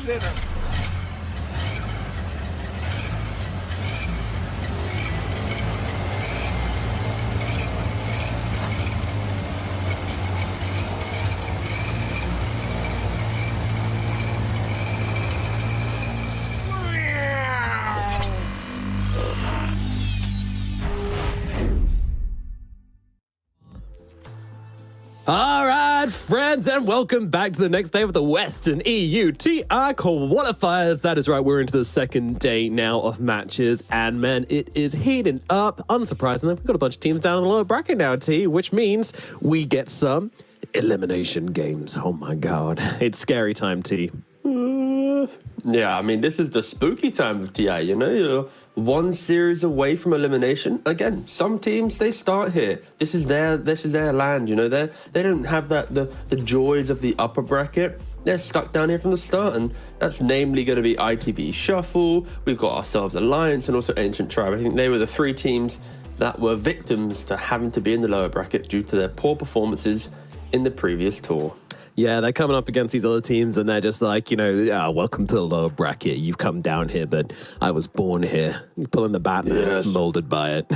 sinner. All right, friends, and welcome back to the next day of the Western EU TI Qualifiers. That is right, we're into the second day now of matches, and man, it is heating up. Unsurprisingly, we've got a bunch of teams down in the lower bracket now, T, which means we get some elimination games. Oh my god, it's scary time, T. Yeah, I mean, this is the spooky time of TI, you know? You're one series away from elimination. Again, some teams, they start here. This is their land, you know? They don't have the joys of the upper bracket. They're stuck down here from the start, and that's namely going to be ITB Shuffle. We've got ourselves Alliance and also Ancient Tribe. I think they were the three teams that were victims to having to be in the lower bracket due to their poor performances in the previous tour. Yeah, they're coming up against these other teams, and they're just like, you know, welcome to the lower bracket. You've come down here, but I was born here. You're pulling the Batman, Yes. molded by it.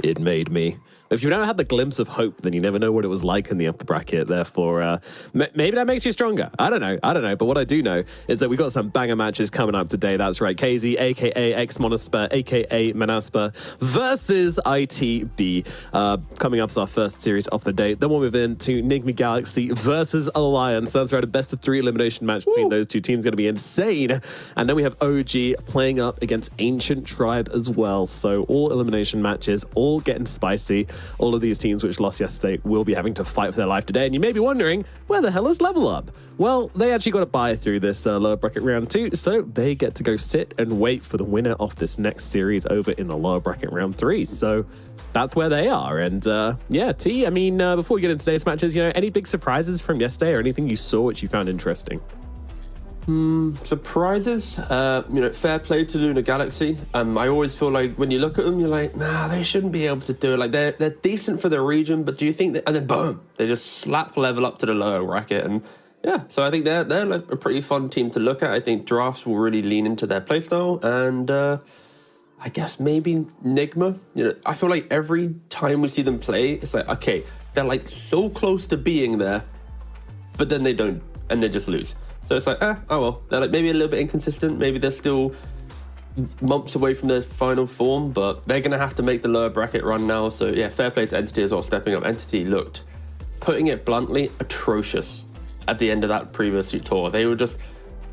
It made me. If you've never had the glimpse of hope, then you never know what it was like in the upper bracket. Therefore, maybe that makes you stronger. I don't know. But what I do know is that we've got some banger matches coming up today. That's right. KZ, a.k.a. X-Monosper, a.k.a. Manasper, versus ITB. Coming up is our first series of the day. Then we'll move into Nigma Galaxy versus Alliance. That's right. A best of 3 elimination match between those two teams. Going to be insane. And then we have OG playing up against Ancient Tribe as well. So all elimination matches, all getting spicy. All of these teams which lost yesterday will be having to fight for their life today. And you may be wondering, where the hell is Level Up? Well, they actually got a bye through this lower bracket round 2, so they get to go sit and wait for the winner of this next series over in the lower bracket round 3. So that's where they are. And yeah, T, I mean, before we get into today's matches, you know, any big surprises from yesterday or anything you saw which you found interesting? Surprises, you know, fair play to Nigma Galaxy. I always feel like when you look at them, you're like, nah, they shouldn't be able to do it. Like they're decent for their region, but do you think that? And then boom, they just slap Level Up to the lower bracket, and yeah. So I think they're like a pretty fun team to look at. I think drafts will really lean into their playstyle, and I guess maybe Nigma. You know, I feel like every time we see them play, it's like, okay, they're like so close to being there, but then they don't, and they just lose. So it's like, oh well, they're like maybe a little bit inconsistent. Maybe they're still months away from their final form, but they're going to have to make the lower bracket run now. So yeah, fair play to Entity as well, stepping up. Entity looked, putting it bluntly, atrocious at the end of that previous tour. They were just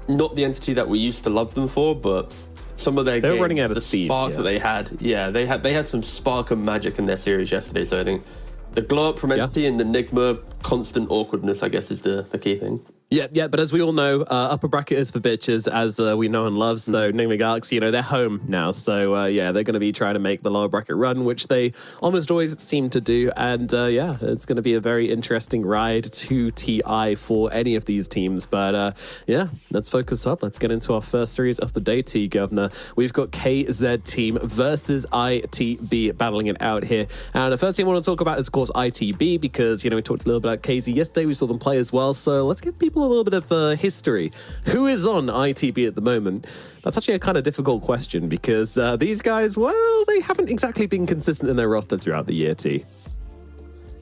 not the Entity that we used to love them for, but some of their games, running out of the steam, spark that they had some spark and magic in their series yesterday. So I think the glow up from Entity and the Nigma constant awkwardness, I guess, is the key thing. Yeah, but as we all know, upper bracket is for bitches, as we know and love. So Nigma Galaxy, you know, they're home now. So yeah, they're going to be trying to make the lower bracket run, which they almost always seem to do. And yeah, it's going to be a very interesting ride to TI for any of these teams. But yeah, let's focus up. Let's get into our first series of the day, T Governor. We've got KZ team versus ITB battling it out here. And the first thing I want to talk about is, of course, ITB, because, you know, we talked a little bit about KZ yesterday. We saw them play as well. So let's give people a little bit of history. Who is on ITB at the moment? That's actually a kind of difficult question, because these guys, well, they haven't exactly been consistent in their roster throughout the year, T.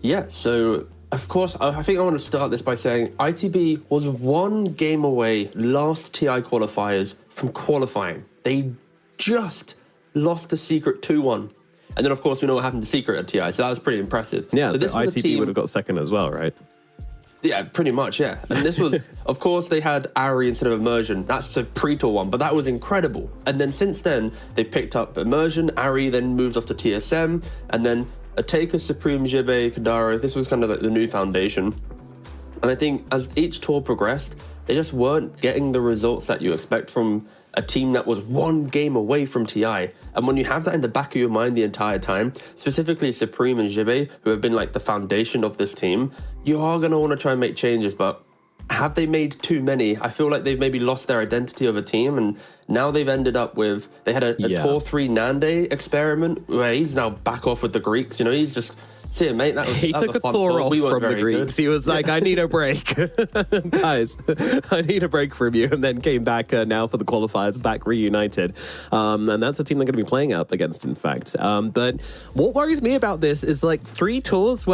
Yeah, so of course, I think I want to start this by saying ITB was 1 game away last TI qualifiers from qualifying. They just lost to Secret 2-1. And then, of course, we know what happened to Secret at TI, so that was pretty impressive. Yeah, so so ITB would have got second as well, right? Yeah, pretty much, yeah. And this was, of course, they had Ari instead of Immersion. That's a pre-tour one, but that was incredible. And then since then, they picked up Immersion. Ari then moved off to TSM, and then Ateka, Supreme, Jibe, Kadaro. This was kind of like the new foundation. And I think as each tour progressed, they just weren't getting the results that you expect from a team that was 1 game away from TI. And when you have that in the back of your mind the entire time, specifically Supreme and Jibe, who have been like the foundation of this team, you are going to want to try and make changes, but have they made too many? I feel like they've maybe lost their identity of a team, and now they've ended up with, they had a Tour 3 Nande experiment where he's now back off with the Greeks. You know, he's just See you, mate. He took a tour off from the Greeks. He was like, I need a break. Guys, I need a break from you. And then came back now for the qualifiers, back reunited. And that's a team they're going to be playing up against, in fact. But what worries me about this is like 2 tours,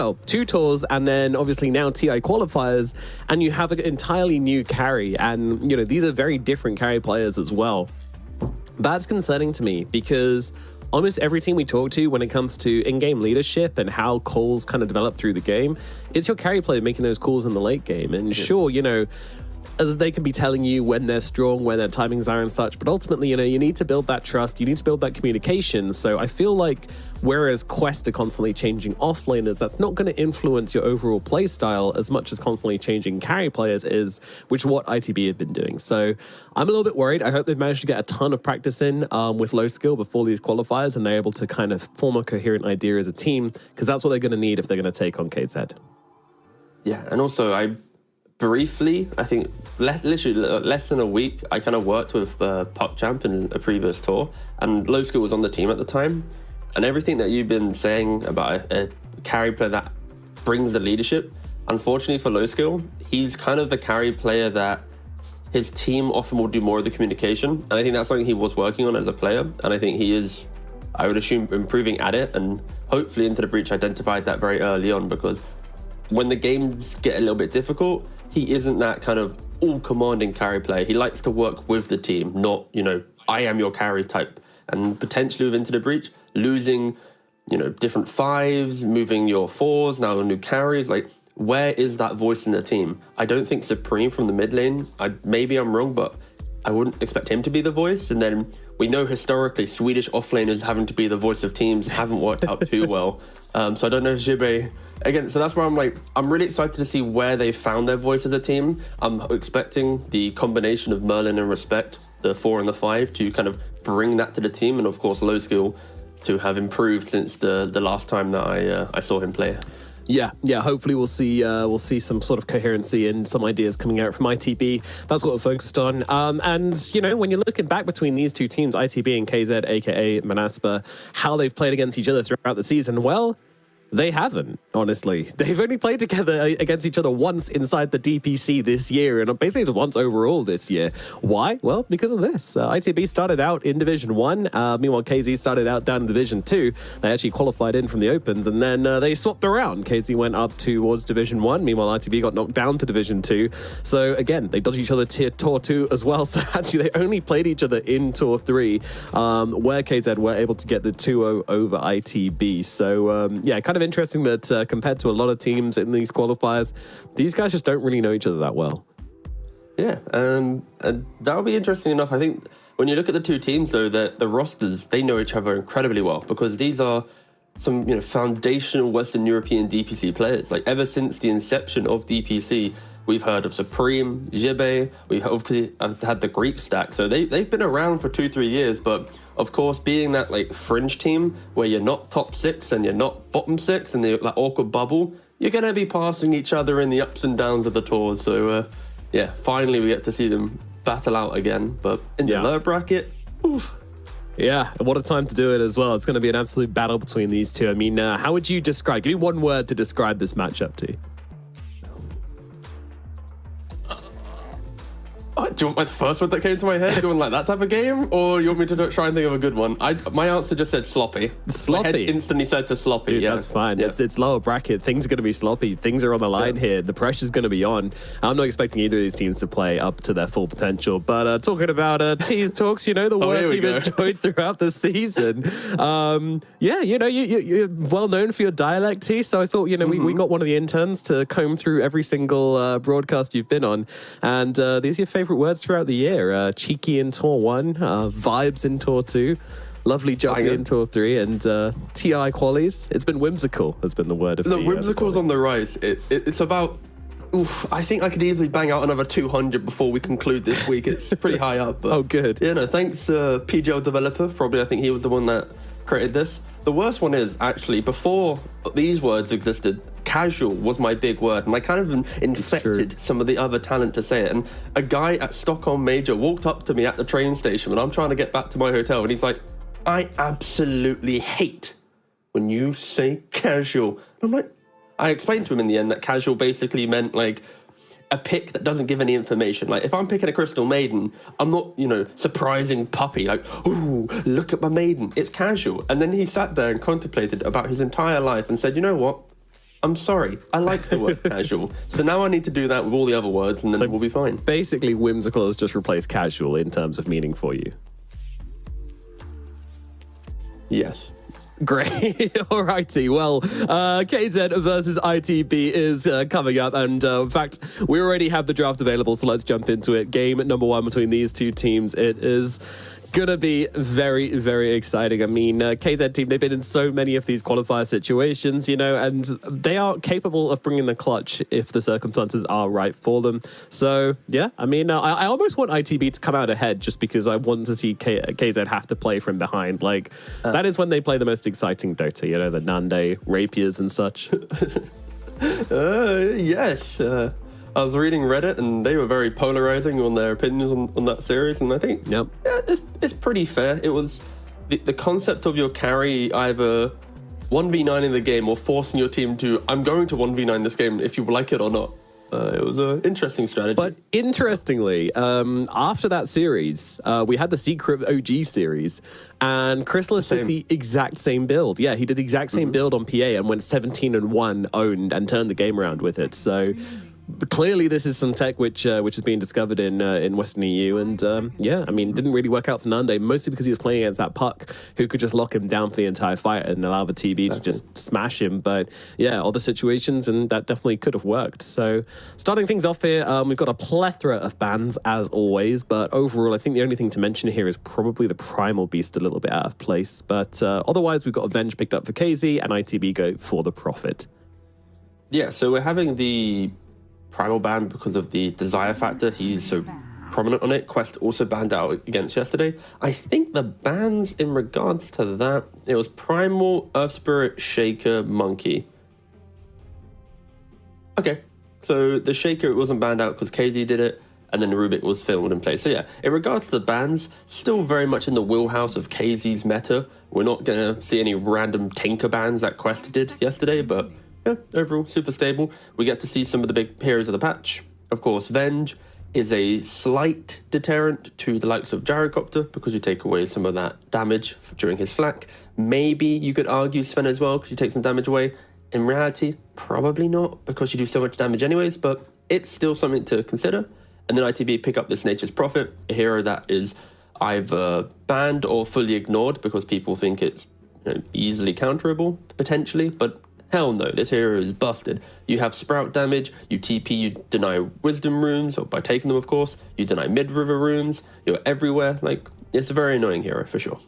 and then obviously now TI qualifiers, and you have an entirely new carry. And, you know, these are very different carry players as well. That's concerning to me because almost every team we talk to when it comes to in-game leadership and how calls kind of develop through the game, it's your carry player making those calls in the late game. And sure, you know, as they can be telling you when they're strong, when their timings are and such, but ultimately, you know, you need to build that trust, you need to build that communication. So I feel like whereas quests are constantly changing offlaners, that's not going to influence your overall play style as much as constantly changing carry players is, which is what ITB have been doing. So I'm a little bit worried. I hope they've managed to get a ton of practice in with low skill before these qualifiers, and they're able to kind of form a coherent idea as a team, because that's what they're going to need if they're going to take on KZ. Yeah, and also briefly, I think literally less than a week, I kind of worked with PuckChamp in a previous tour, and Low Skill was on the team at the time. And everything that you've been saying about a carry player that brings the leadership, unfortunately for Low Skill, he's kind of the carry player that his team often will do more of the communication. And I think that's something he was working on as a player. And I think he is, I would assume, improving at it, and hopefully Into the Breach identified that very early on, because when the games get a little bit difficult, he isn't that kind of all-commanding carry player. He likes to work with the team, not, you know, I am your carry type. And potentially with Into the Breach, losing, you know, different 5s, moving your 4s, now new carries, like, where is that voice in the team? I don't think Supreme from the mid lane, maybe I'm wrong, but I wouldn't expect him to be the voice. And then we know historically Swedish offlaners having to be the voice of teams haven't worked out too well. So I don't know if Jibe, again, so that's where I'm like, I'm really excited to see where they found their voice as a team. I'm expecting the combination of Merlin and Respect, the 4 and the 5, to kind of bring that to the team, and of course Low Skill to have improved since the last time that I saw him play. Yeah. Hopefully we'll see some sort of coherency and some ideas coming out from ITB. That's what we're focused on. And you know, when you're looking back between these two teams, ITB and KZ, aka Manaspa, how they've played against each other throughout the season, well, they haven't, honestly. They've only played together against each other once inside the DPC this year, and basically once overall this year. Why? Well, because of this. ITB started out in Division 1, meanwhile KZ started out down in Division 2. They actually qualified in from the Opens, and then they swapped around. KZ went up towards Division 1, meanwhile ITB got knocked down to Division 2. So again, they dodged each other Tour 2 as well, so actually they only played each other in Tour 3, where KZ were able to get the 2-0 over ITB. So yeah, kind of interesting that compared to a lot of teams in these qualifiers, these guys just don't really know each other that well. Yeah, and that'll be interesting enough. I think when you look at the two teams, though, the rosters, they know each other incredibly well, because these are some, you know, foundational Western European DPC players. Like, ever since the inception of DPC, we've heard of Supreme, Jibe, we've obviously had the Greek stack. So they've been around for 2-3 years, but of course, being that like fringe team where you're not top 6 and you're not bottom 6 and that awkward bubble, you're going to be passing each other in the ups and downs of the tours. So yeah, finally we get to see them battle out again. But in the lower bracket, oof. Yeah, what a time to do it as well. It's going to be an absolute battle between these two. I mean, how would you give me one word to describe this matchup to you? Do you want my first word that came to my head? Do you want like that type of game? Or you want me to try and think of a good one? My answer just said sloppy. Sloppy? My head instantly said to sloppy. Dude, yeah, that's fine. Yeah. It's lower bracket. Things are going to be sloppy. Things are on the line here. The pressure's going to be on. I'm not expecting either of these teams to play up to their full potential. But talking about tease talks, you know, the work you've enjoyed throughout the season. Yeah, you know, you're well known for your dialect, T. So I thought, you know, we got one of the interns to comb through every single broadcast you've been on. And these are your favorite words throughout the year. Cheeky in Tour 1, vibes in Tour 2, lovely juggy in Tour 3, and TI qualies. It's been whimsical, has been the word of the whimsical's on the rise. It's about, I think I could easily bang out another 200 before we conclude this week. It's pretty high up. But, oh, good. Yeah, no, thanks PGL developer. Probably, I think he was the one that created this. The worst one is, actually, before these words existed, casual was my big word, and I kind of infected some of the other talent to say it. And a guy at Stockholm Major walked up to me at the train station when I'm trying to get back to my hotel, and he's like, I absolutely hate when you say casual. I'm like, I explained to him in the end that casual basically meant like a pick that doesn't give any information. Like if I'm picking a Crystal Maiden, I'm not, surprising puppy, like, ooh, look at my maiden. It's casual. And then he sat there and contemplated about his entire life and said, you know what? I'm sorry. I like the word casual. So now I need to do that with all the other words and then we'll be fine. Basically, whimsical has just replaced casual in terms of meaning for you. Yes. Great. Alrighty. Well, KZ versus ITB is coming up. And in fact, we already have the draft available. So let's jump into it. Game number 1 between these two teams. It is going to be very, very exciting. I mean, KZ team, they've been in so many of these qualifier situations, and they are capable of bringing the clutch if the circumstances are right for them. So, yeah, I mean, I almost want ITB to come out ahead just because I want to see KZ have to play from behind. Like, that is when they play the most exciting Dota, the Nande, rapiers and such. Yes. I was reading Reddit and they were very polarizing on their opinions on that series, and I think it's pretty fair. It was the concept of your carry either 1v9 in the game or forcing your team to, I'm going to 1v9 this game if you like it or not. It was an interesting strategy. But interestingly, after that series, we had the Secret OG series, and Chrysalis did the exact same build. Yeah, he did the exact same build on PA and went 17-1 owned and turned the game around with it. So clearly this is some tech which is being discovered in Western EU, and didn't really work out for Nande, mostly because he was playing against that Puck who could just lock him down for the entire fight and allow the TB to just smash him. But yeah, other situations, and that definitely could have worked. So starting things off here, we've got a plethora of bans as always, but overall I think the only thing to mention here is probably the Primal Beast a little bit out of place, but otherwise we've got Avenge picked up for KZ and ITB go for the Prophet. Yeah, so we're having the Primal ban because of the desire factor. He's so prominent on it. Quest also banned out against yesterday. I think the bans in regards to that, it was Primal, Earth Spirit, Shaker, Monkey. Okay, so the Shaker, it wasn't banned out because KZ did it, and then the Rubik was filmed in place. So yeah, in regards to the bans, still very much in the wheelhouse of KZ's meta. We're not going to see any random tinker bans that Quest did yesterday, but yeah, overall, super stable. We get to see some of the big heroes of the patch. Of course, Venge is a slight deterrent to the likes of Gyrocopter because you take away some of that damage during his flak. Maybe you could argue Sven as well because you take some damage away. In reality, probably not because you do so much damage anyways, but it's still something to consider. And then ITB pick up this Nature's Prophet, a hero that is either banned or fully ignored because people think it's easily counterable, potentially, but hell no, this hero is busted. You have Sprout damage, you TP, you deny Wisdom runes, or by taking them, of course, you deny Mid-River runes, you're everywhere. Like, it's a very annoying hero, for sure.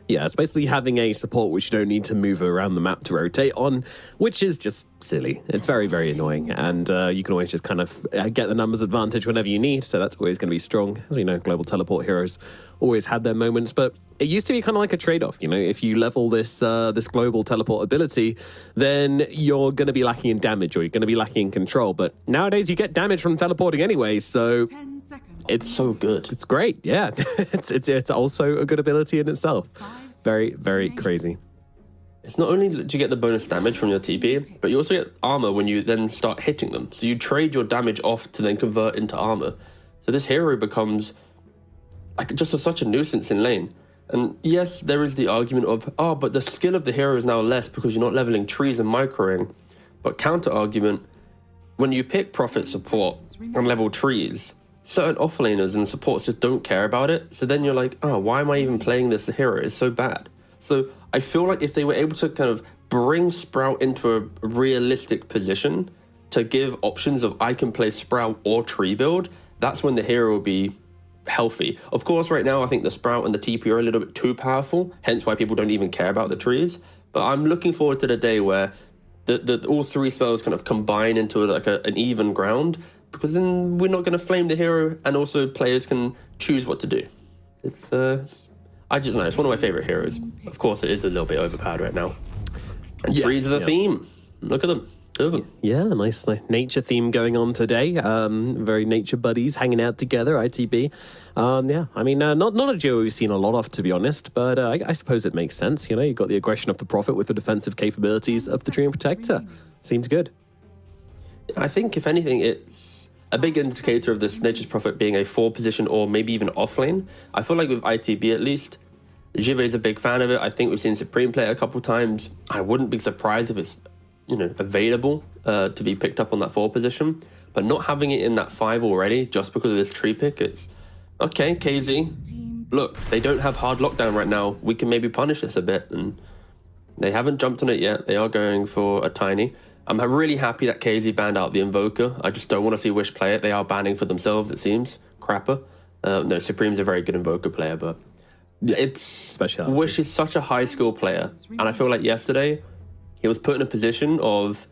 Yeah, it's basically having a support which you don't need to move around the map to rotate on, which is just silly. It's very, very annoying, and you can always just kind of get the numbers advantage whenever you need, so that's always going to be strong. As we know, global teleport heroes always had their moments, but it used to be kind of like a trade-off. If you level this this global teleport ability, then you're going to be lacking in damage, or you're going to be lacking in control, but nowadays you get damage from teleporting anyway, so it's so good. It's great, yeah. it's also a good ability in itself. Very, very crazy. It's not only do you get the bonus damage from your TP, but you also get armor when you then start hitting them. So you trade your damage off to then convert into armor. So this hero becomes like just such a nuisance in lane. And yes, there is the argument of, but the skill of the hero is now less because you're not leveling trees and microing. But counter argument, when you pick Prophet support and level trees, certain offlaners and supports just don't care about it. So then you're like, why am I even playing this hero? It's so bad. So I feel like if they were able to kind of bring Sprout into a realistic position to give options of I can play Sprout or tree build, that's when the hero will be healthy. Of course, right now, I think the Sprout and the TP are a little bit too powerful, hence why people don't even care about the trees. But I'm looking forward to the day where all three spells kind of combine into like an even ground, because then we're not going to flame the hero, and also players can choose what to do. It's I just know, it's one of my favorite heroes. Of course, it is a little bit overpowered right now. And trees are the theme. Look at them. Over. Yeah, nice nature theme going on today. Very nature buddies hanging out together, ITB. Yeah, I mean, not a duo we've seen a lot of, to be honest, but I suppose it makes sense. You know, you've got the aggression of the Prophet with the defensive capabilities of the Treant Protector. Seems good. I think, if anything, it's a big indicator of this Nature's Prophet being a 4 position or maybe even offlane. I feel like with ITB at least, Jibe is a big fan of it. I think we've seen Supreme play it a couple times. I wouldn't be surprised if it's available to be picked up on that 4 position, but not having it in that 5 already just because of this tree pick, it's okay. KZ, look, they don't have hard lockdown right now. We can maybe punish this a bit, and they haven't jumped on it yet. They are going for a tiny. I'm really happy that KZ banned out the Invoker. I just don't want to see Wish play it. They are banning for themselves, it seems. Crapper. No, Supreme's a very good Invoker player, but it's Speciality. Wish is such a high skill player, and I feel like yesterday he was put in a position of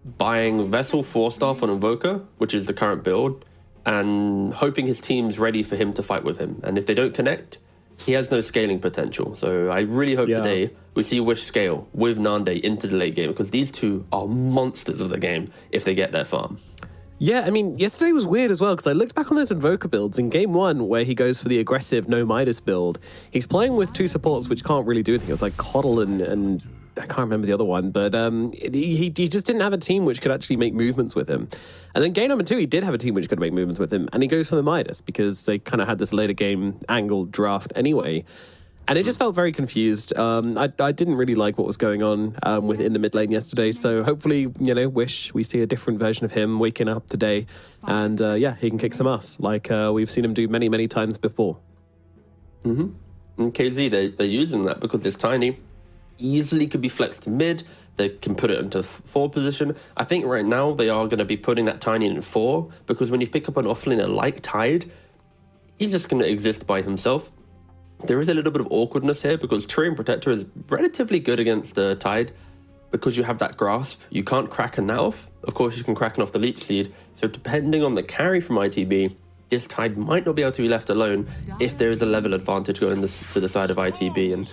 buying Vessel 4-star for Invoker, which is the current build, and hoping his team's ready for him to fight with him. And if they don't connect, he has no scaling potential. So I really hope today we see Wish scale with Nande into the late game, because these two are monsters of the game if they get their farm. Yeah, I mean, yesterday was weird as well, because I looked back on those Invoker builds. In game 1, where he goes for the aggressive no Midas build, he's playing with 2 supports which can't really do anything. It's like Coddle and I can't remember the other one, but he just didn't have a team which could actually make movements with him. And then game number 2, he did have a team which could make movements with him, and he goes for the Midas because they kind of had this later game angled draft anyway. And it just felt very confused. I didn't really like what was going on within the mid lane yesterday. So hopefully, Wish we see a different version of him waking up today. And he can kick some ass like we've seen him do many, many times before. And KZ, they're using that because it's tiny. Easily could be flexed to mid. They can put it into 4 position. I think right now they are going to be putting that tiny in 4, because when you pick up an offlaner like Tide, he's just going to exist by himself. There is a little bit of awkwardness here because Treant Protector is relatively good against Tide because you have that grasp. You can't cracken that off. Of course, you can cracken off the Leech Seed. So depending on the carry from ITB, this Tide might not be able to be left alone if there is a level advantage going to the side of ITB. And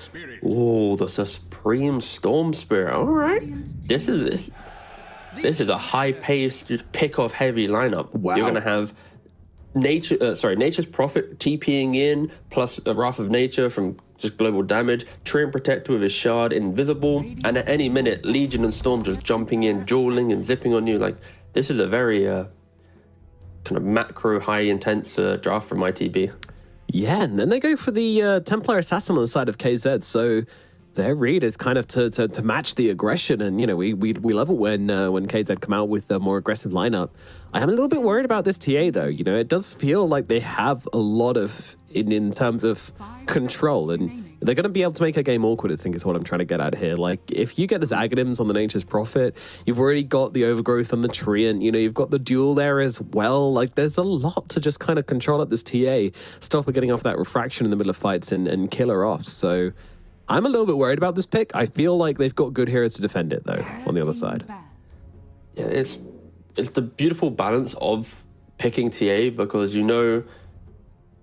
the Supreme Storm Spirit. All right, this is a high-paced, just pick-off heavy lineup. Wow. You're going to have Nature's Prophet TPing in, plus a Wrath of Nature from just global damage, Treant Protector with his shard invisible, and at any minute, Legion and Storm just jumping in, dueling and zipping on you. Like, this is a very kind of macro, high intense draft from ITB. Yeah, and then they go for the Templar Assassin on the side of KZ, so their read is kind of to match the aggression, and we love it when KZ come out with a more aggressive lineup. I am a little bit worried about this TA though. It does feel like they have a lot of in terms of control, and they're going to be able to make a game awkward, I think is what I'm trying to get at here. Like, if you get this Aghanims on the Nature's Prophet, you've already got the overgrowth on the tree, and you've got the duel there as well. Like, there's a lot to just kind of control up this TA, stop her getting off that refraction in the middle of fights and kill her off. So I'm a little bit worried about this pick. I feel like they've got good heroes to defend it though on the other side. Yeah, it's the beautiful balance of picking TA, because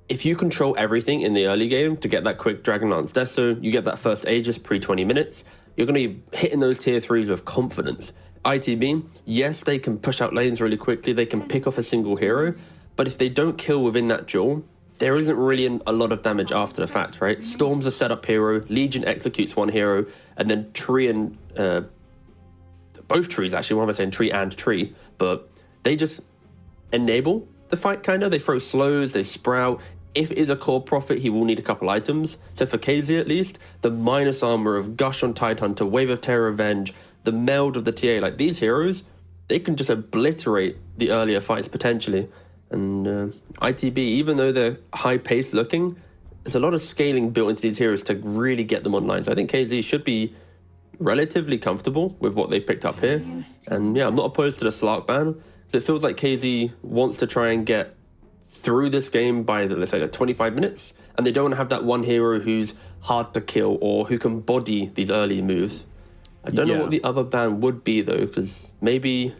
if you control everything in the early game to get that quick Dragon Lance Deso, you get that first Aegis pre-20 minutes, you're going to be hitting those tier 3s with confidence. ITB, yes, they can push out lanes really quickly, they can pick off a single hero, but if they don't kill within that duel, there isn't really a lot of damage after the fact, right? Storm's a setup hero, Legion executes one hero, and then Tree and... both trees, actually, what am I saying? Tree and Tree, but they just enable the fight, kind of. They throw slows, they sprout. If it is a core Prophet, he will need a couple items. So for KZ at least, the minus armor of Gush on Tidehunter, Wave of Terror Revenge, the meld of the TA, like these heroes, they can just obliterate the earlier fights potentially. And ITB, even though they're high pace looking, there's a lot of scaling built into these heroes to really get them online. So I think KZ should be relatively comfortable with what they picked up here. And yeah, I'm not opposed to the Slark ban. It feels like KZ wants to try and get through this game by, let's say, 25 minutes, and they don't want to have that one hero who's hard to kill or who can body these early moves. I don't know what the other ban would be, though, because maybe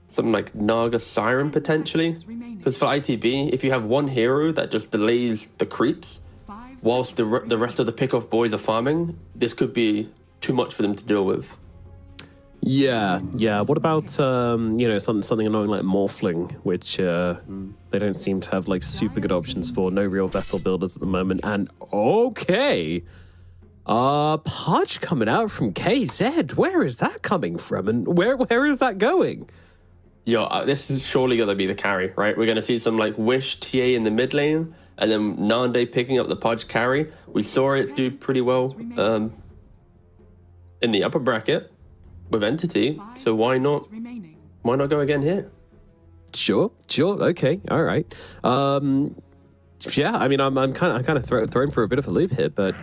something like Naga Siren, potentially. Because for ITB, if you have one hero that just delays the creeps, whilst the rest of the pick-off boys are farming, this could be too much for them to deal with. Yeah. What about something annoying like Morphling, which they don't seem to have like super good options for. No real vessel builders at the moment. And okay, Pudge coming out from KZ. Where is that coming from, and where is that going? Yo, this is surely gonna be the carry, right? We're gonna see some like Wish TA in the mid lane, and then Nande picking up the Pudge carry. We saw it do pretty well in the upper bracket with Entity, so why not go again here? Sure, okay, all right. Yeah, I mean, I'm kind of thrown for a bit of a loop here, but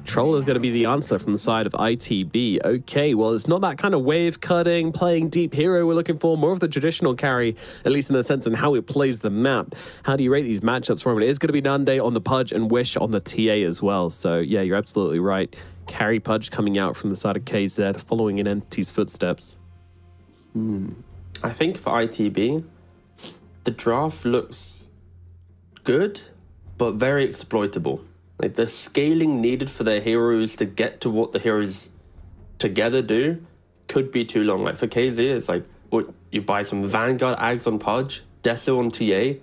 Troll is going to be the answer from the side of ITB. Okay, well, it's not that kind of wave cutting, playing deep hero we're looking for, more of the traditional carry, at least in the sense in how it plays the map. How do you rate these matchups for him? It is going to be Nande on the Pudge and Wish on the TA as well. So yeah, you're absolutely right. Carry Pudge coming out from the side of KZ, following in Entity's footsteps. I think for ITB, the draft looks good, but very exploitable. Like the scaling needed for their heroes to get to what the heroes together do could be too long. Like for KZ, it's like you buy some Vanguard Ags on Pudge, Deso on TA,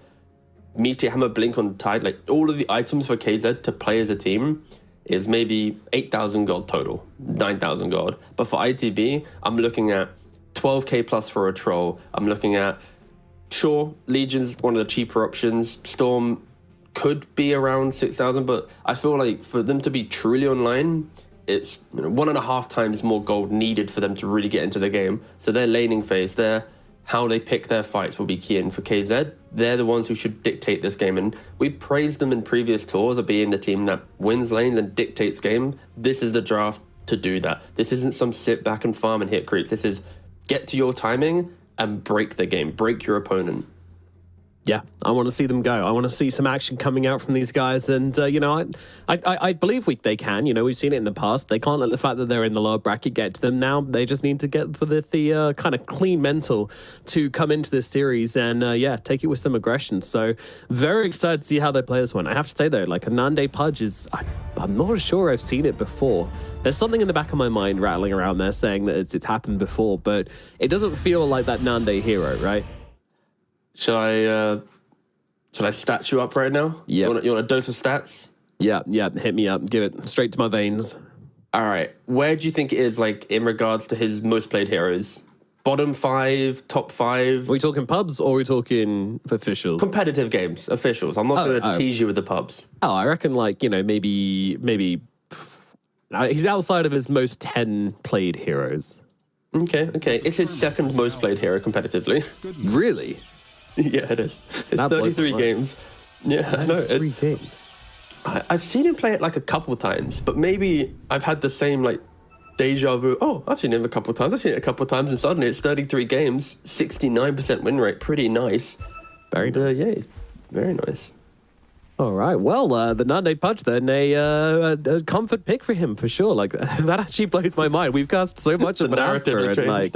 Meteor Hammer Blink on Tide. Like all of the items for KZ to play as a team is maybe 8,000 gold total, 9,000 gold. But for ITB, I'm looking at 12k plus for a Troll. I'm looking at, sure, Legion's one of the cheaper options. Storm could be around 6,000, but I feel like for them to be truly online, it's 1.5 times more gold needed for them to really get into the game. So their laning phase, how they pick their fights will be key. And for KZ, they're the ones who should dictate this game. And we praised them in previous tours of being the team that wins lanes and dictates game. This is the draft to do that. This isn't some sit back and farm and hit creeps. This is get to your timing and break the game, break your opponent. Yeah, I want to see them go. I want to see some action coming out from these guys. And, I believe they can. We've seen it in the past. They can't let the fact that they're in the lower bracket get to them now. They just need to get for the kind of clean mental to come into this series and, take it with some aggression. So very excited to see how they play this one. I have to say, though, like a Nande Pudge is, I'm not sure I've seen it before. There's something in the back of my mind rattling around there saying that it's happened before, but it doesn't feel like that Nande hero, right? Should I stat you up right now? Yeah. You want a dose of stats? Yeah, hit me up. Give it straight to my veins. All right. Where do you think it is, like, in regards to his most played heroes? Bottom 5, top 5? Are we talking pubs or are we talking officials? Competitive games, officials. I'm not going to tease you with the pubs. Oh, I reckon, like, maybe he's outside of his most 10 played heroes. Okay. It's his second most played hero competitively. Really? Yeah, it is. It's That 33 games. Yeah, I know. 3 games. I've seen him play it like a couple times, but maybe I've had the same like deja vu. Oh, I've seen him a couple times. I've seen it a couple times, and suddenly it's 33 games, 69% win rate. Pretty nice. Very nice. Yeah, it's very nice. All right. Well, the Nande Pudge then, a comfort pick for him for sure. Like that actually blows my mind. We've cast so much of The narrative has and like,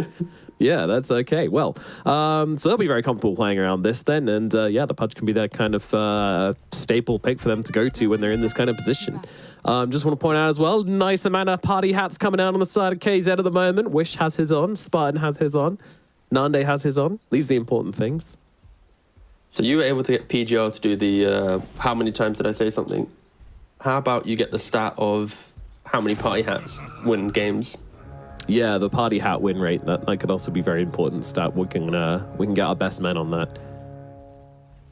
yeah, that's okay. Well, so they'll be very comfortable playing around this then, and the Pudge can be that kind of staple pick for them to go to when they're in this kind of position. Just want to point out as well, nice amount of party hats coming out on the side of KZ at the moment. Wish has his on, Spartan has his on, Nande has his on. These are the important things. So you were able to get PGR to do the, how many times did I say something? How about you get the stat of how many party hats win games? Yeah, the party hat win rate, that could also be very important stat. We can get our best men on that.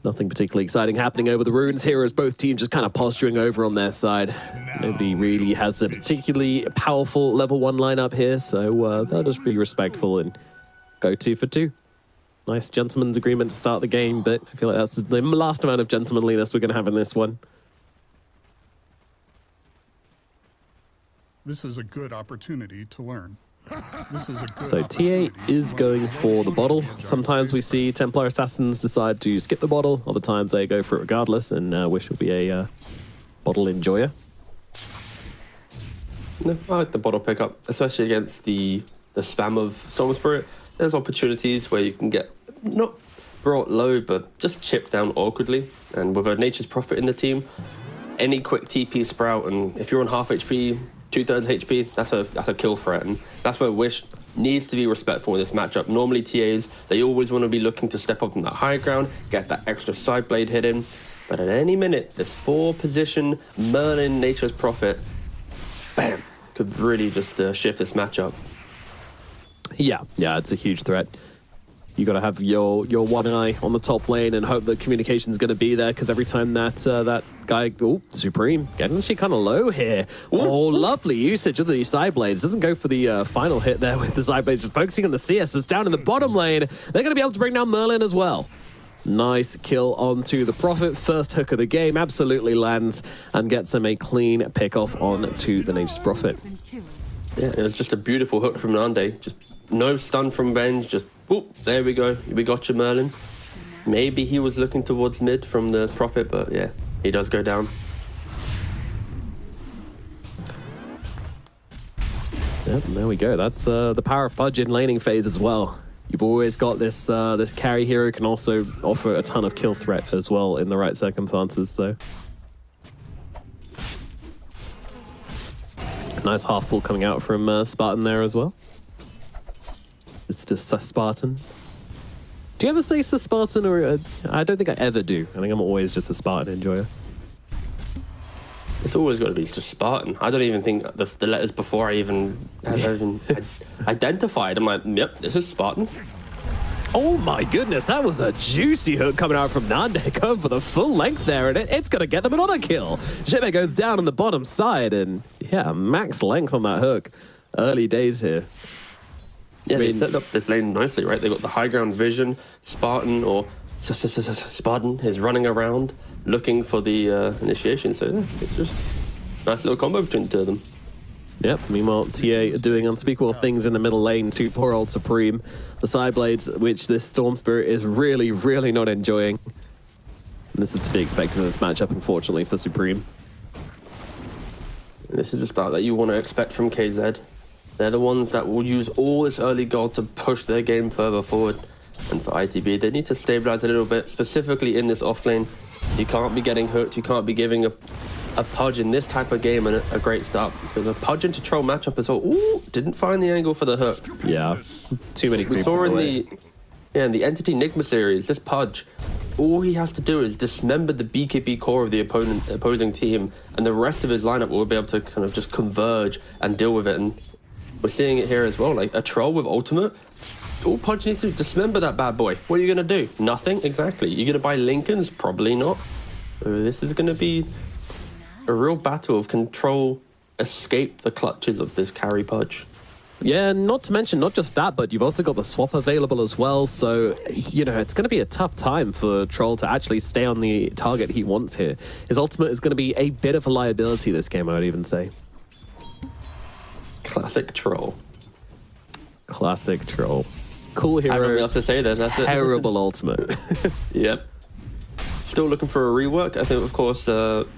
Nothing particularly exciting happening over the runes here as both teams just kind of posturing over on their side. Nobody really has a particularly powerful level 1 lineup here, so they'll just be respectful and go 2 for 2. Nice gentleman's agreement to start the game, but I feel like that's the last amount of gentlemanliness we're going to have in this one. This is a good opportunity to learn. So TA is going for the bottle. Sometimes we see Templar Assassins decide to skip the bottle. Other times they go for it regardless, and Wish will be a bottle enjoyer. No, I like the bottle pickup, especially against the spam of Storm Spirit. There's opportunities where you can get not brought low, but just chipped down awkwardly. And with a Nature's Prophet in the team, any quick TP sprout, and if you're on half HP, 2/3 HP, that's a kill threat, and that's where Wish needs to be respectful in this matchup. Normally TAs, they always want to be looking to step up on that high ground, get that extra side blade hit in, but at any minute, this 4-position Merlin Nature's Prophet, bam, could really just shift this matchup. Yeah, it's a huge threat. You got to have your one eye on the top lane and hope that communication's going to be there, because every time that guy, Supreme, getting actually kind of low here. Oh, lovely usage of the side blades. Doesn't go for the final hit there with the side blades, just focusing on the CS that's down in the bottom lane. They're going to be able to bring down Merlin as well. Nice kill onto the Prophet. First hook of the game absolutely lands and gets him a clean pick off onto the Nature's Prophet. Yeah, it was just a beautiful hook from Nande. Just no stun from Benj, just whoop, there we go. We got you, Merlin. Maybe he was looking towards mid from the Prophet, but yeah, he does go down. Yep, there we go. That's the power of Pudge in laning phase as well. You've always got this this carry hero who can also offer a ton of kill threat as well in the right circumstances, so. Nice half pull coming out from Spartan there as well. It's just Spartan. Do you ever say Spartan, or I don't think I ever do. I think I'm always just a Spartan enjoyer. It's always got to be just Spartan. I don't even think the letters before I even identified. I'm like, yep, this is Spartan. Oh my goodness, that was a juicy hook coming out from Nande, going for the full length there, and it's going to get them another kill. Jimmy goes down on the bottom side, and yeah, max length on that hook. Early days here. Yeah, they set up this lane nicely, right? They got the high ground vision. Spartan is running around looking for the initiation. So yeah, it's just a nice little combo between the two of them. Yep, meanwhile, TA doing unspeakable things in the middle lane to poor old Supreme. The side blades, which this Storm Spirit is really, really not enjoying. And this is to be expected in this matchup, unfortunately, for Supreme. This is the start that you want to expect from KZ. They're the ones that will use all this early gold to push their game further forward. And for ITB, they need to stabilize a little bit, specifically in this off lane. You can't be getting hooked, you can't be giving a Pudge in this type of game and a great start, because a Pudge into Troll matchup as well. Ooh, didn't find the angle for the hook. Yeah, too many creeps. We saw in the Entity Nigma series, this Pudge, all he has to do is dismember the BKB core of the opposing team, and the rest of his lineup will be able to kind of just converge and deal with it. And we're seeing it here as well, like a Troll with ultimate. All Pudge needs to dismember that bad boy. What are you going to do? Nothing, exactly. You're going to buy Lincolns? Probably not. So this is going to be a real battle of control, escape the clutches of this carry Pudge. Yeah, not to mention, not just that, but you've also got the swap available as well. So, you know, it's going to be a tough time for Troll to actually stay on the target he wants here. His ultimate is going to be a bit of a liability this game, I would even say. Classic Troll. Classic Troll. Cool hero. I have nothing else to say then. That's it. Terrible ultimate. Yep. Still looking for a rework. I think, of course,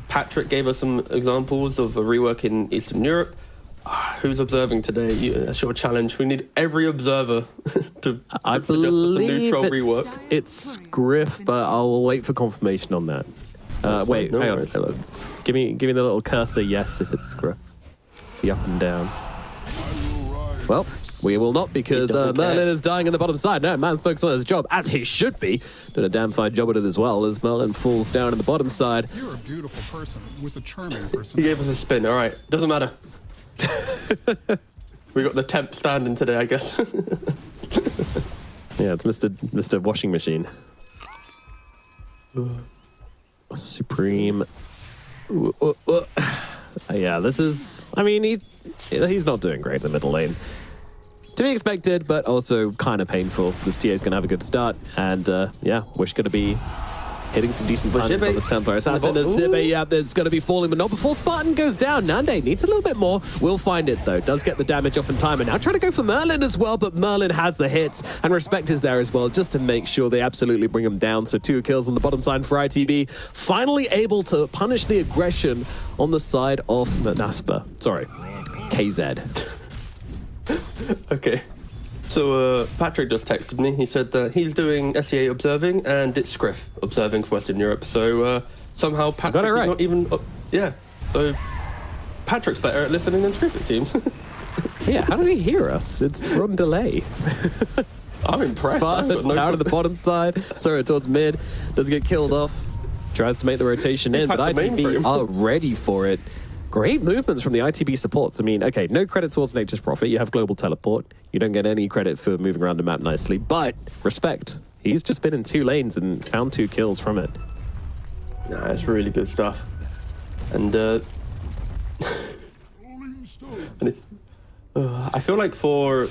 Patrick gave us some examples of a rework in Eastern Europe. Who's observing today? That's your challenge. We need every observer to I suggest us a believe new Troll rework. it's Griff, but I'll wait for confirmation on that. Wait, no hang on. worries. Give me the little cursor yes if it's Griff. The up and down. Well, we will not, because Merlin is dying in the bottom side. No, man's focused on his job, as he should be. Doing a damn fine job at it as well, as Merlin falls down in the bottom side. You're a beautiful person with a charming He personality. gave us a spin. All right. Doesn't matter. We got the temp standing today, I guess. Yeah, it's Mr. Washing Machine. Supreme. Yeah, this is... I mean, he's not doing great in the middle lane. To be expected, but also kind of painful. This TA is going to have a good start. And, yeah, Wish going to be hitting some decent timings on this Templar Assassin. As Dibby, there's going to be falling, but not before Spartan goes down. Nande needs a little bit more. Will find it, though. Does get the damage off in time. And now trying to go for Merlin as well, but Merlin has the hits. And Respect is there as well, just to make sure they absolutely bring him down. So 2 kills on the bottom side for ITB. Finally able to punish the aggression on the side of Naspa. Sorry, KZ. Okay. So Patrick just texted me. He said that he's doing SEA observing and it's Scriff observing for Western Europe. So somehow Patrick got it right. is not even... yeah. So Patrick's better at listening than Script, it seems. Yeah, how did he hear us? It's on delay. I'm impressed. But out of the bottom side, sorry, towards mid, does get killed off. Tries to make the rotation in, but ITB are ready for it. Great movements from the ITB supports. I mean, okay, no credit towards Nature's Prophet. You have Global Teleport. You don't get any credit for moving around the map nicely, but respect. He's just been in 2 lanes and found 2 kills from it. Nah, it's really good stuff. And, and it's, I feel like for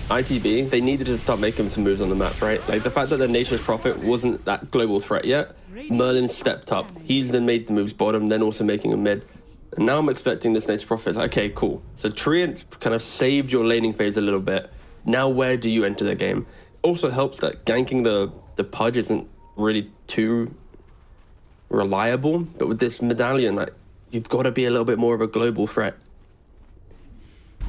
ITB, they needed to start making some moves on the map, right? Like the fact that the Nature's Prophet wasn't that global threat yet, Merlin stepped up. He's then made the moves bottom, then also making a mid. And now I'm expecting this Nature's Prophet. Okay, cool. So Treant kind of saved your laning phase a little bit. Now where do you enter the game? Also helps that ganking the Pudge isn't really too reliable, but with this medallion, like, you've got to be a little bit more of a global threat.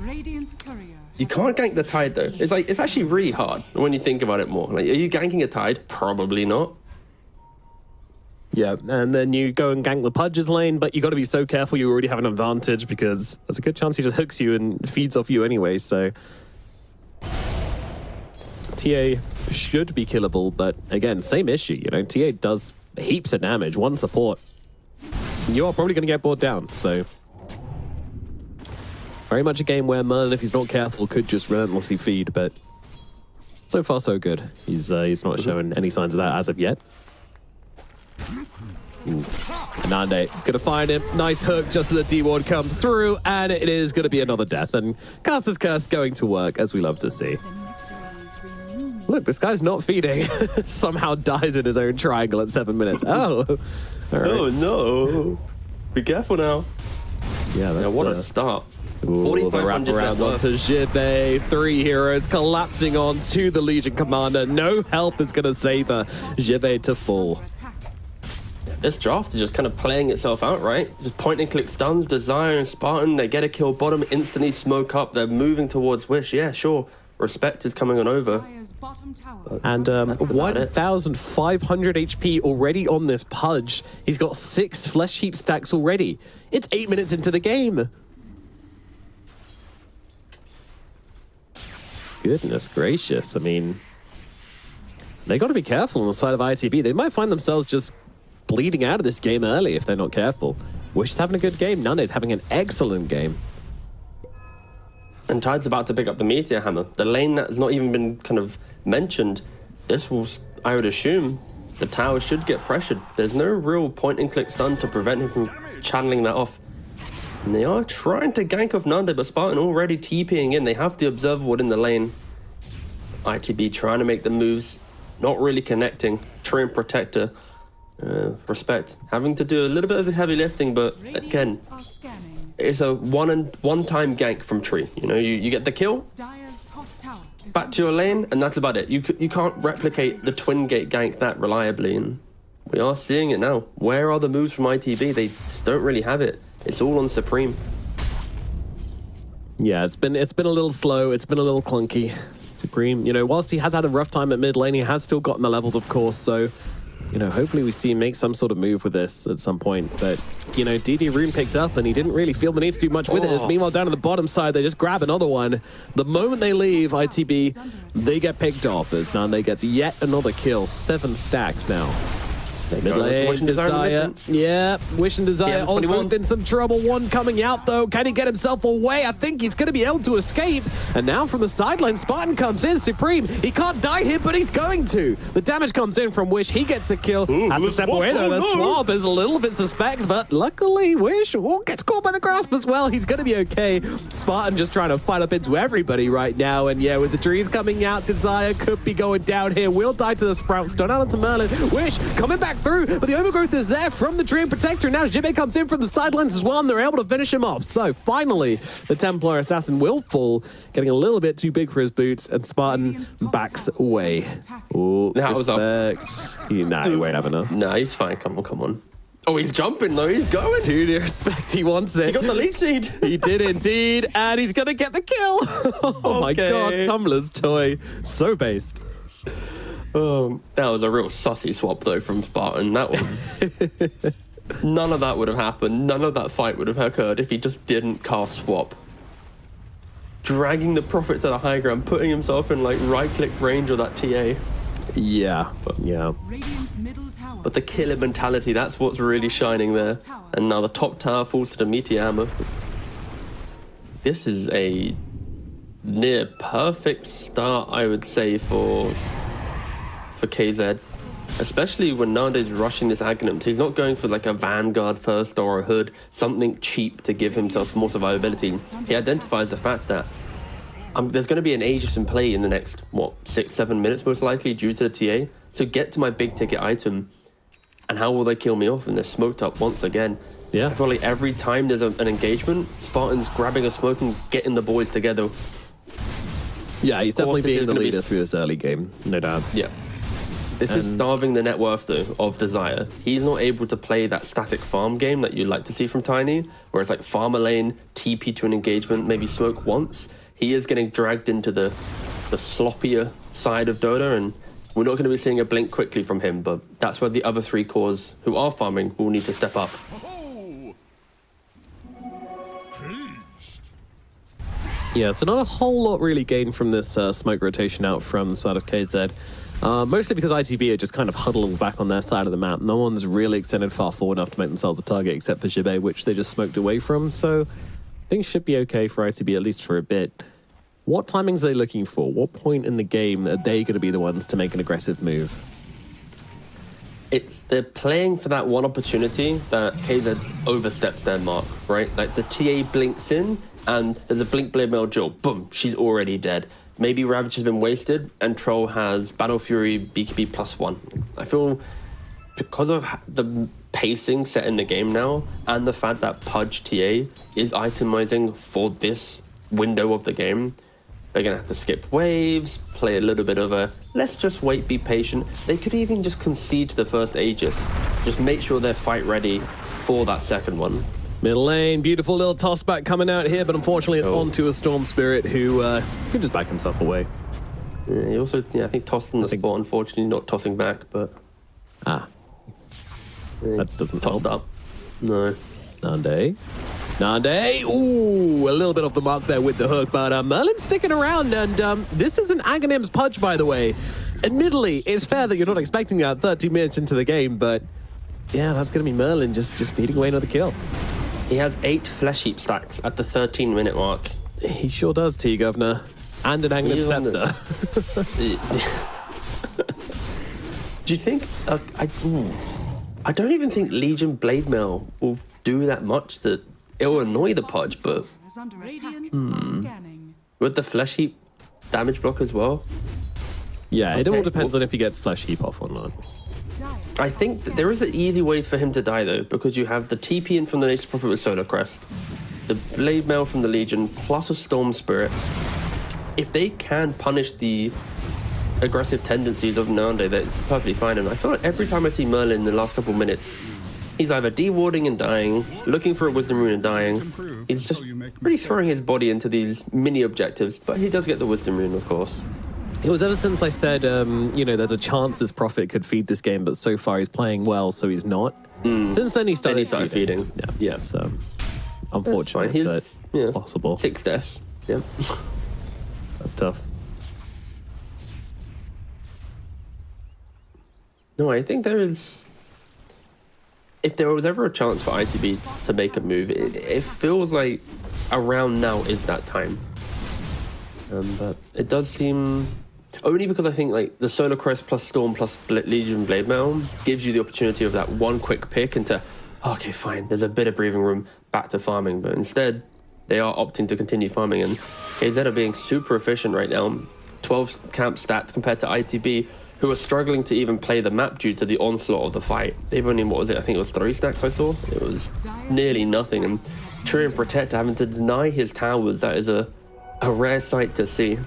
Radiant's courier. You can't gank the Tide though. It's actually really hard when you think about it more. Like, are you ganking a Tide? Probably not. Yeah, and then you go and gank the Pudge's lane, but you got to be so careful. You already have an advantage because there's a good chance he just hooks you and feeds off you anyway. So TA should be killable, but again, same issue. You know, TA does heaps of damage, 1 support. You are probably going to get bored down. So very much a game where Merlin, if he's not careful, could just relentlessly feed. But so far, so good. He's not showing any signs of that as of yet. Nande gonna find him. Nice hook just as the D-Ward comes through, and it is gonna be another death. And Caster's Curse going to work, as we love to see. Look, this guy's not feeding. Somehow dies in his own triangle at 7 minutes. Oh, all right. Oh no! Be careful now. Yeah, that's What a start. Ooh, the wraparound onto Jibe. 3 heroes collapsing onto the Legion Commander. No help is going to save her. Jibe to fall. This draft is just kind of playing itself out, right? Just point and click stuns. Desire and Spartan, they get a kill bottom, instantly smoke up. They're moving towards Wish. Yeah, sure. Respect is coming on over. And 1,500 HP already on this Pudge. He's got 6 flesh heap stacks already. It's 8 minutes into the game. Goodness gracious. I mean, they got to be careful on the side of ITB. They might find themselves just bleeding out of this game early if they're not careful. Wish is having a good game. Nande's having an excellent game. And Tide's about to pick up the Meteor Hammer. The lane that's not even been kind of mentioned, this will, I would assume, the tower should get pressured. There's no real point and click stun to prevent him from channeling that off. And they are trying to gank off Nande, but Spartan already TPing in. They have the Observer Ward in the lane. ITB trying to make the moves, not really connecting. Tree and Protector. Respect. Having to do a little bit of the heavy lifting, but again, it's a one-time gank from Tree. You know, you get the kill, back to your lane, and that's about it. You can't replicate the twin gate gank that reliably, and we are seeing it now. Where are the moves from ITB? They just don't really have it. It's all on Supreme. Yeah, it's been a little slow. It's been a little clunky. Supreme, you know, whilst he has had a rough time at mid lane, he has still gotten the levels, of course, so you know, hopefully we see him make some sort of move with this at some point. But, you know, DD Rune picked up and he didn't really feel the need to do much with it. As meanwhile, down on the bottom side, they just grab another one. The moment they leave ITB, they get picked off as Nande gets yet another kill. 7 stacks now. Mid lane, Desire. Yeah, Wish and Desire all both in some trouble. One coming out, though. Can he get himself away? I think he's going to be able to escape. And now from the sideline, Spartan comes in. Supreme, he can't die here, but he's going to. The damage comes in from Wish. He gets a kill. Has to step away, though. The swab is a little bit suspect, but luckily, Wish gets caught by the grasp as well. He's going to be okay. Spartan just trying to fight up into everybody right now. And yeah, with the trees coming out, Desire could be going down here. Will die to the Sprout. Stun out into Merlin. Wish coming back through, but the overgrowth is there from the Dream Protector. Now Jibe comes in from the sidelines as well, and they're able to finish him off. So finally, the Templar Assassin will fall, getting a little bit too big for his boots, and Spartan backs away. Ooh, that was respect. He won't have enough. Nah, he's fine. Come on. Oh, he's jumping though. He's going. Dude, respect. He wants it. He got the lead seed. He did indeed, and he's gonna get the kill. Oh my god, Tumblr's toy. So based. That was a real sussy swap though from Spartan. That was. None of that would have happened. None of that fight would have occurred if he just didn't cast swap. Dragging the Prophet to the high ground, putting himself in like right-click range of that TA. Yeah, yeah. But the killer mentality, that's what's really shining there. And now the top tower falls to the meteor hammer. This is a near perfect start, I would say, for KZ. Especially when nowadays rushing this Aghanim. So he's not going for like a Vanguard first or a Hood, something cheap to give himself more survivability. He identifies the fact that there's going to be an Aegis in play in the next, 6-7 minutes most likely due to the TA. So get to my big ticket item, and how will they kill me off? And they're smoked up once again. Yeah. I feel like every time there's an engagement, Spartan's grabbing a smoke and getting the boys together. Yeah, he's definitely being the leader through this early game, no doubts. Yeah. This is starving the net worth, though, of Desire. He's not able to play that static farm game that you'd like to see from Tiny, where it's like farm a lane, TP to an engagement, maybe smoke once. He is getting dragged into the sloppier side of Dota, and we're not going to be seeing a blink quickly from him, but that's where the other 3 cores who are farming will need to step up. Yeah, so not a whole lot really gained from this smoke rotation out from the side of KZ. Mostly because ITB are just kind of huddling back on their side of the map. No one's really extended far forward enough to make themselves a target except for Jibbe, which they just smoked away from. So things should be okay for ITB, at least for a bit. What timings are they looking for? What point in the game are they going to be the ones to make an aggressive move? They're playing for that one opportunity that KZ oversteps their mark, right? Like the TA blinks in and there's a blink blade mail duel. Boom, she's already dead. Maybe Ravage has been wasted and Troll has Battle Fury BKB +1. I feel because of the pacing set in the game now and the fact that Pudge TA is itemizing for this window of the game, they're going to have to skip waves, play a little bit of a let's just wait, be patient. They could even just concede to the first Aegis. Just make sure they're fight ready for that second one. Middle lane, beautiful little toss back coming out here, but unfortunately it's onto a Storm Spirit who can just back himself away. Yeah, he also, I think tossed in the spot, unfortunately, not tossing back, but... that doesn't tossed help. up. No. Nande, ooh, a little bit off the mark there with the hook, but Merlin's sticking around, and this is an Aghanim's Pudge, by the way. Admittedly, it's fair that you're not expecting that 30 minutes into the game, but yeah, that's going to be Merlin just feeding away another kill. He has 8 Flesh Heap stacks at the 13-minute mark. He sure does, T-Governor. And an Aghanim Scepter. Do you think... I don't even think Legion Blade Mail will do that much that it will annoy the Pudge, but... With the Flesh Heap damage block as well? Yeah, it all depends on if he gets Flesh Heap off or not. I think that there is an easy way for him to die, though, because you have the TP in from the Nature's Prophet with Solar Crest, the Blade Mail from the Legion, plus a Storm Spirit. If they can punish the aggressive tendencies of Nande, that's perfectly fine. And I feel like every time I see Merlin in the last couple of minutes, he's either dewarding and dying, looking for a Wisdom Rune and dying. He's just really throwing his body into these mini objectives, but he does get the Wisdom Rune, of course. It was ever since I said, you know, there's a chance this Prophet could feed this game, but so far he's playing well, so he's not. Since then he started feeding. Yeah. So, unfortunate, but possible. 6 deaths. Yeah. That's tough. No, I think there is... If there was ever a chance for ITB to make a move, it feels like around now is that time. But it does seem... Only because I think like the Solar Crest plus Storm plus Legion Blade Mail gives you the opportunity of that one quick pick into, okay, fine, there's a bit of breathing room back to farming. But instead, they are opting to continue farming. And KZ are being super efficient right now. 12 camp stats compared to ITB, who are struggling to even play the map due to the onslaught of the fight. They've only, what was it? I think it was 3 stacks I saw. It was nearly nothing. And Tyrion Protector having to deny his towers, that is a rare sight to see.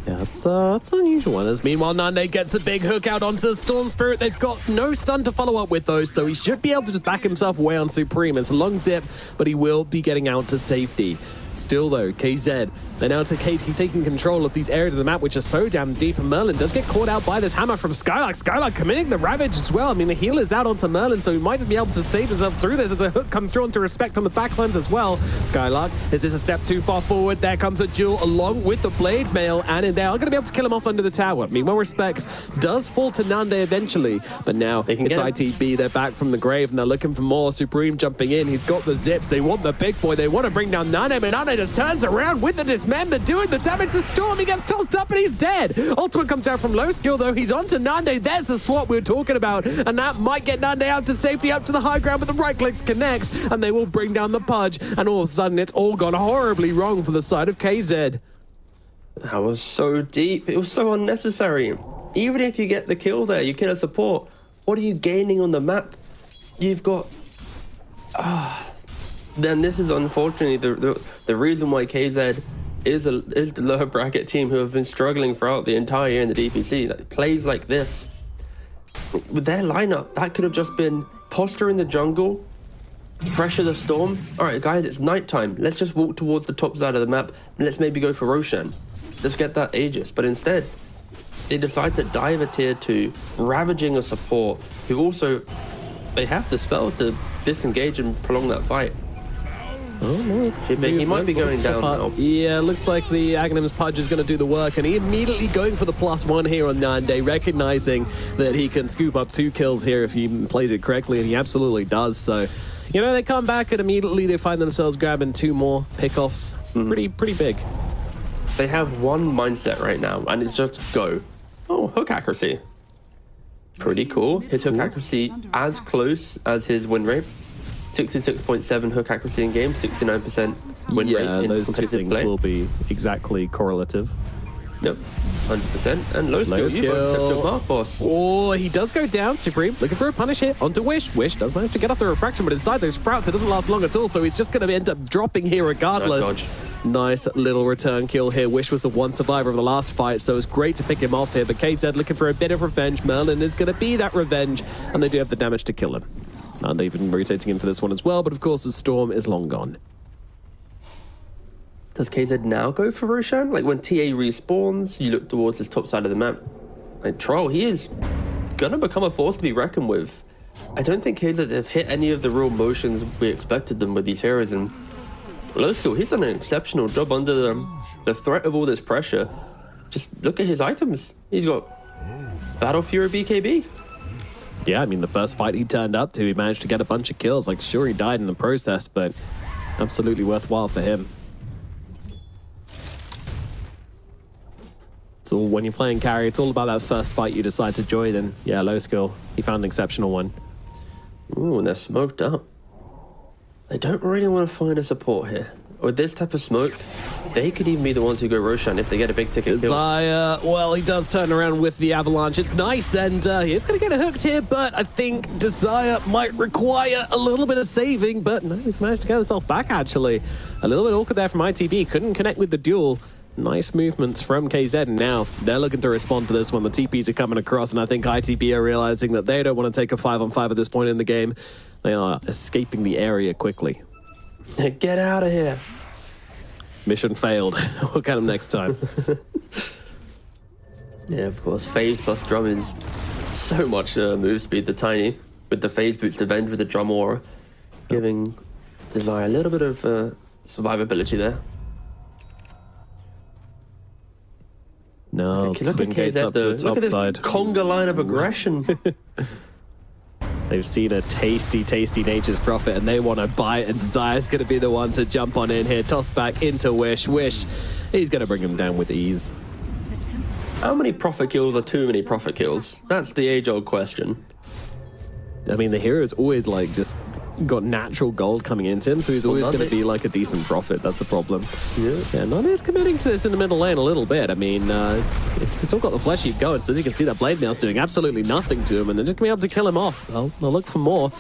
Yeah, it's an unusual one. As meanwhile, Nande gets the big hook out onto the Storm Spirit. They've got no stun to follow up with those, so he should be able to just back himself away on Supreme. It's a long zip, but he will be getting out to safety. still, though, KZ, they're now taking control of these areas of the map, which are so damn deep, and Merlin does get caught out by this hammer from Skylark. Skylark committing the Ravage as well. I mean, the heal is out onto Merlin, so he might just be able to save himself through this as a hook comes through onto Respect on the backlines as well. Skylark, is this a step too far forward? There comes a duel along with the Blade Mail, and they are going to be able to kill him off under the tower. Meanwhile, Respect does fall to Nande eventually, but now it's ITB. They're back from the grave, and they're looking for more. Supreme jumping in. He's got the zips. They want the big boy. They want to bring down Nane, but Nane just turns around with the dismember, doing the damage to Storm. He gets tossed up and he's dead. Ultimate comes out from low skill, though. He's onto Nande. There's the swap we were talking about, and that might get Nande out to safety, up to the high ground, but the right clicks connect, and they will bring down the Pudge, and all of a sudden it's all gone horribly wrong for the side of KZ. That was so deep. It was so unnecessary. Even if you get the kill there, you kill a support. What are you gaining on the map? You've got... Then this is unfortunately the reason why KZ is the lower bracket team who have been struggling throughout the entire year in the DPC. That plays like this. With their lineup, that could have just been posture in the jungle, pressure the Storm. All right, guys, it's nighttime. Let's just walk towards the top side of the map and let's maybe go for Roshan. Let's get that Aegis. But instead, they decide to dive a tier 2, ravaging a support who also, they have the spells to disengage and prolong that fight. Oh, no. He might be going down now. Yeah, looks like the Agnum's Pudge is going to do the work, and he immediately going for the +1 here on Nande, recognizing that he can scoop up 2 kills here if he plays it correctly, and he absolutely does. So, you know, they come back and immediately they find themselves grabbing 2 more pickoffs. Pretty big. They have one mindset right now, and it's just go. Oh, hook accuracy. Pretty cool. His hook accuracy as close as his win rate. 66.7 hook accuracy in game, 69% win rate in those two competitive things play. will be exactly correlative. Yep, 100%. And low skill. You got Mark Boss. Oh, he does go down. Supreme looking for a punish here onto Wish. Wish does manage to get off the refraction, but inside those sprouts, it doesn't last long at all, so he's just going to end up dropping here regardless. Nice dodge. Nice little return kill here. Wish was the one survivor of the last fight, so it's great to pick him off here, but KZ looking for a bit of revenge. Merlin is going to be that revenge, and they do have the damage to kill him. And even rotating in for this one as well, but of course the Storm is long gone. Does KZ now go for Roshan? Like when TA respawns, you look towards his top side of the map. Like Troll, he is gonna become a force to be reckoned with. I don't think KZ have hit any of the real motions we expected them with these heroes, and low skill, he's done an exceptional job under the threat of all this pressure. Just look at his items. He's got Battle Fury BKB. Yeah, I mean, the first fight he turned up to, he managed to get a bunch of kills. Like, sure, he died in the process, but absolutely worthwhile for him. It's all, when you're playing carry, it's all about that first fight you decide to join, and yeah, low skill. He found an exceptional one. Ooh, and they're smoked up. They don't really want to find a support here. With this type of smoke, they could even be the ones who go Roshan if they get a big ticket kill. Well, he does turn around with the Avalanche. It's nice, and he's going to get hooked here, but I think Desire might require a little bit of saving, but no, he's managed to get himself back, actually. A little bit awkward there from ITB. Couldn't connect with the duel. Nice movements from KZ, and now they're looking to respond to this one. The TPs are coming across, and I think ITB are realizing that they don't want to take a 5-on-5 at this point in the game. They are escaping the area quickly. Get out of here. Mission failed. We'll get him next time. Yeah, of course. Phase plus drum is so much move speed. The Tiny with the phase boots to Venge with the drum aura, giving Desire a little bit of survivability there. No, look at KZ though. Look at this conga line of aggression. They've seen a tasty Nature's Prophet, and they want to buy it, and Desire's going to be the one to jump on in here. Toss back into Wish. Wish, he's going to bring him down with ease. How many Prophet kills are too many Prophet kills? That's the age-old question. I mean, the hero's always, like, just got natural gold coming into him, so he's always going to be, like, a decent Prophet. That's the problem. Yeah, Nane's committing to this in the middle lane a little bit. I mean, it's still got the flesh heat going, so as you can see, that Blade Mail's doing absolutely nothing to him, and they're just going to be able to kill him off. Well, they'll look for more,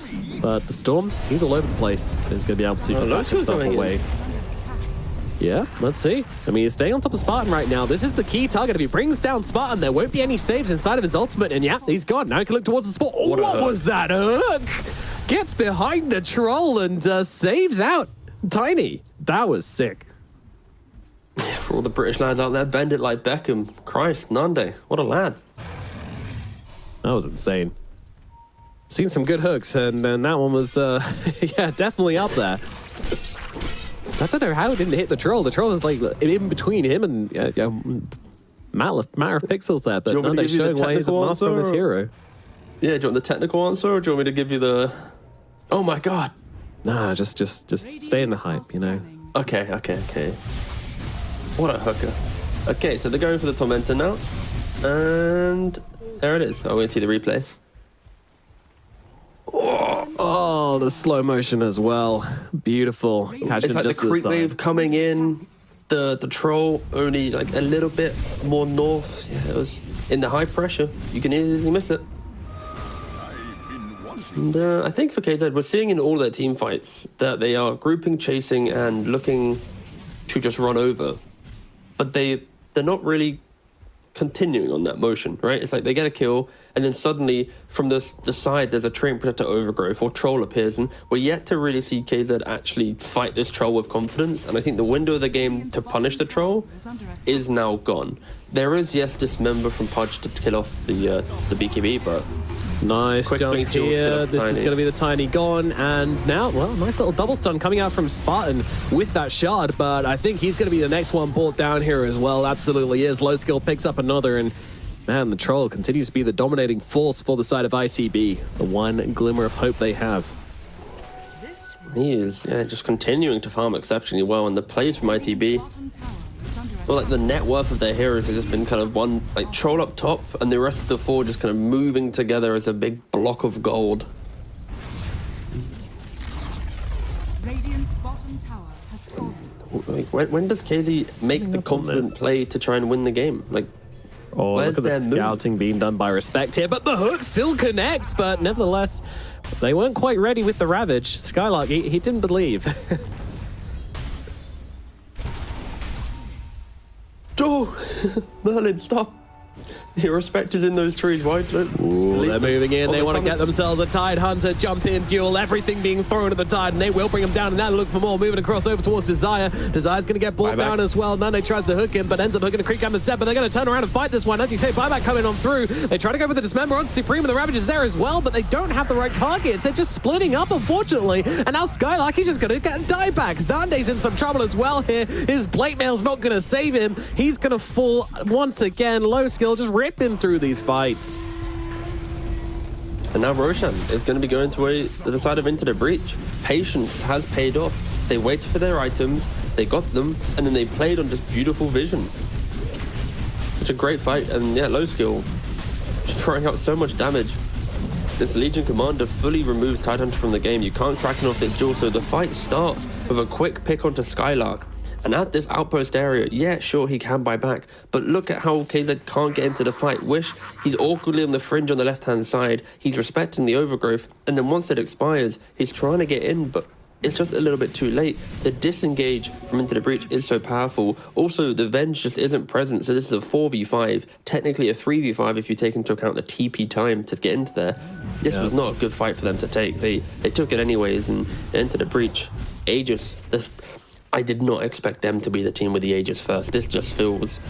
but the Storm, he's all over the place. He's going to be able to just back himself away. Yeah, let's see. I mean, he's staying on top of Spartan right now. This is the key target. If he brings down Spartan, there won't be any saves inside of his ultimate, and yeah, he's gone. Now he can look towards the spot. Oh, what was that hook? Gets behind the troll and saves out Tiny. That was sick. For all the British lads out there, bend it like Beckham. Christ, Nande, what a lad. That was insane. Seen some good hooks, and that one was, yeah, definitely up there. I don't know how it didn't hit the troll. The troll was like in between him and matter of pixels there, but Nande showing why he's a master of this hero. Yeah, do you want the technical answer, or do you want me to give you the... Oh my god. Nah, just stay in the hype, you know. Okay. What a hooker. Okay, so they're going for the Tormentor now. And there it is. Oh, we see the replay. Oh, the slow motion as well. Beautiful. Catch It's like the creep wave coming in. The troll only like a little bit more north. Yeah, it was in the high pressure. You can easily miss it. And I think for KZ, we're seeing in all their team fights that they are grouping, chasing, and looking to just run over. But they're not really continuing on that motion, right? It's like they get a kill, and then suddenly from the side there's a Treant Protector overgrowth or troll appears, and we're yet to really see KZ actually fight this troll with confidence. And I think the window of the game to punish the troll is now gone. There is, yes, Dismember from Pudge to kill off the BKB, but nice jump here. This is going to be the Tiny gone, and now, well, nice little double stun coming out from Spartan with that shard, but I think he's going to be the next one brought down here as well. Absolutely is. Low skill picks up another, and man, the troll continues to be the dominating force for the side of ITB. The one glimmer of hope they have. He is just continuing to farm exceptionally well, and the plays from ITB, well, like the net worth of their heroes has just been kind of one, like troll up top, and the rest of the four just kind of moving together as a big block of gold. Radiant's bottom tower has fallen. Like, when does KZ make the confident play to try and win the game? Like, oh, where's look at the scouting being done by Respect here, but the hook still connects, but nevertheless, they weren't quite ready with the Ravage. Skylark, he didn't believe. Oh, Merlin, stop. Your Respect is in those trees. Why don't... Ooh, they're moving in. They want to get themselves a Tide Hunter, jump in, duel, everything being thrown at the Tide, and they will bring him down, and now look for more, moving across over towards Desire. Desire's going to get brought down as well. Nane tries to hook him, but ends up hooking a creep down the step, but they're going to turn around and fight this one. As you say, Buyback coming on through. They try to go for the Dismember on Supreme, and the Ravage is there as well, but they don't have the right targets. They're just splitting up, unfortunately, and now Skylark, he's just going to get diebacks. Dande's in some trouble as well here. His Blade Mail's not going to save him. He's going to fall once again. Low skill, just rip him through these fights. And now Roshan is going to be going to the side of Into the Breach. Patience has paid off. They waited for their items, they got them, and then they played on just beautiful vision. It's a great fight, and yeah, low skill, just throwing out so much damage. This Legion Commander fully removes Tidehunter from the game. You can't crack him off this duel, so the fight starts with a quick pick onto Skylark. And at this outpost area, yeah, sure, he can buy back, but look at how KZ can't get into the fight. Wish he's awkwardly on the fringe on the left-hand side. He's respecting the overgrowth, and then once it expires, he's trying to get in, but it's just a little bit too late. The disengage from Into the Breach is so powerful. Also, the Venge just isn't present, so this is a 4v5, technically a 3v5 if you take into account the TP time to get into there. This was not a good fight for them to take. They took it anyways, and Into the Breach, Aegis, I did not expect them to be the team with the Aegis first. This just feels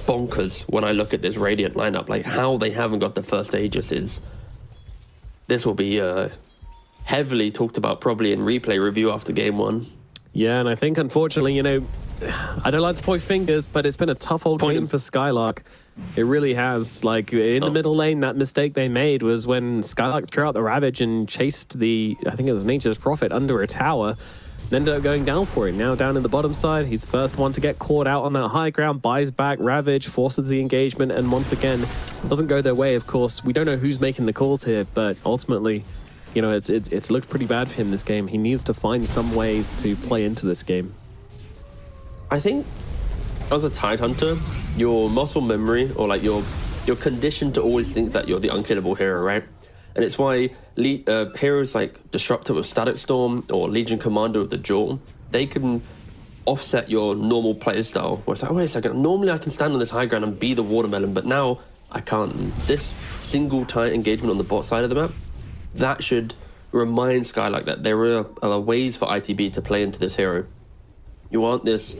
bonkers when I look at this Radiant lineup. Like, how they haven't got the first Aegis is... This will be heavily talked about probably in replay review after game one. Yeah, and I think, unfortunately, you know, I don't like to point fingers, but it's been a tough old game for Skylark. It really has. Like, in the middle lane, that mistake they made was when Skylark threw out the Ravage and chased the, I think it was Nature's Prophet, under a tower. Ended up going down for it. Now down in the bottom side, he's the first one to get caught out on that high ground, buys back Ravage, forces the engagement, and once again, doesn't go their way, of course. We don't know who's making the calls here, but ultimately, you know, it's looked pretty bad for him this game. He needs to find some ways to play into this game. I think, as a Tidehunter, your muscle memory, or like you're conditioned to always think that you're the unkillable hero, right? And it's why heroes like Disruptor with Static Storm or Legion Commander with the Jewel, they can offset your normal play style. Where it's like, oh, wait a second, normally I can stand on this high ground and be the watermelon, but now I can't. This single tight engagement on the bot side of the map, that should remind Skylark that there are ways for ITB to play into this hero. You aren't this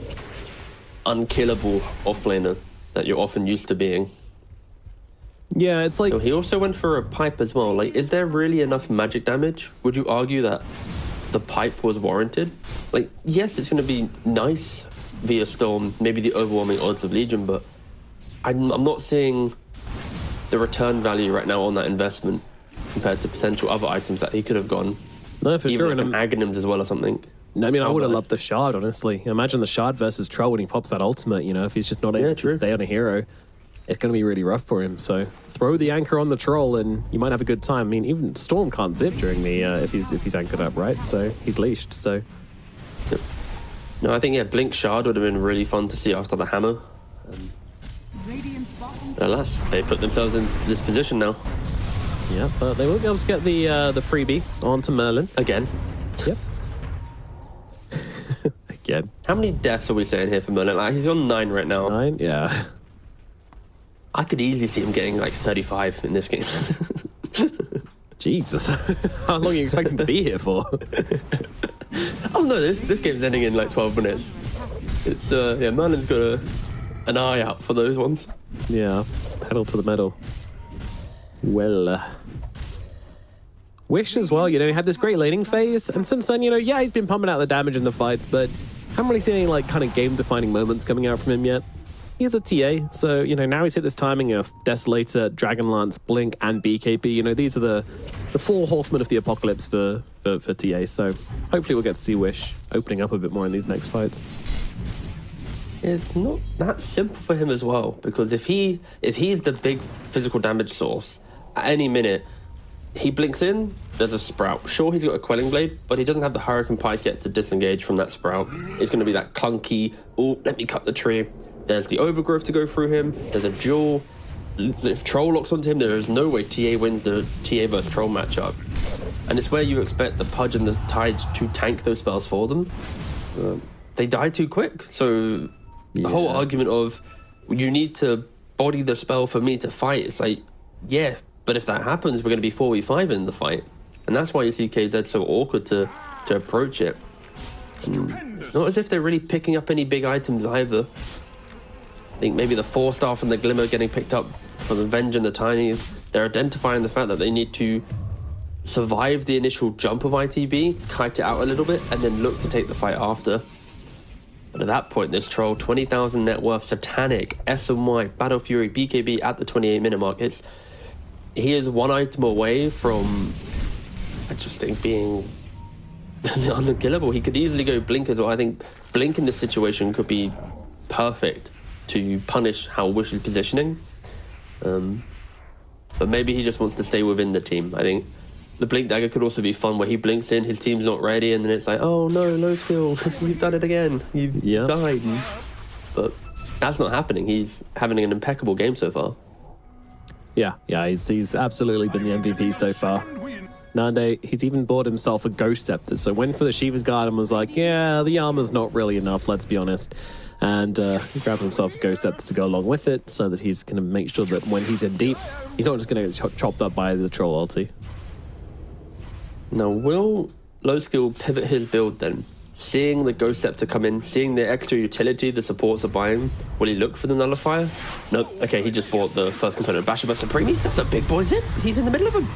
unkillable offlaner that you're often used to being. Yeah, it's like... So he also went for a pipe as well. Like, is there really enough magic damage? Would you argue that the pipe was warranted? Like, yes, it's going to be nice via Storm, maybe the overwhelming odds of Legion, but I'm not seeing the return value right now on that investment compared to potential other items that he could have gone. No, for even sure. like an Aghanims as well or something. No, I mean, I would have loved the Shard, honestly. Imagine the Shard versus Troll when he pops that ultimate, you know, if he's just not able to stay on a hero. It's going to be really rough for him. So throw the anchor on the Troll and you might have a good time. I mean, even Storm can't zip during the if he's anchored up, right? So he's leashed. So no, I think Blink Shard would have been really fun to see after the hammer. Radiant's bottom Alas, they put themselves in this position now. yeah, but they won't be able to get the freebie onto Merlin Again. Yep. Again. How many deaths are we saying here for Merlin? Like, he's on 9 right now. 9. Yeah. I could easily see him getting like 35 in this game. Jesus. How long are you expecting to be here for? Oh no, this game's ending in like 12 minutes. It's Merlin's got an eye out for those ones. Yeah. Pedal to the metal. Well, Wish as well, you know, he had this great laning phase, and since then, you know, yeah, he's been pumping out the damage in the fights, but haven't really seen any like kind of game-defining moments coming out from him yet. He's a TA, so, you know, now he's hit this timing of Desolator, Dragonlance, Blink, and BKB. You know, these are the 4 horsemen of the apocalypse for TA, so hopefully we'll get to see Wish opening up a bit more in these next fights. It's not that simple for him as well, because if he's the big physical damage source, at any minute, he blinks in, there's a Sprout. Sure, he's got a Quelling Blade, but he doesn't have the Hurricane Pike yet to disengage from that Sprout. It's going to be that clunky, oh, let me cut the tree. There's the Overgrowth to go through him. There's a duel. If Troll locks onto him, there is no way TA wins the TA versus Troll matchup. And it's where you expect the Pudge and the Tide to tank those spells for them. They die too quick. So the whole argument of you need to body the spell for me to fight, it's like, yeah, but if that happens, we're going to be 4v5 in the fight. And that's why you see KZ so awkward to approach it. And it's not as if they're really picking up any big items either. I think maybe the 4-star from the Glimmer getting picked up for the Venge and the Tiny. They're identifying the fact that they need to survive the initial jump of ITB, kite it out a little bit, and then look to take the fight after. But at that point, this Troll, 20,000 net worth, Satanic, SMY, Battle Fury, BKB at the 28-minute mark. He is 1 item away from, I just think, being unkillable. He could easily go Blink as well. I think Blink in this situation could be perfect to punish how Wish is positioning. But maybe he just wants to stay within the team. I think the Blink Dagger could also be fun, where he blinks in, his team's not ready, and then it's like, oh no, low skill, you've done it again, you've died. But that's not happening. He's having an impeccable game so far. Yeah, he's absolutely been the MVP so far. Nande, he's even bought himself a Ghost Scepter, so went for the Shiva's Guard and was like, yeah, the armor's not really enough, let's be honest. And he grabbed himself a Ghost Scepter to go along with it, so that he's going to make sure that when he's in deep, he's not just going to get chopped up by the Troll ulti. Now, will Low Skill pivot his build then? Seeing the Ghost Scepter come in, seeing the extra utility the supports are buying, will he look for the Nullifier? Nope. Okay, he just bought the first component. Bashabar Supreme, that's a big boy zip. He's in the middle of him.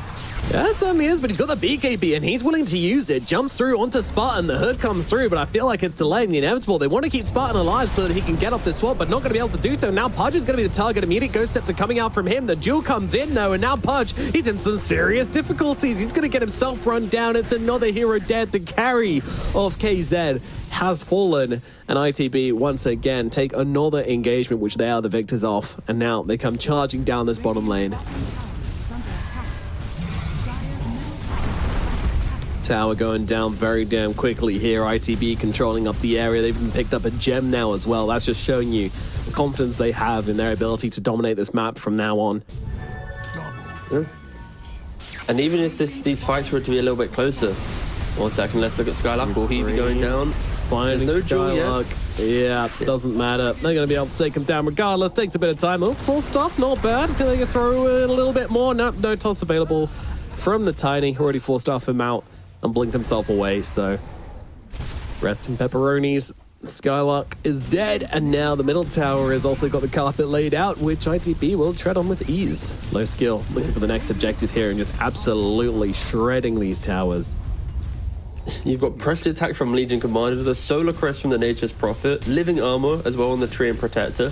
Yeah, it certainly is, but he's got the BKB and he's willing to use it. Jumps through onto Spartan, the hood comes through, but I feel like it's delaying the inevitable. They want to keep Spartan alive so that he can get off this swap, but not going to be able to do so. Now Pudge is going to be the target. Immediate Ghost Scepter coming out from him. The duel comes in though, and now Pudge, he's in some serious difficulties. He's going to get himself run down. It's another hero dead. The carry of KZ has fallen, and ITB once again take another engagement, which they are the victors of, and now they come charging down this bottom lane. Tower going down very damn quickly here. ITB controlling up the area. They've even picked up a gem now as well. That's just showing you the confidence they have in their ability to dominate this map from now on. Yeah. And even if these fights were to be a little bit closer, 1 second, let's look at Skylark. Will he be going down? Finding no Skylark. Yeah, doesn't matter. They're going to be able to take him down regardless. Takes a bit of time. Oh, full stuff, not bad. They can throw in a little bit more. Nope, no toss available from the Tiny. Already forced off him out and blinked himself away, so rest in pepperonis. Skylark is dead, and now the middle tower has also got the carpet laid out, which ITB will tread on with ease. Low skill, looking for the next objective here and just absolutely shredding these towers. You've got Pressed Attack from Legion Commander, the Solar Crest from the Nature's Prophet, Living Armor as well on the Treant Protector.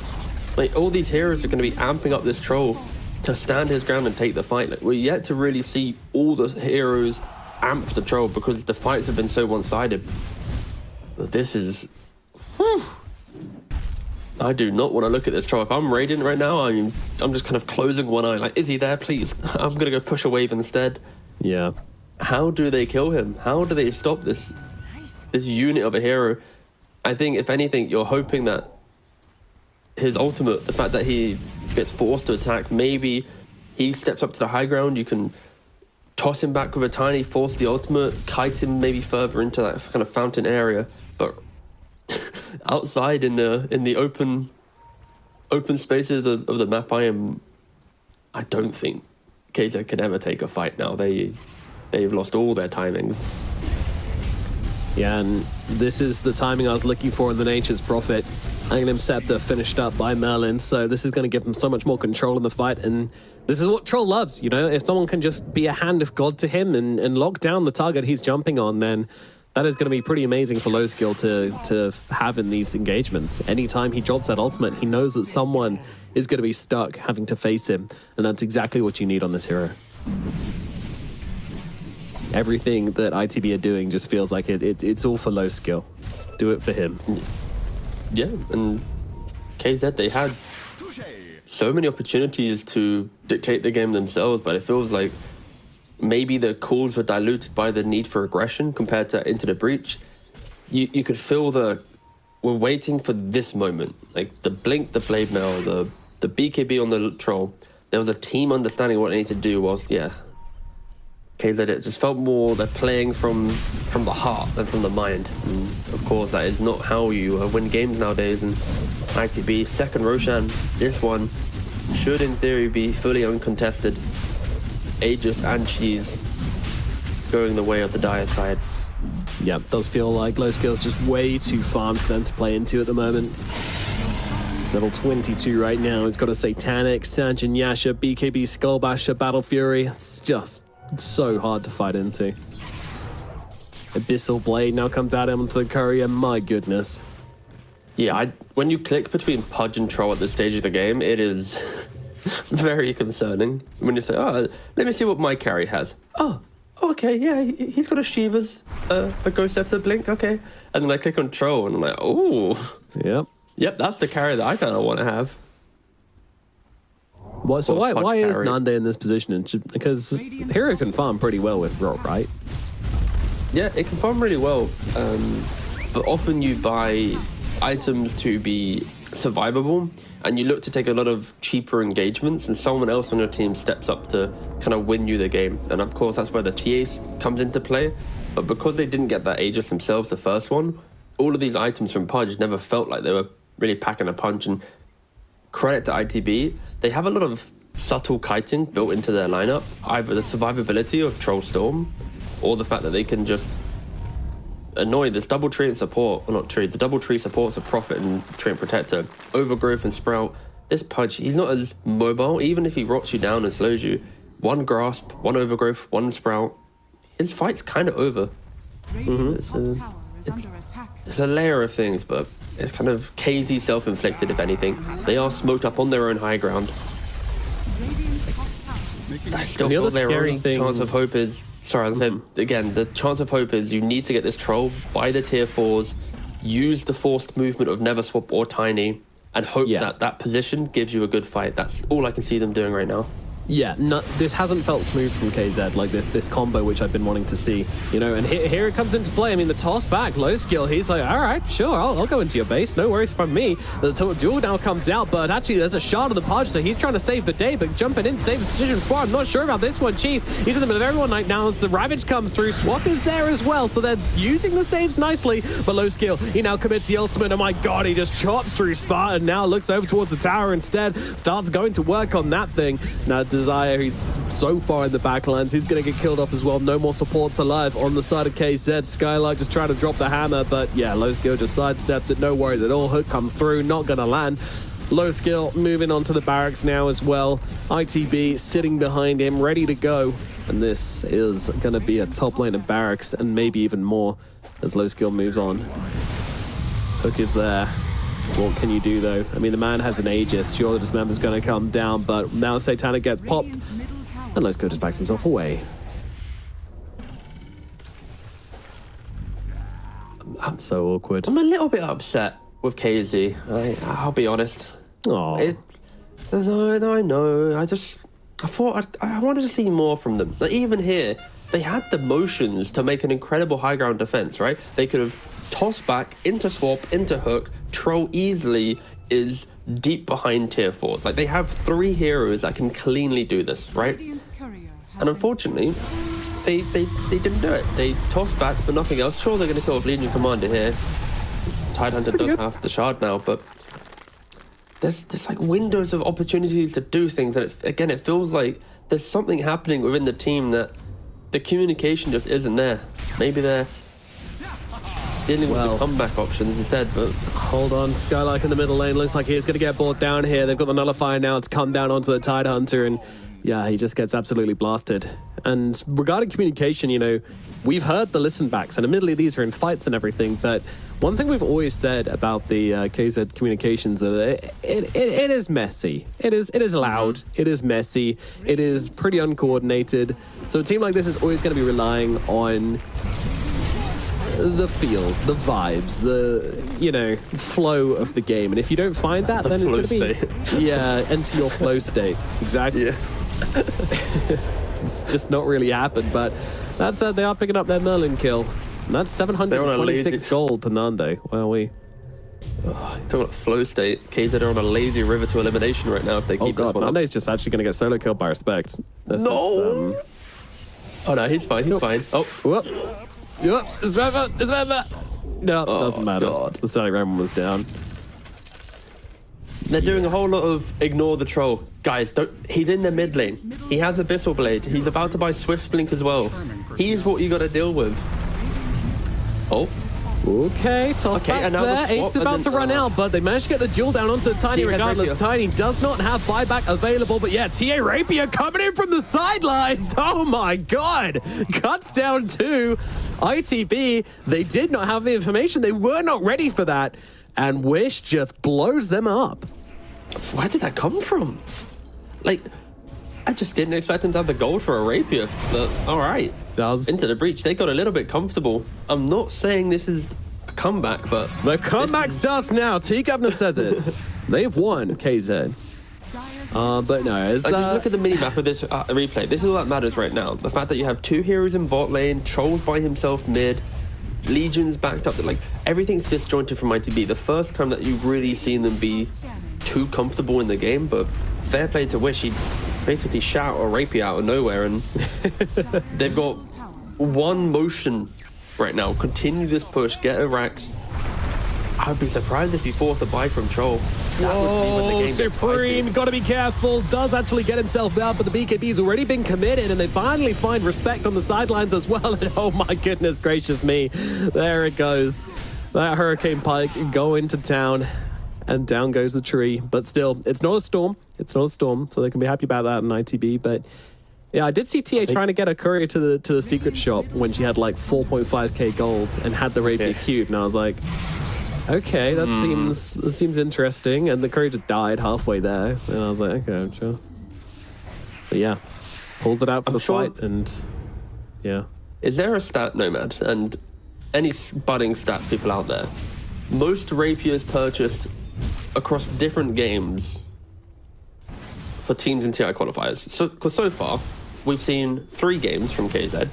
Like, all these heroes are going to be amping up this troll to stand his ground and take the fight. Like, we're yet to really see all the heroes amp the troll because the fights have been so one-sided. But this is... Whew. I do not want to look at this troll. If I'm Radiant right now, I'm just kind of closing one eye. Like, is he there? Please. I'm going to go push a wave instead. Yeah. How do they kill him? How do they stop this unit of a hero? I think, if anything, you're hoping that his ultimate, the fact that he gets forced to attack, maybe he steps up to the high ground, you can toss him back with a tiny, force the ultimate, kite him maybe further into that kind of fountain area. But outside in the open spaces of the map, I don't think KZ can ever take a fight now. They've lost all their timings. Yeah, and this is the timing I was looking for in the Nature's Prophet. Aghanim Scepter finished up by Merlin, so this is going to give him so much more control in the fight, and this is what Troll loves, you know? If someone can just be a hand of God to him and lock down the target he's jumping on, then that is going to be pretty amazing for low skill to have in these engagements. Anytime he drops that ultimate, he knows that someone is going to be stuck having to face him, and that's exactly what you need on this hero. Everything that ITB are doing just feels like it's all for low skill. Do it for him. Yeah, and KZ, they had so many opportunities to dictate the game themselves, but it feels like maybe the calls were diluted by the need for aggression compared to Into the Breach. You could feel we're waiting for this moment. Like the Blink, the Blade Mail, the BKB on the Troll. There was a team understanding what they need to do whilst, yeah, KZ, it just felt more they're playing from the heart than from the mind. And of course, that is not how you win games nowadays. And ITB, second Roshan, this one should in theory be fully uncontested. Aegis and Cheese going the way of the dire side. Yeah, it does feel like low skill is just way too farmed for them to play into at the moment. It's level 22 right now. It's got a Satanic, Sanjin Yasha, BKB Skullbasher, Battle Fury. It's just so hard to fight into. Abyssal Blade now comes out onto the courier. My goodness. Yeah, when you click between Pudge and Troll at this stage of the game, it is very concerning. When you say, oh, let me see what my carry has. Oh, okay, yeah, he's got a Shiva's, a Ghost Scepter, Blink, okay. And then I click on Troll and I'm like, oh. Yep, that's the carry that I kind of want to have. Well, so why is Nande in this position? Because hero can farm pretty well with Rot, right? Yeah, it can farm really well, but often you buy items to be survivable, and you look to take a lot of cheaper engagements, and someone else on your team steps up to kind of win you the game. And of course, that's where the TAs comes into play. But because they didn't get that Aegis themselves, the first one, all of these items from Pudge never felt like they were really packing a punch. And credit to ITB, they have a lot of subtle kiting built into their lineup, either the survivability of Troll Storm or the fact that they can just annoy this double tree and support, or not tree, the double tree supports of Prophet and Treant Protector, Overgrowth and Sprout. This Pudge, he's not as mobile, even if he rots you down and slows you. One Grasp, one Overgrowth, one Sprout, his fight's kind of over. It's a layer of things, but it's kind of KZ self-inflicted, if anything. They are smoked up on their own high ground. I still feel their only chance of hope is... Sorry, as I said, again, the chance of hope is you need to get this Troll, buy the tier 4s, use the forced movement of Never Swap or Tiny, and hope that that position gives you a good fight. That's all I can see them doing right now. Yeah, this hasn't felt smooth from KZ, like this combo which I've been wanting to see, you know, and here it comes into play. I mean, the toss back, low skill, he's like, all right, sure, I'll go into your base, no worries from me. The duel now comes out, but actually there's a shard of the Pudge, so he's trying to save the day, but jumping in to save the position for, I'm not sure about this one, Chief. He's in the middle of everyone right now as the Ravage comes through. Swap is there as well, so they're using the saves nicely, but low skill, he now commits the ultimate, oh my god, he just chops through Spartan, now looks over towards the tower instead, starts going to work on that thing. Now Desire, who's so far in the backlines, he's going to get killed off as well. No more supports alive on the side of KZ. Skylark just trying to drop the hammer, but yeah, Low Skill just sidesteps it. No worries at all. Hook comes through, not going to land. Low Skill moving on to the barracks now as well. ITB sitting behind him, ready to go. And this is going to be a top lane of barracks and maybe even more as Low Skill moves on. Hook is there. What can you do, though? I mean, the man has an Aegis. Surely this member's going to come down, but now Satanic gets popped, and Low Skill just backs himself away. I'm so awkward. I'm a little bit upset with KZ. I'll be honest. Oh, I know. I thought I wanted to see more from them. Like, even here, they had the motions to make an incredible high ground defense, right? They could have tossed back into swap, into hook. Troll easily is deep behind tier 4s. Like, they have 3 heroes that can cleanly do this, right? And unfortunately, they didn't do it. They tossed back, but nothing else. Sure, they're going to kill off Legion Commander here. Tidehunter does have the shard now, but there's like windows of opportunities to do things, and it feels like there's something happening within the team that the communication just isn't there. Maybe they're dealing with the comeback options instead, but hold on. Skylark in the middle lane looks like he's going to get brought down here. They've got the Nullifier now to come down onto the Tidehunter, and yeah, he just gets absolutely blasted. And regarding communication, you know, we've heard the listen backs, and admittedly these are in fights and everything, but one thing we've always said about the KZ communications is that it is messy. It is loud. It is messy. It is pretty uncoordinated. So a team like this is always going to be relying on the feels, the vibes, the, you know, flow of the game. And if you don't find that, then it's going to be enter your flow state. Exactly. Yeah. It's just not really happened, but that said, they are picking up their Merlin kill. And that's 726 gold to Nande. Well, talking about flow state, KZ are on a lazy river to elimination right now if they keep this one up. Nande's just actually going to get solo killed by Respect. Oh no, he's fine, he's fine. Oh, whoop. Yep, it's Remember. No, doesn't matter. God. The Sonic Ramble was down. They're doing a whole lot of ignore the troll. Guys, he's in the mid lane. He has Abyssal Blade. He's about to buy Swift Blink as well. He's what you got to deal with. Oh. Okay, toss back there. Eight's about to run out, but they managed to get the duel down onto Tiny regardless. Rapier. Tiny does not have buyback available, but yeah, TA Rapier coming in from the sidelines. Oh my god. Cuts down to ITB. They did not have the information. They were not ready for that. And Wish just blows them up. Where did that come from? Like, I just didn't expect them to have the gold for a Rapier, but all right. Into the breach, they got a little bit comfortable. I'm not saying this is a comeback, but... The comeback starts now. T-Governor says it. They've won, KZ. But no, just look at the minimap of this replay. This is all that matters right now. The fact that you have 2 heroes in bot lane, Trolls by himself mid, Legion's backed up. Like, everything's disjointed from ITB. The first time that you've really seen them be too comfortable in the game, but fair play to Wish. He basically shout a Rapier out of nowhere, and they've got one motion right now. Continue this push, get a Rax. I'd be surprised if you force a buy from Troll. Whoa, Supreme, gotta be careful. Does actually get himself out, but the BKB's already been committed, and they finally find Respect on the sidelines as well. And oh my goodness gracious me, there it goes. That Hurricane Pike going to town, and down goes the tree. But still, it's not a storm. It's not a storm, so they can be happy about that in ITB. But yeah, I did see TA trying to get a courier to the secret shop when she had like 4.5k gold and had the Rapier cube, and I was like, okay, that seems interesting. And the courier just died halfway there, and I was like, okay, sure. But yeah, pulls it out for the fight, and yeah. Is there a stat, Nomad, and any budding stats people out there? Most Rapiers purchased across different games for teams in TI qualifiers. Because so far, we've seen 3 games from KZ,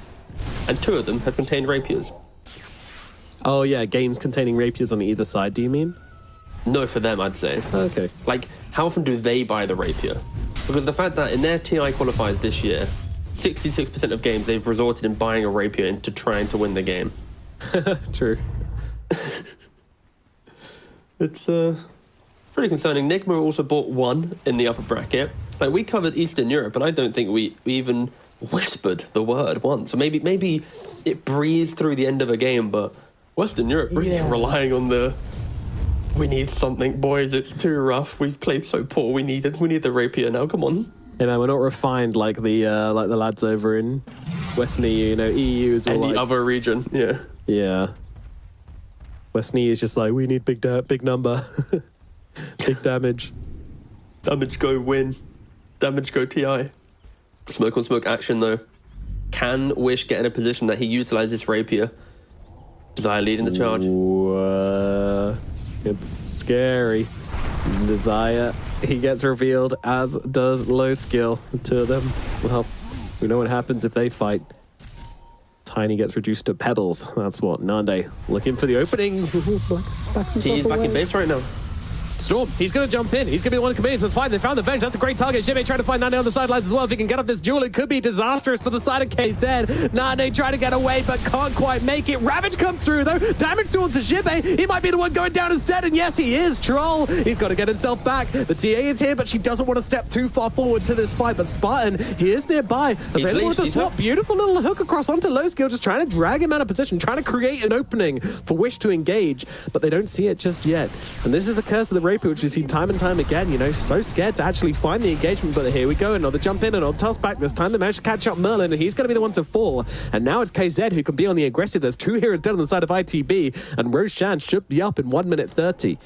and 2 of them have contained Rapiers. Oh yeah, games containing Rapiers on either side, do you mean? No, for them, I'd say. Okay. Like, how often do they buy the Rapier? Because the fact that in their TI qualifiers this year, 66% of games they've resorted in buying a Rapier into trying to win the game. True. It's pretty concerning. Nigma also bought 1 in the upper bracket. Like, we covered Eastern Europe, and I don't think we even whispered the word once. So maybe it breezed through the end of a game, but Western Europe really relying on the, we need something, boys. It's too rough. We've played so poor. We need the rapier now. Come on. You know, we're not refined like the lads over in Western EU. You know, EU is all Any like, other region, yeah. yeah. Western EU is just like, we need big number, big damage. Damage go win. Damage go TI. Smoke on smoke action though. Can Wish get in a position that he utilizes rapier? Desire leading the charge. It's scary. Desire, he gets revealed, as does Low Skill. The two of them. Well, we know what happens if they fight. Tiny gets reduced to pebbles. That's what Nande looking for the opening. He's back in base right now. Storm, he's going to jump in. He's going to be the one committed to the fight. They found the Venge. That's a great target. Shimei trying to find Nane on the sidelines as well. If he can get up this duel, it could be disastrous for the side of KZ. Nane trying to get away, but can't quite make it. Ravage comes through, though. Damage towards to Shimei. He might be the one going down instead, and yes, he is. Troll, he's got to get himself back. The TA is here, but she doesn't want to step too far forward to this fight, but Spartan, he is nearby. Available with the swap. Beautiful little hook across onto Low Skill, just trying to drag him out of position, trying to create an opening for Wish to engage, but they don't see it just yet. And this is the curse of the Rapier, which we've seen time and time again, you know, so scared to actually find the engagement, but here we go, another jump in, another toss back. This time they managed to catch up Merlin, and he's going to be the one to fall. And now it's KZ who can be on the aggressive. There's 2 heroes dead on the side of ITB, and Roshan should be up in 1 minute 30.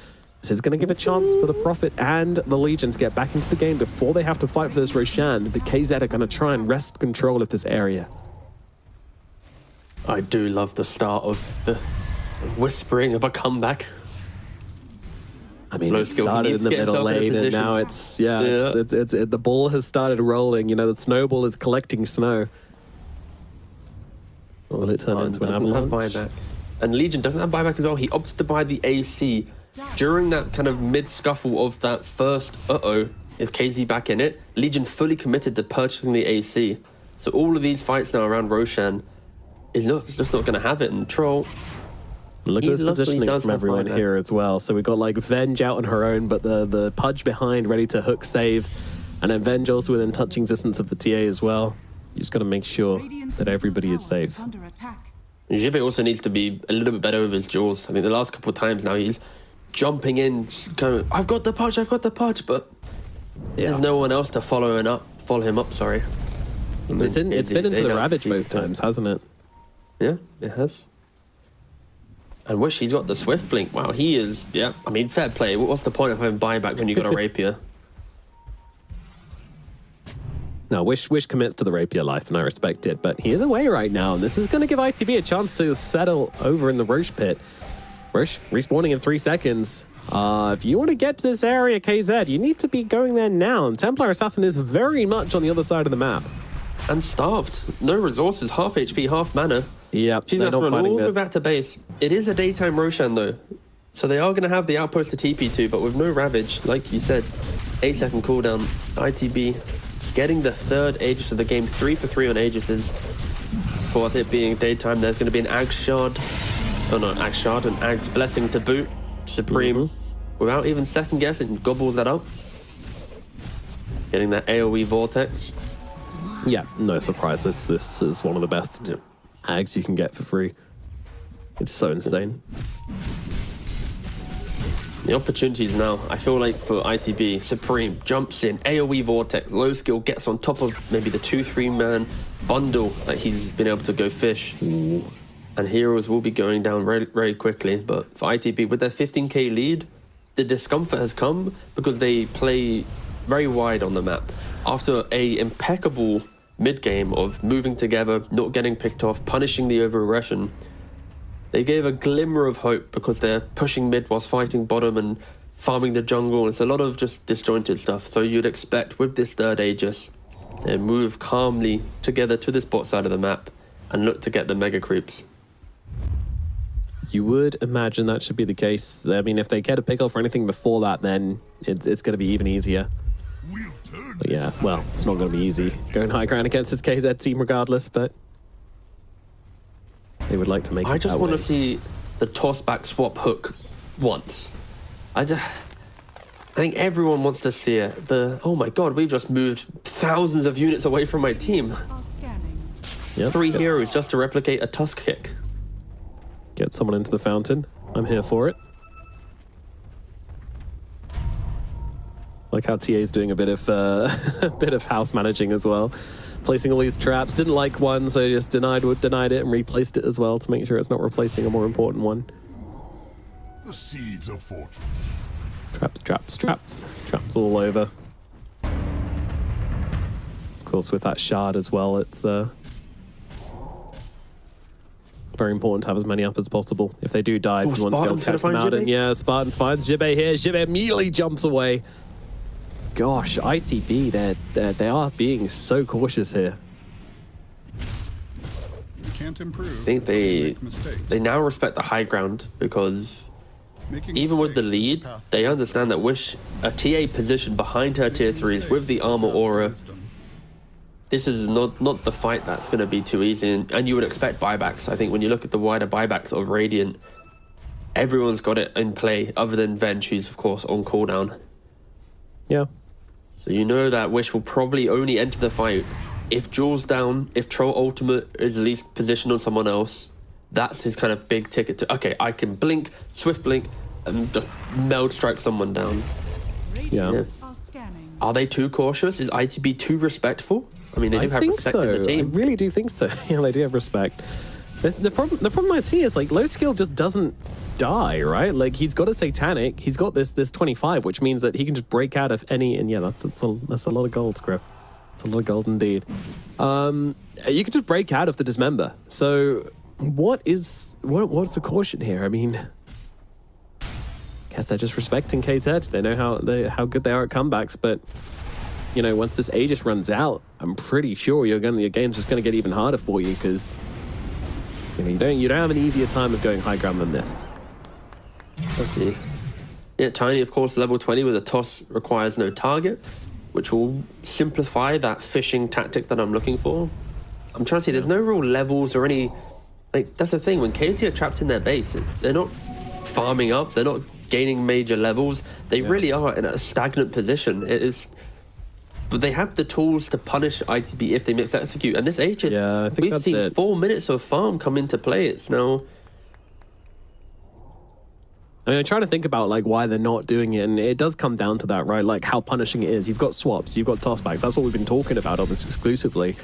This is going to give a chance for the Prophet and the Legion to get back into the game before they have to fight for this Roshan, but KZ are going to try and wrest control of this area. I do love the start of the whispering of a comeback. I mean, it started in the middle lane, and now it's the ball has started rolling. You know, the snowball is collecting snow. Will it turn into an avalanche? Buyback. And Legion doesn't have buyback as well. He opted to buy the AC during that kind of mid-scuffle of that first is KZ back in it? Legion fully committed to purchasing the AC. So all of these fights now around Roshan is just not going to have it. And Troll, look at this positioning from everyone here as well. So we've got like Venge out on her own, but the Pudge behind ready to hook save. And then Venge also within touching distance of the TA as well. You just got to make sure that everybody is safe. Jibe also needs to be a little bit better with his duels. I mean, the last couple of times now he's jumping in, kind of, I've got the Pudge, but there's no one else to follow him up, sorry. It's been into the Ravage both times, hasn't it? Yeah, it has. And Wish, he's got the Swift Blink. Wow, he is, I mean, fair play. What's the point of having buyback when you got a Rapier? No, Wish commits to the Rapier life, and I respect it, but he is away right now, and this is going to give ITB a chance to settle over in the Roche pit. Roche respawning in 3 seconds. If you want to get to this area, KZ, you need to be going there now, and Templar Assassin is very much on the other side of the map. And starved. No resources, half HP, half mana. Yep, she's going to run all the way back to base. It is a daytime Roshan, though. So they are going to have the outpost to TP to, but with no Ravage, like you said, 8-second cooldown. ITB getting the 3rd Aegis of the game, 3 for 3 on Aegises. Of course, it being daytime, there's going to be an Ag's Shard. Oh, not Ag's Shard, an Ag's Blessing to boot. Supreme, without even second guessing, gobbles that up. Getting that AoE Vortex. Yeah, no surprise. This is one of the best Ags you can get for free. It's so insane. The opportunities now, I feel like for ITB, Supreme jumps in, AoE Vortex, Low Skill gets on top of maybe the 2-3 man bundle that he's been able to go fish. Ooh. And heroes will be going down very, very quickly. But for ITB, with their 15k lead, the discomfort has come because they play very wide on the map. After a impeccable mid-game of moving together, not getting picked off, punishing the over-aggression, they gave a glimmer of hope because they're pushing mid whilst fighting bottom and farming the jungle. It's a lot of just disjointed stuff. So you'd expect with this 3rd Aegis, they move calmly together to this bot side of the map and look to get the mega creeps. You would imagine that should be the case. I mean, if they get a pick off or anything before that, then it's going to be even easier. But yeah, well, it's not going to be easy going high ground against this KZ team regardless, but they would like to make it. I just want to see the toss back swap hook once. I think everyone wants to see it. Oh my god, we've just moved thousands of units away from my team. Are scanning. Yep. 3 heroes just to replicate a tusk kick. Get someone into the fountain. I'm here for it. Like how TA's doing a bit of a bit of house managing as well. Placing all these traps. Didn't like one, so just denied it and replaced it as well to make sure it's not replacing a more important one. The seeds of fortune. Traps, traps, traps. Traps all over. Of course, with that shard as well, it's very important to have as many up as possible. If they do die, you want to be able to catch them out. And yeah, Spartan finds Jibbe here. Jibbe immediately jumps away. Gosh, ITB, they are being so cautious here. You can't improve. I think they now respect the high ground because even with the lead, they understand that Wish, a TA position behind her tier 3s with the armor aura, this is not the fight that's going to be too easy. And you would expect buybacks. I think when you look at the wider buybacks of Radiant, everyone's got it in play other than Venge, who's of course on cooldown. Yeah. So you know that Wish will probably only enter the fight if Jules down, if Troll Ultimate is at least positioned on someone else. That's his kind of big ticket to, okay, I can blink, swift blink, and just meld strike someone down. Yeah. Are scanning. Are they too cautious? Is ITB too respectful? I mean, they do have respect in the team. I really do think so. Yeah, they do have respect. The problem I see is like low skill just doesn't die, right? Like he's got a satanic, he's got this 25, which means that he can just break out of any, and yeah, that's a lot of gold, Scriff. It's a lot of gold indeed. You can just break out of the dismember. So what's the caution here? I mean, I guess they're just respecting KZ. They know how good they are at comebacks, but you know, once this Aegis runs out, I'm pretty sure your game's just going to get even harder for you because you know you don't have an easier time of going high ground than this. Let's see. Yeah, Tiny, of course, level 20 with a toss requires no target, which will simplify that fishing tactic that I'm looking for. I'm trying to see, there's no real levels or any... Like, that's the thing, when KZ are trapped in their base, they're not farming up, they're not gaining major levels. They really are in a stagnant position. It is... But they have the tools to punish ITB if they mis-execute. And this Aegis, I think we've seen 4 minutes of farm come into play. It's now... I mean, I'm trying to think about like why they're not doing it, and it does come down to that, right? Like how punishing it is. You've got swaps, you've got tossbacks. That's what we've been talking about on this exclusively.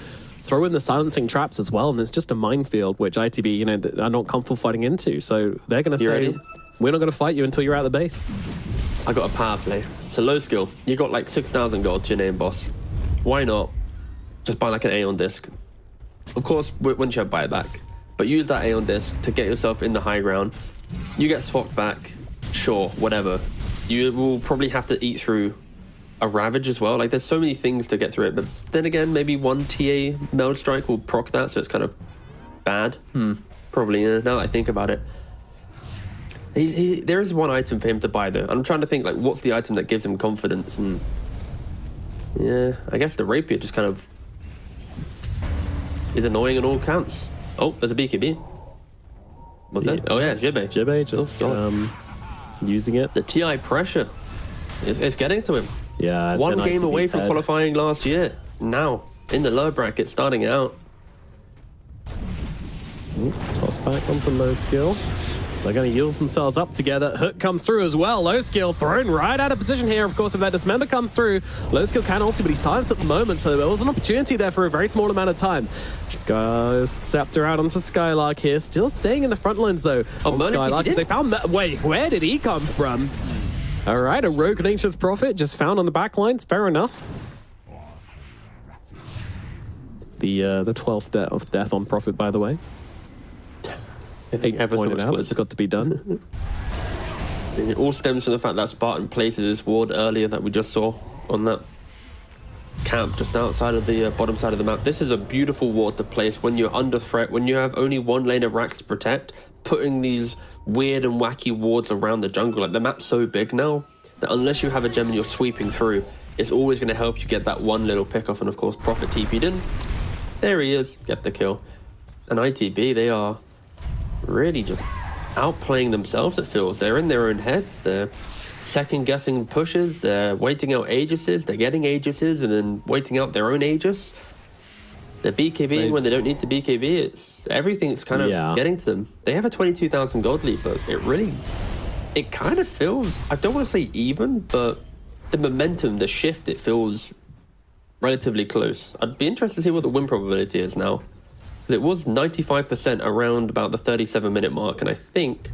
Throw in the silencing traps as well, and it's just a minefield which ITB, you know, are not comfortable fighting into. So they're going to say, ready? we're not going to fight you until you're out of the base. I got a power play. It's a low skill. You got like 6,000 gold to your name, boss. Why not just buy like an Aeon disc? Of course, once you have buyback, but use that Aeon disc to get yourself in the high ground. You get swapped back, sure, whatever. You will probably have to eat through a Ravage as well. Like, there's so many things to get through it. But then again, maybe one TA Meld Strike will proc that, so it's kind of bad. Probably, yeah, now that I think about it. There is one item for him to buy, though. I'm trying to think, like, what's the item that gives him confidence? And yeah, I guess the Rapier just kind of is annoying in all counts. Oh, there's a BKB. Was that? Oh yeah, Jibbe. Jibbe just using it. The TI pressure is getting to him. Yeah. One game away from qualifying last year. Now, in the lower bracket, starting out. Toss back onto low skill. They're going to yield themselves up together. Hook comes through as well. Low skill thrown right out of position here. Of course, if that dismember comes through, low skill can ulti, but he's silenced at the moment, so there was an opportunity there for a very small amount of time. Goes Scepter out onto Skylark here. Still staying in the front lines, though. Oh, Skylark, they found that. Wait, where did he come from? All right, a Rogue Nature's Prophet just found on the back lines. Fair enough. The 12th of death on Prophet, by the way. Pointed out, it's got to be done. It all stems from the fact that Spartan places this ward earlier that we just saw on that camp just outside of the bottom side of the map. This is a beautiful ward to place when you're under threat, when you have only one lane of racks to protect, putting these weird and wacky wards around the jungle. Like, the map's so big now that unless you have a gem and you're sweeping through, it's always going to help you get that one little pick off. And of course, Prophet TP'd in. There he is, get the kill. And ITB, they are really just outplaying themselves, it feels. They're in their own heads. They're second guessing pushes. They're waiting out Aegises. They're getting Aegises and then waiting out their own Aegis. They're BKBing when they don't need to BKB. It's everything's kind of getting to them. They have a 22,000 gold lead, but it kind of feels, I don't want to say even, but the momentum, the shift, it feels relatively close. I'd be interested to see what the win probability is now. It was 95% around about the 37-minute mark, and I think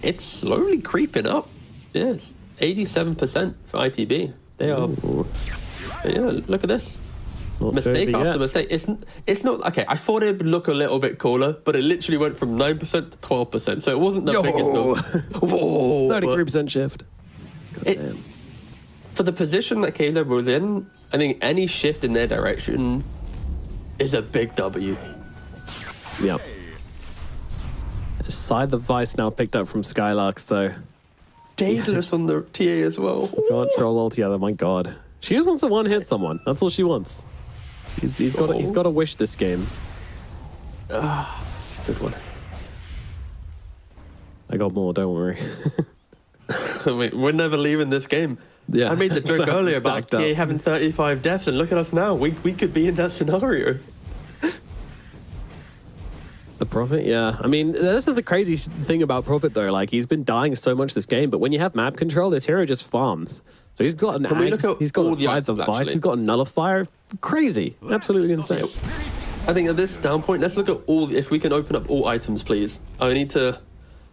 it's slowly creeping up. Yes, 87% for ITB. They are. Yeah, look at this. Not Mistake dirty after yet. mistake. It's not okay. I thought it would look a little bit cooler, but it literally went from 9% to 12%. So it wasn't the biggest number. Whoa, 33% shift. It, for the position that Caleb was in, I think any shift in their direction is a big W. Yep. Side the Vice now picked up from Skylark, so Daedalus on the TA as well. can't troll all together. My God, she just wants to one-hit someone. That's all she wants. He's got to wish this game. Good one. I got more. Don't worry. We're never leaving this game. Yeah. I made the joke earlier about TA having 35 deaths, and look at us now. We could be in that scenario. The Prophet, yeah. I mean, that's the crazy thing about Prophet, though. Like, he's been dying so much this game, but when you have map control, this hero just farms. So he's got an Can we axe, look at he's got all a the Scythe of items, Vice, actually? he's got a Nullifier. Crazy. Absolutely insane. I think at this down point, let's look at all. If we can open up all items, please. I need to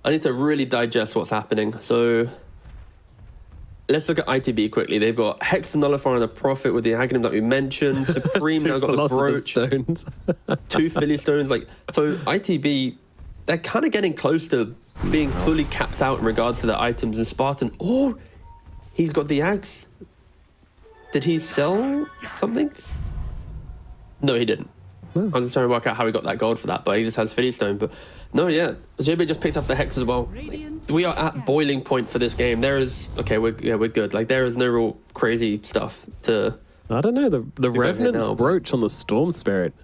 really digest what's happening. So let's look at ITB quickly. They've got Hex and Nullifier and the Prophet with the Aghanim that we mentioned. Supreme now got the Philosopher's Brooch. Stones. 2 Philly Stones. So ITB, they're kind of getting close to being fully capped out in regards to the items. And Spartan, oh, he's got the axe. Did he sell something? No, he didn't. I was just trying to work out how he got that gold for that, but he just has Philly Stone. But no, yeah, JB just picked up the Hex as well. We are at boiling point for this game. There is we're good. Like, there is no real crazy stuff to. I don't know, the Revenant's now. Brooch on the Storm Spirit.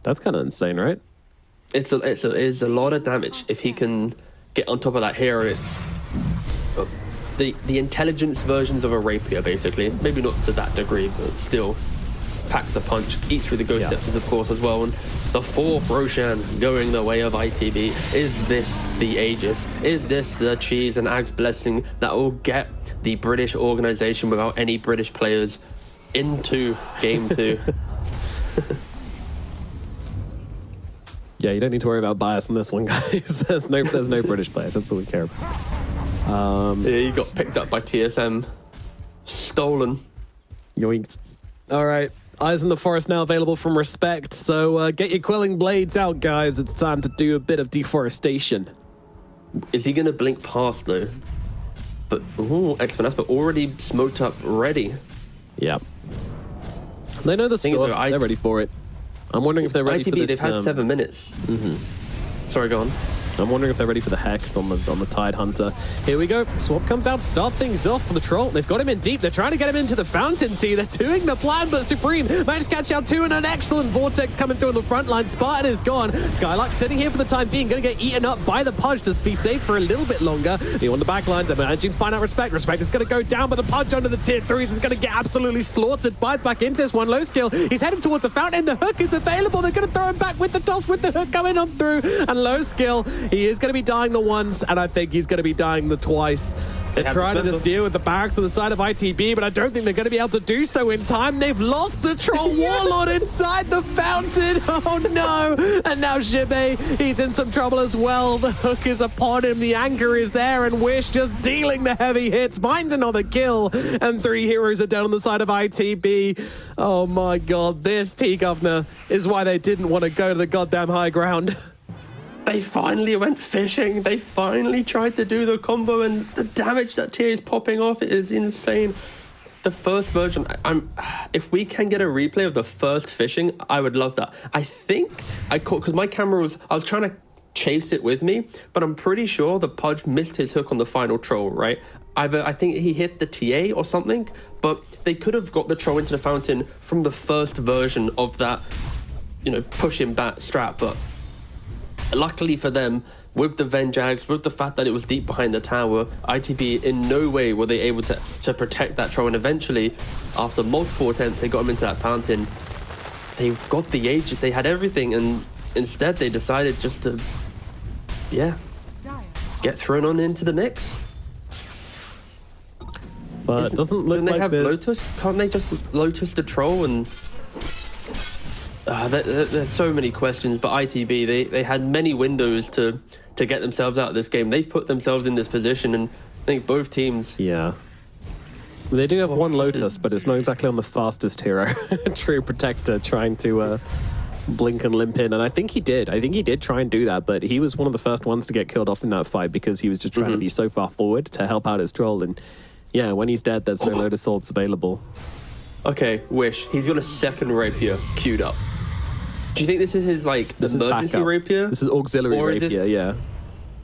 That's kind of insane, right? It's a lot of damage if he can get on top of that hero. It's the intelligence versions of a rapier, basically. Maybe not to that degree, but still packs a punch. Eats through the Ghost Scepters, of course, as well. And the 4th Roshan going the way of ITB. Is this the Aegis? Is this the cheese and Ag's blessing that will get the British organization without any British players into Game 2? Yeah, you don't need to worry about bias on this one, guys. there's no British players. That's all we care about. Yeah, he got picked up by TSM. Stolen. Yoinked. All right. Eyes in the Forest now available from Respect. So get your quelling blades out, guys. It's time to do a bit of deforestation. Is he going to blink past, though? But, Exponaspa already smoked up, ready. Yep. They know the Thing is, score. though, They're ready for it. I'm wondering if they're ready ITB, for this. they've had 7 minutes. Sorry, go on. I'm wondering if they're ready for the Hex on the Tide Hunter. Here we go. Swap comes out to start things off for the Troll. They've got him in deep. They're trying to get him into the Fountain Tea. They're doing the plan, but Supreme managed to catch out 2 and an excellent Vortex coming through on the front line. Spartan is gone. Skylark sitting here for the time being. Going to get eaten up by the Pudge to be safe for a little bit longer. They on the back lines. They're managing to find out Respect. Respect is going to go down, but the Pudge under the tier 3s is going to get absolutely slaughtered. Bites back into this one. Low skill. He's heading towards the Fountain. The hook is available. They're going to throw him back with the toss with the hook coming on through. And Low skill, he is going to be dying the once, and I think he's going to be dying the twice. They're trying to just deal with the barracks on the side of ITB, but I don't think they're going to be able to do so in time. They've lost the Troll Warlord inside the Fountain. Oh no! And now Shibe, he's in some trouble as well. The hook is upon him. The anchor is there, and Wish just dealing the heavy hits. Finds another kill, and 3 heroes are down on the side of ITB. Oh my god, this T-Governor is why they didn't want to go to the goddamn high ground. They finally went fishing. They finally tried to do the combo, and the damage that TA is popping off is insane. The first version, if we can get a replay of the first fishing, I would love that. I think I caught, because my camera was, I was trying to chase it with me, but I'm pretty sure the Pudge missed his hook on the final troll, right? Either I think he hit the TA or something, but they could have got the troll into the Fountain from the first version of that, push him back strat, but luckily for them, with the Venjags, with the fact that it was deep behind the tower, ITB in no way were they able to protect that troll. And eventually, after multiple attempts, they got him into that fountain. They got the Aegis, they had everything, and instead they decided just to, get thrown on into the mix. But it doesn't look Don't they like have there's... Lotus? Can't they just Lotus the troll? And there's so many questions. But ITB, they had many windows to get themselves out of this game. They've put themselves in this position, and I think both teams. Yeah. Well, they do have one Lotus, but it's not exactly on the fastest hero. True Protector trying to blink and limp in, and I think he did. I think he did try and do that, but he was one of the first ones to get killed off in that fight because he was just trying to be so far forward to help out his troll. And yeah, when he's dead, there's no Lotus swords available. Okay, Wish. He's got a second rapier queued up. Do you think this is his emergency rapier? This is auxiliary rapier, yeah.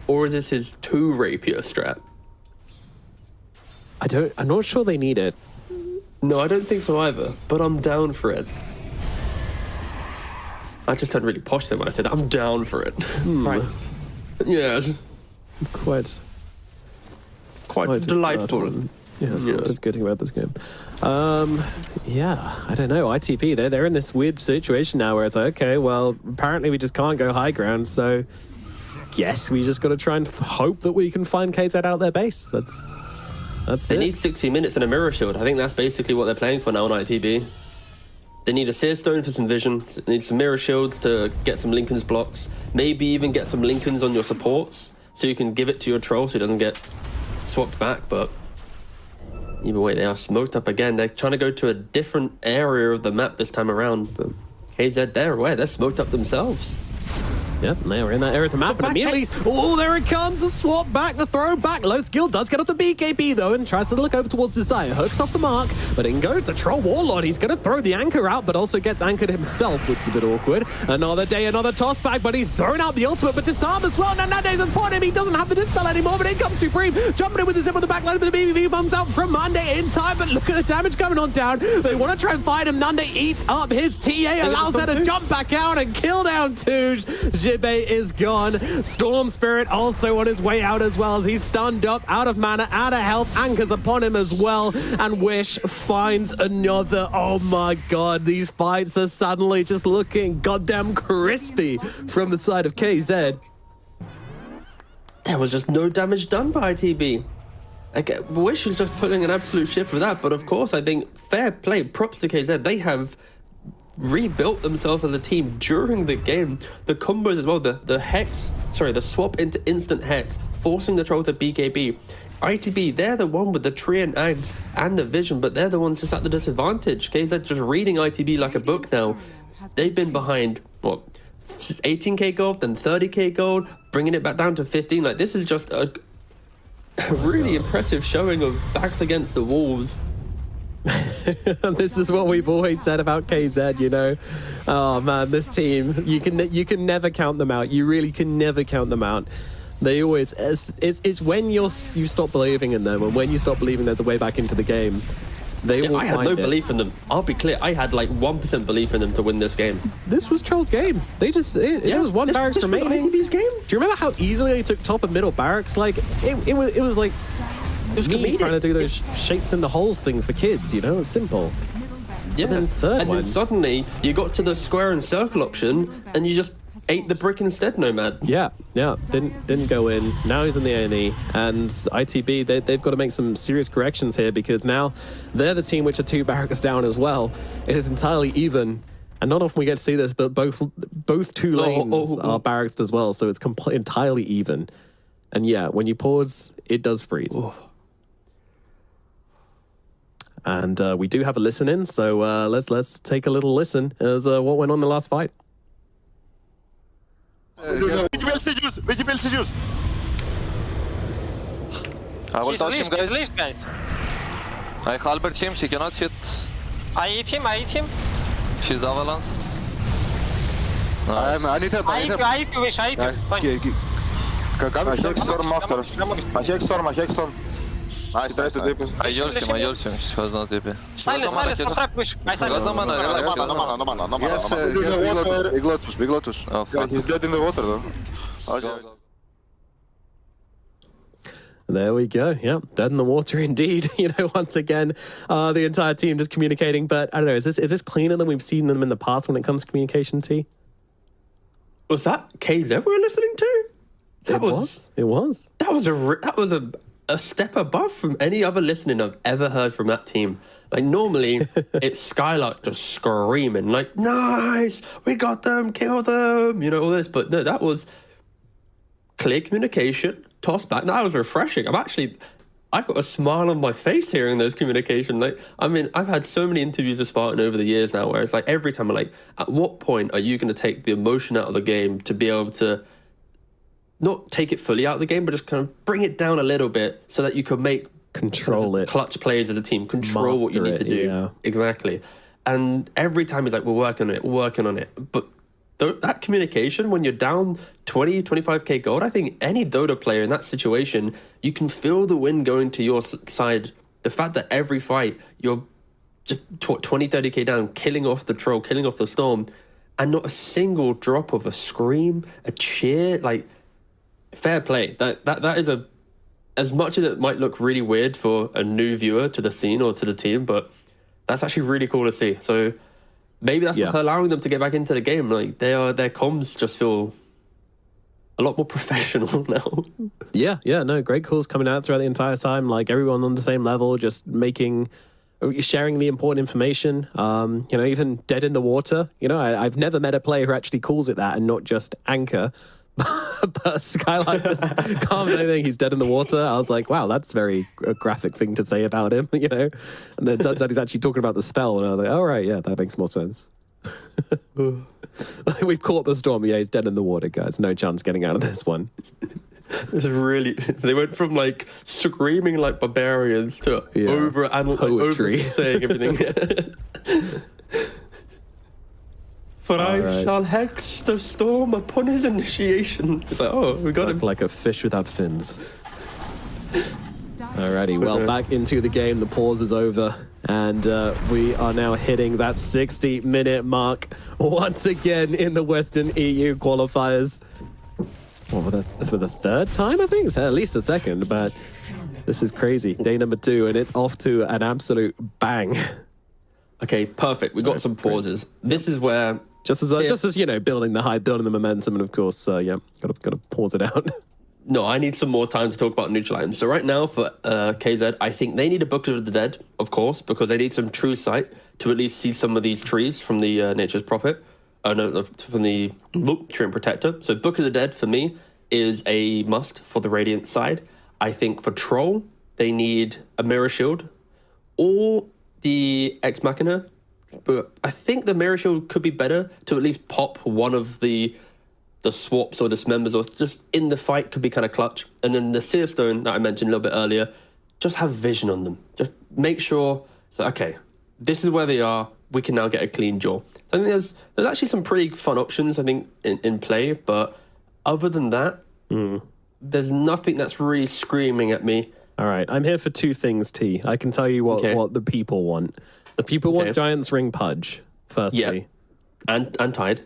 Or is this his 2 rapier strat? I'm not sure they need it. No, I don't think so either, but I'm down for it. I just turned really posh there when I said I'm down for it. Right. Yes. Quite delightful. Yeah, that's what's good about this game. Yeah, I don't know. ITP, they're in this weird situation now where it's like, okay, well, apparently we just can't go high ground, so guess we just got to try and hope that we can find KZ out their base. They need 60 minutes and a mirror shield. I think that's basically what they're playing for now on ITB. They need a Seer Stone for some vision. They need some mirror shields to get some Lincoln's blocks. Maybe even get some Lincolns on your supports so you can give it to your troll so it doesn't get swapped back. But either way, they are smoked up again. They're trying to go to a different area of the map this time around. But KZ, they're smoked up themselves. Yep, they were in that area of the map, but immediately, there it comes, a swap back, the throw back. Low skill does get off the BKB though, and tries to look over towards Desire. Hooks off the mark, but in goes the Troll Warlord. He's going to throw the anchor out, but also gets anchored himself, which is a bit awkward. Another day, another toss back, but he's thrown out the ultimate, but disarm as well. Nande's upon him. He doesn't have the dispel anymore, but in comes Supreme, jumping in with the zip on the back line, but the BBB comes out from Monday in time, but look at the damage coming on down. They want to try and find him. Nande eats up his TA, allows her to jump back out and kill down Touge. Jibe is gone. Storm Spirit also on his way out as well as he's stunned up, out of mana, out of health, anchors upon him as well, and Wish finds another. Oh my god, these fights are suddenly just looking goddamn crispy from the side of KZ. There was just no damage done by ITB. Wish is just putting an absolute shift with that, but of course I think fair play, props to KZ. They have rebuilt themselves as a team during the game. The combos as well, the swap into instant hex, forcing the troll to BKB. ITB, they're the one with the tree and ags and the vision, but they're the ones just at the disadvantage. KZ just reading ITB like a book now. They've been behind, 18k gold, then 30k gold, bringing it back down to 15. Like, this is just a really impressive showing of backs against the walls. This is what we've always said about KZ, you know. Oh man, this team, you can never count them out. You really can never count them out. They always, it's when you stop believing in them, and when you stop believing there's a way back into the game, they will I had find no it. belief in them. I'll be clear, I had like 1% belief in them to win this game. This was Troll's game. They just, it was one barracks this remaining. Was ITB's game? Do you remember how easily they took top and middle barracks? Like, it was like, it was me trying to do those shapes in the holes things for kids, you know? It's simple. Yeah, then then suddenly you got to the square and circle option and you just ate the brick instead, Nomad. Yeah, didn't go in. Now he's in the A&E, and ITB, they've got to make some serious corrections here because now they're the team which are 2 barracks down as well. It is entirely even, and not often we get to see this, but both 2 lanes are barracks as well, so it's entirely even. And yeah, when you pause, it does freeze. Oh. And we do have a listen in, so let's take a little listen as what went on in the last fight. Visible seduce. I will touch him, guys. He's guys. I halberd him, he cannot hit. I eat him. She's avalanced. Nice. I need help, I need help. I eat you. Fine. I hex storm after. I hex storm. Nice, try to dip us. I yours him, he was not DP. Silence, no trap push. I silence. No mana. Yes, big lotus. Oh, Yeah, he's dead in the water though. Go. There we go. Yeah, dead in the water indeed. Once again, the entire team just communicating. But I don't know, is this cleaner than we've seen them in the past when it comes to communication, T? Was that KZ we were listening to? It was. That was a step above from any other listening I've ever heard from that team. Like normally, it's Skylark just screaming like, "Nice, we got them, kill them," all this. But no, that was clear communication, toss back. That was refreshing. I've got a smile on my face hearing those communication. I've had so many interviews with Spartan over the years now where it's like every time I'm like, at what point are you going to take the emotion out of the game to be able to not take it fully out of the game, but just kind of bring it down a little bit so that you can control it, clutch players as a team, control what you need to do. Yeah. Exactly. And every time he's like, we're working on it. But that communication, when you're down 20, 25k gold, I think any Dota player in that situation, you can feel the wind going to your side. The fact that every fight, you're just 20, 30k down, killing off the troll, killing off the storm, and not a single drop of a scream, a cheer, fair play. That is as much as it might look really weird for a new viewer to the scene or to the team, but that's actually really cool to see. So maybe that's what's allowing them to get back into the game. Their comms just feel a lot more professional now. Yeah, no, great calls coming out throughout the entire time. Like everyone on the same level, just sharing the important information. Even dead in the water. I've never met a player who actually calls it that and not just anchor. But Skylark was calm. I think he's dead in the water. I was like, wow, that's very a graphic thing to say about him, And then it turns out he's actually talking about the spell, and I was like, all right, yeah, that makes more sense. We've caught the storm. Yeah, he's dead in the water, guys. No chance getting out of this one. It's really. They went from screaming like barbarians to over saying everything. For I shall hex the storm upon his initiation. It's like, we got him. Like a fish without fins. Alrighty, well, back into the game. The pause is over. And we are now hitting that 60-minute mark once again in the Western EU qualifiers. Well, for the third time, I think? It's at least the second, but this is crazy. Day number 2, and it's off to an absolute bang. Okay, perfect. We got some pauses. This is where... Just as building the hype, building the momentum, and of course, gotta pause it out. No, I need some more time to talk about neutral items. So right now for KZ, I think they need a Book of the Dead, of course, because they need some true sight to at least see some of these trees from the Nature's Prophet. From the Tree and Protector. So Book of the Dead, for me, is a must for the Radiant side. I think for Troll, they need a Mirror Shield or the Ex Machina. But I think the Mirror Shield could be better to at least pop one of the swaps or dismembers, or just in the fight could be kind of clutch. And then the Seer Stone that I mentioned a little bit earlier, just have vision on them. Just make sure, okay, this is where they are. We can now get a clean draw. So I think there's actually some pretty fun options, I think, in play. But other than that, there's nothing that's really screaming at me. All right, I'm here for 2 things, T. I can tell you what the people want. The people want Giant's Ring Pudge, firstly. Yeah, and Tide.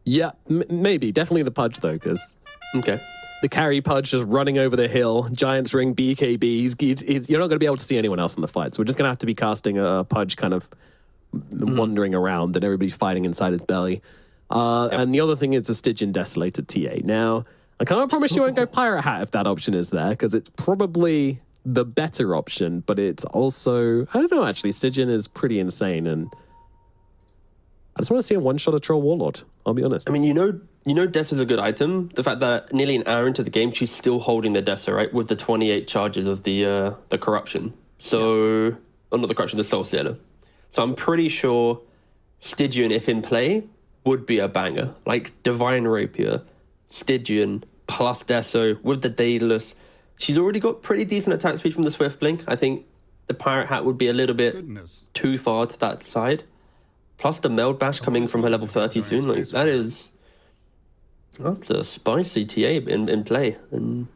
Yeah, maybe. Definitely the Pudge, though, because... Okay. The carry Pudge just running over the hill, Giant's Ring, BKB. You're not going to be able to see anyone else in the fight, so we're just going to have to be casting a Pudge kind of wandering around, and everybody's fighting inside his belly. And the other thing is the Stygian Desolated TA. Now, I can't promise you won't go Pirate Hat if that option is there, because it's probably the better option, but it's also... I don't know, actually. Stygian is pretty insane, and I just want to see a one-shot of Troll Warlord, I'll be honest. I mean, you know Dessa's a good item. The fact that nearly an hour into the game, she's still holding the Dessa, right? With the 28 charges of the corruption. So... Oh, not the corruption, the Soul Sealer. So I'm pretty sure Stygian, if in play, would be a banger. Like Divine Rapier, Stygian, plus Deso with the Daedalus. She's already got pretty decent attack speed from the Swift Blink. I think the Pirate Hat would be a little bit too far to that side. Plus the Meld Bash coming from her level 30 soon. Like that's a spicy TA in play. And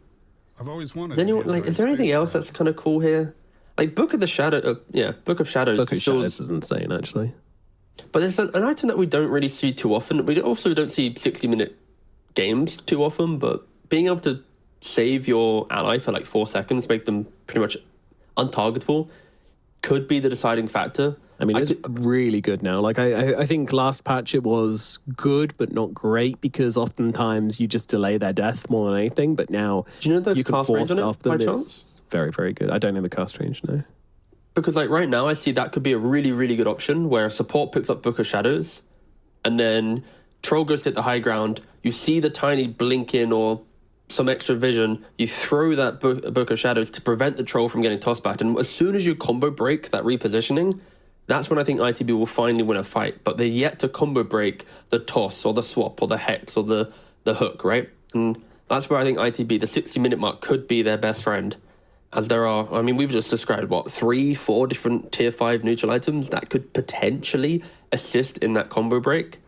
I've always wanted. Is there anything else that's kind of cool here? Like Book of the Shadow, Book of Shadows. Book of Shadows is insane, actually. But there's an item that we don't really see too often. We also don't see 60-minute games too often, but being able to save your ally for like 4 seconds, make them pretty much untargetable, could be the deciding factor. I mean, it's really good now. Like, I think last patch it was good, but not great, because oftentimes you just delay their death more than anything. But now do you know the you can cast force range it on off it, them. by It's chance? very, very good. I don't know the cast range, no. Because like right now, I see that could be a really, really good option where support picks up Book of Shadows, and then Troll goes to hit the high ground. You see the tiny blink in or some extra vision. You throw that Book of Shadows to prevent the Troll from getting tossed back. And as soon as you combo break that repositioning, that's when I think ITB will finally win a fight. But they're yet to combo break the toss or the swap or the hex or the hook, right? And that's where I think ITB, the 60-minute mark, could be their best friend. As there are, I mean, we've just described, 3-4 different tier 5 neutral items that could potentially assist in that combo break.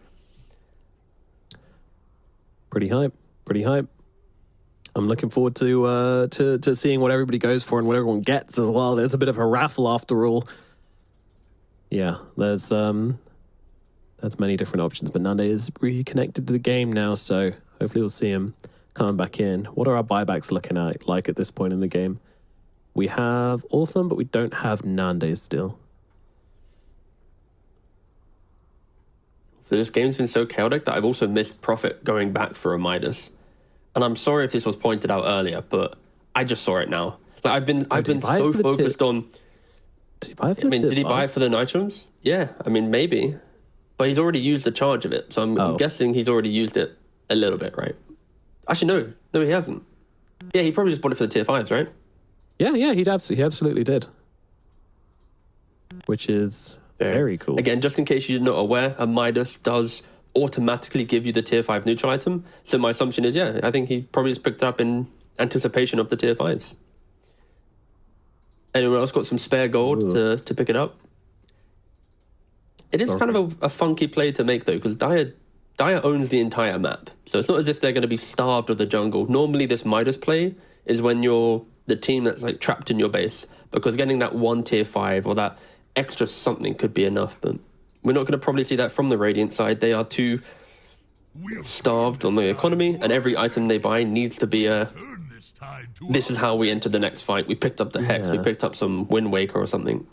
Pretty hype. Pretty hype. I'm looking forward to seeing what everybody goes for and what everyone gets as well. There's a bit of a raffle after all. Yeah, there's many different options, but Nande is reconnected to the game now, so hopefully we'll see him coming back in. What are our buybacks looking like at this point in the game? We have all of them, but we don't have Nande still. So this game's been so chaotic that I've also missed Prophet going back for a Midas. And I'm sorry if this was pointed out earlier, but I just saw it now. Like I've been so focused on. Did he buy it for did he buy it for the nitrums? Yeah, I mean maybe, but he's already used the charge of it, so I'm guessing he's already used it a little bit, right? Actually, no, he hasn't. Yeah, he probably just bought it for the tier 5s, right? Yeah, he absolutely did. Which is very cool. Again, just in case you're not aware, a Midas does automatically give you the tier 5 neutral item. So my assumption is, yeah, I think he probably just picked up in anticipation of the tier 5s. Anyone else got some spare gold to pick it up? It is kind of a funky play to make, though, because Dire owns the entire map. So it's not as if they're going to be starved of the jungle. Normally, this Midas play is when you're the team that's like trapped in your base, because getting that 1 tier 5 or that extra something could be enough. But we're not going to probably see that from the Radiant side. They are too starved on the economy, and every item they buy needs to be this is how we enter the next fight. We picked up the Hex, we picked up some Wind Waker or something.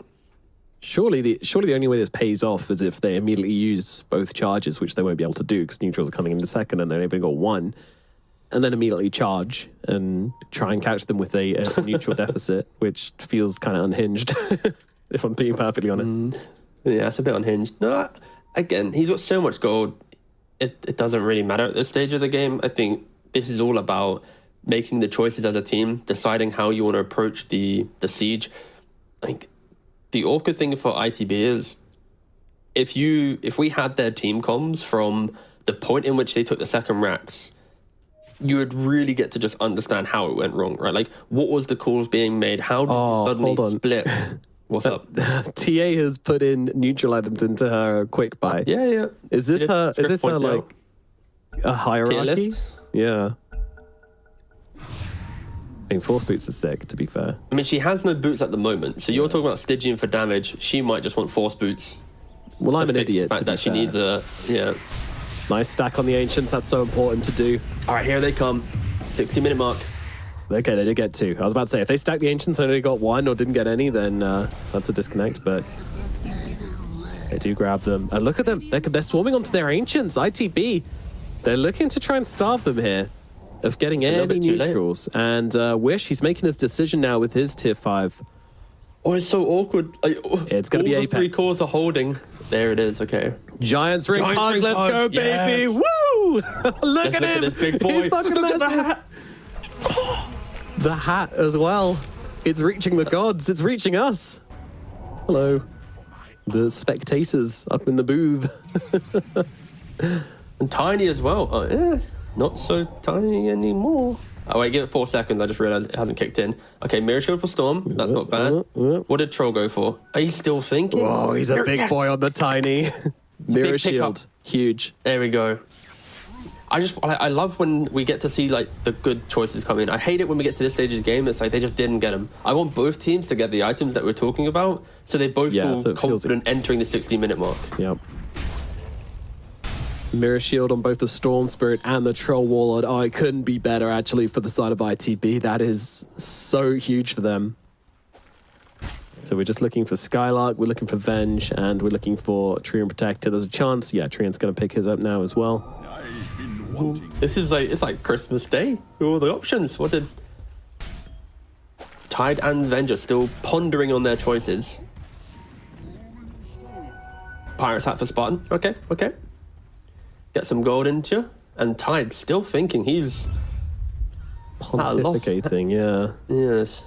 Surely the only way this pays off is if they immediately use both charges, which they won't be able to do because neutrals are coming into second and they've only got 1, and then immediately charge and try and catch them with a neutral deficit, which feels kind of unhinged, if I'm being perfectly honest. Yeah, it's a bit unhinged. No, again, he's got so much gold. It doesn't really matter at this stage of the game. I think this is all about making the choices as a team, deciding how you want to approach the siege. Like, the awkward thing for ITB is if we had their team comms from the point in which they took the second racks, you would really get to just understand how it went wrong, right? Like, what was the calls being made? How did you suddenly split? What's up? TA has put in neutral items into her quick buy. Yeah. Is this her like a hierarchy? Yeah. I mean, Force Boots are sick, to be fair. I mean, she has no boots at the moment, so you're talking about Stygian for damage. She might just want Force Boots. Well, I'm an idiot. The fact that she needs a nice stack on the Ancients. That's so important to do. All right, here they come. 60-minute mark. Okay, they did get 2. I was about to say, if they stack the Ancients and only got 1 or didn't get any, then that's a disconnect, but they do grab them. And look at them. They're swarming onto their Ancients. ITB. They're looking to try and starve them here of getting any neutrals. And Wish, he's making his decision now with his tier 5. Oh, it's so awkward. It's going to be all Apex. The 3 cores are holding. There it is, okay. Giants ring punch, let's go, baby. Yes. Woo! Look at him. This big boy. He's fucking Look at the massive. hat. The hat as well. It's reaching the gods. It's reaching us. Hello. The spectators up in the booth. And tiny as well. Oh, yeah. Not so tiny anymore. Oh, wait, give it 4 seconds. I just realized it hasn't kicked in. Okay, Mirror Shield for Storm. That's not bad. What did Troll go for? Are you still thinking? Oh, he's a big boy on the tiny. Mirror Shield. Huge. There we go. I love when we get to see like the good choices come in. I hate it when we get to this stage of the game. It's like they just didn't get them. I want both teams to get the items that we're talking about, so they both feel confident entering the 60-minute mark. Yep. Mirror Shield on both the Storm Spirit and the Troll Warlord. Oh, it couldn't be better, actually, for the side of ITB. That is so huge for them. So we're just looking for Skylark, we're looking for Venge, and we're looking for Treant Protector. There's a chance, yeah, Treant's going to pick his up now as well. This is like, it's like Christmas Day. All the options. What did... Tide and Venge are still pondering on their choices. Pirate's Hat for Spartan. Okay, okay. Get some gold into you. And Tide still thinking he's... Pontificating, yeah. Yes.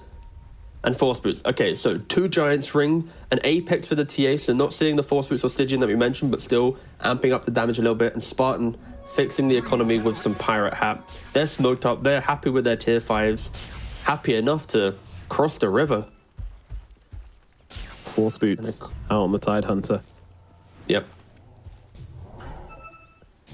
And Force Boots. Okay, so 2 Giants Ring, an Apex for the TA, so not seeing the Force Boots or Stygian that we mentioned, but still amping up the damage a little bit. And Spartan fixing the economy with some Pirate Hat. They're smoked up. They're happy with their tier 5s. Happy enough to cross the river. Force Boots out on the Tide Hunter. Yep.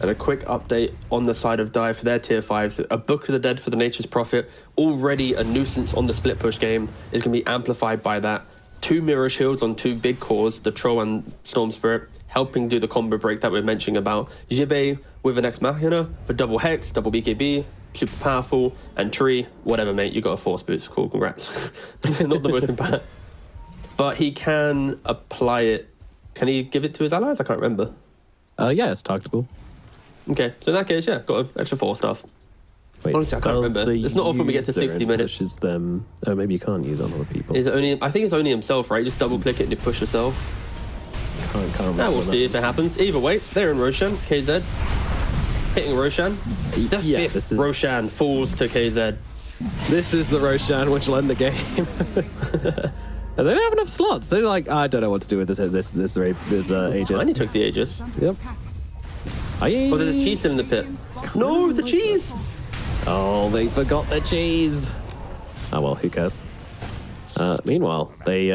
And a quick update on the side of Dive for their tier 5s. A Book of the Dead for the Nature's Prophet. Already a nuisance on the split push game. Is going to be amplified by that. 2 Mirror Shields on 2 big cores, the Troll and Storm Spirit, helping do the combo break that we're mentioning about. Jibe with an Ex Machina for double Hex, double BKB, super powerful, and Tree, whatever, mate. You got a Force Boots. Cool, congrats. Not the most important. But he can apply it. Can he give it to his allies? I can't remember. Yeah, it's targetable. Okay, so in that case, yeah, got an extra 4 stuff. Wait, Honestly, I can't remember. It's not often we get to 60 minutes. Pushes them. Oh, maybe you can't use on other people. Is it only? I think it's only himself, right? Just double click it and you push yourself. Can't Now we'll see if it happens. Either way, they're in Roshan. KZ hitting Roshan. The Yeah, fifth Roshan falls to KZ. This is the Roshan which will end the game. And they don't have enough slots. They're like, I don't know what to do with this Aegis. I only took the Aegis. Yep. Oh, there's a cheese in the pit. No, the cheese! Oh, they forgot the cheese. Oh well, who cares? Meanwhile, they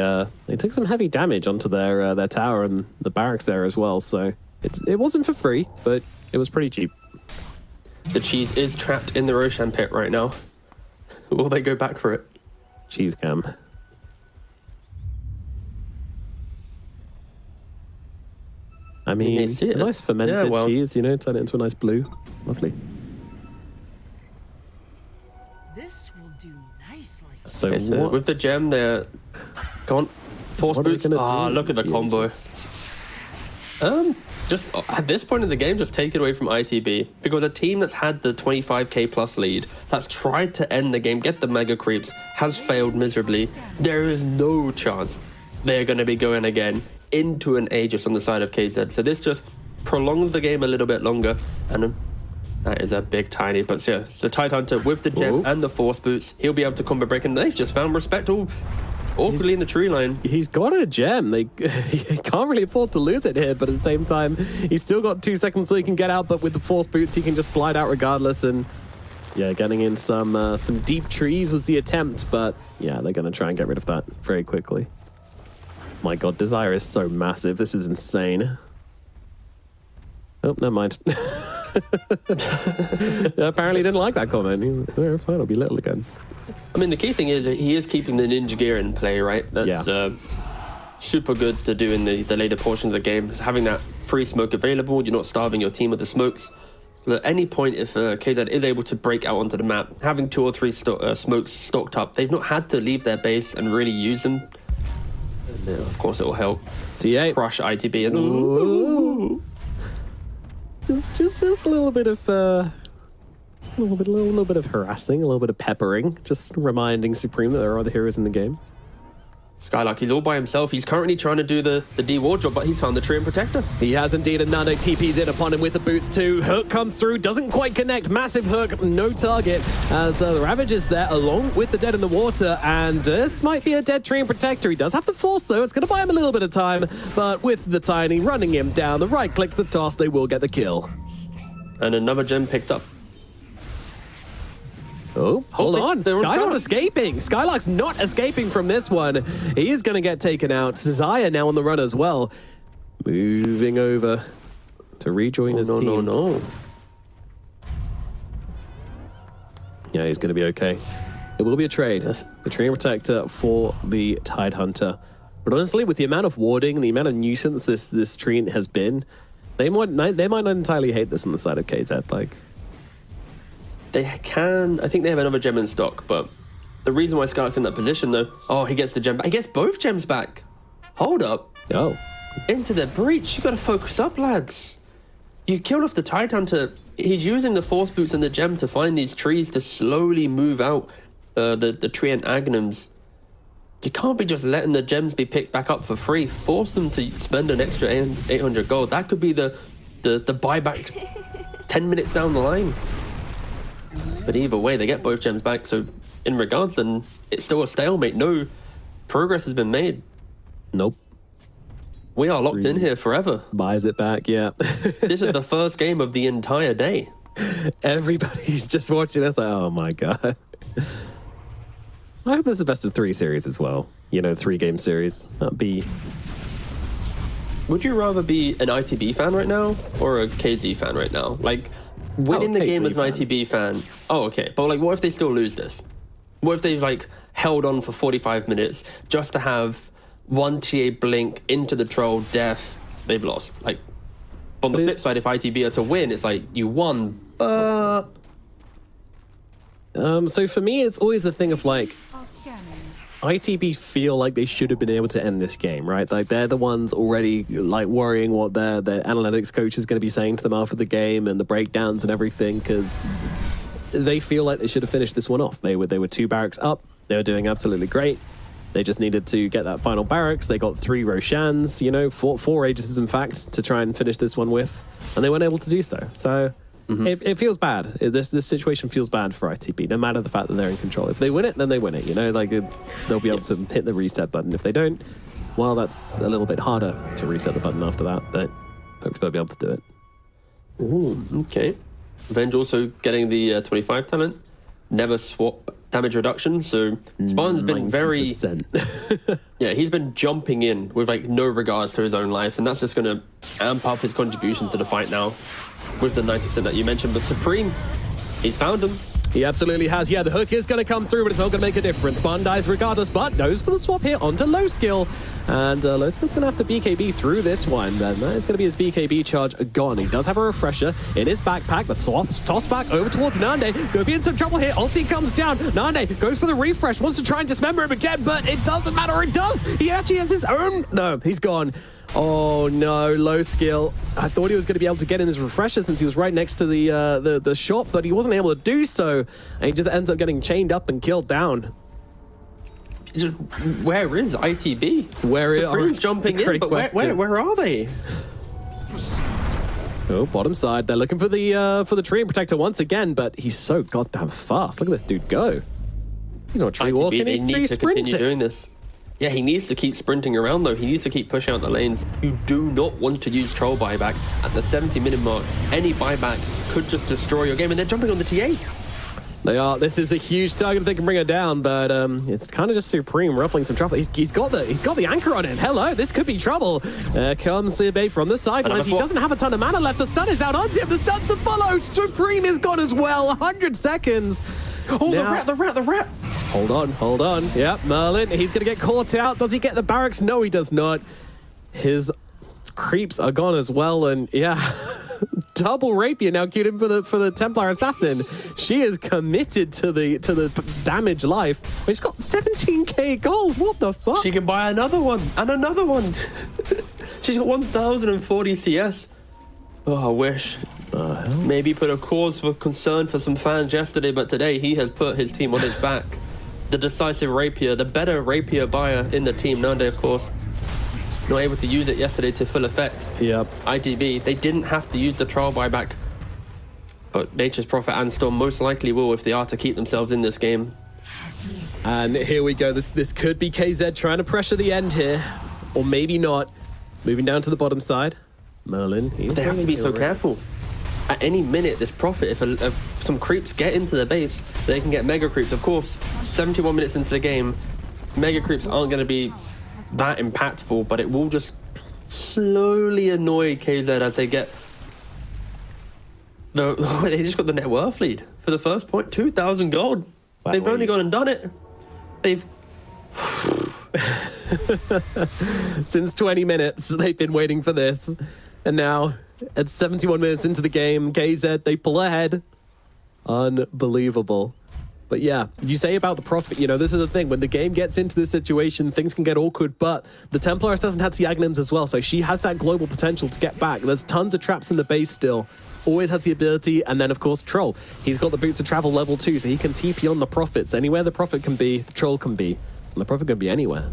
took some heavy damage onto their tower and the barracks there as well. So it wasn't for free, but it was pretty cheap. The cheese is trapped in the Roshan pit right now. Will they go back for it? Cheese cam. I mean, a nice fermented cheese, you know, turn it into a nice blue. Lovely. This will do nicely. So, Okay, so with the gem, they're gone. Force Boots. Ah, look at the combo. Just at this point in the game, just take it away from ITB, because a team that's had the 25k plus lead, that's tried to end the game, get the mega creeps, has failed miserably. There is no chance they're going to be going again into an Aegis on the side of KZ. So this just prolongs the game a little bit longer, and that is a big tiny. But yeah, so Tide Hunter with the gem and the Force Boots, he'll be able to combo break, and they've just found respect awkwardly in the tree line. He's got a gem. He can't really afford to lose it here, but at the same time, he's still got 2 seconds so he can get out, but with the Force Boots, he can just slide out regardless. And yeah, getting in some deep trees was the attempt, but yeah, they're going to try and get rid of that very quickly. My god, Desire is so massive. This is insane. Oh, never mind. Apparently didn't like that comment. Oh, fine, I'll be little again. I mean, the key thing is he is keeping the ninja gear in play, right? That's super good to do in the later portion of the game. Is having that free smoke available. You're not starving your team with the smokes. So at any point, if KZ is able to break out onto the map, having 2 or 3 smokes stocked up, they've not had to leave their base and really use them. Yeah, of course, it will help. TA. Crush ITB and It's just a little bit of a little bit of harassing, a little bit of peppering, just reminding Supreme that there are other heroes in the game. Skylark, he's all by himself. He's currently trying to do the D ward job, but he's found the Treant Protector. He has indeed, and Nano TP's in upon him with the boots too. Hook comes through, doesn't quite connect. Massive hook, no target, as the Ravage is there along with the dead in the water, and this might be a dead Treant Protector. He does have the force though, it's going to buy him a little bit of time, but with the Tiny running him down, the right click to the toss, they will get the kill. And another gem picked up. Oh, hold on. Skylark's not escaping. Skylark's not escaping from this one. He is going to get taken out. Zaya now on the run as well. Moving over to rejoin his team. No. Yeah, he's going to be okay. It will be a trade. Yes. The Treant Protector for the Tide Hunter. But honestly, with the amount of warding, the amount of nuisance this Treant has been, They might not entirely hate this on the side of KZ. Like, They can. I think they have another gem in stock, but the reason why Scarlet's in that position, though, he gets the gem back. He gets both gems back. Hold up. oh, Into the breach. You got to focus up, lads. You killed off the Titan to... He's using the Force Boots and the gem to find these trees to slowly move out the tree and Agnums. You can't be just letting the gems be picked back up for free. Force them to spend an extra 800 gold. That could be the buyback 10 minutes down the line. But either way, they get both gems back. So in regards, then it's still a stalemate. No progress has been made. nope. We are locked in here forever. Buys it back, yeah. This is the first game of the entire day. Everybody's just watching this like, oh my god. I hope this is a best of 3 series as well. 3-game series. That'd be... Would you rather be an ITB fan right now or a KZ fan right now? Like, winning the game as an ITB fan. Oh, okay. But, like, what if they still lose this? What if they've, like, held on for 45 minutes just to have one TA blink into the troll, death, they've lost? Like, on the flip side, if ITB are to win, it's like, you won, but... So for me, it's always a thing of, like, Are scanning. ITB feel like they should have been able to end this game, right? Like, they're the ones already, like, worrying what their analytics coach is going to be saying to them after the game and the breakdowns and everything, because they feel like they should have finished this one off. They were 2 barracks up. They were doing absolutely great. They just needed to get that final barracks. They got 3 Roshans, 4 Aegis, in fact, to try and finish this one with, and they weren't able to do so. So it feels bad. This situation feels bad for ITB, no matter the fact that they're in control. If they win it, then they win it. They'll be able to hit the reset button. If they don't, well, that's a little bit harder to reset the button after that, but hopefully they'll be able to do it. Ooh, okay. Venge also getting the 25 talent. Never swap damage reduction. So Spawn's been very... 90%. Yeah, he's been jumping in with, like, no regards to his own life, and that's just going to amp up his contribution to the fight now with the 90% that you mentioned. But Supreme, he's found him. He absolutely has. Yeah, the hook is going to come through, but it's not going to make a difference. Spawn dies regardless, but goes for the swap here onto Low Skill. And Low Skill's going to have to BKB through this one. Then that is going to be his BKB charge gone. He does have a refresher in his backpack. The toss back over towards Nande. Gonna be in some trouble here. Ulti comes down. Nande goes for the refresh. Wants to try and dismember him again, but it doesn't matter. It does. He actually has his own... No, he's gone. Oh no, Low Skill. I thought he was going to be able to get in his refresher since he was right next to the shop, but he wasn't able to do so. And he just ends up getting chained up and killed down. Where is ITB? Where is Supreme's jumping in, but where are they? Oh, bottom side. They're looking for the tree and protector once again, but he's so goddamn fast. Look at this dude go. He's not tree walking, they he's need tree to sprinting. continue doing this. Yeah, he needs to keep sprinting around, though. He needs to keep pushing out the lanes. You do not want to use troll buyback at the 70-minute mark. Any buyback could just destroy your game, and they're jumping on the TA. They are. This is a huge target if they can bring her down, but it's kind of just Supreme ruffling some trouble. He's got the anchor on it. Hello, this could be trouble. Comes Sibay from the sidelines. He doesn't have a ton of mana left. The stun is out on him. The stun's to follow. Supreme is gone as well. 100 seconds. Oh, Now, the rat. Hold on. Yep, Merlin, he's going to get caught out. Does he get the barracks? No, he does not. His creeps are gone as well, and yeah, double rapier now queued in for the Templar Assassin. She is committed to the damage life. He's got 17k gold. What the fuck? She can buy another one and another one. She's got 1,040 CS. Oh, I wish. Maybe put a cause for concern for some fans yesterday, but today he has put his team on his back. The decisive rapier, the better rapier buyer in the team. Nande, of course, not able to use it yesterday to full effect. Yep. ITB, they didn't have to use the trial buyback, but Nature's Prophet and Storm most likely will if they are to keep themselves in this game. And here we go. This could be KZ trying to pressure the end here, or maybe not. Moving down to the bottom side. Merlin. They have to be so careful. At any minute, this Prophet, if some creeps get into the base, they can get mega creeps. Of course, 71 minutes into the game, mega creeps aren't going to be that impactful, but it will just slowly annoy KZ as they get... They just got the net worth lead for the first point. 2,000 gold. Wow. They've only gone and done it. They've... Since 20 minutes, they've been waiting for this. And now At 71 minutes into the game, KZ, they pull ahead. Unbelievable. But yeah, you say about the Prophet, you know, this is the thing. When the game gets into this situation, things can get awkward, but the Templar doesn't have the Aghanims as well, so she has that global potential to get back. There's tons of traps in the base still. Always has the ability, and then, of course, Troll. He's got the Boots of Travel level 2, so he can TP on the Prophets. Anywhere the Prophet can be, the Troll can be. And the Prophet can be anywhere.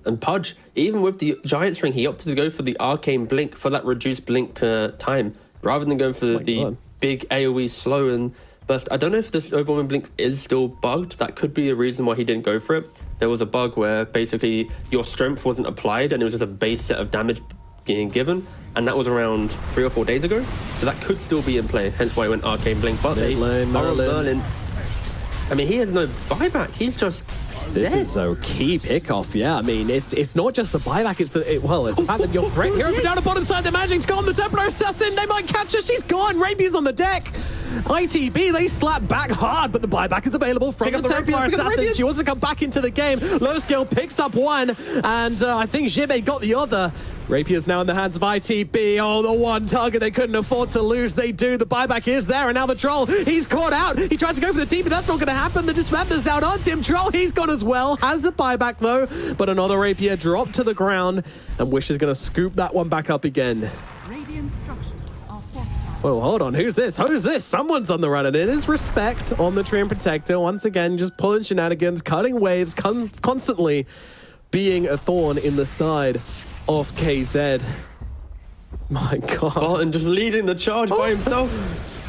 And Pudge, even with the Giant's Ring, he opted to go for the Arcane Blink for that reduced blink time, rather than going for the big AoE slow and burst. I don't know if this overwhelming blink is still bugged. That could be a reason why he didn't go for it. There was a bug where basically your strength wasn't applied and it was just a base set of damage being given, and that was around 3 or 4 days ago. So that could still be in play, hence why he went Arcane Blink. But they are on Merlin. I mean, he has no buyback. He's just This is a key pickoff, yeah. I mean, it's not just the buyback, it's the fact that you're great here, down the bottom side, they're managing to go on the Templar Assassin. They might catch her, she's gone. Rapier's on the deck. ITB, they slap back hard, but the buyback is available from the Templar Assassin. She wants to come back into the game. Low skill picks up one, and I think Jibe got the other. Rapier's now in the hands of ITB. Oh, the one target they couldn't afford to lose. They do. The buyback is there, and now the Troll, he's caught out. He tries to go for the TP, but that's not going to happen. The Dismember's out onto him. Troll, he's gone as well. Has the buyback, though, but another Rapier dropped to the ground, and Wish is going to scoop that one back up again. Radiant structures are fortified. Well, hold on. Who's this? Who's this? Someone's on the run, and it is Respect on the Treant Protector. Once again, just pulling shenanigans, cutting waves, constantly being a thorn in the side of KZ. My God. And just leading the charge by himself.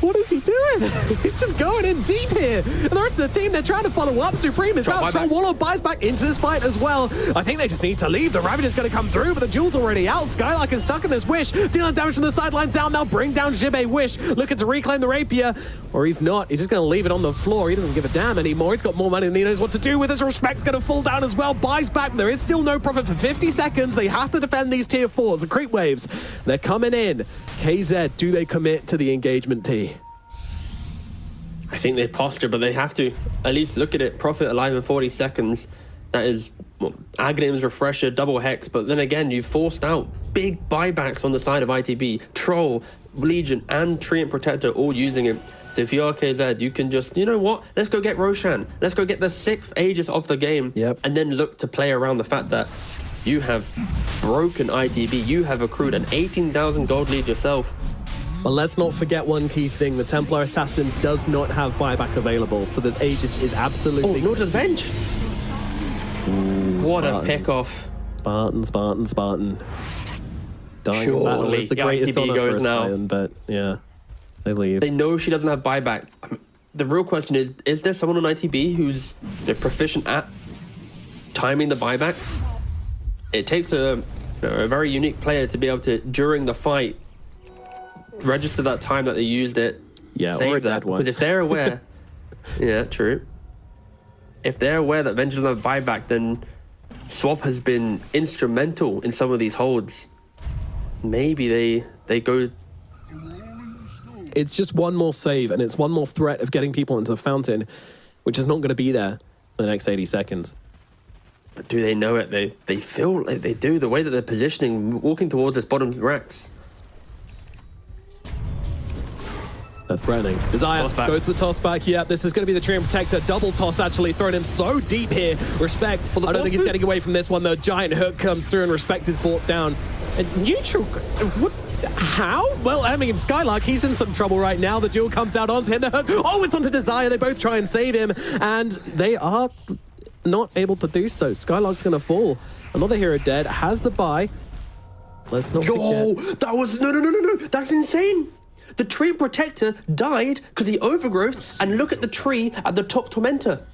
What is he doing? He's just going in deep here. And the rest of the team, they're trying to follow up. Supreme is out. Troll Warlord buys back into this fight as well. I think they just need to leave. The Ravager's going to come through, but the Duel's already out. Skylark is stuck in this Wish. Dealing damage from the sidelines down. They'll bring down Jibe. Wish looking to reclaim the Rapier. Or he's not. He's just going to leave it on the floor. He doesn't give a damn anymore. He's got more money than he knows what to do with. His Respect's going to fall down as well. Buys back. There is still no profit for 50 seconds. They have to defend these tier 4s. The creep waves, they're coming in. KZ, do they commit to the engagement T? I think they posture, but they have to at least look at it. Profit alive in 40 seconds. That is, well, Aghanim's Refresher, double Hex, but then again, you forced out big buybacks on the side of ITB. Troll, Legion, and Treant Protector all using it. So if you're KZ, you can just, you know what? Let's go get Roshan. Let's go get the 6th Aegis of the game. Yep. And then look to play around the fact that you have broken ITB. You have accrued an 18,000 gold lead yourself. But let's not forget one key thing. The Templar Assassin does not have buyback available, so this Aegis is absolutely... Oh, no Venge! What Spartan. a pick-off. Spartan. Dying Surely, in battle is the greatest ITB honor goes for a now. Scion, but yeah, they leave. They know she doesn't have buyback. The real question is there someone on ITB who's proficient at timing the buybacks? It takes a very unique player to be able to, during the fight, register that time that they used it. Yeah, save or a that dead one. because if they're aware, yeah, true. If they're aware that Venge doesn't have buyback, then Swap has been instrumental in some of these holds. Maybe they go. It's just one more save, and it's one more threat of getting people into the fountain, which is not going to be there for the next 80 seconds. But do they know it? They feel like they do. The way that they're positioning, walking towards this bottom racks. They're threatening. Desire go to the toss back. Yeah, this is going to be the Treant Protector. Double toss actually throwing him so deep here. Respect. I don't think he's getting away from this one. The giant hook comes through and Respect is brought down. And neutral. What? How? Well, I mean, Skylark, he's in some trouble right now. The duel comes out onto him. The hook. Oh, it's onto Desire. They both try and save him. And they are not able to do so. Skylark's going to fall. Another hero dead. Has the buy. Let's not forget. That was... No. That's insane. The Treant Protector died because he overgrowth, and look at the tree at the top Tormentor.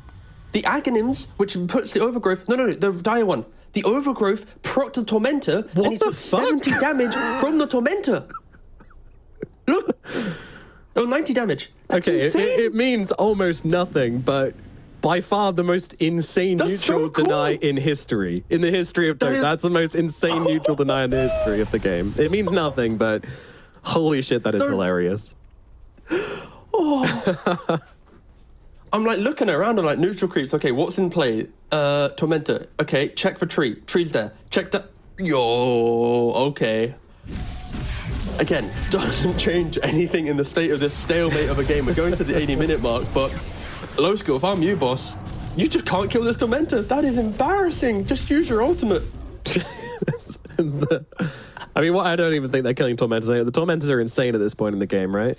The Aghanims, which puts the overgrowth... No, the dire one. The overgrowth proc the Tormentor, What and he the took fuck? 70 damage from the Tormentor. Look. Oh, 90 damage. That's Okay, insane. it means almost nothing, but by far the most insane That's neutral so cool. deny in history. In the history of Dota, that's the most insane neutral deny in the history of the game. It means nothing, but holy shit, that is hilarious. I'm like looking around, I'm like, neutral creeps. Okay, what's in play? Tormentor. Okay, check for tree. Tree's there. Check that. Yo, okay. again, doesn't change anything in the state of this stalemate of a game. We're going to the 80-minute mark, but low skill, if I'm you, boss, you just can't kill this Tormentor. That is embarrassing. Just use your ultimate. I mean, I don't even think they're killing Tormentors. The Tormentors are insane at this point in the game, right?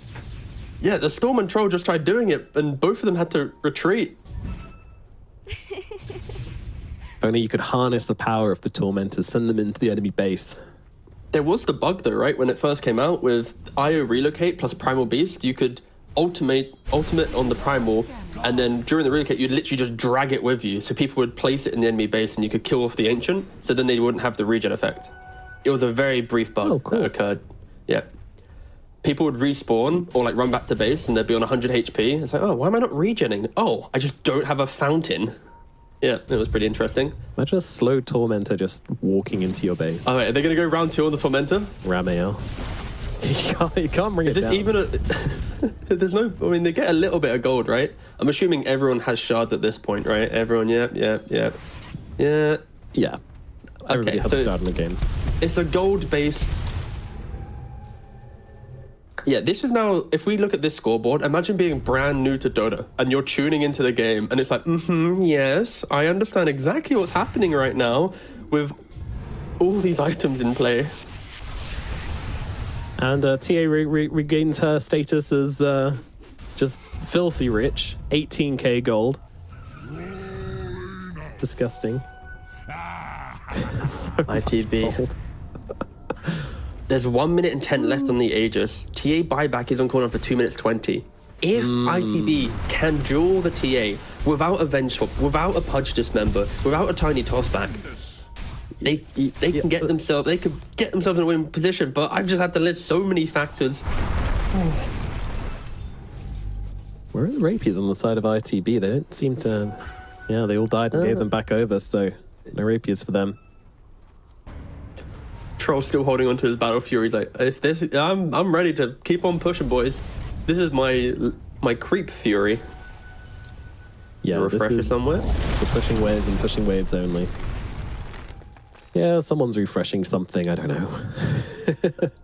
Yeah, the Storm and Troll just tried doing it, and both of them had to retreat. If only you could harness the power of the Tormentors, send them into the enemy base. There was the bug, though, right? When it first came out with IO Relocate plus Primal Beast, you could ultimate on the Primal, and then during the Relocate, you'd literally just drag it with you, so people would place it in the enemy base, and you could kill off the Ancient, so then they wouldn't have the regen effect. It was a very brief bug that occurred. Yeah. People would respawn or like run back to base and they'd be on 100 HP. It's like, oh, why am I not regenning? Oh, I just don't have a fountain. Yeah, it was pretty interesting. Imagine a slow Tormentor just walking into your base. All right, are they going to go round 2 on the Tormentor? Ramael. You can't bring it down. Is this even a... There's no... I mean, they get a little bit of gold, right? I'm assuming everyone has shards at this point, right? Everyone, yeah. Yeah. Okay, Everybody has a shard in the game. It's a gold-based... Yeah, this is now, if we look at this scoreboard, imagine being brand new to Dota and you're tuning into the game and it's like, yes, I understand exactly what's happening right now with all these items in play. And TA regains her status as just filthy rich, 18k gold. Disgusting. So ITB. old. There's 1 minute and 10 left on the Aegis. TA buyback is on cooldown for 2 minutes 20. If ITB can duel the TA without a Venge Swap, without a Pudge Dismember, without a tiny tossback, they can get themselves, they could get themselves in a winning position, but I've just had to list so many factors. Where are the rapiers on the side of ITB? They don't seem to... Yeah, they all died and gave them back over, so no rapiers for them. Troll's still holding onto his Battle Fury. He's like, if this, I'm ready to keep on pushing, boys. This is my creep Fury. Yeah, a refresher somewhere. For pushing waves and pushing waves only. Yeah, someone's refreshing something, I don't know.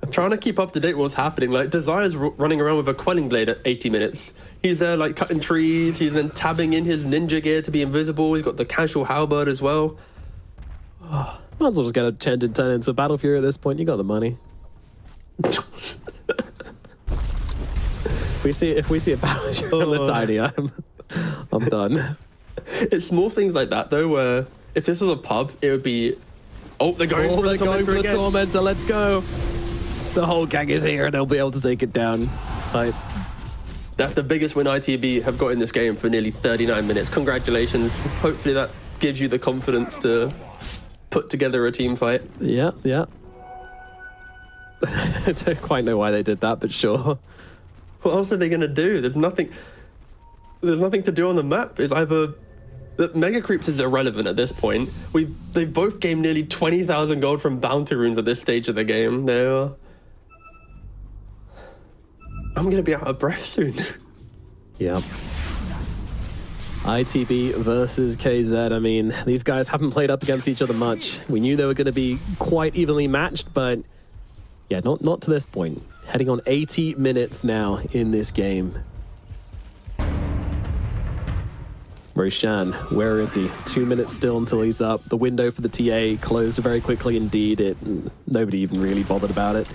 I'm trying to keep up to date with what's happening. Like, Desire's running around with a quelling blade at 80 minutes. He's there, like, cutting trees. He's then tabbing in his ninja gear to be invisible. He's got the casual halberd as well. Might as well just get a turn into a Battle Fury at this point. You got the money. If we see a Battle Fury on the Tiny, I'm done. It's small things like that, though, where if this was a pub, it would be... Oh, they're going for the Tormentor. Let's go. The whole gang is here and they'll be able to take it down. Right. That's the biggest win ITB have got in this game for nearly 39 minutes. Congratulations. Hopefully that gives you the confidence to put together a team fight. Yeah. I don't quite know why they did that, but sure. What else are they going to do? There's nothing to do on the map. It's either... The Mega Creeps is irrelevant at this point. They've both gained nearly 20,000 gold from bounty runes at this stage of the game. I'm going to be out of breath soon. Yeah. ITB versus KZ. I mean, these guys haven't played up against each other much. We knew they were going to be quite evenly matched, but yeah, not to this point. Heading on 80 minutes now in this game. Roshan, where is he? 2 minutes still until he's up. The window for the TA closed very quickly indeed. Nobody even really bothered about it.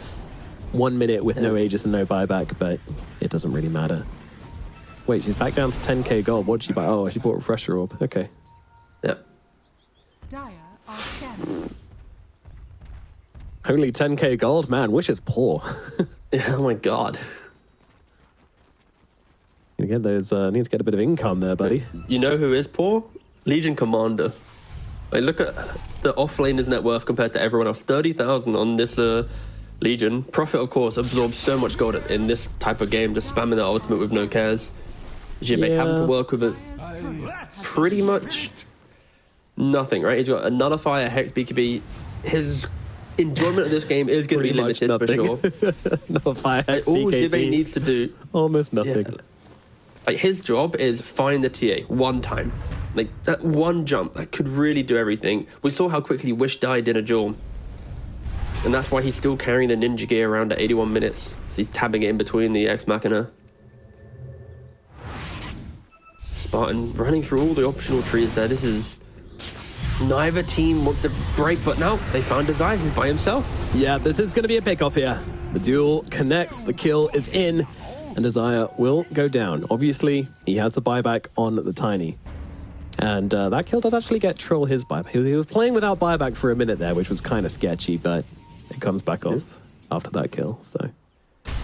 1 minute with no Aegis and no buyback, but it doesn't really matter. Wait, she's back down to 10k gold. What did she buy? Oh, she bought a Refresher Orb. Okay. Yep. Dire are scanning. Only 10k gold? Man, Wish is poor. Oh my god. You get those, need to get a bit of income there, buddy. You know who is poor? Legion Commander. Like, look at the offlaner's net worth compared to everyone else. 30,000 on this Legion. Prophet, of course, absorbs so much gold in this type of game, just spamming the ultimate with no cares. Jimmy having to work with it pretty much nothing, right? He's got a Nullifier, Hex, BKB. His enjoyment of this game is going to be limited for sure. Nullifier, Hex, All BKB. Jimmy needs to do... Almost nothing. Yeah. Like, his job is find the TA one time. Like, that one jump, that could really do everything. We saw how quickly Wish died in a duel. And that's why he's still carrying the ninja gear around at 81 minutes. He's tabbing it in between the Ex Machina. Spartan running through all the optional trees there. This is... Neither team wants to break, but now they found Desire. He's by himself. Yeah, this is going to be a pick-off here. The duel connects, the kill is in, and Desire will go down. Obviously, he has the buyback on the Tiny. And that kill does actually get Troll his buyback. He was playing without buyback for a minute there, which was kind of sketchy, but it comes back off after that kill, so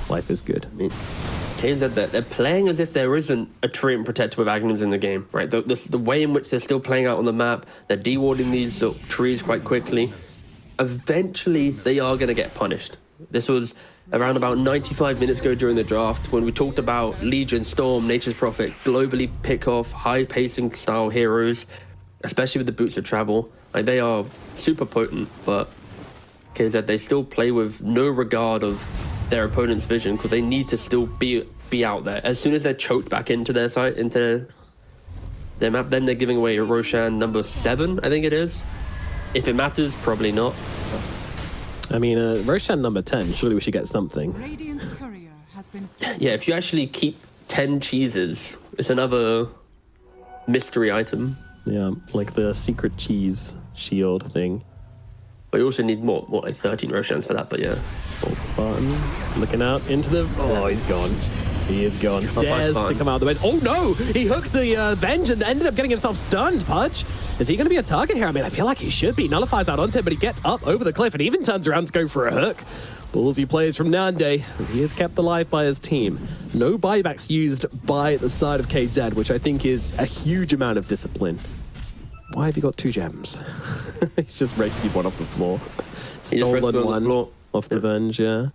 life is good. I mean, KZ, they're playing as if there isn't a Treant Protector with Agnums in the game, right? The way in which they're still playing out on the map, they're dewarding these sort of trees quite quickly. Eventually, they are going to get punished. This was around about 95 minutes ago during the draft when we talked about Legion, Storm, Nature's Prophet, globally pick off high-pacing style heroes, especially with the Boots of Travel. Like, they are super potent, but KZ, they still play with no regard of their opponent's vision because they need to still be out there. As soon as they're choked back into their site, into their map, then they're giving away Roshan number 7, I think it is. If it matters, probably not. I mean, Roshan number 10, surely we should get something. Radiant's courier has been Yeah, if you actually keep 10 cheeses, it's another mystery item. Yeah, like the secret cheese shield thing. But you also need more, like 13 Roshans for that, but yeah. Full Spartan looking out into the... Oh, he's gone. He is gone. Dares to come out of the base. Oh no! He hooked the Venge and ended up getting himself stunned, Pudge. Is he going to be a target here? I mean, I feel like he should be. Nullifies out onto him, but he gets up over the cliff and even turns around to go for a hook. Ballsy plays from Nande. He is kept alive by his team. No buybacks used by the side of KZ, which I think is a huge amount of discipline. Why have you got 2 gems? He's just rescued one off the floor. Stolen one off the Venge, yeah.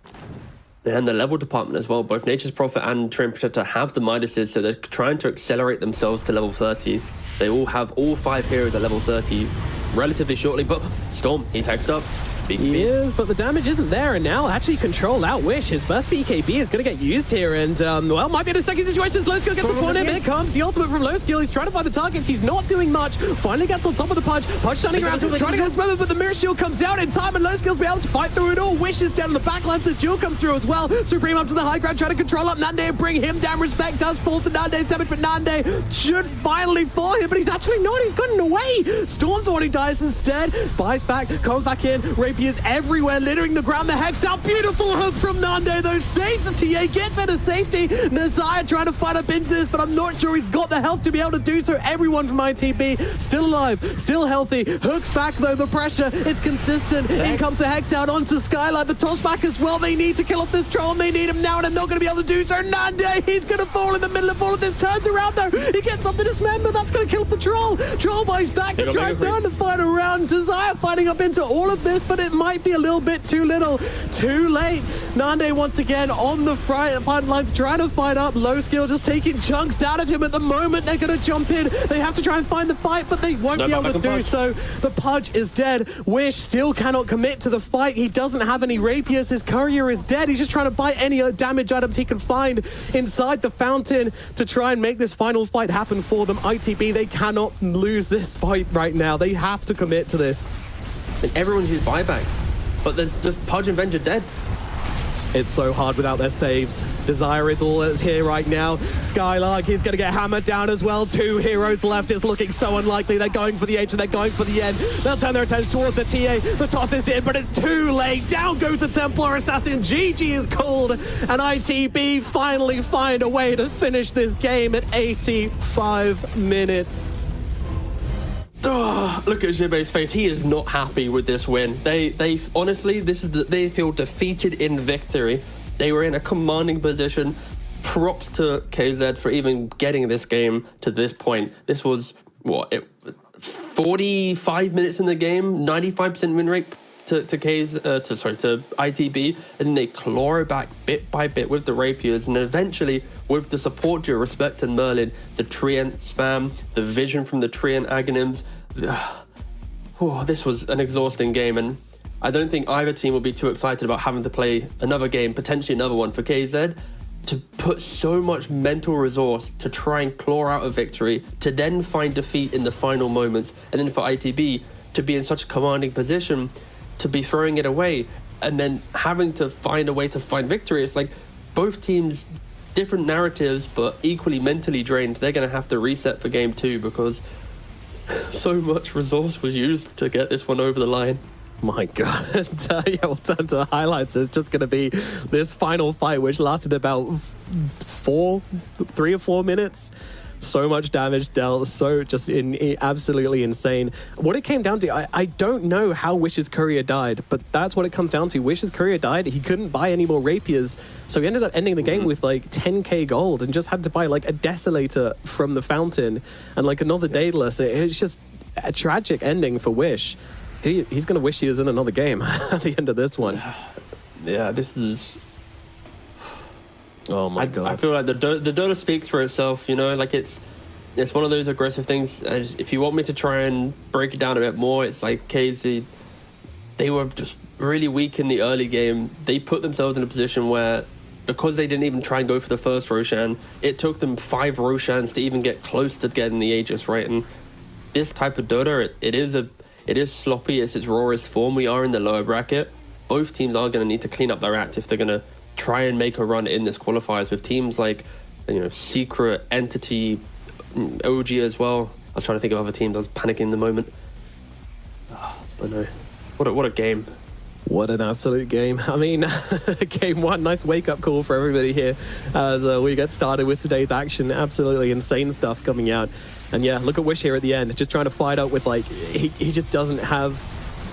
And the level department as well. Both Nature's Prophet and Treant Protector have the Midases, so they're trying to accelerate themselves to level 30. They all have all 5 heroes at level 30 relatively shortly, but Storm, he's hexed up. He is, but the damage isn't there, and now actually Control Outwish. His first BKB is going to get used here, and, well, might be in a second situation. Low Skill gets the corner. Here comes the ultimate from Low Skill. He's trying to find the targets. He's not doing much. Finally gets on top of the Pudge. Pudge turning around, trying to get swept, but the Mirror Shield comes out in time, and Low Skill's be able to fight through it all. Wish is down on the backline, so Jewel comes through as well. Supreme up to the high ground, trying to control up Nande and bring him down. Respect does fall to Nande's damage, but Nande should finally fall here, but he's actually not. He's gotten away. Storm's the one who dies instead. Buys back, comes back in. Rapiers everywhere, littering the ground. The Hex out. Beautiful hook from Nande, though. Saves the TA, gets into safety. Nazaya trying to fight up into this, but I'm not sure he's got the health to be able to do so. Everyone from ITB still alive, still healthy. Hooks back, though. The pressure is consistent. In comes the Hex out onto Skylight. The toss back as well. They need to kill off this troll, and they need him now, and they're not going to be able to do so. Nande, he's going to fall in the middle of all of this. Turns around, though. He gets up to dismember. That's going to kill off the troll. Troll buys back to try and turn the fight around. Desire fighting up into all of this, but it might be a little bit too little, too late. Nande once again on the front lines trying to fight up. Low Skill just taking chunks out of him at the moment. They're going to jump in. They have to try and find the fight, but they won't be able to do so. The Pudge is dead. Wish still cannot commit to the fight. He doesn't have any rapiers. His courier is dead. He's just trying to buy any damage items he can find inside the fountain to try and make this final fight happen for them. ITB, they cannot lose this fight right now. They have to commit to this. And everyone's used buyback, but there's just Pudge and Venge are dead. It's so hard without their saves. Desire is all that's here right now. Skylark, he's going to get hammered down as well. 2 heroes left. It's looking so unlikely. They're going for the H and they're going for the end. They'll turn their attention towards the TA. The toss is in, but it's too late. Down goes the Templar Assassin. GG is called, and ITB finally find a way to finish this game at 85 minutes. Oh, look at Jibe's face. He is not happy with this win. They honestly, they feel defeated in victory. They were in a commanding position. Props to KZ for even getting this game to this point. This was 45 minutes in the game, 95% win rate to ITB, and then they claw it back bit by bit with the rapiers, and eventually with the support duo Respect and Merlin, the Treant spam, the vision from the Treant Aghanims. Oh, this was an exhausting game, and I don't think either team will be too excited about having to play another game, potentially another one for KZ, to put so much mental resource to try and claw out a victory, to then find defeat in the final moments, and then for ITB to be in such a commanding position to be throwing it away. and then having to find a way to find victory. It's like both teams, different narratives, but equally mentally drained. They're going to have to reset for game 2 because so much resource was used to get this one over the line. My God. Yeah, we'll turn to the highlights. It's just going to be this final fight, which lasted about 3 or 4 minutes. So much damage dealt, so just absolutely insane. What it came down to, I don't know how Wish's courier died, but that's what it comes down to. Wish's courier died. He couldn't buy any more rapiers, so he ended up ending the game with like 10k gold and just had to buy like a desolator from the fountain and like another daedalus. It's just a tragic ending for Wish. He's going to wish he was in another game at the end of this one. Yeah, this is... Oh my God. I feel like the Dota speaks for itself, you know, like it's one of those aggressive things. If you want me to try and break it down a bit more, it's like KZ, they were just really weak in the early game. They put themselves in a position where, because they didn't even try and go for the first Roshan, it took them 5 Roshans to even get close to getting the Aegis, right? And this type of Dota, it is sloppy, it's its rawest form. We are in the lower bracket. Both teams are going to need to clean up their act if they're going to try and make a run in this qualifiers with teams like, you know, Secret, Entity, OG as well. I was trying to think of other teams. I was panicking in the moment. But no, what a game. What an absolute game. I mean, game 1, nice wake-up call for everybody here as we get started with today's action. Absolutely insane stuff coming out. And yeah, look at Wish here at the end, just trying to fight out with like, he just doesn't have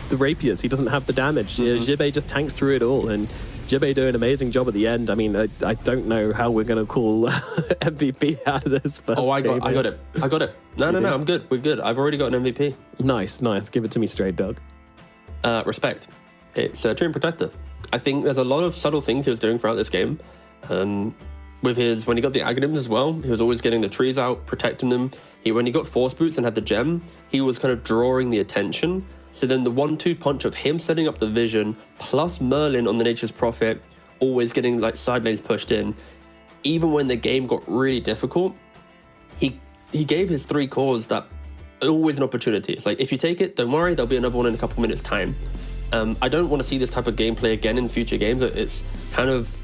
the rapiers. He doesn't have the damage. Jibbe just tanks through it all, and Jibbe doing an amazing job at the end. I mean, I don't know how we're going to call MVP out of this. Oh, I got it. No, I'm good. We're good. I've already got an MVP. Nice. Give it to me straight, Doug. Respect. It's Treant Protector. I think there's a lot of subtle things he was doing throughout this game. With when he got the Aghanims as well, he was always getting the trees out, protecting them. When he got Force Boots and had the gem, he was kind of drawing the attention. So then the 1-2 punch of him setting up the vision, plus Merlin on the Nature's Prophet, always getting like side lanes pushed in. Even when the game got really difficult, he gave his 3 cores that always an opportunity. It's like, if you take it, don't worry, there'll be another one in a couple minutes time. I don't want to see this type of gameplay again in future games. It's kind of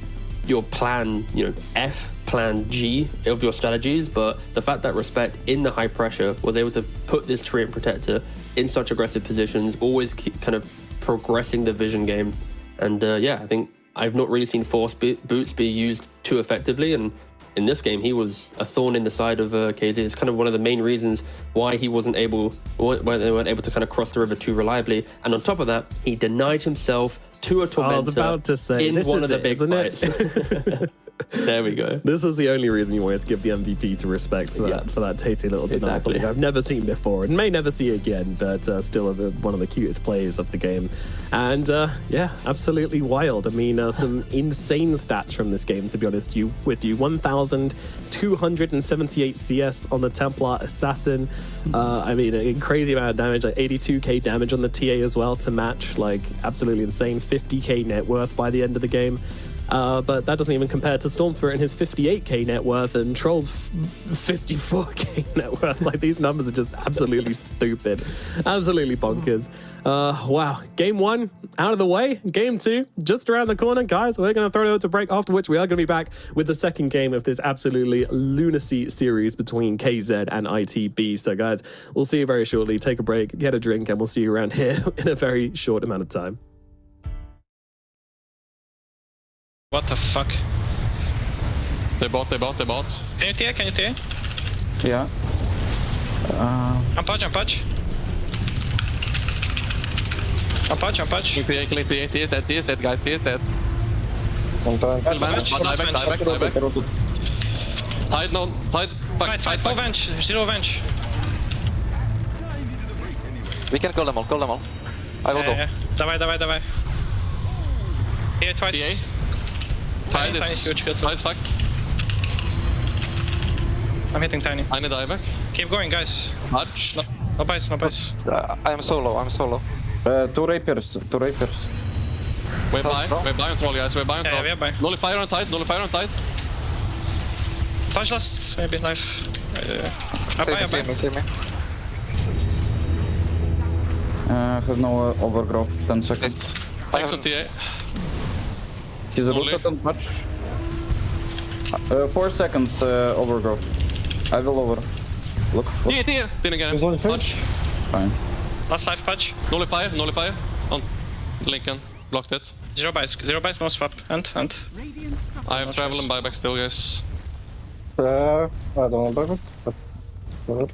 your plan, you know, F, plan G of your strategies, but the fact that Respect in the high pressure was able to put this Treant Protector in such aggressive positions, always keep kind of progressing the vision game. And yeah, I think I've not really seen Force Boots be used too effectively, and in this game he was a thorn in the side of KZ. It's kind of one of the main reasons why they weren't able to kind of cross the river too reliably. And on top of that, he denied himself to a Tormentor. I was about to say, in one of the big fights. There we go. This is the only reason you wanted to give the MVP to Respect for that tasty little denial. Exactly. Something I've never seen before and may never see again, but still one of the cutest plays of the game. And yeah, absolutely wild. I mean, some insane stats from this game, to be honest with you. 1,278 CS on the Templar Assassin. I mean, a crazy amount of damage, like 82k damage on the TA as well to match, like absolutely insane. 50k net worth by the end of the game. But that doesn't even compare to Storm Spirit and his 58k net worth and Troll's 54k net worth. Like, these numbers are just absolutely stupid. Absolutely bonkers. Wow. Game 1 out of the way. Game 2 just around the corner. Guys, we're going to throw it over to break, after which we are going to be back with the second game of this absolutely lunacy series between KZ and ITB. So guys, we'll see you very shortly. Take a break, get a drink, and we'll see you around here in a very short amount of time. What the fuck? They bought. Can you tear? Yeah. I'm patch. Clear, dead, guys, dead. Dieback. Tide, no, tide. Fight, no venge, 0 venge. We can call them all. I will go. Давай. Here twice. TA. Tide is huge. Tide's fucked. I'm hitting Tiny. Tiny dieback. Keep going, guys. Nudge. No bites. I'm solo. 2 rapiers. We're by on troll, guys. We're by. Yeah, we're by. Nullify on tide. Touch last, maybe knife. Save me. Have no overgrowth. 10 seconds. Take some TA. He's Only. rooted on touch. 4 seconds overgrowth. I will over. Look. Tia. Didn't get it. Punch. Fine. Last 5 patch. Nullifier. On Lincoln. Blocked it. 0 buys, no swap. And. Radiant structure. I have travel and buyback still, guys. I don't know about it, but whatever.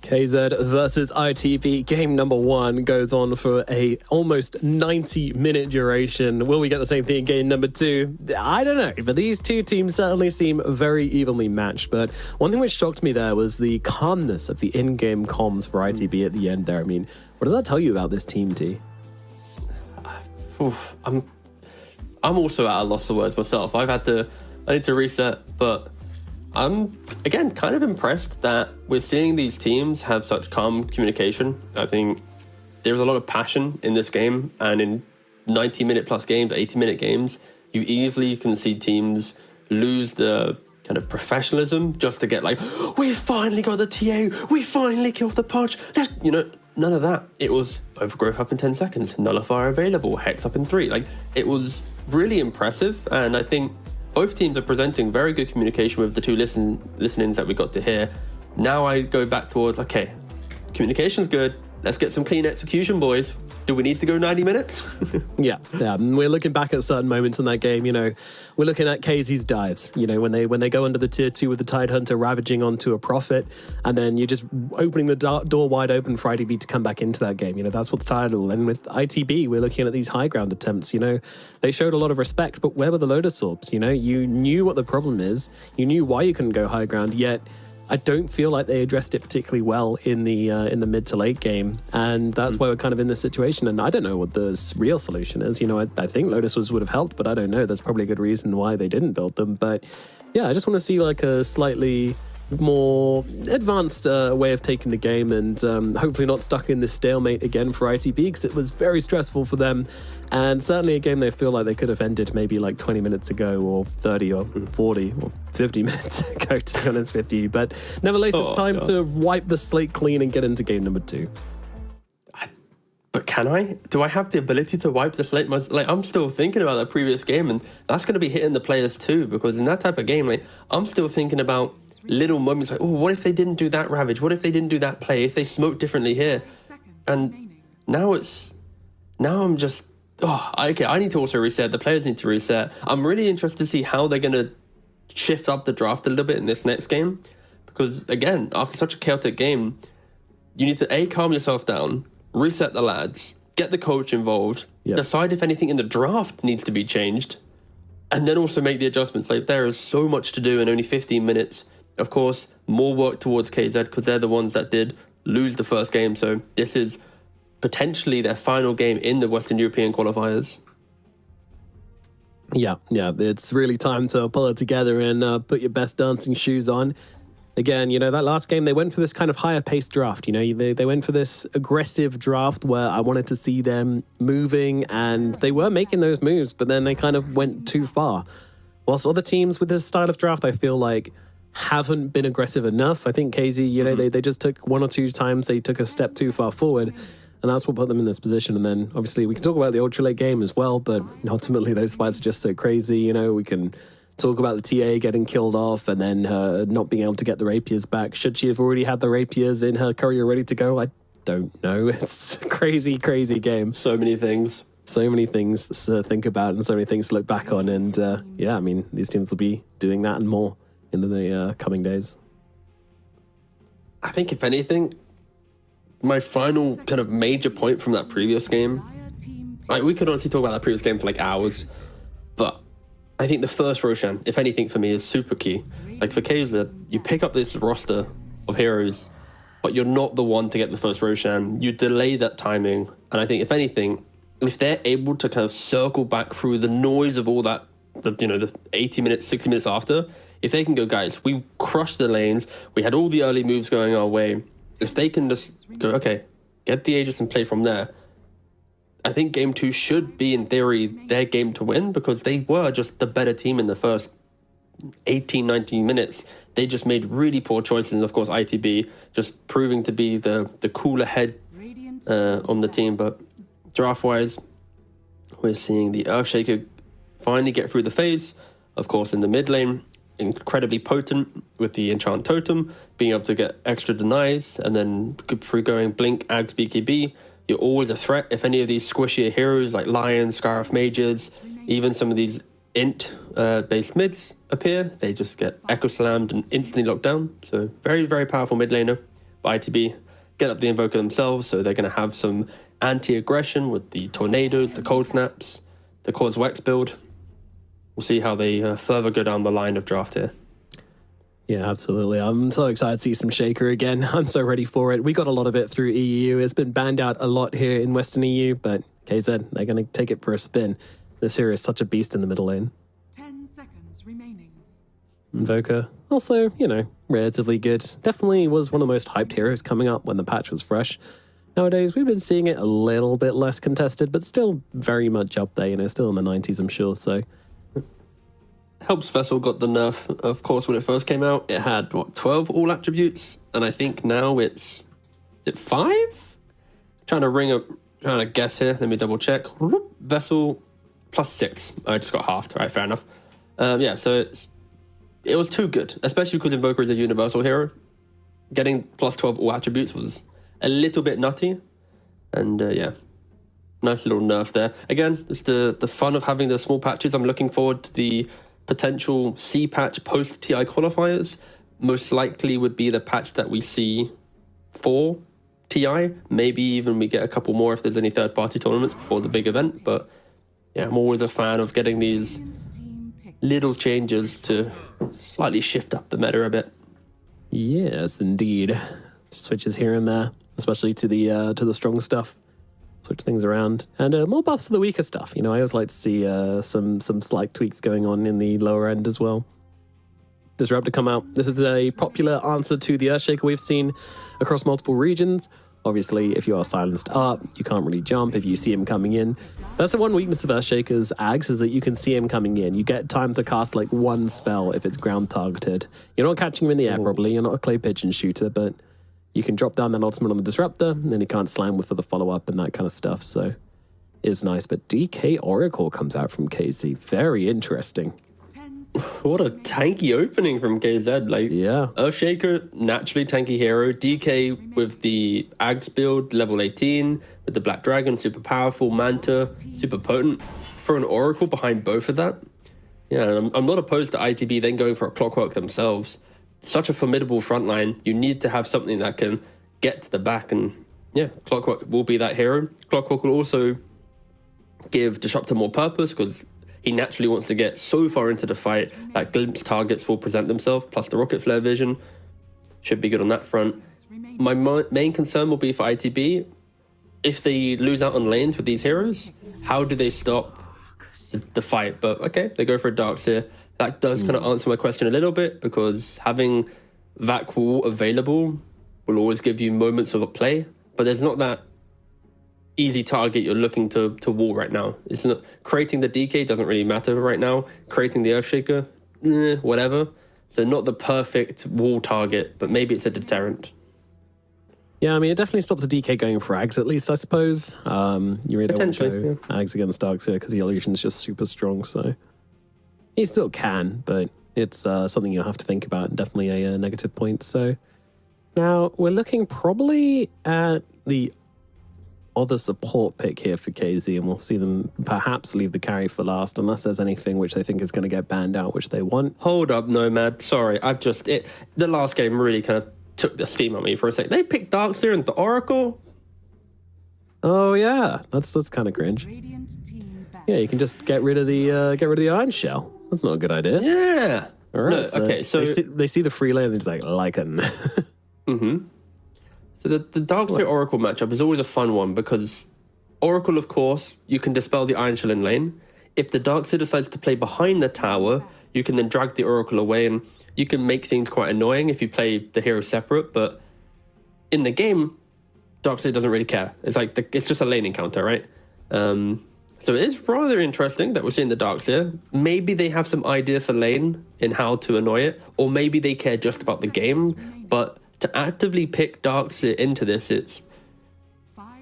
KZ versus ITB. Game number 1 goes on for a almost 90-minute duration. Will we get the same thing in game number 2? I don't know, but these two teams certainly seem very evenly matched. But one thing which shocked me there was the calmness of the in-game comms for ITB at the end there. I mean, what does that tell you about this team, T? Oof, I'm also at a loss for words myself. I need to reset, but I'm, again, kind of impressed that we're seeing these teams have such calm communication. I think there's a lot of passion in this game, and in 90-minute plus games, 80-minute games, you easily can see teams lose the kind of professionalism just to get like, we finally got the TA, we finally killed the Podge. None of that. It was overgrowth up in 10 seconds, nullifier available, hex up in 3. Like, it was really impressive, and I think both teams are presenting very good communication with the two listenings that we got to hear. Now I go back towards, okay, communication's good. Let's get some clean execution, boys. Do we need to go 90 minutes? Yeah. We're looking back at certain moments in that game. We're looking at KZ's dives. When they go under the tier 2 with the Tidehunter ravaging onto a Prophet, and then you're just opening the door wide open for ITB to come back into that game. That's what's title. And with ITB, we're looking at these high ground attempts. They showed a lot of respect, but where were the Lotus Orbs? You knew what the problem is. You knew why you couldn't go high ground, yet I don't feel like they addressed it particularly well in the mid to late game, and that's why we're kind of in this situation. And I don't know what the real solution is. I think Lotus would have helped, but I don't know. There's probably a good reason why they didn't build them. But yeah, I just want to see like a slightly more advanced way of taking the game, and hopefully not stuck in this stalemate again for ITB, because it was very stressful for them, and certainly a game they feel like they could have ended maybe like 20 minutes ago, or 30 or 40 or 50 minutes ago, to be honest with you. But nevertheless, it's time to wipe the slate clean and get into game number 2. But can I? Do I have the ability to wipe the slate? I'm still thinking about that previous game, and that's going to be hitting the players too, because in that type of game, I'm still thinking about little moments like, oh, what if they didn't do that ravage? What if they didn't do that play? If they smoked differently here? And now I'm just, okay, I need to also reset. The players need to reset. I'm really interested to see how they're going to shift up the draft a little bit in this next game, because again, after such a chaotic game, you need to calm yourself down, reset the lads, get the coach involved, decide if anything in the draft needs to be changed, and then also make the adjustments. Like, there is so much to do in only 15 minutes. Of course, more work towards KZ, because they're the ones that did lose the first game. So this is potentially their final game in the Western European qualifiers. Yeah, it's really time to pull it together and put your best dancing shoes on. Again, that last game, they went for this kind of higher paced draft. They went for this aggressive draft where I wanted to see them moving, and they were making those moves, but then they kind of went too far. Whilst other teams with this style of draft, I feel like, haven't been aggressive enough. I think KZ, they just took one or two times, they took a step too far forward, and that's what put them in this position. And then obviously we can talk about the ultra late game as well, but ultimately those fights are just so crazy. We can talk about the TA getting killed off and then not being able to get the rapiers back. Should she have already had the rapiers in her courier ready to go? I don't know. It's a crazy game. So many things to think about, and so many things to look back on. And these teams will be doing that and more in the coming days. I think, if anything, my final kind of major point from that previous game, we could honestly talk about that previous game for like hours, but I think the first Roshan, if anything for me, is super key. Like for KZ, you pick up this roster of heroes, but you're not the one to get the first Roshan. You delay that timing, and I think, if anything, if they're able to kind of circle back through the noise of all that, the 80 minutes, 60 minutes after, if they can go, guys, we crushed the lanes, we had all the early moves going our way, if they can just go, okay, get the Aegis and play from there, I think game 2 should be, in theory, their game to win, because they were just the better team in the first 18, 19 minutes. They just made really poor choices, and of course ITB just proving to be the cooler head on the team. But draft-wise, we're seeing the Earthshaker finally get through the phase. Of course, in the mid lane, incredibly potent with the Enchant Totem, being able to get extra denies, and then through going Blink, Ags, BKB, you're always a threat. If any of these squishier heroes like Lion, Scarf Mages, even some of these int-based mids appear, they just get Echo Slammed and instantly locked down. So very, very powerful mid laner. But ITB get up the Invoker themselves, so they're going to have some anti-aggression with the Tornadoes, the Cold Snaps, the Cause Wex build. We'll see how they further go down the line of draft here. Yeah, absolutely. I'm so excited to see some Shaker again. I'm so ready for it. We got a lot of it through EU. It's been banned out a lot here in Western EU, but KZ, they're going to take it for a spin. This hero is such a beast in the middle lane. 10 seconds remaining. Invoker, also, you know, relatively good. Definitely was one of the most hyped heroes coming up when the patch was fresh. Nowadays, we've been seeing it a little bit less contested, but still very much up there, you know, still in the 90s, I'm sure, so... Helps Vessel got the nerf, of course, when it first came out. It had, 12 all attributes? And I think now it's... Is it 5? Trying to guess here. Let me double check. Vessel +6. I just got halved. All right, fair enough. Yeah, so it was too good, especially because Invoker is a universal hero. Getting +12 all attributes was a little bit nutty. And yeah, nice little nerf there. Again, it's the fun of having the small patches. I'm looking forward to the potential C patch post TI qualifiers. Most likely would be the patch that we see for TI. Maybe even we get a couple more if there's any third-party tournaments before the big event. But yeah, I'm always a fan of getting these little changes to slightly shift up the meta a bit. Yes, indeed. Switches here and there, especially to the strong stuff. Switch things around, and more buffs to the weaker stuff. You know, I always like to see some slight tweaks going on in the lower end as well. Disruptor come out. This is a popular answer to the Earthshaker we've seen across multiple regions. Obviously, if you are silenced up, you can't really jump if you see him coming in. That's the one weakness of Earthshaker's Ags, is that you can see him coming in. You get time to cast like one spell if it's ground targeted. You're not catching him in the air probably, you're not a clay pigeon shooter, but you can drop down that ultimate on the Disruptor, and then you can't slam with for the follow-up and that kind of stuff, so it's nice. But DK Oracle comes out from KZ. Very interesting. What a tanky opening from KZ. Like, yeah. Earthshaker, naturally tanky hero. DK with the Ags build, level 18, with the Black Dragon, super powerful. Manta, super potent. Throw an Oracle behind both of that. Yeah, I'm not opposed to ITB then going for a Clockwork themselves. Such a formidable frontline. You need to have something that can get to the back, and yeah, Clockwork will be that hero. Clockwork will also give Disruptor more purpose because he naturally wants to get so far into the fight that glimpse targets will present themselves, plus the rocket flare vision should be good on that front. My main concern will be for ITB, if they lose out on lanes with these heroes, how do they stop the fight? But okay, they go for a Darkseer. That does kind of answer my question a little bit, because having Vac Wall available will always give you moments of a play, but there's not that easy target you're looking to wall right now. It's not creating the DK doesn't really matter right now. Creating the Earthshaker, whatever. So not the perfect wall target, but maybe it's a deterrent. Yeah, I mean, it definitely stops the DK going for Ags, at least, I suppose. You really don't want to go Ags against Darkseer because the illusion's just super strong, so... He still can, but it's something you'll have to think about, and definitely a negative point. So now we're looking probably at the other support pick here for KZ, and we'll see them perhaps leave the carry for last, unless there's anything which they think is going to get banned out, which they want. Hold up, Nomad. Sorry, the last game really kind of took the steam on me for a second. They picked Darkseer and the Oracle. Oh yeah, that's kind of cringe. Yeah, you can just get rid of the Iron Shell. That's not a good idea. Yeah. All right. No, okay, so they see the free lane and they're just like Lycan. So the Darkseer Oracle matchup is always a fun one, because Oracle, of course, you can dispel the Iron Shell in lane. If the Darkseer decides to play behind the tower, you can then drag the Oracle away, and you can make things quite annoying if you play the hero separate. But in the game, Darkseer doesn't really care. It's like it's just a lane encounter, right? So it is rather interesting that we're seeing the Darkseer. Maybe they have some idea for lane in how to annoy it, or maybe they care just about the game. But to actively pick Darkseer into this, it's,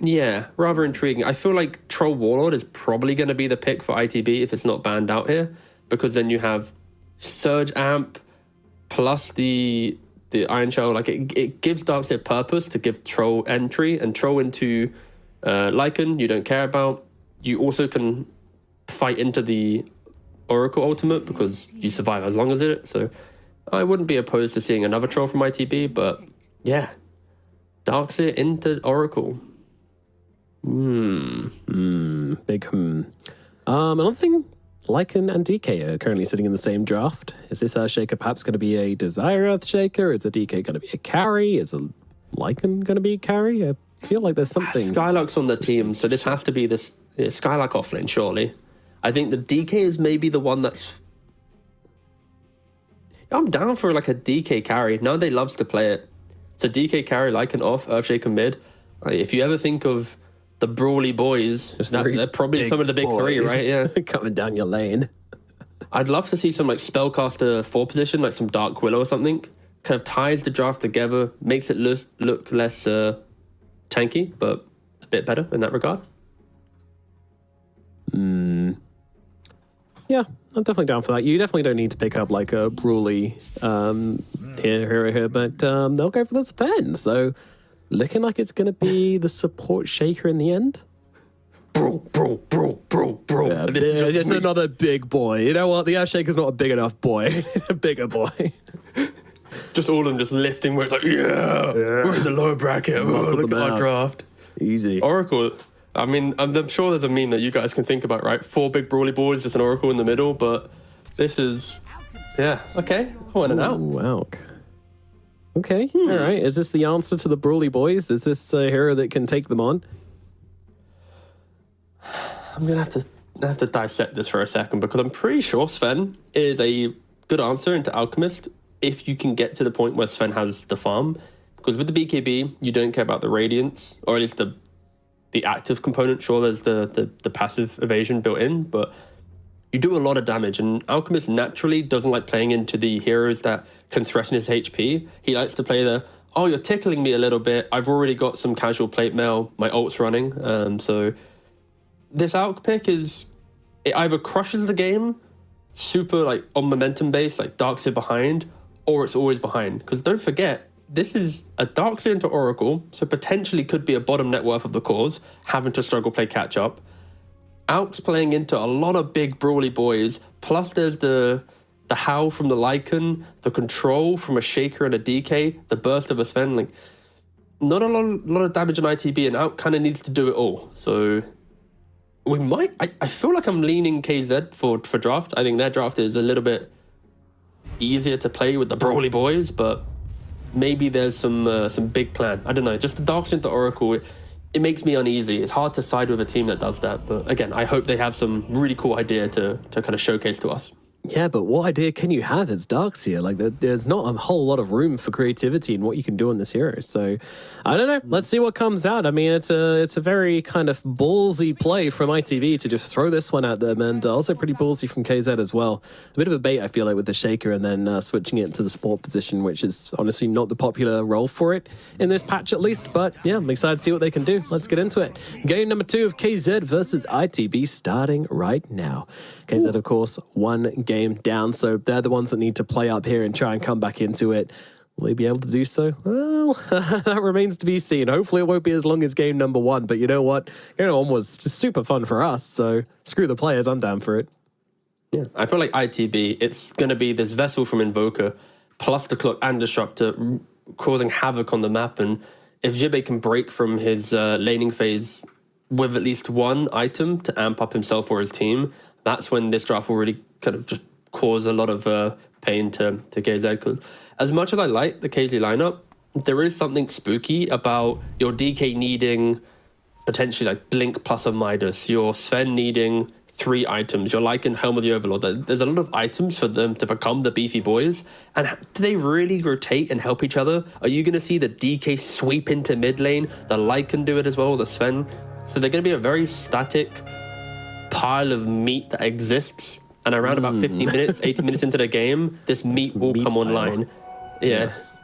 yeah, rather intriguing. I feel like Troll Warlord is probably going to be the pick for ITB if it's not banned out here, because then you have Surge Amp plus the Iron Shell. Like it gives Darkseer purpose to give Troll entry, and Troll into Lycan you don't care about. You also can fight into the Oracle ultimate because you survive as long as it. So I wouldn't be opposed to seeing another troll from ITB, but yeah, Darkseer into Oracle. Big another thing, Lycan and DK are currently sitting in the same draft. Is this Shaker perhaps going to be a Desire Earth Shaker? Is a DK going to be a carry? Is a Lycan going to be a carry? I feel like there's something. Skylark's on the team, so this has to be this Skylark offlane, surely. I think the DK is maybe the one that's... I'm down for like a DK carry. Nowadays loves to play it. So DK carry, Lycan off, Earthshaker mid. If you ever think of the Brawly boys, they're probably some of the big three, right? Yeah. Coming down your lane. I'd love to see some like Spellcaster 4 position, like some Dark Willow or something. Kind of ties the draft together, makes it look less tanky, but a bit better in that regard. Yeah, I'm definitely down for that. You definitely don't need to pick up like a Brawly here, but they'll go for the Sven. So looking like it's going to be the support Shaker in the end. Bro. Yeah, just another big boy. You know what? The Earth Shaker's not a big enough boy. A bigger boy. Just all of them just lifting where it's like, yeah. We're in the lower bracket. Oh, look at our draft. Easy. Oracle. I mean, I'm sure there's a meme that you guys can think about, right? 4 big Brawly boys, just an Oracle in the middle, but this is... Yeah, okay. I want it out. Wow. Okay, all right. Is this the answer to the Brawly boys? Is this a hero that can take them on? I'm going to have to dissect this for a second, because I'm pretty sure Sven is a good answer into Alchemist if you can get to the point where Sven has the farm. Because with the BKB, you don't care about the Radiance, or at least the active component. Sure, there's the passive evasion built in, but you do a lot of damage, and Alchemist naturally doesn't like playing into the heroes that can threaten his HP. He likes to play oh, you're tickling me a little bit. I've already got some casual plate mail. My ult's running. So this Alch pick it either crushes the game, super like on momentum base, like Darkseer behind, or it's always behind. Because don't forget, this is a Darkseer into Oracle, so potentially could be a bottom net worth of the cause, having to struggle play catch up. Alch's playing into a lot of big Brawly boys, plus there's the Howl from the Lycan, the control from a Shaker and a DK, the burst of a Sven. Like, not a lot of damage on ITB, and Alch kind of needs to do it all. So we might... I feel like I'm leaning KZ for draft. I think their draft is a little bit easier to play with the Brawly boys, but maybe there's some big plan. I don't know. Just the Darkseer into Oracle, it makes me uneasy. It's hard to side with a team that does that. But again, I hope they have some really cool idea to kind of showcase to us. Yeah, but what idea can you have as Darkseer? Like, there's not a whole lot of room for creativity in what you can do on this hero. So, I don't know. Let's see what comes out. I mean, it's a very kind of ballsy play from ITV to just throw this one at them, and also pretty ballsy from KZ as well. A bit of a bait, I feel like, with the Shaker, and then switching it to the support position, which is honestly not the popular role for it in this patch, at least. But yeah, I'm excited to see what they can do. Let's get into it. Game number 2 of KZ versus ITV starting right now. KZ, of course, one game down, so they're the ones that need to play up here and try and come back into it. Will they be able to do so? Well, that remains to be seen. Hopefully it won't be as long as game number 1, but you know what? Game number 1 was just super fun for us, so screw the players, I'm down for it. Yeah, I feel like ITB, it's going to be this Vessel from Invoker, plus the Clock and Disruptor, causing havoc on the map, and if Jibbe can break from his laning phase with at least one item to amp up himself or his team, that's when this draft will really kind of just cause a lot of pain to KZ. Because as much as I like the KZ lineup, there is something spooky about your DK needing potentially like Blink plus a Midas, your Sven needing 3 items, your Lycan Helm of the Overlord. There's a lot of items for them to become the beefy boys. And do they really rotate and help each other? Are you going to see the DK sweep into mid lane? The Lycan do it as well, the Sven. So they're going to be a very static pile of meat that exists, and around about 50 minutes, 80 minutes into the game, this meat will come online. Yes.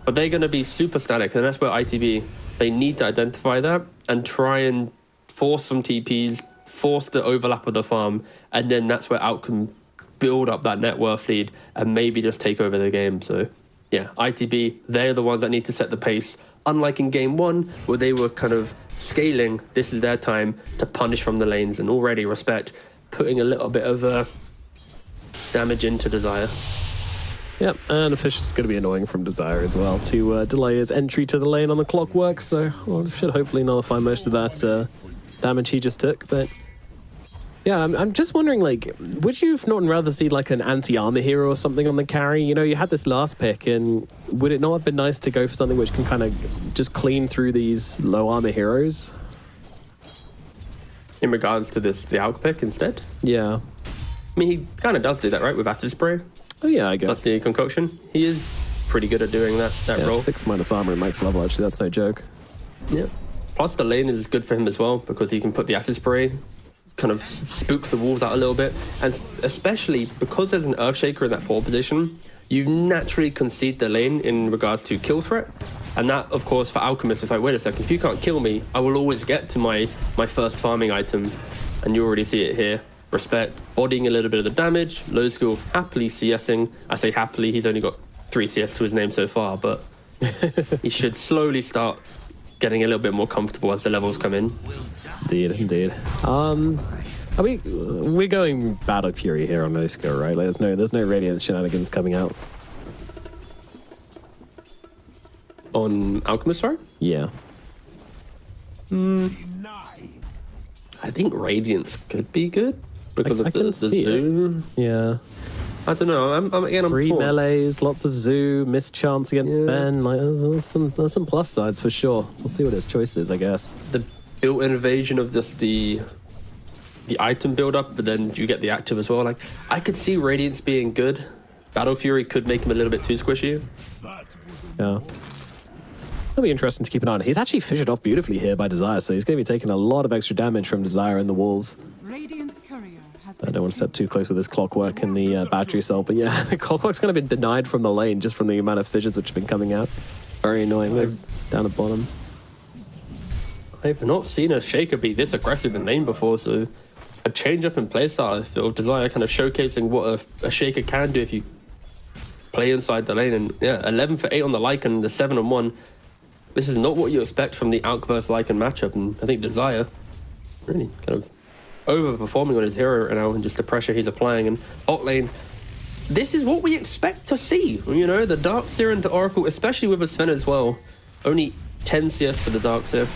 But they're going to be super static, and that's where ITV, they need to identify that and try and force some TPs, force the overlap of the farm, and then that's where Out can build up that net worth lead and maybe just take over the game. So yeah, ITB, they're the ones that need to set the pace. Unlike in game 1, where they were kind of scaling, this is their time to punish from the lanes, and already Respect putting a little bit of damage into Desire. Yep, and Fish is going to be annoying from Desire as well to delay his entry to the lane on the clockwork, so should hopefully nullify most of that damage he just took. But yeah, I'm just wondering, like, would you not rather see like an anti-armor hero or something on the carry? You know, you had this last pick, and would it not have been nice to go for something which can kind of just clean through these low armor heroes? In regards to the AUG pick instead? Yeah. I mean, he kind of does do that, right, with Acid Spray? Oh yeah, I guess. Plus the concoction. He is pretty good at doing that role. 6 minus armor in max level, actually, that's no joke. Yeah. Plus the lane is good for him as well, because he can put the Acid Spray, kind of spook the wolves out a little bit. And especially because there's an Earthshaker in that 4 position, you naturally concede the lane in regards to kill threat. And that, of course, for Alchemist, is like, wait a second, if you can't kill me, I will always get to my first farming item. And you already see it here. Respect, bodying a little bit of the damage. Low skill, happily CSing. I say happily, he's only got 3 CS to his name so far, but he should slowly start getting a little bit more comfortable as the levels come in. Indeed. We're going Battle Fury here on low skill, right? Like, there's no Radiant shenanigans coming out. On Alchemist, sorry? Yeah. I think Radiance could be good because I of can the see Zoo. Yeah. I don't know. I'm 3 torn. melees, lots of Zoo, missed chance against Ben. Like, there's some plus sides for sure. We'll see what his choice is, I guess. The built-in invasion of just the item build-up, but then you get the active as well. Like, I could see Radiance being good. Battle Fury could make him a little bit too squishy. Yeah. That'll be interesting to keep an eye on. He's actually fissured off beautifully here by Desire, so he's going to be taking a lot of extra damage from Desire and the Wolves. Radiant's courier has I don't want to step too close with this Clockwork and the battery cell, but yeah, Clockwork's kind of been denied from the lane just from the amount of fissures which have been coming out. Very annoying. There's down at bottom. I've not seen a Shaker be this aggressive in lane before, so a change up in playstyle. I feel Desire kind of showcasing what a Shaker can do if you play inside the lane. And yeah, 11 for 8 on the Lycan, the 7-on-1. This is not what you expect from the Alk vs Lycan matchup, and I think Desire really kind of overperforming on his hero right now and just the pressure he's applying. And bot lane, this is what we expect to see. You know, the Darkseer into Oracle, especially with a Sven as well. Only 10 CS for the Darkseer.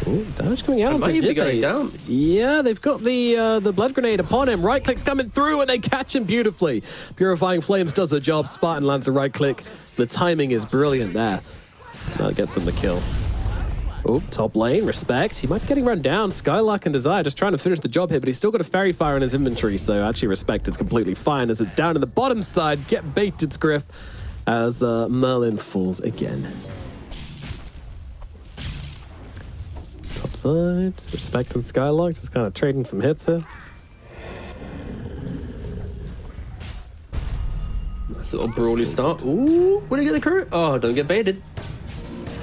Ooh, damage coming out. Might even be going down. Yeah, they've got the blood grenade upon him. Right click's coming through and they catch him beautifully. Purifying Flames does the job. Spartan lands a right click. The timing is brilliant there. That gets them the kill. Oh, top lane, respect. He might be getting run down. Skylark and Desire just trying to finish the job here, but he's still got a Fairy Fire in his inventory, so actually respect is completely fine as it's down in the bottom side. Get baited, Scriff, as Merlin falls again. Top side, respect and Skylark just kind of trading some hits here. Nice little brawly start. Ooh, will he get the current? Oh, don't get baited.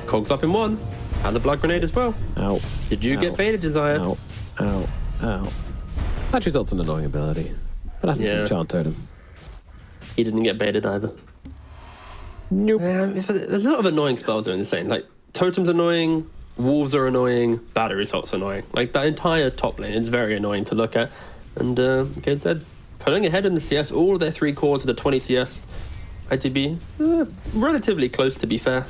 Cogs up in 1. And the blood grenade as well. Ow. Did you get baited, Desire? Ow. Ow. Ow. That results in an annoying ability. But that's a Enchant Totem. He didn't get baited either. Nope. There's a lot of annoying spells that are insane. Like, Totem's annoying, Wolves are annoying, Battery Assault's annoying. Like, that entire top lane is very annoying to look at. And, like I said, pulling ahead in the CS, all of their 3 cores of the 20 CS ITB, relatively close to be fair.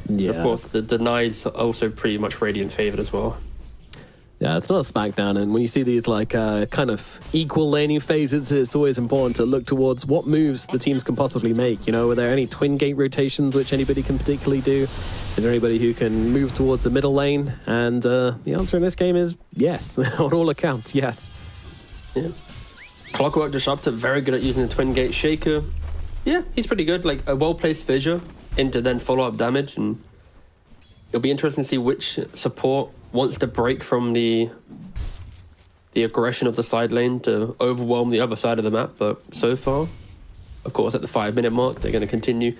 Yeah. Of course, the denies are also pretty much Radiant favored as well. Yeah, it's not a smackdown, and when you see these like kind of equal laning phases, it's always important to look towards what moves the teams can possibly make. You know, are there any twin gate rotations which anybody can particularly do? Is there anybody who can move towards the middle lane? And the answer in this game is yes, on all accounts, yes. Yeah. Clockwork Disruptor, very good at using the twin gate Shaker. Yeah, he's pretty good. Like a well-placed fissure into then follow-up damage, and it'll be interesting to see which support wants to break from the aggression of the side lane to overwhelm the other side of the map. But so far, of course, at the 5-minute mark, they're going to continue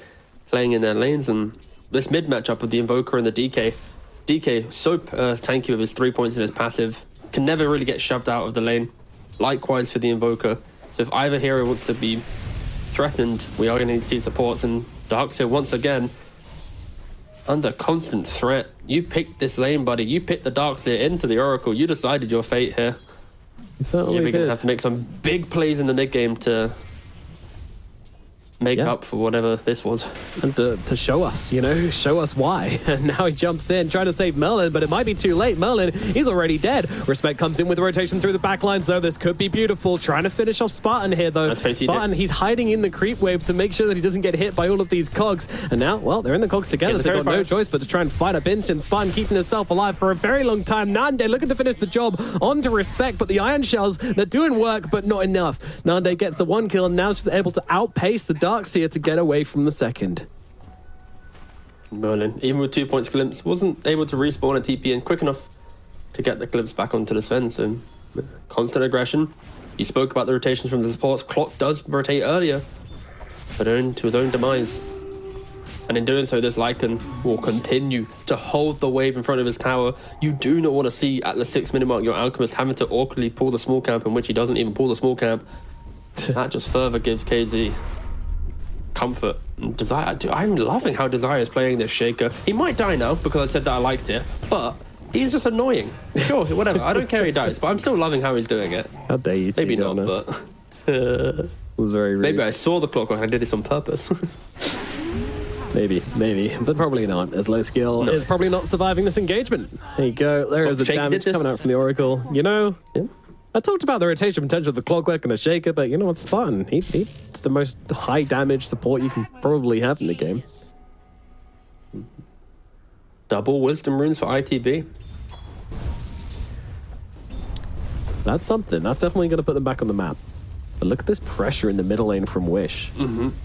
playing in their lanes. And this mid matchup of the Invoker and the DK so tanky with his 3 points in his passive, can never really get shoved out of the lane. Likewise for the Invoker. So if either hero wants to be threatened, we are going to need to see supports. And Darkseer once again under constant threat. You picked this lane, buddy. You picked the Darkseer into the Oracle. You decided your fate here. Certainly We're going to have to make some big plays in the mid game to make up for whatever this was. And to show us, you know, show us why. And now he jumps in, trying to save Merlin, but it might be too late. Merlin, he's already dead. Respect comes in with rotation through the back lines, though. This could be beautiful. Trying to finish off Spartan here, though. Spartan, he's hiding in the creep wave to make sure that he doesn't get hit by all of these cogs. And now, well, they're in the cogs together. They've got no choice but to try and fight up into him. Spartan keeping himself alive for a very long time. Nande looking to finish the job onto Respect, but the Iron Shells, they're doing work, but not enough. Nande gets the 1 kill, and now she's able to outpace the Darkseer to get away from the second. Merlin, even with 2 points glimpse, wasn't able to respawn a TP in quick enough to get the glimpse back onto the Sven. So constant aggression. You spoke about the rotations from the supports. Clock does rotate earlier, but to his own demise. And in doing so, this Lycan will continue to hold the wave in front of his tower. You do not want to see at the 6-minute mark your Alchemist having to awkwardly pull the small camp, in which he doesn't even pull the small camp. That just further gives KZ comfort and Desire. I'm loving how Desire is playing this Shaker. He might die now because I said that I liked it, but he's just annoying. Sure, whatever. I don't care if he dies, but I'm still loving how he's doing it. How dare you? Maybe not, but it was very rude. Maybe I saw the clock and I did this on purpose. Maybe, but probably not. As low skill is probably not surviving this engagement. There you go. There is the damage coming out from the Oracle. You know, I talked about the rotation potential of the Clockwork and the Shaker, but you know what, Spartan, he's the most high damage support you can probably have in the game. Double Wisdom runes for ITB. That's something. That's definitely going to put them back on the map. But look at this pressure in the middle lane from Wish.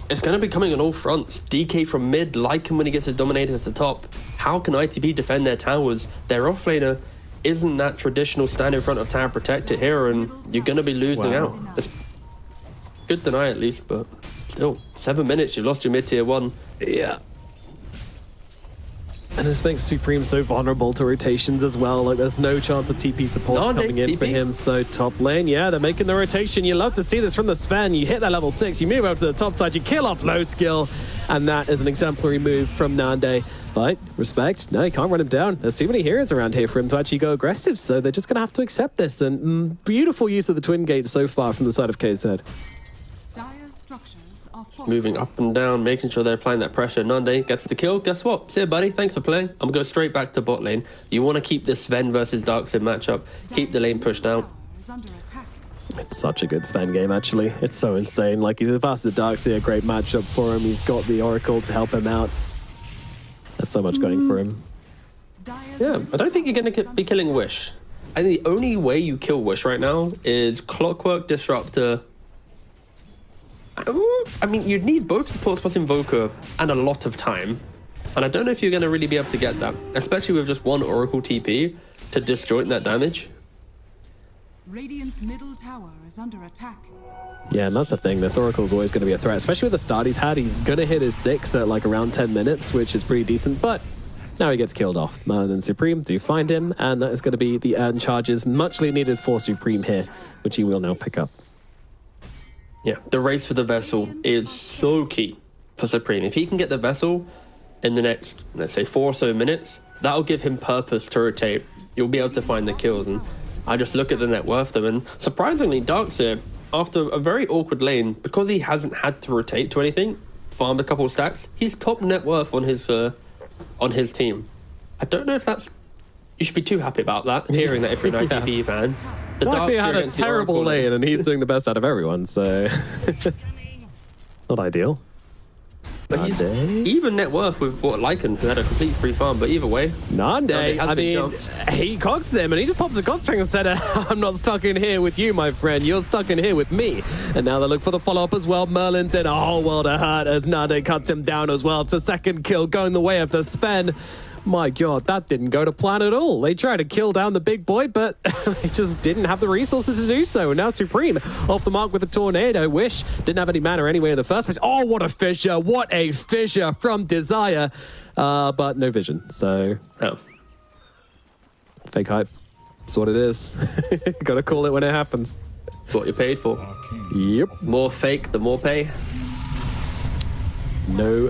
It's going to be coming on all fronts. DK from mid, Lycan when he gets his dominator at the top. How can ITB defend their towers? Their offlaner isn't that traditional stand in front of tower protector here, and you're going to be losing out. It's good deny at least, but still, 7 minutes, you lost your mid tier 1. Yeah. And this makes Supreme so vulnerable to rotations as well. Like, there's no chance of TP support coming in for him. So top lane, yeah, they're making the rotation. You love to see this from the Sven. You hit that level 6, you move over to the top side, you kill off low skill. And that is an exemplary move from Nande. But Respect, no, you can't run him down. There's too many heroes around here for him to actually go aggressive. So they're just going to have to accept this. And beautiful use of the Twin Gates so far from the side of KZ. Dire's structures are Moving up and down, making sure they're applying that pressure. Nande gets the kill. Guess what? See you, buddy. Thanks for playing. I'm going to go straight back to bot lane. You want to keep this Sven versus Darkseid matchup. Keep the lane pushed out. It's such a good Sven game, actually. It's so insane. Like, he's fast as Darkseid, a great matchup for him. He's got the Oracle to help him out. There's so much going for him. Yeah, I don't think you're going to be killing Wish. I think the only way you kill Wish right now is Clockwork, Disruptor. I mean, you'd need both supports plus Invoker and a lot of time. And I don't know if you're going to really be able to get that, especially with just one Oracle TP to disjoint that damage. Radiant's middle tower is under attack. Yeah, and that's the thing. This Oracle's always going to be a threat, especially with the start he's had. He's going to hit his 6 at like around 10 minutes, which is pretty decent, but now he gets killed off. Merlin and Supreme do find him, and that is going to be the earn charges muchly needed for Supreme here, which he will now pick up. Yeah, the race for the vessel is so key for Supreme. If he can get the vessel in the next, let's say, 4 or so minutes, that'll give him purpose to rotate. You'll be able to find the kills, and I just look at the net worth them, and surprisingly, Darkseid, after a very awkward lane, because he hasn't had to rotate to anything, farmed a couple of stacks, he's top net worth on his team. I don't know if that's... You should be too happy about that, hearing that if you're an ITP fan. The well, actually, had a terrible lane, and he's doing the best out of everyone, so... Not ideal. But he's even net worth with what Lycan, who had a complete free farm, but either way... Nande, I mean, he cogs them, and he just pops a contract and said, I'm not stuck in here with you, my friend. You're stuck in here with me. And now they look for the follow-up as well. Merlin's in a whole world of hurt as Nande cuts him down as well. It's a second kill going the way of the Sven. My God, that didn't go to plan at all. They tried to kill down the big boy, but they just didn't have the resources to do so. And now Supreme off the mark with a tornado. Wish didn't have any mana anyway in the first place. Oh, what a fissure. What a fissure from Desire. But no vision, so... Oh. Fake hype. That's what it is. Gotta call it when it happens. That's what you're paid for. Yep. More fake, the more pay. No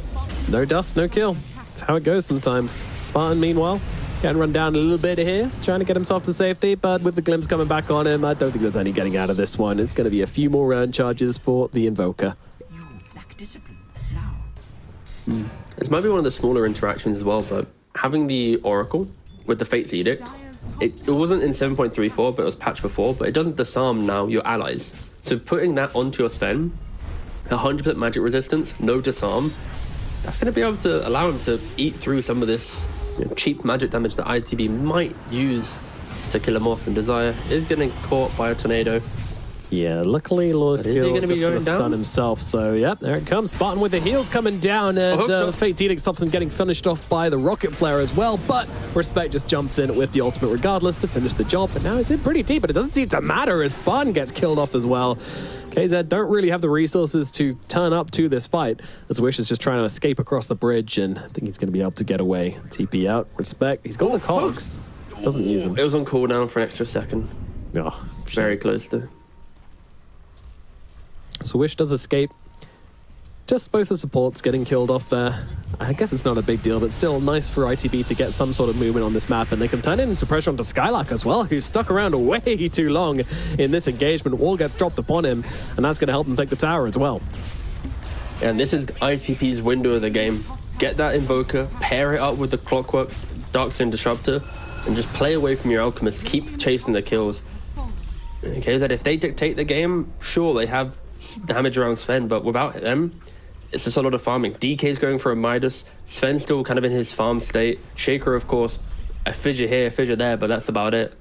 dust, no kill. That's how it goes sometimes. Spartan, meanwhile, can run down a little bit here, trying to get himself to safety, but with the glimpse coming back on him, I don't think there's any getting out of this one. It's going to be a few more earn charges for the Invoker. You lack discipline. This might be one of the smaller interactions as well, but having the Oracle with the Fate's Edict, it wasn't in 7.34, but it was patched before, but it doesn't disarm now your allies. So putting that onto your Sven, 100% magic resistance, no disarm, that's going to be able to allow him to eat through some of this cheap magic damage that ITB might use to kill him off, and Desire is getting caught by a tornado. Yeah, luckily Law's he skill gonna be just going gonna down? stun himself. So yeah, there it comes. Spartan with the heels coming down, and Fate's Edict stops him getting finished off by the rocket flare as well. But Respect just jumps in with the ultimate regardless to finish the job. But now it's in pretty deep, but it doesn't seem to matter as Spartan gets killed off as well. KZ don't really have the resources to turn up to this fight, as Wish is just trying to escape across the bridge, and I think he's going to be able to get away. TP out. Respect. He's got the cogs. Doesn't use them. It was on cooldown for an extra second. Oh, Very close though. So Wish does escape. Just both the supports getting killed off there. I guess it's not a big deal, but still nice for ITB to get some sort of movement on this map, and they can turn it into pressure onto Skylark as well, who's stuck around way too long in this engagement. Wall gets dropped upon him, and that's going to help him take the tower as well. And this is ITP's window of the game. Get that Invoker, pair it up with the Clockwork Darkstone Disruptor, and just play away from your Alchemist. Keep chasing the kills. Okay, that if they dictate the game, sure, they have damage around Sven, but without them, it's just a lot of farming. DK's going for a Midas. Sven's still kind of in his farm state. Shaker, of course, a fissure here, a fissure there, but that's about it.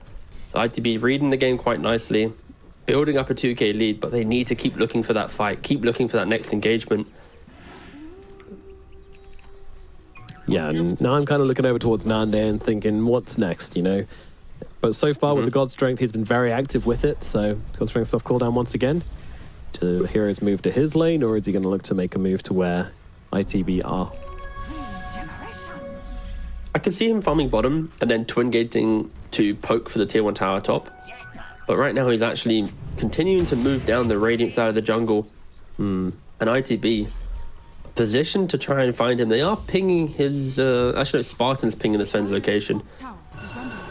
So ITB reading the game quite nicely, building up a 2k lead, but they need to keep looking for that fight, keep looking for that next engagement. Yeah, and now I'm kind of looking over towards Nande and thinking, what's next, you know? But so far with the God Strength, he's been very active with it, so God Strength's off cooldown once again. To Heroes move to his lane, or is he going to look to make a move to where ITB are? I could see him farming bottom and then twin gating to poke for the tier 1 tower top. But right now he's actually continuing to move down the Radiant side of the jungle. And ITB positioned to try and find him. They are pinging his... actually, no, Spartan's pinging the Sven's location.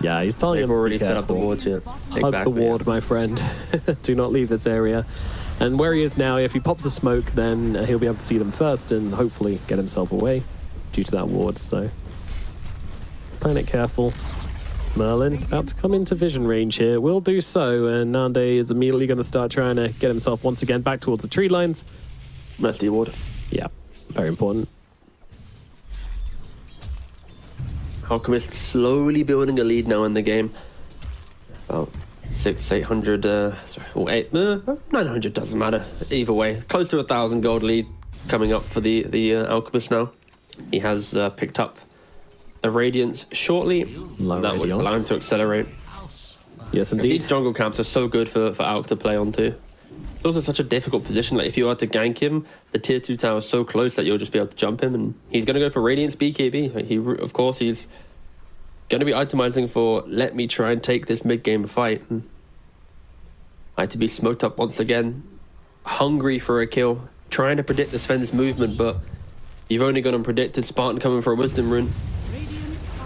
Yeah, he's telling him They've already to be set up the careful. wards here. Hug the ward, my friend. Do not leave this area. And where he is now, if he pops a smoke, then he'll be able to see them first and hopefully get himself away due to that ward. So, playing it careful. Merlin about to come into vision range here. Will do so, and Nande is immediately going to start trying to get himself once again back towards the tree lines. Mercy ward. Yeah, very important. Alchemist slowly building a lead now in the game. About 800, or 900 doesn't matter. Either way, close to 1,000 gold lead coming up for the Alchemist now. He has picked up a Radiance shortly. That would allow him to accelerate. Yes, indeed. These jungle camps are so good for Alk to play onto. It's also such a difficult position. Like if you are to gank him, the tier 2 tower is so close that you'll just be able to jump him, and he's going to go for Radiance BKB. Of course, he's going to be itemizing for let me try and take this mid-game fight. ITB smoked up once again, hungry for a kill, trying to predict the Sven's movement, but you've only got him predicted Spartan coming for a Wisdom Rune.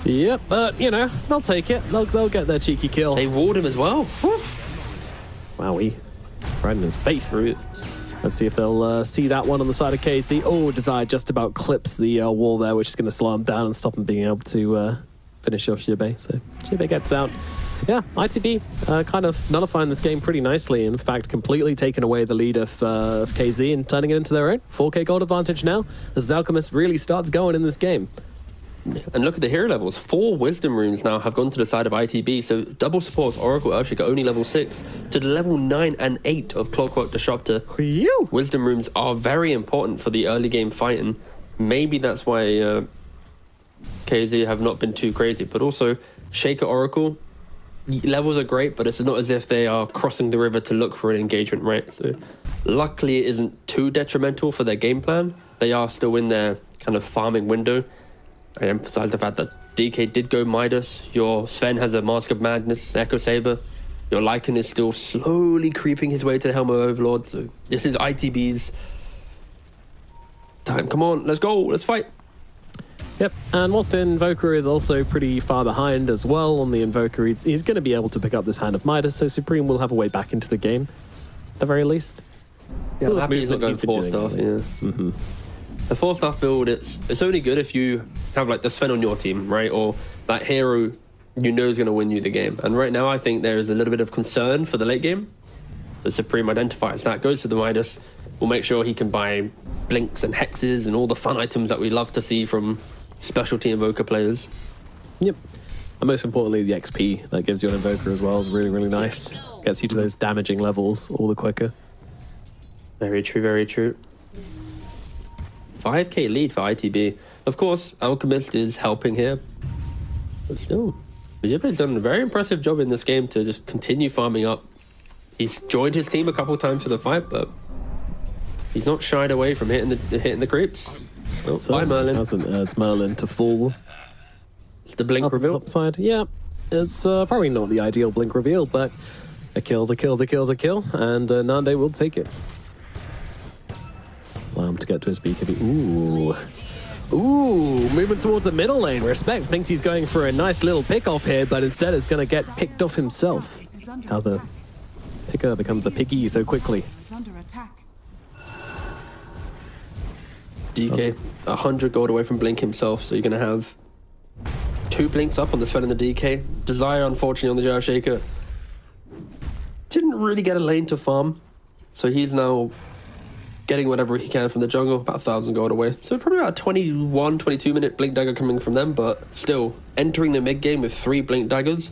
Yep, but you know, they'll take it. They'll get their cheeky kill. They walled him as well. Wowee. Right in his face. Let's see if they'll see that one on the side of KC. Oh, Desire just about clips the wall there, which is going to slow him down and stop him being able to finish off Xiebe. So Xiebe gets out. Yeah, ITB kind of nullifying this game pretty nicely. In fact, completely taking away the lead of KZ and turning it into their own. 4k gold advantage now as Alchemist really starts going in this game. And look at the hero levels. 4 Wisdom Runes now have gone to the side of ITB. So double supports Oracle Earthshaker only level 6 to the level 9 and 8 of Clockwork Disruptor. Wisdom Runes are very important for the early game fighting. Maybe that's why KZ have not been too crazy. But also, Shaker Oracle, levels are great, but it's not as if they are crossing the river to look for an engagement, right? So luckily it isn't too detrimental for their game plan. They are still in their kind of farming window. I emphasize the fact that DK did go Midas. Your Sven has a Mask of Madness, Echo Saber. Your Lycan is still slowly creeping his way to the Helm of Overlord. So this is ITB's time. Come on, let's go, let's fight. Yep, and whilst Invoker is also pretty far behind as well on the Invoker, he's going to be able to pick up this Hand of Midas, so Supreme will have a way back into the game, at the very least. Yeah, I'm happy he's not going 4-star, yeah. The 4-staff build, it's only good if you have like the Sven on your team, right? Or that hero you know is going to win you the game. And right now I think there is a little bit of concern for the late game. So Supreme identifies that, goes for the Midas. We'll make sure he can buy blinks and hexes and all the fun items that we love to see from specialty Invoker players. Yep. And most importantly, the XP that gives you an Invoker as well is really, really nice. Gets you to those damaging levels all the quicker. Very true, very true. 5k lead for ITB. Of course, Alchemist is helping here. But still, Vijay's done a very impressive job in this game to just continue farming up. He's joined his team a couple times for the fight, but he's not shied away from hitting the creeps. Oh, So bye, Merlin. It's Merlin to fall. It's the blink reveal. Upside. Yeah, it's probably not the ideal blink reveal, but a kill's a kill, and Nande will take it. Allow him to get to his BKB. Ooh, movement towards the middle lane. Respect thinks he's going for a nice little pick off here, but instead it's going to get picked off himself. How the picker becomes a piggy so quickly. Is under attack. DK, 100 gold away from blink himself, so you're going to have 2 blinks up on the Sven and the DK. Desire, unfortunately, on the Gyro Shaker. Didn't really get a lane to farm, so he's now getting whatever he can from the jungle, about 1,000 gold away. So probably about a 21, 22 minute blink dagger coming from them, but still, entering the mid game with 3 blink daggers,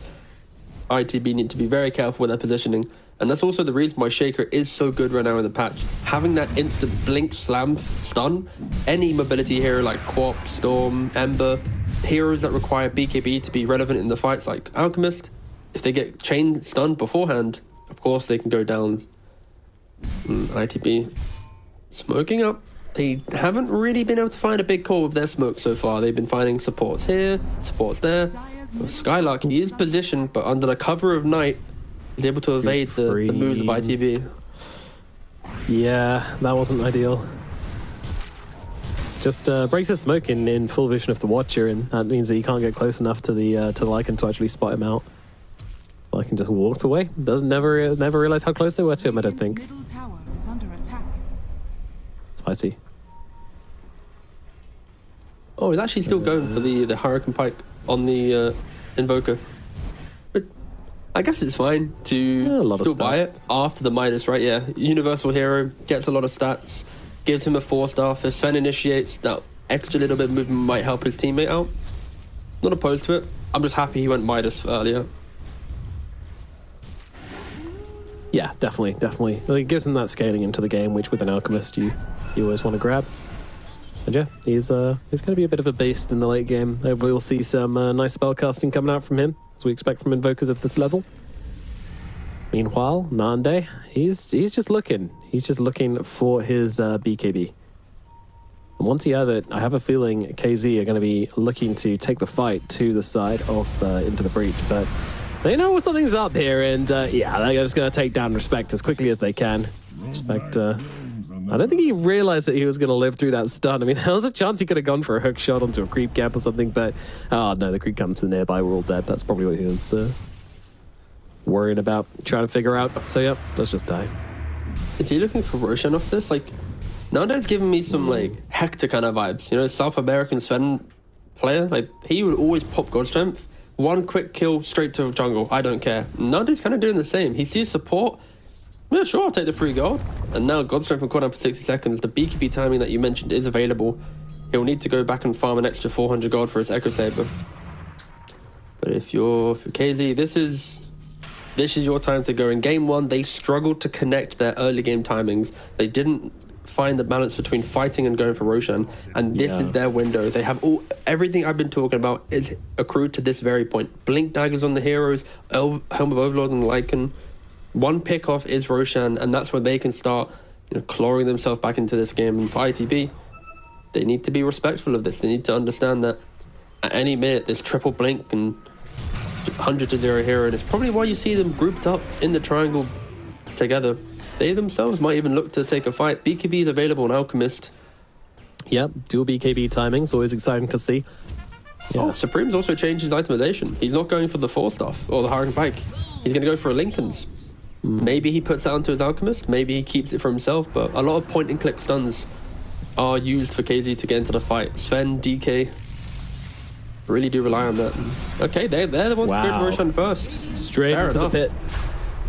ITB need to be very careful with their positioning. And that's also the reason why Shaker is so good right now in the patch. Having that instant blink slam stun, any mobility hero like Quap, Storm, Ember, heroes that require BKB to be relevant in the fights like Alchemist, if they get chain stunned beforehand, of course they can go down. ITB smoking up. They haven't really been able to find a big call with their smoke so far. They've been finding supports here, supports there. Skylark, he is positioned, but under the cover of night, he's able to evade the moves of ITB. Yeah, that wasn't ideal. It's just breaks his smoke in full vision of the Watcher, and that means that he can't get close enough to the Lycan to actually spot him out. Lycan just walks away. Doesn't never realize how close they were to him, I don't think. Middle tower is under attack. Spicy. Oh, he's actually still going for the Hurricane Pike on the Invoker. But I guess it's fine to still buy it after the Midas, right? Yeah, universal hero, gets a lot of stats, gives him a 4-star. If Sven initiates, that extra little bit of movement might help his teammate out. Not opposed to it. I'm just happy he went Midas earlier. Yeah, definitely. It gives him that scaling into the game, which with an Alchemist you always want to grab. And yeah, he's going to be a bit of a beast in the late game. Hopefully we'll see some nice spell casting coming out from him, as we expect from Invokers of this level. Meanwhile, Nande, he's just looking. He's just looking for his BKB. And once he has it, I have a feeling KZ are going to be looking to take the fight to the side of into the breach, but they know something's up here, and yeah, they're just going to take down Respect as quickly as they can. Respect, I don't think he realized that he was going to live through that stun. I mean, there was a chance he could have gone for a hook shot onto a creep camp or something, but oh no, the creep camps are nearby, we're all dead. That's probably what he was worrying about, trying to figure out. So yeah, let's just die. Is he looking for Roshan off this? Like, Nanda's giving me some like Hector kind of vibes. You know, South American Sven player. Like, he would always pop God Strength. One quick kill straight to jungle. I don't care. Nanda's kind of doing the same. He sees support. Yeah, sure, I'll take the free gold. And now God Strength will cooldown for 60 seconds. The BKB timing that you mentioned is available. He'll need to go back and farm an extra 400 gold for his Echo Saber. But if you're KZ, this is your time to go. In game one, they struggled to connect their early game timings. They didn't find the balance between fighting and going for Roshan, and this is their window. They have everything I've been talking about is accrued to this very point. Blink daggers on the heroes, Helm of Overlord and Lycan. One pick off is Roshan, and that's where they can start, you know, clawing themselves back into this game. And for ITB, they need to be respectful of this. They need to understand that at any minute there's triple blink and 100-0 hero, and it's probably why you see them grouped up in the triangle together. They themselves might even look to take a fight. BKB is available on Alchemist. Yep, dual BKB timings, always exciting to see. Yeah. Oh, Supreme's also changed his itemization. He's not going for the 4-stuff or the Hurricane Pike. He's going to go for a Lincoln's. Maybe he puts that onto his Alchemist. Maybe he keeps it for himself. But a lot of point-and-click stuns are used for KZ to get into the fight. Sven, DK, really do rely on that. Okay, they're the ones to go to Roshan first. Straight Fair into enough. the pit.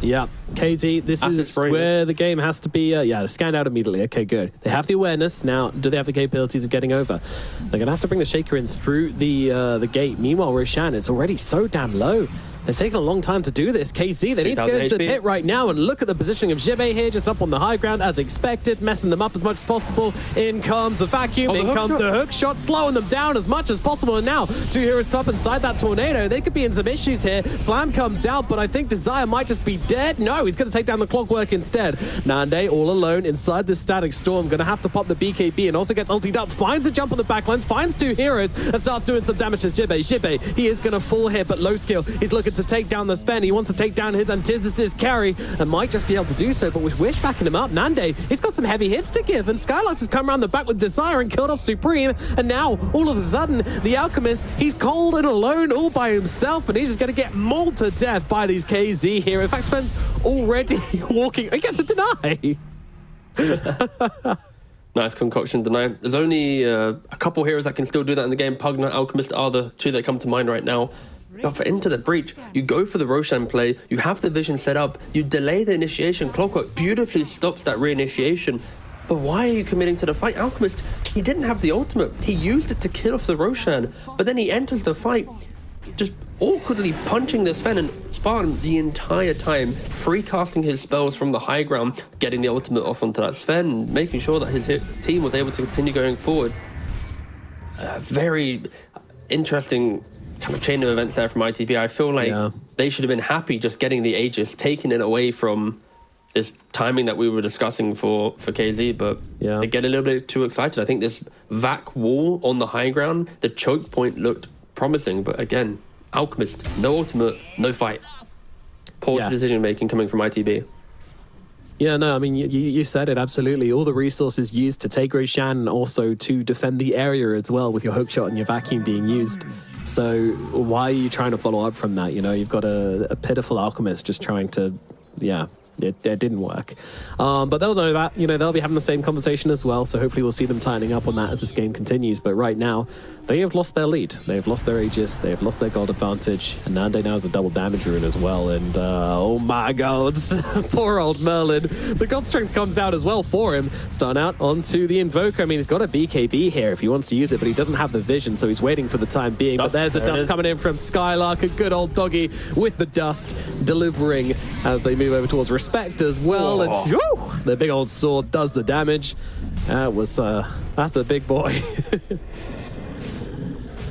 Yeah, KZ, this Asset is spray. where the game has to be, scanned out immediately. Okay, good. They have the awareness. Now, do they have the capabilities of getting over? They're going to have to bring the Shaker in through the gate. Meanwhile, Roshan is already so damn low. They've taken a long time to do this. KZ, they need to get into the 3000 pit right now, and look at the positioning of Jibe here, just up on the high ground as expected, messing them up as much as possible. In comes the vacuum, Oh, the in hook comes shot. the hook shot, slowing them down as much as possible. And now, 2 heroes up inside that tornado. They could be in some issues here. Slam comes out, but I think Desire might just be dead. No, he's going to take down the Clockwork instead. Nande all alone inside this static storm, going to have to pop the BKB and also gets ultied up, finds a jump on the backlines, finds 2 heroes and starts doing some damage to Jibe. Jibe, he is going to fall here, but low skill. He's looking to take down the Sven. He wants to take down his antithesis carry and might just be able to do so, but with Wish backing him up, Nande, he's got some heavy hits to give, and Skylarks has come around the back with Desire and killed off Supreme, and now, all of a sudden, the Alchemist, he's cold and alone all by himself, and he's just going to get mauled to death by these KZ here. In fact, Sven's already walking. He gets a deny. Nice concoction deny. There's only a couple heroes that can still do that in the game. Pugna, Alchemist are the 2 that come to mind right now. But for Into the Breach, you go for the Roshan play, you have the vision set up, you delay the initiation. Clockwork beautifully stops that reinitiation. But why are you committing to the fight? Alchemist, he didn't have the ultimate. He used it to kill off the Roshan, but then he enters the fight, just awkwardly punching the Sven, and Spartan the entire time free casting his spells from the high ground, getting the ultimate off onto that Sven, making sure that his team was able to continue going forward. Very interesting kind of chain of events there from ITB. I feel like they should have been happy just getting the Aegis, taking it away from this timing that we were discussing for KZ, but they get a little bit too excited. I think this vac wall on the high ground, the choke point looked promising, but again, Alchemist, no ultimate, no fight. Poor decision making coming from ITB. Yeah, no, I mean, you said it, absolutely. All the resources used to take Roshan and also to defend the area as well, with your hookshot and your vacuum being used. So why are you trying to follow up from that? You know, you've got a pitiful Alchemist just trying to, it didn't work. But they'll know that, you know, they'll be having the same conversation as well. So hopefully we'll see them tightening up on that as this game continues. But right now, they have lost their lead. They've lost their Aegis. They have lost their gold advantage. And Nande now has a double damage rune as well. And oh my god, poor old Merlin. The god strength comes out as well for him. Starting out onto the Invoker. I mean, he's got a BKB here if he wants to use it, but he doesn't have the vision, so he's waiting for the time being. But there's the dust coming in from Skylark, a good old doggy with the dust, delivering as they move over towards Respect as well. And whew, the big old sword does the damage. That's a big boy.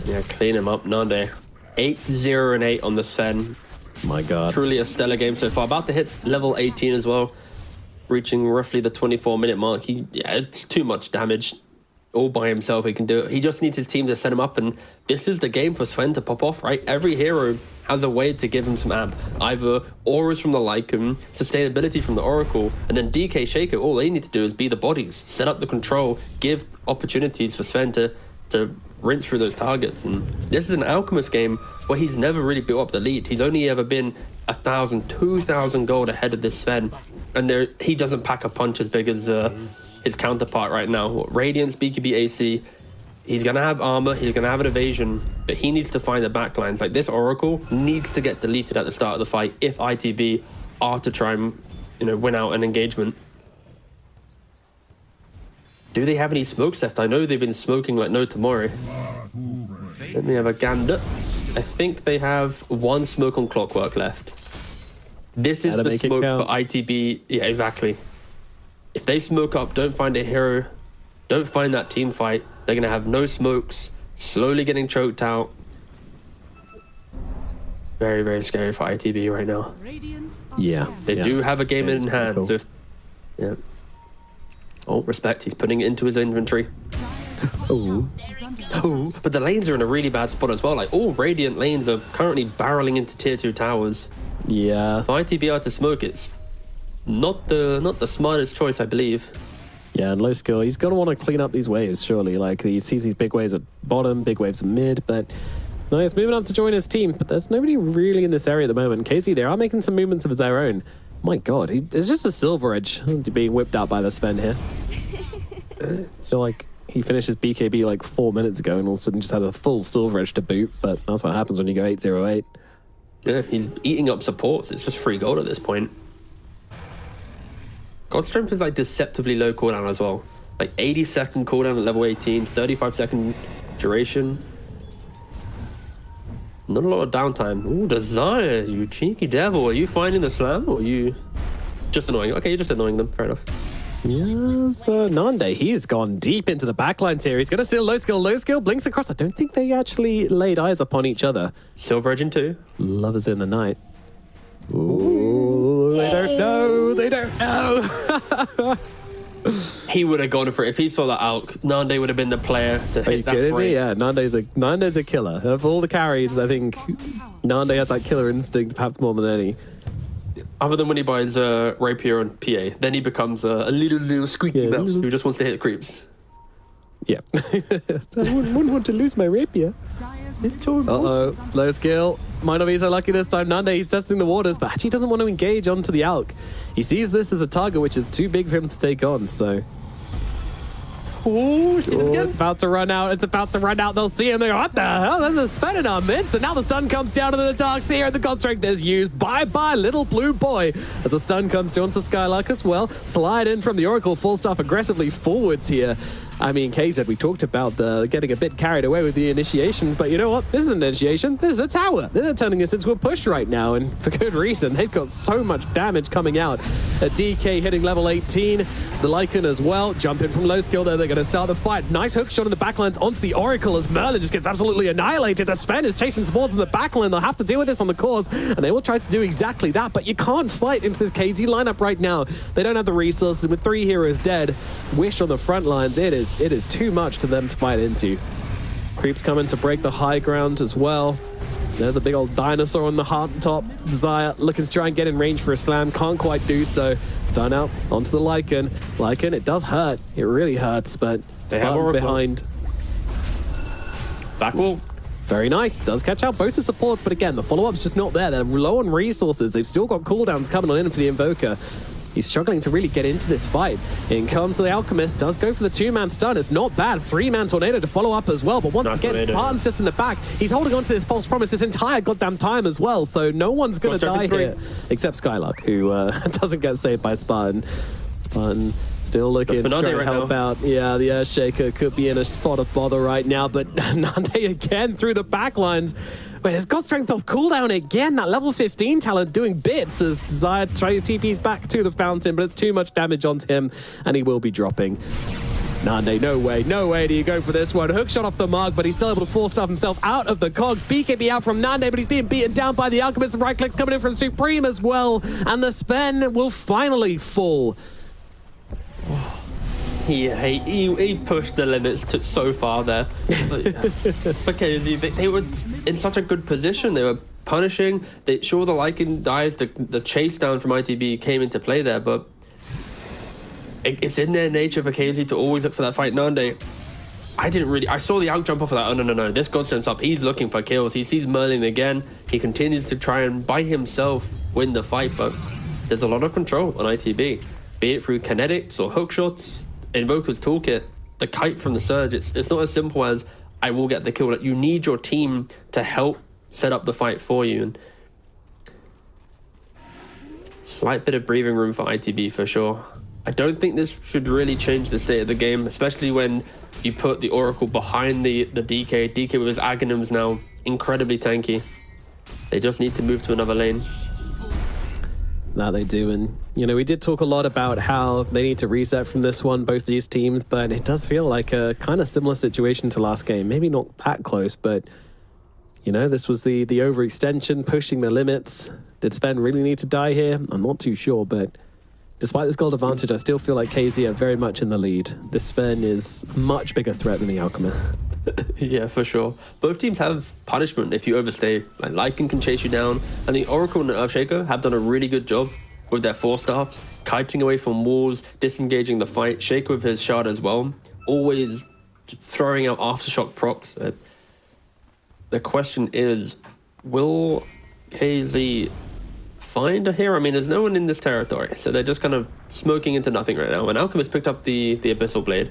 Yeah, clean him up, Nande. 8-0 and 8 on the Sven. My god. Truly a stellar game so far. About to hit level 18 as well, reaching roughly the 24-minute mark. It's too much damage. All by himself, he can do it. He just needs his team to set him up, and this is the game for Sven to pop off, right? Every hero has a way to give him some amp. Either auras from the Lycan, sustainability from the Oracle, and then DK Shaker. All they need to do is be the bodies, set up the control, give opportunities for Sven to rinse through those targets. And this is an Alchemist game where he's never really built up the lead. He's only ever been 1,000, 2,000 gold ahead of this Sven, and he doesn't pack a punch as big as his counterpart right now. Radiance, BKB, AC, he's gonna have armor, he's gonna have an evasion, but he needs to find the backlines. Like, this Oracle needs to get deleted at the start of the fight if ITB are to try and, you know, win out an engagement. Do they have any smokes left? I know they've been smoking like no tomorrow. Let me have a gander. I think they have 1 smoke on Clockwork left. This is the smoke for ITB. Yeah, exactly. If they smoke up, don't find a hero, don't find that team fight, they're going to have no smokes, slowly getting choked out. Very, very scary for ITB right now. Yeah. They do have a game in hand. Cool. So oh, Respect, he's putting it into his inventory. But the lanes are in a really bad spot as well. Like, all Radiant lanes are currently barreling into tier 2 towers. Yeah. If ITB are to smoke, it's not the smartest choice, I believe. Yeah, and low skill. He's going to want to clean up these waves, surely. Like, he sees these big waves at bottom, big waves at mid, but no, he's moving up to join his team. But there's nobody really in this area at the moment. KZ, they are making some movements of their own. My god, there's just a Silver Edge being whipped out by the Sven here. So, like, He finished his BKB like 4 minutes ago and all of a sudden just had a full Silver Edge to boot, but that's what happens when you go 8-0-8. Yeah, he's eating up supports. It's just free gold at this point. God Strength is like deceptively low cooldown as well. Like 80-second cooldown at level 18, 35-second duration. Not a lot of downtime. Ooh, Desire, you cheeky devil. Are you finding the slam or are you just annoying? Okay, you're just annoying them. Fair enough. Yes, Nande, he's gone deep into the backlines here. He's going to steal low skill, blinks across. I don't think they actually laid eyes upon each other. Silver Edge in 2. Lovers in the night. Ooh, they don't know. They don't know. He would have gone for it. If he saw that out, Nande would have been the player to hit that break. Yeah, Nande's a killer. Of all the carries, I think Nande has that killer instinct perhaps more than any. Other than when he buys Rapier on PA, then he becomes a little squeaky mouse who just wants to hit creeps. Yeah. I wouldn't want to lose my Rapier. Uh-oh, low skill. Might not be so lucky this time. Nande, he's testing the waters, but actually doesn't want to engage onto the Alk. He sees this as a target which is too big for him to take on, so... Oh, it's about to run out. It's about to run out. They'll see him. They go, what the hell? There's a spin in our midst. And now the stun comes down to the Dark Seer, and the God Strength is used. Bye-bye, little blue boy. As the stun comes down to Skylark as well. Slide in from the Oracle. Full staff aggressively forwards here. I mean, KZ, we talked about getting a bit carried away with the initiations, but you know what? This is an initiation. This is a tower. They're turning this into a push right now, and for good reason. They've got so much damage coming out. A DK hitting level 18. The Lycan as well. Jump in from low skill there. They're going to start the fight. Nice hook shot in the backlines onto the Oracle as Merlin just gets absolutely annihilated. The Sven is chasing supports in the backline. They'll have to deal with this on the course, and they will try to do exactly that, but you can't fight into this KZ lineup right now. They don't have the resources. With 3 heroes dead, Wish on the front lines, it is too much to them to fight into. Creeps coming to break the high ground as well. There's a big old dinosaur on the top. Desire looking to try and get in range for a slam. Can't quite do so. Stun out onto the Lycan. Lycan, it does hurt. It really hurts, but Spartan's behind. Back wall. Very nice. Does catch out both the supports, but again, the follow-up's just not there. They're low on resources. They've still got cooldowns coming on in for the Invoker. He's struggling to really get into this fight. In comes the Alchemist, does go for the 2-man stun. It's not bad. 3-man tornado to follow up as well. But once again, Spartan's just in the back. He's holding on to this false promise this entire goddamn time as well. So no one's going to die here except Skylark, who doesn't get saved by Spartan. Spartan still looking to try and help out. Yeah, the Earthshaker could be in a spot of bother right now, but Nande again through the backlines. Wait, has God Strength off cooldown again. That level 15 talent doing bits as Desire tries to TP's back to the fountain, but it's too much damage onto him, and he will be dropping. Nande, no way do you go for this one. Hook shot off the mark, but he's still able to force stuff himself out of the cogs. BKB out from Nande, but he's being beaten down by the Alchemist. Right clicks coming in from Supreme as well, and the Sven will finally fall. He pushed the limits so far there. Because they were in such a good position. They were punishing. Sure, the Lycan dies. The chase down from ITB came into play there, but it's in their nature for KZ to always look for that fight. Nande, I saw the out jump off of that. Oh, no. This God Strength's up. He's looking for kills. He sees Merlin again. He continues to try and by himself win the fight, but there's a lot of control on ITB, be it through kinetics or hook shots. Invoker's toolkit, the kite from the Surge, it's not as simple as I will get the kill. You need your team to help set up the fight for you. And slight bit of breathing room for ITB for sure. I don't think this should really change the state of the game, especially when you put the Oracle behind the DK. DK with his Aghanims now incredibly tanky. They just need to move to another lane. That they do, and we did talk a lot about how they need to reset from this one, both these teams, but it does feel like a kind of similar situation to last game. Maybe not that close, but this was the overextension, pushing the limits. Did Sven really need to die here? I'm not too sure, but despite this gold advantage, I still feel like KZ are very much in the lead. This Sven is a much bigger threat than the Alchemist. Yeah, for sure. Both teams have punishment if you overstay. Like Lycan can chase you down, and the Oracle and the Earthshaker have done a really good job with their 4-staffs, kiting away from walls, disengaging the fight. Shaker with his shard as well, always throwing out aftershock procs. The question is, will KZ find a hero? I mean, there's no one in this territory, so they're just kind of smoking into nothing right now. And Alchemist picked up the Abyssal Blade.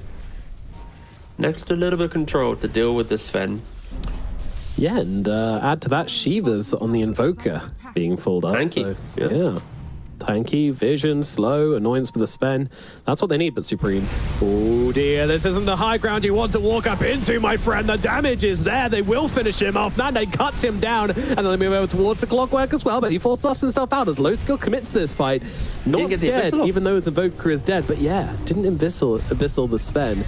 Next, a little bit of control to deal with the Sven. Yeah, and add to that Shiva's on the Invoker being full up. Tanky, So, yeah. Tanky, vision, slow, annoyance for the Sven. That's what they need, but Supreme. Oh dear, this isn't the high ground you want to walk up into, my friend. The damage is there. They will finish him off. Nande cuts him down, and then they move over towards the clockwork as well, but he forces himself out as Low Skill commits to this fight. Not get the scared, Abyssal off. even though his Invoker is dead, but yeah, didn't Abyssal the Sven.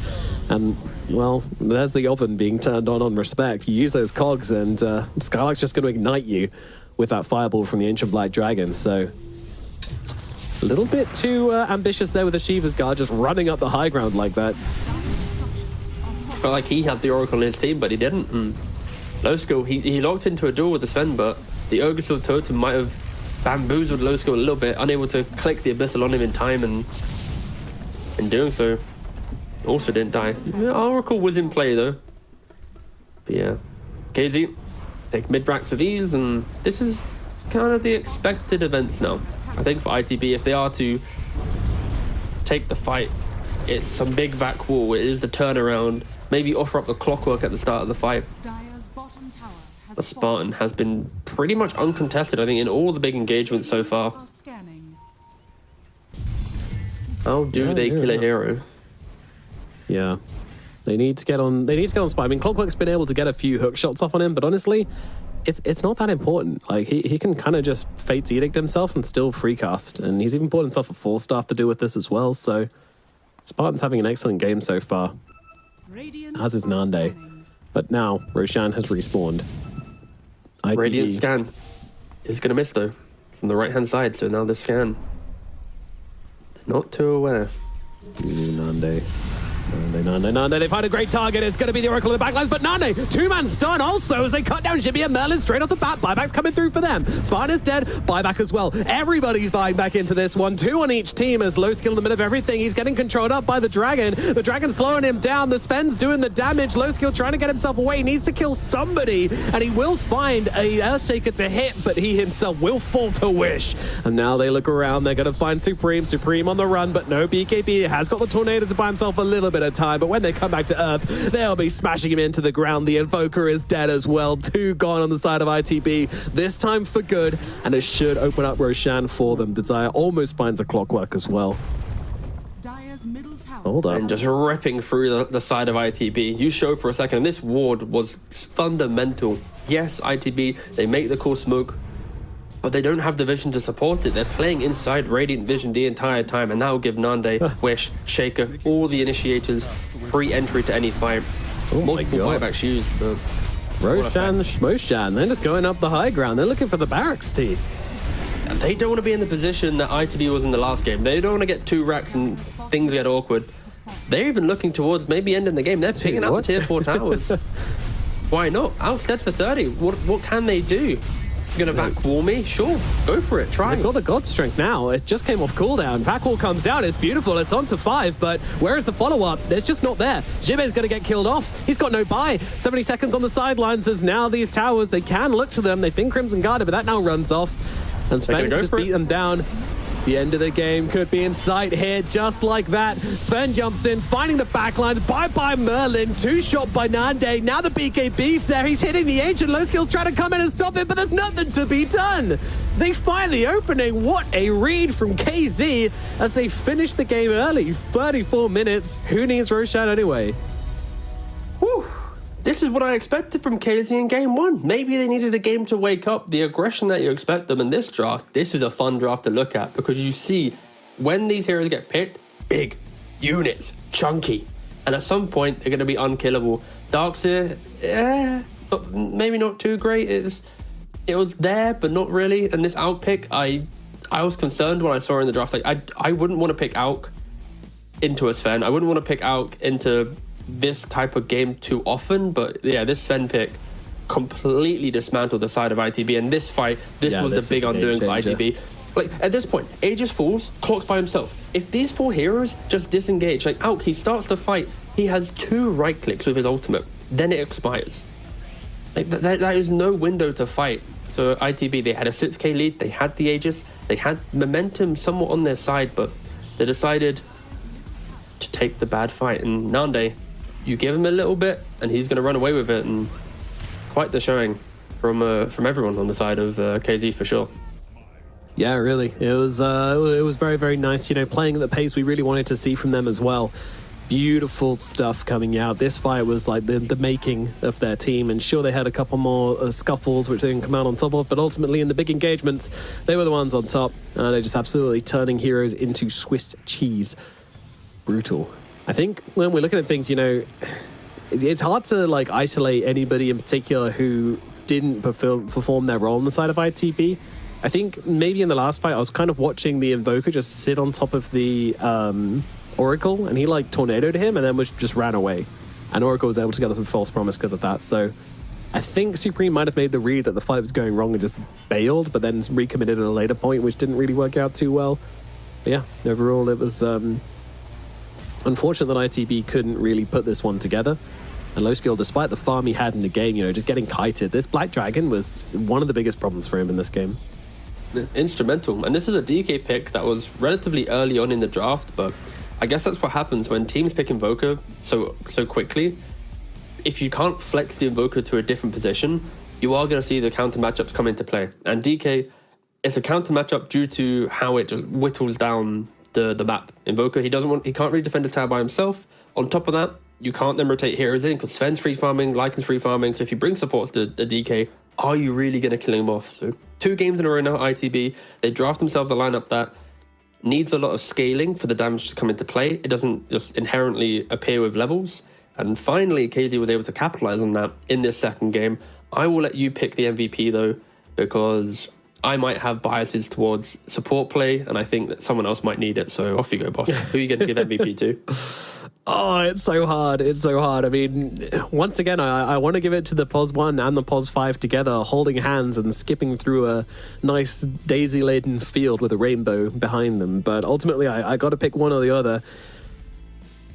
And, well, there's the oven being turned on respect. You use those cogs, and Skylark's just going to ignite you with that fireball from the Ancient Black Dragon, so... A little bit too ambitious there with the Shiva's guard, just running up the high ground like that. Felt like he had the Oracle in his team, but he didn't. And Low Skill, he locked into a duel with the Sven, but the Ogresul Totem might have bamboozled Low Skill a little bit, unable to click the Abyssal on him in time, and in doing so, also didn't die. Oracle was in play though. But yeah, KZ take mid-racks with ease, and this is kind of the expected events now. I think for ITB, if they are to take the fight, it's some big vac wall. It is the turnaround. Maybe offer up the clockwork at the start of the fight. Dire's bottom tower has The Spartan has been pretty much uncontested, I think, in all the big engagements so far. are scanning. How do they kill a hero? Yeah. They need to get on Spy. I mean, Clockwork's been able to get a few hook shots off on him, but honestly, it's not that important. Like, he can kind of just Fate's Edict himself and still free cast, and he's even bought himself a 4-staff to do with this as well, so Spartan's having an excellent game so far, Radiant as is are Nande. scanning. But now, Roshan has respawned. ITE. Radiant scan is going to miss though. It's on the right hand side, so now the scan. They're not too aware. Nande. Nande, they find a great target. It's going to be the Oracle of the backlines, but Nande, 2-man stun also as they cut down Jimmy and Merlin straight off the bat. Buyback's coming through for them. Spartan is dead. Buyback as well. Everybody's buying back into this one. 2 on each team as Low Skill in the middle of everything. He's getting controlled up by the Dragon. The Dragon's slowing him down. The Sven's doing the damage. Low Skill trying to get himself away. He needs to kill somebody, and he will find a Earthshaker to hit, but he himself will fall to Wish. And now they look around. They're going to find Supreme. Supreme on the run, but no BKB. Has got the Tornado to buy himself a little bit of time, but when they come back to Earth, they'll be smashing him into the ground. The Invoker is dead as well. 2 gone on the side of ITB, this time for good, and it should open up Roshan for them. Desire almost finds a Clockwork as well. Dire's middle tower. Hold up. And just ripping through the side of ITB. You showed for a second, this ward was fundamental. Yes, ITB, they make the core smoke, but they don't have the vision to support it. They're playing inside Radiant Vision the entire time, and that will give Nande, Wish, Shaker, all the initiators free entry to any fight. Multiple God. buybacks used, but Roshan, Shmoshan, they're just going up the high ground. They're looking for the barracks tee. they don't want to be in the position that ITB was in the last game. They don't want to get 2 racks and things get awkward. They're even looking towards maybe ending the game. They're picking out the tier 4 towers. Why not? Outstead for 30. What can they do? You're gonna vac wall me? Sure, go for it. Try. They've got the God Strength now. It just came off cooldown. Vac wall comes out. It's beautiful. It's on to 5, but where is the follow-up? It's just not there. Jibe's going to get killed off. He's got no buy. 70 seconds on the sidelines as now these towers, they can look to them. They've been Crimson Guarded, but that now runs off. And Sven go just for beat it. them down. The end of the game could be in sight here, just like that. Sven jumps in, finding the backlines. Bye-bye Merlin. 2-shot by Nande. Now the BKB's there. He's hitting the Ancient. Low Skill's trying to come in and stop it, but there's nothing to be done. They find the opening. What a read from KZ as they finish the game early. 34 minutes. Who needs Roshan anyway? Whew. This is what I expected from KZ in game 1. Maybe they needed a game to wake up the aggression that you expect them in this draft. This is a fun draft to look at because you see when these heroes get picked, big units, chunky, and at some point they're going to be unkillable. Darkseer, maybe not too great. It was there, but not really. And this Alk pick, I was concerned when I saw her in the draft. Like I wouldn't want to pick Alk into a Sven. I wouldn't want to pick Alk into this type of game too often, but yeah, this Sven pick completely dismantled the side of ITB, and this fight, this was the big undoing for ITB. Like, at this point, Aegis falls, clocks by himself. If these 4 heroes just disengage, like Alk, he starts the fight, he has 2 right clicks with his ultimate, then it expires. Like, that is no window to fight. So ITB, they had a 6k lead, they had the Aegis, they had momentum somewhat on their side, but they decided to take the bad fight, and Nande, you give him a little bit, and he's going to run away with it. And quite the showing from everyone on the side of KZ for sure. Yeah, really. It was very, very nice, you know, playing at the pace we really wanted to see from them as well. Beautiful stuff coming out. This fight was like the making of their team, and sure, they had a couple more scuffles which they didn't come out on top of, but ultimately in the big engagements, they were the ones on top. They're just absolutely turning heroes into Swiss cheese. Brutal. I think when we're looking at things, you know, it's hard to like isolate anybody in particular who didn't perform their role on the side of ITB. I think maybe in the last fight, I was kind of watching the Invoker just sit on top of the Oracle, and he like tornadoed him and then just ran away. And Oracle was able to get some false promise because of that. So I think Supreme might have made the read that the fight was going wrong and just bailed, but then recommitted at a later point, which didn't really work out too well. But yeah, overall, it was unfortunate that ITB couldn't really put this one together. And Low Skill, despite the farm he had in the game, you know, just getting kited, this Black Dragon was one of the biggest problems for him in this game. Instrumental. And this is a DK pick that was relatively early on in the draft, but I guess that's what happens when teams pick Invoker so quickly. If you can't flex the Invoker to a different position, you are going to see the counter matchups come into play. And DK, it's a counter matchup due to how it just whittles down the map. Invoker, he can't really defend his tower by himself. On top of that, you can't then rotate heroes in because Sven's free farming, Lycan's free farming. So if you bring supports to the DK, are you really going to kill him off? So 2 games in a row now, ITB. They draft themselves a lineup that needs a lot of scaling for the damage to come into play. It doesn't just inherently appear with levels. And finally, KZ was able to capitalize on that in this second game. I will let you pick the MVP though, because I might have biases towards support play, and I think that someone else might need it. So off you go, boss. Who are you going to give MVP to? Oh, it's so hard. It's so hard. I mean, once again, I want to give it to the POS 1 and the POS 5 together, holding hands and skipping through a nice daisy-laden field with a rainbow behind them. But ultimately, I got to pick one or the other.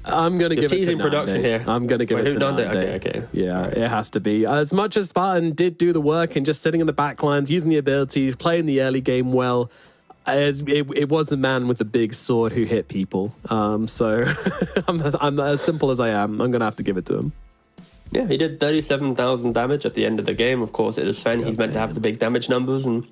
I'm going to give it to teasing production here. I'm going to give it to Nande. Okay. Yeah, it has to be. As much as Spartan did do the work and just sitting in the back lines, using the abilities, playing the early game well, it was a man with a big sword who hit people. So I'm as simple as I am. I'm going to have to give it to him. Yeah, he did 37,000 damage at the end of the game. Of course, it is Sven. He's meant to have the big damage numbers. And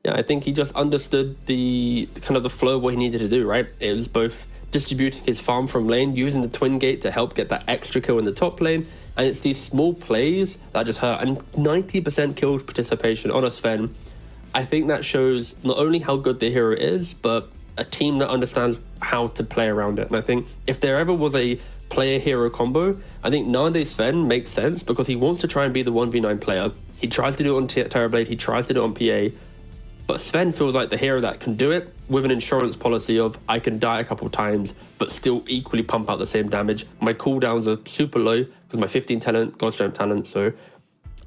yeah, I think he just understood the kind of the flow of what he needed to do, right? It was both distributing his farm from lane, using the twin gate to help get that extra kill in the top lane. And it's these small plays that just hurt. And 90% kill participation on a Sven. I think that shows not only how good the hero is, but a team that understands how to play around it. And I think if there ever was a player-hero combo, I think Nande Sven makes sense because he wants to try and be the 1v9 player. He tries to do it on Terrorblade, he tries to do it on PA, but Sven feels like the hero that can do it with an insurance policy of I can die a couple times, but still equally pump out the same damage. My cooldowns are super low because my 15 talent, God Strength talent. So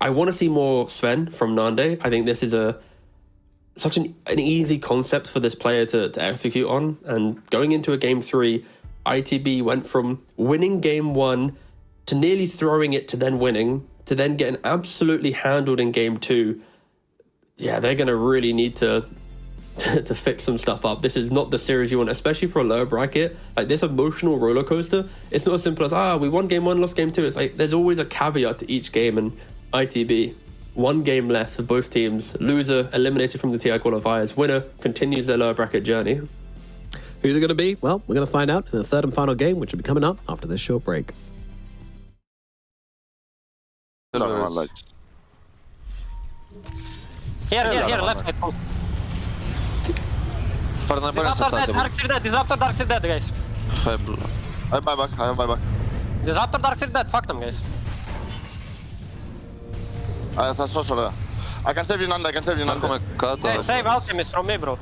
I want to see more Sven from Nande. I think this is such an easy concept for this player to execute on. And going into a game 3, ITB went from winning game 1 to nearly throwing it to then winning, to then getting absolutely handled in game 2. Yeah, they're going to really need to fix some stuff up. This is not the series you want, especially for a lower bracket. Like this emotional roller coaster, it's not as simple as, we won game 1, lost game 2. It's like there's always a caveat to each game, and ITB, 1 game left for both teams. Loser eliminated from the TI qualifiers. Winner continues their lower bracket journey. Who's it going to be? Well, we're going to find out in the third and final game, which will be coming up after this short break. Here, left side. Disruptor dead, guys. I buy back. Disruptor Darkseid dead, fuck them, guys. That's so sorry. I can save you Nande, Hey, save Alchemist from me, bro.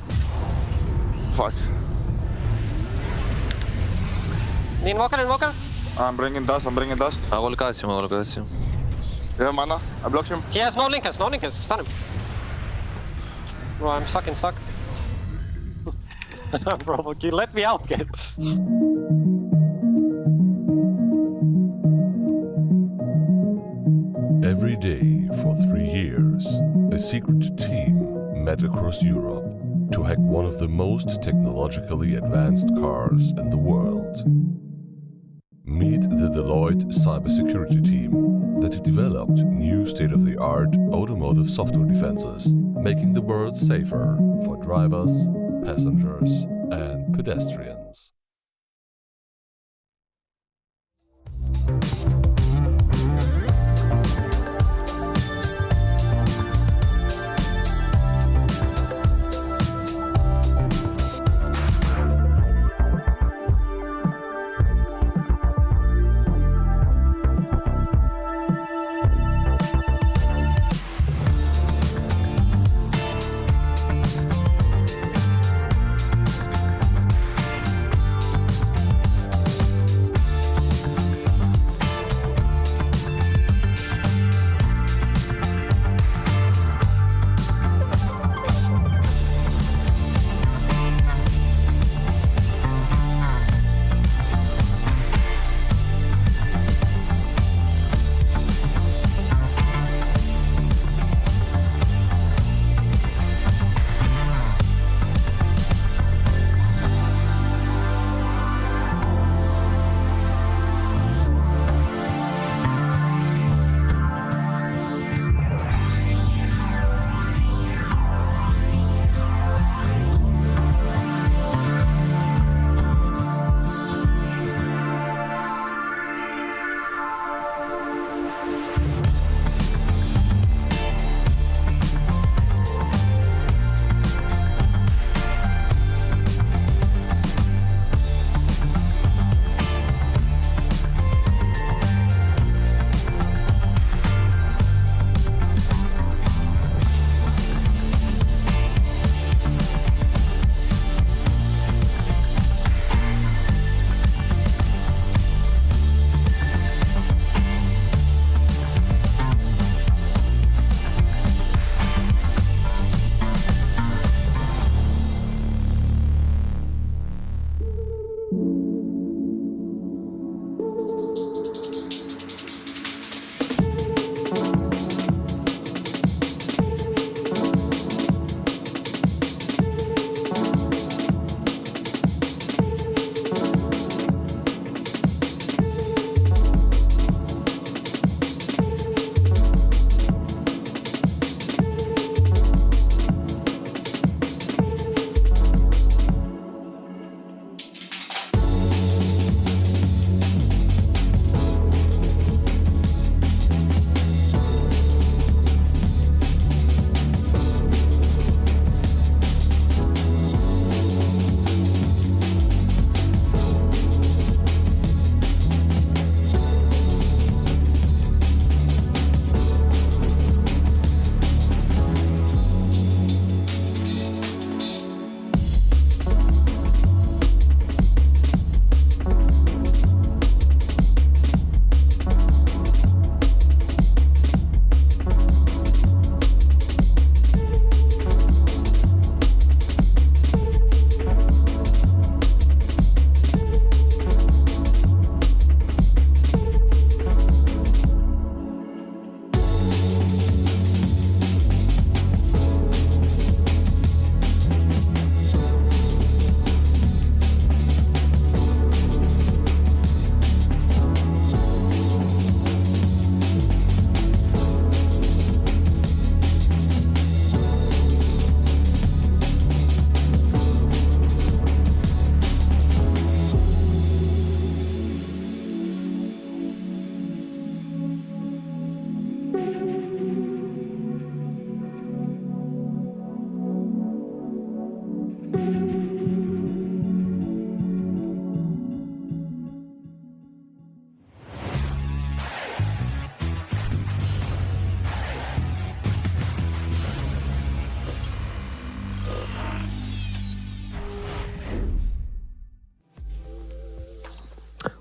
Fuck. Invoker. I'm bringing dust. I will catch him. You have mana? I blocked him. He has no linkers, stun him. Bro, I'm stuck. Bro, okay, let me out, guys. Every day for 3 years, a secret team met across Europe to hack one of the most technologically advanced cars in the world. Meet the Deloitte cybersecurity team that developed new state-of-the-art automotive software defenses, making the world safer for drivers, passengers, and pedestrians.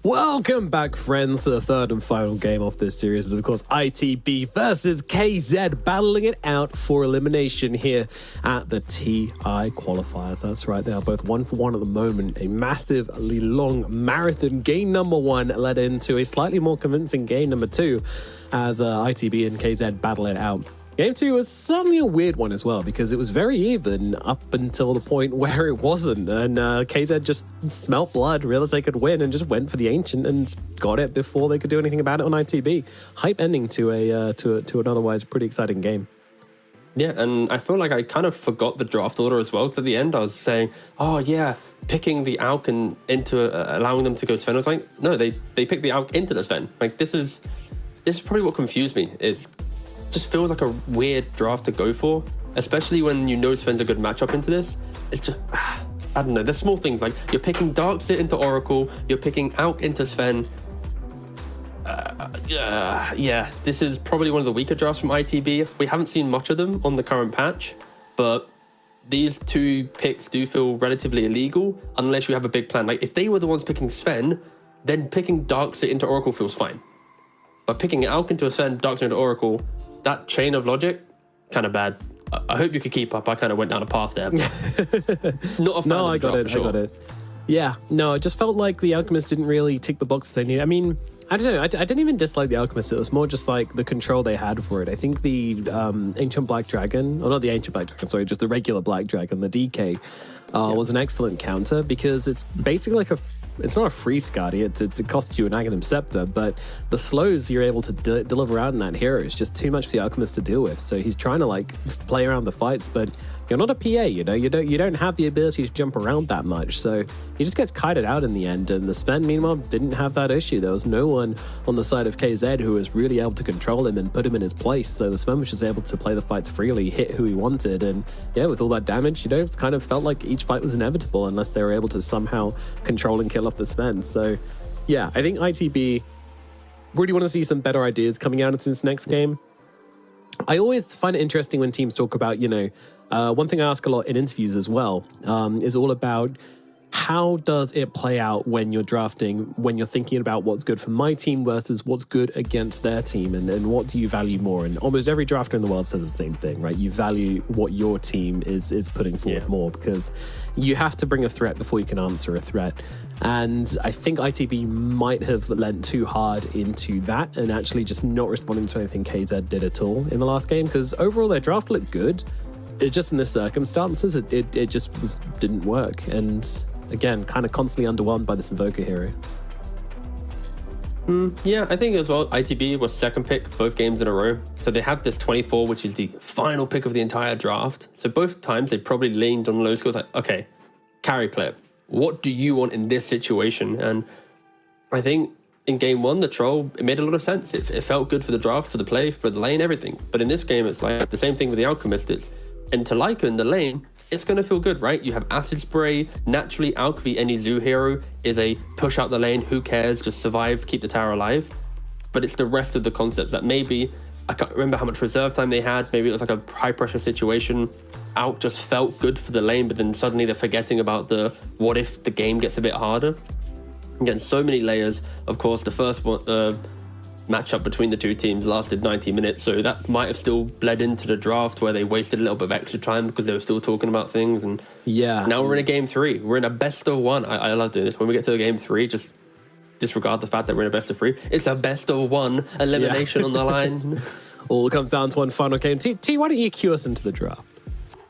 Welcome back, friends, to the third and final game of this series. Is of course, ITB versus KZ, battling it out for elimination here at the TI Qualifiers. That's right, they are both 1-for-1 at the moment. A massively long marathon. Game number 1 led into a slightly more convincing game number 2 as ITB and KZ battle it out Game 2 was certainly a weird one as well, because it was very even up until the point where it wasn't. And KZ just smelt blood, realized they could win, and just went for the Ancient and got it before they could do anything about it on ITB. Hype ending to an otherwise pretty exciting game. Yeah, and I feel like I kind of forgot the draft order as well, because at the end I was saying, oh yeah, picking the Alk and into allowing them to go Sven. I was like, no, they picked the Alk into the Sven. Like, this is probably what confused me. It just feels like a weird draft to go for, especially when you know Sven's a good matchup into this. It's just, I don't know, there's small things like you're picking Darkseid into Oracle, you're picking Alk into Sven. Yeah, this is probably one of the weaker drafts from ITB. We haven't seen much of them on the current patch, but these two picks do feel relatively illegal unless you have a big plan. Like, if they were the ones picking Sven, then picking Darkseid into Oracle feels fine. But picking Alk into a Sven, Darkseid into Oracle, that chain of logic, kind of bad. I hope you could keep up. I kind of went down a path there. Not a fan No, of the I got draft, it. for sure. I got it. Yeah, no, it just felt like the Alchemist didn't really tick the boxes they needed. I mean, I don't know. I didn't even dislike the Alchemist. It was more just like the control they had for it. I think the Ancient Black Dragon, or not the Ancient Black Dragon, sorry, just the regular Black Dragon, the DK, was an excellent counter, because it's basically like it's not a free Skadi, it costs you an Aghanim Scepter, but the slows you're able to deliver out in that hero is just too much for the Alchemist to deal with. So he's trying to like play around the fights, but you're not a PA, you know, you don't have the ability to jump around that much. So he just gets kited out in the end. And the Sven, meanwhile, didn't have that issue. There was no one on the side of KZ who was really able to control him and put him in his place. So the Sven was just able to play the fights freely, hit who he wanted. And yeah, with all that damage, you know, it's kind of felt like each fight was inevitable unless they were able to somehow control and kill off the Sven. So yeah, I think ITB really want to see some better ideas coming out into this next game. I always find it interesting when teams talk about, you know, one thing I ask a lot in interviews as well is all about how does it play out when you're drafting, when you're thinking about what's good for my team versus what's good against their team, and what do you value more? And almost every drafter in the world says the same thing, right? You value what your team is putting forward more, because you have to bring a threat before you can answer a threat. And I think ITB might have lent too hard into that and actually just not responding to anything KZ did at all in the last game, because overall their draft looked good. It just, in the circumstances, it just didn't work. And again, kind of constantly underwhelmed by this Invoker hero. Yeah, I think as well, ITB was second pick both games in a row. So they have this 24, which is the final pick of the entire draft. So both times they probably leaned on low scores, like, okay, carry player, what do you want in this situation? And I think in game one, the troll, it made a lot of sense. It felt good for the draft, for the play, for the lane, everything. But in this game, it's like the same thing with the Alchemist. It's into Leica in the lane, it's going to feel good, right? You have Acid Spray. Naturally, Alk v any Zoo hero is a push out the lane. Who cares? Just survive, keep the tower alive. But it's the rest of the concepts that maybe, I can't remember how much reserve time they had. Maybe it was like a high pressure situation. Alk just felt good for the lane, but then suddenly they're forgetting about the what if the game gets a bit harder. Again, so many layers. Of course, the first one, matchup between the two teams lasted 90 minutes, so that might have still bled into the draft where they wasted a little bit of extra time because they were still talking about things. And yeah, now we're in a game 3. We're in a best of 1. I love doing this. When we get to a game 3, just disregard the fact that we're in a best of 3. It's a best of 1 elimination on the line. All comes down to one final game. T, why don't you cue us into the draft?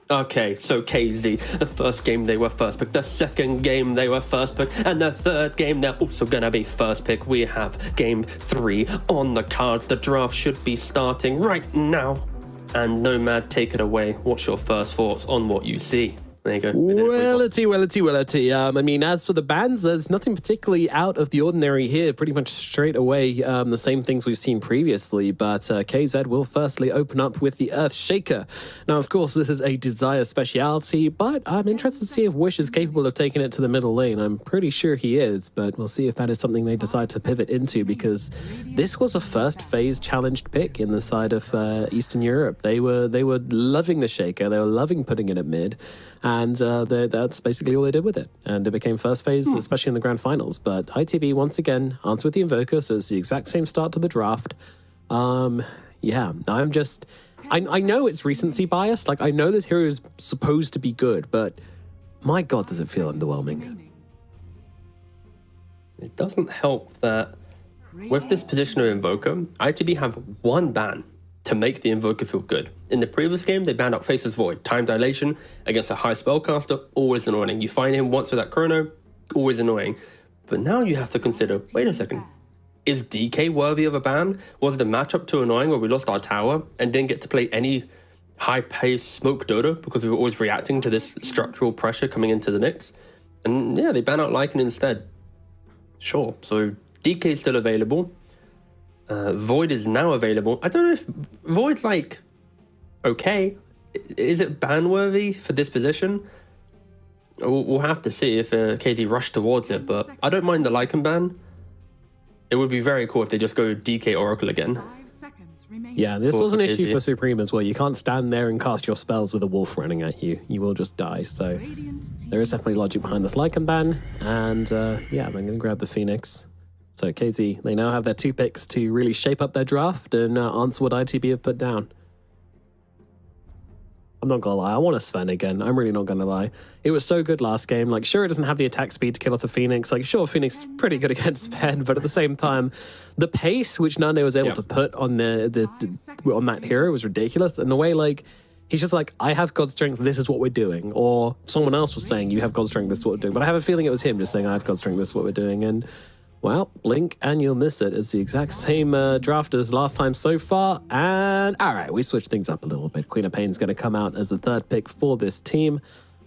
Okay, so KZ, the first game they were first pick, the second game they were first pick, and the third game they're also gonna be first pick. We have game 3 on the cards. The draft should be starting right now. And Nomad, take it away. What's your first thoughts on what you see? There you go. Wellity. I mean, as for the bans, there's nothing particularly out of the ordinary here. Pretty much straight away, the same things we've seen previously. But KZ will firstly open up with the Earth Shaker. Now, of course, this is a Desire speciality, but I'm interested to see if Wish is capable of taking it to the middle lane. I'm pretty sure he is, but we'll see if that is something they decide to pivot into, because this was a first phase challenged pick in the side of Eastern Europe. They were loving the Shaker. They were loving putting it at mid. And that's basically all they did with it. And it became first phase, especially in the grand finals. But ITB, once again, answer with the Invoker, so it's the exact same start to the draft. Yeah, I'm just... I know it's recency biased. Like, I know this hero is supposed to be good, but my God, does it feel underwhelming. It doesn't help that with this position of Invoker, ITB have 1 ban. to make the Invoker feel good. In the previous game, they banned out Faceless Void. Time Dilation against a high spellcaster, always annoying. You find him once with that Chrono, always annoying. But now you have to consider, wait a second, is DK worthy of a ban? Was it a matchup too annoying where we lost our tower and didn't get to play any high-paced smoke Dota because we were always reacting to this structural pressure coming into the mix? And yeah, they ban out Lycan instead. Sure, so DK is still available. Void is now available. I don't know if Void's like, okay. Is it ban-worthy for this position? We'll have to see if KZ rushed towards it, but I don't mind the Lycan ban. It would be very cool if they just go DK Oracle again. 5 seconds remaining. Yeah, this was an issue for Supreme as well. You can't stand there and cast your spells with a wolf running at you. You will just die. So there is definitely logic behind this Lycan ban. And yeah, I'm going to grab the Phoenix. So KZ, they now have their 2 picks to really shape up their draft and answer what ITB have put down. I'm not gonna lie, I want a Sven again. I'm really not gonna lie. It was so good last game. Like, sure, it doesn't have the attack speed to kill off the Phoenix. Like, sure, Phoenix is pretty good against Sven, but at the same time, the pace which Nande was able to put on on that hero was ridiculous. And the way, like, he's just like, I have God Strength, this is what we're doing. Or someone else was saying, you have God Strength, this is what we're doing. But I have a feeling it was him just saying, I have God Strength, this is what we're doing. And well, blink and you'll miss it. It's the exact same draft as last time so far. And all right, we switched things up a little bit. Queen of Pain's going to come out as the 3rd pick for this team.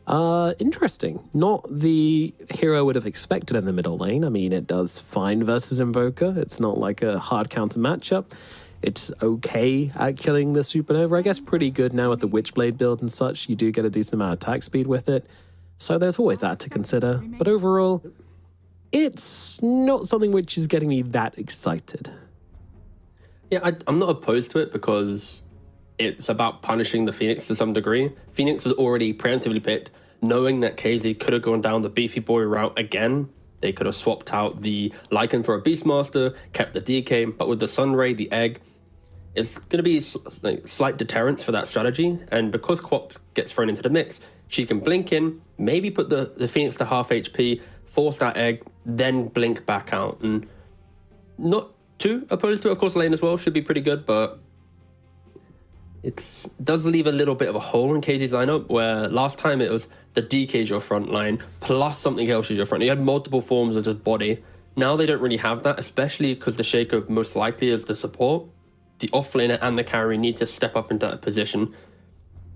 Interesting. Not the hero I would have expected in the middle lane. I mean, it does fine versus Invoker. It's not like a hard counter matchup. It's okay at killing the Supernova. I guess pretty good now with the Witchblade build and such. You do get a decent amount of attack speed with it. So there's always that to consider. But overall, it's not something which is getting me that excited. Yeah, I'm not opposed to it because it's about punishing the Phoenix to some degree. Phoenix was already preemptively picked, knowing that KZ could have gone down the Beefy Boy route again. They could have swapped out the Lycan for a Beastmaster, kept the DK, but with the Sunray, the Egg, it's going to be like slight deterrence for that strategy. And because Quap gets thrown into the mix, she can blink in, maybe put the Phoenix to half HP, force that Egg, then blink back out. And not too opposed to it. Of course, lane as well should be pretty good, but it does leave a little bit of a hole in KZ's lineup, where last time it was the DK's your front line, plus something else is your front. You had multiple forms of just body. Now they don't really have that, especially because the Shaker most likely is the support. The offlaner and the carry need to step up into that position.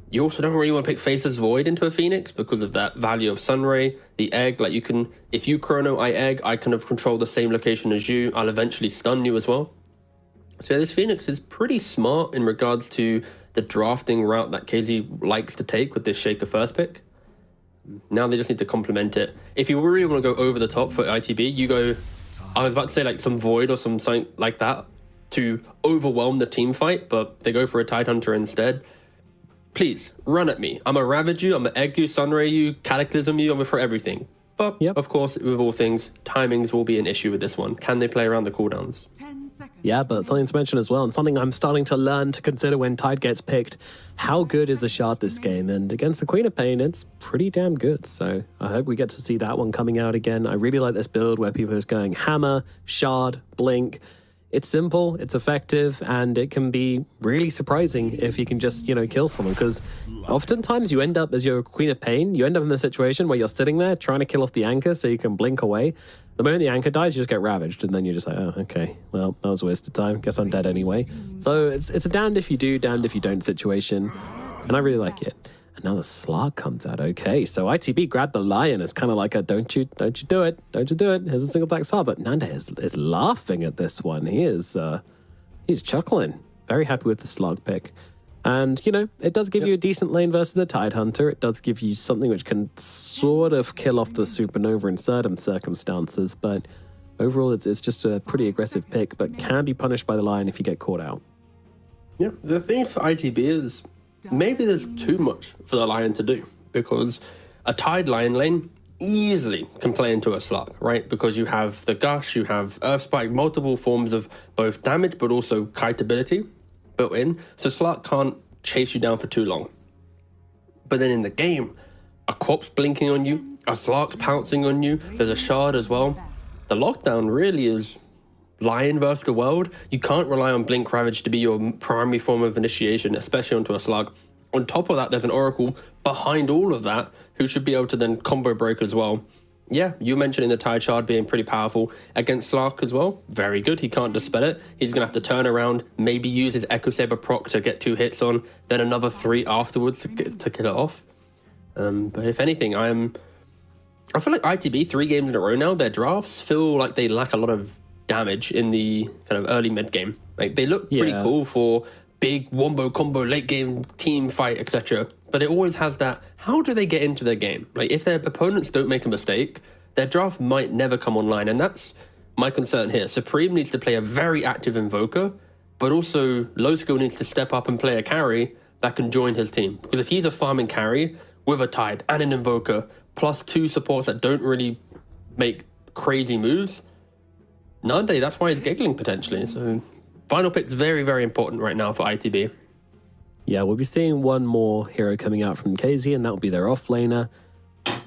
You also don't really want to pick Faceless Void into a Phoenix because of that value of Sunray, the Egg. Like, you can, if you Chrono, I Egg, I kind of control the same location as you. I'll eventually stun you as well. So this Phoenix is pretty smart in regards to the drafting route that KZ likes to take with this Shaker first pick. Now they just need to complement it. If you really want to go over the top for ITB, you go, I was about to say like some Void or something like that to overwhelm the team fight, but they go for a Tidehunter instead. Please, run at me. I'm going to Ravage you, I'm going to Egg you, Sunray you, Cataclysm you, I'm going for everything. But, of course, with all things, timings will be an issue with this one. Can they play around the cooldowns? 10 seconds. Yeah, but something to mention as well, and something I'm starting to learn to consider when Tide gets picked. How good is the Shard this game? And against the Queen of Pain, it's pretty damn good. So I hope we get to see that one coming out again. I really like this build where people are just going Hammer, Shard, Blink. It's simple, it's effective, and it can be really surprising if you can just, you know, kill someone. Because oftentimes you end up, as your Queen of Pain, you end up in the situation where you're sitting there trying to kill off the anchor so you can blink away. The moment the anchor dies, you just get ravaged, and then you're just like, oh, okay, well, that was a waste of time. Guess I'm dead anyway. So it's a damned if you do, damned if you don't situation, and I really like it. And now the Slark comes out. Okay, so ITB grabbed the Lion. It's kind of like a don't you do it, don't you do it. Here's a single black star, but Nande is laughing at this one. He's chuckling. Very happy with the Slark pick. And, you know, it does give you a decent lane versus the Tidehunter. It does give you something which can sort of kill off the Supernova in certain circumstances, but overall it's just a pretty aggressive pick, but can be punished by the Lion if you get caught out. Yeah, the thing for ITB is maybe there's too much for the Lion to do, because a Tide Lion lane easily can play into a Slark, right? Because you have the Gush, you have Earth Spike, multiple forms of both damage but also kite ability built in, so Slark can't chase you down for too long. But then in the game, a Quap's blinking on you, a Slark's pouncing on you, there's a Shard as well. The lockdown really is Lion versus the world, you can't rely on Blink Ravage to be your primary form of initiation, especially onto a slug. On top of that, there's an Oracle behind all of that who should be able to then combo break as well. Yeah, you mentioned in the Tide Shard being pretty powerful against Slark as well. Very good. He can't dispel it. He's going to have to turn around, maybe use his Echo Saber proc to get 2 hits on, then another 3 afterwards to kill it off. But if anything, I feel like ITB 3 games in a row now, their drafts feel like they lack a lot of damage in the kind of early mid game. Like they look pretty cool for big wombo combo late game team fight, etc. But it always has that, how do they get into their game? Like if their opponents don't make a mistake, their draft might never come online. And that's my concern here. Supreme needs to play a very active Invoker, but also Low Skill needs to step up and play a carry that can join his team. Because if he's a farming carry with a Tide and an Invoker, plus 2 supports that don't really make crazy moves, Nande, that's why he's giggling potentially. So final pick's very, very important right now for ITB. Yeah, we'll be seeing one more hero coming out from KZ, and that'll be their offlaner.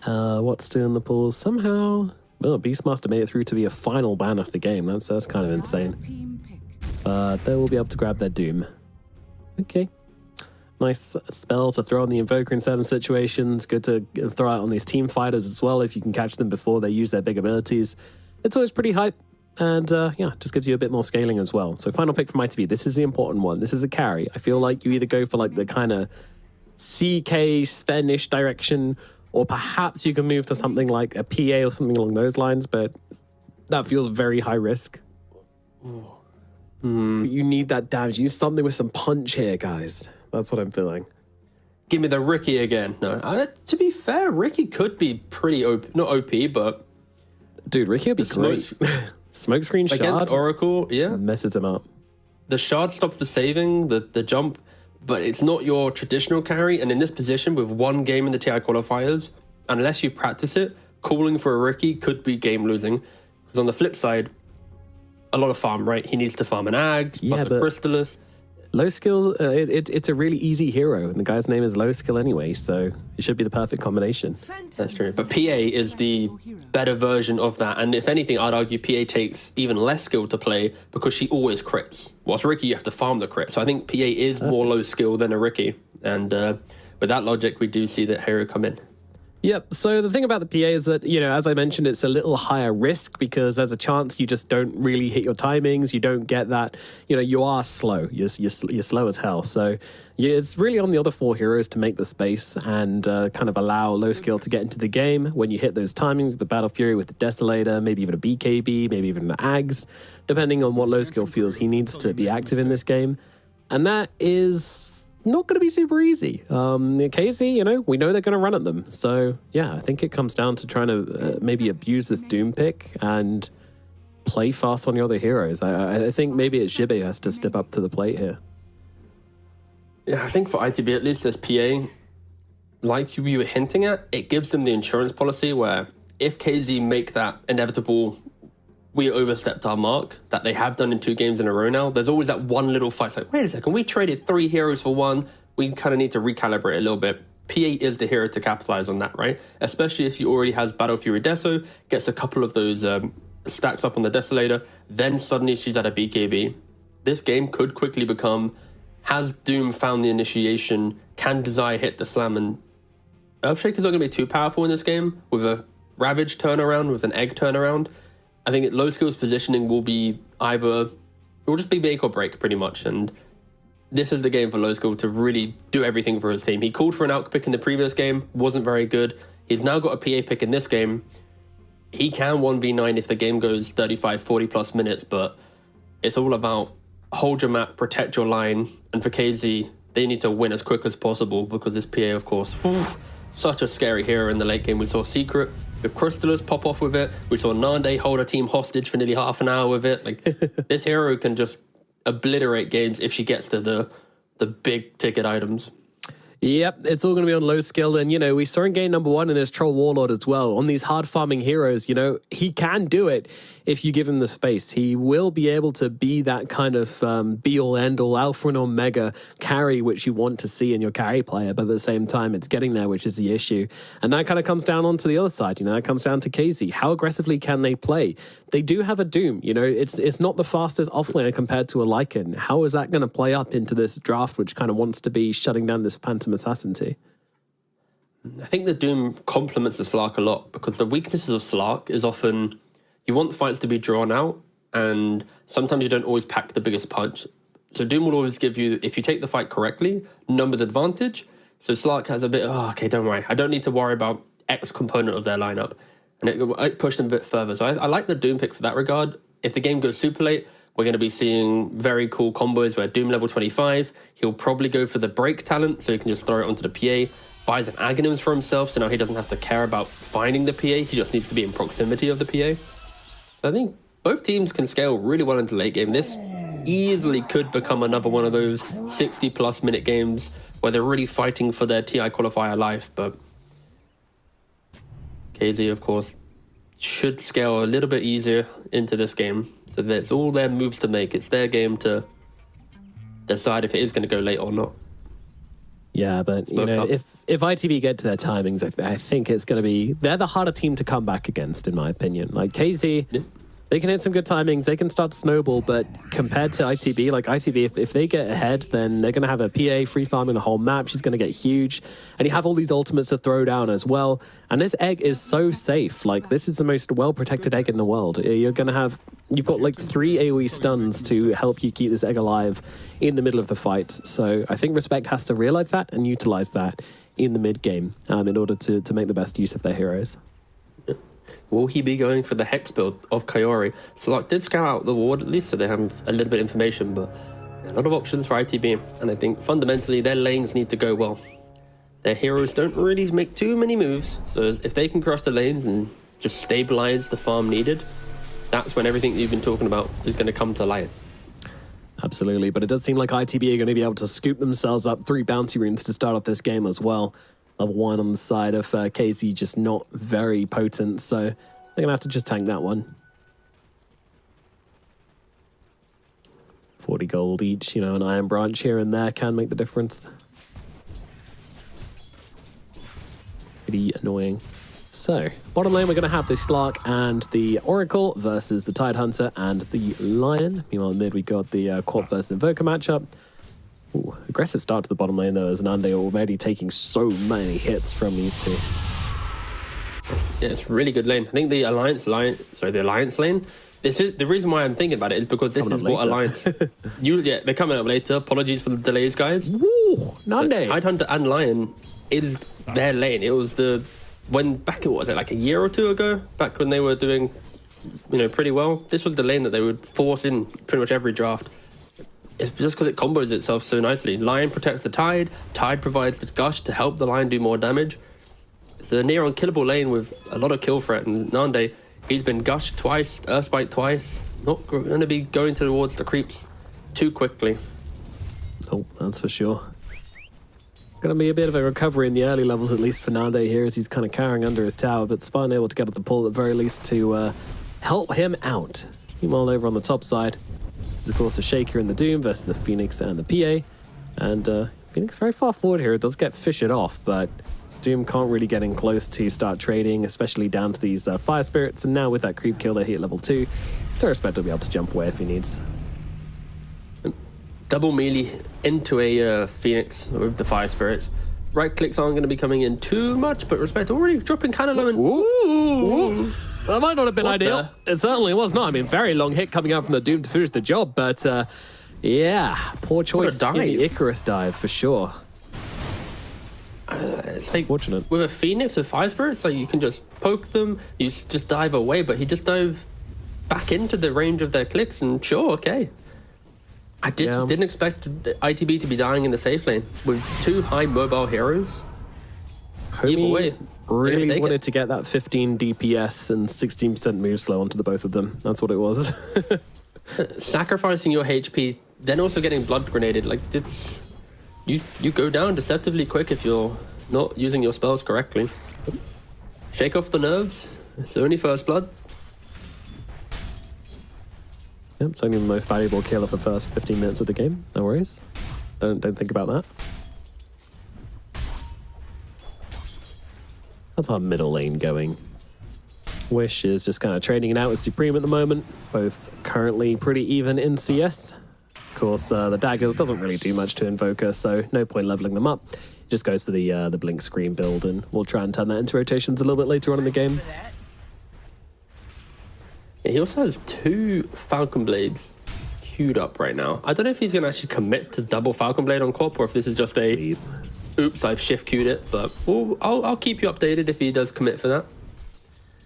What's still in the pool? Somehow, well, Beastmaster made it through to be a final ban of the game. That's kind of insane. But they will be able to grab their Doom. Okay. Nice spell to throw on the Invoker in certain situations. Good to throw out on these team fighters as well if you can catch them before they use their big abilities. It's always pretty hype. And yeah, just gives you a bit more scaling as well. So final pick from ITB. This is the important one. This is a carry. I feel like you either go for like the kind of CK Spanish direction, or perhaps you can move to something like a PA or something along those lines, but that feels very high risk. You need that damage. You need something with some punch here, guys. That's what I'm feeling. Give me the Ricky again. No, to be fair, Ricky could be pretty OP, not OP, but dude, Ricky would be great. Smokescreen shard against Oracle, yeah, messes him up. The shard stops the saving, the jump, but it's not your traditional carry. And in this position, with 1 game in the TI qualifiers, unless you practice it, calling for a Ricky could be game losing. Because on the flip side, a lot of farm, right? He needs to farm an Ags, plus a Crystallis. Low skill, it's a really easy hero, and the guy's name is Low Skill anyway, so it should be the perfect combination. That's true. But PA is the better version of that, and if anything, I'd argue PA takes even less skill to play because she always crits. Whilst Ricky, you have to farm the crit. So I think PA is more low skill than a Ricky, and with that logic, we do see that hero come in. Yep. So the thing about the PA is that, you know, as I mentioned, it's a little higher risk because there's a chance you just don't really hit your timings. You don't get that, you know, you are slow. You're slow as hell. So yeah, it's really on the other 4 heroes to make the space and kind of allow Low Skill to get into the game when you hit those timings, the Battle Fury with the Desolator, maybe even a BKB, maybe even an Ags, depending on what Low Skill feels he needs to be active in this game. And that is not going to be super easy. KZ, you know, we know they're going to run at them. So, yeah, I think it comes down to trying to maybe abuse this Doom pick and play fast on your other heroes. I think maybe it's Jibe has to step up to the plate here. Yeah, I think for ITB, at least as PA, like you were hinting at, it gives them the insurance policy where if KZ make that inevitable we overstepped our mark that they have done in 2 games in a row now, there's always that one little fight. It's like, wait a second, we traded 3 heroes for 1. We kind of need to recalibrate a little bit. PA is the hero to capitalize on that, right? Especially if he already has Battle Fury Deso, gets a couple of those stacks up on the Desolator, then suddenly she's at a BKB. This game could quickly become, has Doom found the initiation? Can Desire hit the slam? And Earthshaker's not going to be too powerful in this game. With a Ravage turnaround, with an Egg turnaround, I think Low Skill's positioning will be either, it will just be make or break pretty much. And this is the game for Low Skill to really do everything for his team. He called for an Alk pick in the previous game, wasn't very good. He's now got a PA pick in this game. He can 1v9 if the game goes 35, 40 plus minutes, but it's all about hold your map, protect your line. And for KZ, they need to win as quick as possible because this PA, of course, such a scary hero in the late game. We saw Secret with Crystallis pop off with it. We saw Nande hold a team hostage for nearly half an hour with it. Like, this hero can just obliterate games if she gets to the big ticket items. Yep, it's all going to be on Low Skill. And, you know, we saw in game number 1 in this Troll Warlord as well. On these hard farming heroes, you know, he can do it. if you give him the space. He will be able to be that kind of be-all, end-all, alpha and omega carry, which you want to see in your carry player, but at the same time, it's getting there, which is the issue. And that kind of comes down onto the other side, that comes down to KZ. How aggressively can they play? They do have a Doom, it's not the fastest offlaner compared to a Lycan. How is that going to play up into this draft, which kind of wants to be shutting down this Phantom Assassin team? I think the Doom complements the Slark a lot, because the weaknesses of Slark is often you want the fights to be drawn out, and sometimes you don't always pack the biggest punch. So Doom will always give you, if you take the fight correctly, numbers advantage. So Slark has a bit, okay, don't worry. I don't need to worry about X component of their lineup. And it pushed them a bit further. So I like the Doom pick for that regard. If the game goes super late, we're going to be seeing very cool combos where Doom level 25, he'll probably go for the break talent, so he can just throw it onto the PA, buys an Aghanims for himself, so now he doesn't have to care about finding the PA, he just needs to be in proximity of the PA. I think both teams can scale really well into late game. This easily could become another one of those 60-plus minute games where they're really fighting for their TI qualifier life, but KZ, of course, should scale a little bit easier into this game. So that's all their moves to make. It's their game to decide if it is going to go late or not. Yeah, but if ITB get to their timings, I think it's going to be, they're the harder team to come back against, in my opinion. Like KZ, they can hit some good timings, they can start to snowball, but compared to ITB, like ITB, if they get ahead, then they're going to have a PA free farming the whole map. She's going to get huge, and you have all these ultimates to throw down as well. And this egg is so safe. Like, this is the most well-protected egg in the world. You've got like 3 AoE stuns to help you keep this egg alive in the middle of the fight. So I think Respect has to realize that and utilize that in the mid game in order to make the best use of their heroes. Will he be going for the Hex build of Kaori? Slark did scout out the ward at least, so they have a little bit of information, but a lot of options for ITB. And I think fundamentally their lanes need to go well. Their heroes don't really make too many moves, so if they can cross the lanes and just stabilize the farm needed, that's when everything you've been talking about is going to come to light. Absolutely, but it does seem like ITB are going to be able to scoop themselves up 3 bounty runes to start off this game as well. Level 1 on the side of KZ, just not very potent, so they're going to have to just tank that one. 40 gold each, an Iron Branch here and there can make the difference. Pretty annoying. So, bottom lane, we're going to have the Slark and the Oracle versus the Tidehunter and the Lion. Meanwhile, in mid, we got the Quad versus Invoker matchup. Ooh, aggressive start to the bottom lane, though, as Nande already taking so many hits from these two. It's really good lane. I think the Alliance lane, this is the reason why I'm thinking about it is because this is what Alliance. They're coming up later. Apologies for the delays, guys. Woo, Nande. Tidehunter and Lion is their lane. It was like a year or two ago, back when they were doing, pretty well. This was the lane that they would force in pretty much every draft. It's just because it combos itself so nicely. Lion protects the Tide. Tide provides the Gush to help the Lion do more damage. It's a near unkillable lane with a lot of kill threat. And Nande, he's been Gushed twice, Earthspite twice. Not going to be going towards the creeps too quickly. Oh, that's for sure. Going to be a bit of a recovery in the early levels, at least for Nande here, as he's kind of cowering under his tower. But Spine able to get up the pull at the very least to help him out. Meanwhile, over on the top side, of course, the Shaker and the Doom versus the Phoenix and the PA. And Phoenix very far forward here. It does get fished off, but Doom can't really get in close to start trading, especially down to these Fire Spirits. And now with that creep kill, they hit level 2. So Respect will be able to jump away if he needs. Double melee into a Phoenix with the Fire Spirits. Right clicks aren't going to be coming in too much, but Respect already dropping kind of low. And Ooh. That might not have been ideal. It certainly was not. I mean, very long hit coming out from the Doom to finish the job, but yeah, poor choice in the Icarus dive for sure. It's like fortunate. With a Phoenix with Fire Spirits, like you can just poke them, you just dive away, but he just dove back into the range of their clicks, and sure, okay. I just didn't expect ITB to be dying in the safe lane with 2 high mobile heroes. Either way, really wanted to get that 15 DPS and 16% move slow onto the both of them. That's what it was. Sacrificing your HP, then also getting blood grenaded, like it's you go down deceptively quick if you're not using your spells correctly. Shake off the nerves. It's only first blood. Yep, it's only the most valuable kill of the first 15 minutes of the game. No worries. Don't think about that. That's our middle lane going. Wish is just kind of trading it out with Supreme at the moment. Both currently pretty even in CS. Of course, the daggers doesn't really do much to Invoker, so no point leveling them up. Just goes for the blink screen build, and we'll try and turn that into rotations a little bit later on in the game. Yeah, he also has 2 Falcon Blades queued up right now. I don't know if he's going to actually commit to double Falcon Blade on Corp, or if this is just a, Please. oops, I've shift queued it, but I'll keep you updated if he does commit for that.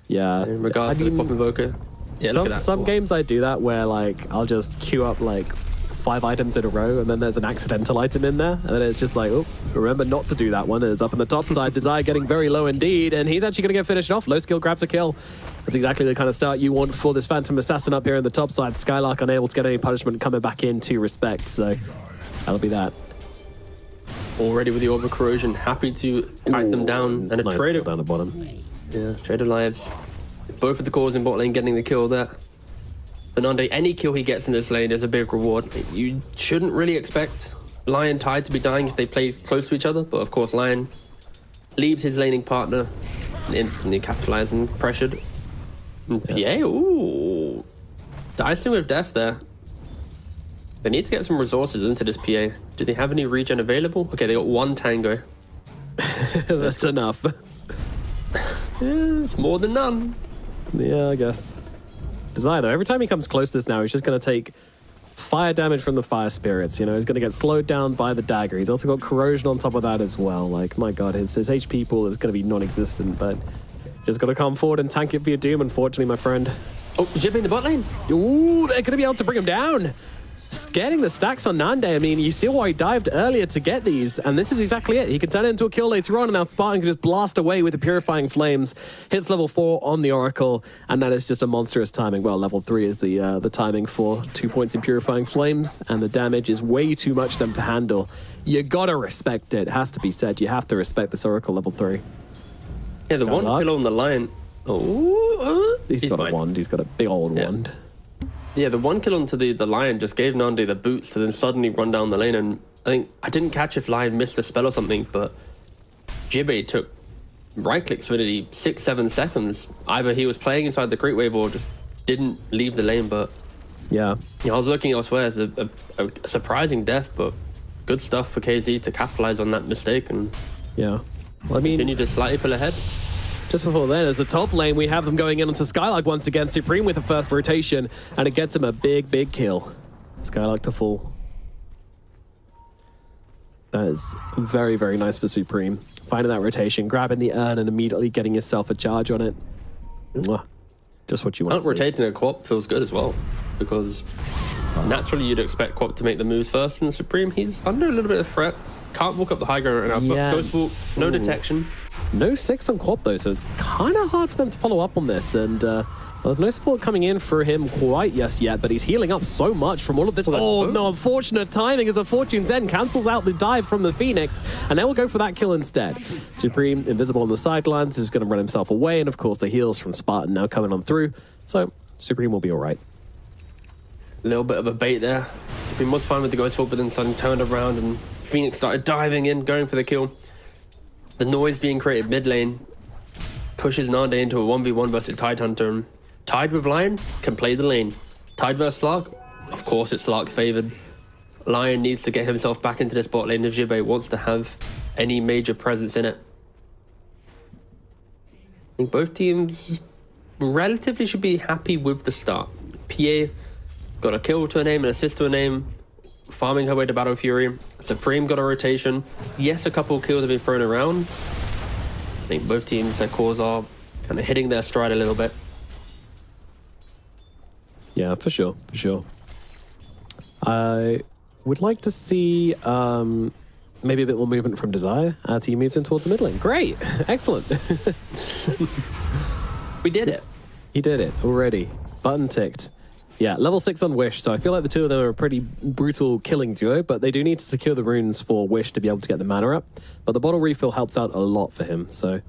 Yeah. In regards to the Pop Invoker. Yeah, look at that. Some games I do that where like I'll just queue up like 5 items in a row, and then there's an accidental item in there, and then it's just like, oh, remember not to do that one. It's up on the top side. Desire getting very low indeed, and he's actually going to get finished off. Low skill grabs a kill. That's exactly the kind of start you want for this Phantom Assassin up here in the top side. Skylark unable to get any punishment, coming back in to respect, so that'll be that. Already with the Orb of Corrosion, happy to kite them down, and a Nice trade kill of, down the bottom. yeah, trade of lives. Both of the cores in bot lane getting the kill there. Fernande, any kill he gets in this lane is a big reward. You shouldn't really expect Lion Tide to be dying if they play close to each other, but of course Lion leaves his laning partner and instantly capitalized and pressured. And PA, ooh, dicing with death there. They need to get some resources into this PA. Do they have any regen available? Okay, they got 1 tango. That's enough. Yeah, it's more than none. Yeah, I guess. Desire, though, every time he comes close to this now, he's just going to take fire damage from the fire spirits. You know, he's going to get slowed down by the dagger. He's also got corrosion on top of that as well. Like, my god, his HP pool is going to be non-existent, but just got to come forward and tank it for your doom, unfortunately, my friend. Oh, Jib in the bot lane. Ooh, they're going to be able to bring him down. Getting the stacks on Nande. I mean, you see why he dived earlier to get these, and this is exactly it. He can turn it into a kill later on, and now Spartan can just blast away with the Purifying Flames. Hits level 4 on the Oracle, and that is just a monstrous timing. Well, level 3 is the timing for 2 points in Purifying Flames, and the damage is way too much for them to handle. You gotta respect it. It has to be said. You have to respect this Oracle level 3. Yeah, the one kill on the Lion. Oh, He's got fine. a wand. He's got a big old wand. Yeah, the one kill onto the Lion just gave Nande the boots to then suddenly run down the lane, and I didn't catch if Lion missed a spell or something, but Jibbe took right clicks for nearly 6-7 seconds. Either he was playing inside the creep wave or just didn't leave the lane, but Yeah. I was looking elsewhere as a surprising death, but good stuff for KZ to capitalize on that mistake and Yeah. Well, I mean, continue to slightly pull ahead. just before then, as the top lane, we have them going in onto Skylark once again. Supreme with the first rotation, and it gets him a big, big kill. Skylark to fall. That is very, very nice for Supreme. Finding that rotation, grabbing the urn, and immediately getting yourself a charge on it. Mwah. Just what you want Out to see. rotating a Quap feels good as well, because naturally you'd expect Quap to make the moves first, and Supreme, he's under a little bit of threat. Can't walk up the high ground right now, Yeah. but Ghost Walk, no detection. No 6 on Quap though, so it's kind of hard for them to follow up on this. And well, there's no support coming in for him quite yet, but he's healing up so much from all of this. Oh no, unfortunate timing as a Fortune's End cancels out the dive from the Phoenix, and they will go for that kill instead. Supreme, invisible on the sidelines, is going to run himself away, and of course the heals from Spartan now coming on through. So Supreme will be all right. A little bit of a bait there. Supreme was fine with the Ghost Walk, but then suddenly turned around and Phoenix started diving in, going for the kill. The noise being created mid lane pushes Nande into a 1v1 versus Tide Hunter. Tide with Lion can play the lane. Tide versus Slark, of course it's Slark's favored. Lion needs to get himself back into this bot lane if Jibbe wants to have any major presence in it. I think both teams relatively should be happy with the start. PA got a kill to a name, an assist to a name, farming her way to Battle Fury. Supreme got a rotation. Yes, a couple of kills have been thrown around. I think both teams, their cores are kind of hitting their stride a little bit. Yeah, for sure, for sure. I would like to see maybe a bit more movement from Desire as he moves in towards the mid lane. Great, excellent. We did it. He did it already. Button ticked. Yeah, level 6 on Wish, so I feel like the two of them are a pretty brutal killing duo, but they do need to secure the runes for Wish to be able to get the mana up. But the bottle refill helps out a lot for him, so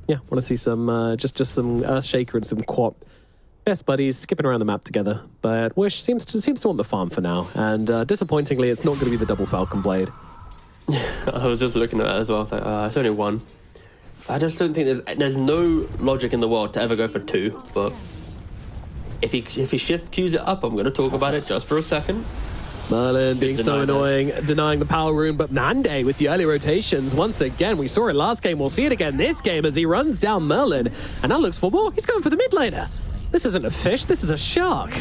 yeah, want to see some just some Earthshaker and some Quap best buddies skipping around the map together. But Wish seems to want the farm for now. And disappointingly, it's not going to be the double Falcon Blade. I was just looking at that as well. I was like, it's only one. I just don't think there's no logic in the world to ever go for 2. But if he shift queues it up, I'm going to talk about it just for a second. Merlin being so annoying, denying the power rune, but Nande with the early rotations. Once again, we saw it last game, we'll see it again this game as he runs down Merlin. And now looks for more, he's going for the mid laner. This isn't a fish, this is a shark.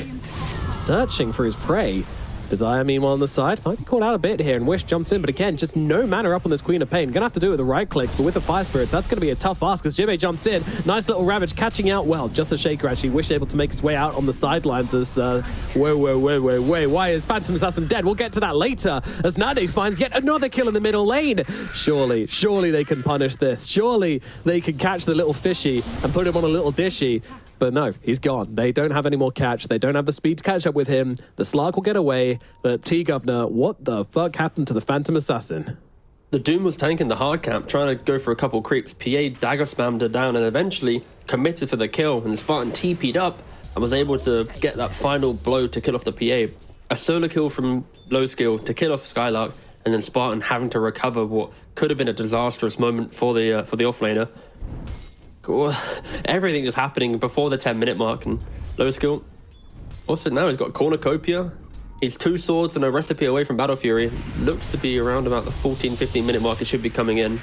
Searching for his prey. Desire, meanwhile, on the side, might be caught out a bit here, and Wish jumps in, but again, just no mana up on this Queen of Pain. Gonna have to do it with the right clicks, but with the Fire Spirits, that's gonna be a tough ask as Jibbe jumps in. Nice little Ravage catching out. Well, just a Shaker actually. Wish able to make his way out on the sidelines as, whoa, why is Phantom Assassin dead? We'll get to that later as Nade finds yet another kill in the middle lane. Surely they can punish this. Surely they can catch the little fishy and put him on a little dishy. But no, he's gone. They don't have any more catch. They don't have the speed to catch up with him. The Slark will get away. But T-Governor, what the fuck happened to the Phantom Assassin? The Doom was tanking the hard camp, trying to go for a couple creeps. PA dagger spammed her down and eventually committed for the kill. And the Spartan TP'd up and was able to get that final blow to kill off the PA. A solo kill from low skill to kill off Skylark, and then Spartan having to recover what could have been a disastrous moment for the offlaner. Everything is happening before the 10-minute mark, and low skill. Also now he's got cornucopia. He's 2 swords and a recipe away from Battle Fury. Looks to be around about the 14-15-minute mark. It should be coming in.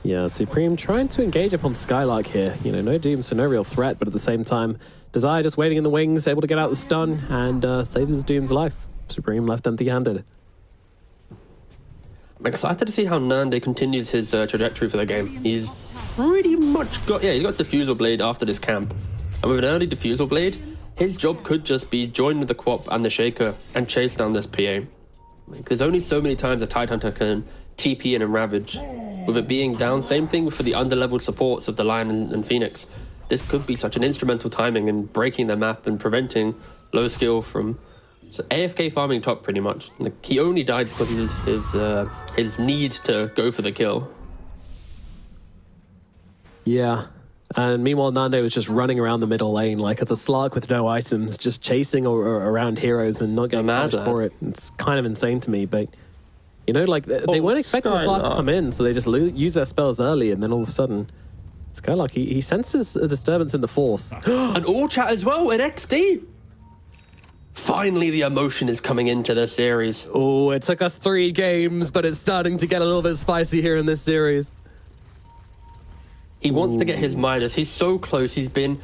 Yeah, Supreme trying to engage upon Skylark here. You know, no Doom, so no real threat, but at the same time, Desire just waiting in the wings, able to get out the stun and save his Doom's life. Supreme left empty-handed. I'm excited to see how Nande continues his trajectory for the game. He's pretty much got, he's got Diffusal Blade after this camp. And with an early Diffusal Blade, his job could just be join with the Quap and the Shaker and chase down this PA. Like, there's only so many times a Tidehunter can TP in and Ravage. With it being down, same thing for the underleveled supports of the Lion and Phoenix. This could be such an instrumental timing in breaking the map and preventing low skill from AFK farming top pretty much. Like, he only died because of his need to go for the kill. Yeah. And meanwhile, Nande was just running around the middle lane like it's a Slark with no items, just chasing around heroes and not getting punished for it. It's kind of insane to me, but you know, like they weren't expecting the Slark to come in, so they just use their spells early, and then all of a sudden, Skylark, he senses a disturbance in the force. And all chat as well at XD. Finally, the emotion is coming into the series. Oh, it took us 3 games, but it's starting to get a little bit spicy here in this series. He wants to get his Midas. He's so close. He's been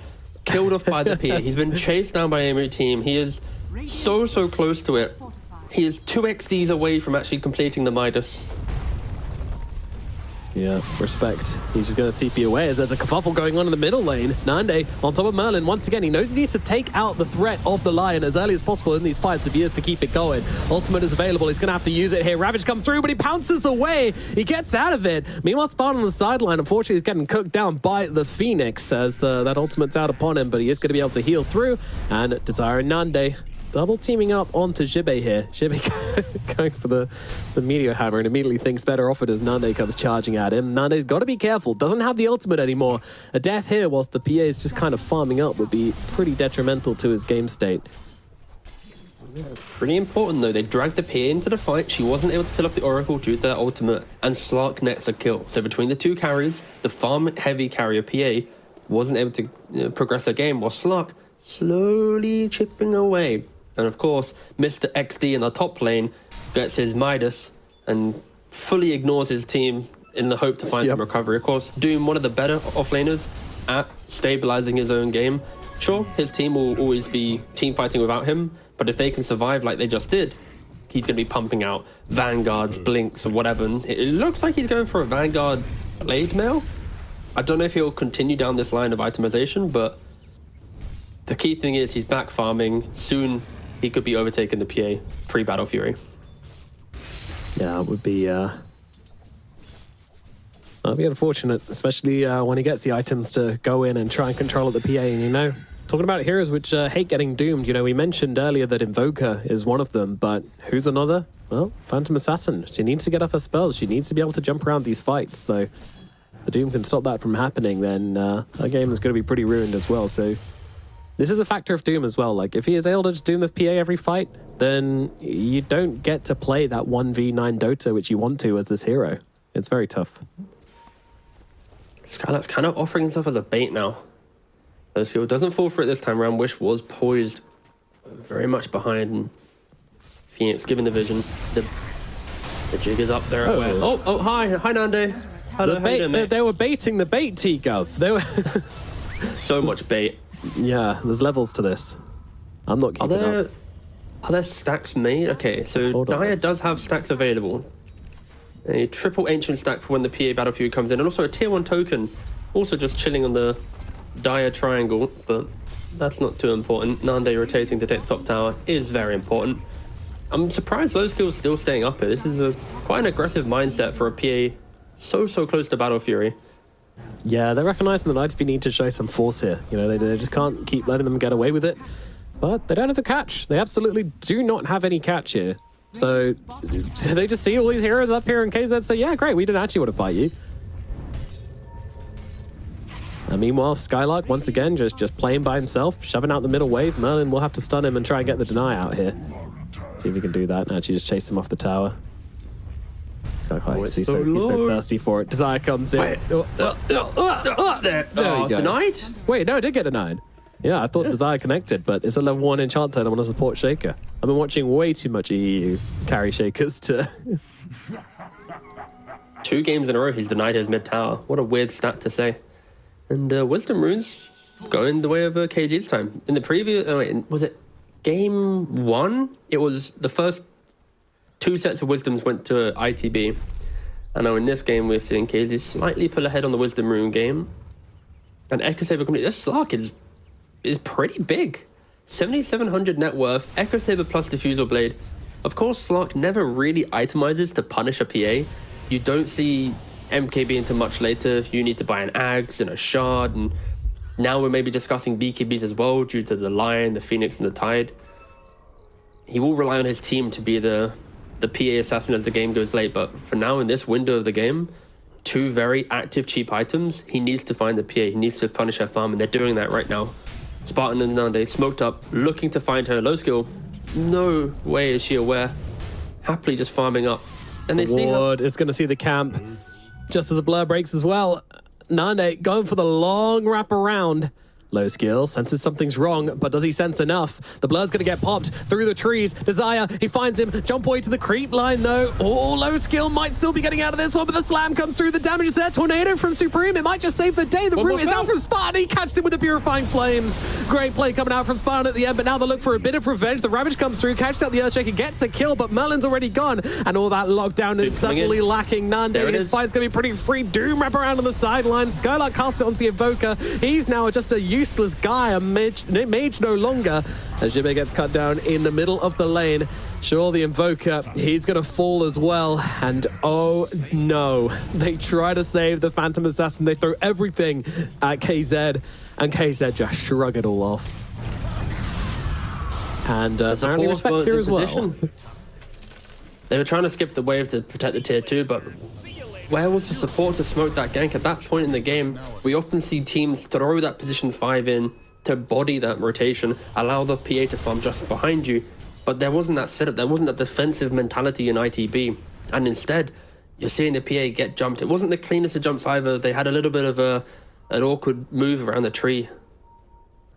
killed off by the PA. He's been chased down by every team. He is so close to it. He is 2 XDs away from actually completing the Midas. Yeah, respect. He's just going to TP away as there's a kerfuffle going on in the middle lane. Nande on top of Merlin. Once again, he knows he needs to take out the threat of the Lion as early as possible in these fights if he is to keep it going. Ultimate is available. He's going to have to use it here. Ravage comes through, but he pounces away. He gets out of it. Meanwhile, Spartan on the sideline, unfortunately, he's getting cooked down by the Phoenix as that ultimate's out upon him, but he is going to be able to heal through. And Desire and Nande double teaming up onto Jibbe here. Jibbe going for the Meteor Hammer and immediately thinks better off it as Nande comes charging at him. Nande's got to be careful. Doesn't have the ultimate anymore. A death here whilst the PA is just kind of farming up would be pretty detrimental to his game state. Yeah, pretty important though. They dragged the PA into the fight. She wasn't able to kill off the Oracle due to that ultimate, and Slark nets a kill. So between the 2 carries, the farm-heavy carrier PA wasn't able to progress her game, while Slark slowly chipping away. And of course, Mr. XD in the top lane gets his Midas and fully ignores his team in the hope to find some recovery. Of course, Doom, one of the better offlaners at stabilizing his own game. Sure, his team will always be team fighting without him, but if they can survive like they just did, he's going to be pumping out Vanguards, Blinks, or whatever. And it looks like he's going for a Vanguard Blade Mail. I don't know if he'll continue down this line of itemization, but the key thing is he's back farming. Soon he could be overtaking the PA pre-Battle Fury. Yeah, it would be unfortunate, especially when he gets the items to go in and try and control at the PA. And, you know, talking about heroes which hate getting doomed, you know, we mentioned earlier that Invoker is one of them, but who's another? Well, Phantom Assassin. She needs to get off her spells. She needs to be able to jump around these fights. So if the Doom can stop that from happening, then her game is going to be pretty ruined as well. So This is a factor of Doom as well. Like, if he is able to just Doom this PA every fight, then you don't get to play that 1v9 Dota, which you want to as this hero. It's very tough. Skylark's kind of offering himself as a bait now. So doesn't fall for it this time around. Wish was poised very much behind Phoenix, given the vision. The jig is up there. Hi Nande. Hello, how you doing, mate? They were baiting the bait, T-Gov. They were so much bait. Yeah, there's levels to this. I'm not keeping up. Are there stacks made? Okay, so Dia does have stacks available. A triple ancient stack for when the PA Battlefield comes in, and also a tier 1 token, also just chilling on the Dia triangle, but that's not too important. Nande rotating to take the top tower is very important. I'm surprised Low Skill's still staying up here. This is quite an aggressive mindset for a PA so close to Battle Fury. Yeah, they're recognizing that ITB need to show some force here. You know, they just can't keep letting them get away with it. But they don't have the catch. They absolutely do not have any catch here. So they just see all these heroes up here, and KZ say, yeah, great, we didn't actually want to fight you. And meanwhile, Skylark, once again, just playing by himself, shoving out the middle wave. Merlin will have to stun him and try and get the deny out here. See if he can do that and actually just chase him off the tower. He's so thirsty for it. Desire comes in. There you go. Denied? Wait, no, it did get denied. Yeah, I thought Desire connected, but it's a level 1 enchanter and I want to support Shaker. I've been watching way too much EU carry Shakers to... 2 games in a row he's denied his mid tower. What a weird stat to say. And Wisdom Runes going the way of KZ's time. In the previous... was it game 1? It was the first 2 sets of Wisdoms went to ITB. I know in this game we're seeing KZ slightly pull ahead on the Wisdom Rune game. And Echo Saber complete. This Slark is pretty big. 7,700 net worth, Echo Saber plus Diffusal Blade. Of course, Slark never really itemizes to punish a PA. You don't see MKB until much later. You need to buy an Axe and a Shard, and now we're maybe discussing BKBs as well due to the Lion, the Phoenix, and the Tide. He will rely on his team to be the PA assassin as the game goes late, but for now in this window of the game, 2 very active cheap items, he needs to find the PA, he needs to punish her farm, and they're doing that right now. Spartan and Nande smoked up, looking to find her. Low Skill, no way is she aware, happily just farming up. And they see her. Is going to see the camp just as the blur breaks as well. Nande going for the long wrap around. Low Skill senses something's wrong, but does he sense enough? The blur's going to get popped through the trees. Desire, he finds him. Jump away to the creep line, though. Oh, Low Skill might still be getting out of this one, but the slam comes through. The damage is there. Tornado from Supreme. It might just save the day. The root is out from Spartan. He catches him with the Purifying Flames. Great play coming out from Spartan at the end, but now they look for a bit of revenge. The Ravage comes through, catches out the Earthshaker, gets the kill, but Merlin's already gone, and all that lockdown is suddenly lacking. Nande, his fight's going to be pretty free. Doom wrap around on the sideline. Skylark casts it onto the Invoker. He's now just a useless guy. A mage no longer, as Jibe gets cut down in the middle of the lane. Sure, the Invoker, he's gonna fall as well, and oh no, they try to save the Phantom Assassin. They throw everything at KZ, and KZ just shrug it all off. And apparently respects here as well. They were trying to skip the wave to protect the tier 2, but where was the support to smoke that gank? At that point in the game, we often see teams throw that position 5 in to body that rotation, allow the PA to farm just behind you, but there wasn't that setup, there wasn't that defensive mentality in ITB, and instead, you're seeing the PA get jumped. It wasn't the cleanest of jumps either. They had a little bit of an awkward move around the tree.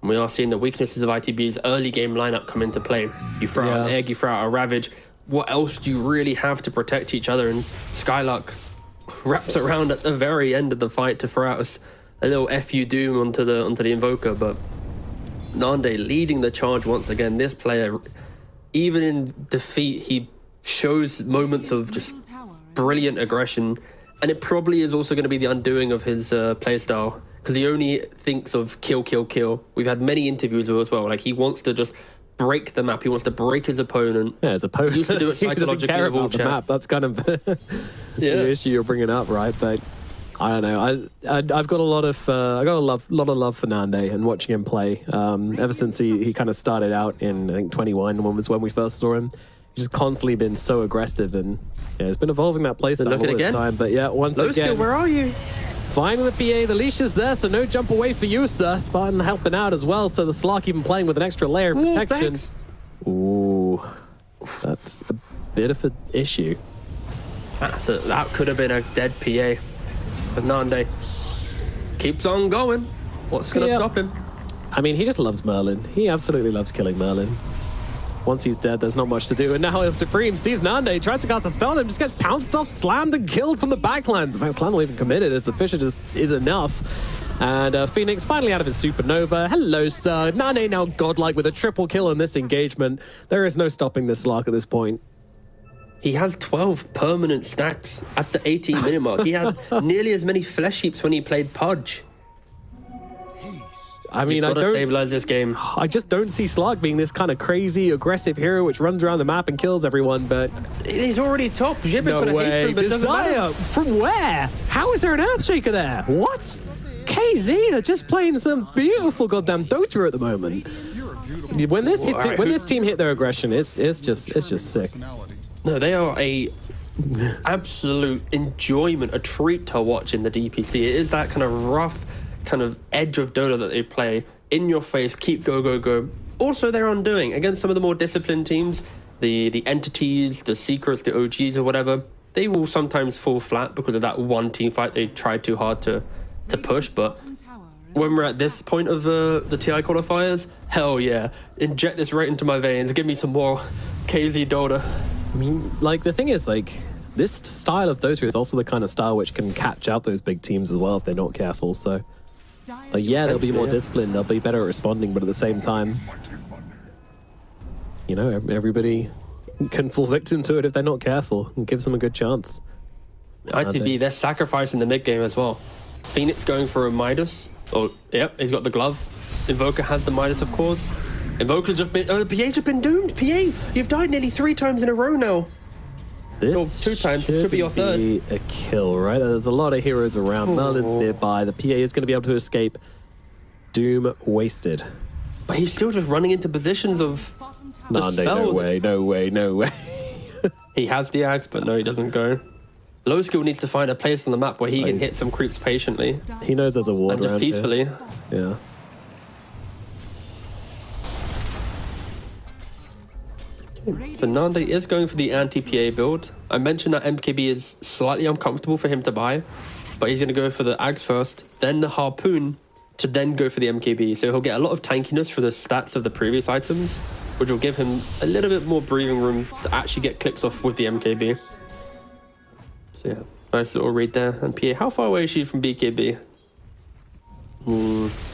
And we are seeing the weaknesses of ITB's early game lineup come into play. You throw out an Egg, you throw out a Ravage. What else do you really have to protect each other? And Skylark wraps around at the very end of the fight to throw out a little FU Doom onto the Invoker, but Nande leading the charge once again. This player, even in defeat, he shows moments of just brilliant aggression, and it probably is also going to be the undoing of his playstyle, because he only thinks of kill, kill, kill. We've had many interviews with him as well. Like, he wants to just break the map. He wants to break his opponent. Yeah, his opponent. He used to do it psychologically. He doesn't care about the map. That's kind of the issue you're bringing up, right? But I don't know. I've got a lot of lot of love for Nande and watching him play. Ever since he kind of started out in, I think, 21 was when we first saw him. He's just constantly been so aggressive, and it's been evolving that playstyle all this time. But yeah, once Low again, Skill, where are you? Fine with the PA, the leash is there, so no jump away for you, sir. Spartan helping out as well, so the Slark even playing with an extra layer of protection. Ooh, that's a bit of an issue. That could have been a dead PA. But Nande keeps on going. What's going to stop him? I mean, he just loves Merlin. He absolutely loves killing Merlin. Once he's dead, there's not much to do. And now if Supreme sees Nande, tries to cast a spell on him, just gets pounced off, slammed and killed from the backlands. In fact, Slam not even committed as the Fisher just is enough. And Phoenix finally out of his supernova. Hello, sir. Nande now godlike with a triple kill in this engagement. There is no stopping this Slark at this point. He has 12 permanent stacks at the 18-minute mark. He had nearly as many flesh heaps when he played Pudge. I mean, I don't stabilize this game. I just don't see Slark being this kind of crazy, aggressive hero which runs around the map and kills everyone, but... He's already top. Gibbet's no gonna way. haste him, but it doesn't matter. From where? How is there an Earthshaker there? What? KZ, they're just playing some beautiful goddamn Dota at the moment. When this team hit their aggression, it's just sick. No, they are a absolute enjoyment, a treat to watch in the DPC. It is that kind of rough kind of edge of Dota that they play, in your face, keep go, go, go. Also, they're undoing against some of the more disciplined teams, the entities, the secrets, the OGs or whatever. They will sometimes fall flat because of that one team fight they tried too hard to push. But when we're at this point of the TI qualifiers, hell yeah, inject this right into my veins. Give me some more KZ Dota. I mean, like, the thing is, like, this style of Dota is also the kind of style which can catch out those big teams as well if they're not careful. So, like, yeah, they'll be more disciplined, they'll be better at responding, but at the same time, you know, everybody can fall victim to it if they're not careful and gives them a good chance. ITB, they're sacrificing the mid game as well. Phoenix going for a Midas. Oh, yep, he's got the glove. Invoker has the Midas, of course. Invoker's just been... Oh, PA's just been doomed. PA, you've died nearly 3 times in a row now. This 2 times. This could be your third. Be a kill, right? There's a lot of heroes around. Merlin's nearby. The PA is going to be able to escape. Doom wasted. But he's still just running into positions of... No way, no way, no way. He has the axe, but no, he doesn't go. Low skill needs to find a place on the map where he can hit some creeps patiently. He knows there's a ward and just around peacefully. Here. Yeah. So Nande is going for the anti-PA build. I mentioned that MKB is slightly uncomfortable for him to buy, but he's going to go for the Axe first, then the Harpoon, to then go for the MKB. So he'll get a lot of tankiness for the stats of the previous items, which will give him a little bit more breathing room to actually get clicks off with the MKB. So yeah, nice little read there. And PA, how far away is she from BKB?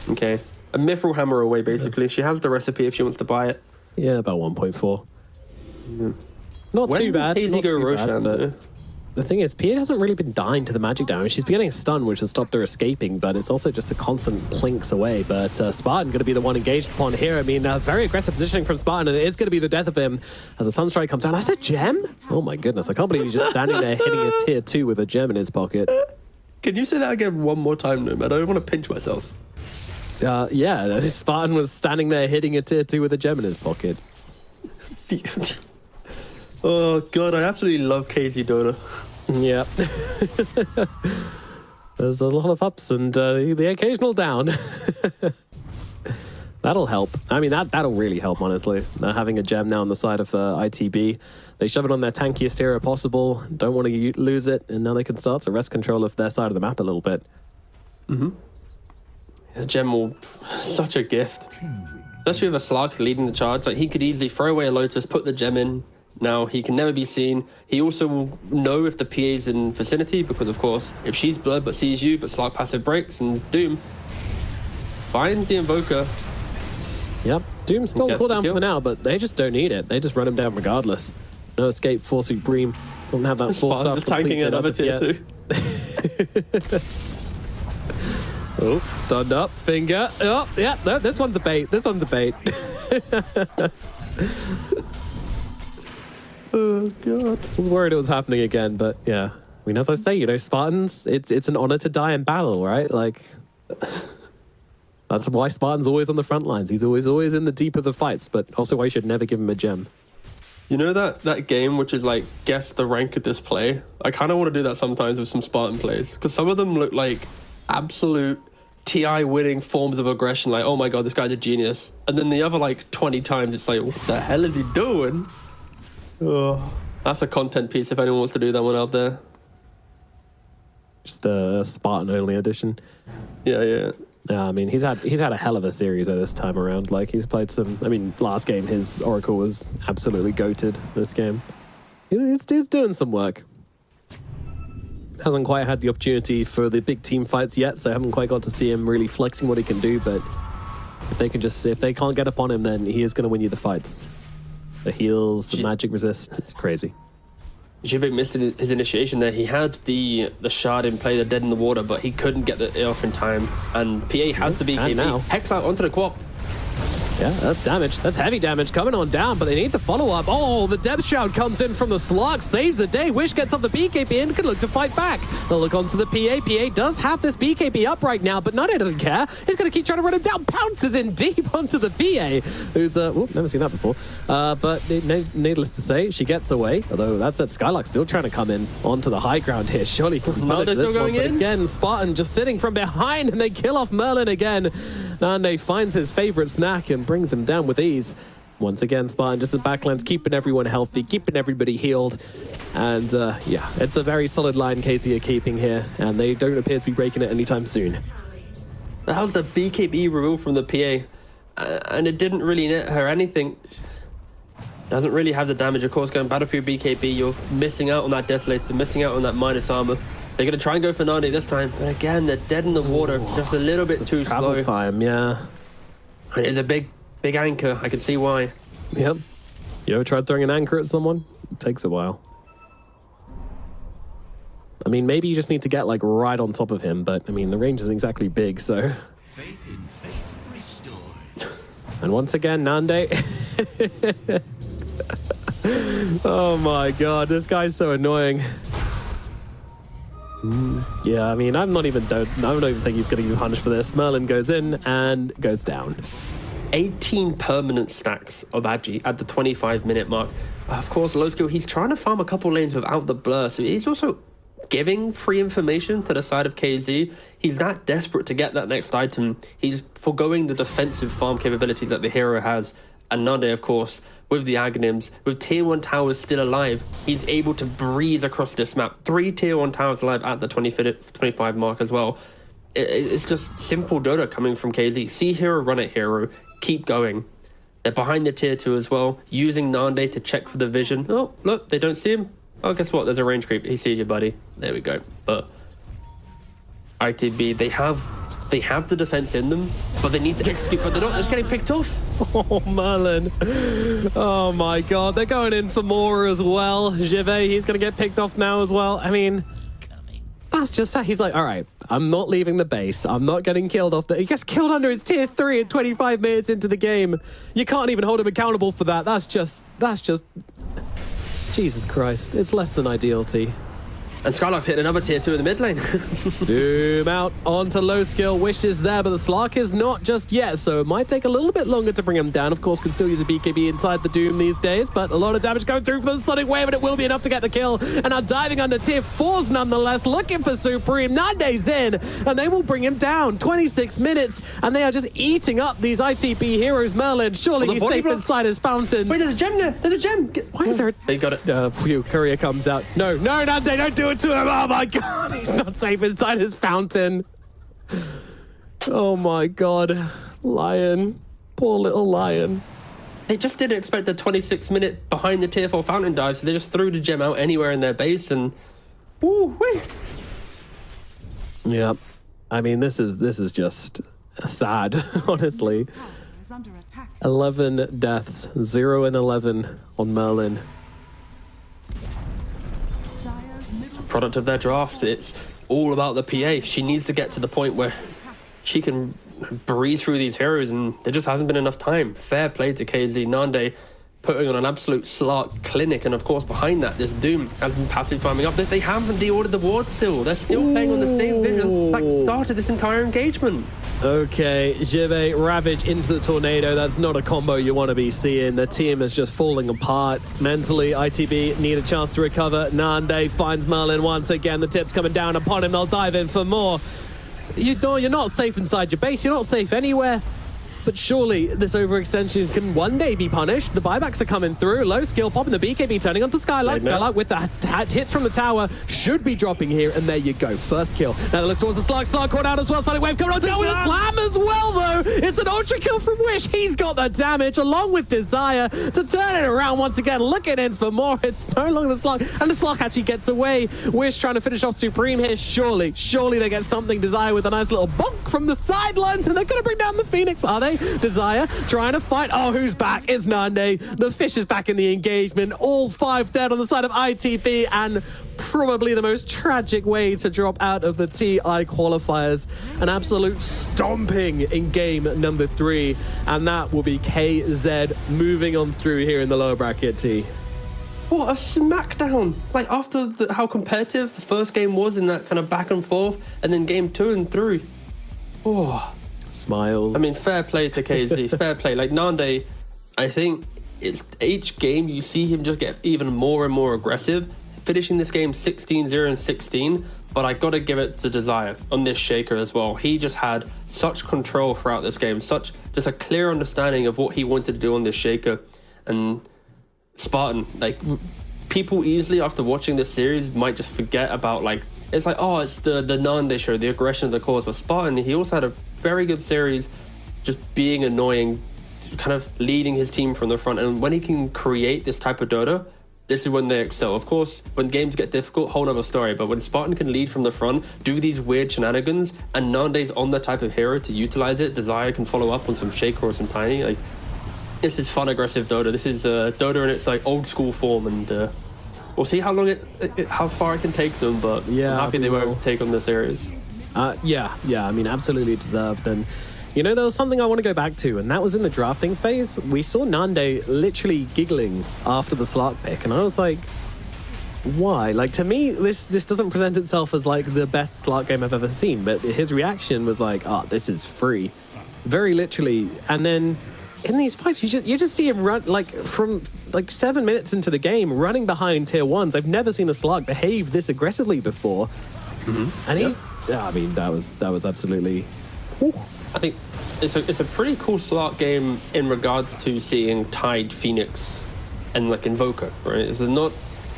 Okay. A Mithril Hammer away, basically. She has the recipe if she wants to buy it. Yeah, about 1.4. Not When too bad. did Not go too Roshan, bad, but the thing is, PA hasn't really been dying to the magic damage. She's been getting stunned, which has stopped her escaping, but it's also just a constant plinks away. But Spartan going to be the one engaged upon here. I mean, very aggressive positioning from Spartan, and it is going to be the death of him as the Sunstrike comes down. That's a gem? Oh my goodness, I can't believe he's just standing there hitting a tier 2 with a gem in his pocket. Can you say that again one more time, Noom? I don't want to pinch myself. Yeah, Spartan was standing there hitting a tier 2 with a gem in his pocket. Oh god, I absolutely love KZ Dota. Yeah. There's a lot of ups and the occasional down. That'll help. I mean, that'll really help, honestly. Having a gem now on the side of ITB. They shove it on their tankiest hero possible, don't want to lose it, and now they can start to wrest control of their side of the map a little bit. A gem will... Such a gift. Especially with a Slark leading the charge. Like, he could easily throw away a Lotus, put the gem in. Now, he can never be seen. He also will know if the PA's in vicinity, because, of course, if she's blurred but sees you, but Slark passive breaks, and Doom finds the Invoker. Yep. Doom's still cooldown for now, but they just don't need it. They just run him down regardless. No escape for Supreme. Doesn't have that 4-star just tanking another tier 2. Oh, stunned up, finger. Oh, yeah, no, this one's a bait. This one's a bait. Oh, God. I was worried it was happening again, but yeah. I mean, as I say, you know, Spartans, it's an honor to die in battle, right? Like, that's why Spartan's always on the front lines. He's always in the deep of the fights, but also why you should never give him a gem. You know that game which is like, guess the rank of this play? I kind of want to do that sometimes with some Spartan plays, because some of them look like absolute TI winning forms of aggression. Like, oh my god, this guy's a genius. And then the other like 20 times, it's like, what the hell is he doing? Oh, that's a content piece if anyone wants to do that one out there. Just a Spartan only edition. Yeah. I mean, he's had a hell of a series this time around. Like, he's played some. I mean, last game his Oracle was absolutely goated. This game, he's doing some work. Hasn't quite had the opportunity for the big team fights yet, so I haven't quite got to see him really flexing what he can do. But if they can't get upon him, then he is going to win you the fights. The heals, the magic resist, it's crazy. Jibe missed his initiation there. He had the shard in play, the dead in the water, but he couldn't get it off in time. And PA has the BKB. Now. Hex out onto the Quap. Yeah, that's damage. That's heavy damage coming on down, but they need the follow-up. Oh, the Depth Shroud comes in from the Slug, saves the day. Wish gets off the BKB and can look to fight back. They'll look onto the PA. PA does have this BKB up right now, but Nade doesn't care. He's going to keep trying to run him down. Pounces in deep onto the PA, who's, never seen that before. But needless to say, she gets away, although that's that Skylark still trying to come in onto the high ground here. Surely he's still going in? Again, Spartan just sitting from behind, and they kill off Merlin again. Nande finds his favorite snack and brings him down with ease. Once again, Spartan just in backlands, keeping everyone healthy, keeping everybody healed. And yeah, it's a very solid line KZ are keeping here, and they don't appear to be breaking it anytime soon. That was the BKB removed from the PA, and it didn't really net her anything. Doesn't really have the damage, of course. Going Battlefield BKB, you're missing out on that Desolator, missing out on that minus armor. They're going to try and go for Nade this time, but again, they're dead in the water, just a little bit too slow. Travel time, yeah. And it's a big anchor. I can see why. Yep. You ever tried throwing an anchor at someone? It takes a while. I mean, maybe you just need to get like right on top of him, but I mean, the range isn't exactly big, so. Faith in fate restored. And once again, Nande. Oh my god, this guy's so annoying. Yeah, I mean, I don't even think he's going to get punished for this. Merlin goes in and goes down. 18 permanent stacks of Agi at the 25-minute mark. Of course, low skill, he's trying to farm a couple lanes without the blur, so he's also giving free information to the side of KZ. He's that desperate to get that next item. He's foregoing the defensive farm capabilities that the hero has. And Nade, of course, with the Aghanims, with tier 1 towers still alive, he's able to breeze across this map. 3 tier 1 towers alive at the 25 mark as well. It's just simple Dota coming from KZ. See hero, run it hero, keep going. They're behind the tier 2 as well, using Nande to check for the vision. Oh, look, they don't see him. Oh, guess what? There's a range creep. He sees you, buddy. There we go. But ITB, they have the defense in them, but they need to execute, but they're not. They're just getting picked off. Oh, Merlin. Oh my god, they're going in for more as well. Jive, he's going to get picked off now as well. I mean, that's just that. He's like, all right, I'm not leaving the base. I'm not getting killed off there. He gets killed under his tier 3 at 25 minutes into the game. You can't even hold him accountable for that. That's just Jesus Christ. It's less than ideal, T. And Skylark's hitting another tier 2 in the mid lane. Doom out onto low skill. Wish is there, but the Slark is not just yet, so it might take a little bit longer to bring him down. Of course, can still use a BKB inside the Doom these days, but a lot of damage going through for the Sonic Wave, and it will be enough to get the kill. And now diving under tier 4s nonetheless, looking for Supreme. Nande's in, and they will bring him down. 26 minutes, and they are just eating up these ITP heroes. Merlin, surely he's safe inside his fountain. Wait, there's a gem there. There's a gem. Why is there? They got it. Courier comes out. No, Nande, don't do it to him. Oh my god, he's not safe inside his fountain. Oh my god. Lion. Poor little Lion. They just didn't expect the 26-minute behind the tier 4 fountain dive, so they just threw the gem out anywhere in their base and... Woo-wee. Yeah. I mean, this is just sad, honestly. 11 deaths. 0 and 11 on Merlin. Product of their draft. It's all about the PA. She needs to get to the point where she can breeze through these heroes, and there just hasn't been enough time. Fair play to KZ. Nande putting on an absolute Slark clinic, and of course behind that, this Doom has been passively farming up. They haven't deordered the ward still. They're still playing on the same vision that started this entire engagement. Okay, Jive, Ravage into the Tornado. That's not a combo you want to be seeing. The team is just falling apart. Mentally, ITB need a chance to recover. Nande finds Merlin once again. The tip's coming down upon him. They'll dive in for more. You're not safe inside your base. You're not safe anywhere. But surely this overextension can one day be punished. The buybacks are coming through. Low skill popping the BKB, turning onto Skylight. Skylight with the hits from the tower should be dropping here. And there you go. First kill. Now they look towards the Slug. Slug caught out as well. Sonic Wave coming on down with a slam as well, though. It's an ultra kill from Wish. He's got the damage along with Desire to turn it around once again. Looking in for more. It's no longer the Slug. And the Slug actually gets away. Wish trying to finish off Supreme here. Surely they get something. Desire with a nice little bonk from the sidelines. And they're going to bring down the Phoenix, are they? Desire trying to fight. Oh, who's back? It's Nande. The Fish is back in the engagement. All 5 dead on the side of ITB, and probably the most tragic way to drop out of the TI qualifiers. An absolute stomping in game number 3, and that will be KZ moving on through here in the lower bracket. T. What a smackdown! Like, after how competitive the first game was in that kind of back and forth, and then game 2 and 3. Oh. Smiles. I mean, fair play to KZ. Fair play. Like, Nande, I think it's each game you see him just get even more and more aggressive. Finishing this game 16-0 and 16, but I gotta give it to Desire on this Shaker as well. He just had such control throughout this game, such just a clear understanding of what he wanted to do on this Shaker. And Spartan, like, people easily after watching this series might just forget about, like, it's like, oh, it's the Nande show, the aggression of the cause. But Spartan, he also had a very good series, just being annoying, kind of leading his team from the front. And when he can create this type of Dota, this is when they excel. Of course, when games get difficult, whole other story. But when Spartan can lead from the front, do these weird shenanigans, and Nande's on the type of hero to utilize it, Desire can follow up on some Shaker or some Tiny. Like, this is fun, aggressive Dota. This is Dota in its like old school form, and we'll see how long how far it can take them. But yeah, I'm happy they were able to take on the series. Yeah, I mean, absolutely deserved. And, you know, there was something I want to go back to, and that was in the drafting phase. We saw Nande literally giggling after the Slark pick, and I was like, why? Like, to me, this doesn't present itself as, like, the best Slark game I've ever seen, but his reaction was like, oh, this is free. Very literally. And then in these fights, you just see him run, like, from, like, 7 minutes into the game, running behind tier 1s. I've never seen a Slark behave this aggressively before. Mm-hmm. And he's... Yeah, I mean, that was absolutely... Ooh. I think it's a pretty cool Slark game in regards to seeing Tide, Phoenix, and like Invoker, right? It's not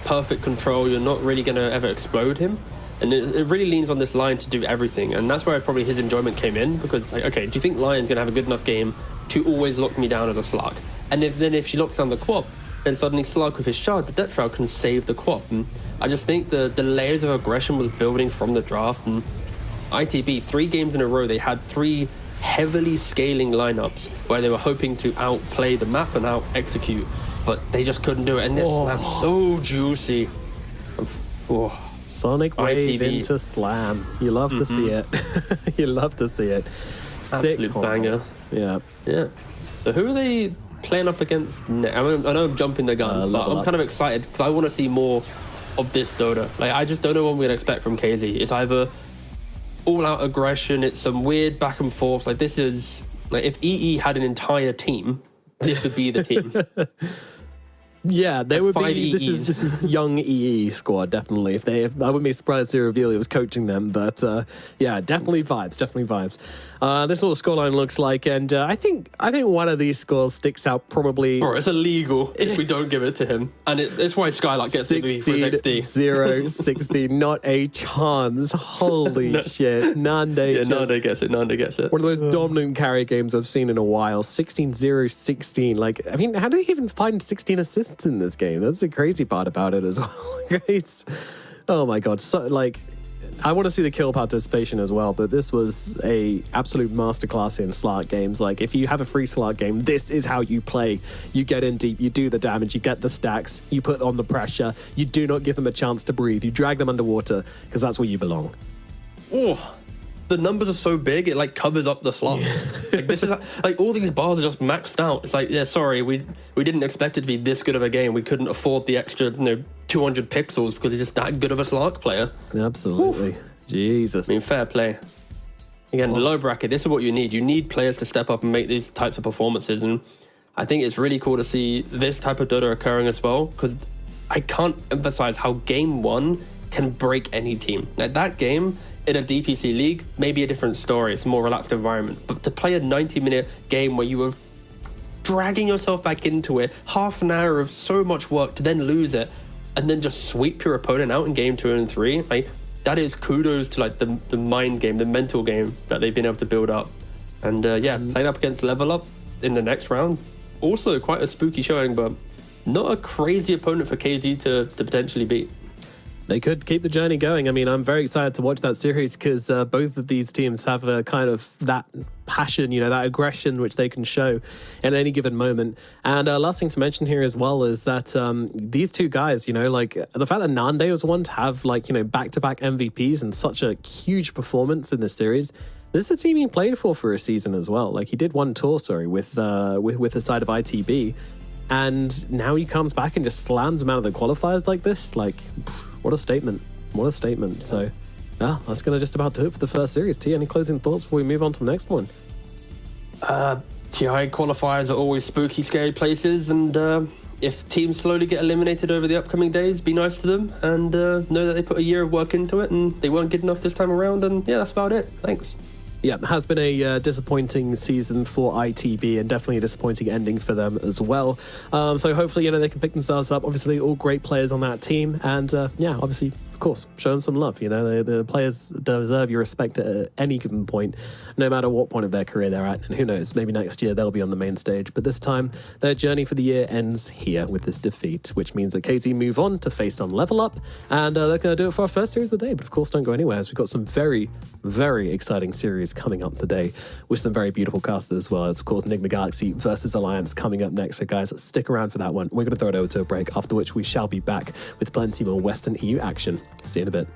perfect control. You're not really going to ever explode him. And it really leans on this Lion to do everything. And that's where probably his enjoyment came in, because, like, okay, do you think Lion's going to have a good enough game to always lock me down as a Slark? And if she locks down the Quap, then suddenly Slark with his shard, the Depth Shroud, can save the Quap. And I just think the layers of aggression was building from the draft. And ITB, 3 games in a row, they had 3 heavily scaling lineups where they were hoping to outplay the map and out execute, but they just couldn't do it. And this slam's so juicy. Sonic Wave ITB. into slam. You love to see it. You love to see it. Absolute banger. Yeah. So who are they playing up against next? I know I'm jumping the gun, but I'm kind of excited because I want to see more of this Dota. Like, I just don't know what we're going to expect from KZ. It's either all-out aggression, it's some weird back and forth. Like, this is... Like, if EE had an entire team, this would be the team. Yeah, they would like be. This is young EE squad, definitely. I wouldn't be surprised to reveal he was coaching them, but yeah, definitely vibes. This is what the scoreline looks like, and I think one of these scores sticks out probably. Bro, it's illegal if we don't give it to him, and it's why Skylark gets it for XD. 0-16, not a chance. Holy shit, Nande. Yeah, Nande gets it. One of the most dominant carry games I've seen in a while. 16-0-16. Like, I mean, how did he even find 16 assists in this game? That's the crazy part about it as well. Oh my god, so, like, I want to see the kill participation as well, but this was a absolute masterclass in Slark games. Like, if you have a free Slark game, this is how you play. You get in deep, you do the damage, you get the stacks, you put on the pressure, you do not give them a chance to breathe, you drag them underwater, because that's where you belong. Oh, the numbers are so big, it like covers up the slot. Like, this is like all these bars are just maxed out. It's like, yeah, sorry, we didn't expect it to be this good of a game. We couldn't afford the extra 200 pixels because he's just that good of a Slark player. Absolutely. Oof. Jesus. I mean, fair play. Again, the low bracket, this is what you need. You need players to step up and make these types of performances. And I think it's really cool to see this type of Dota occurring as well, because I can't emphasize how game 1 can break any team. Like, that game, in a DPC league, maybe a different story. It's a more relaxed environment. But to play a 90-minute game where you were dragging yourself back into it, half an hour of so much work to then lose it, and then just sweep your opponent out in game 2 and 3, like that is kudos to like the mind game, the mental game that they've been able to build up. And playing up against Level Up in the next round, also quite a spooky showing, but not a crazy opponent for KZ to potentially beat. They could keep the journey going. I mean, I'm very excited to watch that series because both of these teams have a kind of that passion, you know, that aggression which they can show at any given moment. And last thing to mention here as well is that these two guys, you know, like the fact that Nande was one to have like, you know, back-to-back MVPs and such a huge performance in this series. This is a team he played for a season as well. Like he did one tour, with the side of ITB. And now he comes back and just slams them out of the qualifiers like this. Like, what a statement. What a statement. So, yeah, that's going to just about do it for the first series. T, any closing thoughts before we move on to the next one? TI qualifiers are always spooky, scary places. And if teams slowly get eliminated over the upcoming days, be nice to them. And know that they put a year of work into it and they weren't good enough this time around. And yeah, that's about it. Thanks. Yeah, it has been a disappointing season for ITB and definitely a disappointing ending for them as well. So hopefully, you know, they can pick themselves up. Obviously, all great players on that team. And obviously, of course, show them some love. You know, the players deserve your respect at any given point, no matter what point of their career they're at. And who knows, maybe next year they'll be on the main stage. But this time, their journey for the year ends here with this defeat, which means that KZ move on to face some Level Up. And they're going to do it for our first series of the day. But of course, don't go anywhere, as we've got some very, very exciting series coming up today with some very beautiful casters as well. As of course, Nigma Galaxy versus Alliance coming up next. So guys, stick around for that one. We're going to throw it over to a break, after which we shall be back with plenty more Western EU action. See you in a bit.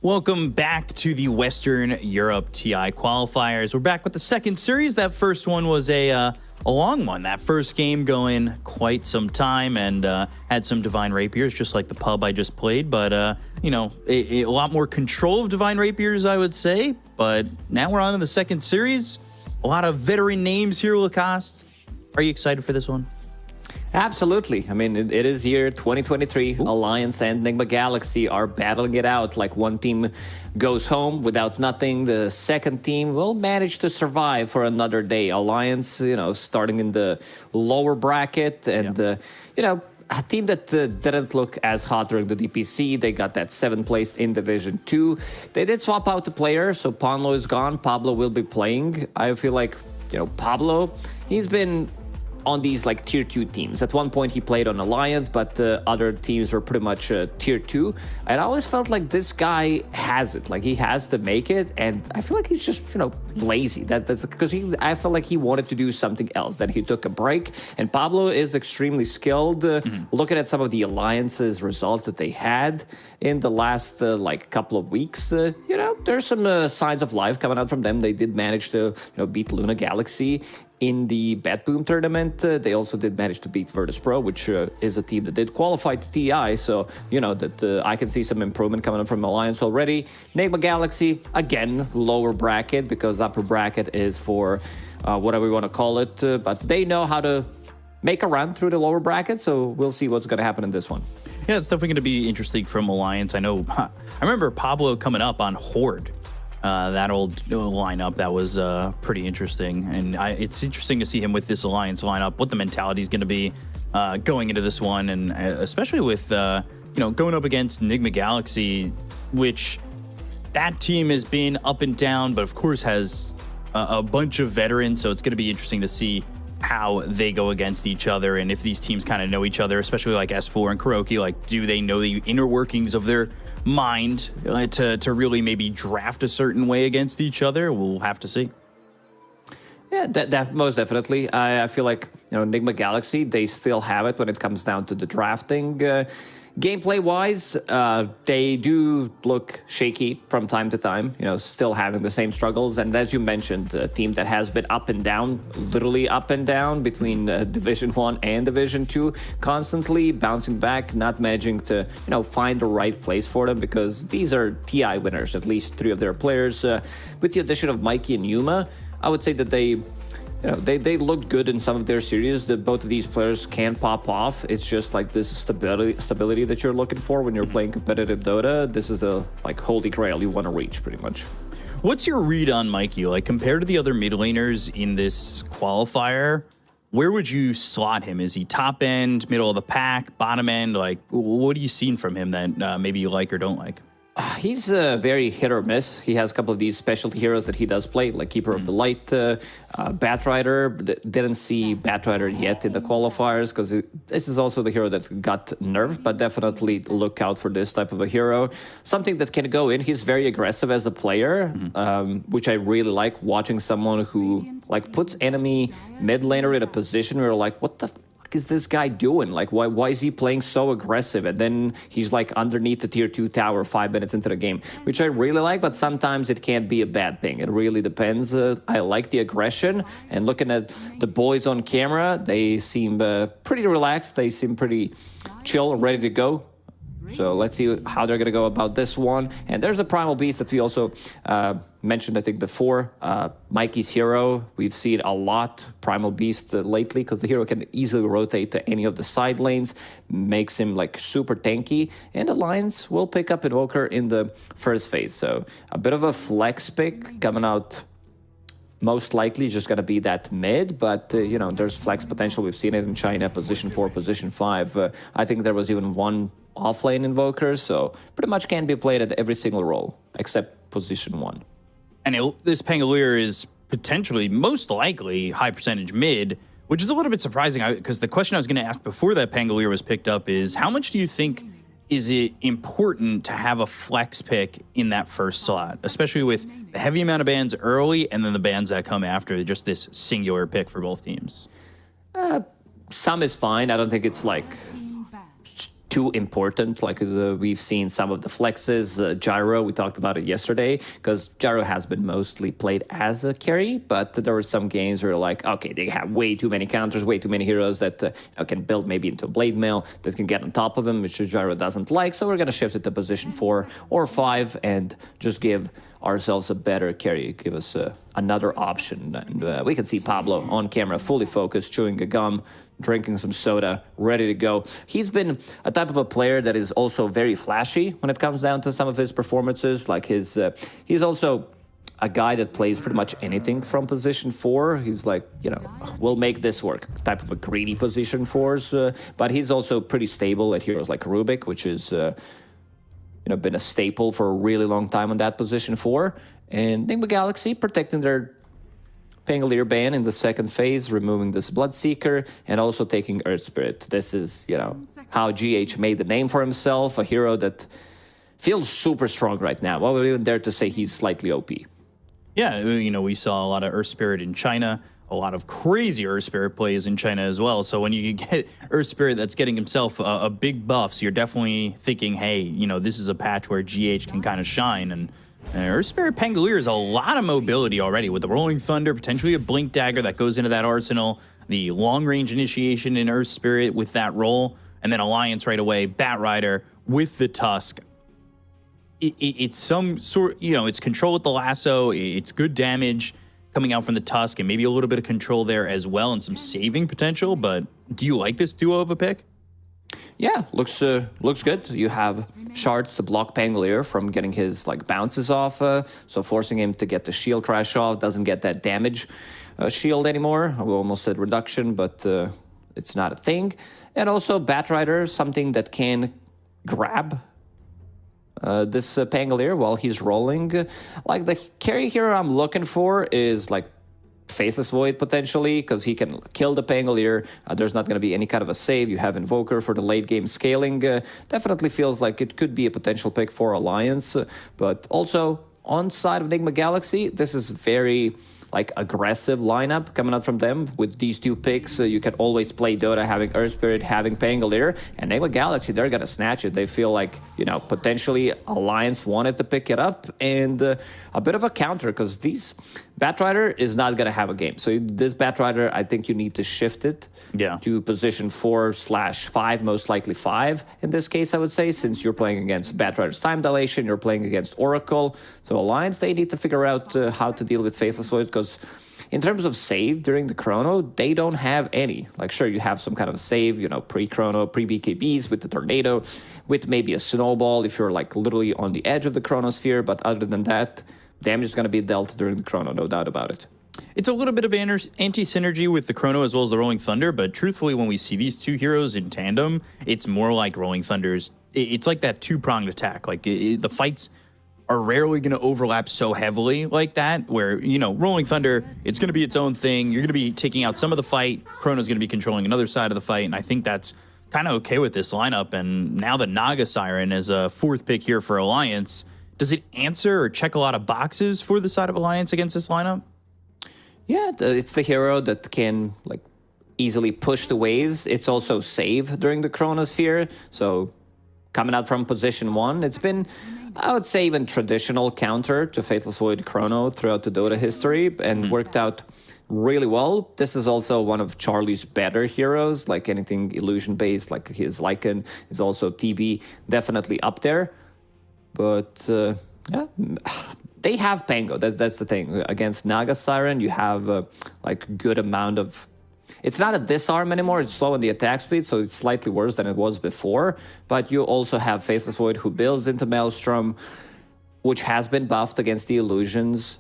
Welcome back to the Western Europe TI qualifiers. We're back with the second series. That first one was a long one. That first game going quite some time and had some Divine Rapiers, just like the pub I just played. But, you know, a lot more control of Divine Rapiers, I would say. But now we're on to the second series. A lot of veteran names here, Lacoste. Are you excited for this one? Absolutely. I mean, it is year 2023. Ooh. Alliance and Nigma Galaxy are battling it out. Like, one team goes home without nothing. The second team will manage to survive for another day. Alliance, you know, starting in the lower bracket and, you know, a team that didn't look as hot during the DPC. They got that 7th place in Division 2. They did swap out the player, so Ponlo is gone. Pablo will be playing. I feel like, you know, Pablo, he's been on these like tier 2 teams. At one point he played on Alliance, but other teams were pretty much tier 2. And I always felt like this guy has it, like he has to make it. And I feel like he's just, you know, lazy. That's because I felt like he wanted to do something else, that he took a break. And Pablo is extremely skilled. Looking at some of the Alliance's results that they had in the last like couple of weeks, you know, there's some signs of life coming out from them. They did manage to, you know, beat Luna Galaxy in the Bet Boom tournament. They also did manage to beat Virtus Pro, which is a team that did qualify to TI. So, you know, that I can see some improvement coming up from Alliance already. Nigma Galaxy, again, lower bracket, because upper bracket is for whatever we want to call it. But they know how to make a run through the lower bracket. So we'll see what's going to happen in this one. Yeah, it's definitely going to be interesting from Alliance. I know, I remember Pablo coming up on Horde. That old lineup, that was pretty interesting. And it's interesting to see him with this Alliance lineup, what the mentality is going to be going into this one. And especially with, you know, going up against Nigma Galaxy, which that team has been up and down, but of course has a bunch of veterans. So it's going to be interesting to see how they go against each other, and if these teams kind of know each other, especially like S4 and Kuroki, like, do they know the inner workings of their mind to really maybe draft a certain way against each other? We'll have to see. Yeah, that most definitely. I feel like, you know, Nigma Galaxy, they still have it when it comes down to the drafting. Gameplay-wise, they do look shaky from time to time, you know, still having the same struggles. And as you mentioned, a team that has been up and down, literally up and down between Division 1 and Division 2, constantly bouncing back, not managing to, you know, find the right place for them, because these are TI winners, at least 3 of their players. With the addition of Mikey and Yuma, I would say that they, you know, they looked good in some of their series. That both of these players can pop off. It's just like this stability that you're looking for when you're playing competitive Dota. This is the like holy grail you want to reach, pretty much. What's your read on Mikey? Like, compared to the other mid laners in this qualifier, where would you slot him? Is he top end, middle of the pack, bottom end? Like, what are you seeing from him that maybe you like or don't like? He's very hit or miss. He has a couple of these specialty heroes that he does play, like Keeper of the Light, Batrider. Didn't see Batrider yet in the qualifiers, because this is also the hero that got nerfed, but definitely look out for this type of a hero. Something that can go in. He's very aggressive as a player, which I really like, watching someone who like puts enemy mid laner in a position where you're like, what the is this guy doing? Like, why is he playing so aggressive? And then he's like underneath the tier 2 tower 5 minutes into the game, which I really like, but sometimes it can't be a bad thing. It really depends. I like the aggression, and looking at the boys on camera, they seem pretty relaxed. They seem pretty chill, ready to go. So let's see how they're going to go about this one. And there's the Primal Beast that we also mentioned, I think, before. Mikey's hero, we've seen a lot Primal Beast lately, because the hero can easily rotate to any of the side lanes, makes him like super tanky. And Alliance will pick up Invoker in the first phase. So a bit of a flex pick coming out. Most likely just going to be that mid, but, you know, there's flex potential. We've seen it in China, position 4, position 5. I think there was even one offlane invoker, so pretty much can be played at every single role, except position 1. And this Pangolier is potentially, most likely, high percentage mid, which is a little bit surprising, because the question I was going to ask before that Pangolier was picked up is, how much do you think is it important to have a flex pick in that first slot, especially with the heavy amount of bans early and then the bans that come after, just this singular pick for both teams? Some is fine. I don't think it's like too important. Like we've seen some of the flexes, Gyro, we talked about it yesterday, because Gyro has been mostly played as a carry, but there were some games where like, okay, they have way too many counters, way too many heroes that can build maybe into a blade mail that can get on top of him, which Gyro doesn't like. So we're going to shift it to position 4 or 5 and just give ourselves a better carry, give us another option. And we can see Pablo on camera, fully focused, chewing a gum, drinking some soda, ready to go. He's been a type of a player that is also very flashy when it comes down to some of his performances. Like he's also a guy that plays pretty much anything from position 4. He's like, we'll make this work, type of a greedy position 4s. But he's also pretty stable at heroes like Rubik, which is been a staple for a really long time on that position 4. And Nigma Galaxy protecting their Pangolier ban in the second phase, removing this Bloodseeker, and also taking Earth Spirit. This is, how GH made the name for himself, a hero that feels super strong right now. I would even dare to say he's slightly OP. Yeah, we saw a lot of Earth Spirit in China, a lot of crazy Earth Spirit plays in China as well. So when you get Earth Spirit that's getting himself a big buff, so you're definitely thinking, hey, this is a patch where GH can kind of shine. And Earth Spirit Pangolier is a lot of mobility already with the Rolling Thunder, potentially a Blink Dagger that goes into that arsenal, the long-range initiation in Earth Spirit with that roll, and then Alliance right away, Bat Rider with the Tusk. It's some sort, it's control with the lasso, it's good damage coming out from the Tusk, and maybe a little bit of control there as well, and some saving potential. But do you like this duo of a pick? Yeah, looks good. You have shards to block Pangolier from getting his bounces off, so forcing him to get the shield crash off, doesn't get that damage shield anymore. I almost said reduction, but it's not a thing. And also Bat Rider, something that can grab this Pangolier while he's rolling. Like the carry hero I'm looking for is Faceless Void potentially, because he can kill the Pangolier. There's not going to be any kind of a save. You have Invoker for the late game scaling. Definitely feels like it could be a potential pick for Alliance. But also on side of Nigma Galaxy, this is very aggressive lineup coming out from them. With these two picks, you can always play Dota, having Earth Spirit, having Pangolier, and Nigma Galaxy, they're gonna snatch it. They feel like, potentially Alliance wanted to pick it up, and a bit of a counter, because these Bat Rider is not gonna have a game. So this Bat Rider, I think you need to shift it to position 4/5, most likely 5 in this case, I would say, since you're playing against Bat Rider's time dilation, you're playing against Oracle. So Alliance, they need to figure out how to deal with Faceless Void, because in terms of save during the chrono, they don't have any. Sure, you have some kind of save, pre-chrono, pre-BKBs with the tornado, with maybe a snowball if you're literally on the edge of the chronosphere, but other than that, damage is going to be dealt during the chrono, no doubt about it. It's a little bit of anti-synergy with the Chrono as well as the Rolling Thunder, but truthfully, when we see these two heroes in tandem, it's more like Rolling Thunder's. It's like that two-pronged attack. The fights are rarely going to overlap so heavily like that, where, Rolling Thunder, it's going to be its own thing. You're going to be taking out some of the fight. Chrono's going to be controlling another side of the fight, and I think that's kind of okay with this lineup. And now the Naga Siren is a 4th pick here for Alliance. Does it answer or check a lot of boxes for the side of Alliance against this lineup? Yeah, it's the hero that can easily push the waves. It's also save during the chronosphere. So coming out from position 1, it's been, I would say, even traditional counter to Faithless Void Chrono throughout the Dota history, and worked out really well. This is also one of Charlie's better heroes, anything illusion-based, like his Lycan is also TB, definitely up there. But yeah, they have Pango. That's the thing. Against Naga Siren, you have good amount of. It's not a disarm anymore. It's slow on the attack speed, so it's slightly worse than it was before. But you also have Faceless Void, who builds into Maelstrom, which has been buffed against the illusions.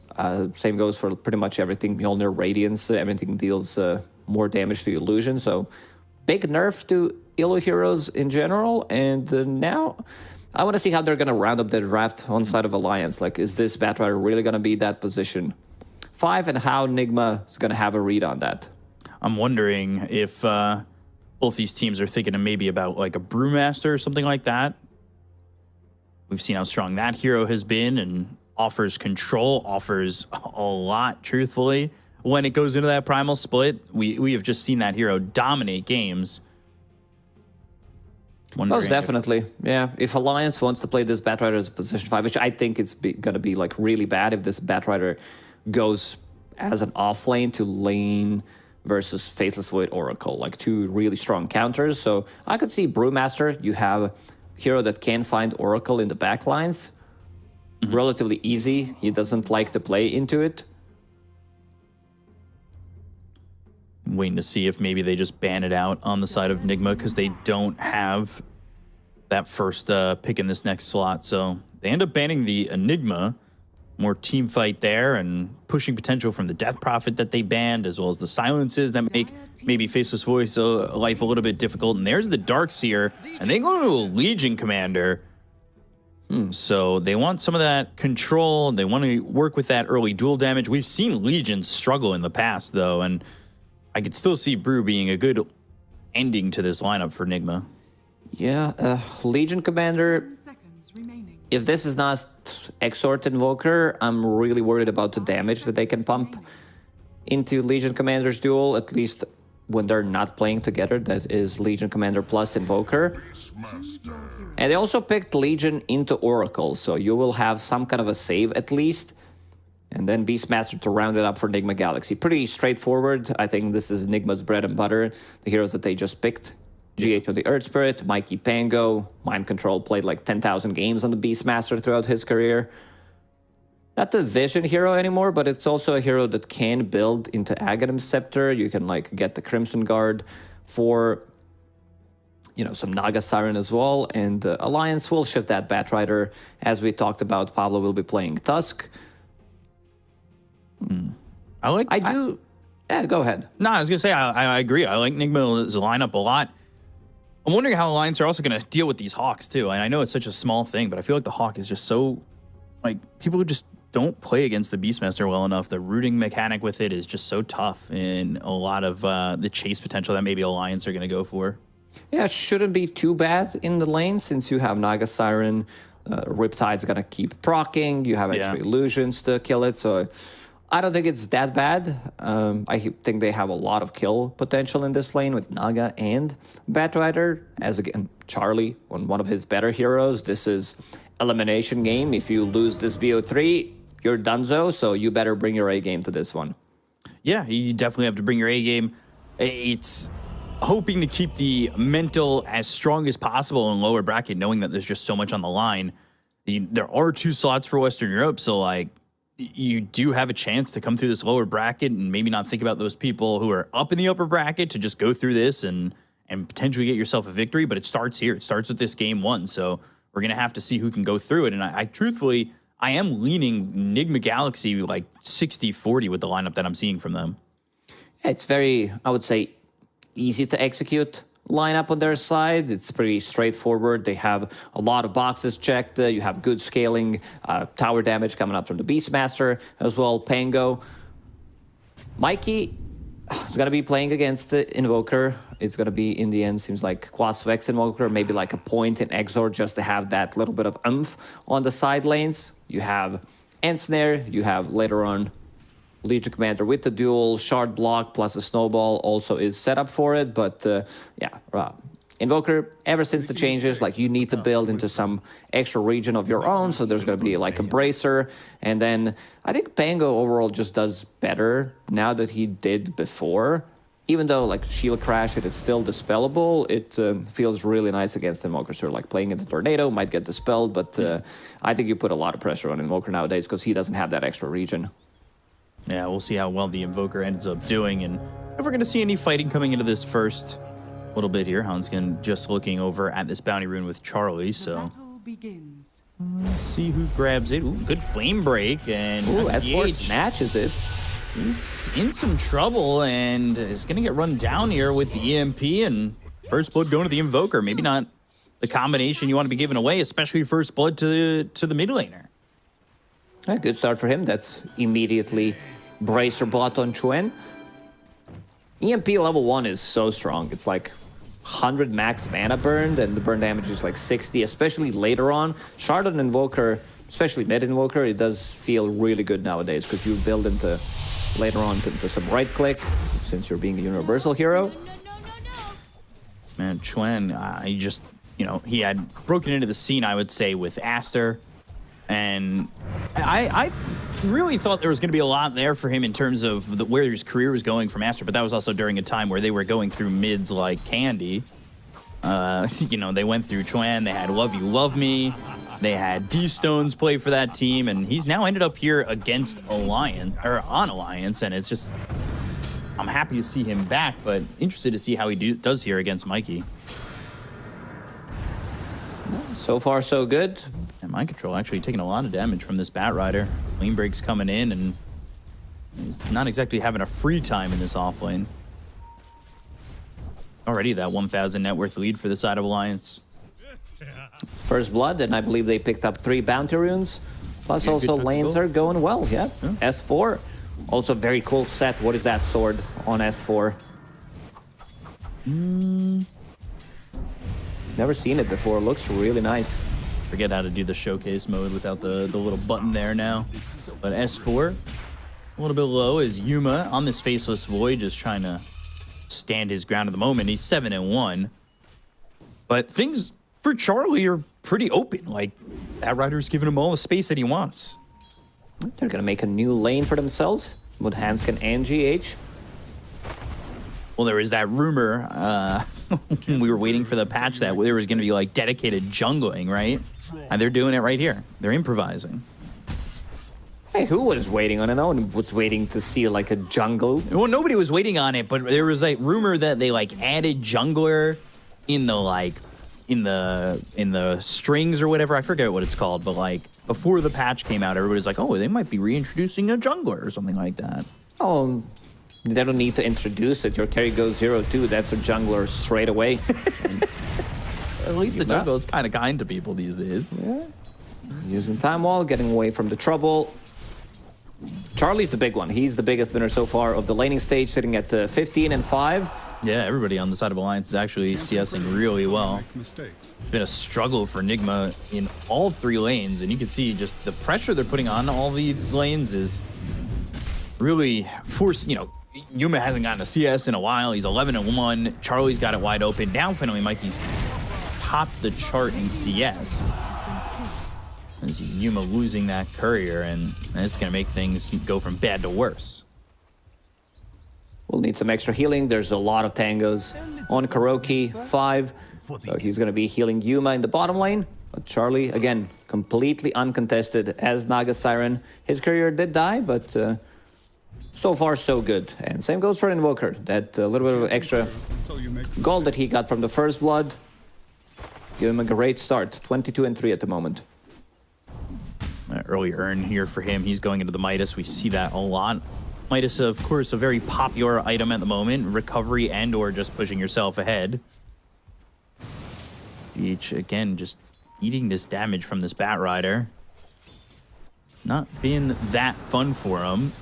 Same goes for pretty much everything. Mjolnir, Radiance, everything deals more damage to illusion. So big nerf to Illu heroes in general. And now I want to see how they're going to round up the draft on side of Alliance. Is this Bat Rider really going to be that position 5, and how Nigma is going to have a read on that? I'm wondering if both these teams are thinking of maybe about a Brewmaster or something like that. We've seen how strong that hero has been and offers control, offers a lot, truthfully. When it goes into that primal split, we have just seen that hero dominate games. Wondering Most definitely, yeah. If Alliance wants to play this Batrider as a position 5, which I think it's going to be like really bad if this Batrider goes as an off lane to lane versus Faceless Void Oracle, like two really strong counters. So I could see Brewmaster, you have a hero that can find Oracle in the back lines. Relatively easy. He doesn't like to play into it. Waiting to see if maybe they just ban it out on the side of Nigma because they don't have that first pick in this next slot. So they end up banning the Enigma. More team fight there and pushing potential from the Death Prophet that they banned, as well as the silences that make maybe Faceless Voice life a little bit difficult. And there's the Darkseer, and they go to a Legion Commander. So they want some of that control. They want to work with that early dual damage. We've seen Legions struggle in the past, though, and I could still see Brew being a good ending to this lineup for Nigma. Yeah, Legion Commander. If this is not Exort Invoker, I'm really worried about the damage that they can pump into Legion Commander's duel, at least when they're not playing together. That is Legion Commander plus Invoker. And they also picked Legion into Oracle, so you will have some kind of a save at least. And then Beastmaster to round it up for Nigma Galaxy. Pretty straightforward. I think this is Nigma's bread and butter. The heroes that they just picked. GH on the Earth Spirit, Mikey Pango. Mind Control played like 10,000 games on the Beastmaster throughout his career. Not the Vision hero anymore, but it's also a hero that can build into Aghanim's Scepter. You can like get the Crimson Guard for, you know, some Naga Siren as well. And Alliance will shift that Batrider. As we talked about, Pablo will be playing Tusk. Yeah, go ahead. No, I was going to say, I agree. I like Nigma's lineup a lot. I'm wondering how Alliance are also going to deal with these Hawks, too. And I know it's such a small thing, but I feel like the Hawk is just so... Like, people who just don't play against the Beastmaster well enough. The rooting mechanic with it is just so tough in a lot of the chase potential that maybe Alliance are going to go for. Yeah, it shouldn't be too bad in the lane since you have Naga Siren. Riptide's going to keep proccing. You have extra illusions to kill it, so... I don't think it's that bad. I think they have a lot of kill potential in this lane with Naga and Batrider. As again, Charlie, one of his better heroes. This is elimination game. If you lose this BO3, you're donezo, so you better bring your A game to this one. Yeah, you definitely have to bring your A game. It's hoping to keep the mental as strong as possible in lower bracket, knowing that there's just so much on the line. There are 2 slots for Western Europe, so like, you do have a chance to come through this lower bracket and maybe not think about those people who are up in the upper bracket to just go through this and potentially get yourself a victory. But it starts here. It starts with this game 1. So we're going to have to see who can go through it. And I truthfully, I am leaning Nigma Galaxy like 60-40 with the lineup that I'm seeing from them. It's very, I would say, easy to execute lineup on their side. It's pretty straightforward. They have a lot of boxes checked. You have good scaling, tower damage coming up from the Beastmaster as well. Pango. Mikey is going to be playing against the Invoker. It's going to be, in the end, seems like Quas Vex Invoker, maybe like a point in Exort just to have that little bit of oomph on the side lanes. You have Ensnare. You have later on Legion Commander with the dual shard block plus a snowball also is set up for it, but Invoker, ever since the changes, like you need to build into some extra region of your own, so there's going to be like a bracer, and then I think Pango overall just does better now that he did before. Even though like Shield Crash, it is still dispellable, it feels really nice against Invoker. So like playing into Tornado might get dispelled, but I think you put a lot of pressure on Invoker nowadays because he doesn't have that extra region. Yeah, we'll see how well the Invoker ends up doing, and if we're going to see any fighting coming into this first little bit here. Huntskin just looking over at this bounty rune with Charlie, so let's see who grabs it. Ooh, good flame break, and Esports matches it. He's in some trouble and is going to get run down here with the EMP, and first blood going to the Invoker. Maybe not the combination you want to be giving away, especially first blood to the mid laner. A good start for him. That's immediately Bracer bot on Chuen. EMP level 1 is so strong. It's like 100 max mana burned, and the burn damage is like 60, especially later on. Shard on Invoker, especially mid Invoker, it does feel really good nowadays because you build into later on into some right click since you're being a universal hero. Man, Chuen, you know, he had broken into the scene, I would say, with Aster. And I really thought there was going to be a lot there for him in terms of where his career was going from Aster, but that was also during a time where they were going through mids like candy. You know, they went through Chuan, they had Love You Love Me, they had D-Stones play for that team, and he's now ended up here against Alliance, or on Alliance, and it's just, I'm happy to see him back, but interested to see how he does here against Mikey. So far, so good. And Mind Control actually taking a lot of damage from this Bat Rider. Lane breaks coming in, and he's not exactly having a free time in this offlane. Already that 1,000 net worth lead for the side of Alliance. First blood, and I believe they picked up 3 bounty runes. Plus also lanes are going well, yeah. S4, also very cool set. What is that sword on S4? Never seen it before, looks really nice. Forget how to do the showcase mode without the little button there now. But S4, a little bit low as Yuma on this Faceless Void, just trying to stand his ground at the moment. He's 7-1. But things for Charlie are pretty open. Like, that Rider's giving him all the space that he wants. They're gonna make a new lane for themselves with Hanskin and GH. Well, there was that rumor when we were waiting for the patch that there was going to be like dedicated jungling, right? And they're doing it right here. They're improvising. Hey, who was waiting on it? No one was waiting to see like a jungle. Well, nobody was waiting on it, but there was like rumor that they like added jungler in the like in the strings or whatever. I forget what it's called, but like before the patch came out, everybody was like, oh, they might be reintroducing a jungler or something like that. Oh, they don't need to introduce it. Your carry goes 0-2. That's a jungler straight away. At least the jungle is kind of kind to people these days. Yeah. Using time wall, getting away from the trouble. Charlie's the big one. He's the biggest winner so far of the laning stage, sitting at 15-5. Yeah, everybody on the side of Alliance is actually CSing really well. It's been a struggle for Nigma in all 3 lanes, and you can see just the pressure they're putting on all these lanes is really forced. You know, Yuma hasn't gotten a CS in a while. He's 11-1. Charlie's got it wide open. Now finally Mikey's topped the chart in CS. As Yuma losing that courier, and it's going to make things go from bad to worse. We'll need some extra healing. There's a lot of tangos on Kuroki, 5. So he's going to be healing Yuma in the bottom lane. But Charlie, again, completely uncontested as Naga Siren. His courier did die, but so far so good. And same goes for Invoker. That little bit of extra gold that he got from the first blood. Give him a great start. 22-3 at the moment. Early earn here for him. He's going into the Midas. We see that a lot. Midas, of course, a very popular item at the moment. Recovery and or just pushing yourself ahead. Each, again, just eating this damage from this Bat Rider. Not being that fun for him.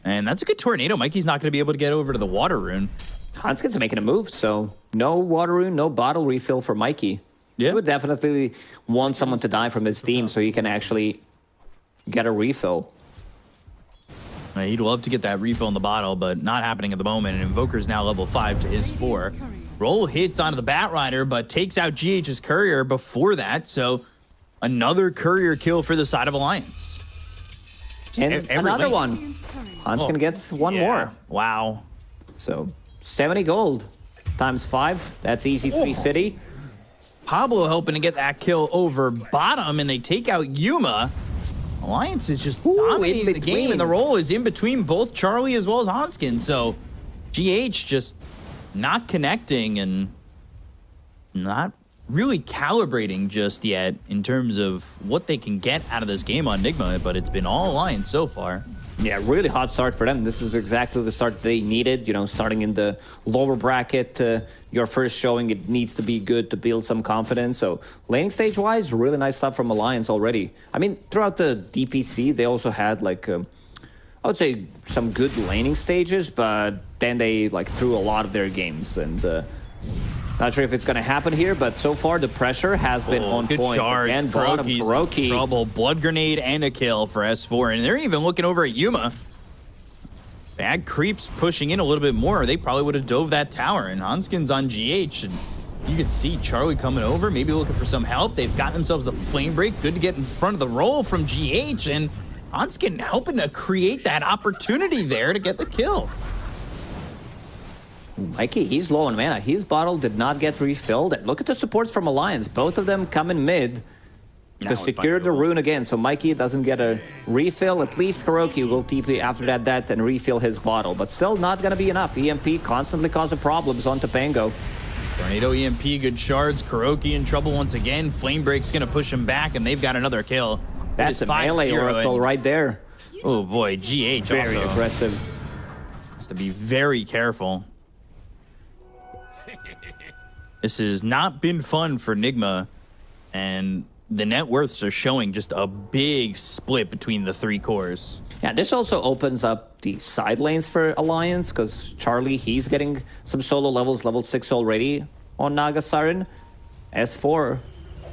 And that's a good tornado. Mikey's not going to be able to get over to the water rune. Hanskin's making a move, so no water rune, no bottle refill for Mikey. Yeah. He would definitely want someone to die from his team so he can actually get a refill. He'd love to get that refill in the bottle, but not happening at the moment. And Invoker's now level 5 to his 4. Roll hits onto the Bat Rider, but takes out GH's courier before that. So another courier kill for the side of Alliance. And another one. Hanskin gets one more. Wow. So 70 gold times 5. That's easy 350. Pablo helping to get that kill over bottom, and they take out Yuma. Alliance is just dominating the game, and the roll is in between both Charlie as well as Hanskin. So GH just not connecting and not really calibrating just yet in terms of what they can get out of this game on Nigma, but it's been all Alliance so far. Yeah, really hot start for them. This is exactly the start they needed. You know, starting in the lower bracket, your first showing, it needs to be good to build some confidence. So laning stage-wise, really nice stuff from Alliance already. I mean, throughout the DPC, they also had like, I would say some good laning stages, but then they like threw a lot of their games. And not sure if it's going to happen here, but so far the pressure has been on good point. Charge. And bottom, Kuroki. Trouble. Blood grenade and a kill for S4. And they're even looking over at Yuma. Bad creeps pushing in a little bit more. They probably would have dove that tower. And Hanskin's on GH. And You can see Charlie coming over, maybe looking for some help. They've got themselves the flame break. Good to get in front of the roll from GH, and Hanskin helping to create that opportunity there to get the kill. Mikey, he's low on mana. His bottle did not get refilled. And look at the supports from Alliance. Both of them coming mid to secure the rune again. So Mikey doesn't get a refill. At least Kuroki will TP after that death and refill his bottle. But still not going to be enough. EMP constantly causing problems on Topango. Tornado EMP, good shards. Kuroki in trouble once again. Flame Break's going to push him back, and they've got another kill. That's a melee oracle right there. Oh boy, GH very also aggressive. has to be very careful. This has not been fun for Nigma, and the net worths are showing just a big split between the three cores. Yeah, this also opens up the side lanes for Alliance, because Charlie, he's getting some solo levels, level 6 already on Naga Siren. S4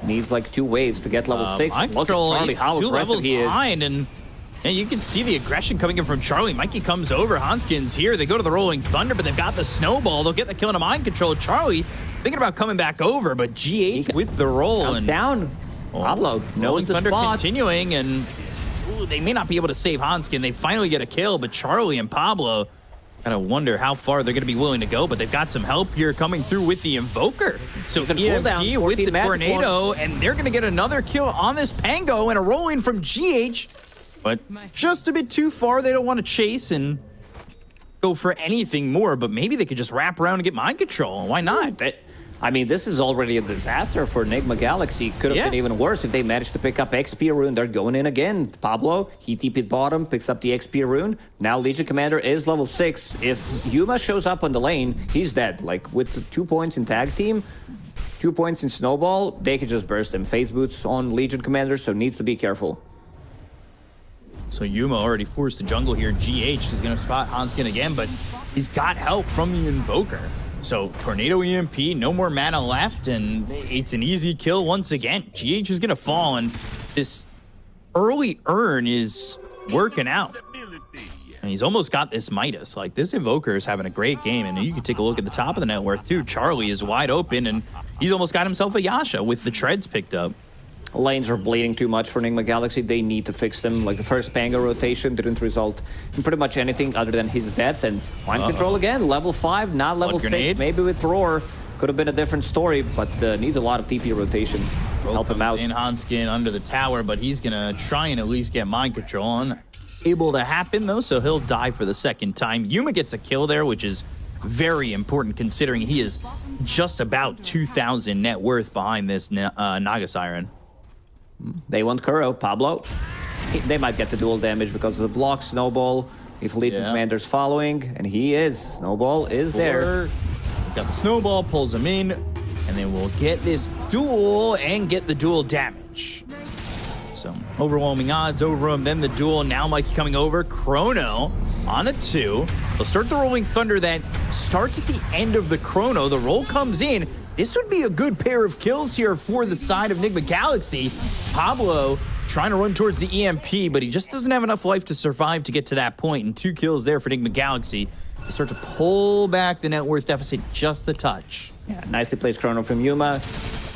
needs like 2 waves to get level 6. Look at Charlie, how aggressive he is. Behind, and you can see the aggression coming in from Charlie. Mikey comes over, Hanskin's here. They go to the Rolling Thunder, but they've got the snowball. They'll get the kill into mind control. Charlie thinking about coming back over, but GH with the roll. Comes down. Pablo knows the Thunder spot. Continuing, and they may not be able to save Hanskin. They finally get a kill, but Charlie and Pablo gotta wonder how far they're gonna be willing to go, but they've got some help here coming through with the Invoker. So EMP with the Tornado, and they're gonna get another kill on this Pango and a roll in from GH, but just a bit too far. They don't want to chase and go for anything more, but maybe they could just wrap around and get mind control. Why not? I mean, this is already a disaster for Nigma Galaxy. Could have been even worse if they managed to pick up XP rune. They're going in again. Pablo, he TP'd bottom, picks up the XP rune. Now Legion Commander is level 6. If Yuma shows up on the lane, he's dead. Like, with the 2 points in tag team, 2 points in snowball, they could just burst him. Phase boots on Legion Commander, so needs to be careful. So Yuma already forced the jungle here. GH is going to spot Hanskin again, but he's got help from the Invoker. So Tornado EMP, no more mana left, and it's an easy kill once again. GH is going to fall, and this early earn is working out. And he's almost got this Midas. Like, this Invoker is having a great game, and you can take a look at the top of the net worth, too. Charlie is wide open, and he's almost got himself a Yasha with the treads picked up. Lanes are bleeding too much for Nigma Galaxy. They need to fix them. Like, the first Pango rotation didn't result in pretty much anything other than his death. And mind control again, level 5, not level 6. Maybe with Roar could have been a different story, but needs a lot of TP rotation. Help him out. In Hanskin under the tower, but he's going to try and at least get mind control. Unable to happen, though, so he'll die for the second time. Yuma gets a kill there, which is very important considering he is just about 2,000 net worth behind this Naga Siren. They want Kuro. Pablo, they might get the dual damage because of the block. Snowball, if Legion Commander's following, and he is. Snowball is there. Got the Snowball, pulls him in, and then we'll get this duel and get the dual damage. So overwhelming odds over him, then the duel. Now Mikey coming over. Chrono on a 2. They'll start the Rolling Thunder that starts at the end of the Chrono. The roll comes in. This would be a good pair of kills here for the side of Nigma Galaxy. Pablo trying to run towards the EMP, but he just doesn't have enough life to survive to get to that point. And 2 kills there for Nigma Galaxy. They start to pull back the net worth deficit just a touch. Yeah, nicely placed Chrono from Yuma,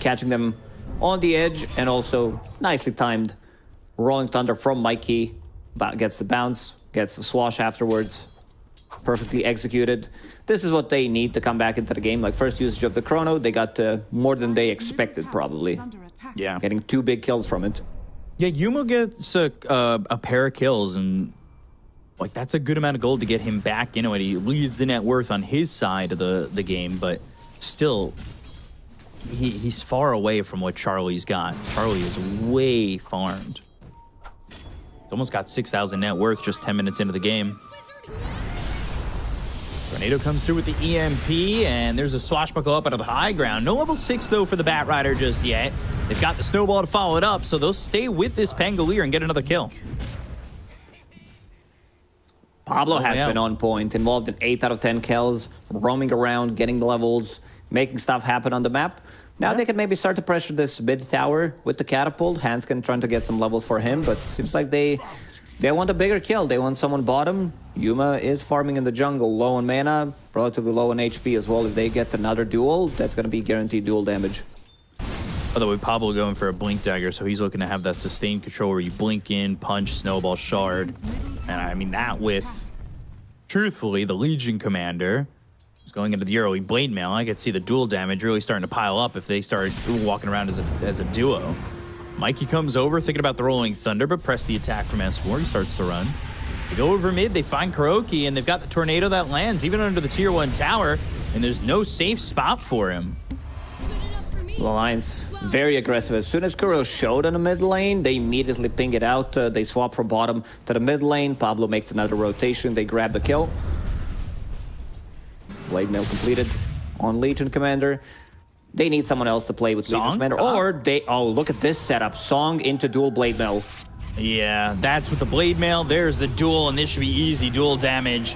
catching them on the edge, and also nicely timed Rolling Thunder from Mikey. Gets the bounce, gets the swash afterwards. Perfectly executed. This is what they need to come back into the game. Like, first usage of the Chrono, they got more than they expected, probably. Yeah. Getting 2 big kills from it. Yeah, Yuma gets a pair of kills, and like, that's a good amount of gold to get him back into it. He leads the net worth on his side of the game, but still, he's far away from what Charlie's got. Charlie is way farmed. He's almost got 6,000 net worth just 10 minutes into the game. Tornado comes through with the EMP, and there's a swashbuckle up out of the high ground. No level 6, though, for the Bat Rider just yet. They've got the Snowball to follow it up, so they'll stay with this Pangolier and get another kill. Pablo has been on point, involved in 8 out of 10 kills, roaming around, getting the levels, making stuff happen on the map. Now they can maybe start to pressure this mid tower with the catapult. Hanskin trying to get some levels for him, but seems like they They want a bigger kill. They want someone bottom. Yuma is farming in the jungle, low on mana, relatively low on HP as well. If they get another duel, that's going to be guaranteed duel damage. By the way, Pablo going for a blink dagger, so he's looking to have that sustained control where you blink in, punch, snowball, shard. And I mean, that with, truthfully, the Legion commander is going into the early blade mail. I could see the duel damage really starting to pile up if they start walking around as a duo. Mikey comes over, thinking about the Rolling Thunder, but press the attack from S4. He starts to run. They go over mid, they find Kuroki, and they've got the tornado that lands even under the tier 1 tower, and there's no safe spot for him. The Alliance very aggressive. As soon as Kuro showed on the mid lane, they immediately ping it out. They swap from bottom to the mid lane. Pablo makes another rotation. They grab the kill. Blade mail completed on Legion Commander. They need someone else to play with Legion Commander. Or they... Oh, look at this setup. Song into dual blade mail. Yeah, that's with the blade mail. There's the duel, and this should be easy duel damage.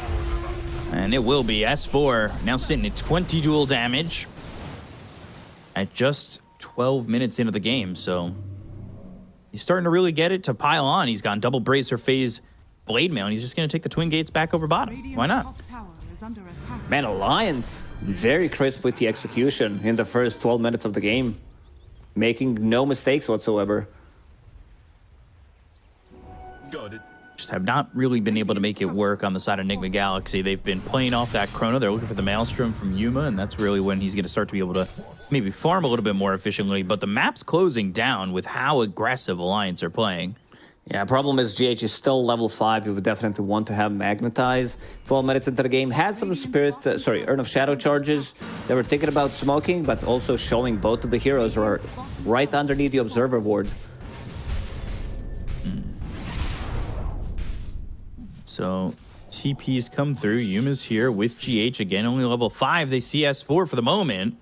And it will be. S4 now sitting at 20 duel damage at just 12 minutes into the game. So he's starting to really get it to pile on. He's gone double bracer phase blade mail, and he's just going to take the twin gates back over bottom. Why not? Man, Alliance very crisp with the execution in the first 12 minutes of the game, making no mistakes whatsoever. Got it. Just have not really been able to make it work on the side of Nigma Galaxy. They've been playing off that Chrono. They're looking for the Maelstrom from Yuma, and that's really when he's going to start to be able to maybe farm a little bit more efficiently. But the map's closing down with how aggressive Alliance are playing. Yeah, problem is GH is still level 5. You would definitely want to have Magnetize. 12 minutes into the game. Had some Urn of Shadow charges. They were thinking about smoking, but also showing both of the heroes are right underneath the Observer ward. So TP's come through. Yuma's here with GH again, only level 5. They see S4 for the moment.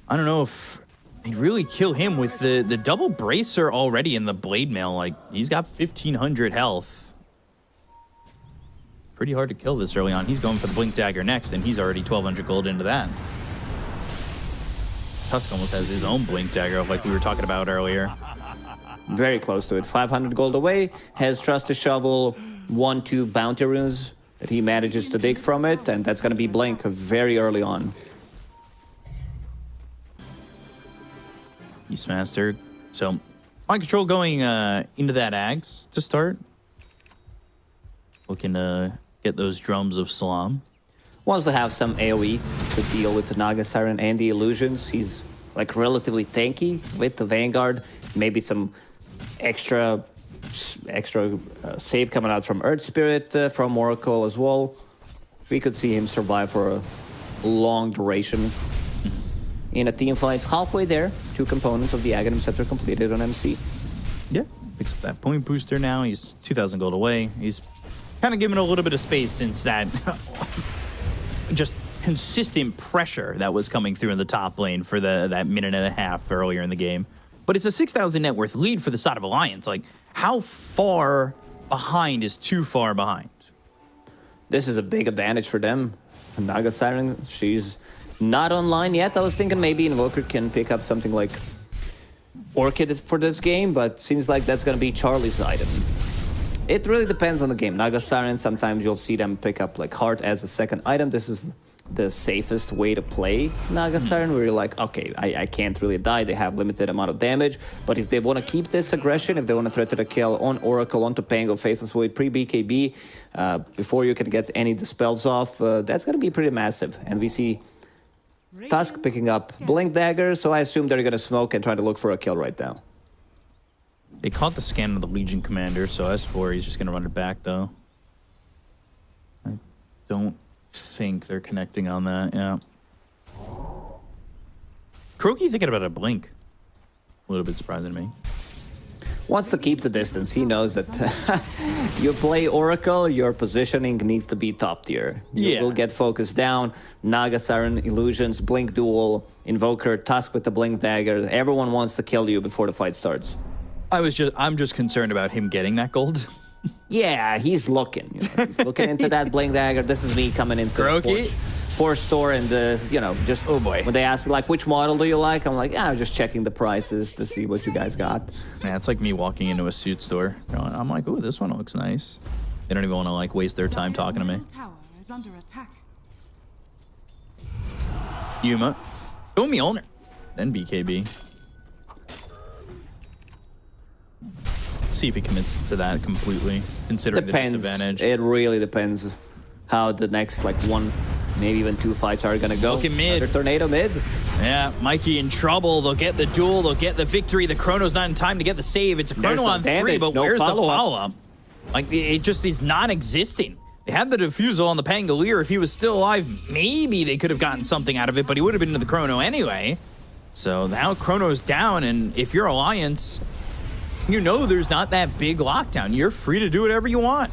I don't know if they really kill him with the double bracer already in the blade mail. Like, he's got 1,500 health. Pretty hard to kill this early on. He's going for the blink dagger next, and he's already 1,200 gold into that. Tusk almost has his own blink dagger, like we were talking about earlier. Very close to it. 500 gold away. Has Trust to Shovel 1-2 bounty runes that he manages to dig from it, and that's going to be blink very early on. Beastmaster. So, mind control going into that Ags to start. Looking to get those drums of Salam. Wants to have some AoE to deal with the Naga Siren and the illusions. He's like relatively tanky with the Vanguard. Maybe some extra save coming out from Earth Spirit, from Oracle as well. We could see him survive for a long duration in a team fight. Halfway there, 2 components of the Aghanim Scepter completed on MC. Yeah, picks up that point booster now. He's 2,000 gold away. He's kind of given a little bit of space since that just consistent pressure that was coming through in the top lane for that minute and a half earlier in the game. But it's a 6,000 net worth lead for the side of Alliance. Like, how far behind is too far behind? This is a big advantage for them. Naga Siren, she's not online yet. I was thinking maybe Invoker can pick up something like Orchid for this game, but seems like that's going to be Charlie's item. It really depends on the game. Naga Siren, sometimes you'll see them pick up like Heart as a second item. This is the safest way to play Naga Siren, where you're like, okay, I can't really die. They have limited amount of damage. But if they want to keep this aggression, if they want to threaten a kill on Oracle, on Topanga, Faceless Void, pre-BKB, before you can get any dispels off, that's going to be pretty massive. And we see Tusk picking up Blink Dagger, so I assume they're going to smoke and try to look for a kill right now. They caught the scan of the Legion Commander, so S4, he's just going to run it back, though. I don't think they're connecting on that, yeah. Kuroki thinking about a blink. A little bit surprising to me. Wants to keep the distance. He knows that you play Oracle, your positioning needs to be top tier. You will get focused down. Naga Siren, Illusions, Blink Duel, Invoker, Tusk with the Blink Dagger. Everyone wants to kill you before the fight starts. I'm just concerned about him getting that gold. Yeah, he's looking. He's looking into that Blink Dagger. This is me coming into Kuroki, PS4 store and just oh boy, when they ask me like which model do you like, I'm like, I'm just checking the prices to see what you guys got. Yeah, it's like me walking into a suit store. I'm like, ooh, this one looks nice. They don't even want to like waste their time talking to me. Tower is under attack. Yuma, go Mjolnir, then BKB. See if he commits to that completely, considering the disadvantage. It really depends how the next like one, maybe even two fights are gonna go. Look at mid. Another tornado mid. Yeah, Mikey in trouble. They'll get the duel. They'll get the victory. The Chrono's not in time to get the save. It's a Chrono on 3, but where's the follow-up? Like, it just is non-existent. They had the defusal on the Pangolier. If he was still alive, maybe they could have gotten something out of it, but he would have been to the Chrono anyway. So now Chrono's down, and if you're Alliance, you know there's not that big lockdown. You're free to do whatever you want.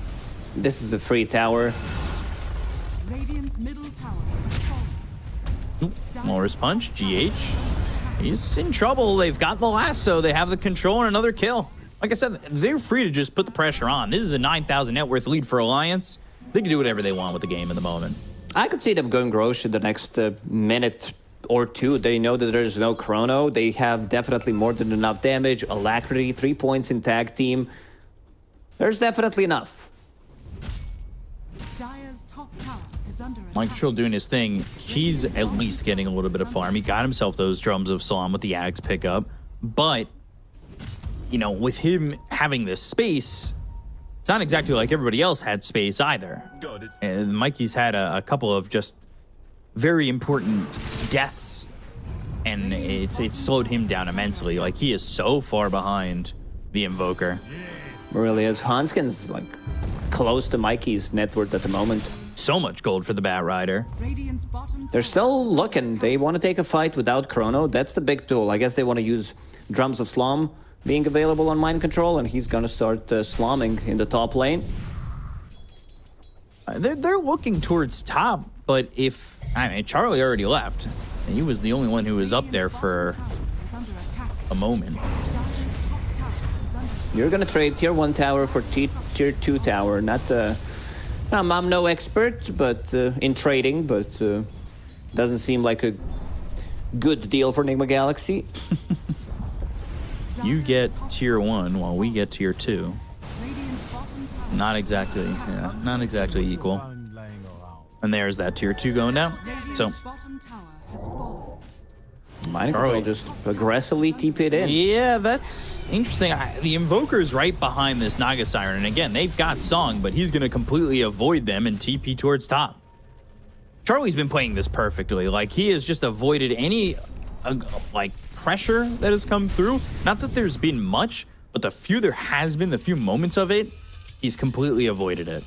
This is a free tower. Radiant's middle tower has fallen. Morris Punch, GH. He's in trouble. They've got the lasso. They have the control and another kill. Like I said, they're free to just put the pressure on. This is a 9,000 net worth lead for Alliance. They can do whatever they want with the game at the moment. I could see them going Grosh in the next minute or two. They know that there's no Chrono. They have definitely more than enough damage, alacrity, 3 points in tag team. There's definitely enough. Dire's top tower is under attack. Mike Control doing his thing. He's at least getting a little bit of farm. He got himself those drums of Salam with the Axe pickup. But, you know, with him having this space, it's not exactly like everybody else had space either. And Mikey's had a couple of just very important deaths, and it's slowed him down immensely. Like, he is so far behind the Invoker. Really is. Hanskin's like close to Mikey's net worth at the moment. So much gold for the Bat Rider. Radiant's bottom They're still looking. They want to take a fight without Chrono. That's the big tool. I guess they want to use Drums of Slum being available on Mind Control, and he's going to start slumming in the top lane. They're looking towards top, but if... I mean, Charlie already left. And he was the only one who was up there for a moment. You're going to trade tier 1 tower for tier 2 tower. I'm no expert but in trading, but doesn't seem like a good deal for Nigma Galaxy. You get tier 1 while we get tier 2. Not exactly equal. And there's that tier 2 going down. So Mind Control just aggressively TP'd in. Yeah, that's interesting. The Invoker's right behind this Naga Siren. And again, they've got Song, but he's going to completely avoid them and TP towards top. Charlie's been playing this perfectly. Like, he has just avoided any pressure that has come through. Not that there's been much, but the few there has been, the few moments of it, he's completely avoided it.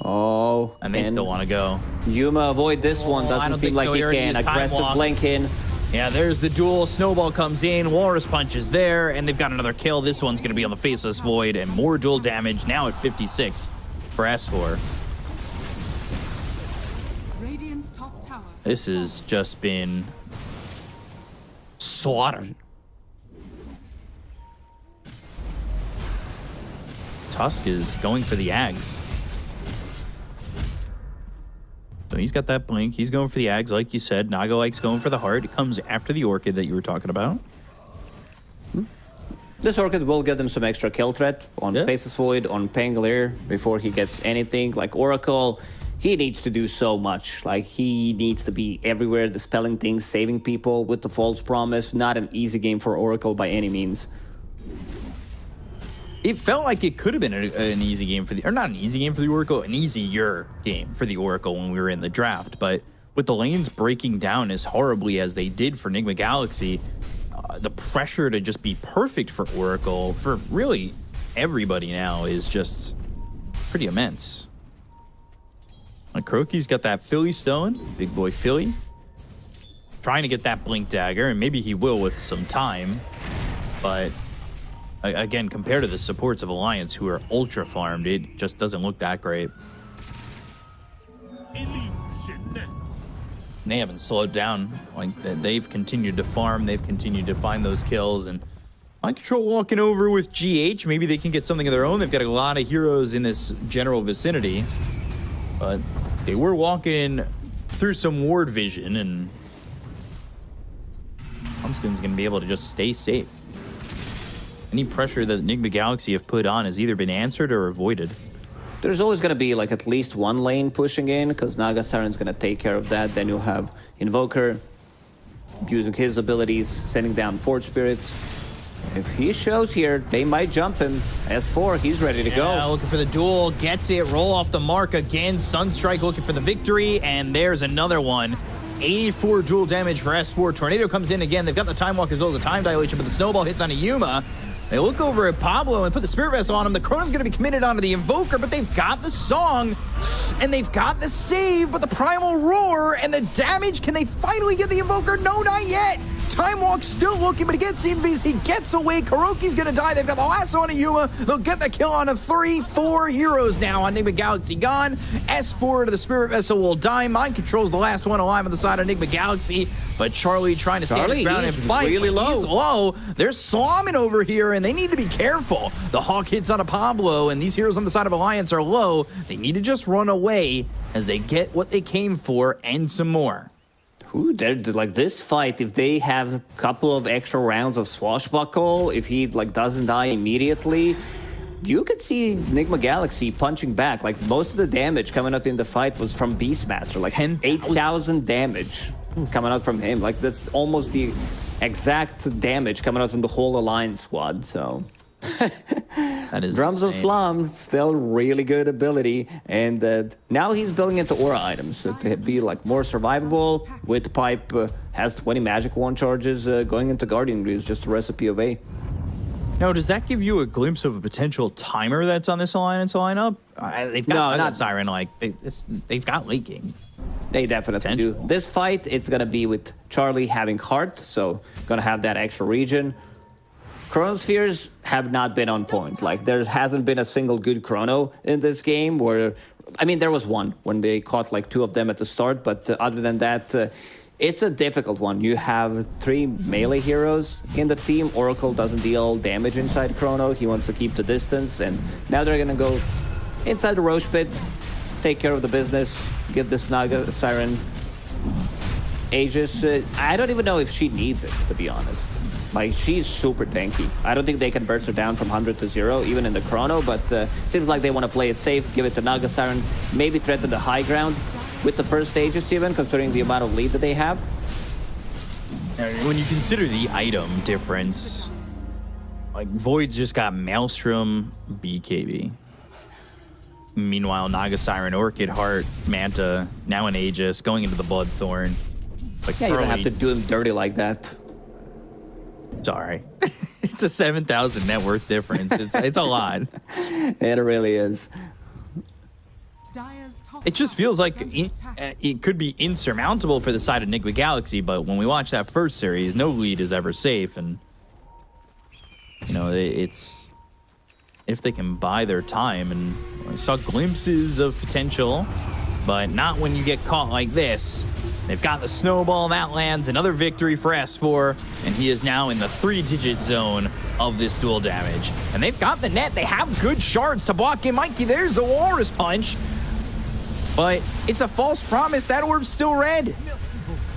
Oh, and they still want to go. Yuma avoid this one. Doesn't seem like he can. Aggressive blink in. Yeah, there's the duel. Snowball comes in. Walrus Punch is there, and they've got another kill. This one's going to be on the Faceless Void, and more duel damage now at 56 for S4. Radiant's top tower. This has just been slaughtered. Tusk is going for the Ags. So he's got that blink. He's going for the Ags, like you said. Naga likes going for the heart. It comes after the Orchid that you were talking about. This Orchid will give them some extra kill threat on Faceless Void, on Pangolier, before he gets anything. Like Oracle, he needs to do so much. Like, he needs to be everywhere, dispelling things, saving people with the False Promise. Not an easy game for Oracle by any means. It felt like it could have been an easy game for the... Or not an easy game for the Oracle, an easier game for the Oracle when we were in the draft. But with the lanes breaking down as horribly as they did for Nigma Galaxy, the pressure to just be perfect for Oracle, for really everybody now, is just pretty immense. Like, Kroki's got that Philly Stone, big boy Philly. Trying to get that Blink Dagger, and maybe he will with some time. But... again, compared to the supports of Alliance, who are ultra farmed, it just doesn't look that great. They haven't slowed down. Like, they've continued to farm. They've continued to find those kills. And Mind Control walking over with GH. Maybe they can get something of their own. They've got a lot of heroes in this general vicinity. But they were walking through some ward vision, and Huntskin's going to be able to just stay safe. Any pressure that Nigma Galaxy have put on has either been answered or avoided. There's always going to be like at least one lane pushing in, because Naga Siren's going to take care of that. Then you'll have Invoker using his abilities, sending down Forge Spirits. If he shows here, they might jump him. S4, he's ready to go. Looking for the duel, gets it, roll off the mark again. Sunstrike looking for the victory, and there's another one. 84 dual damage for S4. Tornado comes in again. They've got the Time Walk as well as the Time Dilation, but the Snowball hits on a Yuma. They look over at Pablo and put the Spirit Vessel on him. The Chrono's going to be committed onto the Invoker, but they've got the Song, and they've got the save, but the Primal Roar, and the damage. Can they finally get the Invoker? No, not yet. Time Walk's still looking, but he gets Invis. He gets away. Kuroki's going to die. They've got the lasso on a Yuma. They'll get the kill on a 3-4 heroes now on Nigma Galaxy gone. S4 to the Spirit Vessel will die. Mind Control's the last one alive on the side of Nigma Galaxy, but Charlie trying to stand his ground and fight. Really low. He's low. There's slamming over here, and they need to be careful. The Hawk hits on a Pablo, and these heroes on the side of Alliance are low. They need to just run away as they get what they came for and some more. Ooh, they're like this fight, if they have a couple of extra rounds of Swashbuckle, if he like doesn't die immediately, you could see Nigma Galaxy punching back. Like most of the damage coming out in the fight was from Beastmaster, like 8,000 damage coming out from him. Like that's almost the exact damage coming out from the whole Alliance squad, so... That is Drums insane. of Slum, still really good ability, and now he's building into aura items so to be like more survivable. With Pipe has 20 magic wand charges going into Guardian is just a recipe of A. Now, does that give you a glimpse of a potential timer that's on this Alliance lineup? They've got not Siren, like they've got late game. They definitely do. This fight, it's gonna be with Charlie having Heart, so gonna have that extra region. Chronospheres have not been on point. Like, there hasn't been a single good Chrono in this game where... I mean, there was one when they caught, like, 2 of them at the start, but other than that, it's a difficult one. You have 3 melee heroes in the team. Oracle doesn't deal damage inside Chrono. He wants to keep the distance, and now they're gonna go inside the Roche Pit, take care of the business, give this Naga Siren Aegis. I don't even know if she needs it, to be honest. Like, she's super tanky. I don't think they can burst her down from 100 to 0, even in the Chrono, but seems like they want to play it safe, give it to Naga Siren, maybe threaten the high ground with the first Aegis even, considering the amount of lead that they have. When you consider the item difference, like, Void's just got Maelstrom, BKB. Meanwhile, Naga Siren, Orchid, Heart, Manta, now an Aegis, going into the Bloodthorn. Like, Yeah, you don't have to do him dirty like that. It's all right. It's a 7,000 net worth difference. It's a lot. It really is. It just feels like it could be insurmountable for the side of Nigma Galaxy, but when we watch that first series, no lead is ever safe, and you know, it's if they can buy their time, and I saw glimpses of potential, but not when you get caught like this. They've got the snowball, that lands another victory for S4, and he is now in the 3-digit zone of this dual damage. And they've got the net, they have good shards to block in. Mikey, there's the Walrus Punch, but it's a false promise. That orb's still red.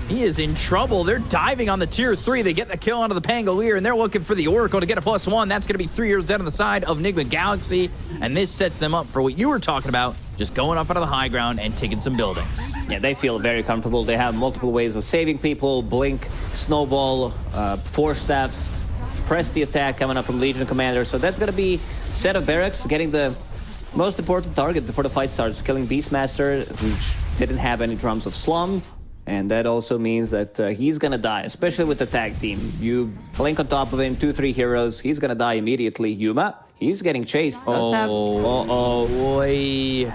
He is in trouble. They're diving on the tier 3. They get the kill onto the Pangolier, and they're looking for the Oracle to get a +1. That's going to be 3 years dead on the side of Nigma Galaxy, and this sets them up for what you were talking about, just going up out of the high ground and taking some buildings. Yeah, they feel very comfortable. They have multiple ways of saving people. Blink, Snowball, Force Staffs, press the attack coming up from Legion Commander. So that's going to be set of barracks, getting the most important target before the fight starts, killing Beastmaster, which didn't have any drums of Slum. And that also means that he's gonna die, especially with the tag team. You blink on top of him, 2-3 heroes, he's gonna die immediately. Yuma, he's getting chased. Oh, boy.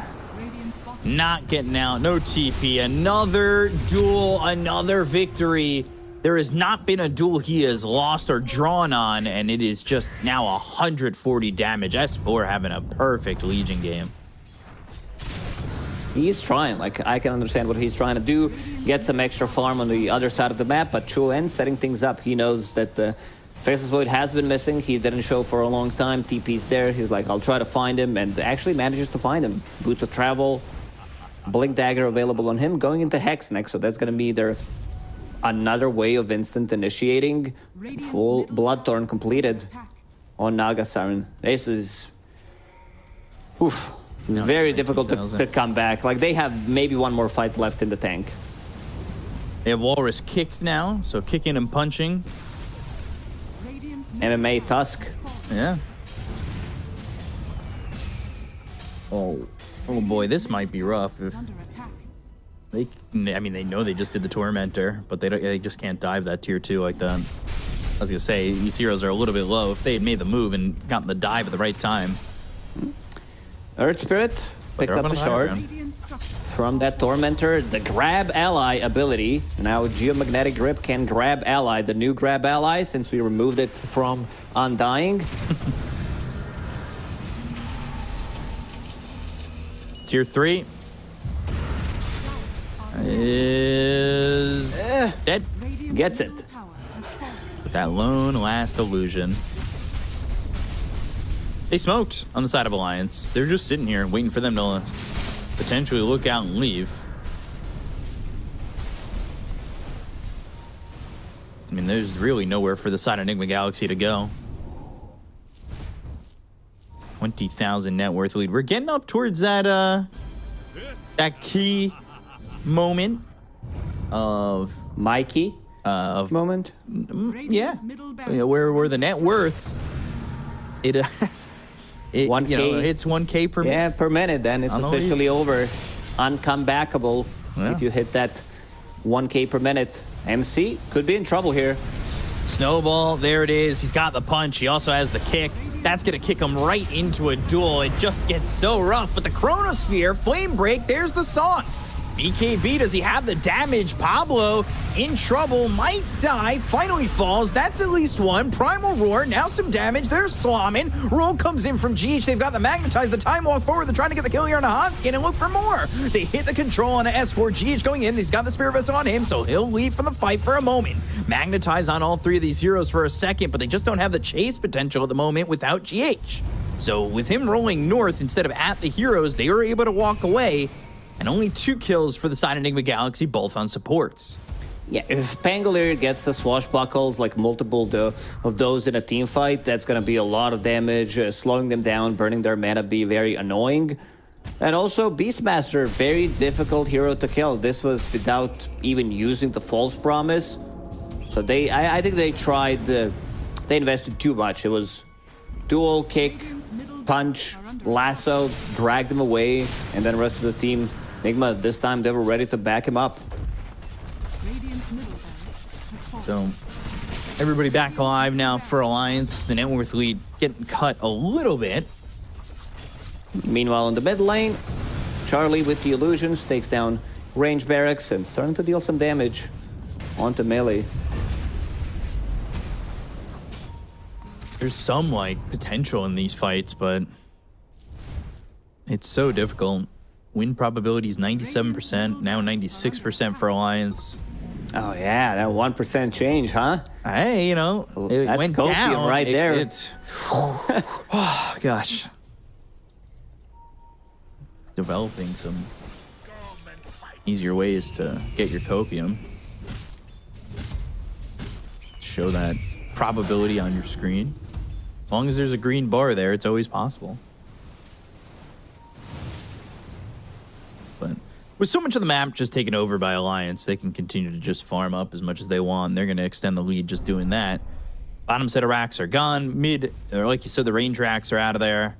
Not getting out, no TP. Another duel, another victory. There has not been a duel he has lost or drawn on, and it is just now 140 damage. S4 having a perfect Legion game. He's trying, like, I can understand what he's trying to do, get some extra farm on the other side of the map, but Chuen setting things up. He knows that the Faceless Void has been missing. He didn't show for a long time. TP's there. He's like, I'll try to find him, and actually manages to find him. Boots of Travel, Blink Dagger available on him, going into Hex next, so that's going to be their another way of instant initiating. Full Bloodthorn completed on Naga Siren. This is very difficult to come back. Like, they have maybe one more fight left in the tank. They have Walrus kicked now, so kicking and punching. MMA Tusk. Yeah. Oh boy, this might be rough. If they, I mean, they know they just did the Tormentor, but they just can't dive that tier 2 like that. I was gonna say these heroes are a little bit low. If they had made the move and gotten the dive at the right time. Earth Spirit picked up the shard from that Tormentor. The grab ally ability. Now Geomagnetic Grip can grab ally, the new grab ally, since we removed it from Undying. Tier 3 is dead. Gets it. With that lone last illusion. They smoked on the side of Alliance. They're just sitting here waiting for them to potentially look out and leave. I mean, there's really nowhere for the side of Nigma Galaxy to go. 20,000 net worth lead. We're getting up towards that that key moment of Mikey moment. Yeah, where the net worth it 1K. You know, it's 1K per minute. Yeah, per minute. Then it's officially over. Uncomebackable if you hit that 1K per minute. MC could be in trouble here. Snowball, there it is. He's got the punch. He also has the kick. That's going to kick him right into a duel. It just gets so rough. But the Chronosphere, Flame Break, there's the song. BKB, does he have the damage? Pablo in trouble, might die, finally falls. That's at least one. Primal Roar, now some damage. There's Slamming. Roll comes in from GH. They've got the Magnetize, the Time Walk forward. They're trying to get the kill here on a hot skin and look for more. They hit the control on an S4. GH going in. He's got the Spirit Vessel on him, so he'll leave from the fight for a moment. Magnetize on all three of these heroes for a second, but they just don't have the chase potential at the moment without GH. So with him rolling north instead of at the heroes, they were able to walk away. And only 2 kills for the side of Nigma Galaxy, both on supports. Yeah, if Pangolier gets the swashbuckles, like multiple of those in a team fight, that's going to be a lot of damage, slowing them down, burning their mana, be very annoying. And also, Beastmaster, very difficult hero to kill. This was without even using the False Promise. So I think they tried, they invested too much. It was dual kick, punch, lasso, dragged him away, and then the rest of the team, Nigma, this time they were ready to back him up. So everybody back alive now for Alliance. The net worth lead getting cut a little bit. Meanwhile, in the mid lane, Charlie with the illusions takes down range barracks and starting to deal some damage onto melee. There's some like potential in these fights, but it's so difficult. Win probability is 97%, now 96% for Alliance. Oh yeah, that 1% change, huh? Hey, you know, it that's went copium down. right there. It's oh gosh, developing some easier ways to get your copium. Show that probability on your screen. As long as there's a green bar there, it's always possible. But with so much of the map just taken over by Alliance, they can continue to just farm up as much as they want. They're going to extend the lead just doing that. Bottom set of racks are gone. Mid, or like you said, the range racks are out of there.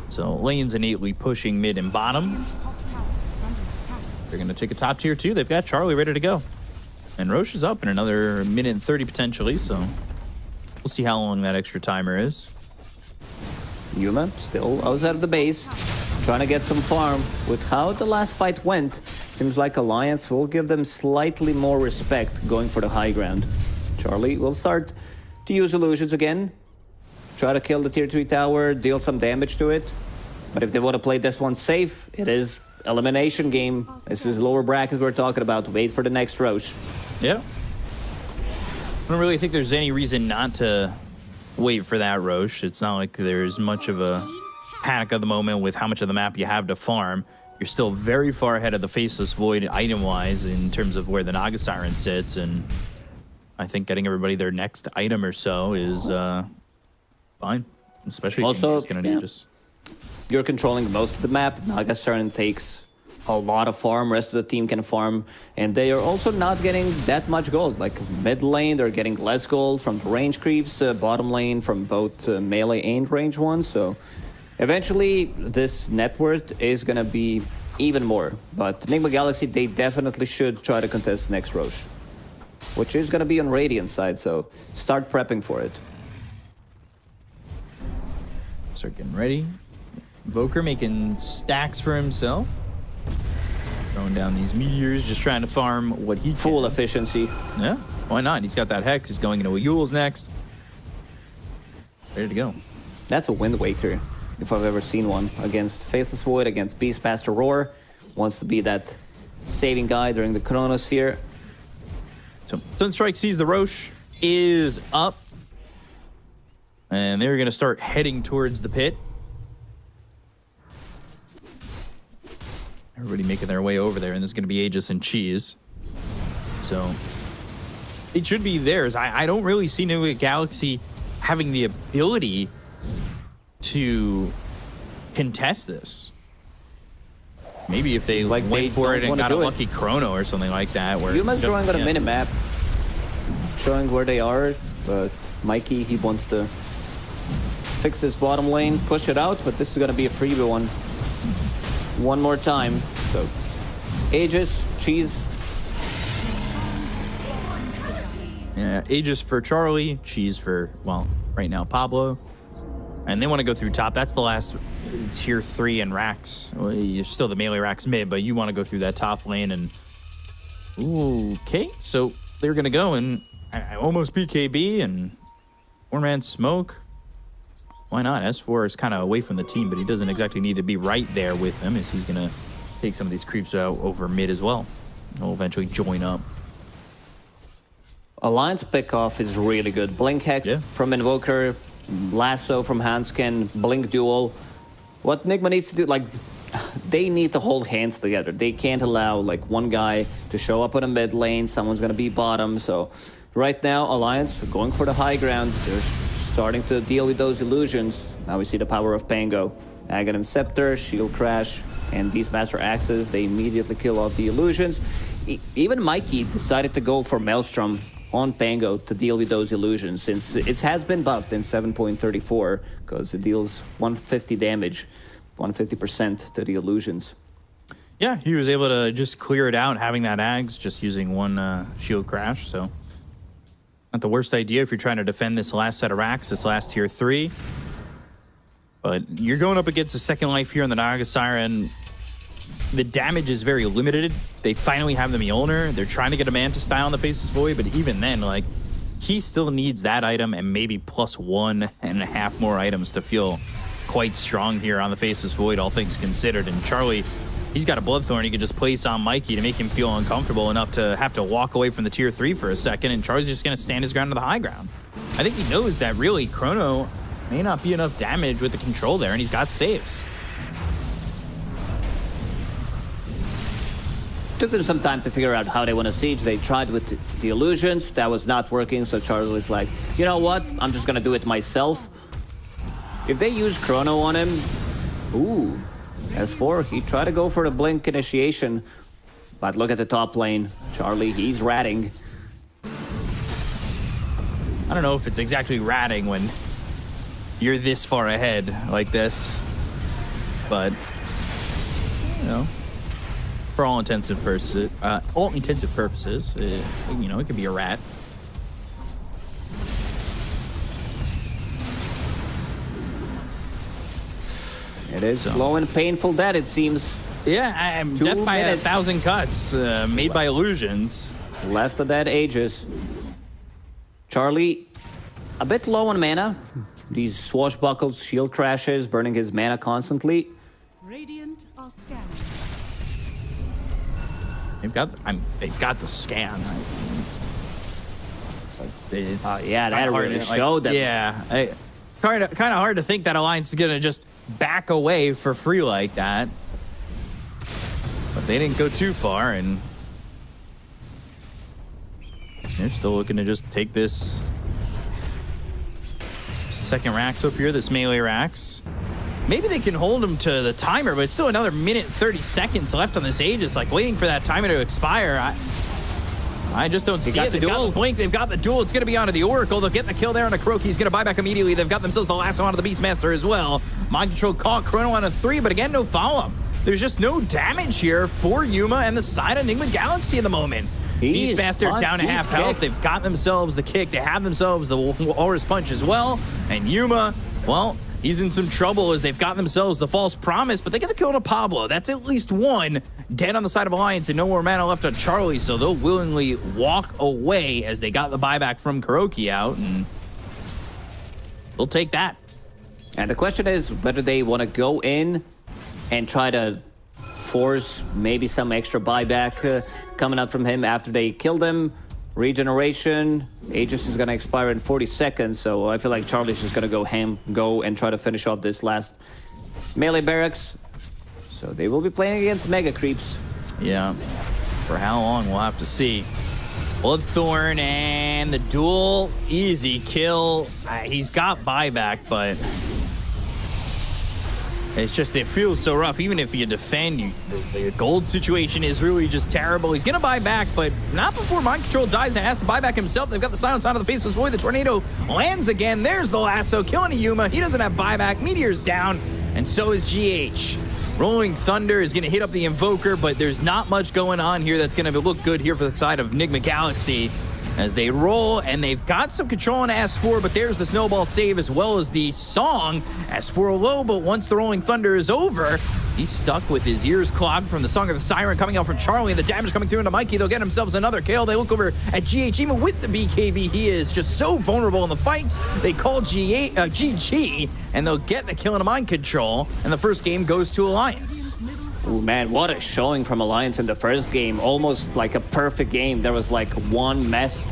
So lanes innately pushing mid and bottom. They're going to take a top tier too. They've got Charlie ready to go. And Roche is up in another minute and 30 potentially, so we'll see how long that extra timer is. Yuma still outside of the base, trying to get some farm. With how the last fight went, seems like Alliance will give them slightly more respect going for the high ground. Charlie will start to use illusions again, try to kill the tier 3 tower, deal some damage to it. But if they want to play this one safe, it is elimination game. This is lower bracket we're talking about. Wait for the next Roche. Yeah. I don't really think there's any reason not to wait for that Roche. It's not like there's much of a panic at the moment with how much of the map you have to farm. you're still very far ahead of the Faceless Void item-wise in terms of where the Naga Siren sits, and I think getting everybody their next item or so is fine, especially also, if it's going to need us. You're controlling most of the map. Naga Siren takes a lot of farm, rest of the team can farm, and they are also not getting that much gold. Like mid lane, they're getting less gold from the range creeps, bottom lane from both melee and range ones, so eventually this net worth is gonna be even more. But Nigma Galaxy, they definitely should try to contest next Roche, which is gonna be on Radiant side, so start prepping for it. Start getting ready. Invoker making stacks for himself. Throwing down these meteors, just trying to farm what he can. Full efficiency. Yeah, why not? He's got that Hex. He's going into a Yule's next. Ready to go. That's a Wind Waker, if I've ever seen one. Against Faceless Void, against Beastmaster Roar. Wants to be that saving guy during the Chronosphere. So Sunstrike sees the Roche is up. And they're going to start heading towards the pit. Everybody making their way over there, and this is going to be Aegis and Cheese. So it should be theirs. I don't really see Nigma Galaxy having the ability to contest this. Maybe if they went for it and got a lucky chrono or something like that. Where Yuma's drawing on a minimap, showing where they are, but Mikey, he wants to fix this bottom lane, push it out, but this is going to be a freebie one more time. So Aegis, Cheese. Yeah, Aegis for Charlie, Cheese for, well, right now Pablo. And they want to go through top. That's the last tier 3 in Rax. Well, you're still the melee Rax mid, but you want to go through that top lane. And okay, so they're going to go and I almost BKB and 4-man smoke. Why not? S4 is kind of away from the team, but he doesn't exactly need to be right there with them, as he's going to take some of these creeps out over mid as well. He'll eventually join up. Alliance pickoff is really good. Blink Hex from Invoker, Lasso from Hanskin, Blink Duel. What Nigma needs to do, like, they need to hold hands together. They can't allow, like, one guy to show up on a mid lane, someone's going to be bottom, so right now, Alliance are going for the high ground. They're starting to deal with those illusions. Now we see the power of Pango. Aghanim Scepter, Shield Crash, and Beastmaster Axes. They immediately kill off the illusions. Even Mikey decided to go for Maelstrom on Pango to deal with those illusions, since it has been buffed in 7.34, because it deals 150 damage, 150% to the illusions. Yeah, he was able to just clear it out, having that Ags, just using one Shield Crash, so not the worst idea if you're trying to defend this last set of racks, this last tier 3. But you're going up against a second life here on the Naga Siren. The damage is very limited. They finally have the Mjolnir. They're trying to get a Manta style on the Faceless Void, but even then, like, he still needs that item and maybe plus 1.5 more items to feel quite strong here on the Faceless Void, all things considered. And Charlie, he's got a Bloodthorn he could just place on Mikey to make him feel uncomfortable enough to have to walk away from the tier 3 for a second, and Charlie's just going to stand his ground to the high ground. I think he knows that really Chrono may not be enough damage with the control there, and he's got saves. Took them some time to figure out how they want to siege. They tried with the illusions. That was not working, so Charlie was like, you know what? I'm just going to do it myself. If they use Chrono on him, ooh, S4, he tried to go for the Blink initiation, but look at the top lane. Charlie, he's ratting. I don't know if it's exactly ratting when you're this far ahead like this, but, you know, for all intensive purposes, you know, it could be a rat. It is slow and painful death, it seems. Yeah, I'm death by 1,000 cuts, made by illusions. Left of that Aegis. Charlie, a bit low on mana. These swashbuckles, shield crashes, burning his mana constantly. Radiant are scanning. They've got the scan. It's yeah, that really showed them. Yeah, kind of hard to think that Alliance is gonna just back away for free like that. they didn't go too far, and they're still looking to just take this second Rax up here, this melee Rax. Maybe they can hold him to the timer, but it's still another minute 30 seconds left on this Aegis, like waiting for that timer to expire. I just don't see it. They've got the blink, they've got the duel. It's going to be onto the Oracle. They'll get the kill there on a Kuroki. He's going to buy back immediately. They've got themselves the last one onto the Beastmaster as well. Mind Control caught Chrono on a 3, but again, no follow-up. There's just no damage here for Yuma and the side of Nigma Galaxy at the moment. Beastmaster down to half health. They've got themselves the kick. They have themselves the Aura's Punch as well. And Yuma, well, he's in some trouble as they've got themselves the False Promise, but they get the kill to Pablo. That's at least one dead on the side of Alliance and no more mana left on Charlie, so they'll willingly walk away as they got the buyback from Kuroki out, and they'll take that. And the question is whether they want to go in and try to force maybe some extra buyback coming out from him after they killed him. Regeneration, Aegis is going to expire in 40 seconds, so I feel like Charlie's just going to go and try to finish off this last melee barracks. So they will be playing against Mega Creeps. Yeah, for how long, we'll have to see. Bloodthorn and the duel, easy kill. He's got buyback, but it's just, it feels so rough. Even if you defend, the gold situation is really just terrible. He's gonna buy back, but not before Mind Control dies and has to buy back himself. They've got the silence onto the Faceless Void. The tornado lands again. There's the lasso, killing a Yuma. He doesn't have buyback. Meteor's down, and so is GH. Rolling Thunder is gonna hit up the Invoker, but there's not much going on here that's gonna look good here for the side of Nigma Galaxy as they roll, and they've got some control on S4, but there's the snowball save as well as the song. S4 low, but once the Rolling Thunder is over, he's stuck with his ears clogged from the Song of the Siren coming out from Charlie, and the damage coming through into Mikey. They'll get themselves another kill. They look over at GH, even with the BKB, he is just so vulnerable in the fights. They call GG, and they'll get the kill into Mind Control, and the first game goes to Alliance. Oh man, what a showing from Alliance in the first game. Almost like a perfect game. There was like one messed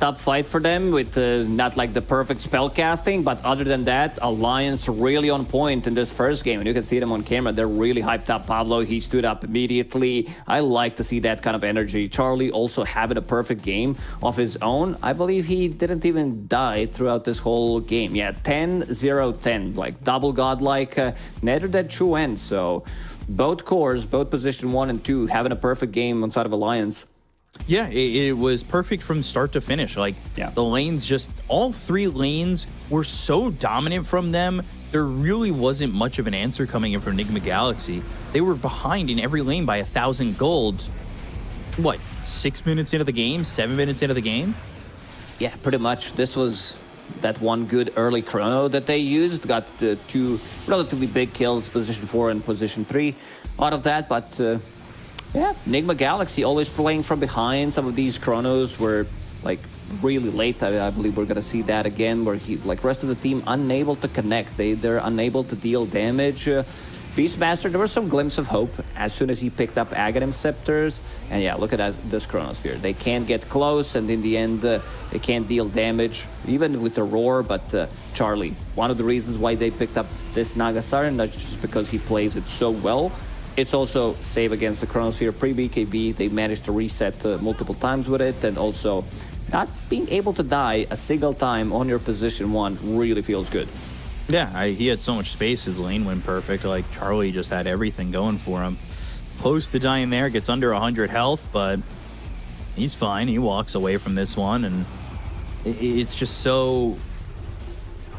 up fight for them with not like the perfect spell casting, but other than that, Alliance really on point in this first game. And you can see them on camera. They're really hyped up. Pablo, he stood up immediately. I like to see that kind of energy. Charlie also having a perfect game of his own. I believe he didn't even die throughout this whole game. Yeah, 10-0-10, like double godlike, neither that true end. So both cores, both position 1 and 2, having a perfect game on side of Alliance. Yeah, it was perfect from start to finish. Like, the lanes just, all 3 lanes were so dominant from them. There really wasn't much of an answer coming in from Nigma Galaxy. They were behind in every lane by 1,000 gold. What, 6 minutes into the game? 7 minutes into the game? Yeah, pretty much. This was that one good early chrono that they used. Got 2 relatively big kills, position 4 and position 3 out of that, but yeah, Nigma Galaxy always playing from behind. Some of these chronos were like really late. I believe we're gonna see that again, where he, like rest of the team, unable to connect. They're unable to deal damage. Beastmaster, there was some glimpse of hope as soon as he picked up Aghanim Scepters. And yeah, look at that, this Chronosphere. They can't get close, and in the end, they can't deal damage, even with the Roar. But Charlie, one of the reasons why they picked up this Nagasar, not just because he plays it so well, it's also save against the Chronosphere pre-BKB. They managed to reset multiple times with it, and also not being able to die a single time on your position 1 really feels good. Yeah, he had so much space. His lane went perfect. Like, Charlie just had everything going for him. Close to dying there, gets under 100 health, but he's fine. He walks away from this one, and it's just so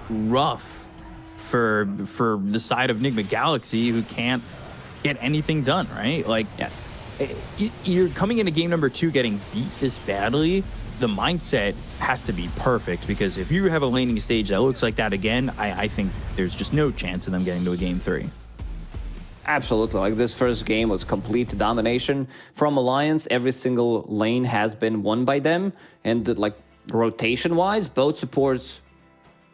rough for the side of Nigma Galaxy, who can't get anything done, right? Like, you're coming into game number 2 getting beat this badly. The mindset has to be perfect, because if you have a laning stage that looks like that again, I think there's just no chance of them getting to a game 3. Absolutely. Like, this first game was complete domination from Alliance. Every single lane has been won by them, and like rotation-wise, both supports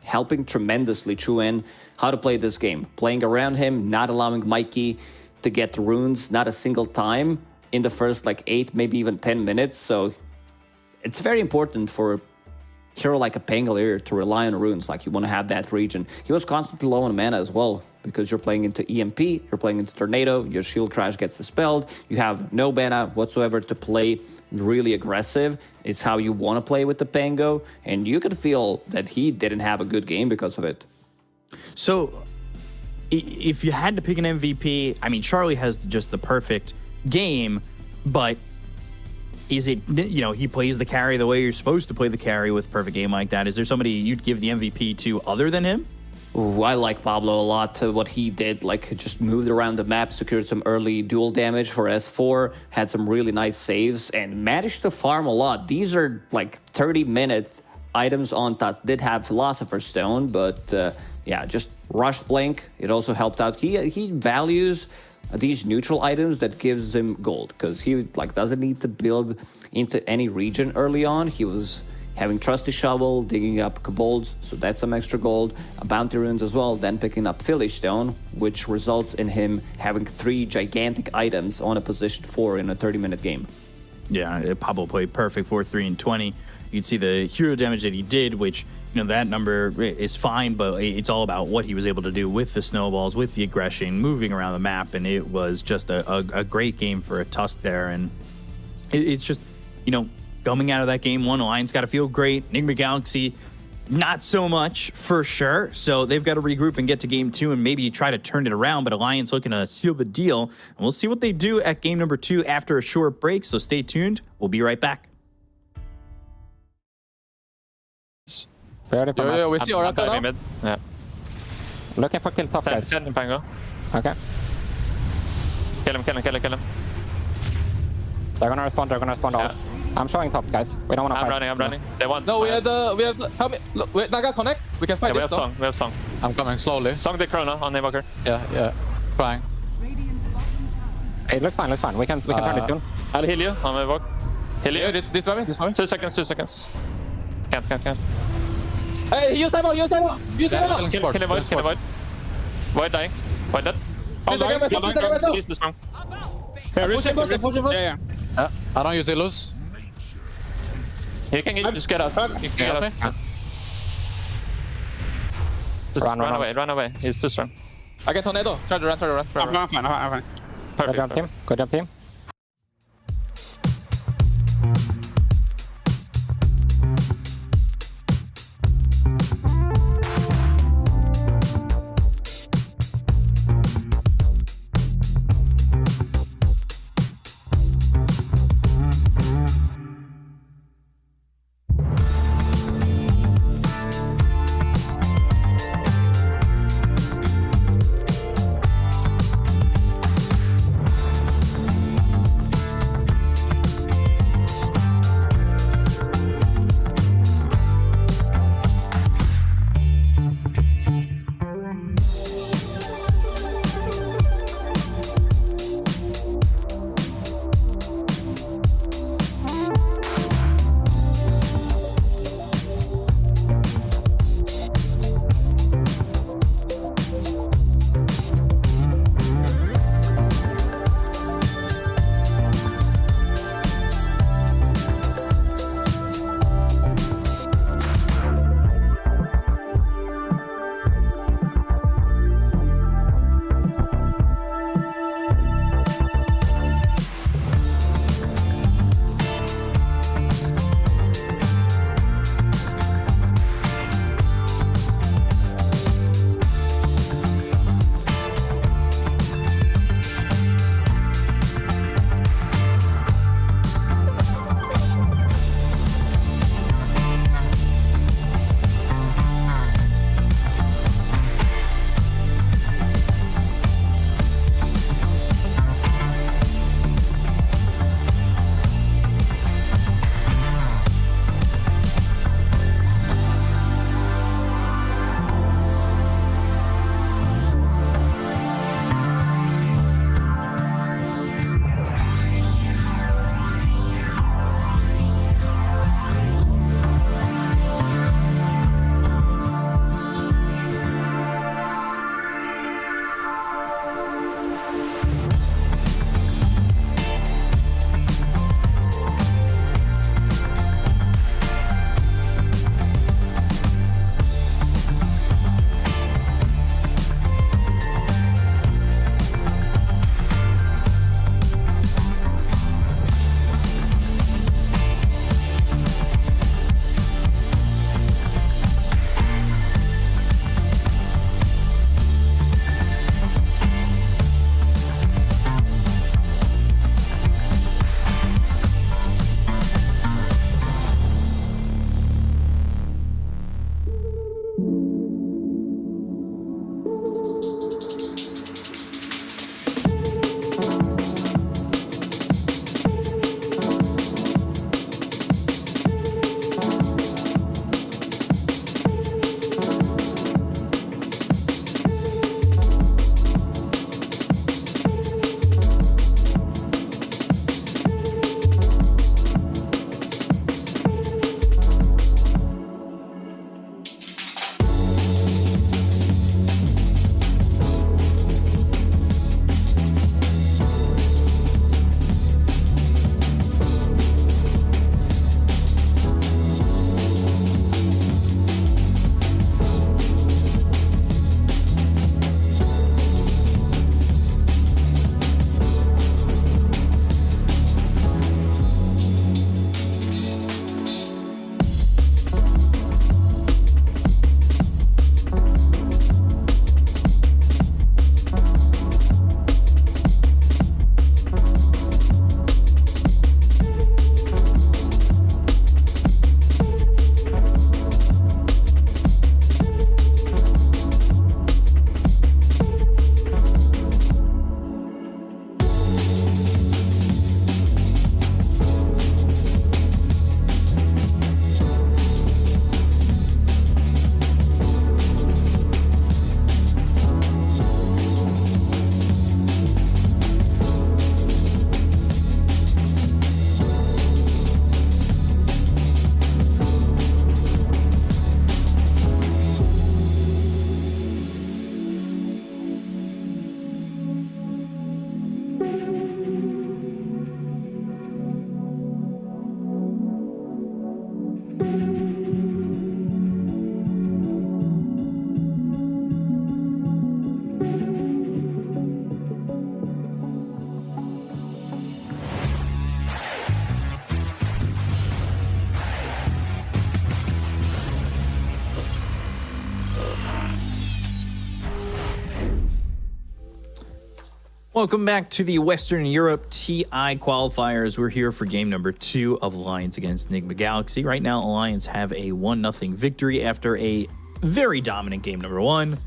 helping tremendously Chuen how to play this game. Playing around him, not allowing Mikey to get runes not a single time in the first like 8, maybe even 10 minutes. So it's very important for hero like a Pangolier to rely on runes. Like, you want to have that region. He was constantly low on mana as well, because you're playing into EMP, you're playing into Tornado, your Shield Crash gets dispelled, you have no mana whatsoever to play really aggressive. It's how you want to play with the Pango, and you could feel that he didn't have a good game because of it. So, if you had to pick an MVP, I mean, Charlie has just the perfect game, but is it, he plays the carry the way you're supposed to play the carry with a perfect game like that? Is there somebody you'd give the MVP to other than him? Ooh, I like Pablo a lot. What he did, like, just moved around the map, secured some early dual damage for S4, had some really nice saves, and managed to farm a lot. These are like 30-minute items on top. Did have Philosopher's Stone, but yeah, just rushed Blink. It also helped out. He values these neutral items that gives him gold, because he doesn't need to build into any region early on. He was having Trusty Shovel, digging up Kobolds, so that's some extra gold, Bounty Runes as well, then picking up Philly Stone, which results in him having 3 gigantic items on a position 4 in a 30-minute game. Yeah, Pablo played perfect 4, 3, and 20. You can see the hero damage that he did, which, that number is fine, but it's all about what he was able to do with the snowballs, with the aggression, moving around the map, and it was just a great game for a Tusk there. And it's just, coming out of that game, one Alliance got to feel great. Nigma Galaxy, not so much for sure. So they've got to regroup and get to game 2 and maybe try to turn it around. But Alliance looking to seal the deal. And we'll see what they do at game number 2 after a short break. So stay tuned. We'll be right back. Yo, we see Oracle now. Yeah. Looking for kill top, guys. Send him, Pango. Okay. Kill him. They're gonna respond all. I'm showing top, guys. We don't want to fight. I'm running. They want. No, we have help me. Look, wait, Naga, connect. We can fight we this. have song. I'm coming slowly. Song the Chrono on Nigma. Yeah. Trying. Radiant's bottom tower. Hey, looks fine. We can turn this soon. I'll heal you on my walk. Heal you. This way. 2 seconds. Can't. Hey, use time out. Use time out. Kill him, Void. Void dying. Void dead. He's the strong. Push him. Yeah. I don't use Illus. You can just get out. Just run away. He's too strong. I get Tornado. Try to run. I'm fine. Perfect. Good job, team. Welcome back to the Western Europe TI qualifiers. We're here for game number 2 of Alliance against Nigma Galaxy. Right now, Alliance have a 1-0 victory after a very dominant game number 1.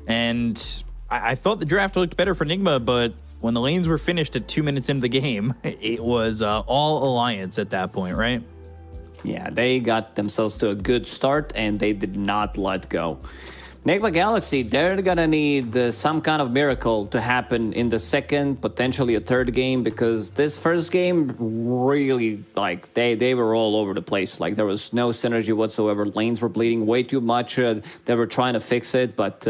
And I thought the draft looked better for Nigma, but when the lanes were finished at 2 minutes into the game, it was all Alliance at that point, right? Yeah, they got themselves to a good start and they did not let go. Nigma Galaxy, they're gonna need some kind of miracle to happen in the second, potentially a third game, because this first game really, like, they were all over the place. Like, there was no synergy whatsoever. Lanes were bleeding way too much. They were trying to fix it, but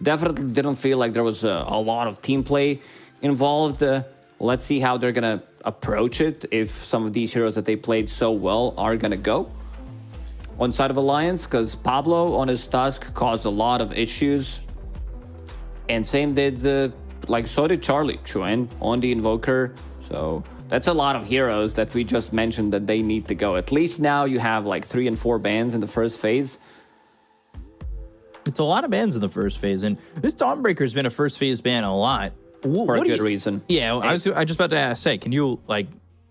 definitely didn't feel like there was a lot of team play involved. Let's see how they're gonna approach it, if some of these heroes that they played so well are gonna go on side of Alliance, because Pablo on his Tusk caused a lot of issues, and same did so did Charlie Chuen on the Invoker. So that's a lot of heroes that we just mentioned that they need to go. At least now you have like 3 and 4 bans in the first phase. It's a lot of bans in the first phase, and this Dawnbreaker's been a first phase ban a lot. For a good reason. Yeah, I was just about to say, can you like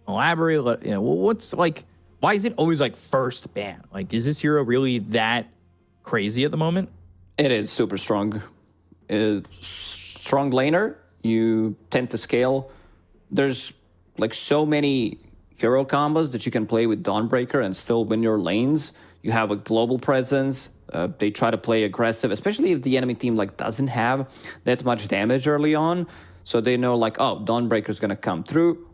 elaborate? What's like, why is it always like first ban? Like, is this hero really that crazy at the moment? It is super strong. Strong laner, you tend to scale. There's like so many hero combos that you can play with Dawnbreaker and still win your lanes. You have a global presence. They try to play aggressive, especially if the enemy team like doesn't have that much damage early on. So they know like, oh, Dawnbreaker's gonna come through.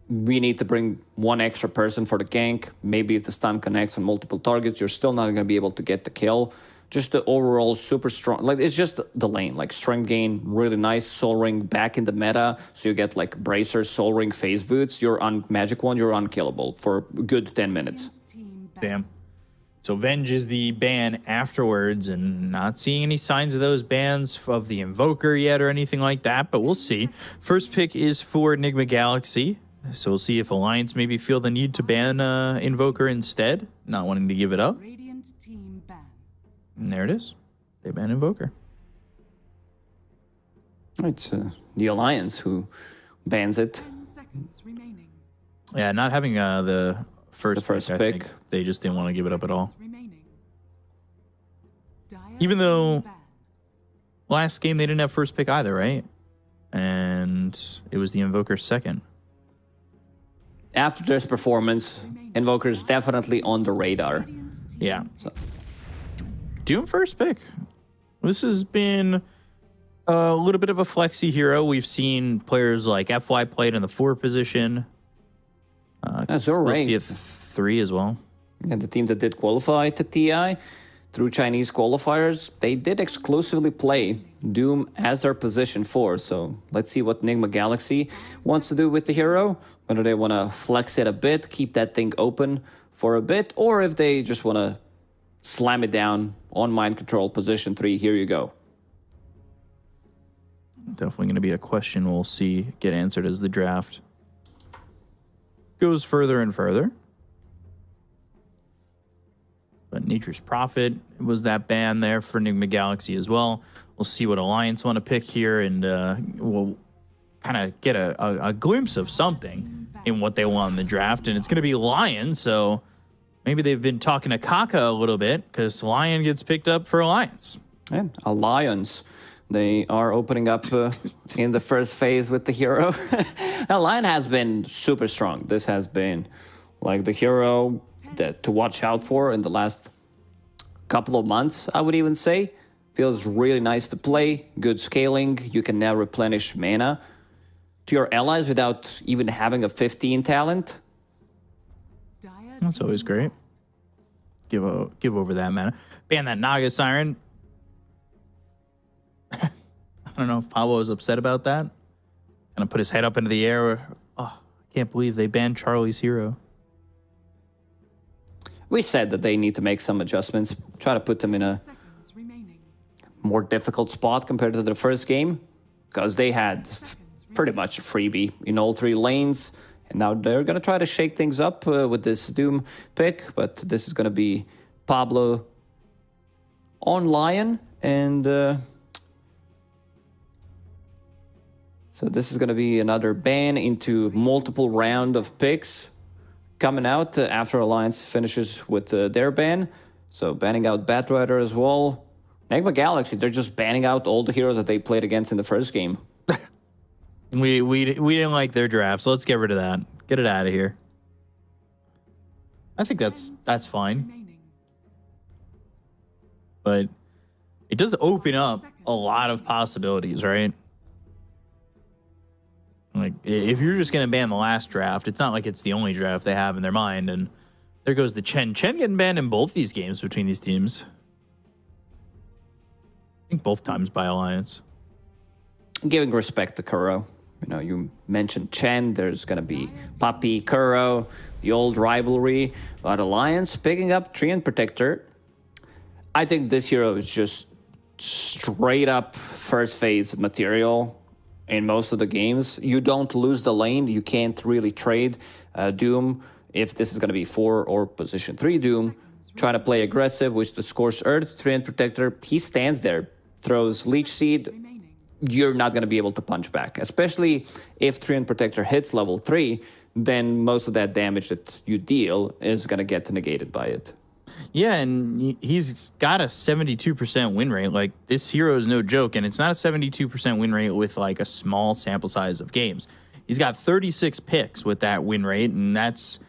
We need to bring one extra person for the gank. Maybe if the stun connects on multiple targets, you're still not gonna be able to get the kill. Just the overall super strong, like it's just the lane, like strength gain, really nice. Soul Ring back in the meta, so you get like Bracer, Soul Ring, Phase Boots. You're on Magic Wand, you're unkillable for a good 10 minutes. Damn. So Venge is the ban afterwards, and not seeing any signs of those bans of the Invoker yet or anything like that, but we'll see. First pick is for Nigma Galaxy, so we'll see if Alliance maybe feel the need to ban Invoker instead, not wanting to give it up. Radiant team ban. And there it is. They ban Invoker. It's the Alliance who bans it. 10 seconds remaining. Yeah, not having the first pick. I think they just didn't want to give it up at all. Remaining. Even though last game they didn't have first pick either, right? And it was the Invoker second. After this performance, Invoker's definitely on the radar. Yeah. So. Doom first pick. This has been a little bit of a flexy hero. We've seen players like FY played in the 4 position. Zoraing. 3 as well. And the team that did qualify to TI through Chinese qualifiers, they did exclusively play Doom as their position 4. So let's see what Nigma Galaxy wants to do with the hero. Whether they want to flex it a bit, keep that thing open for a bit, or if they just want to slam it down on mind control position 3. Here you go. Definitely going to be a question we'll see get answered as the draft goes further and further. But Nature's Prophet was that ban there for Nigma Galaxy as well. We'll see what Alliance want to pick here, and we'll kind of get a glimpse of something in what they want in the draft. And it's going to be Lion, so maybe they've been talking to Kaka a little bit, because Lion gets picked up for Alliance. Yeah, Alliance. They are opening up in the first phase with the hero. Lion has been super strong. This has been like the hero that to watch out for in the last couple of months, I would even say. Feels really nice to play, good scaling. You can now replenish mana to your allies without even having a 15 talent. That's always great. Give over that mana. Ban that Naga Siren. I don't know if Pablo was upset about that. Gonna put his head up into the air. Oh, I can't believe they banned Charlie's hero. We said that they need to make some adjustments, try to put them in a more difficult spot compared to the first game, because they had pretty much a freebie in all 3 lanes, and now they're going to try to shake things up with this Doom pick, but this is going to be Pablo on Lion, and So this is going to be another ban into multiple round of picks coming out after Alliance finishes with their ban. So banning out Batrider as well. Nigma Galaxy, they're just banning out all the heroes that they played against in the first game. We didn't like their draft, so let's get rid of that. Get it out of here. I think that's fine. But it does open up a lot of possibilities, right? Like, if you're just going to ban the last draft, it's not like it's the only draft they have in their mind. And there goes the Chen. Chen getting banned in both these games between these teams. I think both times by Alliance. Giving respect to Kuro. You know, you mentioned Chen. There's going to be Puppy, Kuro, the old rivalry. But Alliance picking up Treant Protector. I think this hero is just straight up first phase material in most of the games. You don't lose the lane. You can't really trade Doom if this is going to be 4 or position 3 Doom. Trying to play aggressive with the Scorched Earth, Treant Protector. He stands there, throws Leech Seed. You're not going to be able to punch back. Especially if Treant Protector hits level 3, then most of that damage that you deal is going to get negated by it. Yeah, and he's got a 72% win rate. Like, this hero is no joke, and it's not a 72% win rate with, like, a small sample size of games. He's got 36 picks with that win rate, and that's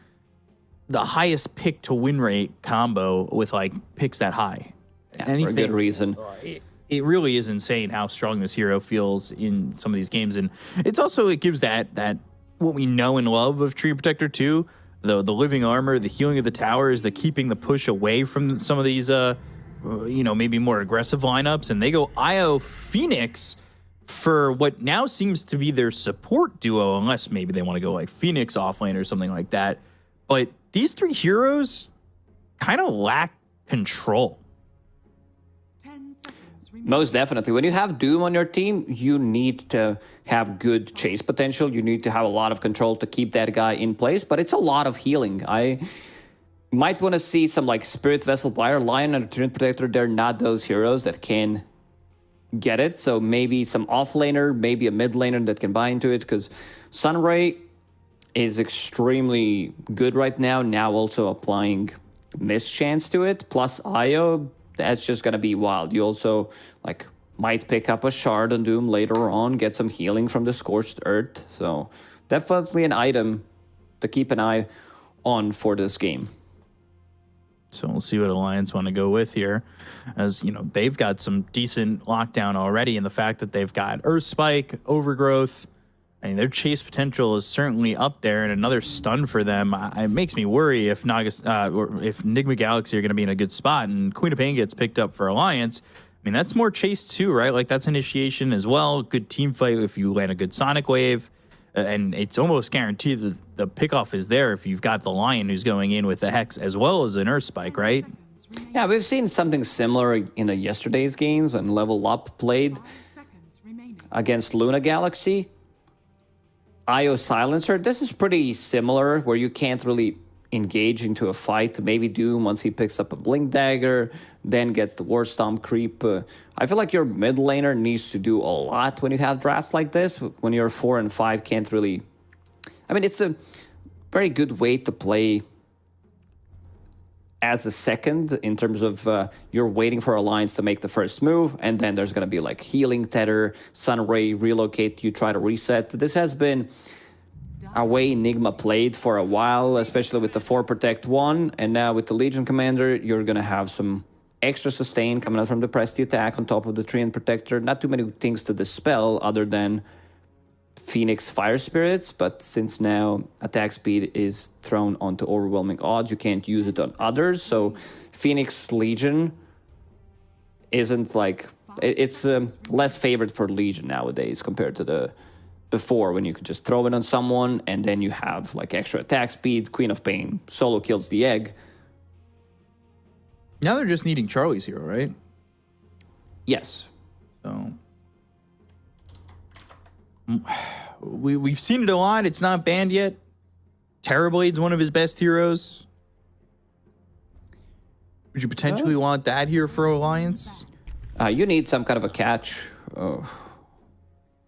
the highest pick to win rate combo with, like, picks that high. Yeah, for a good reason. It really is insane how strong this hero feels in some of these games, and it's also, it gives that what we know and love of Treant Protector too. The living armor, the healing of the towers, the keeping the push away from some of these, maybe more aggressive lineups. And they go IO Phoenix for what now seems to be their support duo, unless maybe they want to go like Phoenix offlane or something like that. But these three heroes kind of lack control. Most definitely. When you have Doom on your team, you need to have good chase potential. You need to have a lot of control to keep that guy in place, but it's a lot of healing. I might want to see some like Spirit Vessel Buyer, Lion, and Treant Protector. They're not those heroes that can get it. So maybe some offlaner, maybe a mid laner that can buy into it, because Sunray is extremely good right now. Now also applying Mischance to it, plus Io. That's just going to be wild. You also like might pick up a Shard on Doom later on, get some healing from the Scorched Earth. So definitely an item to keep an eye on for this game. So we'll see what Alliance want to go with here. As, you know, they've got some decent lockdown already, and the fact that they've got Earth Spike, Overgrowth, I mean, their chase potential is certainly up there, and another stun for them. It makes me worry if Nigma Galaxy are going to be in a good spot, and Queen of Pain gets picked up for Alliance. I mean, that's more chase too, right? Like, that's initiation as well. Good team fight if you land a good Sonic Wave, and it's almost guaranteed that the pickoff is there if you've got the Lion who's going in with the Hex as well as an Earth Spike, right? Yeah, we've seen something similar in yesterday's games when Level Up played against Luna Galaxy. IO Silencer, this is pretty similar, where you can't really engage into a fight. Maybe Doom, once he picks up a Blink Dagger, then gets the War Stomp creep. I feel like your mid laner needs to do a lot when you have drafts like this. When you're 4 and 5, can't really... I mean, it's a very good way to play as a second, in terms of you're waiting for Alliance to make the first move, and then there's going to be like Healing Tether, Sunray, Relocate, you try to reset. This has been a way Nigma played for a while, especially with the 4 Protect 1, and now with the Legion Commander, you're going to have some extra sustain coming out from the Prestige attack on top of the Treant Protector. Not too many things to dispel other than Phoenix Fire Spirits, but since now attack speed is thrown onto overwhelming odds, you can't use it on others. So Phoenix Legion isn't like... It's less favored for Legion nowadays compared to the before, when you could just throw it on someone and then you have like extra attack speed. Queen of Pain solo kills the egg. Now they're just needing Charlie's hero, right? Yes. So... We've seen it a lot. It's not banned yet. Terrorblade's one of his best heroes. Would you potentially want that here for Alliance? You need some kind of a catch.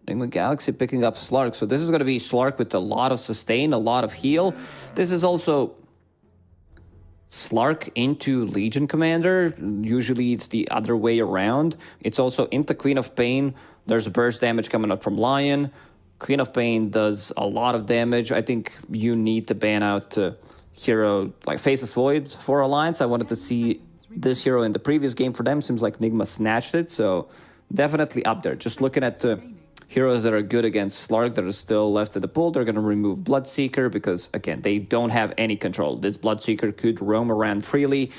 Nigma Galaxy picking up Slark. So this is going to be Slark with a lot of sustain, a lot of heal. This is also Slark into Legion Commander. Usually it's the other way around. It's also into Queen of Pain. There's burst damage coming up from Lion. Queen of Pain does a lot of damage. I think you need to ban out hero like Faceless Void for Alliance. I wanted to see this hero in the previous game for them. Seems like Nigma snatched it, so definitely up there. Just looking at the heroes that are good against Slark that are still left in the pool, they're going to remove Bloodseeker because, again, they don't have any control. This Bloodseeker could roam around freely.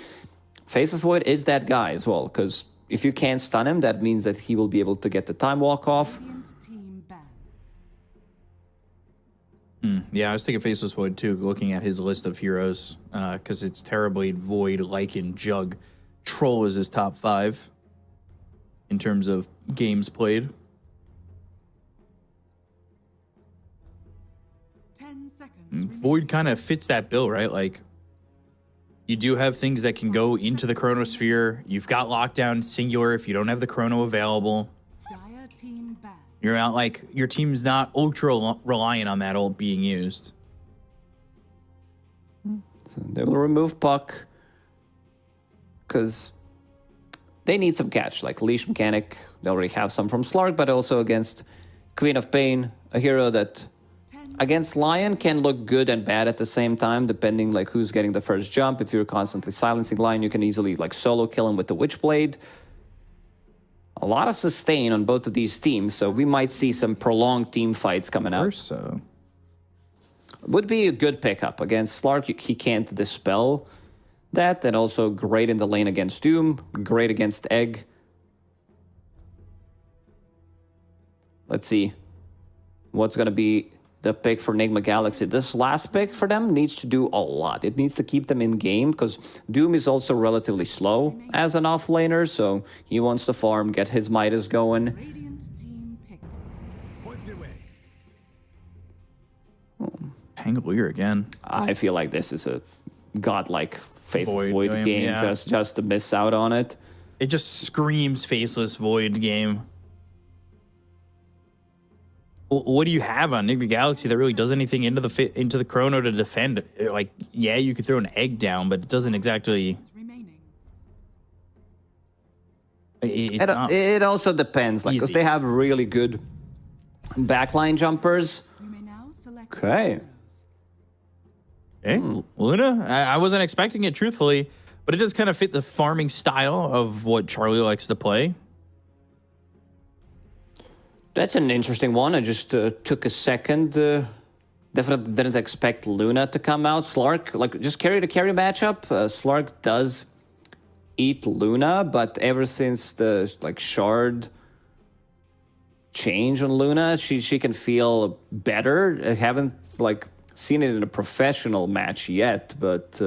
Faceless Void is that guy as well, because if you can't stun him, that means that he will be able to get the Time Walk off. Yeah, I was thinking Faceless Void too, looking at his list of heroes, because it's terribly Void, Lycan, Jug. Troll is his top 5 in terms of games played. 10 seconds. Void kind of fits that bill, right? Like, you do have things that can go into the Chronosphere. You've got Lockdown, Singular if you don't have the Chrono available. Dire team ban. You're not like, your team's not ultra reliant on that ult being used. So they will remove Puck because they need some catch, like Leash Mechanic. They already have some from Slark, but also against Queen of Pain, a hero that against Lion can look good and bad at the same time, depending like who's getting the first jump. If you're constantly silencing Lion, you can easily like solo kill him with the Witchblade. A lot of sustain on both of these teams, so we might see some prolonged team fights coming out. So would be a good pickup against Slark. He can't dispel that, and also great in the lane against Doom, great against Egg. Let's see what's going to be the pick for Nigma Galaxy. This last pick for them needs to do a lot. It needs to keep them in game because Doom is also relatively slow as an offlaner, so he wants to farm, get his Midas going. Pangolier again. I feel like this is a godlike Faceless Void game, game, yeah. just to miss out on it. It just screams Faceless Void game. What do you have on Nigma Galaxy that really does anything into the Chrono to defend? Like, yeah, you could throw an egg down, but it doesn't exactly. It also depends, like, because they have really good backline jumpers. Okay. Luna, I wasn't expecting it, truthfully, but it does kind of fit the farming style of what Charlie likes to play. That's an interesting one. I just took a second. Definitely didn't expect Luna to come out. Slark, like, just carry the carry matchup. Slark does eat Luna, but ever since the like shard change on Luna, she can feel better. I haven't like seen it in a professional match yet, but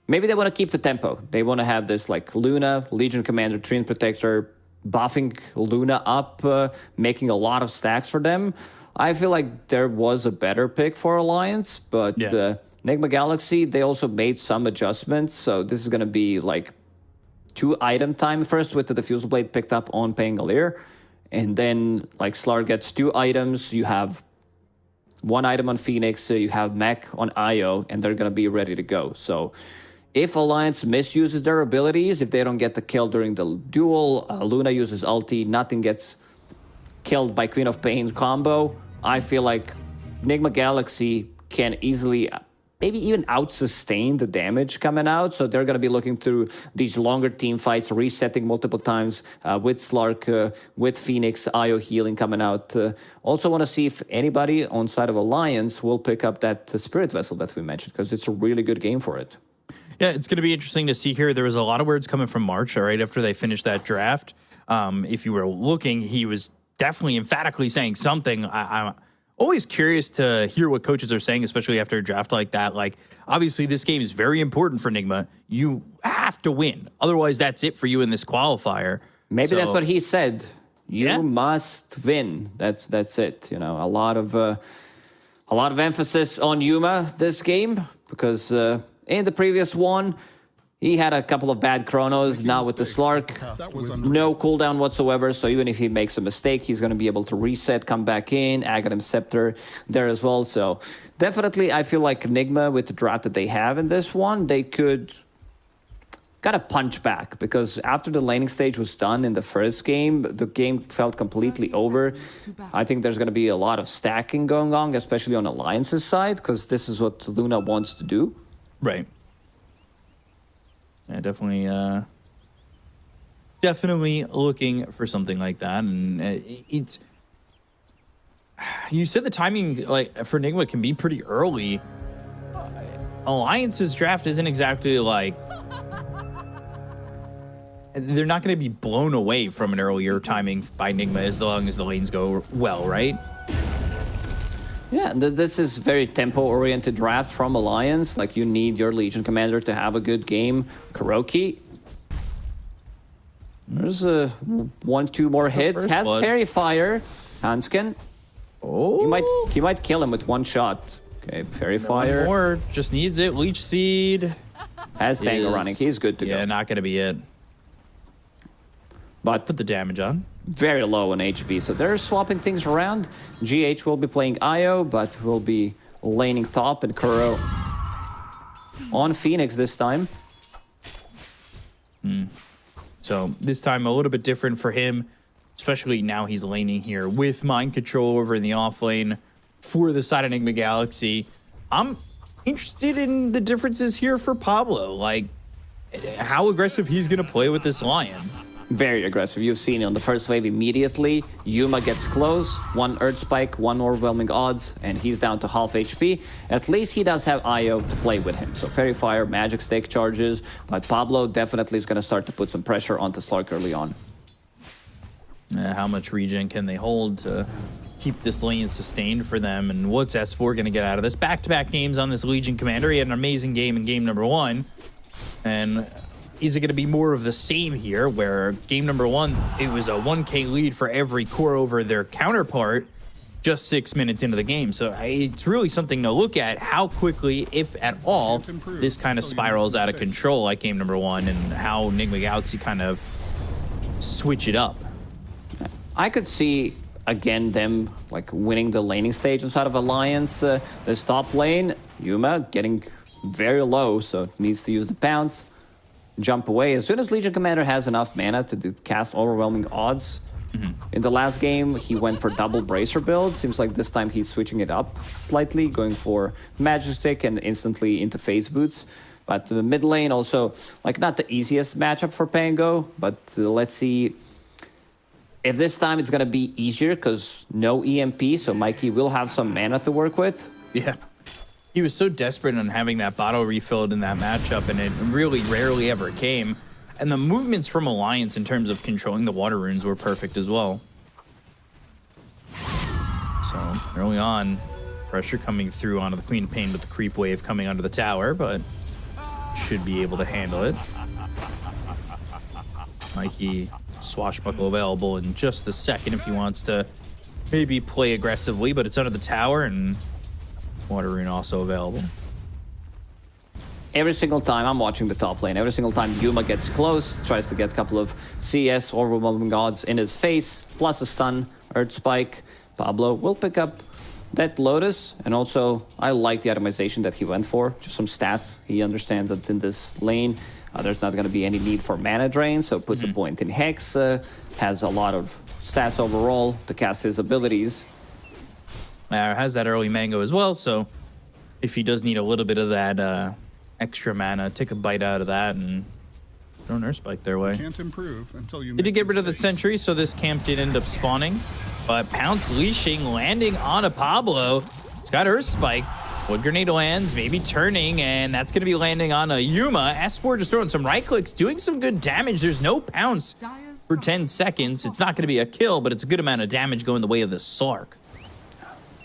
maybe they want to keep the tempo. They want to have this like Luna, Legion Commander, Treant Protector, buffing Luna up, making a lot of stacks for them. I feel like there was a better pick for Alliance, but Nigma Galaxy, they also made some adjustments. So this is going to be like 2 item time first with the Diffusal Blade picked up on Pangolier. And then like Slark gets 2 items. You have 1 item on Phoenix, you have Mech on Io, and they're going to be ready to go. So if Alliance misuses their abilities, if they don't get the kill during the duel, Luna uses ulti, nothing gets killed by Queen of Pain combo, I feel like Nigma Galaxy can easily, maybe even out-sustain the damage coming out. So they're going to be looking through these longer team fights, resetting multiple times with Slark, with Phoenix, Io healing coming out. Also want to see if anybody on side of Alliance will pick up that Spirit Vessel that we mentioned, because it's a really good game for it. Yeah, it's going to be interesting to see here. There was a lot of words coming from March, all right, after they finished that draft. If you were looking, he was definitely emphatically saying something. I'm always curious to hear what coaches are saying, especially after a draft like that. Like, obviously, this game is very important for Nigma. You have to win. Otherwise, that's it for you in this qualifier. Maybe that's what he said. You must win. That's it. You know, a lot of emphasis on Yuma this game, because in the previous one, He had a couple of bad chronos. Now with the Slark, no cooldown whatsoever. So even if he makes a mistake, he's going to be able to reset, come back in. Aghanim Scepter there as well. So definitely, I feel like Nigma, with the draft that they have in this one, they could kind of punch back, because after the laning stage was done in the first game, the game felt completely over. I think there's going to be a lot of stacking going on, especially on Alliance's side, because this is what Luna wants to do. Right. Yeah, definitely looking for something like that. And it's, you said the timing like for Nigma can be pretty early. Alliance's draft isn't exactly like, they're not going to be blown away from an earlier timing by Nigma as long as the lanes go well, right? Yeah, this is very tempo-oriented draft from Alliance. Like, you need your Legion commander to have a good game. Kuroki. There's 1-2 more hits. Has Fairy Fire. Hanskin. Oh, he might kill him with one shot. Okay, Fairy Fire. Or just needs it. Leech Seed. Has Tango running. He's good to go. Yeah, not going to be it. But put the damage on. Very low on HP, so they're swapping things around. GH will be playing Io, but will be laning top, and Kuro on Phoenix this time. So this time a little bit different for him, especially now he's laning here with mind control over in the off lane for the side of Nigma Galaxy. I'm interested in the differences here for Pablo, like how aggressive he's going to play with this Lion. Very aggressive. You've seen it on the first wave immediately. Yuma gets close, one Earth Spike, one Overwhelming Odds, and he's down to half HP. At least he does have Io to play with him. So Fairy Fire, Magic Stake charges, but Pablo definitely is going to start to put some pressure onto Slark early on. How much regen can they hold to keep this lane sustained for them? And what's S4 going to get out of this? Back-to-back games on this Legion commander. He had an amazing game in game number 1. And is it going to be more of the same here, where game number 1, it was a 1k lead for every core over their counterpart just 6 minutes into the game? So it's really something to look at, how quickly, if at all, this kind of spirals out of control like game number 1, and how Nigma Galaxy kind of switch it up. I could see, again, them like winning the laning stage inside of Alliance. This top lane, Yuma getting very low, so needs to use the pounce. Jump away. As soon as Legion Commander has enough mana to cast Overwhelming Odds. In the last game, he went for double Bracer build. Seems like this time he's switching it up slightly, going for Magic Stick and instantly into Phase Boots. But the mid lane also, like, not the easiest matchup for Pango, but let's see if this time it's going to be easier, because no EMP, so Mikey will have some mana to work with. Yeah. He was so desperate on having that bottle refilled in that matchup, and it really rarely ever came. And the movements from Alliance in terms of controlling the water runes were perfect as well. So early on, pressure coming through onto the Queen of Pain with the creep wave coming onto the tower, but should be able to handle it. Mikey, swashbuckle available in just a second if he wants to maybe play aggressively, but it's under the tower, and water rune also available. Every single time I'm watching the top lane, every single time Yuma gets close, tries to get a couple of CS or Overwhelming Gods in his face, plus a stun, Earth Spike, Pablo will pick up that Lotus. And also, I like the itemization that he went for, just some stats. He understands that in this lane, there's not going to be any need for mana drain, so puts a point in Hex, has a lot of stats overall to cast his abilities. Has that early mango as well, so if he does need a little bit of that extra mana, take a bite out of that and throw an Earth Spike their way. Can't improve until you. He did get rid of the sentry, so this camp did end up spawning. But Pounce leashing, landing on a Pablo. It's got Earth Spike. Wood Grenade lands, maybe turning, and that's going to be landing on a Yuma. S4 just throwing some right clicks, doing some good damage. There's no Pounce for 10 seconds. It's not going to be a kill, but it's a good amount of damage going the way of the Slark.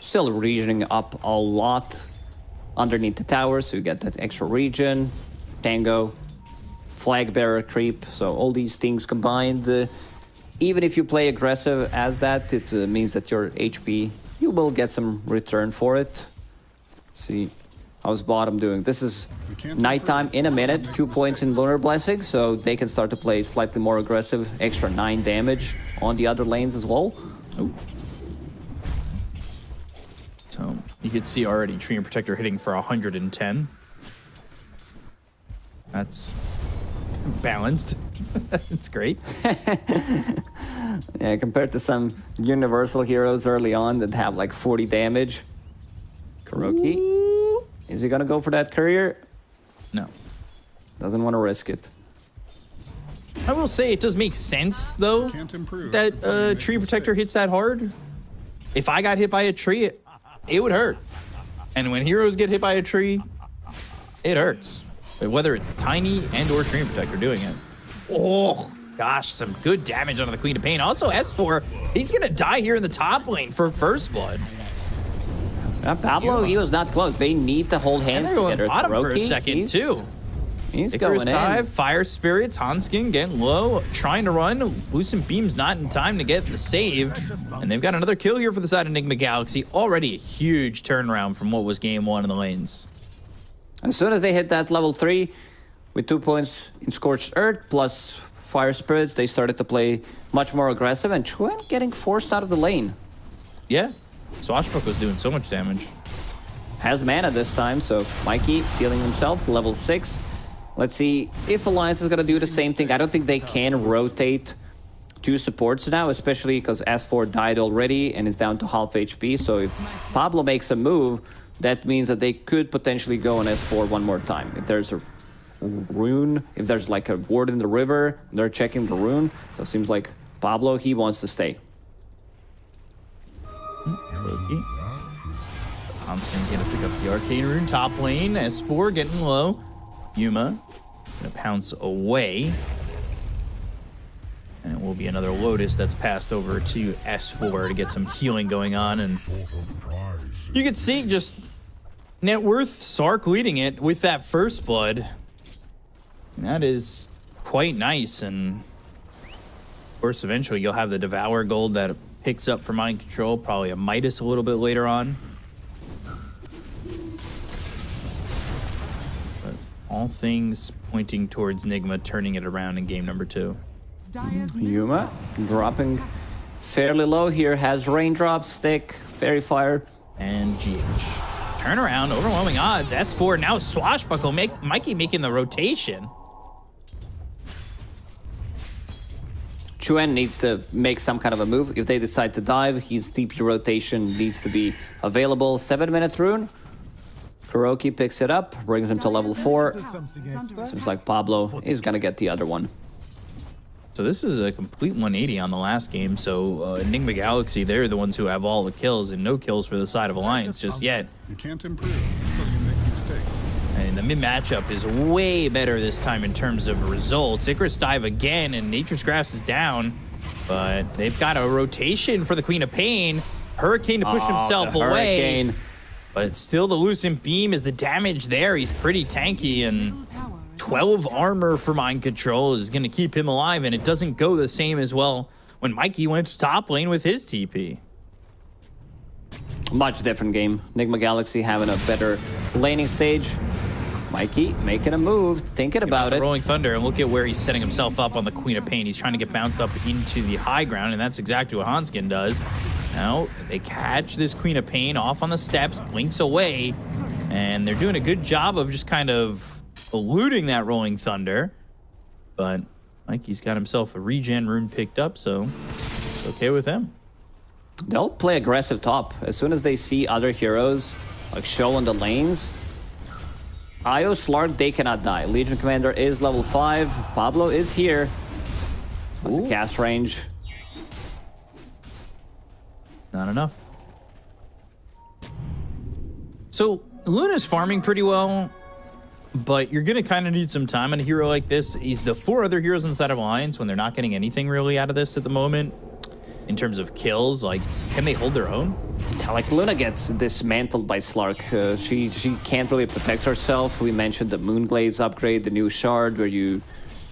Still regioning up a lot underneath the tower, so you get that extra region. Tango, Flag Bearer creep, so all these things combined. Even if you play aggressive as that, it means that your HP, you will get some return for it. Let's see. How's bottom doing? This is nighttime in a minute, 2 points in Lunar Blessing, so they can start to play slightly more aggressive, extra 9 damage on the other lanes as well. Ooh. So you could see already Tree and Protector hitting for 110. That's balanced. It's great. Yeah, compared to some universal heroes early on that have like 40 damage. Kuroki. Ooh. Is he gonna go for that courier? No. Doesn't want to risk it. I will say it does make sense though that Tree Protector hits that hard. If I got hit by a tree, it would hurt. And when heroes get hit by a tree, it hurts. But whether it's Tiny and or Tree Protector doing it. Oh, gosh, some good damage onto the Queen of Pain. Also, S4, he's going to die here in the top lane for first blood. Pablo, he was not close. They need to hold hands together. Bottom for a second, too. He's going in. Fire Spirits, Hanskin getting low, trying to run. Lucent Beam's not in time to get the save. And they've got another kill here for the side of Nigma Galaxy. Already a huge turnaround from what was game 1 in the lanes. As soon as they hit that level 3, with 2 points in Scorched Earth plus Fire Spirits, they started to play much more aggressive, and Chuen getting forced out of the lane. Yeah, Swashbuck was doing so much damage. Has mana this time, so Mikey healing himself, level 6. Let's see if Alliance is going to do the same thing. I don't think they can rotate 2 supports now, especially because S4 died already and is down to half HP. So if Pablo makes a move, that means that they could potentially go on S4 one more time. If there's a rune, if there's like a ward in the river, they're checking the rune. So it seems like Pablo, he wants to stay. Okay. Hanskin's gonna pick up the Arcane Rune top lane. S4 getting low. Yuma gonna pounce away. And it will be another Lotus that's passed over to S4 to get some healing going on. And you can see just net worth, Sark leading it with that first blood. And that is quite nice. And of course, eventually you'll have the Devour gold that picks up for Mind Control, probably a Midas a little bit later on. But all things pointing towards Nigma turning it around in game number 2. Yuma dropping fairly low here, has Raindrops, Stick, Fairy Fire, and GH. Turnaround, overwhelming odds. S4 now Swashbuckle, Mikey making the rotation. Chuen needs to make some kind of a move. If they decide to dive, his TP rotation needs to be available. 7-minute rune. Kuroki picks it up, brings him to level 4. Seems like Pablo is gonna get the other one. So this is a complete 180 on the last game. So Nigma Galaxy, they're the ones who have all the kills, and no kills for the side of Alliance just yet. You can't improve until you make mistakes. And the mid matchup is way better this time in terms of results. Icarus dive again, and Nature's Grass is down. But they've got a rotation for the Queen of Pain. Hurricane to push himself away. But still the Lucent Beam is the damage there. He's pretty tanky, and 12 armor for Mind Control is going to keep him alive, and it doesn't go the same as well when Mikey went to top lane with his TP. Much different game. Nigma Galaxy having a better laning stage. Mikey making a move, thinking about it. Rolling Thunder, and look at where he's setting himself up on the Queen of Pain. He's trying to get bounced up into the high ground, and that's exactly what Hanskin does. Now, they catch this Queen of Pain off on the steps, blinks away, and they're doing a good job of just kind of eluding that Rolling Thunder. But Mikey's got himself a regen rune picked up, so it's okay with him. They'll play aggressive top. As soon as they see other heroes like show on the lanes, Io, Slark, they cannot die. Legion Commander is level 5. Pablo is here. But the cast range, not enough. So Luna's farming pretty well, but you're going to kind of need some time on a hero like this. He's the 4 other heroes inside of Alliance when they're not getting anything really out of this at the moment. In terms of kills, like, can they hold their own? Like, Luna gets dismantled by Slark. She can't really protect herself. We mentioned the Moonglaives upgrade, the new shard, where you,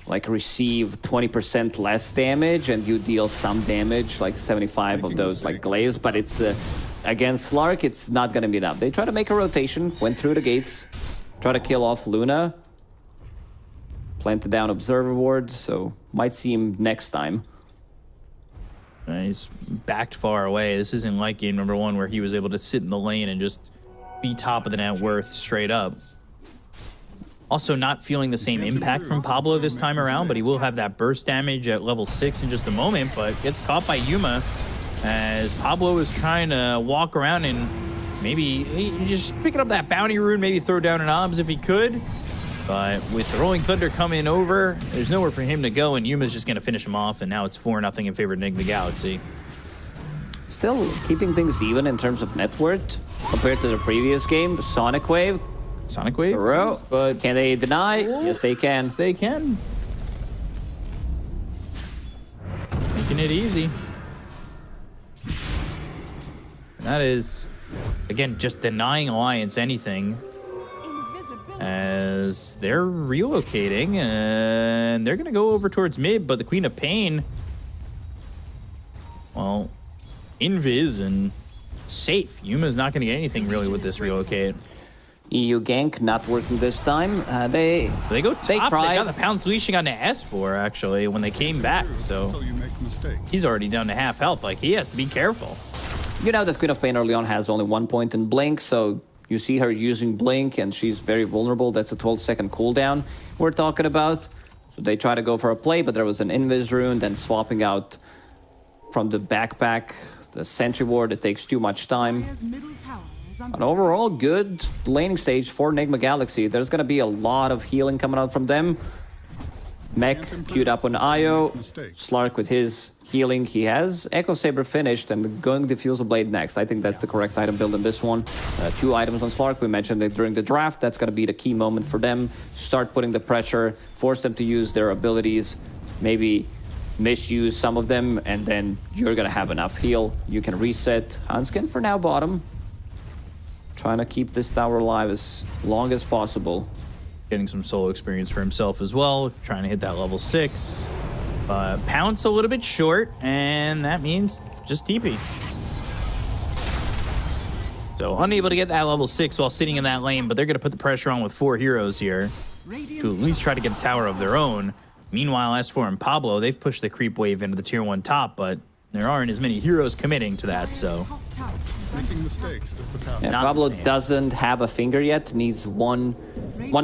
like, receive 20% less damage and you deal some damage, like 75 of those, like, glaives. But it's against Slark, it's not going to be enough. They try to make a rotation, went through the gates, try to kill off Luna, planted down Observer Ward, so might see him next time. He's backed far away. This isn't like game number 1 where he was able to sit in the lane and just be top of the net worth straight up. Also not feeling the same impact from Pablo this time around, but he will have that burst damage at level 6 in just a moment, but gets caught by Yuma as Pablo is trying to walk around and maybe just picking up that bounty rune, maybe throw down an obs if he could. But with the Rolling Thunder coming over, there's nowhere for him to go, and Yuma's just going to finish him off, and now it's 4-0 in favor of Nigma Galaxy. Still keeping things even in terms of net worth compared to the previous game. Sonic Wave. Sonic Wave? But can they deny? Yes, they can. Yes, they can. Making it easy. And that is, again, just denying Alliance anything. As they're relocating, and they're going to go over towards mid, but the Queen of Pain, well, invis and safe. Yuma's not going to get anything really with this relocate. EU gank not working this time. They go top. They tried. got the Pounce leashing on the S4 actually when they came back, so he's already down to half health. Like, he has to be careful. You know that Queen of Pain early on has only 1 point in Blink, so you see her using Blink, and she's very vulnerable. That's a 12-second cooldown we're talking about. So they try to go for a play, but there was an Invis rune, then swapping out from the backpack, the Sentry Ward. It takes too much time. But overall, good laning stage for Nigma Galaxy. There's going to be a lot of healing coming out from them. Mech queued up on Io. Slark with his healing. He has Echo Saber finished and going Diffusal Blade next. I think that's the correct item build in this one. 2 items on Slark. We mentioned it during the draft. That's going to be the key moment for them. Start putting the pressure, force them to use their abilities, maybe misuse some of them, and then you're going to have enough heal. You can reset. Hanskin for now bottom. Trying to keep this tower alive as long as possible. Getting some solo experience for himself as well. Trying to hit that level 6. Pounce a little bit short, and that means just TP. So unable to get that level 6 while sitting in that lane, but they're going to put the pressure on with 4 heroes here to at least try to get a tower of their own. Meanwhile, S4 and Pablo, they've pushed the creep wave into the tier 1 top, but there aren't as many heroes committing to that, so... Making mistakes is the path. Yeah, Pablo doesn't have a finger yet. Needs one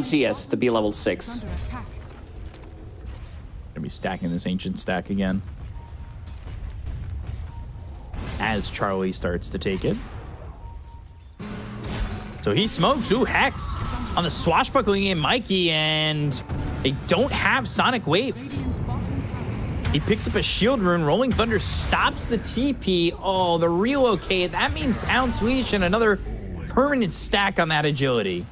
CS to be level 6. Gonna be stacking this ancient stack again. As Charlie starts to take it. So he smokes. Ooh, Hex on the swashbuckling in Mikey, and they don't have Sonic Wave. He picks up a shield rune. Rolling Thunder stops the TP. Oh, the relocate. That means Pounce Leash and another permanent stack on that agility.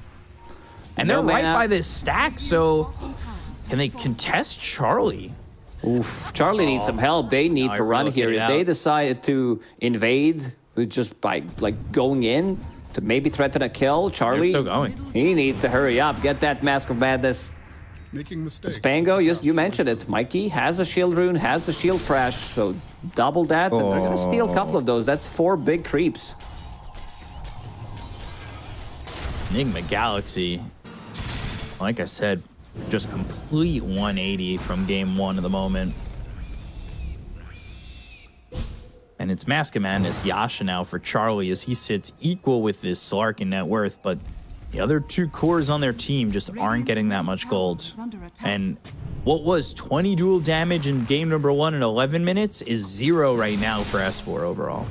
And they're right by this stack, so can they contest Charlie? Oof, Charlie needs some help. They need to run here. If they decide to invade just by like going in to maybe threaten a kill, Charlie, still going. He needs to hurry up. Get that Mask of Madness. Making mistakes. Spango, you mentioned it. Mikey has a shield rune, has a shield crash, so double that, and they're gonna steal a couple of those. That's 4 big creeps. Nigma Galaxy, like I said, just complete 180 from game 1 at the moment. And it's Mask of Madness Yasha now for Charlie as he sits equal with this Slark in net worth, but the other 2 cores on their team just aren't getting that much gold. And what was 20 dual damage in game number 1 in 11 minutes is 0 right now for S4 overall.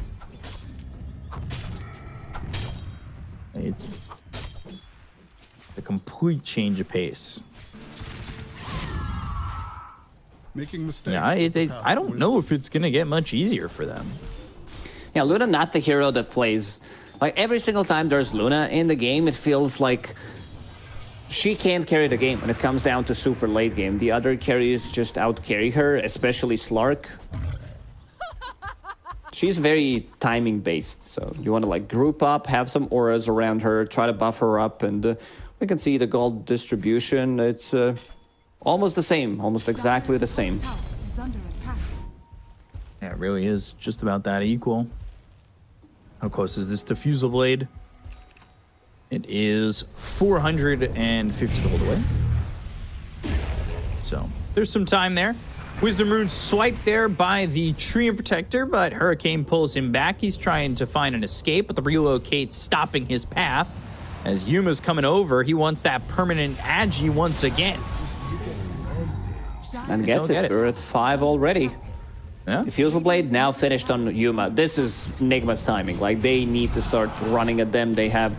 It's a complete change of pace. Making mistakes. Yeah, I don't know if it's going to get much easier for them. Yeah, Luna not the hero that plays. Like, every single time there's Luna in the game, it feels like she can't carry the game when it comes down to super late game. The other carries just out-carry her, especially Slark. She's very timing-based, so you want to, like, group up, have some auras around her, try to buff her up, and we can see the gold distribution. It's almost the same, almost exactly the same. Yeah, it really is just about that equal. How close is this diffusal blade? It is 450 gold away. So there's some time there. Wisdom Rune swiped there by the Treant Protector, but Hurricane pulls him back. He's trying to find an escape, but the relocate stopping his path. As Yuma's coming over, he wants that permanent agi once again. And gets it. We're at 5 already. Yeah. Diffusal Blade now finished on Yuma. This is Nigma's timing. Like, they need to start running at them. They have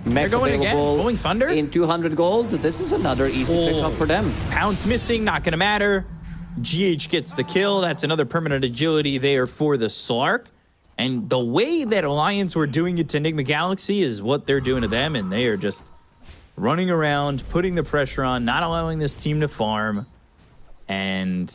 mech going available again. Going Thunder in 200 gold. This is another easy pickup for them. Pounce missing, not going to matter. GH gets the kill. That's another permanent agility there for the Slark. And the way that Alliance were doing it to Nigma Galaxy is what they're doing to them, and they are just running around, putting the pressure on, not allowing this team to farm. And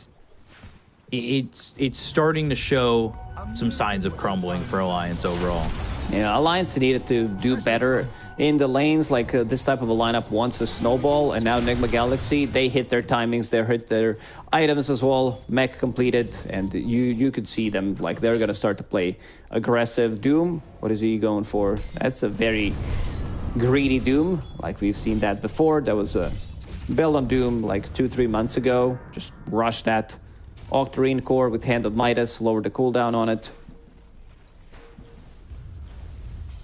it's starting to show some signs of crumbling for Alliance overall. Yeah, Alliance needed to do better in the lanes. Like this type of a lineup wants a snowball, and now Nigma Galaxy, they hit their timings, they hit their items as well. Mech completed, and you could see them, like they're gonna start to play aggressive. Doom, what is he going for? That's a very greedy Doom, like we've seen that before. There was a build on Doom like 2-3 months ago. Just rush that Octarine core with Hand of Midas, lower the cooldown on it.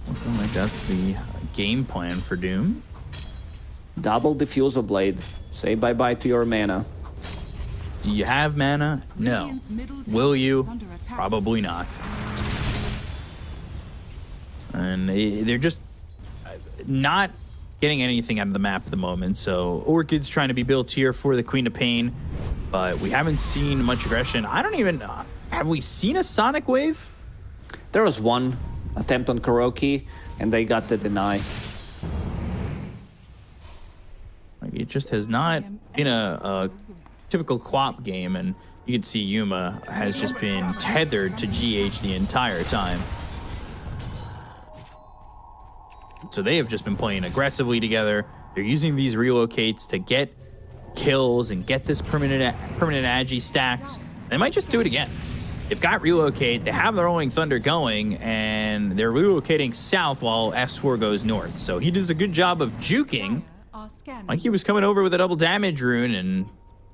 Looking like that's the game plan for Doom. Double Diffusal Blade. Say bye-bye to your mana. Do you have mana? No. Will you? Probably not. And they're just not getting anything out of the map at the moment. So Orchid's trying to be built here for the Queen of Pain, but we haven't seen much aggression. I don't even... have we seen a Sonic Wave? There was one attempt on Kuroki, and they got the deny. Like, it just has not been a typical co-op game, and you can see Yuma has just been tethered to GH the entire time. So they have just been playing aggressively together. They're using these relocates to get kills and get this permanent agi stacks. They might just do it again. They've got relocate, they have the Rolling Thunder going, and they're relocating south while S4 goes north. So he does a good job of juking. Like he was coming over with a double damage rune, and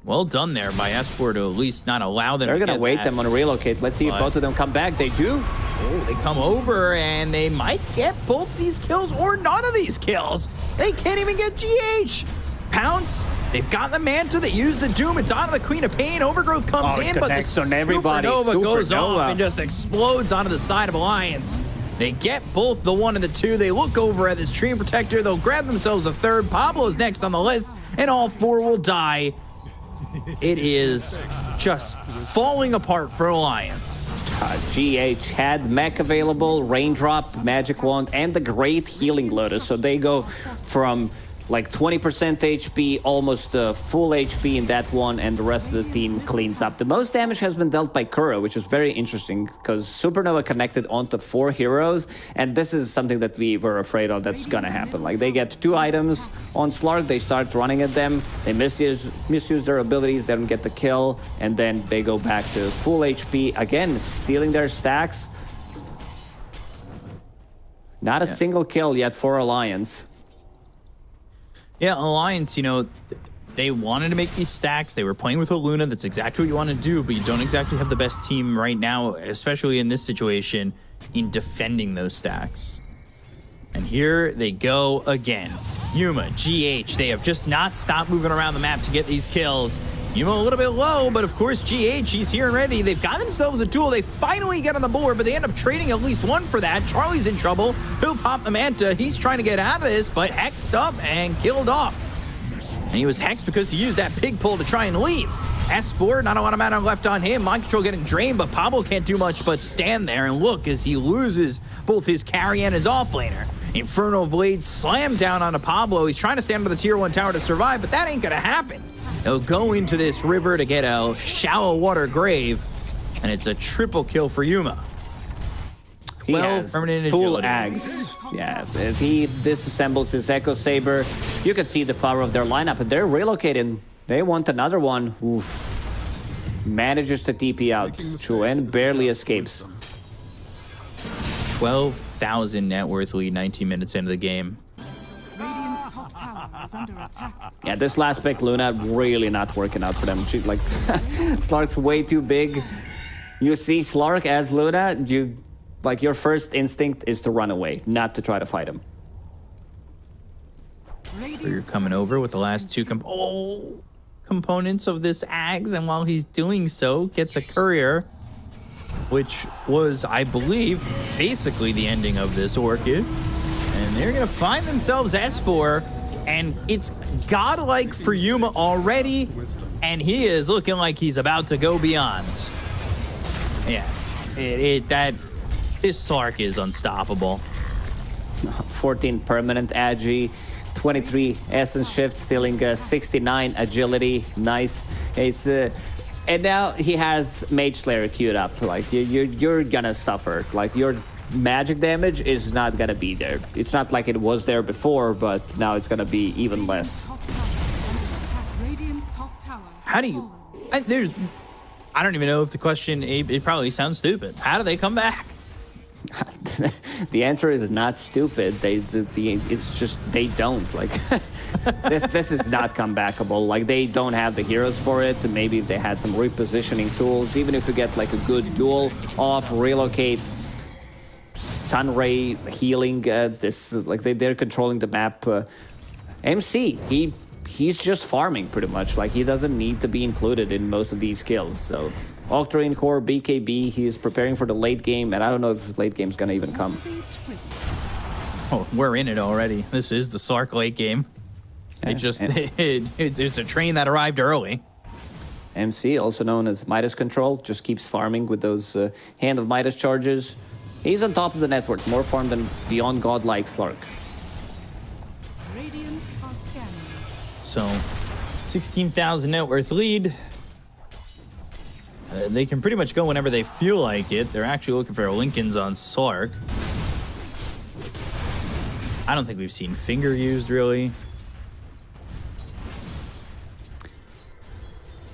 well done there by S4 to at least not allow them They're to gonna wait them on a relocate. Let's see if both of them come back. They do. Oh, they come over, and they might get both these kills or none of these kills. They can't even get GH. Pounce. They've got the Manta. They use the Doom. It's onto the Queen of Pain. Overgrowth comes in, but the Supernova goes off and just explodes onto the side of Alliance. They get both the 1 and the 2. They look over at this Treant Protector. They'll grab themselves a third. Pablo's next on the list, and all 4 will die. It is just falling apart for Alliance. GH had mech available, Raindrop, Magic Wand, and the Great Healing Lotus. So they go from like 20% HP, almost full HP in that one, and the rest of the team cleans up. The most damage has been dealt by Kuro, which is very interesting, because Supernova connected onto 4 heroes, and this is something that we were afraid of that's gonna happen. Like, they get 2 items on Slark, they start running at them, they misuse their abilities, they don't get the kill, and then they go back to full HP, again, stealing their stacks. Not a single kill yet for Alliance. Yeah, Alliance, you know, they wanted to make these stacks. They were playing with a Luna. That's exactly what you want to do, but you don't exactly have the best team right now, especially in this situation, in defending those stacks. And here they go again. Yuma, GH, they have just not stopped moving around the map to get these kills. Yuma a little bit low, but of course GH, he's here and ready. They've got themselves a tool. They finally get on the board, but they end up trading at least 1 for that. Charlie's in trouble. He'll pop the Manta. He's trying to get out of this, but hexed up and killed off. And he was hexed because he used that pig pull to try and leave. S4, not a lot of mana left on him. Mind control getting drained, but Pablo can't do much but stand there and look as he loses both his carry and his offlaner. Infernal Blade slammed down onto Pablo. He's trying to stand under the tier 1 tower to survive, but that ain't gonna happen. They'll go into this river to get a shallow water grave, and it's a triple kill for Yuma. He has full ags. Yeah, if he disassembles his Echo Saber, you can see the power of their lineup, and they're relocating. They want another one. Oof. Manages to TP out. Chuen barely escapes. 12 16,000 net worth lead 19 minutes into the game. Radiant's top tower is under attack. Yeah, this last pick, Luna, really not working out for them. She, like, Slark's way too big. You see Slark as Luna, your first instinct is to run away, not to try to fight him. So you're coming over with the last two components of this Ags, and while he's doing so, gets a courier, which was, I believe, basically the ending of this Orchid. And they're gonna find themselves S4, and it's godlike for Yuma already, and he is looking like he's about to go beyond. Yeah, this Slark is unstoppable. 14 permanent agi, 23 essence shift, stealing 69 agility. Nice. It's and now he has Mage Slayer queued up. Like you're gonna suffer. Like your magic damage is not gonna be there. It's not like it was there before, but now it's gonna be even less. How do you? I don't even know if the question. It probably sounds stupid. How do they come back? The answer is not stupid. It's just they don't. Like this is not comebackable. Like they don't have the heroes for it. Maybe if they had some repositioning tools, even if you get like a good duel off, relocate, Sunray healing. They're controlling the map. MC he's just farming pretty much. Like he doesn't need to be included in most of these kills. So. Octarine Core, BKB, he is preparing for the late game, and I don't know if late game's gonna even come. Oh, we're in it already. This is the Slark late game. It's a train that arrived early. MC, also known as Midas Control, just keeps farming with those Hand of Midas charges. He's on top of the network, more farm than Beyond Godlike Slark. Radiant are scanning. So, 16,000 net worth lead. They can pretty much go whenever they feel like it. They're actually looking for Lincolns on Slark. I don't think we've seen Finger used, really.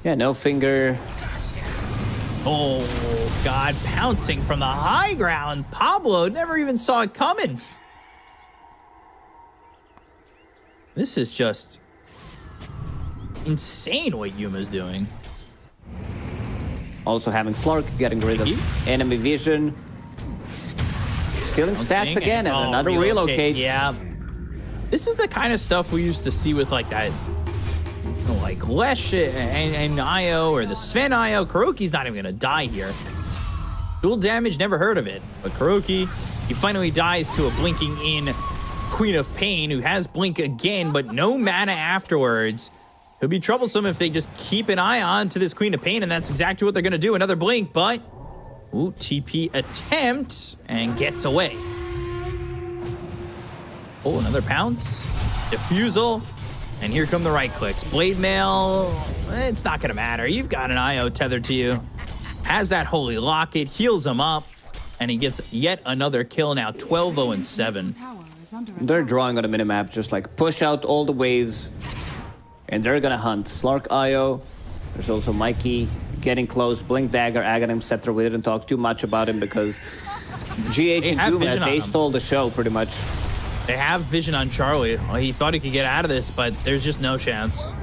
Yeah, no Finger. Oh, God, pouncing from the high ground. Pablo never even saw it coming. This is just insane what Yuma's doing. Also having Slark, getting rid of enemy vision. Stealing stacks again, and another relocate. Yeah. This is the kind of stuff we used to see with like that, like Lesh and Io, or the Sven Io. Kuroki's not even gonna die here. Dual damage, never heard of it. But Kuroki, he finally dies to a blinking in Queen of Pain, who has blink again, but no mana afterwards. It'll be troublesome if they just keep an eye on to this Queen of Pain, and that's exactly what they're gonna do. Another blink, but TP attempt and gets away. Oh, another pounce, defusal, and here come the right clicks. Blade Mail, it's not gonna matter. You've got an IO tethered to you. Has that Holy Locket, heals him up, and he gets yet another kill now. 12-0-7. They're drawing on a minimap, just like push out all the waves. And they're gonna hunt Slark IO. There's also Mikey getting close. Blink Dagger, Aghanim Scepter. We didn't talk too much about him because GH and Doom, they stole the show pretty much. They have vision on Charlie. Well, he thought he could get out of this, but there's just no chance.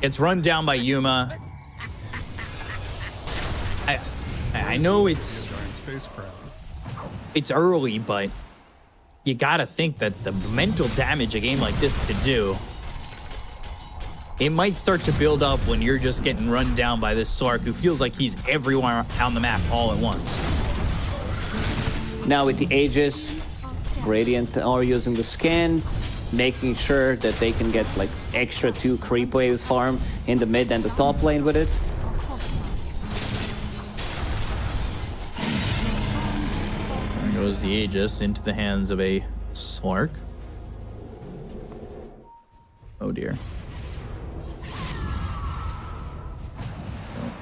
It's run down by Yuma. I know it's early, but you gotta think that the mental damage a game like this could do, it might start to build up when you're just getting run down by this Slark who feels like he's everywhere on the map all at once. Now with the Aegis, Radiant are using the scan, making sure that they can get like extra 2 creep waves farm in the mid and the top lane with it. There goes the Aegis into the hands of a Slark. Oh dear.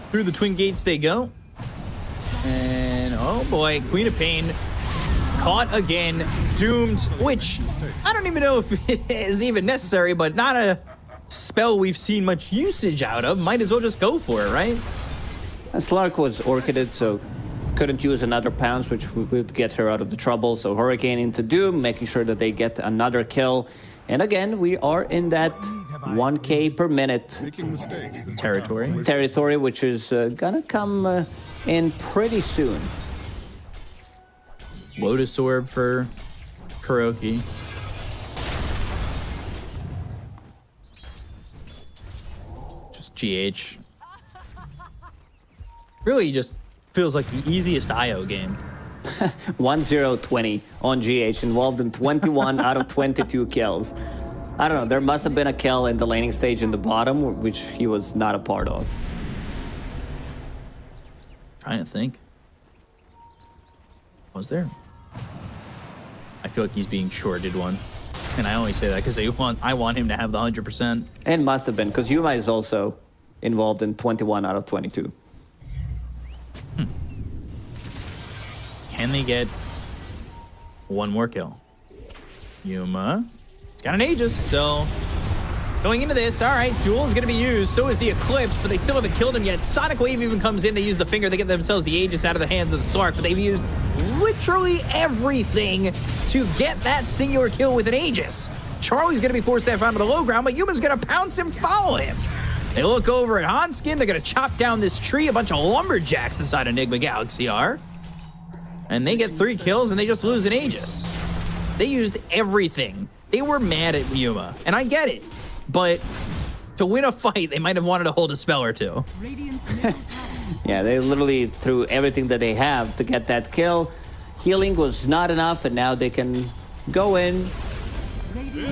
Through the twin gates they go. And oh boy, Queen of Pain caught again, doomed, which I don't even know if it is even necessary, but not a spell we've seen much usage out of. Might as well just go for it, right? Slark was orchided, so couldn't use another pounce, which would get her out of the trouble. So Hurricane into Doom, making sure that they get another kill. And again, we are in that 1K per minute territory, which is gonna come in pretty soon. Lotus Orb for Kuroki. Just GH. Really just feels like the easiest IO game. 1-0-20 on GH, involved in 21 out of 22 kills. I don't know, there must have been a kill in the laning stage in the bottom, which he was not a part of. Trying to think. Was there? I feel like he's being shorted one. And I only say that because I want him to have the 100%. And must have been, because Yuma is also involved in 21 out of 22. Can they get one more kill? Yuma. He's got an Aegis, so going into this, all right, Duel is going to be used. So is the Eclipse, but they still haven't killed him yet. Sonic Wave even comes in. They use the finger. They get themselves the Aegis out of the hands of the Slark, but they've used literally everything to get that singular kill with an Aegis. Charlie's going to be forced down to the low ground, but Yuma's going to pounce and follow him. They look over at Hanskin. They're going to chop down this tree. A bunch of lumberjacks the side of Nigma Galaxy are. And they get 3 kills, and they just lose an Aegis. They used everything. They were mad at Yuma, and I get it. But to win a fight, they might have wanted to hold a spell or two. Yeah, they literally threw everything that they have to get that kill. Healing was not enough, and now they can go in,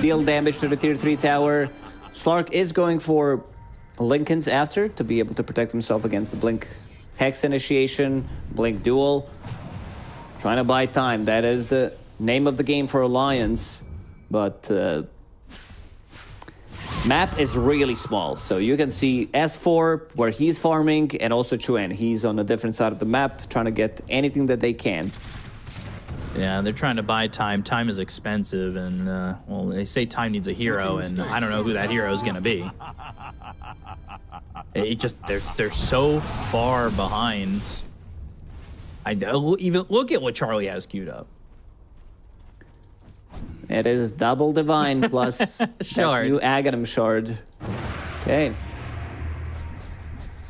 deal damage to the tier 3 tower. Slark is going for Linken's after to be able to protect himself against the Blink Hex initiation, Blink Duel. Trying to buy time. That is the name of the game for Alliance. But map is really small. So you can see S4 where he's farming, and also Chuen. He's on a different side of the map trying to get anything that they can. Yeah, they're trying to buy time. Time is expensive, and well, they say time needs a hero, and I don't know who that hero is going to be. It just they're so far behind. I even look at what Charlie has queued up. It is double divine plus that new Aghanim shard. Okay.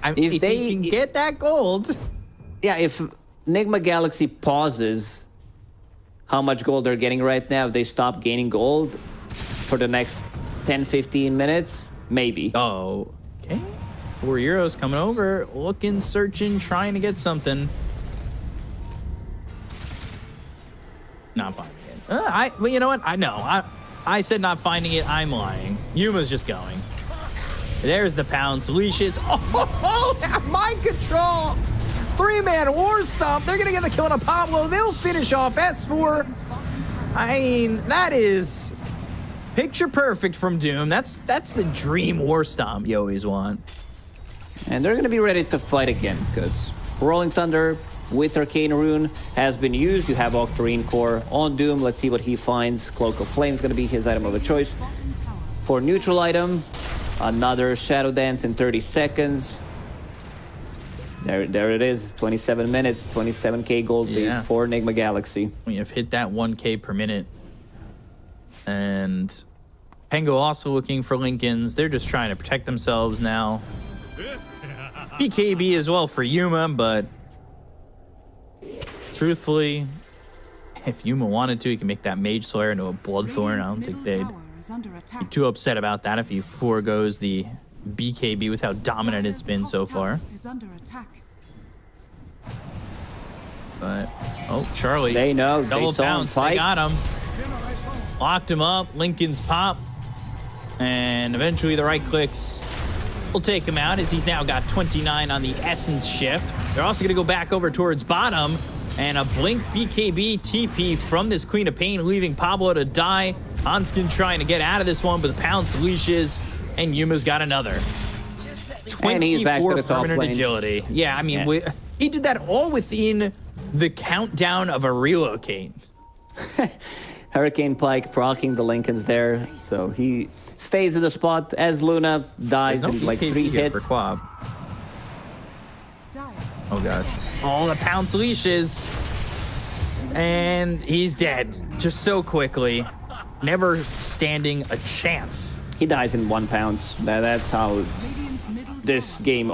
If they can get that gold. Yeah, if Nigma Galaxy pauses how much gold they're getting right now, if they stop gaining gold for the next 10-15 minutes, maybe. Oh, okay. 4 Euros coming over, looking, searching, trying to get something. Not finding it. Well, you know what? I know. I said not finding it. I'm lying. Yuma's just going. There's the pounce. Leashes. Oh, mind control. 3-man war stomp. They're going to get the kill on a Pablo. They'll finish off S4. I mean, that is picture perfect from Doom. That's the dream war stomp you always want. And they're going to be ready to fight again because Rolling Thunder with Arcane Rune has been used. You have Octarine Core on Doom. Let's see what he finds. Cloak of Flame is going to be his item of a choice. For neutral item, another Shadow Dance in 30 seconds. There it is. 27 minutes, 27k gold lead for Nigma Galaxy. We have hit that 1k per minute. And Pengo also looking for Lincolns. They're just trying to protect themselves now. BKB as well for Yuma, but truthfully, if Yuma wanted to, he can make that Mage Slayer into a Bloodthorn. I don't think they'd be too upset about that if he foregoes the BKB with how dominant it's been so far. But, oh, Charlie. They know. Double they bounce. They got him. Locked him up. Lincoln's pop. And eventually the right clicks will take him out as he's now got 29 on the Essence shift. They're also going to go back over towards bottom. And a Blink BKB TP from this Queen of Pain, leaving Pablo to die. Hanskin trying to get out of this one, but the pounce leashes. And Yuma's got another. 24 permanent agility. Yeah, I mean, he did that all within the countdown of a relocate. Hurricane Pike proccing the Lincolns there, so he stays in the spot as Luna dies in like 3 hits. Oh gosh. Oh, the pounce leashes. And he's dead. Just so quickly. Never standing a chance. He dies in 1 pounce. That's how this game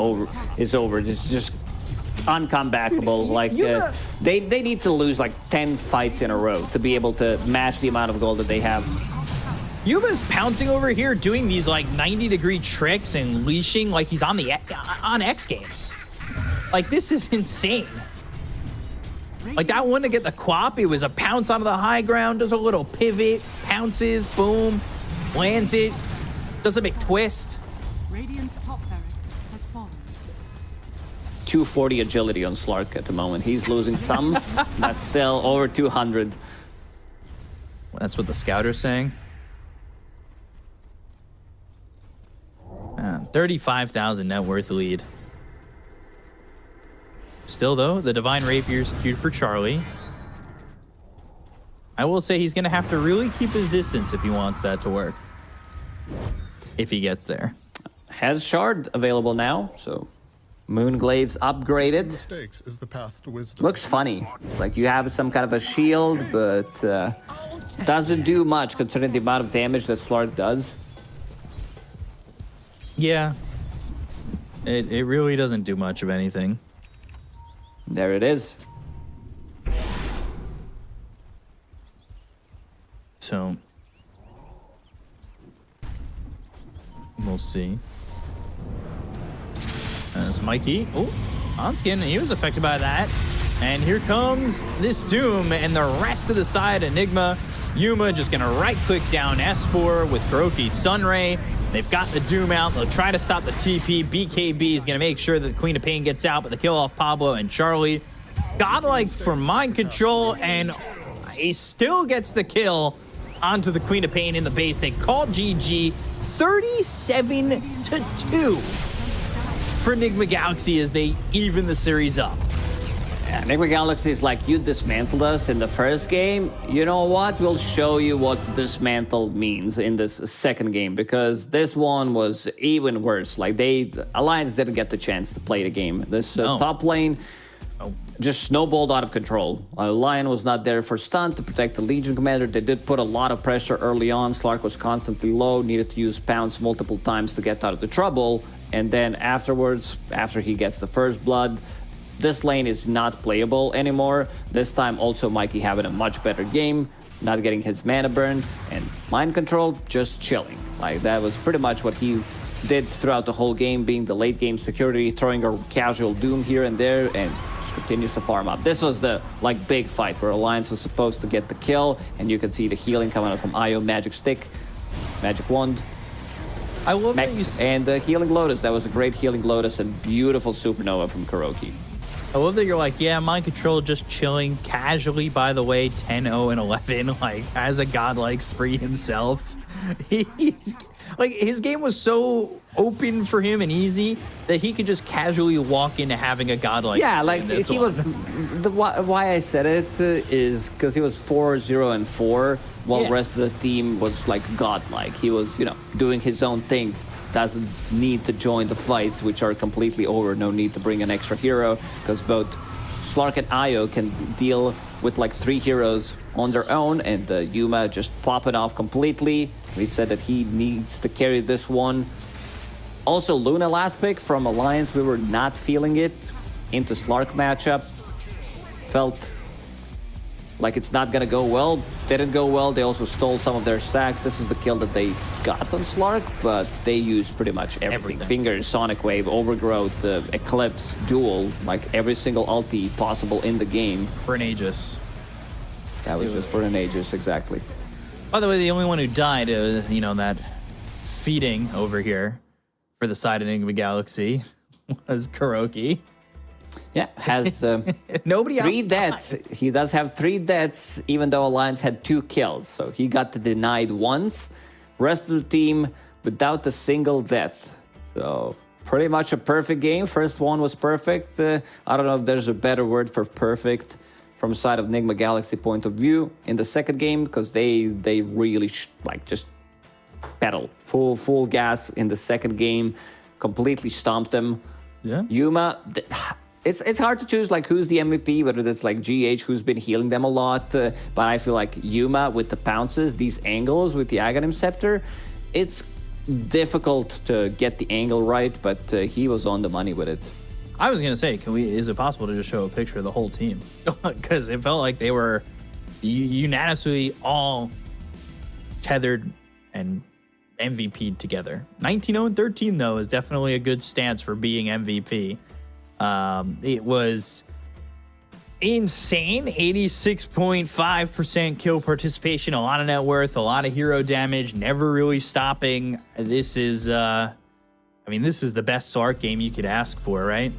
is over. It's just uncomebackable. Like they need to lose like 10 fights in a row to be able to match the amount of gold that they have. Yuma's pouncing over here, doing these like 90-degree tricks and leashing like he's on X Games. Like, this is insane. Like, that one to get the quap, it was a pounce onto the high ground, does a little pivot, pounces, boom, lands it, does a big twist. Radiant's top barracks has fallen. 240 agility on Slark at the moment. He's losing some, but still over 200. That's what the scouter's saying. 35,000 net worth lead. Still, though, the Divine Rapier's queued for Charlie. I will say he's going to have to really keep his distance if he wants that to work. If he gets there. Has Shard available now, so Moonglade's upgraded. Mistakes is the path to wisdom. Looks funny. It's like you have some kind of a shield, but doesn't do much considering the amount of damage that Slark does. Yeah. It really doesn't do much of anything. There it is. So we'll see. As Mikey, on skin, he was affected by that. And here comes this Doom and the rest of the side. Enigma, Yuma just gonna right-click down S4 with Kuroki's Sunray. They've got the Doom out. They'll try to stop the TP. BKB is going to make sure that the Queen of Pain gets out, but the kill off Pablo and Charlie. Godlike for mind control, and he still gets the kill onto the Queen of Pain in the base. They call GG 37-2 for Nigma Galaxy as they even the series up. Yeah, Nigma Galaxy is like, you dismantled us in the first game. You know what? We'll show you what dismantle means in this second game, because this one was even worse. Like, Alliance didn't get the chance to play the game. This top lane just snowballed out of control. Lion was not there for stun to protect the Legion commander. They did put a lot of pressure early on. Slark was constantly low, needed to use pounce multiple times to get out of the trouble. And then afterwards, after he gets the first blood, this lane is not playable anymore. This time also Mikey having a much better game, not getting his mana burned, and mind control just chilling. Like, that was pretty much what he did throughout the whole game, being the late game security, throwing a casual Doom here and there, and just continues to farm up. This was the big fight where Alliance was supposed to get the kill, and you can see the healing coming out from Io, Magic Stick, Magic Wand. I love that you... And the Healing Lotus, that was a great Healing Lotus and beautiful Supernova from Kuroki. I love that you're like, yeah, mind control just chilling casually, by the way, 10-0 and 11, like, as a godlike spree himself. He's like, his game was so open for him and easy that he could just casually walk into having a godlike. Yeah, like, he was, why I said it is because he was 4-0-4, while the rest of the team was like godlike. He was, doing his own thing. Doesn't need to join the fights, which are completely over. No need to bring an extra hero, because both Slark and Io can deal with like 3 heroes on their own, and Yuma just popping off completely. We said that he needs to carry this one. Also, Luna last pick from Alliance, we were not feeling it into Slark matchup. Felt like it's not gonna go well. Didn't go well. They also stole some of their stacks. This is the kill that they got on Slark, but they used pretty much everything. Fingers, Sonic Wave, Overgrowth, Eclipse, Duel, like every single ulti possible in the game. For an Aegis. That was just for an Aegis, exactly. By the way, the only one who died, that feeding over here for the side of Nigma Galaxy was Kuroki. Yeah, has nobody 3 deaths. He does have 3 deaths, even though Alliance had 2 kills. So he got denied once. Rest of the team without a single death. So pretty much a perfect game. First one was perfect. I don't know if there's a better word for perfect from the side of Nigma Galaxy point of view in the second game, because they really just pedal full gas in the second game, completely stomped them. Yeah, Yuma. it's hard to choose like who's the MVP, whether that's like GH who's been healing them a lot, but I feel like Yuma with the pounces, these angles with the Aghanim Scepter, it's difficult to get the angle right, but he was on the money with it. I was gonna say, is it possible to just show a picture of the whole team? Because it felt like they were unanimously all tethered and MVP'd together. 19-0-13 though is definitely a good stance for being MVP. It was insane, 86.5% kill participation, a lot of net worth, a lot of hero damage, never really stopping. This is, this is the best Sark game you could ask for, right?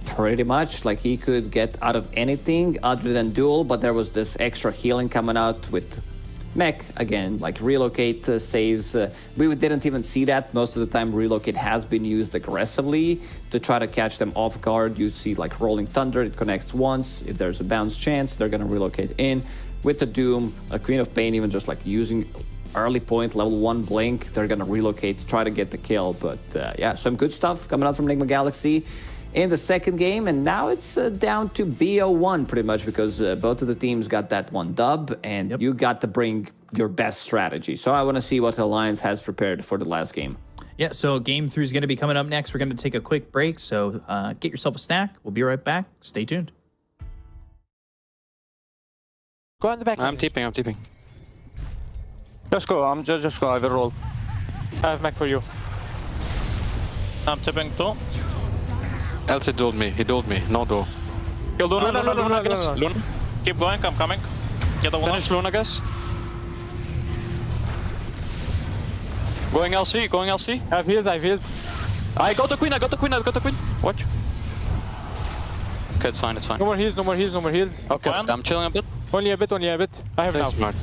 Pretty much, like he could get out of anything other than duel, but there was this extra healing coming out with mech again, like relocate saves. We didn't even see that. Most of the time relocate has been used aggressively to try to catch them off guard. You see like rolling thunder, it connects once. If there's a bounce chance, they're gonna relocate in. With the Doom, a Queen of Pain, even just like using early point, level 1 blink, they're gonna relocate, try to get the kill. But yeah, some good stuff coming out from Nigma Galaxy in the second game, and now it's down to BO1 pretty much, because both of the teams got that one dub, and you got to bring your best strategy. So I want to see what the Alliance has prepared for the last game. Yeah, so game 3 is going to be coming up next. We're going to take a quick break, so get yourself a snack. We'll be right back. Stay tuned. Go in the back. I'm TPing. Just go, just go, I will roll. I have mech for you. I'm tipping too. LC dueled me. He dueled me. No duel. Kill Luna. Luna. Keep going. I'm coming. Get the one. Finish Luna, guys. Going LC. I have heals. I got the queen. Watch. Okay, it's fine. No more heals. Okay, I'm chilling a bit. Only a bit. I have now. Smart.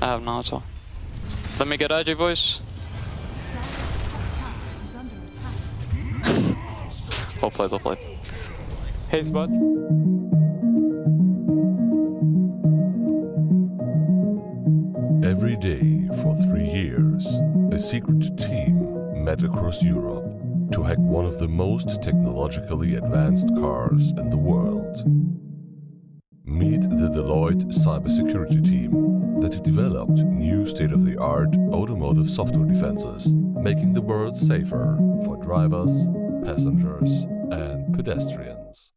I have now, so. Let me get IG voice. Well played. Hey, spot. Every day for 3 years, a secret team met across Europe to hack one of the most technologically advanced cars in the world. Meet the Deloitte cybersecurity team that developed new state-of-the-art automotive software defenses, making the world safer for drivers, passengers, and pedestrians.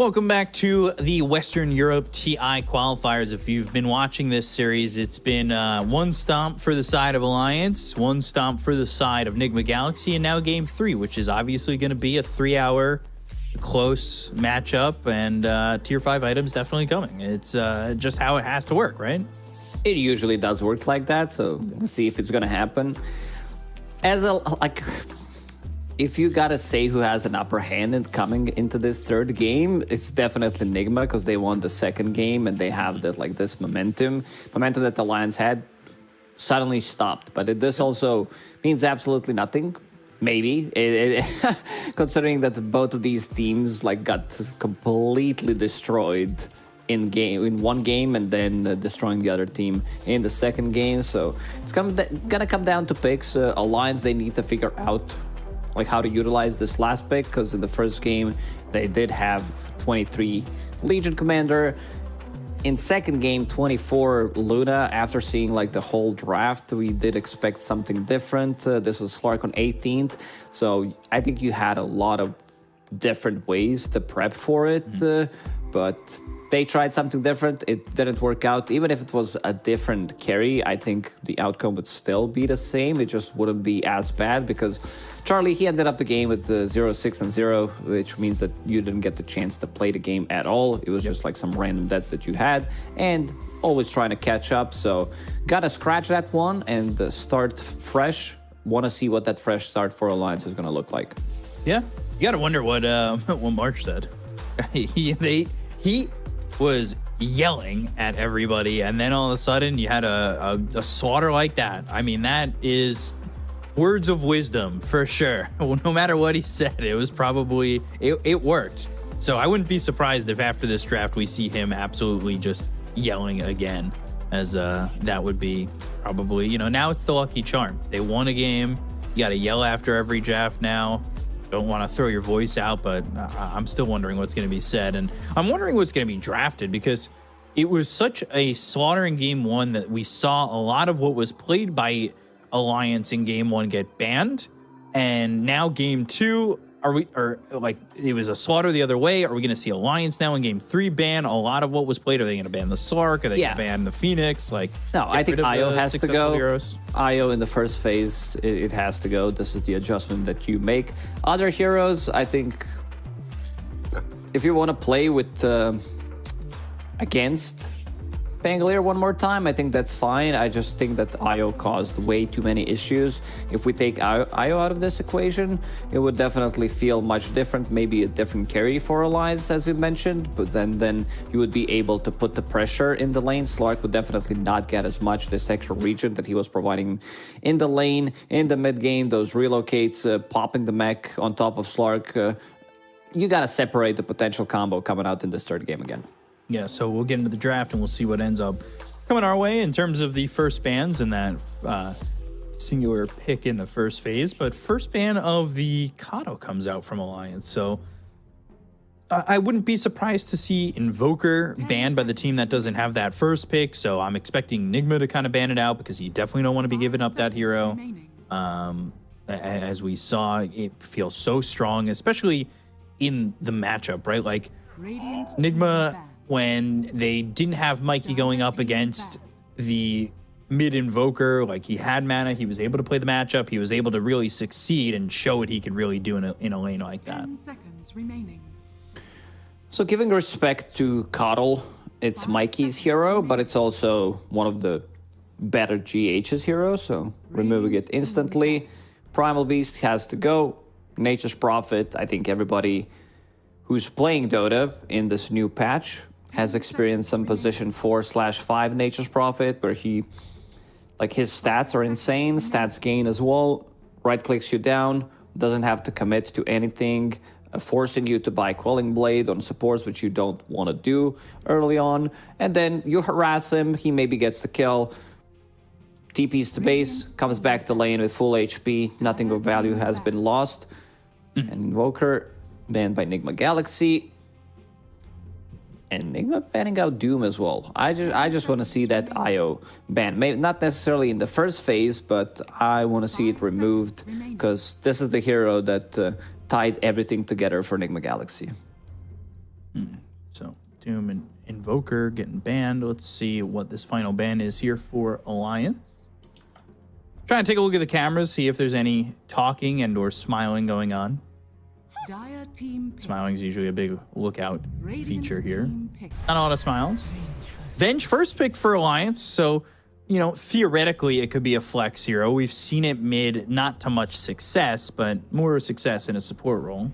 Welcome back to the Western Europe TI qualifiers. If you've been watching this series, it's been one stomp for the side of Alliance, one stomp for the side of Nigma Galaxy, and now game 3, which is obviously going to be a 3-hour close matchup, and tier 5 items definitely coming. It's just how it has to work, right? It usually does work like that, so let's see if it's going to happen. If you gotta say who has an upper hand in coming into this third game, it's definitely Nigma, because they won the second game and they have this momentum that the Lions had suddenly stopped. But this also means absolutely nothing. Maybe, considering that both of these teams got completely destroyed in one game and then destroying the other team in the second game. So it's gonna come down to picks. Alliance, they need to figure out how to utilize this last pick, because in the first game they did have 23 Legion Commander. In second game, 24 Luna. After seeing the whole draft, we did expect something different. This was Slark on 18th, so I think you had a lot of different ways to prep for it, but they tried something different. It didn't work out. Even if it was a different carry, I think the outcome would still be the same. It just wouldn't be as bad, because Charlie, he ended up the game with 0-6 and 0, which means that you didn't get the chance to play the game at all. It was just some random deaths that you had, and always trying to catch up. So gotta scratch that one and start fresh. Want to see what that fresh start for Alliance is going to look like. Yeah, you gotta wonder what March said. he was yelling at everybody, and then all of a sudden you had a slaughter like that. I mean, that is words of wisdom for sure. No matter what he said, it was probably it worked. So I wouldn't be surprised if after this draft we see him absolutely just yelling again, as that would be probably, now it's the lucky charm. They won a game, you gotta yell after every draft now. Don't want to throw your voice out, but I'm still wondering what's going to be said. And I'm wondering what's going to be drafted, because it was such a slaughter in game 1 that we saw a lot of what was played by Alliance in game 1 get banned. And now game 2, it was a slaughter the other way. Are we going to see Alliance now in game 3 ban a lot of what was played? Are they going to ban the Slark? Are they going to ban the Phoenix? No, I think Io has to go. Heroes? Io in the first phase, it has to go. This is the adjustment that you make. Other heroes, I think, if you want to play with against Pangolier one more time, I think that's fine. I just think that Io caused way too many issues. If we take Io out of this equation, it would definitely feel much different. Maybe a different carry for Alliance, as we mentioned, but then you would be able to put the pressure in the lane. Slark would definitely not get as much this extra region that he was providing in the lane, in the mid game, those relocates, popping the mech on top of Slark. You gotta separate the potential combo coming out in this third game again. Yeah, so we'll get into the draft and we'll see what ends up coming our way in terms of the first bans in that singular pick in the first phase. But first ban of the Kato comes out from Alliance. So I wouldn't be surprised to see Invoker banned by the team that doesn't have that first pick. So I'm expecting Nigma to kind of ban it out, because you definitely don't want to be giving up that hero. As we saw, it feels so strong, especially in the matchup, right? Nigma, when they didn't have Mikey going up against the mid Invoker, he had mana, he was able to play the matchup, he was able to really succeed and show what he could really do in a lane like that. 10 seconds remaining. So giving respect to Coddle, it's Mikey's hero, but it's also one of the better GH's heroes, so removing it instantly. Primal Beast has to go. Nature's Prophet, I think everybody who's playing Dota in this new patch has experienced some position 4/5 Nature's Prophet, where he, his stats are insane, stats gain as well, right clicks you down, doesn't have to commit to anything, forcing you to buy Quelling Blade on supports, which you don't want to do early on, and then you harass him, he maybe gets the kill, TPs to base, comes back to lane with full HP, nothing of value has been lost, and Invoker banned by Nigma Galaxy. And Nigma banning out Doom as well. I just want to see that Io ban. Maybe not necessarily in the first phase, but I want to see it removed, because this is the hero that tied everything together for Nigma Galaxy. So Doom and Invoker getting banned. Let's see what this final ban is here for Alliance. Trying to take a look at the cameras, see if there's any talking and or smiling going on. Dire team pick. Smiling is usually a big lookout Radiant feature here. team pick. Not a lot of smiles. Venge first pick for Alliance, so, you know, theoretically it could be a flex hero. We've seen it mid, not to much success, but more success in a support role.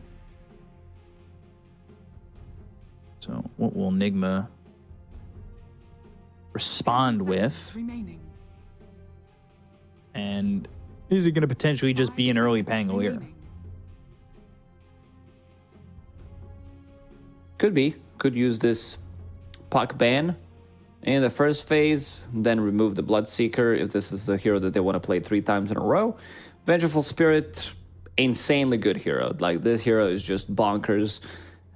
So what will Nigma respond with? Remaining. And is it going to potentially just be an early Pangolier? Could be. Could use this puck ban in the first phase, then remove the Bloodseeker if this is the hero that they want to play 3 times in a row. Vengeful Spirit, insanely good hero. Like, this hero is just bonkers.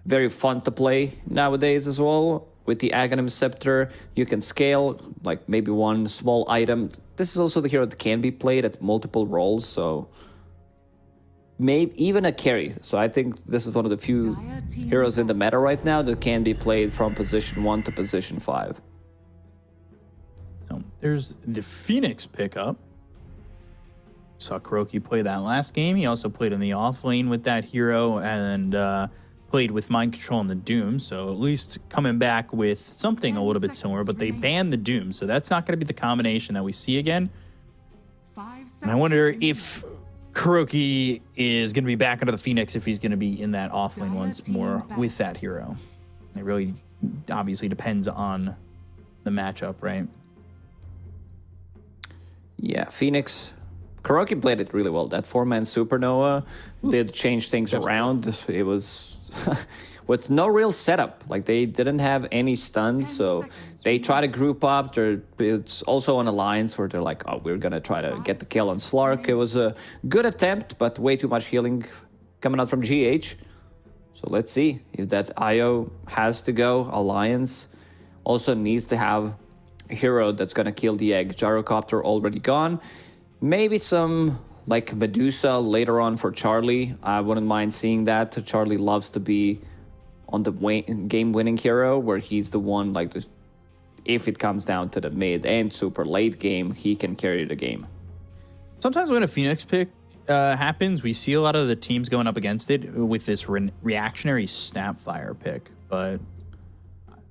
Very fun to play nowadays as well. With the Aghanim Scepter, you can scale, like, maybe one small item. This is also the hero that can be played at multiple roles, so maybe even a carry. So I think this is one of the few heroes in the meta right now that can be played from position 1 to position 5. So there's the Phoenix pickup. Saw Kuroki play that last game. He also played in the off lane with that hero and played with Mind Control and the Doom. So at least coming back with something a little bit similar, but they banned the Doom. So that's not going to be the combination that we see again. And I wonder if Kuroki is going to be back under the Phoenix if he's going to be in that offlane once more with that hero. It really obviously depends on the matchup, right? Yeah, Phoenix. Kuroki played it really well. That 4-man Supernova did change things around. It was with no real setup. Like, they didn't have any stuns, so they try to group up. It's also an alliance where they're like, oh, we're gonna try to get the kill on Slark. It was a good attempt, but way too much healing coming out from GH. So let's see if that IO has to go. Alliance also needs to have a hero that's gonna kill the egg. Gyrocopter already gone. Maybe some like Medusa later on for Charlie. I wouldn't mind seeing that. Charlie loves to be on the game-winning hero, where he's the one, like, if it comes down to the mid and super late game, he can carry the game. Sometimes when a Phoenix pick happens, we see a lot of the teams going up against it with this reactionary Snapfire pick. But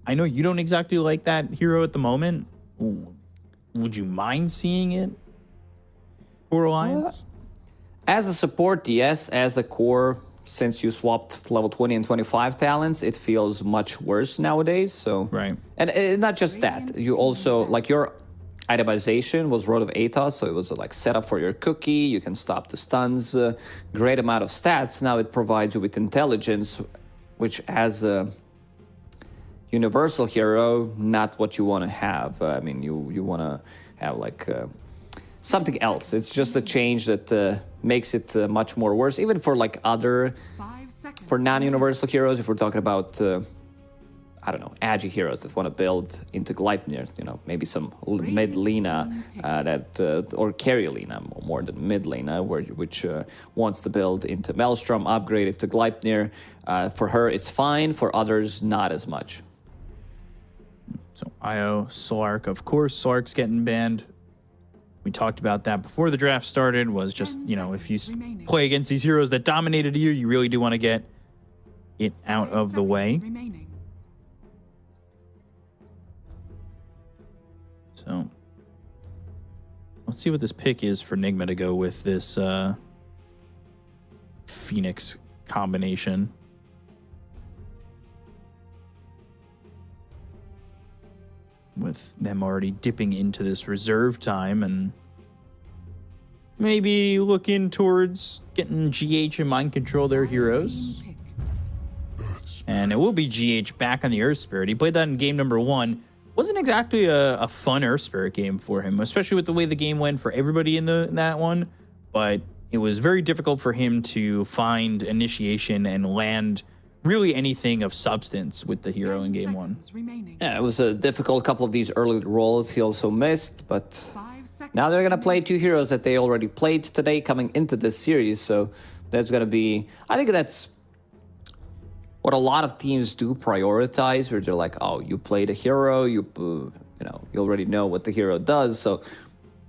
I know you don't exactly like that hero at the moment. Would you mind seeing it for Alliance? As a support, yes. As a core, since you swapped level 20 and 25 talents, it feels much worse nowadays. So right. And not just that. You also, like, your itemization was Road of Atos, so it was like set up for your cookie. You can stop the stuns. Great amount of stats. Now it provides you with intelligence, which as a universal hero, not what you want to have. I mean, you want to have like something else. It's just a change that makes it much more worse, even for like other, for non-universal heroes. If we're talking about, I don't know, agi heroes that want to build into Gleipnir, you know, maybe some mid Lina or carry Lina more than mid Lina, which wants to build into Maelstrom, upgrade it to Gleipnir. For her, it's fine. For others, not as much. So IO, Slark, of course, Slark's getting banned. We talked about that before the draft started, was just, you know, if you play against these heroes that dominated you, you really do want to get it out of the way. So let's see what this pick is for Nigma to go with this Phoenix combination. With them already dipping into this reserve time and maybe looking towards getting GH and Mind Control their heroes. And it will be GH back on the Earth Spirit. He played that in game number 1. Wasn't exactly a fun Earth Spirit game for him, especially with the way the game went for everybody in that one. But it was very difficult for him to find initiation and land really anything of substance with the hero in game 1. Yeah, it was a difficult couple of these early rolls he also missed, but now they're going to play 2 heroes that they already played today coming into this series, so that's going to be, I think that's what a lot of teams do prioritize, where they're like, oh, you play the hero, you already know what the hero does, so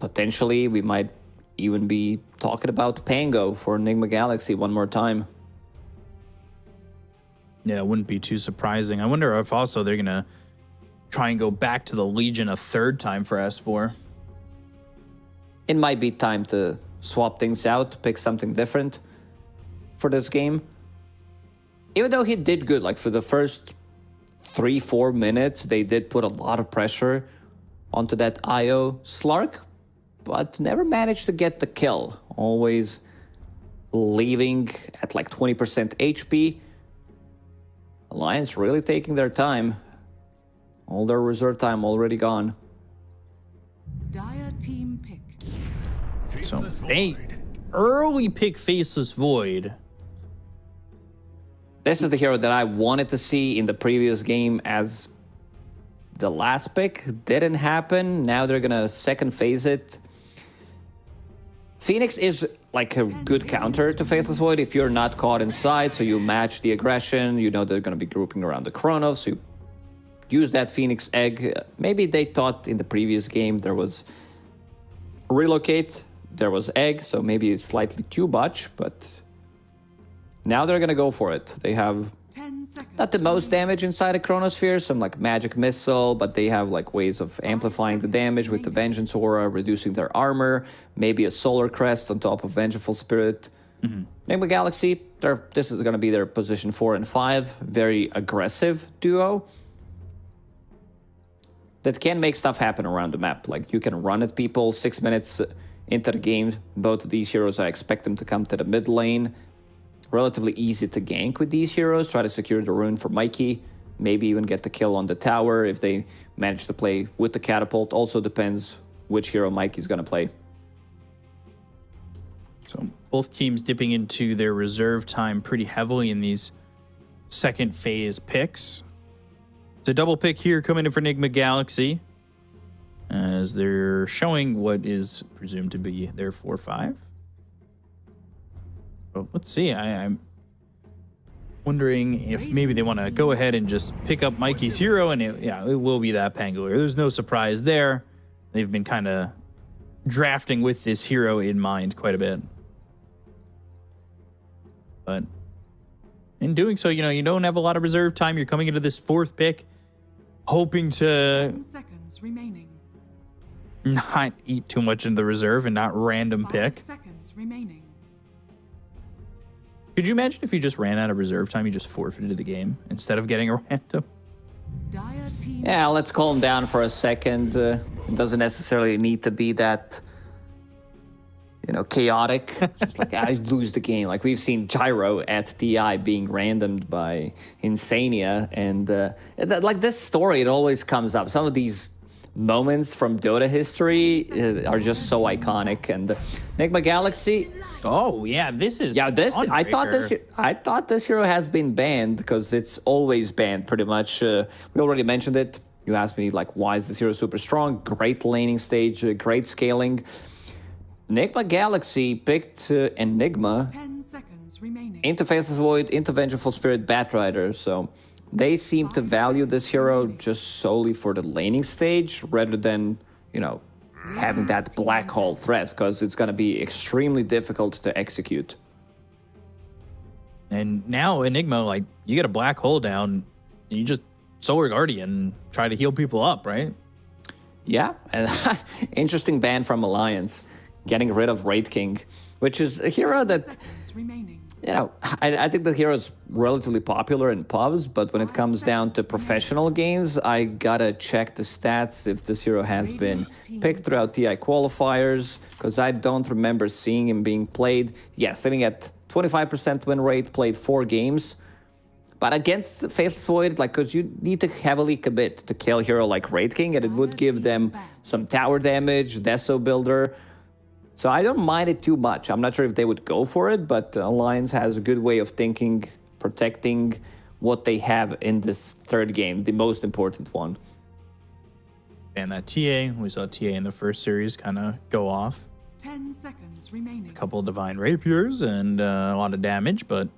potentially we might even be talking about Pango for Nigma Galaxy one more time. Yeah, it wouldn't be too surprising. I wonder if also they're gonna try and go back to the Legion a third time for S4. It might be time to swap things out, pick something different for this game. Even though he did good, like for the first 3-4 minutes, they did put a lot of pressure onto that IO Slark, but never managed to get the kill. Always leaving at like 20% HP. Alliance really taking their time. All their reserve time already gone. Dire team pick. So they early pick Faceless Void. This is the hero that I wanted to see in the previous game as the last pick. Didn't happen. Now they're gonna second phase it. Phoenix is like a good counter to Faceless Void if you're not caught inside, so you match the aggression. You know they're gonna be grouping around the Chronos, so you use that Phoenix egg. Maybe they thought in the previous game there was relocate, there was egg, so maybe it's slightly too much, but now they're gonna go for it. They have not the most damage inside a Chronosphere, some like magic missile, but they have like ways of amplifying the damage with the Vengeance Aura, reducing their armor, maybe a Solar Crest on top of Vengeful Spirit. Nigma Galaxy, this is gonna be their position 4 and 5, very aggressive duo that can make stuff happen around the map. Like you can run at people 6 minutes into the game. Both of these heroes, I expect them to come to the mid lane. Relatively easy to gank with these heroes. Try to secure the rune for Mikey. Maybe even get the kill on the tower if they manage to play with the catapult. Also depends which hero Mikey's going to play. So both teams dipping into their reserve time pretty heavily in these second phase picks. It's a double pick here coming in for Nigma Galaxy, as they're showing what is presumed to be their 4-5. But let's see. I'm wondering if maybe they want to go ahead and just pick up Mikey's hero, and it will be that Pangolier. There's no surprise there. They've been kind of drafting with this hero in mind quite a bit. But in doing so, you don't have a lot of reserve time. You're coming into this fourth pick, hoping to 10 seconds remaining. not eat too much in the reserve and not random 5 pick. seconds remaining. Could you imagine if you just ran out of reserve time, you just forfeited the game instead of getting a random? Dire team. Yeah, let's calm down for a second. It doesn't necessarily need to be that, chaotic. Just like, I lose the game. Like, we've seen Gyro at TI being randomed by Insania. And, like, this story, it always comes up. Some of these moments from Dota history are just so iconic. And Nigma Galaxy... Oh yeah, this is I thought this hero has been banned because it's always banned pretty much. We already mentioned it. You asked me like, why is this hero super strong? Great laning stage, great scaling. Nigma Galaxy picked Enigma 10 seconds remaining. into Faceless Void, into Vengeful Spirit, Batrider. So they seem to value this hero just solely for the laning stage rather than having that black hole threat, because it's going to be extremely difficult to execute. And now Enigma, like, you get a black hole down, you just Solar Guardian, try to heal people up, right? Yeah, and interesting ban from Alliance, getting rid of Raid King, which is a hero that, Seconds remaining. I think the hero is relatively popular in pubs, but when it comes down to professional games, I gotta check the stats if this hero has been picked throughout TI qualifiers, because I don't remember seeing him being played. Yeah, sitting at 25% win rate, played 4 games. But against Faceless Void, like, because you need to heavily commit to kill a hero like Raid King, and it would give them some tower damage, Deso Builder. So I don't mind it too much. I'm not sure if they would go for it, but Alliance has a good way of thinking, protecting what they have in this third game, the most important one. And that TA, we saw TA in the first series kind of go off. 10 seconds remaining. A couple of Divine Rapiers and a lot of damage, but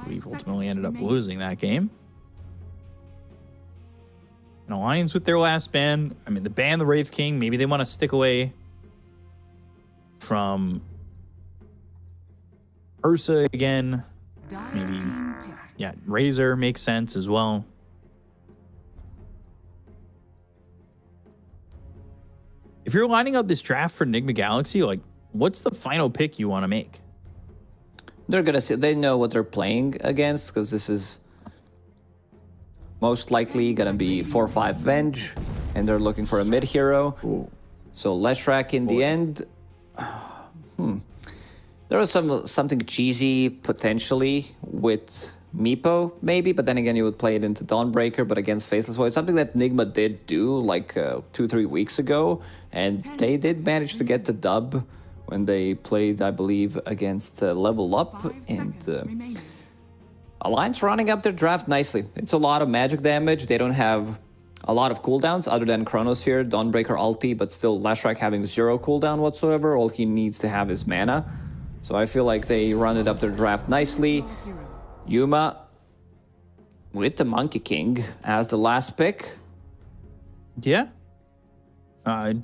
We've ultimately ended up losing that game. An alliance with their last ban. I mean, the ban the Wraith King. Maybe they want to stick away from Ursa again. Maybe, yeah, Razor makes sense as well. If you're lining up this draft for Nigma Galaxy, like, what's the final pick you want to make? They're gonna see. They know what they're playing against because this is most likely gonna be 4/5 Venge, and they're looking for a mid hero. Ooh. So Leshrac in the end. There was something cheesy potentially with Meepo maybe, but then again you would play it into Dawnbreaker, but against Faceless Void, something that Nigma did do like 2-3 weeks ago, and they did manage to get the dub when they played, I believe, against Level Up, and Alliance running up their draft nicely. It's a lot of magic damage. They don't have a lot of cooldowns other than Chronosphere, Dawnbreaker ulti, but still Leshrac having 0 cooldown whatsoever. All he needs to have is mana. So I feel like they run it up their draft nicely. Yuma with the Monkey King as the last pick. Yeah.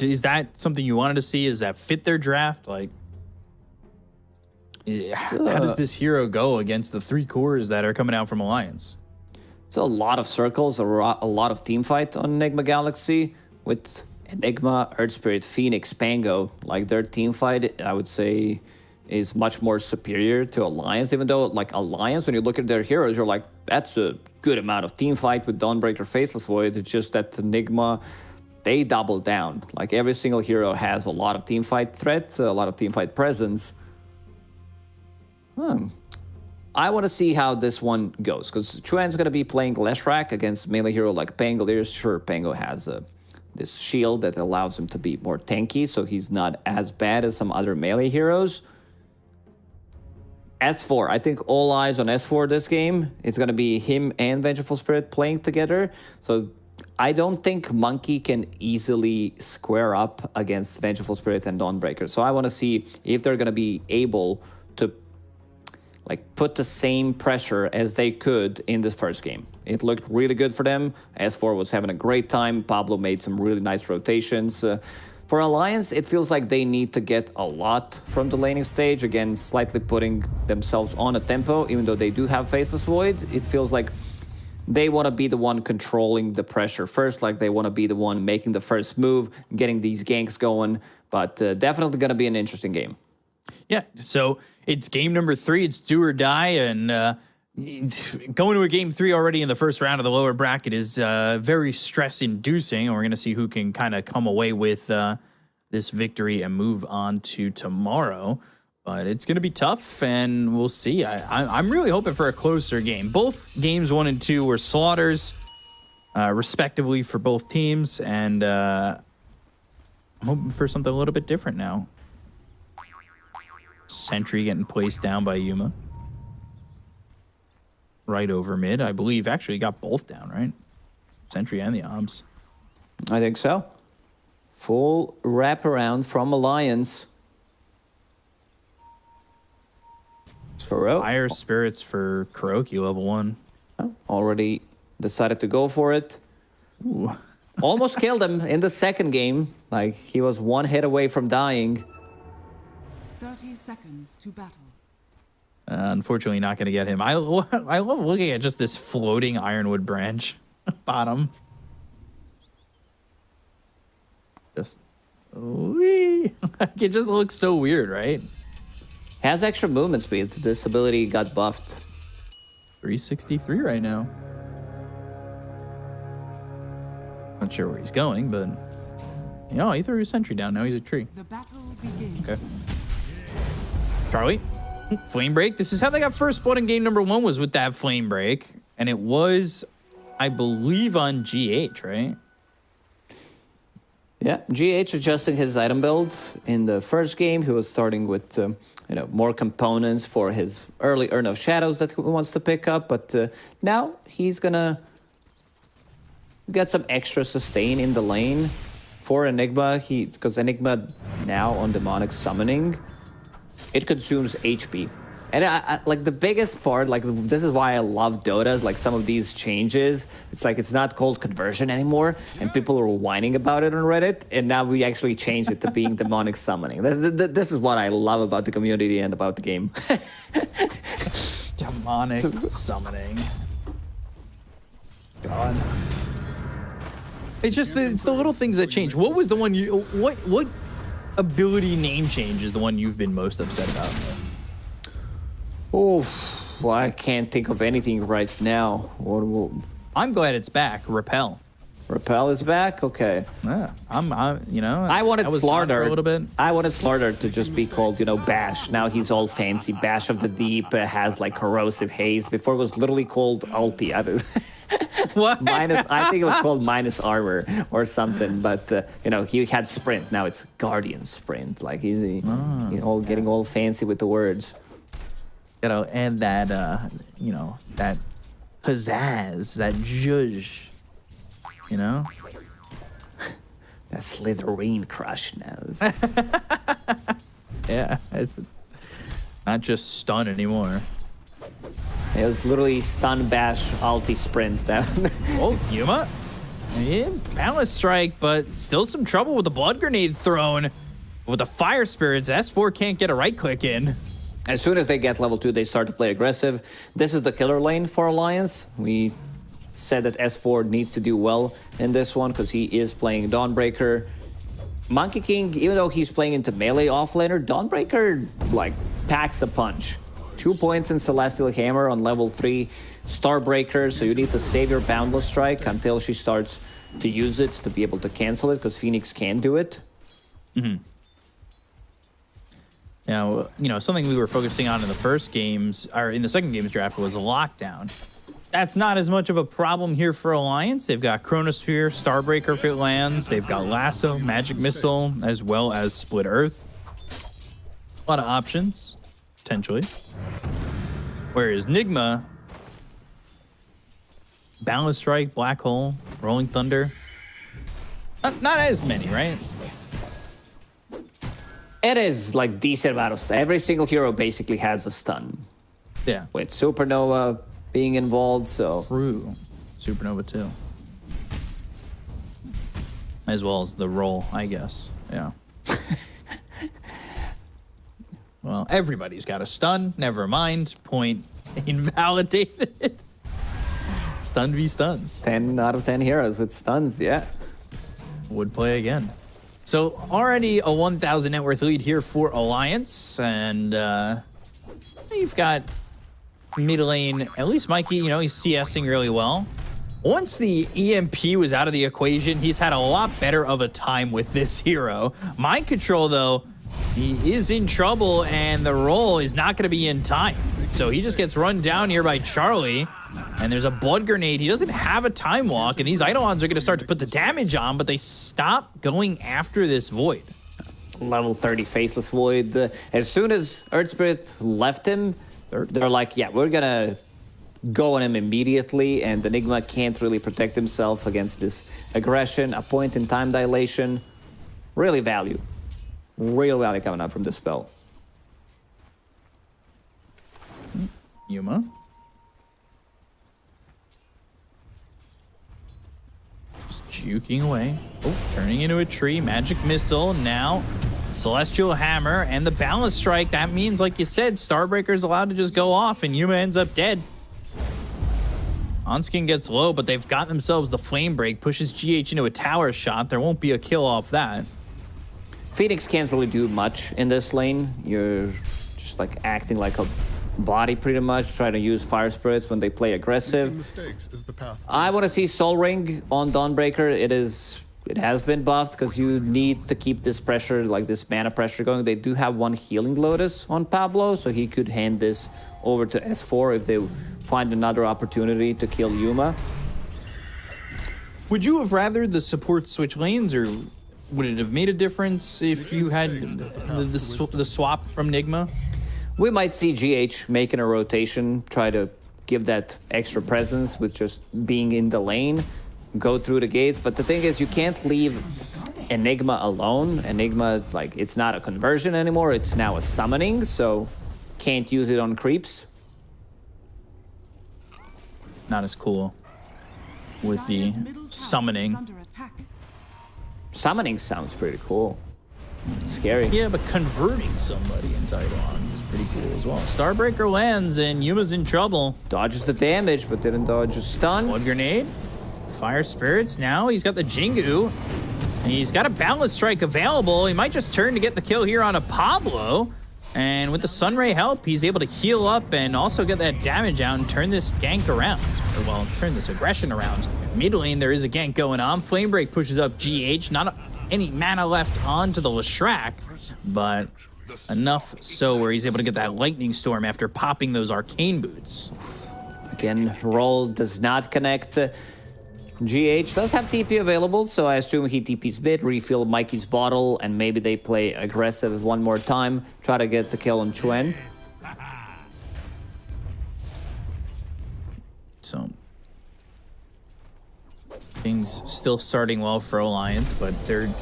Is that something you wanted to see? Is that fit their draft? Like, how does this hero go against the 3 cores that are coming out from Alliance? It's a lot of circles, a lot of team fight on Nigma Galaxy with Enigma, Earth Spirit, Phoenix, Pango. Like, their team fight, I would say, is much more superior to Alliance, even though, like, Alliance, when you look at their heroes, you're like, that's a good amount of team fight with Dawnbreaker, Faceless Void. It's just that Enigma, they double down. Like, every single hero has a lot of team fight threat, a lot of team fight presence. I want to see how this one goes, because Chuan's going to be playing Leshrac against melee hero like Pango. Sure, Pango has this shield that allows him to be more tanky, so he's not as bad as some other melee heroes. S4, I think all eyes on S4 this game. It's going to be him and Vengeful Spirit playing together. So I don't think Monkey can easily square up against Vengeful Spirit and Dawnbreaker. So I want to see if they're going to be able to like put the same pressure as they could in the first game. It looked really good for them. S4 was having a great time. Pablo made some really nice rotations. For Alliance, it feels like they need to get a lot from the laning stage. Again, slightly putting themselves on a tempo, even though they do have Faceless Void. It feels like they want to be the one controlling the pressure first, like they want to be the one making the first move, getting these ganks going. But definitely going to be an interesting game. Yeah, so it's game number 3. It's do or die, and going to a game 3 already in the first round of the lower bracket is very stress-inducing, and we're going to see who can kind of come away with this victory and move on to tomorrow. But it's going to be tough, and we'll see. I'm really hoping for a closer game. Both games 1 and 2 were slaughters, respectively, for both teams, and I'm hoping for something a little bit different now. Sentry getting placed down by Yuma. Right over mid, I believe. Actually, got both down, right? Sentry and the Obs. I think so. Full wraparound from Alliance. Fire Spirits for Kuroki, level 1. Oh, already decided to go for it. Ooh. Almost killed him in the second game. Like, he was 1 hit away from dying. 30 seconds to battle. Unfortunately, not going to get him. I love looking at just this floating Ironwood branch bottom. Just, it just looks so weird, right? Has extra movement speed. This ability got buffed. 363 right now. Not sure where he's going, but he threw his sentry down. Now he's a tree. The battle begins. Okay. Charlie, flame break. This is how they got first blood in game number 1, was with that flame break, and it was, I believe, on GH, right? Yeah, GH adjusting his item build in the first game. He was starting with more components for his early Urn of Shadows that he wants to pick up, but now he's gonna get some extra sustain in the lane for Enigma. Because Enigma now on Demonic Summoning, it consumes HP. And I like the biggest part, like this is why I love Dota, like some of these changes. It's like it's not called conversion anymore, and people are whining about it on Reddit, and now we actually changed it to being demonic summoning. This is what I love about the community and about the game. Demonic summoning. God. It's just it's the little things that change. What was the one you what ability name change is the one you've been most upset about? Oh, well, I can't think of anything right now. I'm glad it's back. Repel. Repel is back. Okay. Yeah, I wanted Slardar a little bit. I wanted Slardar to just be called, Bash. Now he's all fancy. Bash of the Deep has like corrosive haze. Before it was literally called Ulti. What? I think it was called minus armor or something. But he had sprint. Now it's Guardian sprint. Like he's all getting all fancy with the words. And that that pizzazz, that zhuzh. That Slytherin crush knows. Yeah, it's not just stun anymore. It was literally stun, bash, ulti, sprint. Oh, Yuma? Yeah, balance strike, but still some trouble with the blood grenade thrown. With the fire spirits, S4 can't get a right click in. As soon as they get level 2, they start to play aggressive. This is the killer lane for Alliance. We said that S4 needs to do well in this one because he is playing Dawnbreaker. Monkey King, even though he's playing into melee offlaner, Dawnbreaker packs a punch. 2 points in Celestial Hammer on level 3 Starbreaker, so you need to save your Boundless Strike until she starts to use it to be able to cancel it, because Phoenix can do it. Now, something we were focusing on in the first games, or in the second games draft, was a lockdown. That's not as much of a problem here for Alliance. They've got Chronosphere, Starbreaker if it lands. They've got Lasso, Magic Missile, as well as Split Earth. A lot of options, potentially. Whereas Nigma, Balance Strike, Black Hole, Rolling Thunder. Not as many, right? It is decent amount of stuff. Every single hero basically has a stun. Yeah. With Supernova being involved, so. True. Supernova too. As well as the roll, I guess. Yeah. Well, everybody's got a stun. Never mind. Point invalidated. Stun v stuns. 10 out of 10 heroes with stuns, yeah. Would play again. So already a 1,000 net worth lead here for Alliance, and you've got mid lane, at least Mikey, he's CSing really well. Once the EMP was out of the equation, he's had a lot better of a time with this hero. Mind Control, though, he is in trouble, and the roll is not going to be in time. So he just gets run down here by Charlie, and there's a blood grenade. He doesn't have a time walk, and these Eidolons are going to start to put the damage on, but they stop going after this Void. Level 30 Faceless Void. As soon as Earth Spirit left him, they're like, yeah, we're going to go on him immediately, and Enigma can't really protect himself against this aggression. A point in time dilation. Really value. Real value coming out from this spell. Yuma. Just juking away. Oh, turning into a tree. Magic Missile. Now, Celestial Hammer and the Balance Strike. That means, like you said, Starbreaker's allowed to just go off, and Yuma ends up dead. Onskin gets low, but they've got themselves the Flame Break. Pushes GH into a tower shot. There won't be a kill off that. Phoenix can't really do much in this lane. You're just acting like a body pretty much, trying to use Fire Spirits when they play aggressive. I want to see Soul Ring on Dawnbreaker. It has been buffed because you need to keep this pressure, this mana pressure going. They do have one Healing Lotus on Pablo, so he could hand this over to S4 if they find another opportunity to kill Yuma. Would you have rather the support switch lanes, or would it have made a difference if you had the swap from Nigma? We might see GH making a rotation, try to give that extra presence with just being in the lane, go through the gates. But the thing is, you can't leave Enigma alone. Enigma, it's not a conversion anymore. It's now a summoning, so can't use it on creeps. Not as cool with the summoning. Summoning sounds pretty cool. It's scary. Yeah, but converting somebody into Eidolons is pretty cool as well. Starbreaker lands and Yuma's in trouble. Dodges the damage, but didn't dodge a stun. Blood grenade. Fire spirits now. He's got the Jingu. And he's got a balance strike available. He might just turn to get the kill here on a Pablo. And with the Sunray help, he's able to heal up and also get that damage out and turn this gank around. Or, well, turn this aggression around. Mid lane, there is a gank going on. Flamebreak pushes up GH. Not any mana left onto the Leshrac, but enough so where he's able to get that Lightning Storm after popping those Arcane Boots. Again, roll does not connect. GH does have TP available, so I assume he TP's mid, refill Mikey's bottle, and maybe they play aggressive one more time, try to get the kill on Chuen. So things still starting well for Alliance, but they're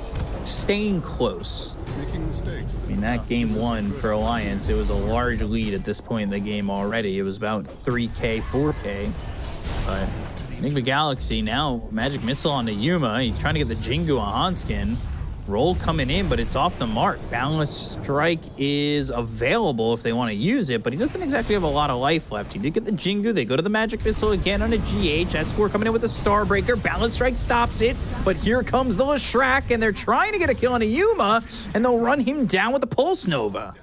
staying close. I mean, that game one for Alliance, it was a large lead at this point in the game already. It was about 3K, 4K, but Nigma Galaxy now, Magic Missile onto Yuma. He's trying to get the Jingu on Hanskin. Roll coming in, but it's off the mark. Balance Strike is available if they want to use it, but he doesn't exactly have a lot of life left. He did get the Jingu. They go to the Magic Missile again on a GH. S4 coming in with the Starbreaker. Balance Strike stops it, but here comes the Leshrac, and they're trying to get a kill on a Yuma, and they'll run him down with the Pulse Nova.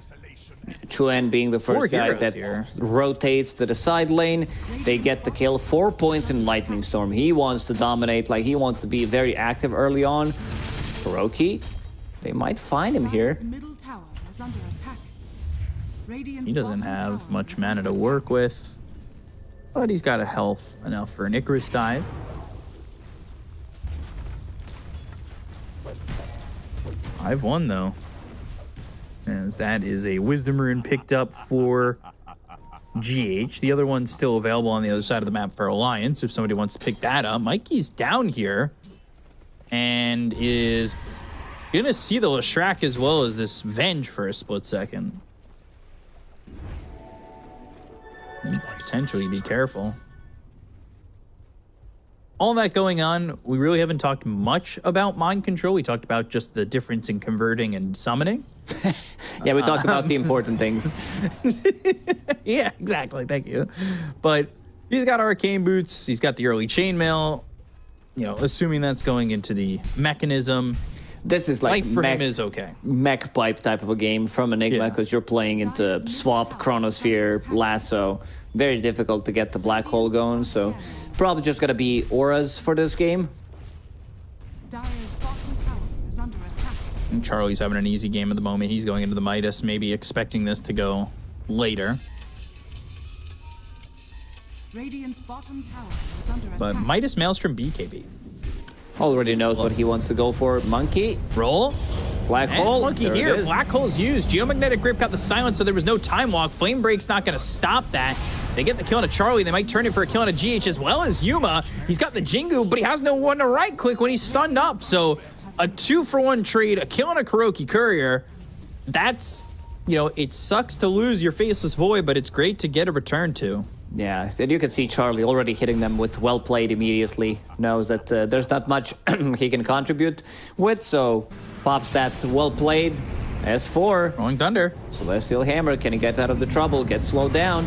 Chuen being the first guy that rotates to the side lane. They get the kill. 4 points in Lightning Storm. He wants to dominate, like he wants to be very active early on. Kuroki, they might find him here. He doesn't have much mana to work with, but he's got a health enough for an Icarus dive. I've won though, as that is a Wisdom Rune picked up for GH. The other one's still available on the other side of the map for Alliance if somebody wants to pick that up. Mikey's down here and is gonna see the Leshrac as well as this Venge for a split second. Potentially be careful. All that going on, we really haven't talked much about mind control. We talked about just the difference in converting and summoning. Yeah, we talked about the important things. Yeah, exactly. Thank you. But he's got Arcane Boots. He's got the early Chainmail. You know, assuming that's going into the mechanism. This is like life for him is okay. Mech pipe type of a game from Enigma because you're playing into Swap, Chronosphere, Lasso. Very difficult to get the Black Hole going, so probably just gonna be auras for this game. And Charlie's having an easy game at the moment. He's going into the Midas, maybe expecting this to go later. Radiant's bottom tower is under But attack. Midas Maelstrom BKB. Already knows what he wants to go for. Monkey. Roll. Black And Hole. Monkey There it here. is. Black Hole's used. Geomagnetic Grip got the silence, so there was no time walk. Flame Break's not going to stop that. They get the kill on a Charlie. They might turn it for a kill on a GH as well as Yuma. He's got the Jingu, but he has no one to right click when he's stunned up. So a 2-for-1 trade, a kill on a Kuroki Courier. That's, you know, it sucks to lose your Faceless Void, but it's great to get a return to. Yeah, and you can see Charlie already hitting them with well played immediately. Knows that there's not much he can contribute with, so pops that well played. S4. Rolling Thunder. Celestial Hammer, can he get out of the trouble? Get slowed down.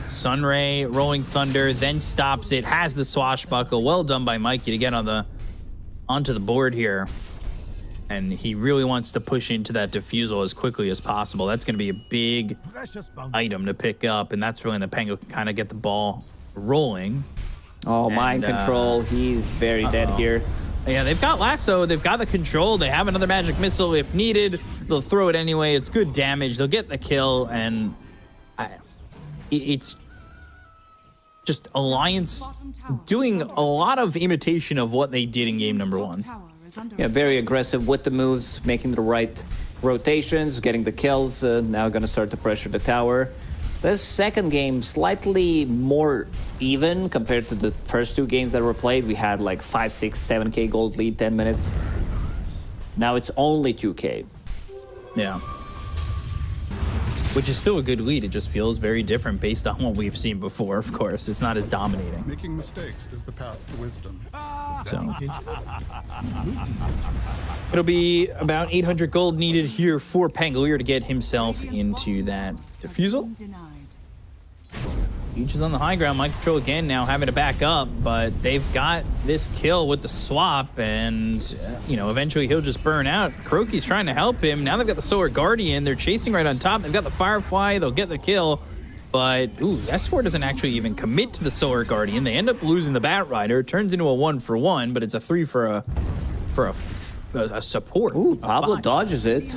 Sunray, Rolling Thunder, then stops it. Has the Swashbuckle. Well done by Mikey to get onto the board here. And he really wants to push into that Diffusal as quickly as possible. That's going to be a big item to pick up, and that's really when the Pango can kind of get the ball rolling. Oh, mind control. He's very dead here. Yeah, they've got Lasso. They've got the control. They have another Magic Missile if needed. They'll throw it anyway. It's good damage. They'll get the kill, and it's just Alliance doing a lot of imitation of what they did in game number one. Yeah, very aggressive with the moves, making the right rotations, getting the kills. Now going to start to pressure the tower. This second game, slightly more even compared to the first two games that were played. We had like 5, 6, 7K gold lead, 10 minutes. Now it's only 2K. Yeah. which is still a good lead. It just feels very different based on what we've seen before, of course. It's not as dominating. Making mistakes is the path to wisdom. So it'll be about 800 gold needed here for Pangolier to get himself into that defusal. Each is on the high ground. Mind Control again now having to back up, but they've got this kill with the swap, and you know, eventually he'll just burn out. Kuroki's trying to help him. Now they've got the Solar Guardian. They're chasing right on top. They've got the Firefly. They'll get the kill, but ooh, S4 doesn't actually even commit to the Solar Guardian. They end up losing the Bat Rider. It turns into a 1-for-1, but it's a 3 for a support. Ooh, Pablo dodges it.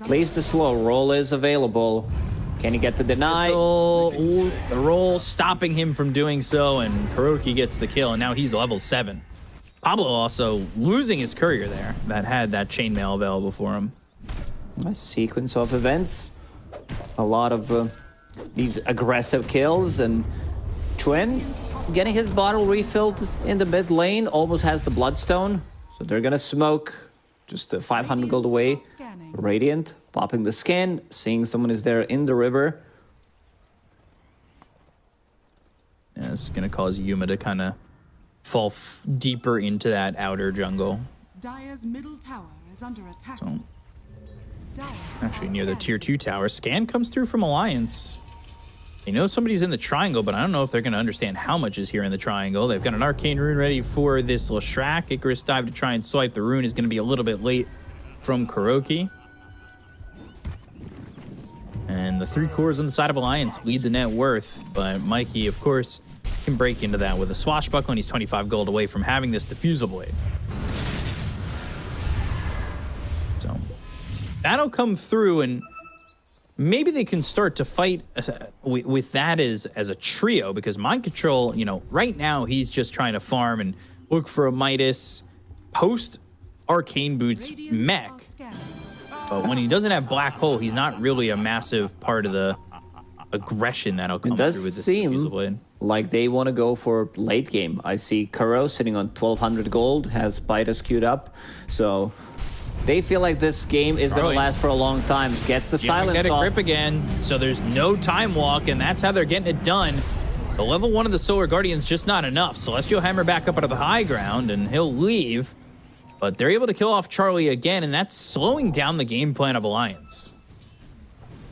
Plays the slow. Roll is available. Can he get to deny? Ooh, the roll stopping him from doing so, and Kuroki gets the kill, and now he's level 7. Pablo also losing his courier there that had that chainmail available for him. A sequence of events. A lot of these aggressive kills, and Twin getting his bottle refilled in the mid lane, almost has the Bloodstone, so they're gonna smoke just 500 gold away. Radiant popping the scan, seeing someone is there in the river. Yeah, it's gonna cause Yuma to kind of fall deeper into that outer jungle. Dire's middle tower is under attack. So, actually near the tier 2 tower. Scan comes through from Alliance. You know somebody's in the triangle, but I don't know if they're going to understand how much is here in the triangle. They've got an Arcane Rune ready for this Leshrac. Icarus Dive to try and swipe the rune is going to be a little bit late from Kuroki. And the 3 cores on the side of Alliance lead the net worth, but Mikey, of course, can break into that with a Swashbuckle, and he's 25 gold away from having this Diffusal Blade. So that'll come through, and maybe they can start to fight with that as a trio, because Mind Control, you know, right now he's just trying to farm and look for a Midas post Arcane Boots mech. But when he doesn't have Black Hole, he's not really a massive part of the aggression that'll come through with this Diffusal Blade. Like they want to go for late game. I see Kuro sitting on 1200 gold, has Midas queued up, so they feel like this game is going to last for a long time. Gets the silence get a off. grip again, so there's no time walk, and that's how they're getting it done. The level 1 of the Solar Guardian's just not enough. Celestial Hammer back up out of the high ground, and he'll leave. But they're able to kill off Charlie again, and that's slowing down the game plan of Alliance.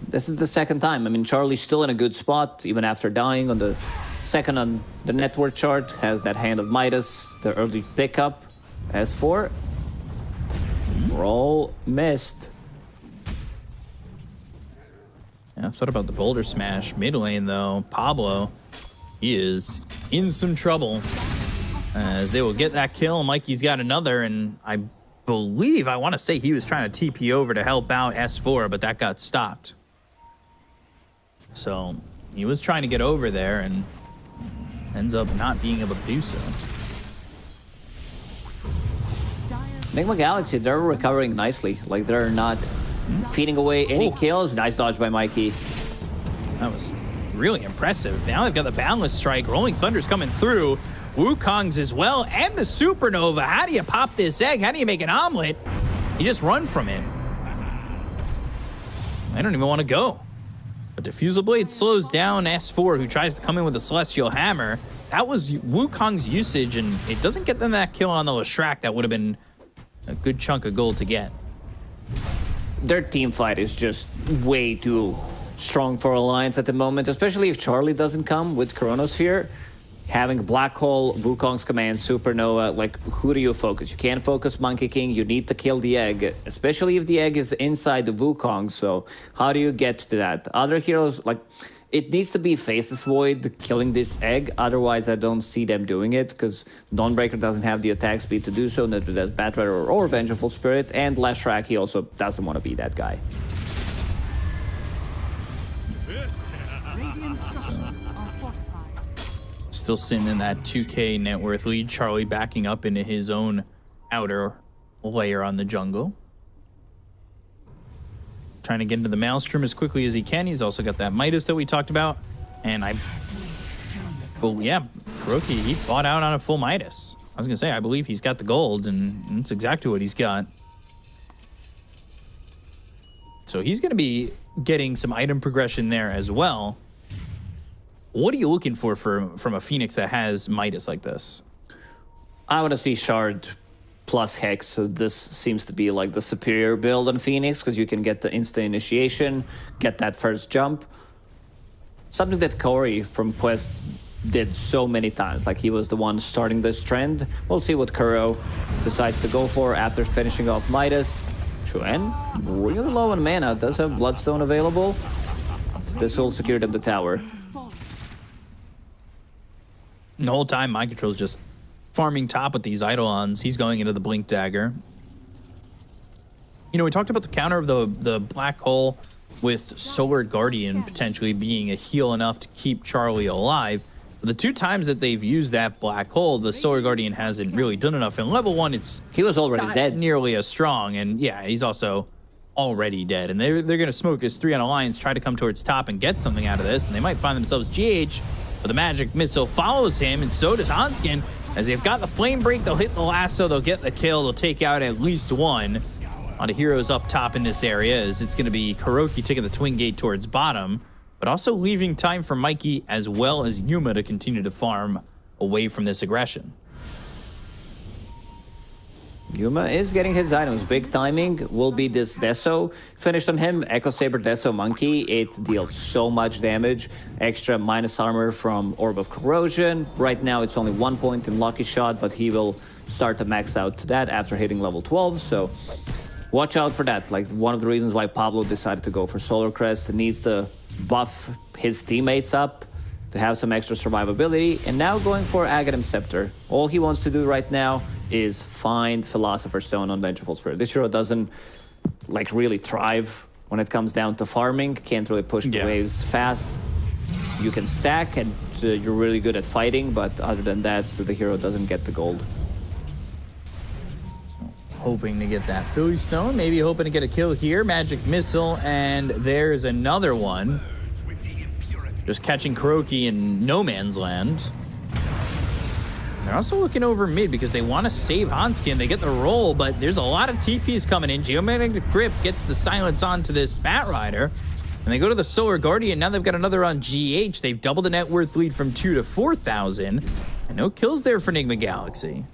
This is the second time. I mean, Charlie's still in a good spot, even after dying on the second on the network chart. Has that Hand of Midas, the early pickup. S4. Roll missed. Yeah, I thought about the Boulder Smash. Mid lane, though, Pablo, he is in some trouble. As they will get that kill, Mikey's got another, and I believe, I want to say he was trying to TP over to help out S4, but that got stopped. So he was trying to get over there and ends up not being able to do so. Nigma Galaxy, they're recovering nicely. Like, they're not feeding away any kills. Nice dodge by Mikey. That was really impressive. Now they've got the Boundless Strike. Rolling Thunder's coming through. Wukong's as well, and the Supernova. How do you pop this egg? How do you make an omelet? You just run from it. I don't even want to go. But Diffusal Blade slows down S4, who tries to come in with a Celestial Hammer. That was Wukong's usage, and it doesn't get them that kill on the Leshrac. That would have been a good chunk of gold to get. Their team fight is just way too strong for Alliance at the moment, especially if Charlie doesn't come with Chronosphere. Having Black Hole, Wukong's command, Supernova, like, who do you focus? You can't focus Monkey King. You need to kill the egg, especially if the egg is inside the Wukong. So how do you get to that? Other heroes, like, it needs to be Faceless Void killing this egg. Otherwise, I don't see them doing it, because Dawnbreaker doesn't have the attack speed to do so, neither does Batrider or Vengeful Spirit, and Leshrac, he also doesn't want to be that guy. Radiant structures are fortified. Still sitting in that 2K net worth lead. Charlie backing up into his own outer layer on the jungle. Trying to get into the Maelstrom as quickly as he can. He's also got that Midas that we talked about. And well, yeah, Kuroki, he bought out on a full Midas. I was going to say, I believe he's got the gold, and that's exactly what he's got. So he's going to be getting some item progression there as well. What are you looking for from a Phoenix that has Midas like this? I want to see Shard plus Hex. So this seems to be like the superior build on Phoenix because you can get the instant initiation, get that first jump. Something that Corey from Quest did so many times. Like he was the one starting this trend. We'll see what Kuro decides to go for after finishing off Midas. Chuen, really low on mana, does have Bloodstone available. This will secure them the tower. And the whole time, Mind Control's just farming top with these Eidolons. He's going into the Blink Dagger. You know, we talked about the counter of the Black Hole with Solar Guardian potentially being a heal enough to keep Charlie alive. But the 2 times that they've used that Black Hole, the Solar Guardian hasn't really done enough. In level 1, he was already not dead. Nearly as strong. And yeah, he's also already dead. And they're going to smoke his 3 on Alliance, try to come towards top and get something out of this. And they might find themselves GH. But the magic missile follows him, and so does Hanskin. As they've got the flame break, they'll hit the lasso, they'll get the kill, they'll take out at least one. A lot of heroes up top in this area, as it's going to be Kuroki taking the twin gate towards bottom, but also leaving time for Mikey as well as Yuma to continue to farm away from this aggression. Yuma is getting his items. Big timing will be this Deso. Finished on him, Echo Saber Deso Monkey. It deals so much damage. Extra minus armor from Orb of Corrosion. Right now it's only 1 point in Lucky Shot, but he will start to max out to that after hitting level 12. So watch out for that. Like one of the reasons why Pablo decided to go for Solar Crest. He needs to buff his teammates up to have some extra survivability. And now going for Aghanim Scepter. All he wants to do right now is find Philosopher's Stone on Vengeful Spirit. This hero doesn't like really thrive when it comes down to farming. Can't really push the waves fast. You can stack and you're really good at fighting, but other than that, the hero doesn't get the gold. Hoping to get that Philly Stone, maybe hoping to get a kill here. Magic Missile, and there's another one. Just catching Kuroki in no man's land. They're also looking over mid because they want to save Hanskin. They get the roll, but there's a lot of TPs coming in. Geomagnetic Grip gets the silence onto this Bat Rider. And they go to the Solar Guardian. Now they've got another on GH. They've doubled the net worth lead from 2 to 4,000. And no kills there for Nigma Galaxy.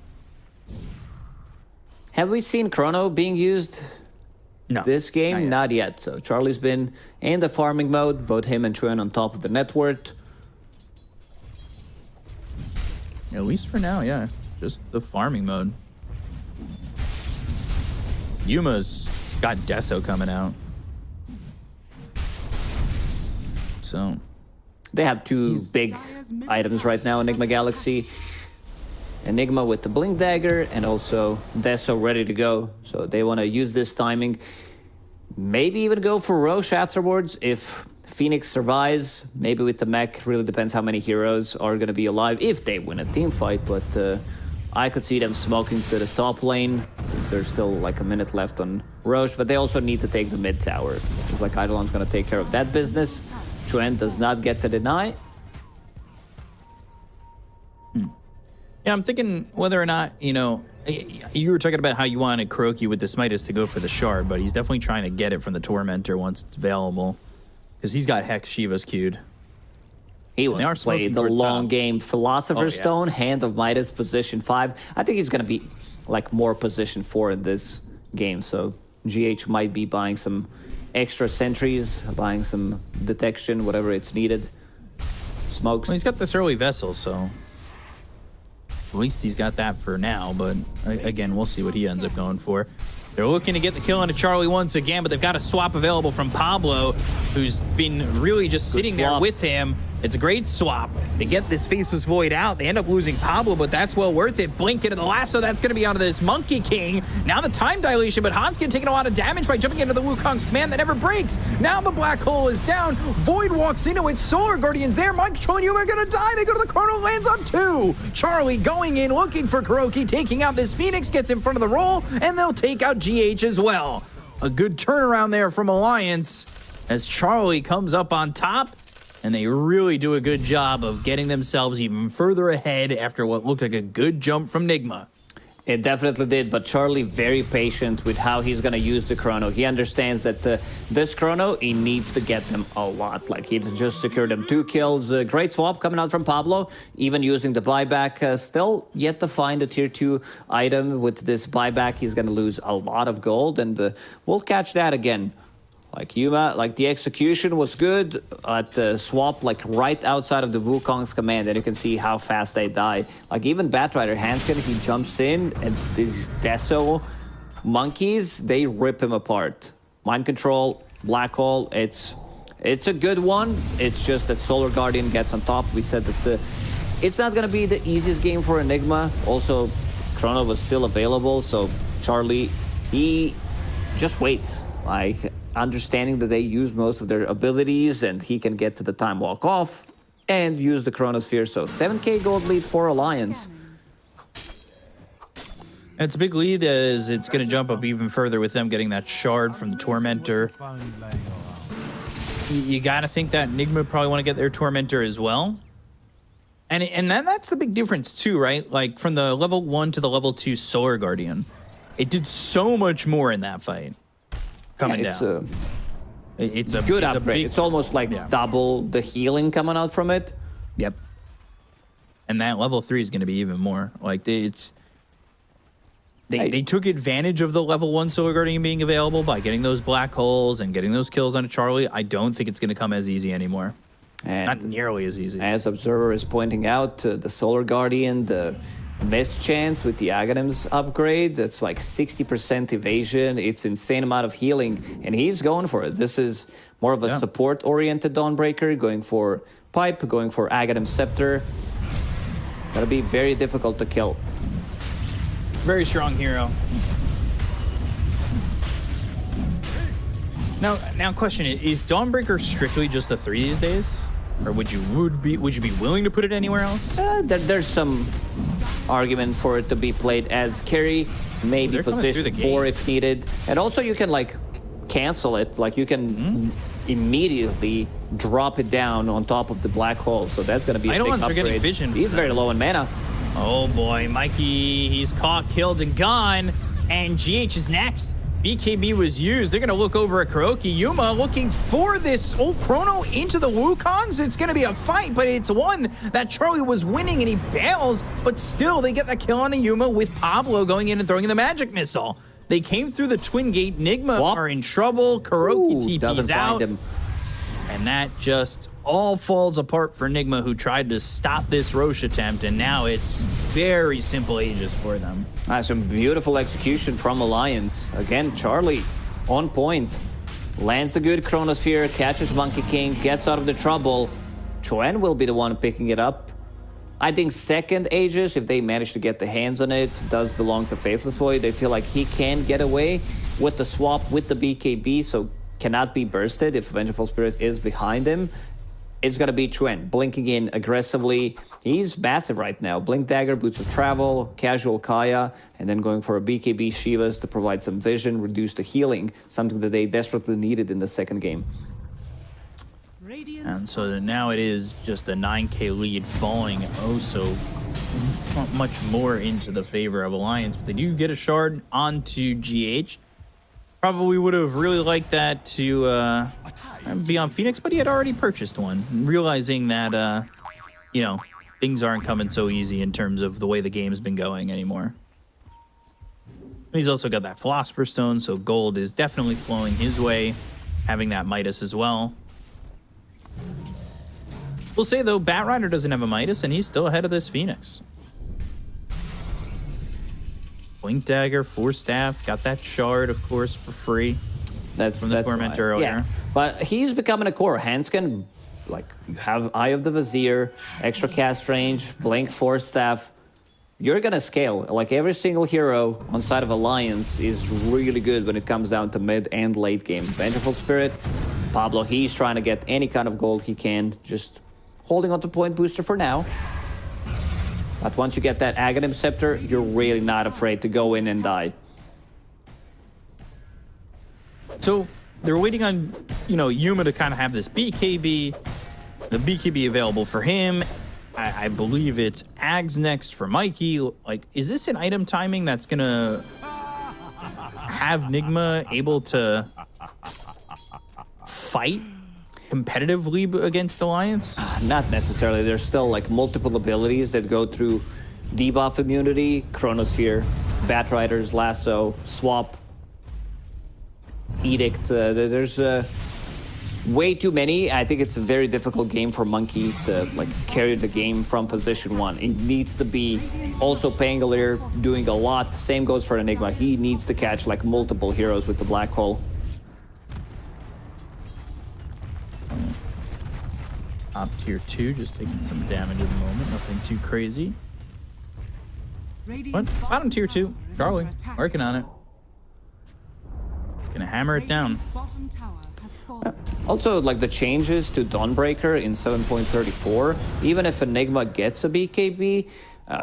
Have we seen Chrono being used this game? Not yet. So Charlie's been in the farming mode, both him and Chuen on top of the net worth. At least for now, yeah. Just the farming mode. Yuma's got Deso coming out. So they have 2 big items right now in Nigma Galaxy. Enigma with the Blink Dagger and also Deso ready to go. So they want to use this timing. Maybe even go for Roche afterwards if Phoenix survives. Maybe with the mech. Really depends how many heroes are going to be alive if they win a team fight. But I could see them smoking to the top lane since there's still like a minute left on Roche. But they also need to take the mid tower. Looks like Eidolon's going to take care of that business. Chuen does not get to deny. Yeah, I'm thinking whether or not, you know, you were talking about how you wanted Kuroki with this Midas to go for the shard, but he's definitely trying to get it from the Tormentor once it's available. Because he's got Hex Shiva's queued. He wants to play the long game. Philosopher's Stone, Hand of Midas, position 5. I think he's going to be like more position 4 in this game. So GH might be buying some extra sentries, buying some detection, whatever it's needed. Smokes. Well, he's got this early vessel, so at least he's got that for now. But again, we'll see what he ends up going for. They're looking to get the kill onto Charlie once again, but they've got a swap available from Pablo, who's been really just sitting there with him. It's a great swap. They get this Faceless Void out. They end up losing Pablo, but that's well worth it. Blink into the lasso. That's going to be onto this Monkey King. Now the time dilation, but Hanskin taking a lot of damage by jumping into the Wukong's command that never breaks. Now the black hole is down. Void walks into it. Solar Guardian's there. Mike, Control, and you are going to die. They go to the Chrono, lands on 2. Charlie going in, looking for Kuroki, taking out this Phoenix, gets in front of the roll, and they'll take out GH as well. A good turnaround there from Alliance as Charlie comes up on top. And they really do a good job of getting themselves even further ahead after what looked like a good jump from Nigma. It definitely did, but Charlie very patient with how he's gonna use the chrono. He understands that this chrono, he needs to get them a lot. Like he just secured them 2 kills. Great swap coming out from Pablo, even using the buyback. Still yet to find a tier 2 item. With this buyback, he's gonna lose a lot of gold, and we'll catch that again. Like Yuma, like the execution was good at the swap, like right outside of the Wukong's command, and you can see how fast they die. Like even Batrider Hanskin, he jumps in, and these Deso monkeys, they rip him apart. Mind control, black hole, it's a good one. It's just that Solar Guardian gets on top. We said that it's not gonna be the easiest game for Enigma. Also, Chrono was still available, so Charlie, he just waits. Like, understanding that they use most of their abilities and he can get to the time walk off and use the Chronosphere. So 7k gold lead for Alliance. It's a big lead as it's going to jump up even further with them getting that shard from the Tormentor. You got to think that Nigma probably want to get their Tormentor as well. And that's the big difference too, right? Like from the level 1 to the level 2 Solar Guardian, it did so much more in that fight. Coming down. It's a good upgrade. It's almost like double the healing coming out from it. Yep. And that level 3 is going to be even more. Like they took advantage of the level 1 Solar Guardian being available by getting those black holes and getting those kills on Charlie. I don't think it's going to come as easy anymore. And not nearly as easy. As Observer is pointing out, the Solar Guardian, the miss chance with the Aghanim's upgrade, that's like 60% evasion. It's insane amount of healing, and he's going for it. This is more of a support-oriented Dawnbreaker, going for Pipe, going for Aghanim Scepter. Gotta be very difficult to kill. Very strong hero. Now question is Dawnbreaker strictly just a 3 these days? Or would you be willing to put it anywhere else? There's some argument for it to be played as carry, maybe position 4 if needed. And also you can like cancel it, like you can immediately drop it down on top of the black hole. So that's gonna be a big upgrade. Vision. He's very low in mana. Oh boy, Mikey, he's caught, killed, and gone. And GH is next. BKB was used. They're going to look over at Kuroki. Yuma looking for this Chrono into the Wukongs. It's going to be a fight, but it's one that Charlie was winning, and he bails. But still, they get the kill on a Yuma with Pablo going in and throwing in the magic missile. They came through the Twin Gate. Nigma are in trouble. Kuroki TP's out. And that just all falls apart for Nigma, who tried to stop this Roche attempt, and now it's very simple Aegis for them. Some beautiful execution from Alliance. Again, Charlie on point. Lands a good Chronosphere, catches Monkey King, gets out of the trouble. Chuen will be the one picking it up. I think second Aegis, if they manage to get the hands on it, does belong to Faceless Void. They feel like he can get away with the swap with the BKB, so cannot be bursted if Vengeful Spirit is behind him. It's gonna be Chuen blinking in aggressively. He's massive right now. Blink Dagger, Boots of Travel, Casual Kaya, and then going for a BKB Shivas to provide some vision, reduce the healing, something that they desperately needed in the second game. And so now it is just a 9k lead falling so much more into the favor of Alliance. But they do get a shard onto GH. Probably would have really liked that to be on Phoenix, but he had already purchased one, realizing that, you know, things aren't coming so easy in terms of the way the game's been going anymore. And he's also got that Philosopher's Stone, so gold is definitely flowing his way, having that Midas as well. We'll say, though, Batrider doesn't have a Midas, and he's still ahead of this Phoenix. Blink Dagger, Force Staff, got that shard, of course, for free. That's from the Tormentor earlier. Yeah, but he's becoming a core. Hanskin, like, you have Eye of the Vizier, extra cast range, Blink, Force Staff. You're gonna scale. Like, every single hero on side of Alliance is really good when it comes down to mid and late game. Vengeful Spirit, Pablo, he's trying to get any kind of gold he can, just holding on to point booster for now. But once you get that Aghanim Scepter, you're really not afraid to go in and die. So they're waiting on, you know, Yuma to kind of have this BKB, the BKB available for him. I believe it's Ags next for Mikey. Like, is this an item timing that's gonna have Nigma able to fight competitively against Alliance? Not necessarily. There's still like multiple abilities that go through debuff immunity, Chronosphere, Batriders, Lasso, Swap, Edict. There's way too many. I think it's a very difficult game for Monkey to like carry the game from position 1. It needs to be also Pangolier doing a lot. Same goes for Enigma. He needs to catch like multiple heroes with the Black Hole. Top tier 2, just taking some damage at the moment. Nothing too crazy. What? Bottom tier 2. Charlie, working on it. Gonna hammer it down. Also, like the changes to Dawnbreaker in 7.34, even if Enigma gets a BKB,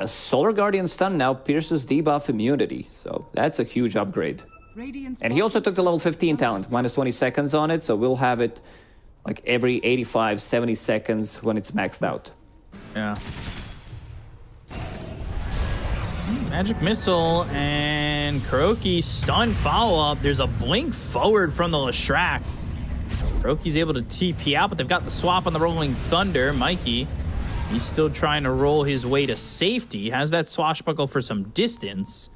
Solar Guardian stun now pierces debuff immunity, so that's a huge upgrade. And he also took the level 15 talent, minus 20 seconds on it, so we'll have it like every 85, 70 seconds when it's maxed out. Yeah. Magic Missile and Kuroki stun follow-up. There's a blink forward from the Leshrac. Kuroki's able to TP out, but they've got the swap on the Rolling Thunder. Mikey, he's still trying to roll his way to safety. Has that swashbuckle for some distance.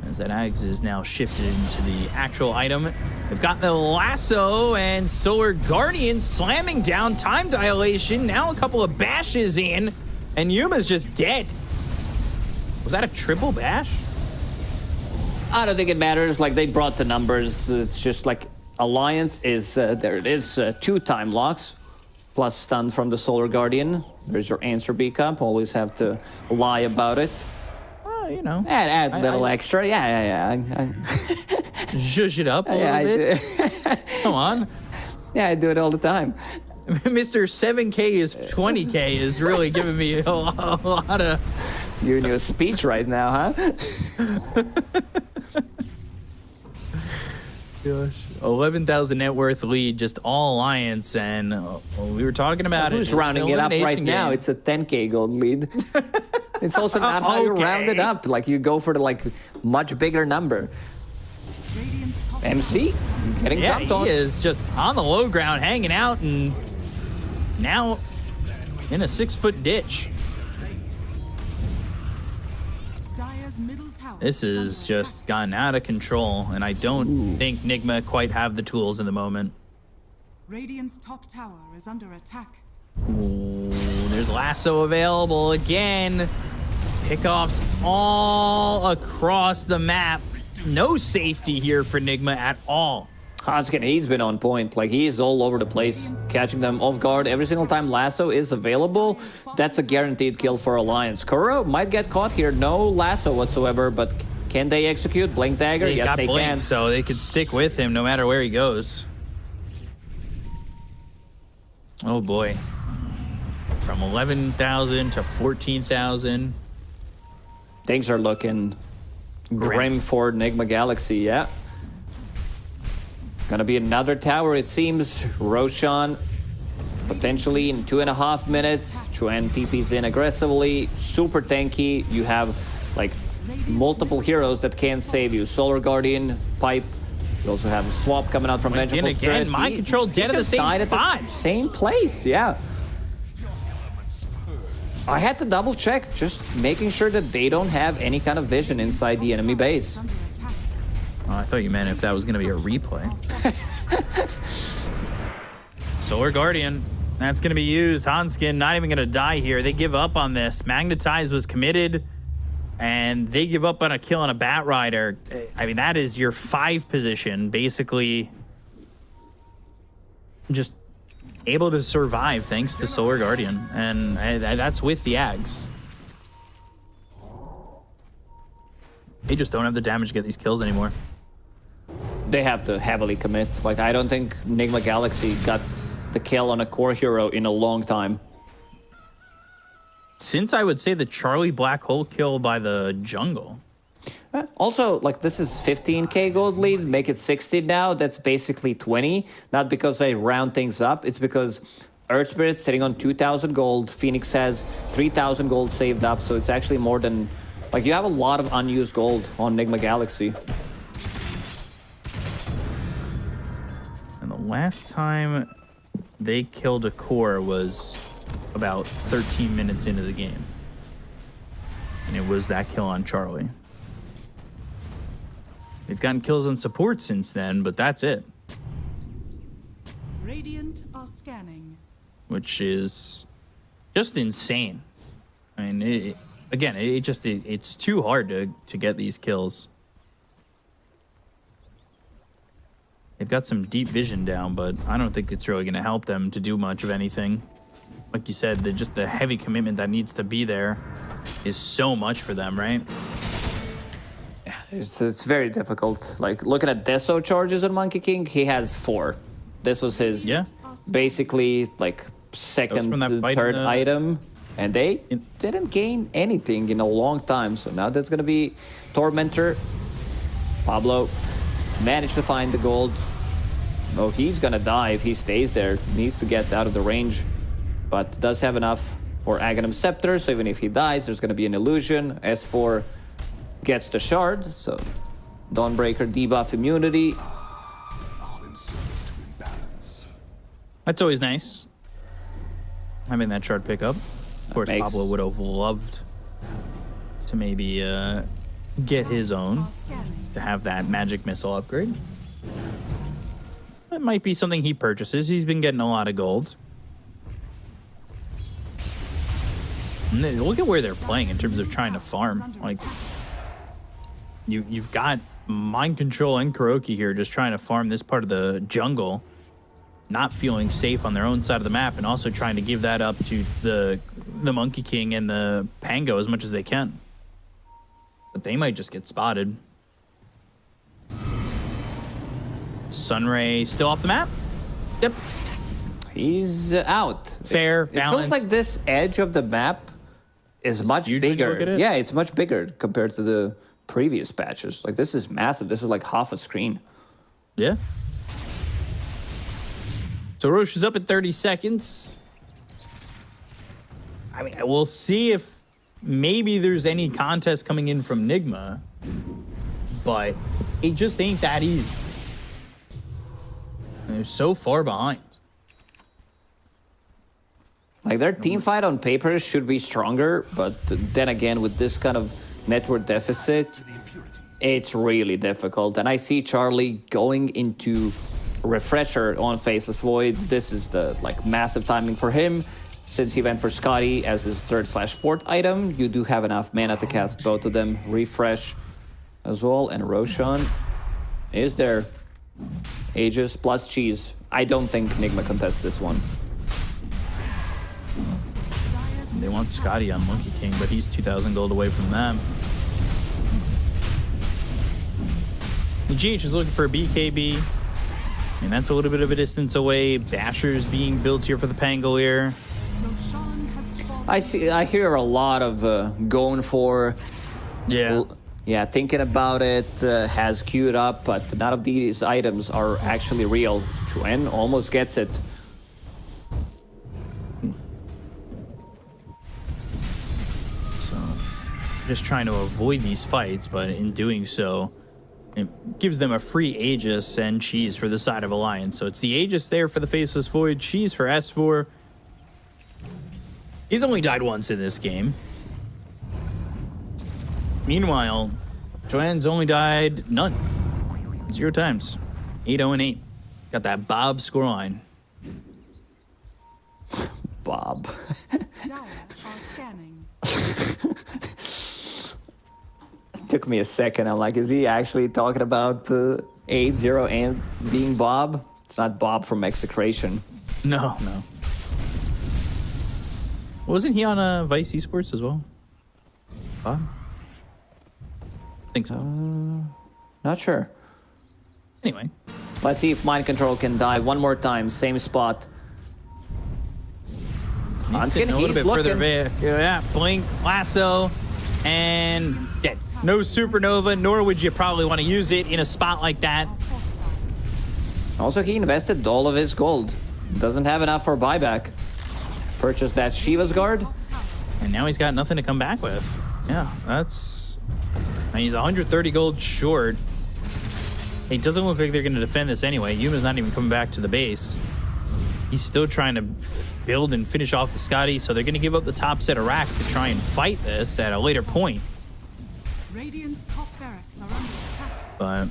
As that Ags is now shifted into the actual item. They've got the Lasso and Solar Guardian slamming down. Time dilation. Now a couple of bashes in, and Yuma's just dead. Was that a triple bash? I don't think it matters. Like, they brought the numbers. It's just like Alliance is, there it is, 2 time locks plus stun from the Solar Guardian. There's your answer beacon. Always have to lie about it. You know. Add a little extra. Yeah. Zhuzh it up a little bit. Come on. Yeah, I do it all the time. Mr. 7K is 20K is really giving me a lot of... Giving you a speech right now, huh? Gosh. 11,000 net worth lead, just all Alliance, and we were talking about Who's rounding it up right now? It's a 10K gold lead. It's also not how you round it up. Like, you go for the like much bigger number. MC getting dumped on. He is just on the low ground, hanging out, and now in a 6-foot ditch. This has just gotten out of control, and I don't think Nigma quite have the tools in the moment. Radiant's top tower is under attack. Ooh, there's Lasso available again. Pickoffs all across the map. No safety here for Nigma at all. Hanskin, he's been on point. Like, he is all over the place, catching them off guard. Every single time Lasso is available, that's a guaranteed kill for Alliance. Kuro might get caught here. No Lasso whatsoever, but can they execute? Blink Dagger? Yes, they can. So they could stick with him no matter where he goes. Oh, boy. From 11,000 to 14,000. Things are looking grim for Nigma Galaxy, yeah. Gonna be another tower, it seems. Roshan, potentially in 2.5 minutes. Chuan TP's in aggressively. Super tanky. You have, like, multiple heroes that can save you. Solar Guardian, Pipe. You also have a swap coming out from Vengeful Spirit. Mind Control dead at the same spot. Same place, yeah. I had to double check, just making sure that they don't have any kind of vision inside the enemy base. Oh, I thought you meant if that was going to be a replay. Solar Guardian. That's going to be used. Hanskin not even going to die here. They give up on this. Magnetize was committed, and they give up on a kill on a Batrider. I mean, that is your 5 position, basically just able to survive thanks to Solar Guardian. And that's with the Ags. They just don't have the damage to get these kills anymore. They have to heavily commit. Like, I don't think Nigma Galaxy got the kill on a core hero in a long time. Since I would say the Charlie Black Hole kill by the jungle. Also, like, this is 15K gold lead, make it 60 now. That's basically 20. Not because they round things up. It's because Earth Spirit sitting on 2,000 gold. Phoenix has 3,000 gold saved up, so it's actually more than... Like, you have a lot of unused gold on Nigma Galaxy. And the last time they killed a core was about 13 minutes into the game. And it was that kill on Charlie. They've gotten kills on support since then, but that's it. Radiant are scanning. Which is just insane. I mean, it's too hard to get these kills. They've got some deep vision down, but I don't think it's really going to help them to do much of anything. Like you said, just the heavy commitment that needs to be there is so much for them, right? It's very difficult. Like, looking at Deso charges on Monkey King, he has 4. This was his basically like second, third item, and they didn't gain anything in a long time. So now that's gonna be Tormentor. Pablo managed to find the gold. Oh, he's gonna die if he stays there. Needs to get out of the range, but does have enough for Aghanim Scepter, so even if he dies, there's gonna be an illusion. S4 gets the shard, so Dawnbreaker debuff immunity. That's always nice, having that shard pick up. Of course, Pablo would have loved to maybe get his own, to have that magic missile upgrade. That might be something he purchases. He's been getting a lot of gold. And look at where they're playing in terms of trying to farm. Like, you've got Mind Control and Kuroki here just trying to farm this part of the jungle, not feeling safe on their own side of the map, and also trying to give that up to the Monkey King and the Pango as much as they can. But they might just get spotted. Sunray still off the map? Yep. He's out. Fair, it feels like this edge of the map is much bigger. Yeah, it's much bigger compared to the previous patches. Like, this is massive. This is like half a screen. Yeah. So Roche is up at 30 seconds. I mean, we'll see if maybe there's any contest coming in from Nigma, but it just ain't that easy. They're so far behind. Like, their team fight on paper should be stronger, but then again, with this kind of network deficit, it's really difficult. And I see Charlie going into Refresher on Faceless Void. This is the massive timing for him. Since he went for Scotty as his 3rd/4th item, you do have enough mana to cast both of them. Refresh as well, and Roshan is there. Aegis plus Cheese. I don't think Nigma contests this one. They want Scotty on Monkey King, but he's 2,000 gold away from them. The GH is looking for a BKB, and that's a little bit of a distance away. Basher's being built here for the Pangolier. I hear a lot of going for, thinking about it, has queued up, but none of these items are actually real. Chuen almost gets it. So, just trying to avoid these fights, but in doing so, it gives them a free Aegis and Cheese for the side of Alliance. So it's the Aegis there for the Faceless Void, Cheese for S4. He's only died once in this game. Meanwhile, Joanne's only died none. 0 times. 8-0-8. Got that Bob scoreline. Bob. Took me a second. I'm like, is he actually talking about the 8-0 and being Bob? It's not Bob from Execration. No. Wasn't he on Vice Esports as well? Bob? I think so. Not sure. Anyway. Let's see if Mind Control can die one more time. Same spot. He's sitting a little bit further away. Yeah, blink, lasso, and dead. No supernova, nor would you probably want to use it in a spot like that. Also, he invested all of his gold. Doesn't have enough for buyback. Purchased that Shiva's guard. And now he's got nothing to come back with. Yeah, that's... I mean, he's 130 gold short. It doesn't look like they're going to defend this anyway. Yuma's not even coming back to the base. He's still trying to build and finish off the Scotty, so they're going to give up the top set of racks to try and fight this at a later point. Radiant's top barracks are under attack. But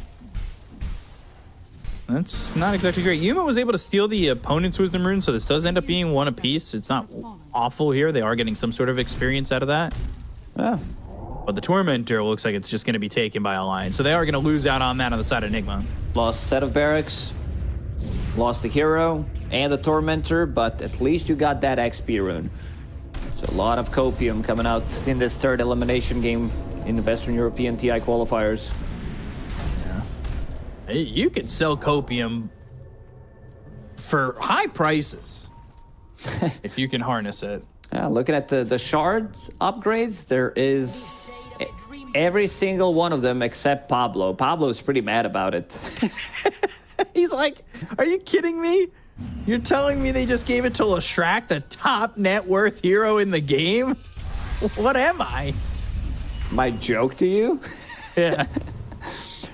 that's not exactly great. Yuma was able to steal the opponent's Wisdom Rune, so this does end up being one apiece. It's not awful here. They are getting some sort of experience out of that. Yeah. But the Tormentor looks like it's just going to be taken by Alliance, so they are going to lose out on that on the side of Nigma. Lost set of barracks. Lost the hero and the Tormentor, but at least you got that XP rune. So a lot of copium coming out in this third elimination game in the Western European TI qualifiers. Yeah. Hey, you can sell copium for high prices if you can harness it. Looking at the shards upgrades, there is every single one of them except Pablo. Pablo's pretty mad about it. He's like, are you kidding me? You're telling me they just gave it to Leshrac, the top net worth hero in the game? What am I? My joke to you? Yeah.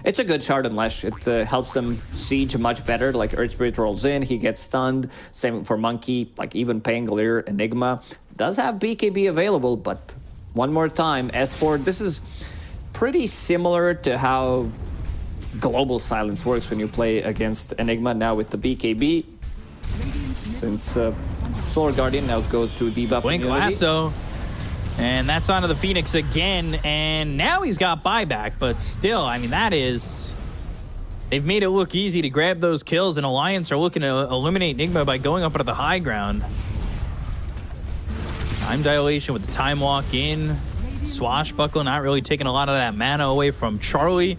It's a good shard in Lesh. It helps them siege much better. Like Earth Spirit rolls in, he gets stunned. Same for Monkey, like even Pangolier, Enigma. Does have BKB available, but one more time, S4, this is pretty similar to how Global Silence works when you play against Enigma now with the BKB. Since Solar Guardian now goes to debuff Blink immunity. Lasso. And that's onto the Phoenix again. And now he's got buyback, but still, I mean, that is... They've made it look easy to grab those kills, and Alliance are looking to eliminate Nigma by going up onto the high ground. Time dilation with the time walk in. Swashbuckle not really taking a lot of that mana away from Charlie.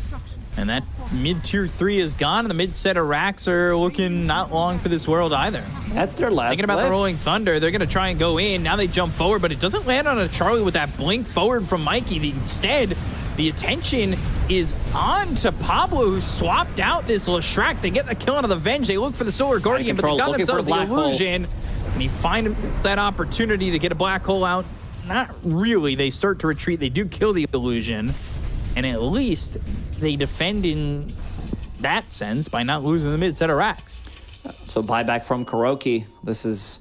And that mid-tier 3 is gone, and the mid-set of racks are looking not long for this world either. That's their last Thinking about the Rolling Thunder, they're going to try and go in. Now they jump forward, but it doesn't land on a Charlie with that blink forward from Mikey. Instead, the attention is on to Pablo, who swapped out this Leshrac. They get the kill onto the Venge. They look for the Solar Guardian, but they got themselves the illusion. And he finds that opportunity to get a black hole out. Not really. They start to retreat. They do kill the illusion. And at least they defend in that sense by not losing the mid set of racks. So buyback from Kuroki. This is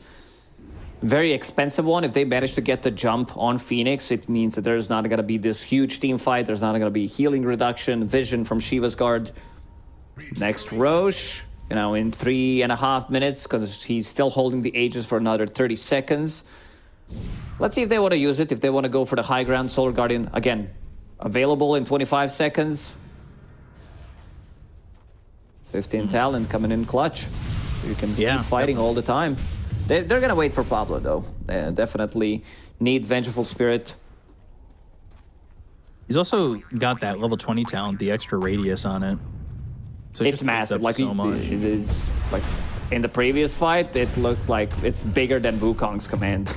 a very expensive one. If they manage to get the jump on Phoenix, it means that there's not going to be this huge team fight. There's not going to be healing reduction, vision from Shiva's guard. Next Roche, you know, in 3.5 minutes, because he's still holding the Aegis for another 30 seconds. Let's see if they want to use it, if they want to go for the high ground. Solar Guardian, again, available in 25 seconds. 15 talent coming in clutch. So you can keep fighting all the time. They're going to wait for Pablo, though. They definitely need Vengeful Spirit. He's also got that level 20 talent, the extra radius on it. So It's massive. Like, so much. It is, like, in the previous fight, it looked like it's bigger than Wukong's command.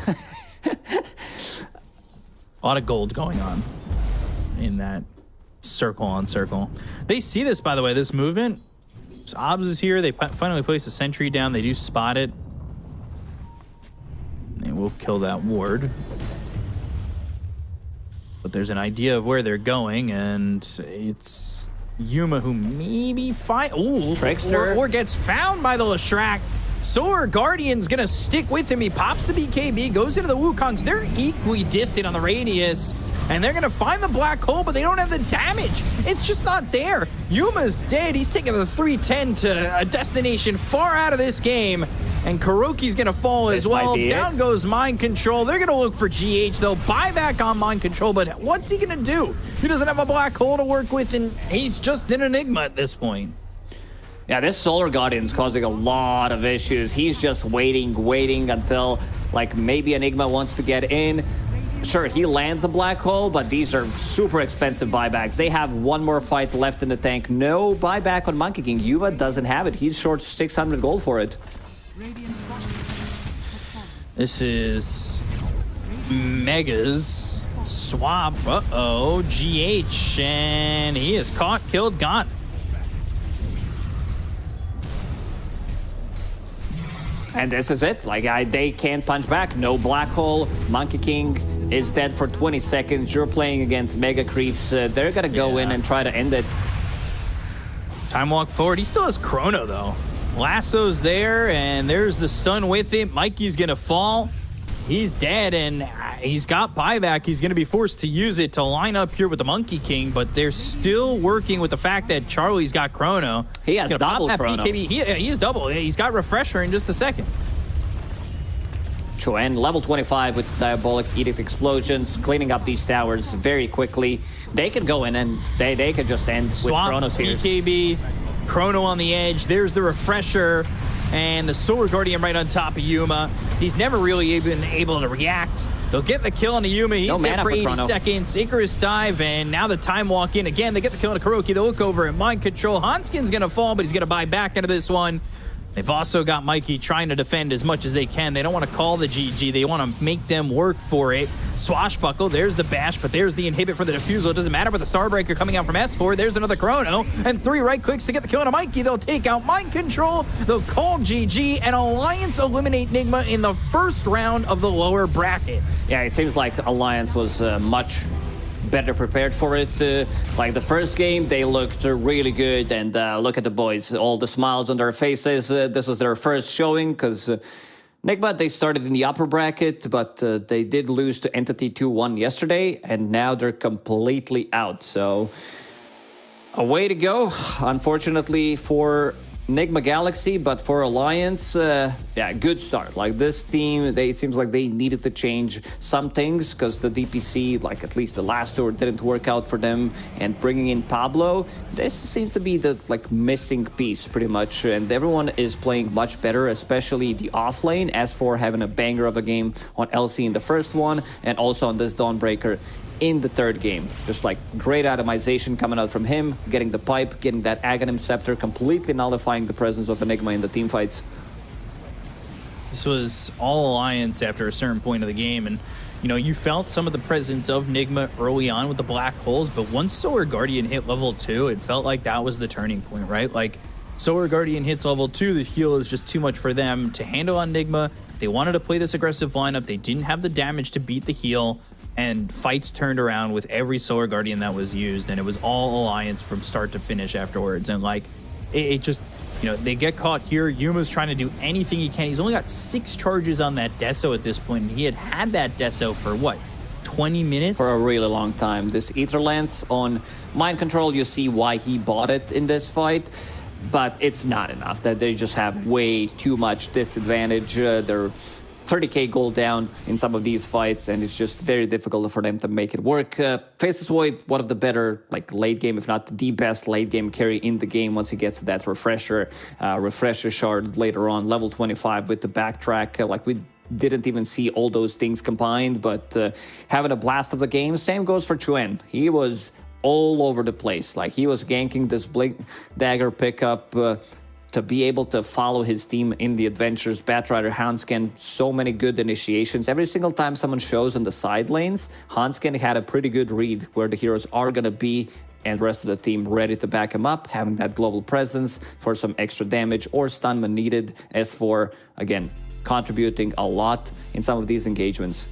A lot of gold going on in that circle on circle. They see this, by the way, this movement. So Obs is here. They finally place a sentry down. They do spot it. They will kill that ward. But there's an idea of where they're going, and it's Yuma who maybe find... Ooh, Trickster. Or gets found by the Leshrac. Solar Guardian's gonna stick with him. He pops the BKB, goes into the Wukongs. They're equally distant on the radius, and they're gonna find the black hole, but they don't have the damage. It's just not there. Yuma's dead. He's taking the 310 to a destination far out of this game, and Kuroki's gonna fall as well. Down goes Mind Control. They're gonna look for GH. They'll buy back on Mind Control, but what's he gonna do? He doesn't have a black hole to work with, and he's just an Enigma at this point. Yeah, this Solar Guardian's causing a lot of issues. He's just waiting until, like, maybe Enigma wants to get in. Sure, he lands a black hole, but these are super expensive buybacks. They have one more fight left in the tank. No buyback on Monkey King. Yuba doesn't have it. He's short 600 gold for it. This is Mega's swap. Uh-oh, GH, and he is caught, killed, gone. And this is it. Like, they can't punch back. No black hole. Monkey King is dead for 20 seconds. You're playing against Mega Creeps. They're going to go in and try to end it. Time walk forward. He still has Chrono, though. Lasso's there, and there's the stun with it. Mikey's going to fall. He's dead, and he's got buyback. He's going to be forced to use it to line up here with the Monkey King, but they're still working with the fact that Charlie's got Chrono. He has double Chrono. He is double. He's got Refresher in just a second. Chuen, level 25 with Diabolic Edict Explosions, cleaning up these towers very quickly. They can go in and they can just end Swap, with Chronospheres. BKB, Chrono on the edge. There's the Refresher. And the Solar Guardian right on top of Yuma. He's never really been able to react. They'll get the kill on the Yuma. He's dead for 80 seconds. Icarus dive, and now the time walk in. Again, they get the kill on the Kuroki. They look over at Mind Control. Hanskin's going to fall, but he's going to buy back into this one. They've also got Mikey trying to defend as much as they can. They don't want to call the GG. They want to make them work for it. Swashbuckle, there's the bash, but there's the inhibit for the defusal. It doesn't matter with the Starbreaker coming out from S4. There's another Chrono, and 3 right clicks to get the kill on a Mikey. They'll take out Mind Control. They'll call GG, and Alliance eliminate Nigma in the first round of the lower bracket. Yeah, it seems like Alliance was much better prepared for it. Like the first game, they looked really good, and look at the boys, all the smiles on their faces. This was their first showing, because Nigma, they started in the upper bracket, but they did lose to Entity 2-1 yesterday, and now they're completely out. So, a way to go, unfortunately, for Nigma Galaxy, but for Alliance, yeah, good start. Like this team, it seems like they needed to change some things because the DPC, like at least the last tour, didn't work out for them. And bringing in Pablo, this seems to be the missing piece pretty much. And everyone is playing much better, especially the offlane. As for having a banger of a game on LC in the first one, and also on this Dawnbreaker in the third game. Just like great atomization coming out from him, getting the pipe, getting that Aghanim Scepter, completely nullifying the presence of Enigma in the team fights. This was all Alliance after a certain point of the game, and you know, you felt some of the presence of Nigma early on with the black holes, but once Solar Guardian hit level 2, it felt like that was the turning point, right? Like, Solar Guardian hits level 2, the heal is just too much for them to handle on Nigma. They wanted to play this aggressive lineup, they didn't have the damage to beat the heal, and fights turned around with every Solar Guardian that was used, and it was all Alliance from start to finish afterwards. And like, it just, you know, they get caught here. Yuma's trying to do anything he can. He's only got 6 charges on that Deso at this point, and he had that Deso for what, 20 minutes? For a really long time. This Ether Lance on Mind Control, you see why he bought it in this fight, but it's not enough. That they just have way too much disadvantage. They're 30k gold down in some of these fights, and it's just very difficult for them to make it work. Faceless Void, one of the better late game, if not the best late game carry in the game once he gets to that Refresher shard later on, level 25 with the backtrack. Like, we didn't even see all those things combined, but having a blast of the game. Same goes for Chuen. He was all over the place. Like, he was ganking this Blink Dagger pickup, to be able to follow his team in the adventures. Batrider, Hanskin, so many good initiations. Every single time someone shows in the side lanes, Hanskin had a pretty good read where the heroes are going to be, and the rest of the team ready to back him up, having that global presence for some extra damage or stun when needed. As for, again, contributing a lot in some of these engagements.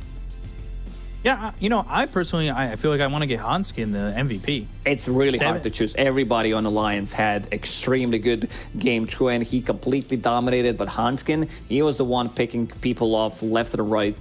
Yeah, you know, I personally, I feel like I want to get Hanskin the MVP. It's really hard to choose. Everybody on Alliance had extremely good game. Chuen, he completely dominated, but Hanskin, he was the one picking people off left and right.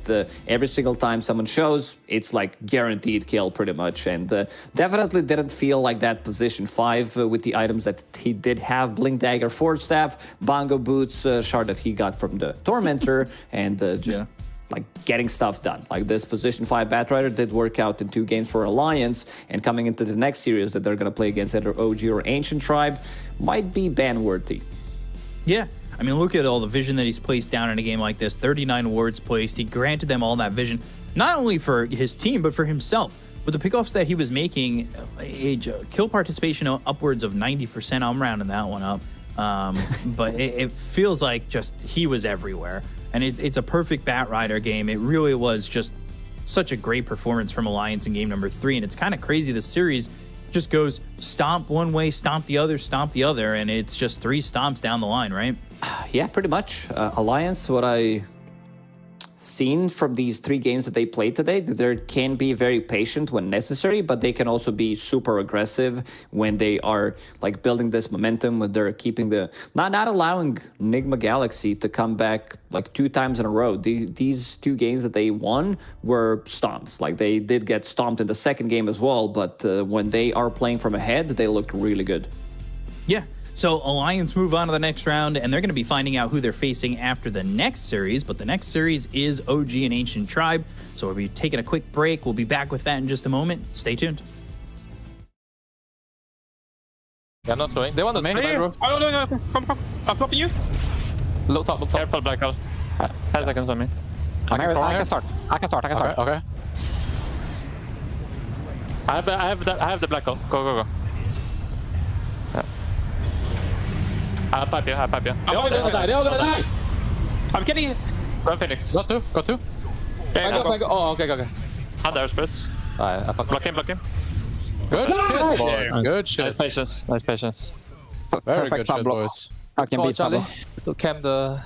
Every single time someone shows, it's like guaranteed kill pretty much. And definitely didn't feel like that position 5 with the items that he did have. Blink Dagger, Forge Staff, Bongo Boots, shard that he got from the Tormentor, and just... Yeah. Like getting stuff done. Like this position 5 Batrider did work out in 2 games for Alliance, and coming into the next series that they're going to play against either OG or Ancient Tribe might be ban-worthy. Yeah, I mean, look at all the vision that he's placed down in a game like this. 39 wards placed. He granted them all that vision, not only for his team, but for himself. With the pickoffs that he was making, kill participation upwards of 90%. I'm rounding that one up. But it feels like just he was everywhere. And it's a perfect Batrider game. It really was just such a great performance from Alliance in game number 3. And it's kind of crazy. The series just goes stomp one way, stomp the other, and it's just 3 stomps down the line, right? Yeah, pretty much. Alliance, what I seen from these 3 games that they played today, that they can be very patient when necessary, but they can also be super aggressive when they are like building this momentum, when they're keeping the not allowing Nigma Galaxy to come back like 2 times in a row. These 2 games that they won were stomps. Like they did get stomped in the second game as well, but when they are playing from ahead, they look really good. Yeah. So Alliance move on to the next round, and they're going to be finding out who they're facing after the next series. But the next series is OG and Ancient Tribe. So we'll be taking a quick break. We'll be back with that in just a moment. Stay tuned. Yeah, I'm not throwing. They want to make it, bro. Oh, no. Come. I'm popping you. Low top. Careful, Black Hole. 10 seconds on me. I can start. Okay. I have the Black Hole. Go. I'll pipe you. They're all gonna die. I'm getting it. Run, Phoenix. Got two. Yeah, Go. Oh, okay. Under spirits. I fuck. Block him. Good shit, boys. Yeah. Good shit. Nice patience. Very good shit, boys. I can beat Charlie. To cam the...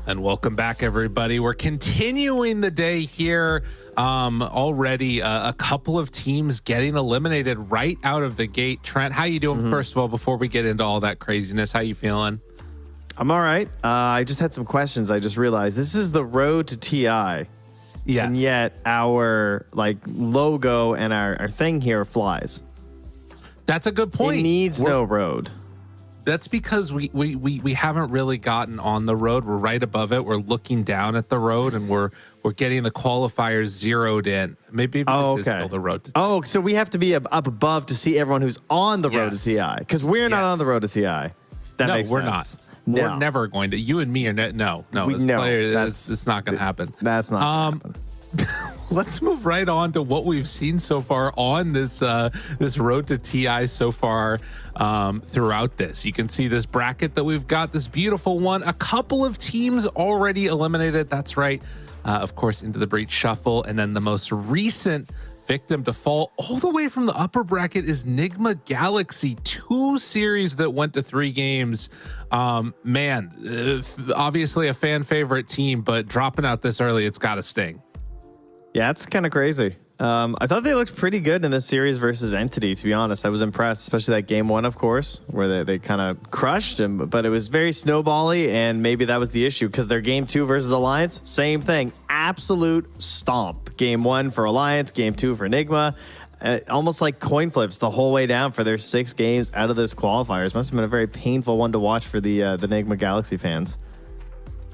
And welcome back, everybody. We're continuing the day here. Already a couple of teams getting eliminated right out of the gate. Trent, how you doing? First of all, before we get into all that craziness, how you feeling? I'm all right. I just had some questions. I just realized this is the road to TI. Yes. And yet our logo and our thing here flies. That's a good point. It needs no road. That's because we haven't really gotten on the road. We're right above it. We're looking down at the road, and we're getting the qualifiers zeroed in. Maybe this is still the road to TI. So we have to be up above to see everyone who's on the road to TI, because we're not on the road to TI. That makes sense. We're not. No. We're never going to. You and me are no. As players, it's not going to happen. That's not going to happen. Let's move right on to what we've seen so far on this road to TI so far throughout this. You can see this bracket that we've got, this beautiful one. A couple of teams already eliminated. That's right. Of course, Into the Breach Shuffle. And then the most recent victim to fall all the way from the upper bracket is Nigma Galaxy. 2 series that went to 3 games. Obviously a fan favorite team, but dropping out this early, it's got to sting. Yeah, it's kind of crazy. I thought they looked pretty good in this series versus Entity, to be honest. I was impressed, especially that game 1, of course, where they kind of crushed him, but it was very snowbally, and maybe that was the issue, because their game 2 versus Alliance, same thing. Absolute stomp. Game 1 for Alliance, game 2 for Nigma. Almost like coin flips the whole way down for their 6 games out of this qualifiers. Must have been a very painful one to watch for the Nigma Galaxy fans.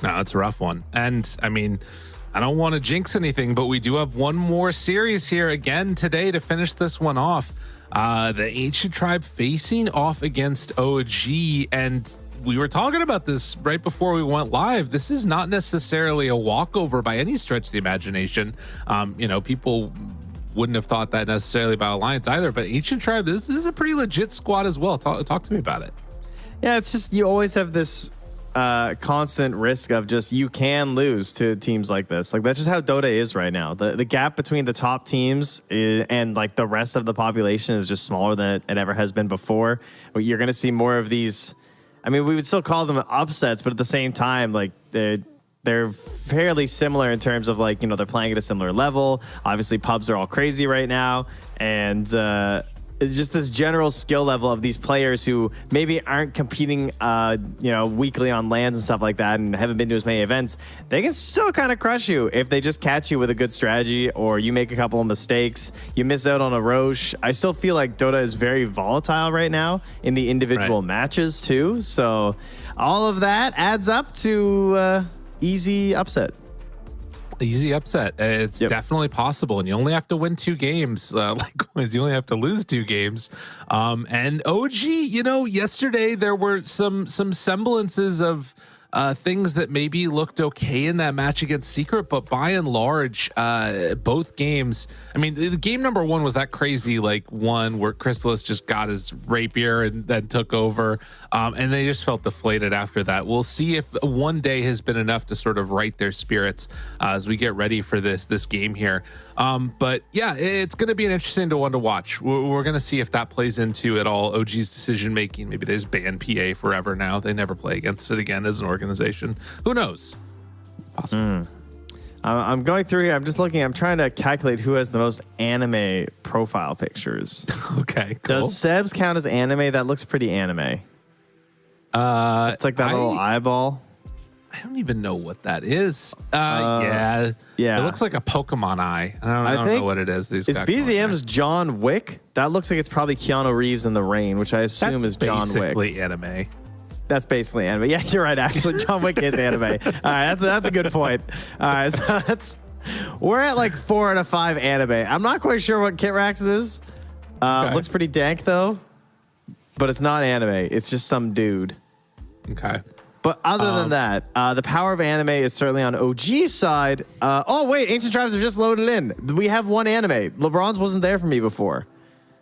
No, it's a rough one. And, I mean, I don't want to jinx anything, but we do have one more series here again today to finish this one off. The Ancient Tribe facing off against OG, and we were talking about this right before we went live. This is not necessarily a walkover by any stretch of the imagination. People wouldn't have thought that necessarily about Alliance either, but Ancient Tribe, this is a pretty legit squad as well. Talk to me about it. Yeah, it's just you always have this constant risk of just you can lose to teams like this. Like, that's just how Dota is right now. The gap between the top teams and like the rest of the population is just smaller than it ever has been before. You're going to see more of these. I mean, we would still call them upsets, but at the same time, like they're fairly similar in terms of like, they're playing at a similar level. Obviously, pubs are all crazy right now, and it's just this general skill level of these players who maybe aren't competing, weekly on lands and stuff like that, and haven't been to as many events. They can still kind of crush you if they just catch you with a good strategy, or you make a couple of mistakes, you miss out on a Roche. I still feel like Dota is very volatile right now in the individual matches too. So all of that adds up to easy upset. Easy upset. It's definitely possible, and you only have to win 2 games. Likewise, you only have to lose 2 games. And OG, yesterday there were some semblances of things that maybe looked okay in that match against Secret, but by and large, both games. I mean, the game number 1 was that crazy one where Chrysalis just got his rapier and then took over, and they just felt deflated after that. We'll see if one day has been enough to sort of right their spirits as we get ready for this game here. But yeah, it's going to be an interesting one to watch. We're going to see if that plays into it all. OG's decision making. Maybe they just ban PA forever now. They never play against it again as an organization. Who knows? Possible. I'm going through here. I'm just looking. I'm trying to calculate who has the most anime profile pictures. Okay, cool. Does Seb's count as anime? That looks pretty anime. It's like that little eyeball. I don't even know what that is. Yeah. It looks like a Pokemon eye. I don't know what it is. It's BZM's John Wick. That looks like it's probably Keanu Reeves in the rain, which I assume is John Wick. Basically anime. That's basically anime. Yeah, you're right. Actually, John Wick is anime. All right, that's a good point. All right, so we're at like 4 out of 5 anime. I'm not quite sure what Kitrax is. Looks pretty dank though, but it's not anime. It's just some dude. Okay. But other than that, the power of anime is certainly on OG's side. Oh wait, Ancient Tribes have just loaded in. We have 1 anime. LeBron's wasn't there for me before.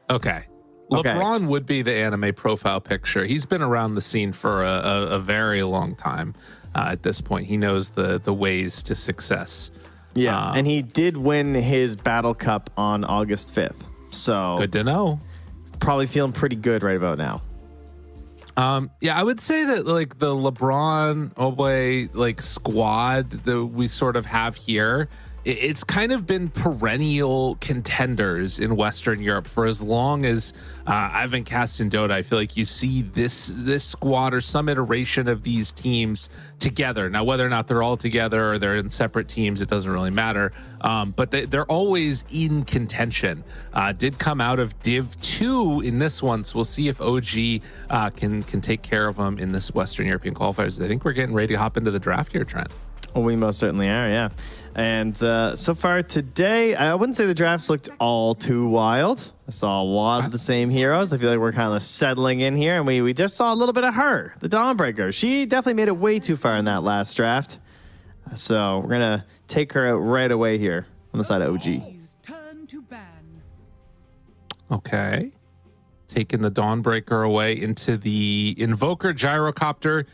Okay. LeBron would be the anime profile picture. He's been around the scene for a very long time. At this point, he knows the ways to success. Yes, and he did win his Battle Cup on August 5th. So good to know. Probably feeling pretty good right about now. Yeah, I would say that like the LeBron Oboe like squad that we sort of have here, it's kind of been perennial contenders in Western Europe for as long as I've been casting Dota. I feel like you see this squad or some iteration of these teams together. Now, whether or not they're all together or they're in separate teams, it doesn't really matter. But they're always in contention. Did come out of Div 2 in this one, so we'll see if OG can take care of them in this Western European qualifiers. I think we're getting ready to hop into the draft here, Trent. Well, we most certainly are, yeah. And so far today, I wouldn't say the drafts looked all too wild. I saw a lot of the same heroes. I feel like we're kind of settling in here, and we just saw a little bit of her, the Dawnbreaker. She definitely made it way too far in that last draft. So we're going to take her out right away here on the side of OG. Okay. Taking the Dawnbreaker away into the Invoker Gyrocopter.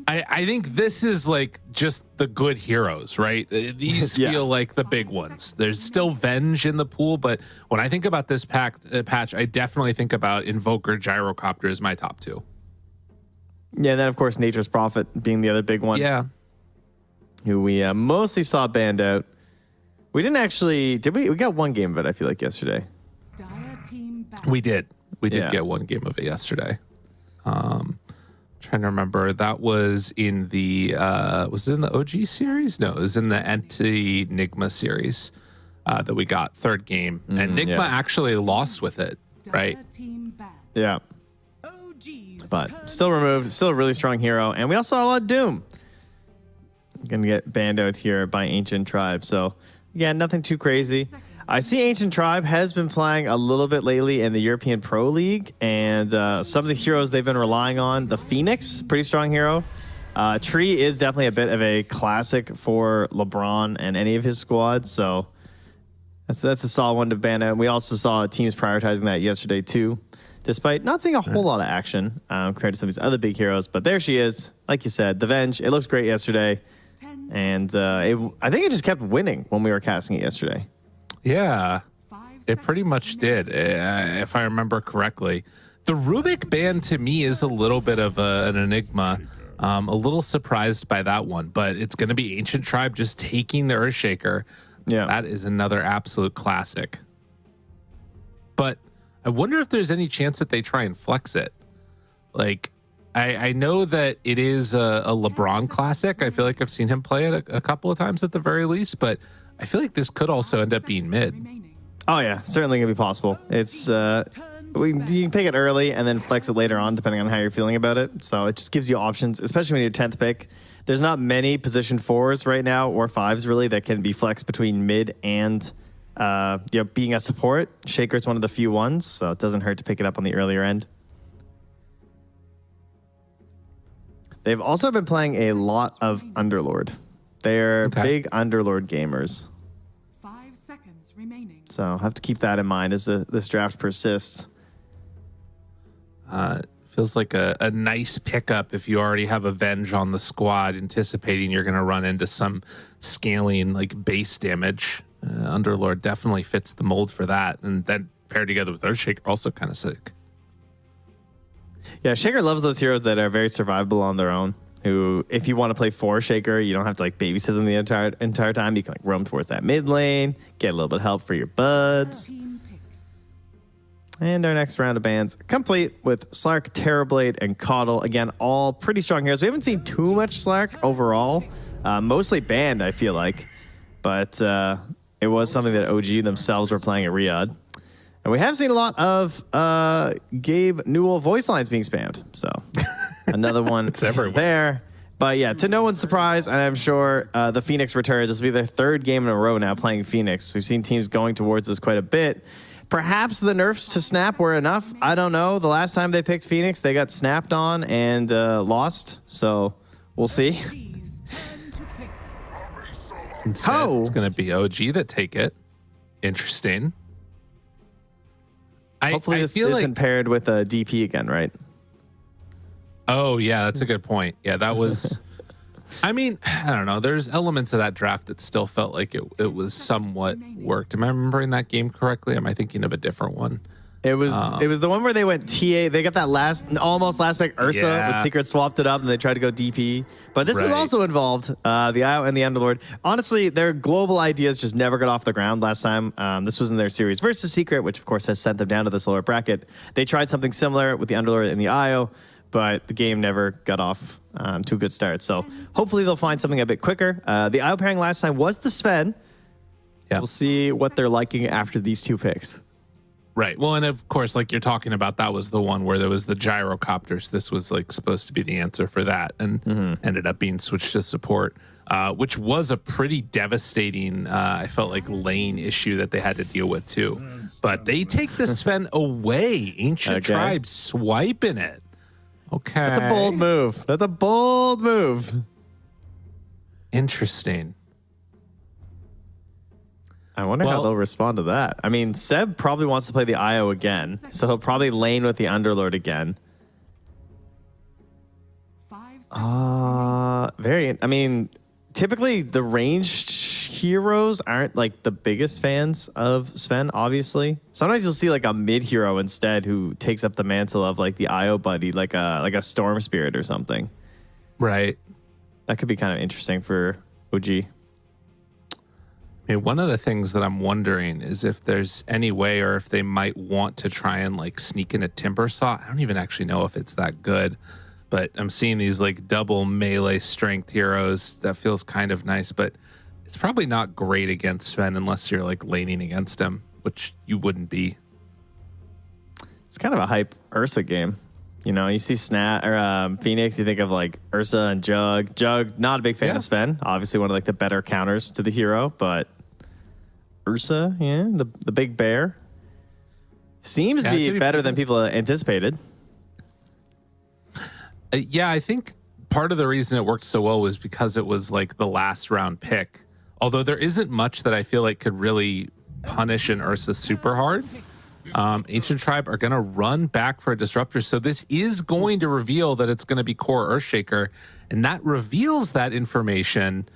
I think this is like just the good heroes, right? These feel like the big ones. There's still Venge in the pool, but when I think about this patch, I definitely think about Invoker Gyrocopter as my top 2. Yeah, and then of course Nature's Prophet being the other big one. Yeah. Who we mostly saw banned out. We didn't actually, did we? We got one game of it, I feel like, yesterday. We did. We did get one game of it yesterday. Trying to remember, that was in the was it in the OG series? No, it was in the anti-Nigma series that we got, third game. And Nigma actually lost with it, right? Yeah. But still removed, still a really strong hero. And we also saw a lot of Doom. Gonna get banned out here by Ancient Tribe. So yeah, nothing too crazy. I see Ancient Tribe has been playing a little bit lately in the European Pro League, and some of the heroes they've been relying on, the Phoenix, pretty strong hero. Tree is definitely a bit of a classic for LeBron and any of his squads, so that's a solid one to ban out. We also saw teams prioritizing that yesterday too, despite not seeing a whole lot of action compared to some of these other big heroes. But there she is, like you said, the Venge. It looks great yesterday, and I think it just kept winning when we were casting it yesterday. Yeah, it pretty much did, if I remember correctly. The Rubik ban to me is a little bit of an enigma. A little surprised by that one, but it's going to be Ancient Tribe just taking the Earthshaker. Yeah, that is another absolute classic. But I wonder if there's any chance that they try and flex it. Like, I know that it is a LeBron classic. I feel like I've seen him play it a couple of times at the very least, but I feel like this could also end up being mid. Oh yeah, certainly gonna be possible. It's you can pick it early and then flex it later on depending on how you're feeling about it. So it just gives you options, especially when you're 10th pick. There's not many position 4s right now, or 5s really, that can be flexed between mid and being a support. Shaker's one of the few ones, so it doesn't hurt to pick it up on the earlier end. They've also been playing a lot of Underlord. They're big Underlord gamers. 5 seconds remaining. So have to keep that in mind as this draft persists. Feels like a nice pickup if you already have a Venge on the squad, anticipating you're going to run into some scaling like base damage. Underlord definitely fits the mold for that, and then paired together with Earthshaker, also kind of sick. Yeah, Shaker loves those heroes that are very survivable on their own. Who, if you want to play 4 Shaker, you don't have to like babysit them the entire time. You can like roam towards that mid lane, get a little bit of help for your buds. And our next round of bans complete with Slark, Terrorblade, and Coddle. Again, all pretty strong heroes. We haven't seen too much Slark overall. Mostly banned, I feel like. But it was something that OG themselves were playing at Riyadh. And we have seen a lot of Gabe Newell voice lines being spammed. So another one is there. But yeah, to no one's surprise, and I'm sure the Phoenix returns. This will be their 3rd game in a row now playing Phoenix. We've seen teams going towards this quite a bit. Perhaps the nerfs to Snap were enough. I don't know. The last time they picked Phoenix, they got snapped on and lost. So we'll see. It's going to be OG that take it. Interesting. Hopefully this isn't paired with a DP again, right? Oh, yeah, that's a good point. Yeah, that was... I mean, I don't know. There's elements of that draft that still felt like it was somewhat worked. Am I remembering that game correctly? Am I thinking of a different one? It was the one where they went TA. They got that almost last pick Ursa with Secret swapped it up and they tried to go DP. But this was also involved the IO and the Underlord. Honestly, their global ideas just never got off the ground last time. This was in their series versus Secret, which of course has sent them down to this lower bracket. They tried something similar with the Underlord and the IO, but the game never got off to a good start. So hopefully they'll find something a bit quicker. The IO pairing last time was the Sven. Yeah. We'll see what they're liking after these two picks. Right. Well, and of course, like you're talking about, that was the one where there was the gyrocopters. This was like supposed to be the answer for that, and ended up being switched to support, which was a pretty devastating, I felt like, lane issue that they had to deal with too. But they take the Sven away. Ancient Tribe swiping it. Okay. That's a bold move. That's a bold move. Interesting. I wonder how they'll respond to that. I mean, Seb probably wants to play the IO again, so he'll probably lane with the Underlord again. I mean, typically the ranged heroes aren't like the biggest fans of Sven, obviously. Sometimes you'll see like a mid hero instead who takes up the mantle of like the IO buddy, like a Storm Spirit or something. Right. That could be kind of interesting for OG. I mean, one of the things that I'm wondering is if there's any way, or if they might want to try and like sneak in a Timber Saw. I don't even actually know if it's that good, but I'm seeing these like double melee strength heroes. That feels kind of nice, but it's probably not great against Sven unless you're like laning against him, which you wouldn't be. It's kind of a hype Ursa game. You know, you see Phoenix, you think of like Ursa and Jug. Jug, not a big fan of Sven. Obviously one of like the better counters to the hero, but Ursa, the big bear. Seems to be better than people anticipated. I think part of the reason it worked so well was because it was like the last round pick. Although there isn't much that I feel like could really punish an Ursa super hard. Ancient Tribe are going to run back for a Disruptor. So this is going to reveal that it's going to be core Earthshaker. And that reveals that information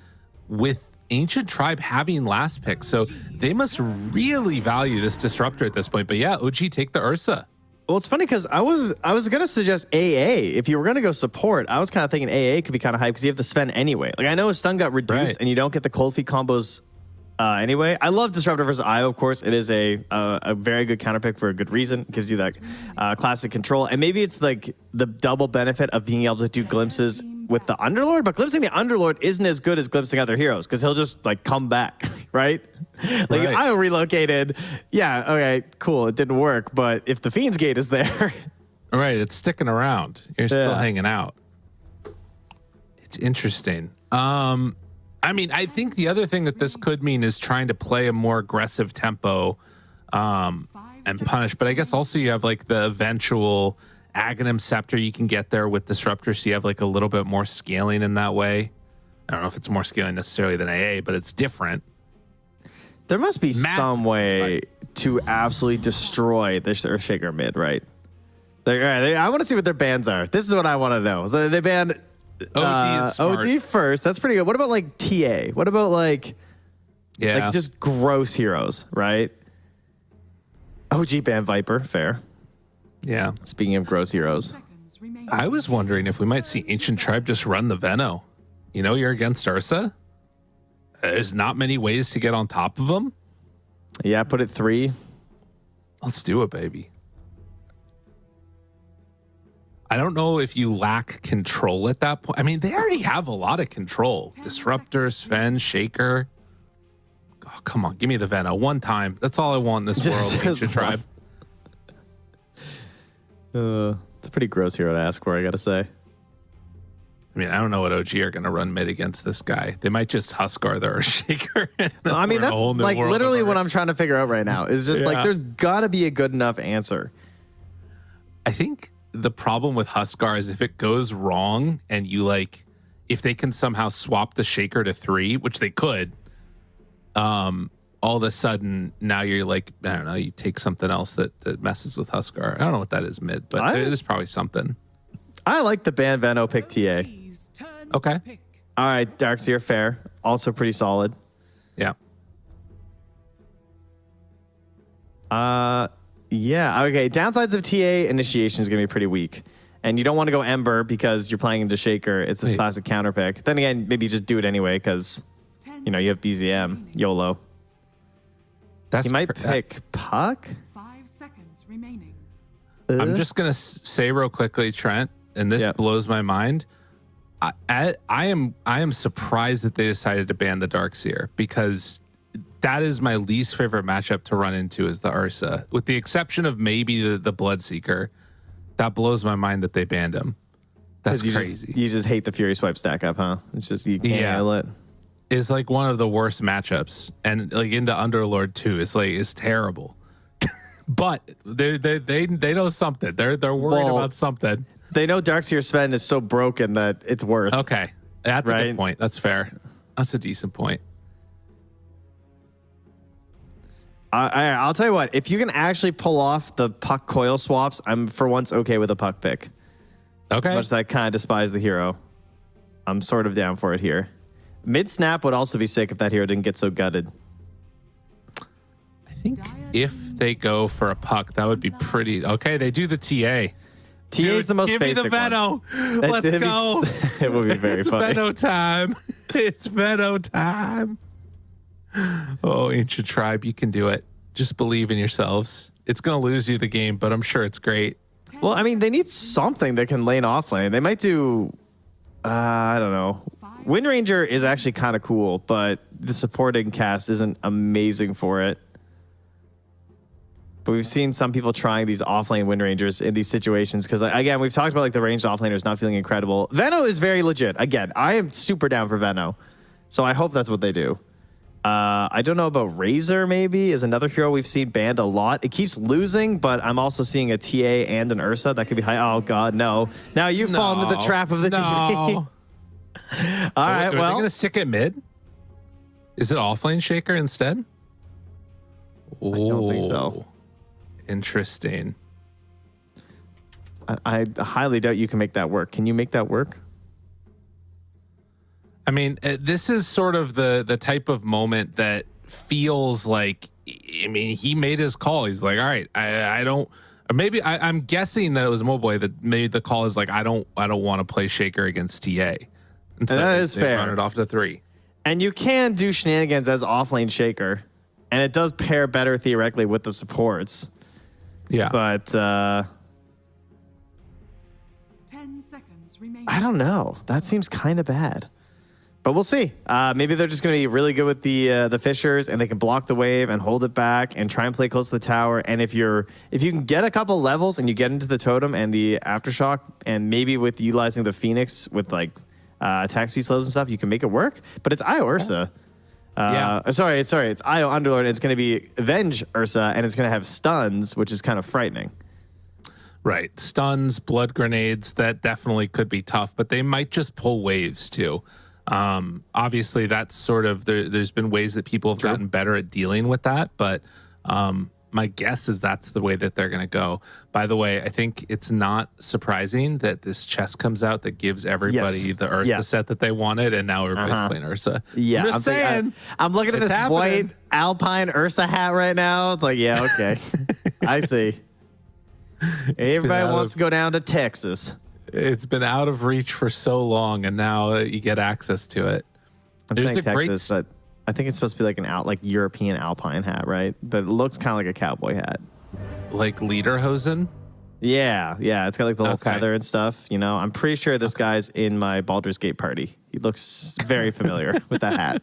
with Ancient Tribe having last pick. So they must really value this Disruptor at this point. But yeah, OG, take the Ursa. Well, it's funny because I was going to suggest AA. If you were going to go support, I was kind of thinking AA could be kind of hype because you have the Sven anyway. Like I know his stun got reduced and you don't get the cold feet combos anyway. I love Disruptor versus IO, of course. It is a very good counter pick for a good reason. It gives you that classic control. And maybe it's like the double benefit of being able to do glimpses with the Underlord, but glimpsing the Underlord isn't as good as glimpsing other heroes because he'll just like come back, right? Like if IO relocated, okay, cool, it didn't work. But if the Fiend's Gate is there, right, it's sticking around. You're still hanging out. It's interesting. I mean, I think the other thing that this could mean is trying to play a more aggressive tempo and punish. But I guess also you have like the eventual Aghanim Scepter you can get there with Disruptor. So you have like a little bit more scaling in that way. I don't know if it's more scaling necessarily than AA, but it's different. There must be some way to absolutely destroy this Earthshaker mid, right? Like, all right, I want to see what their bans are. This is what I want to know. So they banned OD is smart. OD first. That's pretty good. What about like TA? What about like just gross heroes, right? OG ban Viper, fair. Yeah. Speaking of gross heroes, I was wondering if we might see Ancient Tribe just run the Veno. You know, you're against Ursa. There's not many ways to get on top of them. Yeah, put it 3. Let's do it, baby. I don't know if you lack control at that point. I mean, they already have a lot of control. Disruptor, Sven, Shaker. Oh, come on, give me the Veno one time. That's all I want in this world, Ancient Tribe. It's a pretty gross hero to ask for, I gotta say. I mean, I don't know what OG are going to run mid against this guy. They might just Huskar the Earthshaker. I mean, that's like literally what I'm trying to figure out right now. Is just like there's got to be a good enough answer. I think the problem with Huskar is if it goes wrong and you like, if they can somehow swap the Shaker to 3, which they could, all of a sudden now you're like, I don't know, you take something else that messes with Huskar. I don't know what that is mid, but it is probably something. I like the ban Veno pick TA. Okay. All right, Darkseer, fair. Also pretty solid. Yeah. Yeah. Okay. Downsides of TA initiation is going to be pretty weak. And you don't want to go Ember because you're playing into Shaker. It's this classic counter pick. Then again, maybe you just do it anyway because, you know, you have BZM, YOLO. You might pick Puck. 5 seconds remaining. I'm just going to say real quickly, Trent, and this blows my mind. I am surprised that they decided to ban the Darkseer because that is my least favorite matchup to run into is the Ursa. With the exception of maybe the Bloodseeker. That blows my mind that they banned him. That's crazy. You just hate the Fury Swipe stack up, huh? It's just you can't handle it. It's like one of the worst matchups. And like into Underlord too. It's terrible. But they know something. They're worried about something. They know Darkseer Sven is so broken that it's worth. Okay. That's a good point. That's fair. That's a decent point. I'll tell you what. If you can actually pull off the Puck coil swaps, I'm for once okay with a Puck pick. Okay. As much as I kind of despise the hero, I'm sort of down for it here. Mid snap would also be sick if that hero didn't get so gutted. I think if they go for a Puck, that would be pretty. Okay, they do the TA. TA is the most basic Give me the Veno. One. Let's go. It would be very funny. It's Veno time. It's Veno time. Oh, Ancient Tribe, you can do it. Just believe in yourselves. It's going to lose you the game, but I'm sure it's great. Well, I mean, they need something that can lane off lane. They might do, I don't know. Wind Ranger is actually kind of cool, but the supporting cast isn't amazing for it. But we've seen some people trying these offlane Wind Rangers in these situations because, again, we've talked about like the ranged offlaners not feeling incredible. Veno is very legit. Again, I am super down for Veno, so I hope that's what they do. I don't know about Razor, maybe, is another hero we've seen banned a lot. It keeps losing, but I'm also seeing a TA and an Ursa. That could be high. Oh, God, no. Now you fall into the trap of the DV. All right, Are they going to stick it mid? Is it offlane Shaker instead? I don't think so. Interesting. I highly doubt you can make that work. Can you make that work? I mean, this is sort of the type of moment that feels like, I mean, he made his call. He's like, all right, I don't, or maybe I'm guessing that it was Moboy that made the call is like, I don't want to play Shaker against TA. And so that is fair. Run it off to 3. And you can do shenanigans as offlane Shaker, and it does pair better theoretically with the supports. Yeah. But 10 seconds remaining. I don't know. That seems kind of bad. But we'll see. Maybe they're just going to be really good with the Fishers, and they can block the wave and hold it back and try and play close to the tower. And if you can get a couple levels and you get into the totem and the aftershock, and maybe with utilizing the Phoenix with like attack speed slows and stuff, you can make it work. But it's Io Ursa. Sorry. It's Io Underlord. And it's going to be Avenge Ursa, and it's going to have stuns, which is kind of frightening. Right. Stuns, blood grenades, that definitely could be tough, but they might just pull waves too. Obviously that's sort of there's been ways that people have gotten better at dealing with that, but my guess is that's the way that they're going to go. By the way, I think it's not surprising that this chest comes out that gives everybody the Ursa set that they wanted, and now everybody's playing Ursa. Yeah, I'm just saying. I'm looking at this white Alpine Ursa hat right now. It's like, yeah, okay. I see. Everybody wants to go down to Texas. It's been out of reach for so long, and now you get access to it. There's a Texas, but I think it's supposed to be like an European Alpine hat, right? But it looks kind of like a cowboy hat. Like Lederhosen? Yeah. It's got like the little feather and stuff. You know, I'm pretty sure this guy's in my Baldur's Gate party. He looks very familiar with that hat.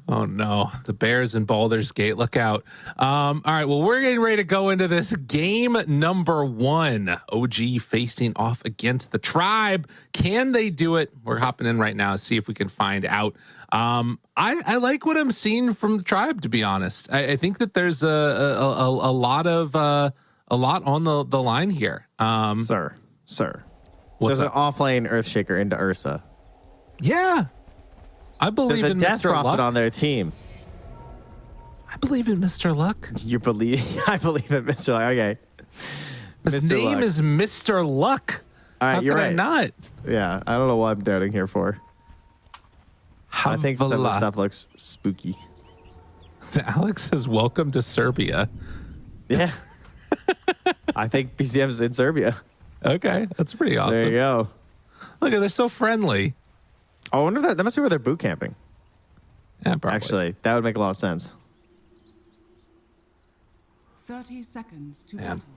Oh no, the Bears in Baldur's Gate. Look out. All right, well, we're getting ready to go into this game number 1. OG facing off against the Tribe. Can they do it? We're hopping in right now to see if we can find out. I like what I'm seeing from the Tribe, to be honest. I think that there's a lot on the line here. Sir. There's an offlane Earthshaker into Ursa. Yeah. I believe There's a in Death Mr. Prophet Luck on their team. I believe in Mr. Luck. You believe? I believe in Mr. Luck. Okay. His Mr. name Luck. is Mr. Luck. All right, How you're could right. I not? Yeah, I don't know what I'm doubting here for. I think some of the stuff looks spooky. Alex says, "Welcome to Serbia." Yeah. I think BCM's in Serbia. Okay, that's pretty awesome. There you go. Look, they're so friendly. I wonder if that must be where they're boot camping. Yeah, probably. Actually, that would make a lot of sense. 30 seconds to Man. battle.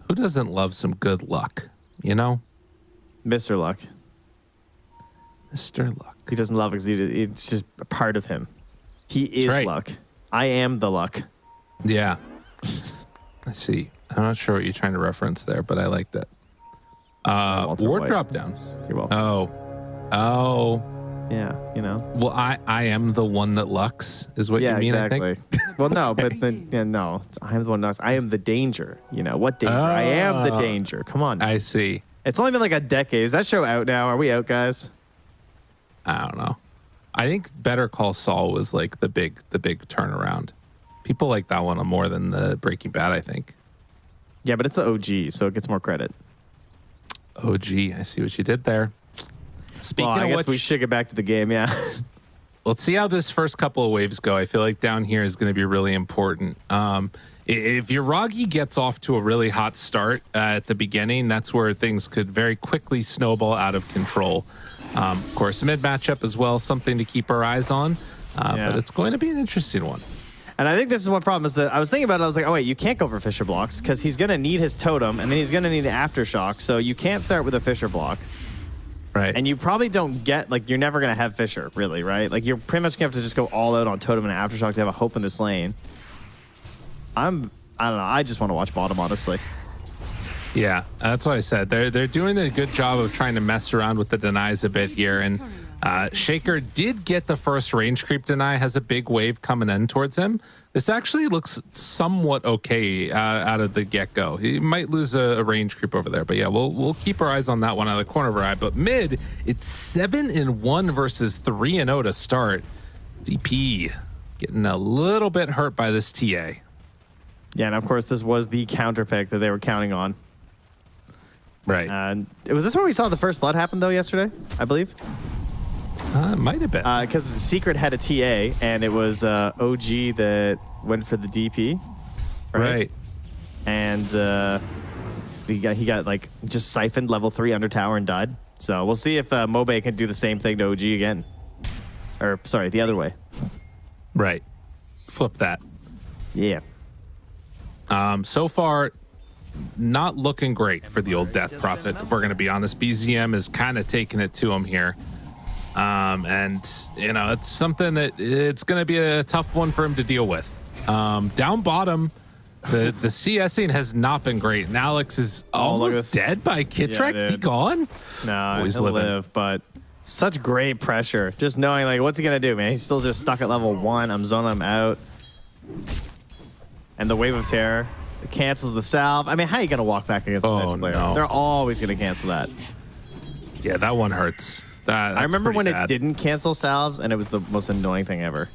Who doesn't love some good luck? You know, Mr. Luck. Mr. Luck. He doesn't love it because it's just a part of him. He is right. luck. I am the luck. Yeah. I see. I'm not sure what you're trying to reference there, but I like that. Ward White. drop down. You're welcome. Oh. Yeah, you know. Well, I am the one that lucks, is what you mean, exactly. I think. Well, no, but no. I am the one that I am the danger. You know, what danger? I am the danger. Come on. I see. It's only been like a decade. Is that show out now? Are we out, guys? I don't know. I think Better Call Saul was like the big turnaround. People like that one more than the Breaking Bad, I think. Yeah, but it's the OG, so it gets more credit. OG, I see what you did there. Speaking I of guess which, we should get back to the game, yeah. let's see how this first couple of waves go. I feel like down here is going to be really important. If your Roggy gets off to a really hot start at the beginning, that's where things could very quickly snowball out of control. Of course, mid matchup as well, something to keep our eyes on. But it's going to be an interesting one. And I think this is one problem is that I was thinking about it. I was like, oh, wait, you can't go for Fisher blocks because he's going to need his totem and then he's going to need an aftershock. So you can't start with a Fisher block. Right. And you probably don't get, like, you're never going to have Fisher, really, right? Like, you're pretty much going to have to just go all out on totem and aftershock to have a hope in this lane. I don't know. I just want to watch bottom, honestly. Yeah, that's what I said. They're doing a good job of trying to mess around with the denies a bit here. And Shaker did get the first range creep deny, has a big wave coming in towards him. This actually looks somewhat okay out of the get-go. He might lose a range creep over there, but yeah, we'll keep our eyes on that one out of the corner of our eye. But mid, it's 7-1 versus 3-0 to start. DP getting a little bit hurt by this TA. Yeah, and of course, this was the counter pick that they were counting on. Right. Was this where we saw the first blood happen, though, yesterday, I believe? It might have been. Because Secret had a TA, and it was OG that went for the DP. Right. And he got like just siphoned level 3 under tower and died. So we'll see if Mobe can do the same thing to OG again. Or, sorry, the other way. Right. Flip that. Yeah. So far, not looking great for the old Death Prophet, if we're going to be honest. BZM is kind of taking it to him here. And, you know, it's something that it's going to be a tough one for him to deal with. Down bottom, the CSing has not been great. And Alex is almost dead by Kitrek. Yeah, is he gone? No, he's he'll living. live, but such great pressure. Just knowing, like, what's he going to do, man? He's still just stuck at level 1. I'm zoning him out. And the Wave of Terror cancels the salve. I mean, how are you going to walk back against the bench player? No. They're always going to cancel that. Yeah, that one hurts. I remember when it didn't cancel salves, and it was the most annoying thing ever.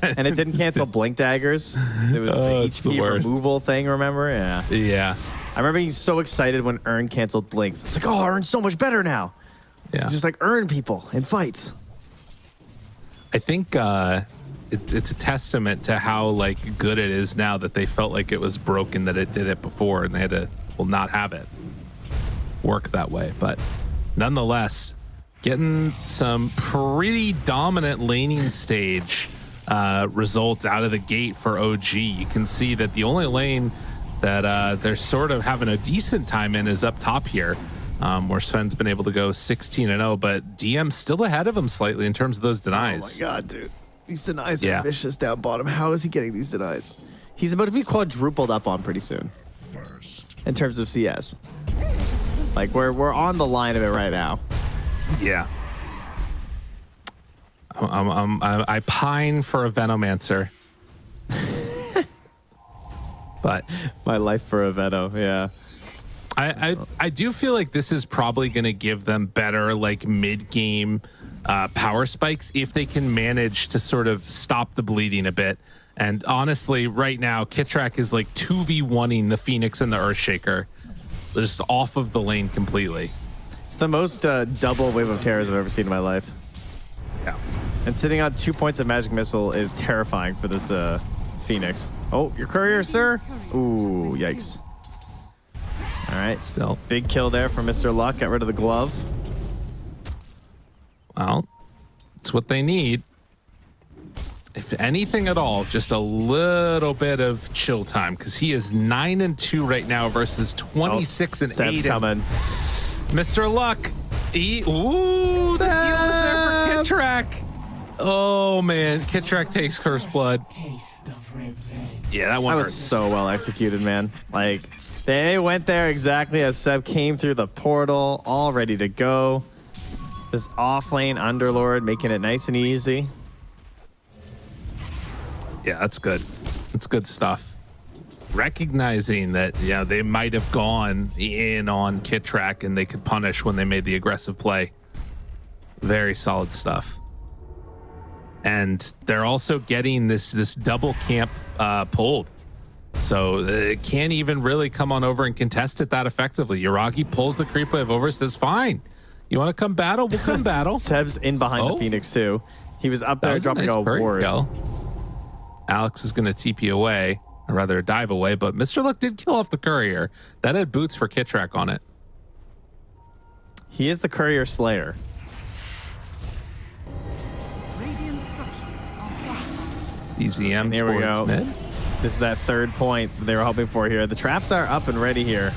And it didn't cancel blink daggers. It was the HP removal thing, remember? Yeah. Yeah. I remember being so excited when Earn canceled blinks. It's like, oh, Earn's so much better now. Yeah. Just like Earn people in fights. I think it's a testament to how like good it is now that they felt like it was broken that it did it before, and they had to not have it work that way. But nonetheless, getting some pretty dominant laning stage results out of the gate for OG. You can see that the only lane that they're sort of having a decent time in is up top here, where Sven's been able to go 16-0, but DM's still ahead of him slightly in terms of those denies. Oh my god, dude. These denies are vicious down bottom. How is he getting these denies? He's about to be quadrupled up on pretty soon. In terms of CS. Like, we're on the line of it right now. Yeah. I pine for a Venomancer. But my life for a Venom, yeah. I do feel like this is probably going to give them better like mid-game power spikes if they can manage to sort of stop the bleeding a bit. And honestly, right now, Kitrek is like 2v1ing the Phoenix and the Earthshaker. They're just off of the lane completely. It's the most double Wave of Terrors I've ever seen in my life. Yeah. And sitting on 2 points of Magic Missile is terrifying for this Phoenix. Oh, your courier, sir. Ooh, yikes. All right, Still. big kill there from Mr. Luck. Got rid of the glove. Well, it's what they need. If anything at all, just a little bit of chill time, because he is 9-2 right now versus 26-8. Seb's coming. Mr. Luck. Ooh, the heal was there for Kitrak. Oh man, Kitrak takes Curse Blood. Yeah, that one was hurts. so well executed, man. Like, they went there exactly as Seb came through the portal, all ready to go. This off lane Underlord making it nice and easy. Yeah, that's good. That's good stuff. Recognizing that, yeah, they might have gone in on Kitrak and they could punish when they made the aggressive play. Very solid stuff. And they're also getting this double camp pulled. So it can't even really come on over and contest it that effectively. Yuragi pulls the creep wave over, says, fine. You want to come battle? We'll come battle. Seb's in behind the Phoenix too. He was up there dropping a ward. Alex is going to TP away, or rather dive away, but Mr. Luck did kill off the courier. That had boots for Kitrak on it. He is the courier slayer. Radiant structures are fortified. EZM Here we towards go. mid. This is that third point that they were hoping for here. The traps are up and ready here.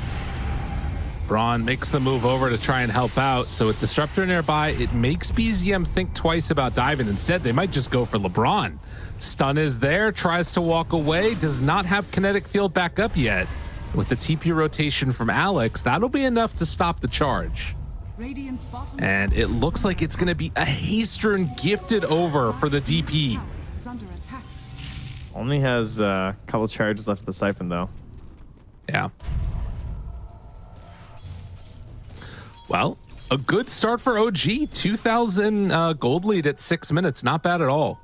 Braun makes the move over to try and help out. So with Disruptor nearby, it makes BZM think twice about diving. Instead, they might just go for LeBron. Stun is there, tries to walk away, does not have kinetic field back up yet. With the TP rotation from Alex, that'll be enough to stop the charge. Radiant's bottom And it looks like it's going to be a Haystern gifted over for the DP. is under attack. Only has a couple charges left of the siphon though. Yeah. Well, a good start for OG. 2,000 gold lead at 6 minutes. Not bad at all.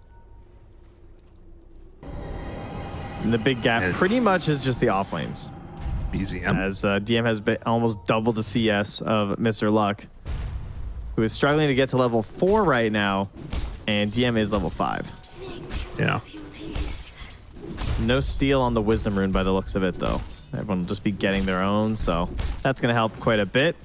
And the big gap pretty much is just the off lanes. BZM. As DM has been almost double the CS of Mr. Luck, who is struggling to get to level 4 right now, and DM is level 5. Yeah. No steal on the Wisdom Rune by the looks of it, though. Everyone will just be getting their own, so that's going to help quite a bit.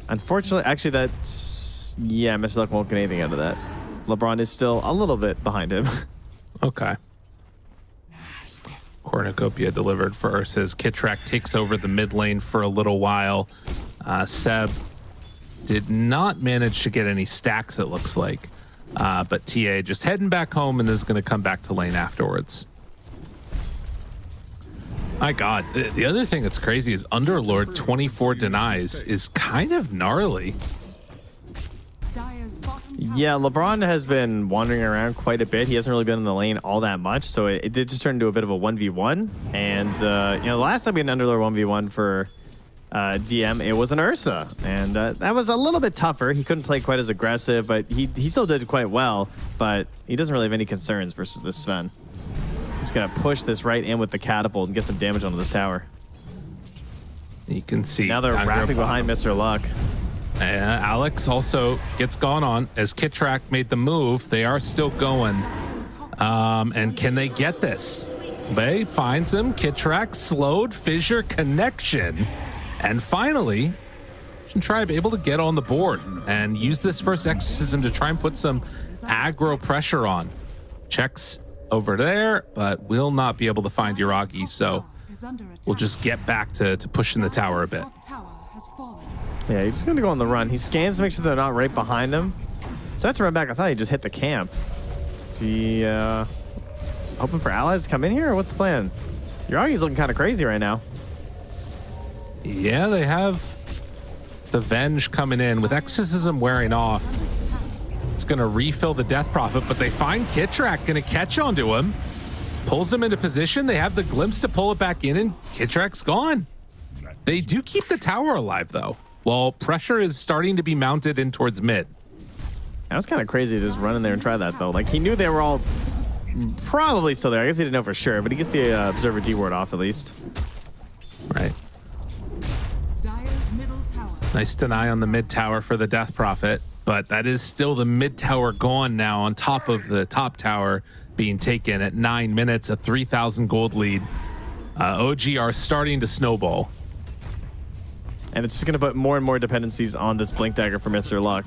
Unfortunately, actually, that's... Yeah, Mr. Luck won't get anything out of that. LeBron is still a little bit behind him. Okay. Cornucopia delivered first as Kitrak takes over the mid lane for a little while. Seb did not manage to get any stacks, it looks like. But TA just heading back home and is going to come back to lane afterwards. My God, the other thing that's crazy is Underlord 24 denies is kind of gnarly. Yeah, LeBron has been wandering around quite a bit. He hasn't really been in the lane all that much, so it did just turn into a bit of a 1v1. And, you know, the last time we had an Underlord 1v1 for DM, it was an Ursa. And that was a little bit tougher. He couldn't play quite as aggressive, but he still did quite well. But he doesn't really have any concerns versus this Sven. He's going to push this right in with the catapult and get some damage onto this tower. You can see. Now they're wrapping behind Mr. Luck. Alex also gets gone on as Kitrak made the move. They are still going. And can they get this? Bay finds him. Kitrak slowed. Fissure connection. And finally, Tribe able to get on the board and use this first exorcism to try and put some aggro pressure on. Checks over there, but will not be able to find Yuragi. So we'll just get back to pushing the tower a bit. Yeah, he's just going to go on the run. He scans to make sure they're not right behind him. So that's to run back. I thought he just hit the camp. Is he hoping for allies to come in here, or what's the plan? Yuragi's looking kind of crazy right now. Yeah, they have the Venge coming in with Exorcism wearing off. It's going to refill the Death Prophet, but they find Kitrak, going to catch onto him. Pulls him into position. They have the glimpse to pull it back in, and Kitrak's gone. They do keep the tower alive, though. Well, pressure is starting to be mounted in towards mid. That was kind of crazy to just run in there and try that, though. Like, he knew they were all probably still there. I guess he didn't know for sure, but he gets the Observer D ward off at least. Right. Nice deny on the mid tower for the Death Prophet. but that is still the mid tower gone now on top of the top tower being taken at 9 minutes, a 3,000 gold lead. OG are starting to snowball. And it's just going to put more and more dependencies on this Blink Dagger for Mr. Luck.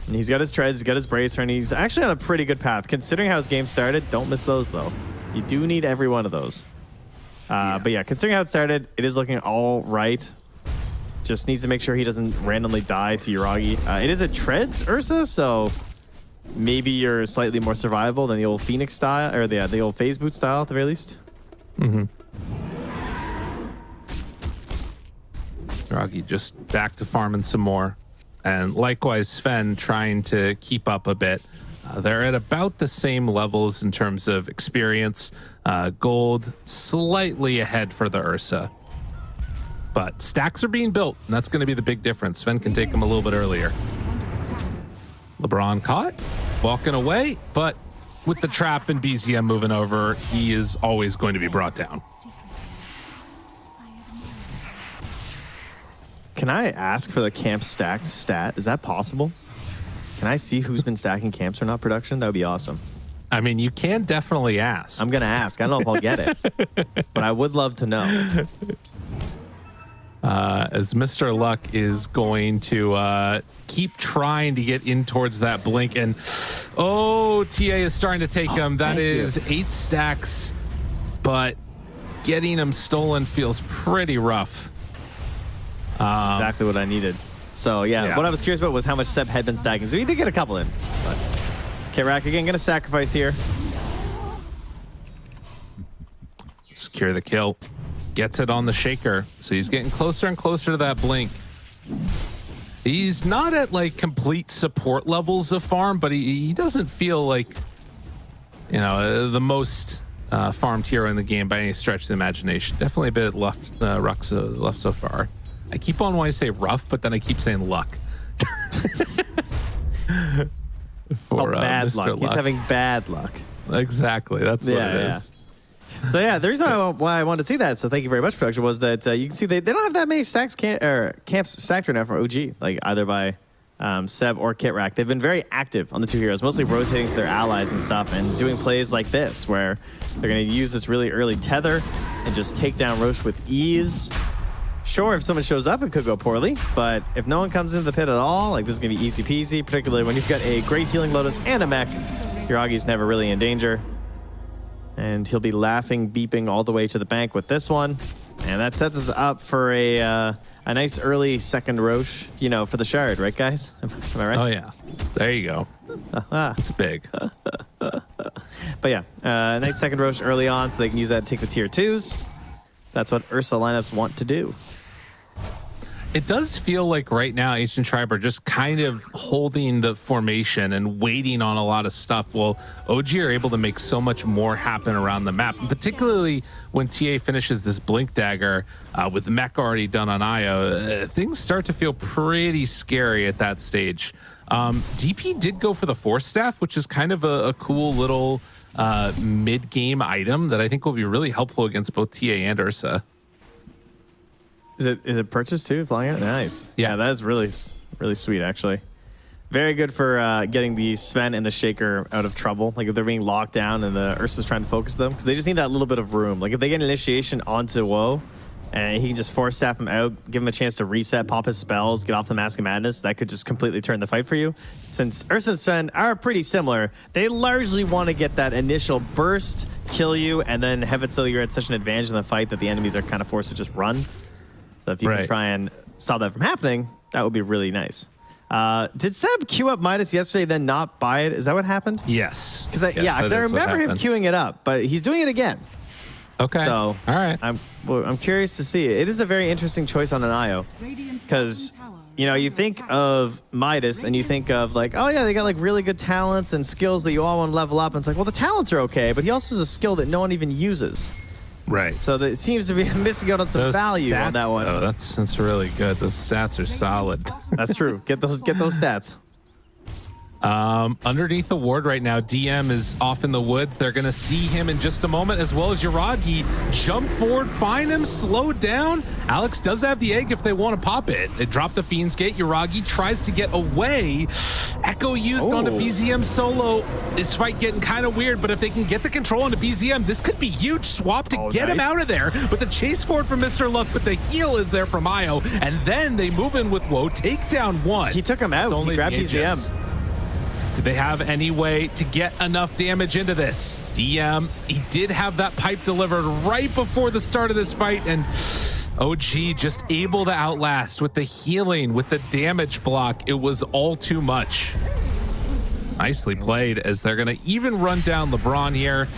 And he's got his treads, he's got his bracer, and he's actually on a pretty good path. Considering how his game started, don't miss those, though. You do need every one of those. But yeah, considering how it started, it is looking all right. Just needs to make sure he doesn't randomly die to Yuragi. It is a treads Ursa, so maybe you're slightly more survivable than the old Phoenix style, or the old phase boot style at the very least. Mm-hmm. Yuragi just back to farming some more. And likewise, Sven trying to keep up a bit. They're at about the same levels in terms of experience. Gold slightly ahead for the Ursa. But stacks are being built, and that's going to be the big difference. Sven can take them a little bit earlier. LeBron caught, walking away, but with the trap and BZM moving over, he is always going to be brought down. Can I ask for the camp stacked stat? Is that possible? Can I see who's been stacking camps or not production? That would be awesome. I mean, you can definitely ask. I'm going to ask. I don't know if I'll get it, but I would love to know. As Mr. Luck is going to keep trying to get in towards that blink. And, oh, TA is starting to take him. That is 8 stacks, but getting him stolen feels pretty rough. Exactly what I needed. So, yeah, what I was curious about was how much Seb had been stacking. So he did get a couple in. But K-Rack, again, going to sacrifice here. Secure the kill. Gets it on the shaker. So he's getting closer and closer to that blink. He's not at, like, complete support levels of farm, but he doesn't feel like, you know, the most farmed hero in the game by any stretch of the imagination. Definitely a bit left so far. I keep on wanting to say rough, but then I keep saying luck. For bad Mr. luck. He's having bad luck. Exactly. That's what it is. So yeah, the reason why I wanted to see that, so thank you very much, production, was that you can see they don't have that many stacks camps stacked right now from OG, like either by Seb or Kitrack. They've been very active on the two heroes, mostly rotating to their allies and stuff, and doing plays like this, where they're going to use this really early tether and just take down Roche with ease. Sure, if someone shows up, it could go poorly, but if no one comes into the pit at all, like this is going to be easy peasy, particularly when you've got a great healing Lotus and a mech. Yuragi's never really in danger. And he'll be laughing, beeping all the way to the bank with this one. And that sets us up for a nice early second Roche, you know, for the Shard, right, guys? Am I right? Oh, yeah. There you go. It's big. But yeah, nice second Roche early on so they can use that to take the tier 2s. That's what Ursa lineups want to do. It does feel like right now Ancient Tribe are just kind of holding the formation and waiting on a lot of stuff. Well, OG are able to make so much more happen around the map, and particularly when TA finishes this Blink Dagger with mech already done on Io, things start to feel pretty scary at that stage. DP did go for the Force Staff, which is kind of a cool little mid-game item that I think will be really helpful against both TA and Ursa. Is it purchased too? Flying out? Nice. Yeah, that is really sweet, actually. Very good for getting the Sven and the Shaker out of trouble. Like if they're being locked down and the Ursa's trying to focus them, because they just need that little bit of room. Like if they get an initiation onto Woe, and he can just force staff him out, give him a chance to reset, pop his spells, get off the Mask of Madness, that could just completely turn the fight for you. Since Ursa and Sven are pretty similar, they largely want to get that initial burst, kill you, and then have it so you're at such an advantage in the fight that the enemies are kind of forced to just run. So if you can try and stop that from happening, that would be really nice. Did Seb queue up Midas yesterday, then not buy it? Is that what happened? Yes. Because I remember him queuing it up, but he's doing it again. Okay. So all right. I'm curious to see. It is a very interesting choice on an IO, because you know you think of Midas and you think of like, oh yeah, they got like really good talents and skills that you all want to level up. And it's like, well, the talents are okay, but he also has a skill that no one even uses. Right. So it seems to be missing out on some value on that one. Oh, that's really good. Those stats are solid. That's true. Get those stats. Underneath the ward right now, DM is off in the woods. They're going to see him in just a moment, as well as Yuragi. Jump forward, find him, slow down. Alex does have the egg if they want to pop it. They drop the Fiend's Gate. Yuragi tries to get away. Echo used onto BZM solo. This fight getting kind of weird, but if they can get the control onto BZM, this could be huge. Swap to get him out of there. But the chase forward from Mr. Luck, but the heal is there from Io, and then they move in with Woe, take down one. He took him out. He grabbed BZM. Do they have any way to get enough damage into this? DM, he did have that pipe delivered right before the start of this fight, and OG just able to outlast with the healing, with the damage block. It was all too much. Nicely played, as they're going to even run down LeBron here.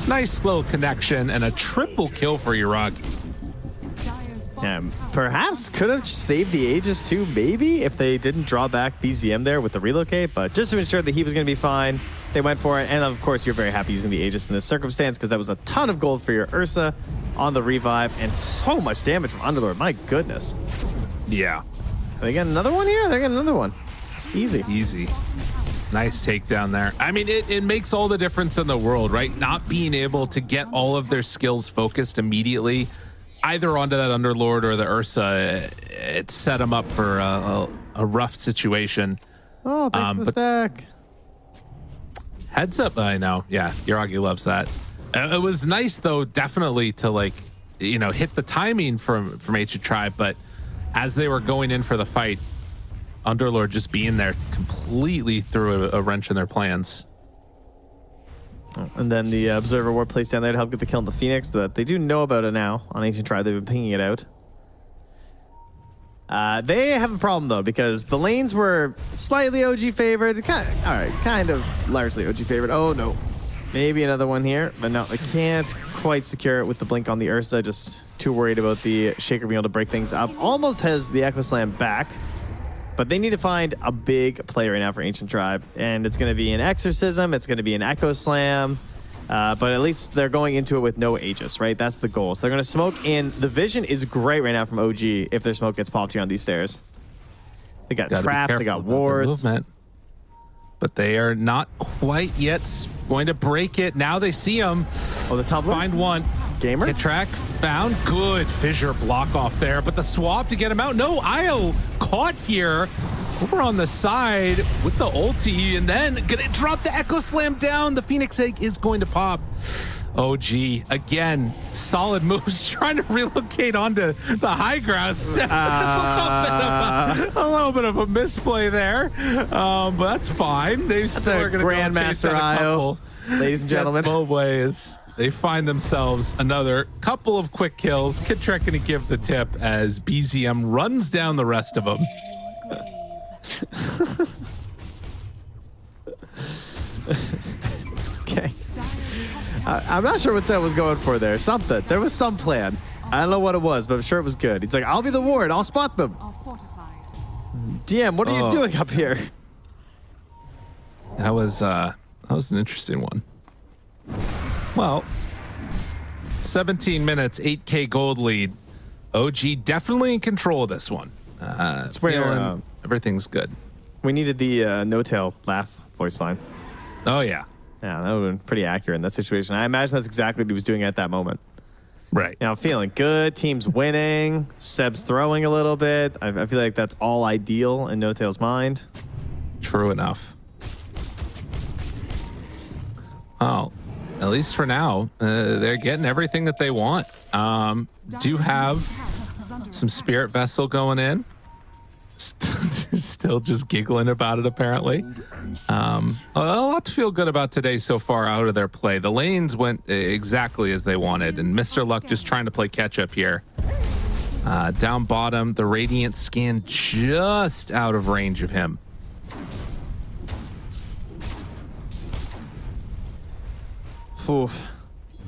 Nice little connection and a triple kill for Yuragi. Yeah, perhaps could have saved the Aegis too, maybe, if they didn't draw back BZM there with the relocate, but just to ensure that he was going to be fine, they went for it. And of course, you're very happy using the Aegis in this circumstance, because that was a ton of gold for your Ursa on the revive, and so much damage from Underlord. My goodness. Yeah. Are they getting another one here? They're getting another one. It's easy. Easy. Nice takedown there. I mean, it makes all the difference in the world, right? Not being able to get all of their skills focused immediately, either onto that Underlord or the Ursa, it set them up for a rough situation. Oh, thanks for the stack. Heads up, I know. Yeah, Yuragi loves that. It was nice, though, definitely to, like, you know, hit the timing from Ancient Tribe, but as they were going in for the fight, Underlord just being there completely threw a wrench in their plans. And then the Observer Ward placed down there to help get the kill on the Phoenix, but they do know about it now on Ancient Tribe. They've been pinging it out. They have a problem, though, because the lanes were slightly OG favored. Kind of largely OG favored. Oh, no. Maybe another one here, but no, they can't quite secure it with the blink on the Ursa. Just too worried about the Shaker being able to break things up. Almost has the Echo Slam back, but they need to find a big play right now for Ancient Tribe, and it's going to be an Exorcism, it's going to be an Echo Slam, but at least they're going into it with no Aegis, right? That's the goal. So they're going to smoke in. The vision is great right now from OG if their smoke gets popped here on these stairs. They got trapped, they got wards. Movement. But they are not quite yet going to break it. Now they see him. Oh, the top find one. Gamer? Hit track found. Good fissure block off there, but the swap to get him out. No, Io caught here over on the side with the ulti, and then gonna drop the Echo Slam down. The Phoenix Egg is going to pop. OG again, solid moves, trying to relocate onto the high ground. A little bit of a misplay there, but that's fine. They still are going to Grandmaster Io, ladies and gentlemen. Both ways, they find themselves another couple of quick kills. Kid Trek going to give the tip as BZM runs down the rest of them. Okay. I'm not sure what Sam was going for there. Something. There was some plan. I don't know what it was, but I'm sure it was good. He's like, I'll be the ward. I'll spot them. DM, what are you doing up here? That was an interesting one. Well, 17 minutes, 8K gold lead. OG definitely in control of this one. It's where everything's good. We needed the no-tail laugh voice line. Oh, yeah. Yeah, that would have been pretty accurate in that situation. I imagine that's exactly what he was doing at that moment. Right. Now, feeling good. Team's winning. Seb's throwing a little bit. I feel like that's all ideal in No-Tail's mind. True enough. Oh, at least for now, they're getting everything that they want. Do have some Spirit Vessel going in. Still just giggling about it, apparently. A lot to feel good about today so far out of their play. The lanes went exactly as they wanted, and Mr. Luck just trying to play catch-up here. Down bottom, the Radiant Scan just out of range of him. Oof.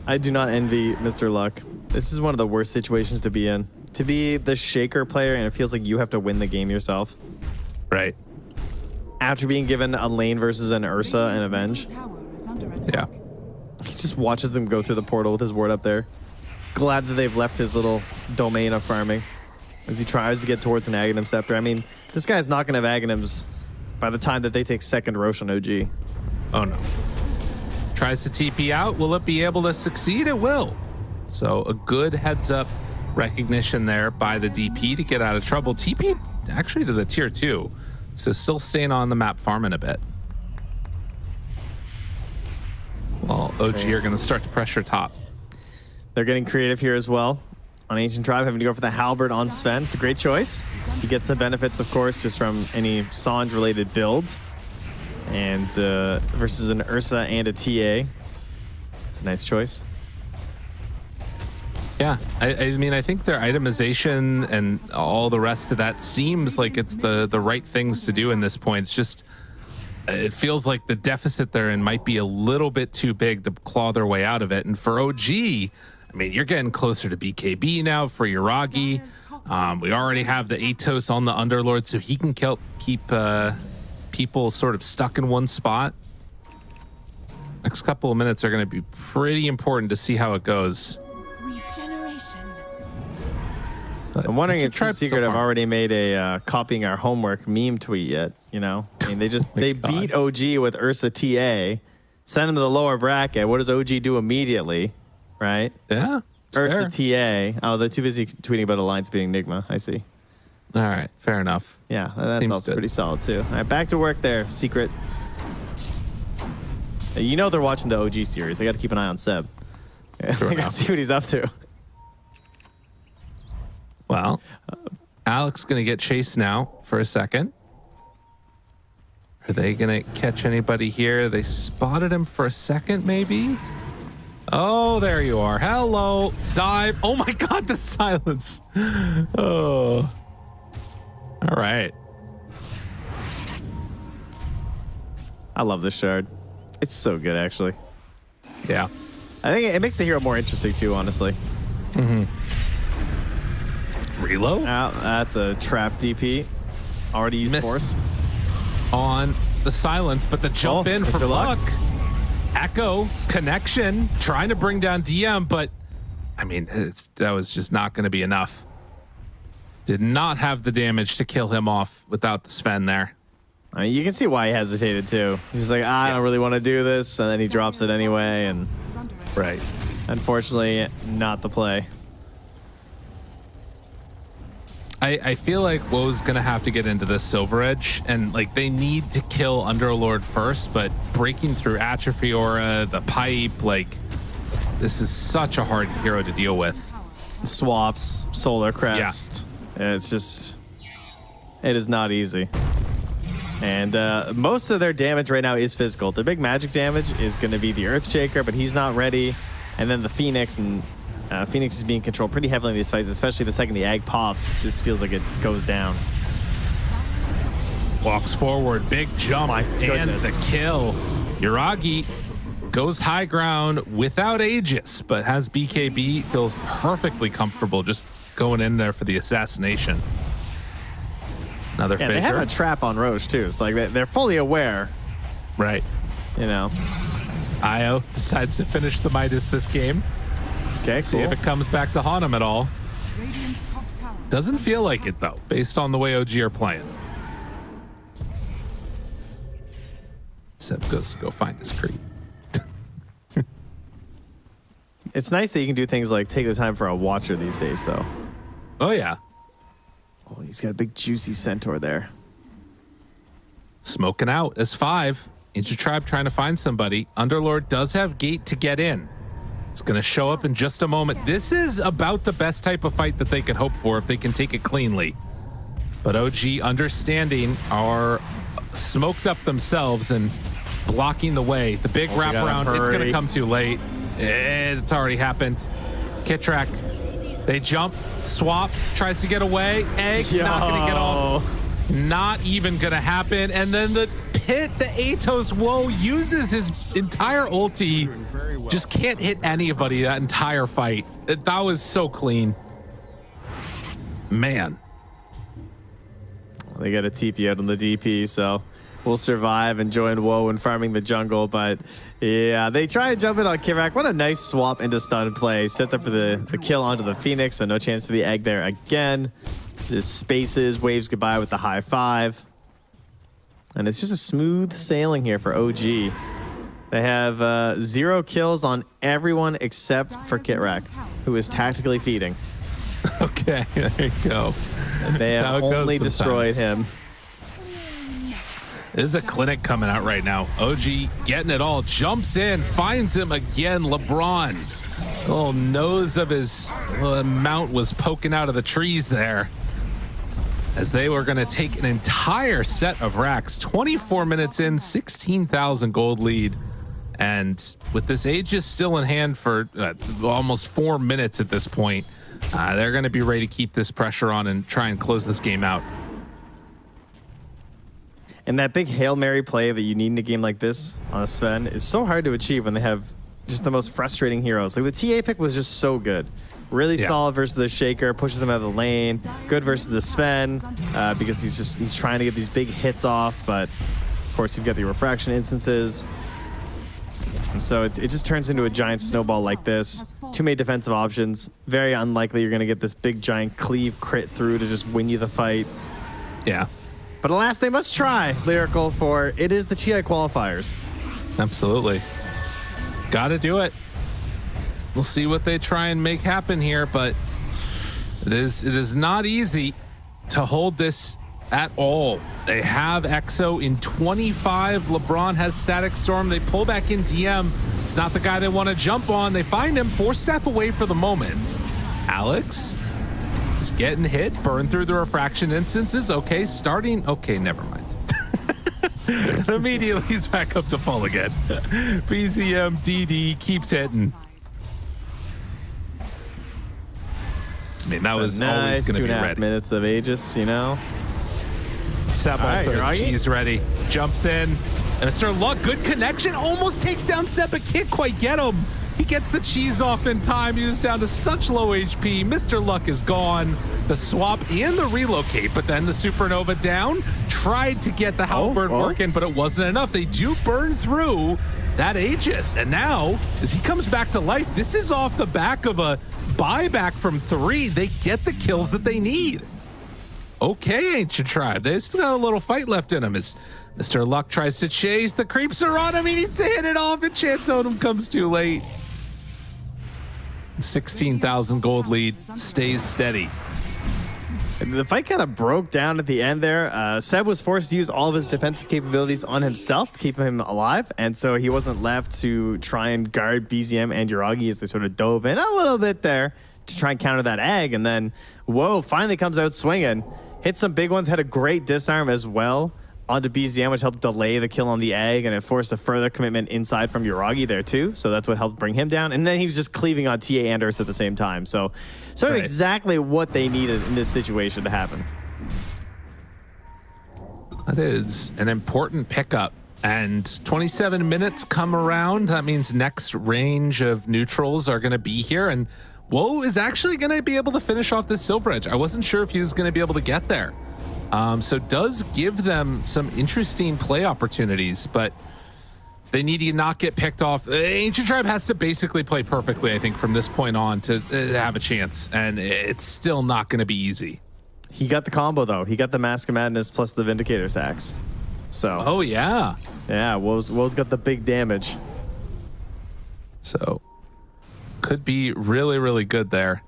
I do not envy Mr. Luck. This is one of the worst situations to be in. To be the Shaker player, and it feels like you have to win the game yourself. Right. After being given a lane versus an Ursa and Avenge. Yeah. He just watches them go through the portal with his ward up there. Glad that they've left his little domain of farming as he tries to get towards an Aghanim Scepter. I mean, this guy's not going to have Aghanims by the time that they take second Rosh on OG. Oh no. Tries to TP out. Will it be able to succeed? It will. So a good heads up recognition there by the DP to get out of trouble. TP actually to the tier 2. So still staying on the map farming a bit. Well, OG are going to start to pressure top. They're getting creative here as well. On Ancient Tribe, having to go for the Halberd on Sven. It's a great choice. He gets the benefits, of course, just from any Sange-related build. And versus an Ursa and a TA. It's a nice choice. Yeah, I mean, I think their itemization and all the rest of that seems like it's the right things to do in this point. It's just, it feels like the deficit they're in might be a little bit too big to claw their way out of it. And for OG, I mean, you're getting closer to BKB now for Yuragi. We already have the Atos on the Underlord, so he can keep people sort of stuck in one spot. Next couple of minutes are going to be pretty important to see how it goes. But I'm wondering if Team Secret have already made a copying our homework meme tweet yet. You know, I mean, they beat OG with Ursa TA, send him to the lower bracket. What does OG do immediately? Right? Yeah. Ursa TA. Oh, they're too busy tweeting about Alliance beating Nigma. I see. All right, fair enough. Yeah, that's Seems also good. pretty solid too. All right, back to work there, Secret. You know they're watching the OG series. They got to keep an eye on Seb. They got to see what he's up to. Well, Alex going to get chased now for a second. Are they going to catch anybody here? They spotted him for a second, maybe? Oh, there you are. Hello. Dive. Oh my God, the silence. Oh. All right. I love this shard. It's so good, actually. Yeah. I think it makes the hero more interesting, too, honestly. Mm-hmm. Reload? That's a trap DP. Already used force. On the silence, but the jump in for luck. Echo, connection, trying to bring down DM, but I mean, that was just not going to be enough. Did not have the damage to kill him off without the Sven there. I mean, you can see why he hesitated too. He's like, I don't really want to do this, and then he drops it anyway, and right. Unfortunately, not the play. I feel like Woe's gonna have to get into this Silver Edge, and like they need to kill Underlord first, but breaking through Atrophy Aura, the pipe, like this is such a hard hero to deal with. Swaps, Solar Crest. Yeah. It's just, it is not easy. And most of their damage right now is physical. Their big magic damage is going to be the Earthshaker, but he's not ready. And then the Phoenix, and Phoenix is being controlled pretty heavily in these fights, especially the second the Ag pops. It just feels like it goes down. Walks forward, big jump, and the kill. Yuragi goes high ground without Aegis, but has BKB, feels perfectly comfortable just going in there for the assassination. Another fissure. They have a trap on Roche too. It's like they're fully aware. Right. You know. Io decides to finish the Midas this game. Okay, See if it comes back to haunt him at all. Doesn't feel like it though, based on the way OG are playing. Seb goes to go find his creep. It's nice that you can do things like take the time for a watcher these days, though. Oh yeah. Oh, he's got a big juicy centaur there. Smoking out as 5. Ancient Tribe trying to find somebody. Underlord does have gate to get in. It's going to show up in just a moment. This is about the best type of fight that they can hope for if they can take it cleanly. But OG understanding are smoked up themselves and blocking the way. The big wraparound, it's going to come too late. It's already happened. Kitrak, they jump, swap, tries to get away. Egg, not going to get off. Not even going to happen. And then the pit, the Atos Woe uses his entire ulti. Just can't hit anybody that entire fight. That was so clean. Man. They got a TP out on the DP, so we'll survive and join Woe in farming the jungle. But yeah, they try and jump in on Kirak. What a nice swap into stun play. Sets up for the kill onto the Phoenix, so no chance to the egg there again. Just spaces, waves goodbye with the high 5. And it's just a smooth sailing here for OG. They have 0 kills on everyone except for Kitrak, who is tactically feeding. Okay, there you go. They have only destroyed him. There's a clinic coming out right now. OG getting it all. Jumps in, finds him again. LeBron. Little nose of his mount was poking out of the trees there. As they were going to take an entire set of racks. 24 minutes in, 16,000 gold lead. And with this Aegis still in hand for almost 4 minutes at this point, they're going to be ready to keep this pressure on and try and close this game out. And that big Hail Mary play that you need in a game like this on a Sven is so hard to achieve when they have just the most frustrating heroes. Like the TA pick was just so good. Really solid versus the Shaker, pushes them out of the lane. Good versus the Sven because he's trying to get these big hits off, but of course you've got the refraction instances. And so it just turns into a giant snowball like this. Too many defensive options. Very unlikely you're going to get this big giant cleave crit through to just win you the fight. Yeah. But alas, they must try, Lyrical, for it is the TI qualifiers. Absolutely. Gotta do it. We'll see what they try and make happen here, but it is not easy to hold this at all. They have EXO in 25. LeBron has Static Storm. They pull back in DM. It's not the guy they want to jump on. They find him 4 staff away for the moment. Alex is getting hit, burned through the refraction instances. Okay, starting. Okay, never mind. Immediately he's back up to full again. BZM DD keeps hitting. I mean, that was always going to be ready. 2.5 minutes of Aegis, you know. Seb also has cheese ready. Jumps in. And Mr. Luck, good connection. Almost takes down Seb, but can't quite get him. He gets the cheese off in time. He was down to such low HP. Mr. Luck is gone. The swap and the relocate, but then the Supernova down. Tried to get the halberd working, but it wasn't enough. They do burn through that Aegis. And now, as he comes back to life, this is off the back of a buyback from 3. They get the kills that they need. Okay, Ancient Tribe. They still got a little fight left in him as Mr. Luck tries to chase. The creeps are on him. He needs to hit it off, and Chant Totem comes too late. 16,000 gold lead stays steady. The fight kind of broke down at the end there. Seb was forced to use all of his defensive capabilities on himself to keep him alive, and so he wasn't left to try and guard BZM and Yuragi as they sort of dove in a little bit there to try and counter that egg. And then, whoa, finally comes out swinging. Hit some big ones, had a great disarm as well onto BZM, which helped delay the kill on the egg, and it forced a further commitment inside from Yuragi there too. So that's what helped bring him down. And then he was just cleaving on TA and Urs at the same time. So sort of exactly what they needed in this situation to happen. That is an important pickup. And 27 minutes come around. That means next range of neutrals are going to be here. And Woe is actually going to be able to finish off this Silver Edge. I wasn't sure if he was going to be able to get there. So does give them some interesting play opportunities, but they need to not get picked off. Ancient Tribe has to basically play perfectly, I think, from this point on to have a chance, and it's still not going to be easy. He got the combo, though. He got the Mask of Madness plus the Vindicator's axe. So. Oh, yeah. Yeah, Woe's got the big damage. So could be really, really good there.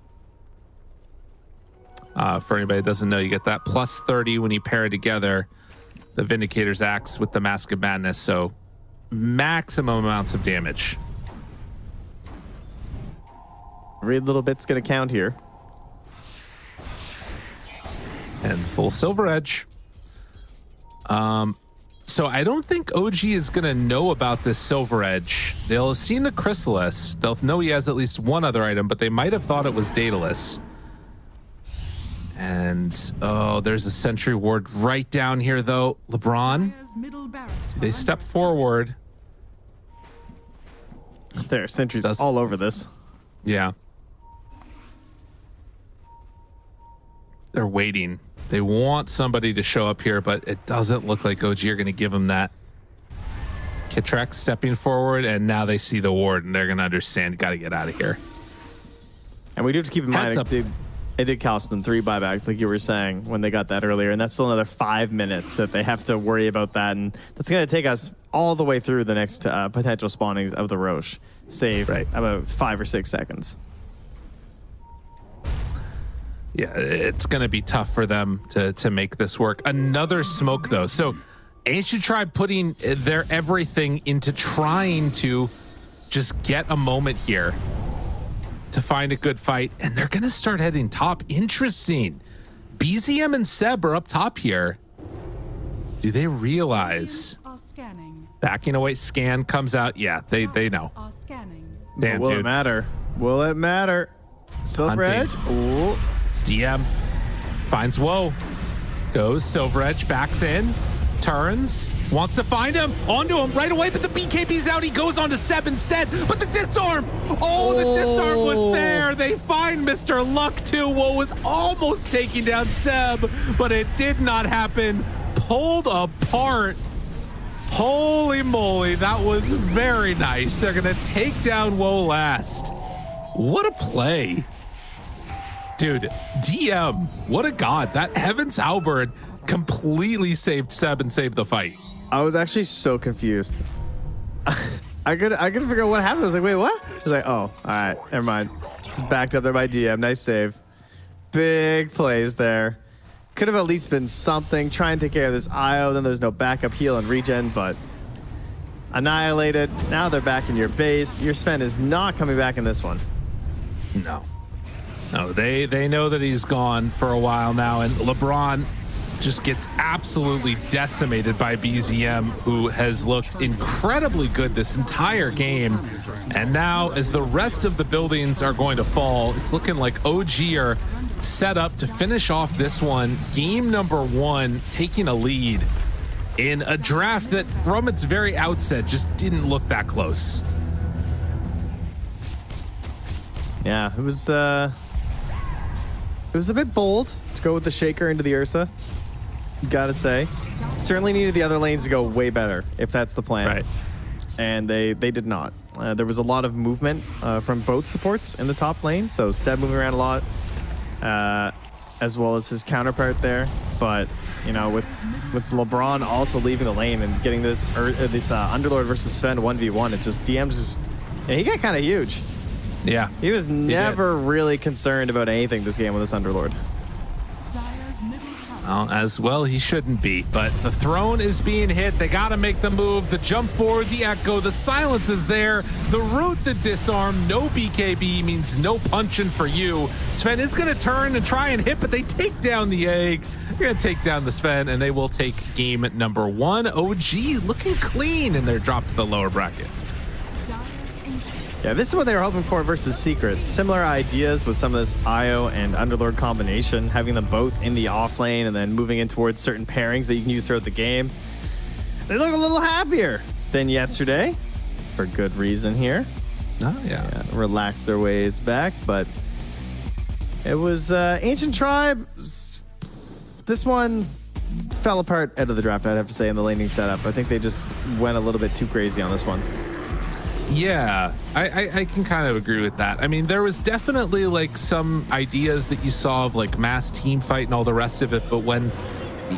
For anybody that doesn't know, you get that plus 30 when you pair it together, the Vindicator's axe with the Mask of Madness, so maximum amounts of damage. Every little bit's going to count here. And full Silver Edge. So I don't think OG is going to know about this Silver Edge. They'll have seen the Chrysalis. They'll know he has at least one other item, but they might have thought it was Daedalus. And, oh, there's a Sentry Ward right down here, though. LeBron, they step forward. There, Sentry's all over this. Yeah. They're waiting. They want somebody to show up here, but it doesn't look like OG are going to give them that. Kitrak stepping forward, and now they see the ward, and they're going to understand, got to get out of here. And we do have to keep in mind, It did cost them 3 buybacks, like you were saying, when they got that earlier. And that's still another 5 minutes that they have to worry about that. And that's going to take us all the way through the next potential spawnings of the Roche. Save about 5 or 6 seconds. Yeah, it's going to be tough for them to make this work. Another smoke, though. So Ancient Tribe putting their everything into trying to just get a moment here to find a good fight, and they're going to start heading top. Interesting. BZM and Seb are up top here. Do they realize? Backing away, scan comes out. Yeah, they know. Damn, will dude. it matter? Will it matter? Silver Edge. Ooh. DM finds Woe. Goes Silver Edge, backs in, turns, wants to find him, onto him right away, but the BKB's out. He goes on to Seb instead, but the disarm. Oh, the disarm was there. They find Mr. Luck too. Woe was almost taking down Seb, but it did not happen. Pulled apart. Holy moly, that was very nice. They're gonna take down Woe last. What a play. Dude, DM, what a god. That Heaven's Halberd completely saved Seb and saved the fight. I was actually so confused. I couldn't figure out what happened. I was like, wait, what? I was like, oh, all right, never mind. Just backed up there by DM. Nice save. Big plays there. Could have at least been something. Try and take care of this IO. Then there's no backup heal and regen, but annihilated. Now they're back in your base. Your Sven is not coming back in this one. No, they know that he's gone for a while now, and LeBron just gets absolutely decimated by BZM, who has looked incredibly good this entire game. And now, as the rest of the buildings are going to fall, it's looking like OG are set up to finish off this one. Game number 1, taking a lead in a draft that, from its very outset, just didn't look that close. Yeah, it was a bit bold to go with the Shaker into the Ursa. Gotta say. Certainly needed the other lanes to go way better, if that's the plan. Right. And they did not. There was a lot of movement from both supports in the top lane, so Seb moving around a lot, as well as his counterpart there. But, you know, with LeBron also leaving the lane and getting this Underlord versus Sven 1v1, it's just DM's just... Yeah, he got kind of huge. Yeah. He was never really concerned about anything this game with this Underlord. Well, as well he shouldn't be, but the throne is being hit. They got to make the move, the jump forward, the echo, the silence is there, the root, the disarm, no BKB means no punching for you. Sven is going to turn and try and hit, but they take down the egg. They're going to take down the Sven, and they will take game number 1. OG looking clean in their drop to the lower bracket. Yeah, this is what they were hoping for versus Secret. Similar ideas with some of this IO and Underlord combination, having them both in the off lane and then moving in towards certain pairings that you can use throughout the game. They look a little happier than yesterday, for good reason here. Oh, yeah. Relax their ways back, but it was Ancient Tribe. This one fell apart out of the draft, I'd have to say, in the laning setup. I think they just went a little bit too crazy on this one. Yeah, I can kind of agree with that. I mean, there was definitely like some ideas that you saw of like mass team fight and all the rest of it, but when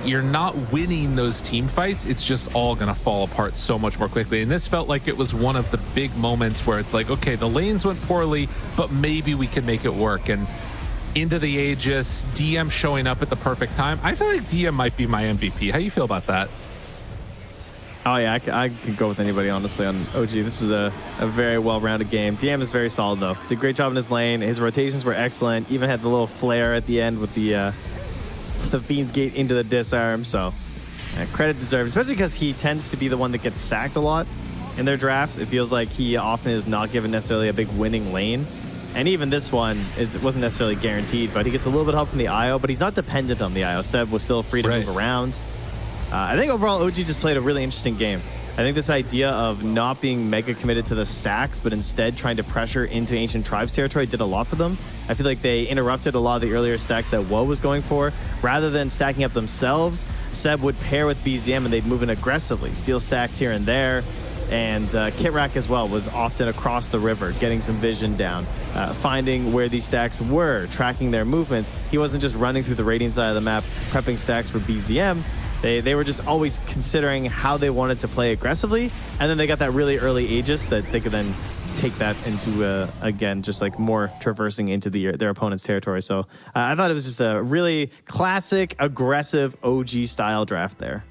you're not winning those team fights, it's just all gonna fall apart so much more quickly. And this felt like it was one of the big moments where it's like, okay, the lanes went poorly, but maybe we can make it work. And into the Aegis, DM showing up at the perfect time. I feel like DM might be my MVP. How you feel about that? Oh, yeah, I could go with anybody, honestly, on OG. This was a very well-rounded game. DM is very solid, though. Did a great job in his lane. His rotations were excellent. Even had the little flare at the end with the Fiend's Gate into the disarm. So, credit deserved, especially because he tends to be the one that gets sacked a lot in their drafts. It feels like he often is not given necessarily a big winning lane. And even this one wasn't necessarily guaranteed, but he gets a little bit of help from the IO, but he's not dependent on the IO. Seb was still free to move around. I think overall, OG just played a really interesting game. I think this idea of not being mega committed to the stacks, but instead trying to pressure into Ancient Tribes territory did a lot for them. I feel like they interrupted a lot of the earlier stacks that Woe was going for. Rather than stacking up themselves, Seb would pair with BZM and they'd move in aggressively, steal stacks here and there. And Kitrak as well was often across the river, getting some vision down, finding where these stacks were, tracking their movements. He wasn't just running through the Radiant side of the map, prepping stacks for BZM. They were just always considering how they wanted to play aggressively. And then they got that really early Aegis that they could then take that into, again, just like more traversing into their opponent's territory. So I thought it was just a really classic, aggressive OG style draft there.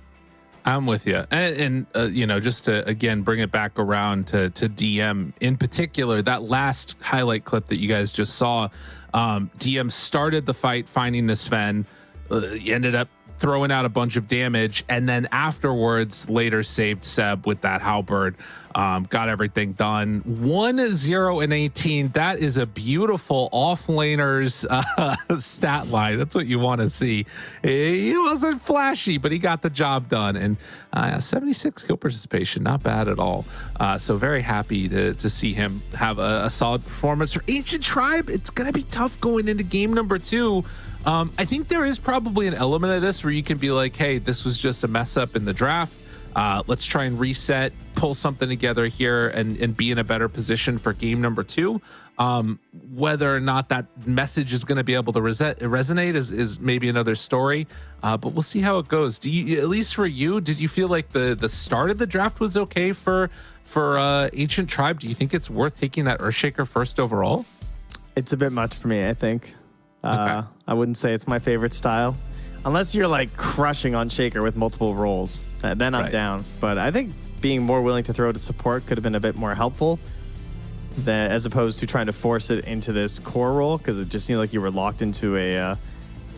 I'm with you. And you know, just to, again, bring it back around to DM in particular, that last highlight clip that you guys just saw, DM started the fight finding the Sven, ended up throwing out a bunch of damage, and then afterwards later saved Seb with that halberd, got everything done. 1-0 and 18. That is a beautiful off-laner's stat line. That's what you want to see. He wasn't flashy, but he got the job done. And 76 kill participation, not bad at all. So very happy to see him have a solid performance. For Ancient Tribe, it's going to be tough going into game number 2. I think there is probably an element of this where you can be like, hey, this was just a mess up in the draft. Let's try and reset, pull something together here and be in a better position for game number 2. Whether or not that message is going to be able to resonate is maybe another story, but we'll see how it goes. Do you, at least for you, did you feel like the start of the draft was okay for Ancient Tribe? Do you think it's worth taking that Earthshaker first overall? It's a bit much for me, I think. Okay. I wouldn't say it's my favorite style. Unless you're like crushing on Shaker with multiple roles, then I'm down. But I think being more willing to throw to support could have been a bit more helpful as opposed to trying to force it into this core role, because it just seemed like you were locked into a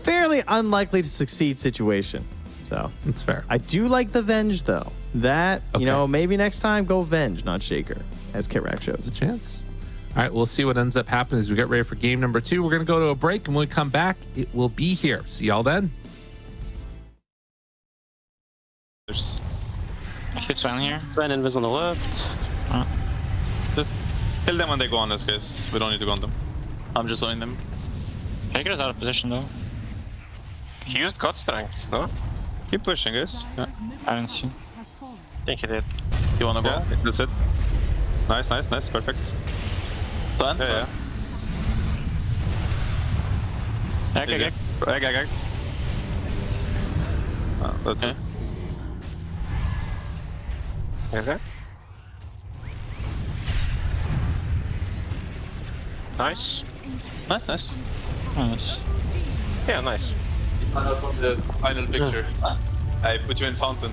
fairly unlikely to succeed situation. So that's fair. I do like the Venge though. That, you know, maybe next time go Venge, not Shaker, as Kitrak shows. There's a chance. All right, we'll see what ends up happening as we get ready for game number 2. We're going to go to a break, and when we come back, it will be here. See y'all then. There's a hit Sven here. Sven invis on the left. Just kill them when they go on this, guys. We don't need to go on them. I'm just owning them. Shaker is out of position though. He used God Strength, no? Keep pushing, guys. Yeah. I didn't see. I think he did. You wanna go? Yeah. That's it. Nice, nice, nice. Perfect. Sven, yeah. Egg. That's it. Okay. Nice. Nice. Yeah, nice. From the final picture. I put you in fountain.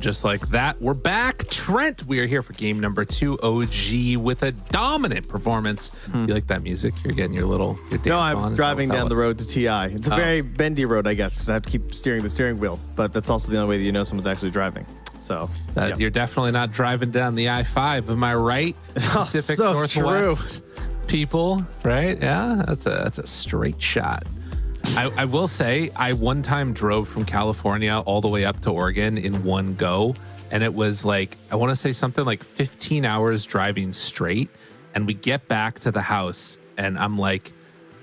just like that, we're back. Trent, we are here for game number 2. OG with a dominant performance. You like that music? You're getting your dance No, I was on? driving down the road to TI. It's a very bendy road, I guess, because I have to keep steering the steering wheel. But that's also the only way that you know someone's actually driving. So You're definitely not driving down the I-5. Am I right? Pacific so Northwest people, right? Yeah, that's a straight shot. I will say, I one time drove from California all the way up to Oregon in one go, and it was like, I want to say something like 15 hours driving straight, and we get back to the house, and I'm like,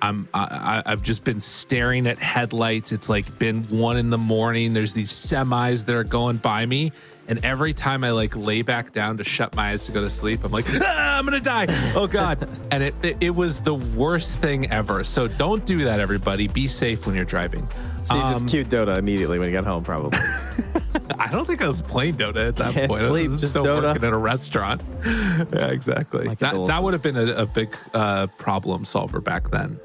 I've just been staring at headlights. It's like been 1 a.m. There's these semis that are going by me. And every time I like lay back down to shut my eyes to go to sleep, I'm like, I'm going to die. Oh God. And it was the worst thing ever. So don't do that, everybody. Be safe when you're driving. So you just queued Dota immediately when you got home, probably. I don't think I was playing Dota at that point. Sleep, I was just still Dota. working at a restaurant. Yeah, exactly. That would have been a big problem solver back then.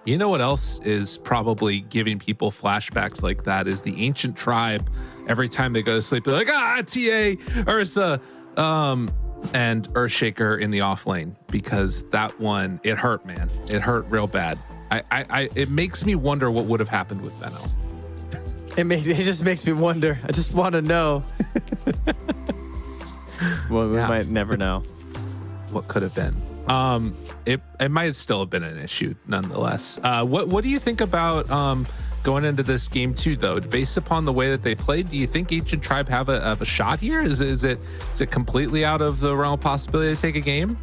You know what else is probably giving people flashbacks like that is the ancient tribe. Every time they go to sleep, they're like, TA, Ursa, and Earthshaker in the off lane, because that one, it hurt, man. It hurt real bad. It makes me wonder what would have happened with Venno. It just makes me wonder. I just want to know. Well, we might never know what could have been. It might still have been an issue nonetheless. What do you think about going into this game 2 though? Based upon the way that they played, do you think Ancient Tribe have a shot here? Is it completely out of the realm of possibility to take a game?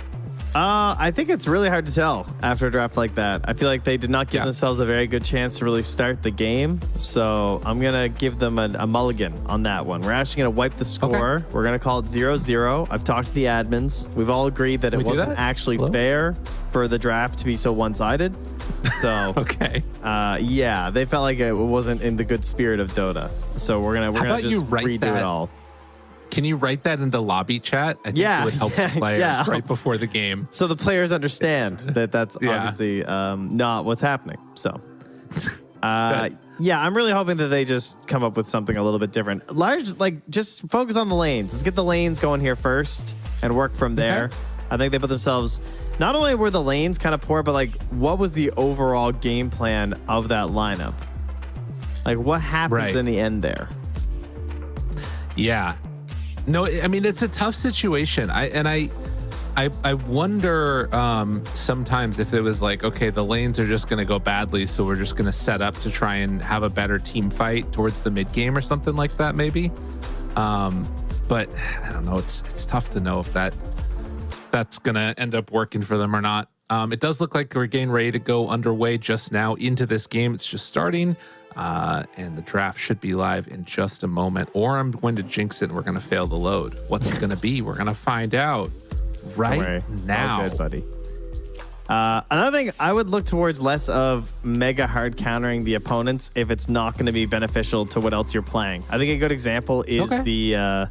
I think it's really hard to tell after a draft like that. I feel like they did not give themselves a very good chance to really start the game. So I'm going to give them a mulligan on that one. We're actually going to wipe the score. Okay. We're going to call it 0-0. I've talked to the admins. We've all agreed that it wasn't actually fair for the draft to be so one-sided. So okay. Yeah, they felt like it wasn't in the good spirit of Dota. So we're gonna just redo it all. Can you write that into lobby chat? I think it would help the players right before the game. So the players understand that that's obviously not what's happening. So, yeah, I'm really hoping that they just come up with something a little bit different. Just focus on the lanes. Let's get the lanes going here first and work from there. Okay. I think they put themselves, not only were the lanes kind of poor, but like, what was the overall game plan of that lineup? Like, what happens in the end there? Yeah. No, I mean, it's a tough situation. I wonder sometimes if it was like, okay, the lanes are just going to go badly, so we're just going to set up to try and have a better team fight towards the mid game or something like that, maybe. But I don't know. It's tough to know if that's going to end up working for them or not. It does look like we're getting ready to go underway just now into this game. It's just starting. And the draft should be live in just a moment, or I'm going to jinx it and we're going to fail the load. What's it going to be? We're going to find out right now. All good, buddy. Another thing, I would look towards less of mega hard countering the opponents if it's not going to be beneficial to what else you're playing. I think a good example is the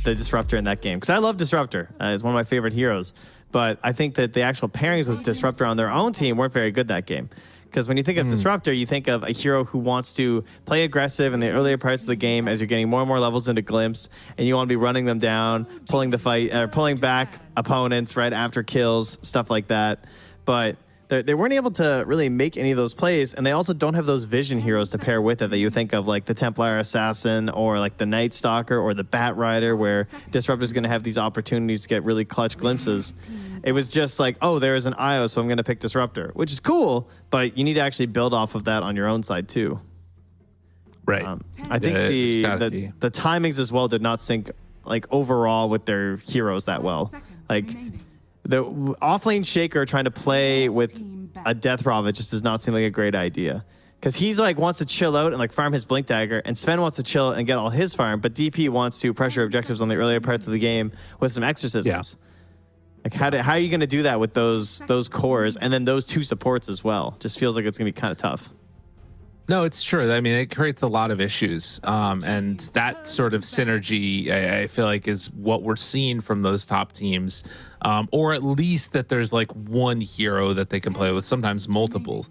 Disruptor in that game, because I love Disruptor. It's one of my favorite heroes. But I think that the actual pairings with Disruptor on their own team weren't very good that game. Because when you think of Disruptor, you think of a hero who wants to play aggressive in the earlier parts of the game as you're getting more and more levels into Glimpse, and you want to be running them down, pulling back opponents right after kills, stuff like that. But they weren't able to really make any of those plays, and they also don't have those vision heroes to pair with it that you think of, like the Templar Assassin or like the Night Stalker or the Bat Rider, where Disruptor's going to have these opportunities to get really clutch glimpses. It was just like, oh, there is an IO, so I'm going to pick Disruptor, which is cool, but you need to actually build off of that on your own side tue. Right. I think the timings as well did not sync like overall with their heroes that well. Like the offlane Shaker trying to play with a Death Prophet just does not seem like a great idea. Because he's like wants to chill out and like farm his Blink Dagger, and Sven wants to chill and get all his farm, but DP wants to pressure objectives on the earlier parts of the game with some exorcisms. Yeah. Like how are you going to do that with those cores and then those two supports as well? Just feels like it's going to be kind of tough. No, it's true. I mean, it creates a lot of issues. And that sort of synergy, I feel like, is what we're seeing from those top teams. Or at least that there's like one hero that they can play with, sometimes multiple,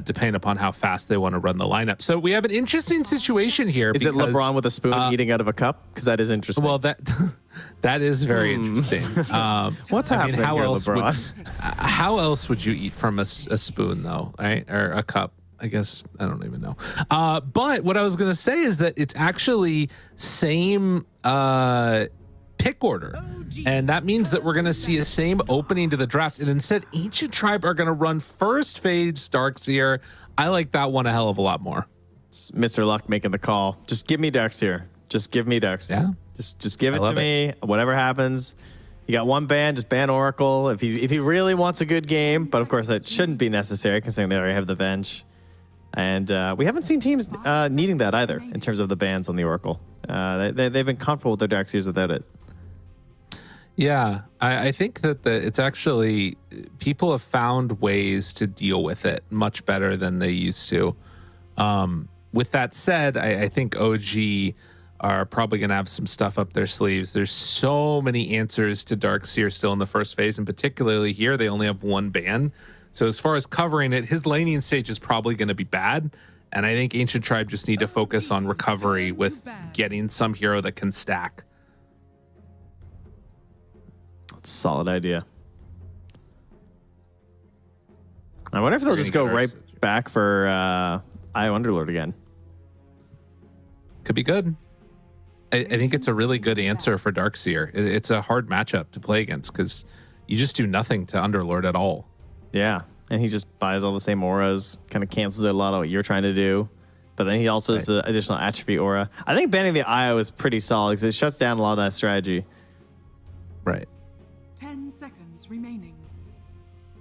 depending upon how fast they want to run the lineup. So we have an interesting situation here. Is it LeBron with a spoon eating out of a cup? Because that is interesting. Well, that is very interesting. What's happening how here, else LeBron? how else would you eat from a spoon, though, right? Or a cup? I guess I don't even know. But what I was going to say is that it's actually same pick order. And that means that we're going to see a same opening to the draft. And instead, Ancient Tribe are going to run first phase Darkseer. I like that one a hell of a lot more. It's Mr. Luck making the call. Just give me Darkseer. Just give me Darkseer. Yeah. Just give it to me. Whatever happens. You got one ban, just ban Oracle. If he really wants a good game, but of course that shouldn't be necessary considering they already have the bench. And we haven't seen teams needing that either in terms of the bans on the Oracle. They've been comfortable with their Darkseers without it. Yeah, I think that it's actually, people have found ways to deal with it much better than they used to. With that said, I think OG are probably going to have some stuff up their sleeves. There's so many answers to Darkseer still in the first phase, and particularly here, they only have one ban. So as far as covering it, his laning stage is probably going to be bad. And I think Ancient Tribe just need to focus on recovery with getting some hero that can stack. That's a solid idea. I wonder if they'll just go right back for IO Underlord again. Could be good. I think it's a really good answer for Darkseer. It's a hard matchup to play against because you just do nothing to Underlord at all. Yeah, and he just buys all the same auras, kind of cancels out a lot of what you're trying to do. But then he also has the additional atrophy aura. I think banning the IO is pretty solid because it shuts down a lot of that strategy. Right. 10 seconds remaining.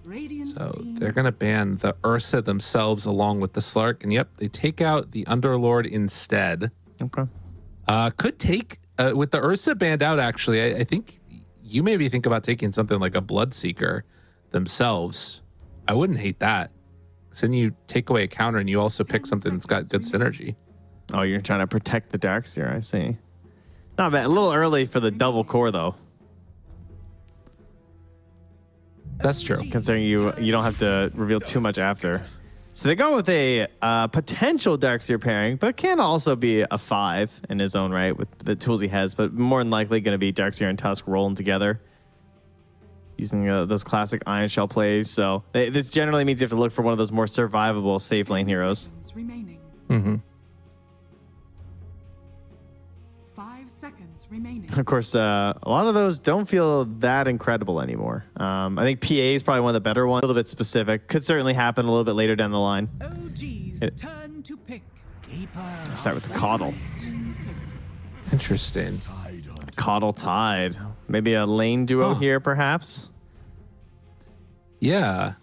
Radiant So team. they're going to ban the Ursa themselves along with the Slark. And yep, they take out the Underlord instead. Okay. Could take, with the Ursa banned out, actually, I think you maybe think about taking something like a Bloodseeker themselves. I wouldn't hate that. Because then you take away a counter and you also pick something that's got good synergy. Oh, you're trying to protect the Darkseer, I see. Not bad. A little early for the double core, though. That's true. Considering you don't have to reveal too much after. So they go with a potential Darkseer pairing, but it can also be a 5 in his own right with the tools he has, but more than likely going to be Darkseer and Tusk rolling together using those classic Iron Shell plays. So this generally means you have to look for one of those more survivable safe lane heroes. Mm-hmm. 5 seconds remaining. Of course, a lot of those don't feel that incredible anymore. I think PA is probably one of the better ones. A little bit specific. Could certainly happen a little bit later down the line. Turn to pick. Start with the Coddle. Interesting. Coddle Tide. Maybe a lane duo here, perhaps? Yeah.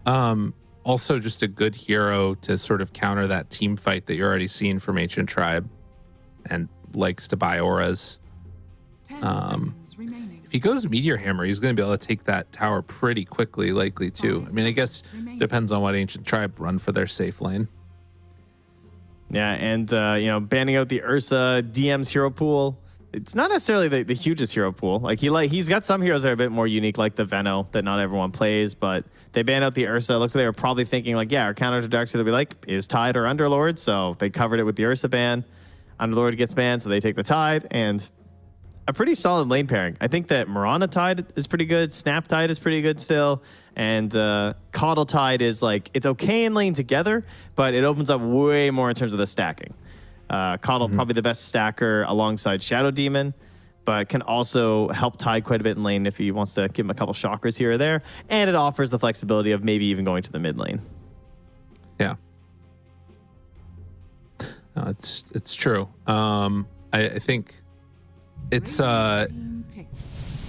Also just a good hero to sort of counter that team fight that you're already seeing from Ancient Tribe and likes to buy auras. If he goes Meteor Hammer, he's going to be able to take that tower pretty quickly, likely too. I mean, I guess depends on what Ancient Tribe run for their safe lane. Yeah, and banning out the Ursa, DM's hero pool. It's not necessarily the hugest hero pool. He's got some heroes that are a bit more unique, like the Veno that not everyone plays, but they banned out the Ursa. It looks like they were probably thinking our counter to Darkseer that we is Tide or Underlord, so they covered it with the Ursa ban. Underlord gets banned, so they take the Tide, and a pretty solid lane pairing. I think that Mirana Tide is pretty good, Snap Tide is pretty good still, and Coddle Tide is it's okay in lane together, but it opens up way more in terms of the stacking. Coddle probably the best stacker alongside Shadow Demon, but can also help Tide quite a bit in lane if he wants to give him a couple chakras here or there, and it offers the flexibility of maybe even going to the mid lane. Yeah. No, it's true. I think it's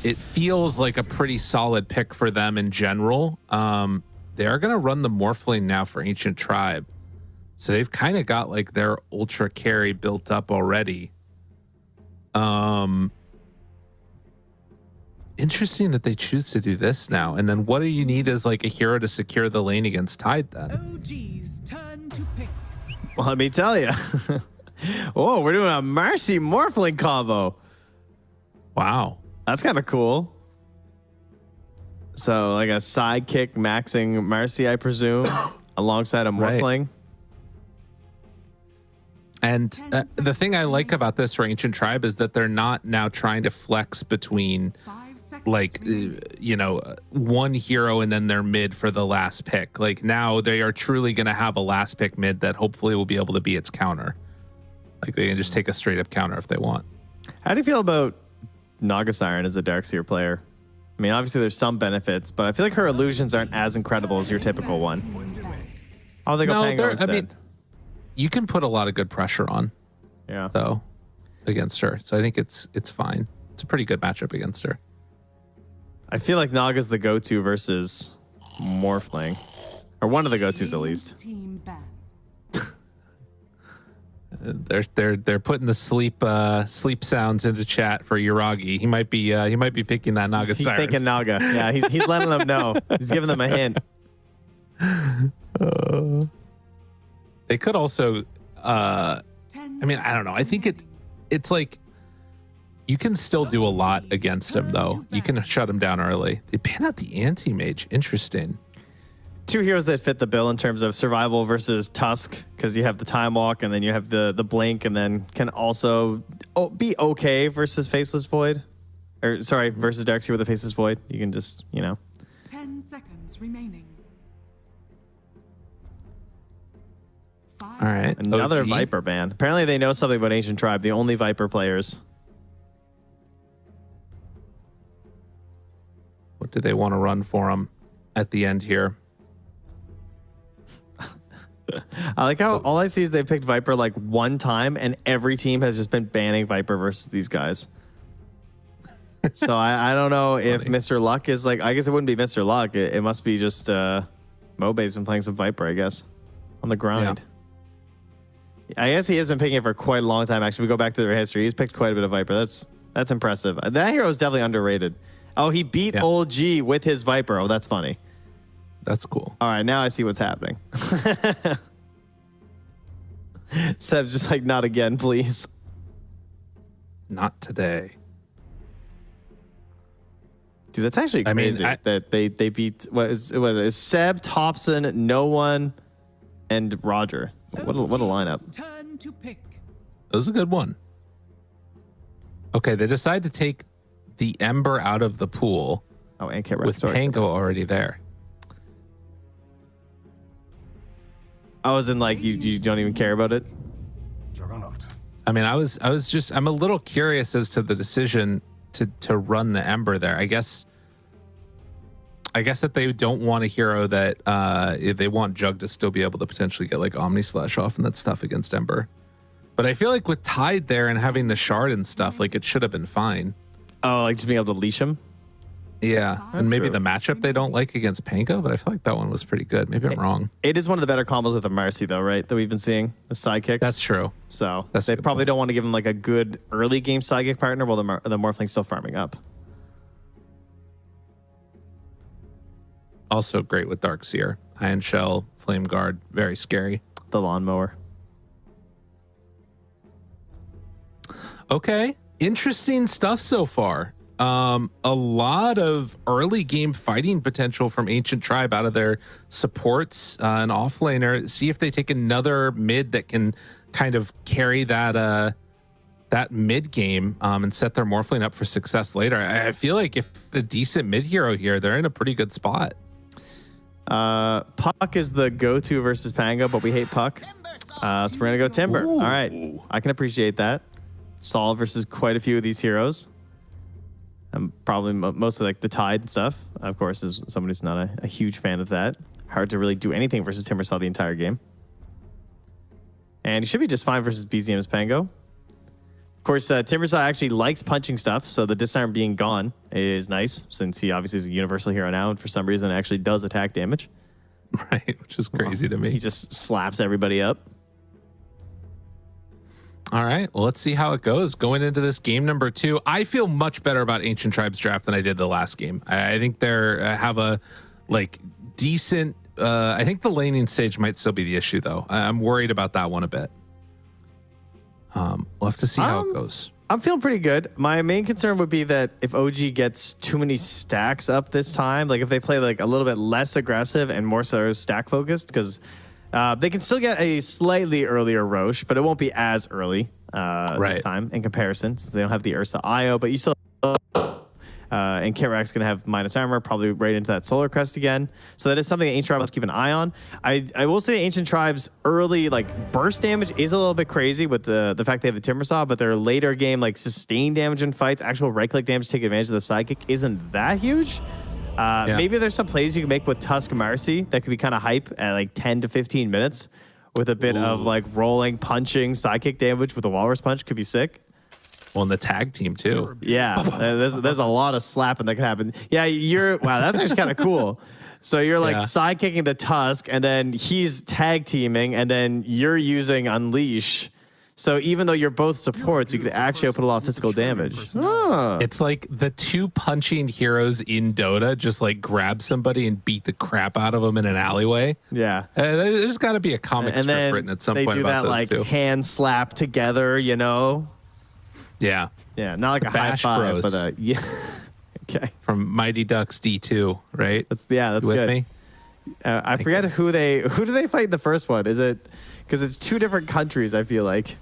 it feels like a pretty solid pick for them in general. They are going to run the Morphling now for Ancient Tribe. So they've kind of got their ultra carry built up already. Interesting that they choose to do this now. And then what do you need as a hero to secure the lane against Tide then? OG's turn to pick. Well, let me tell you. Oh, we're doing a Mercy Morphling combo. Wow. That's kind of cool. So, like a sidekick maxing Mercy, I presume, alongside a Morphling. Right. And the thing I like about this for Ancient Tribe is that they're not now trying to flex between like, one hero and then their mid for the last pick. Like now they are truly going to have a last pick mid that hopefully will be able to be its counter. Like they can just take a straight up counter if they want. How do you feel about Naga Siren as a Darkseer player? I mean, obviously there's some benefits, but I feel like her illusions aren't as incredible as your typical one. Oh, they go Pango instead. I mean, you can put a lot of good pressure on, though, against her. So I think it's fine. It's a pretty good matchup against her. I feel like Naga's the go-to versus Morphling, or one of the go-tos at least. They're putting the sleep sounds into chat for Yuragi. He might be picking that Naga He's Siren. thinking Naga. Yeah, he's letting them know. He's giving them a hint. They could also, I mean, I don't know. I think it's like you can still do a lot against him, though. You can shut him down early. They ban out the anti-mage. Interesting. Two heroes that fit the bill in terms of survival versus Tusk, because you have the Time Walk and then you have the Blink, and then can also be okay versus Faceless Void. Or, sorry, versus Darkseer with a Faceless Void. You can just, 10 seconds remaining. All right. Another OG. Viper ban. Apparently they know something about Ancient Tribe, the only Viper players. What do they want to run for him at the end here? I like how all I see is they picked Viper like one time, and every team has just been banning Viper versus these guys. So I don't know if Mr. Luck is like, I guess it wouldn't be Mr. Luck. It must be just Mobe's been playing some Viper, I guess, on the grind. Yeah. I guess he has been picking it for quite a long time. Actually, we go back to their history. He's picked quite a bit of Viper. That's impressive. That hero is definitely underrated. Oh, he beat Old G with his Viper. Oh, that's funny. That's cool. All right, now I see what's happening. Seb's just like, not again, please. Not today. Dude, that's actually crazy that they beat what is Seb, Thompson, No One, and Roger. What a lineup. Turn to pick. That was a good one. Okay, they decide to take the Ember out of the pool. Oh, and Kit with Pango already there. I was in like you don't even care about it. I mean, I'm a little curious as to the decision to run the Ember there. I guess that they don't want a hero that they want Jug to still be able to potentially get like Omni Slash off and that stuff against Ember. But I feel like with Tide there and having the shard and stuff, like it should have been fine. Oh, like just being able to leash him? Yeah, and maybe the matchup they don't like against Pango, but I feel like that one was pretty good. Maybe I'm wrong. It is one of the better combos with a Mercy, though, right? That we've been seeing, the sidekick. That's true. So they probably don't want to give him like a good early game sidekick partner while the Morphling's still farming up. Also great with Darkseer. Iron Shell, Flame Guard, very scary. The lawnmower. Okay, interesting stuff so far. A lot of early game fighting potential from Ancient Tribe out of their supports and offlaner. See if they take another mid that can kind of carry that mid game and set their Morphling up for success later. I feel like if a decent mid hero here, they're in a pretty good spot. Puck is the go-to versus Pango, but we hate Puck. So we're gonna go Timber. Ooh. All right, I can appreciate that. Sol versus quite a few of these heroes. Probably mostly like the Tide and stuff. Of course, is someone who's not a huge fan of that. Hard to really do anything versus Timbersaw the entire game. And he should be just fine versus BZM's Pango. Of course, Timbersaw actually likes punching stuff, so the disarm being gone is nice, since he obviously is a universal hero now, and for some reason actually does attack damage. Right, which is crazy to me. He just slaps everybody up. All right, well, let's see how it goes going into this game number 2. I feel much better about Ancient Tribe's draft than I did the last game. I think they have a like decent I think the laning stage might still be the issue, though. I'm worried about that one a bit. We'll have to see how it goes. I'm feeling pretty good. My main concern would be that if OG gets too many stacks up this time, like if they play like a little bit less aggressive and more so stack focused, because they can still get a slightly earlier Roche, but it won't be as early this time in comparison, since they don't have the Ursa IO, but you still and Kitrak's going to have minus armor, probably right into that Solar Crest again. So that is something that Ancient Tribe will have to keep an eye on. I will say Ancient Tribe's early like burst damage is a little bit crazy with the fact they have the Timber Saw, but their later game like sustained damage in fights, actual right-click damage to take advantage of the Psychic isn't that huge. Maybe there's some plays you can make with Tusk Marcy that could be kind of hype at like 10 to 15 minutes with a bit of like rolling, punching, Psychic damage with a Walrus Punch could be sick. Well, in the tag team too. Yeah, there's a lot of slapping that can happen. Yeah, wow, that's actually kind of cool. So you're like side kicking the Tusk, and then he's tag teaming, and then you're using Unleash. So even though you're both supports, you could actually put a lot of physical damage. It's like the two punching heroes in Dota just like grab somebody and beat the crap out of them in an alleyway. Yeah, there's got to be a comic strip written at some point about those like two. Hand slap together, you know. Yeah. Yeah, not like a Bash high five, Bros. but yeah. Okay. From Mighty Ducks D2, right? That's you with good. me? I forget who do they fight in the first one? Is it because it's two different countries? I feel like.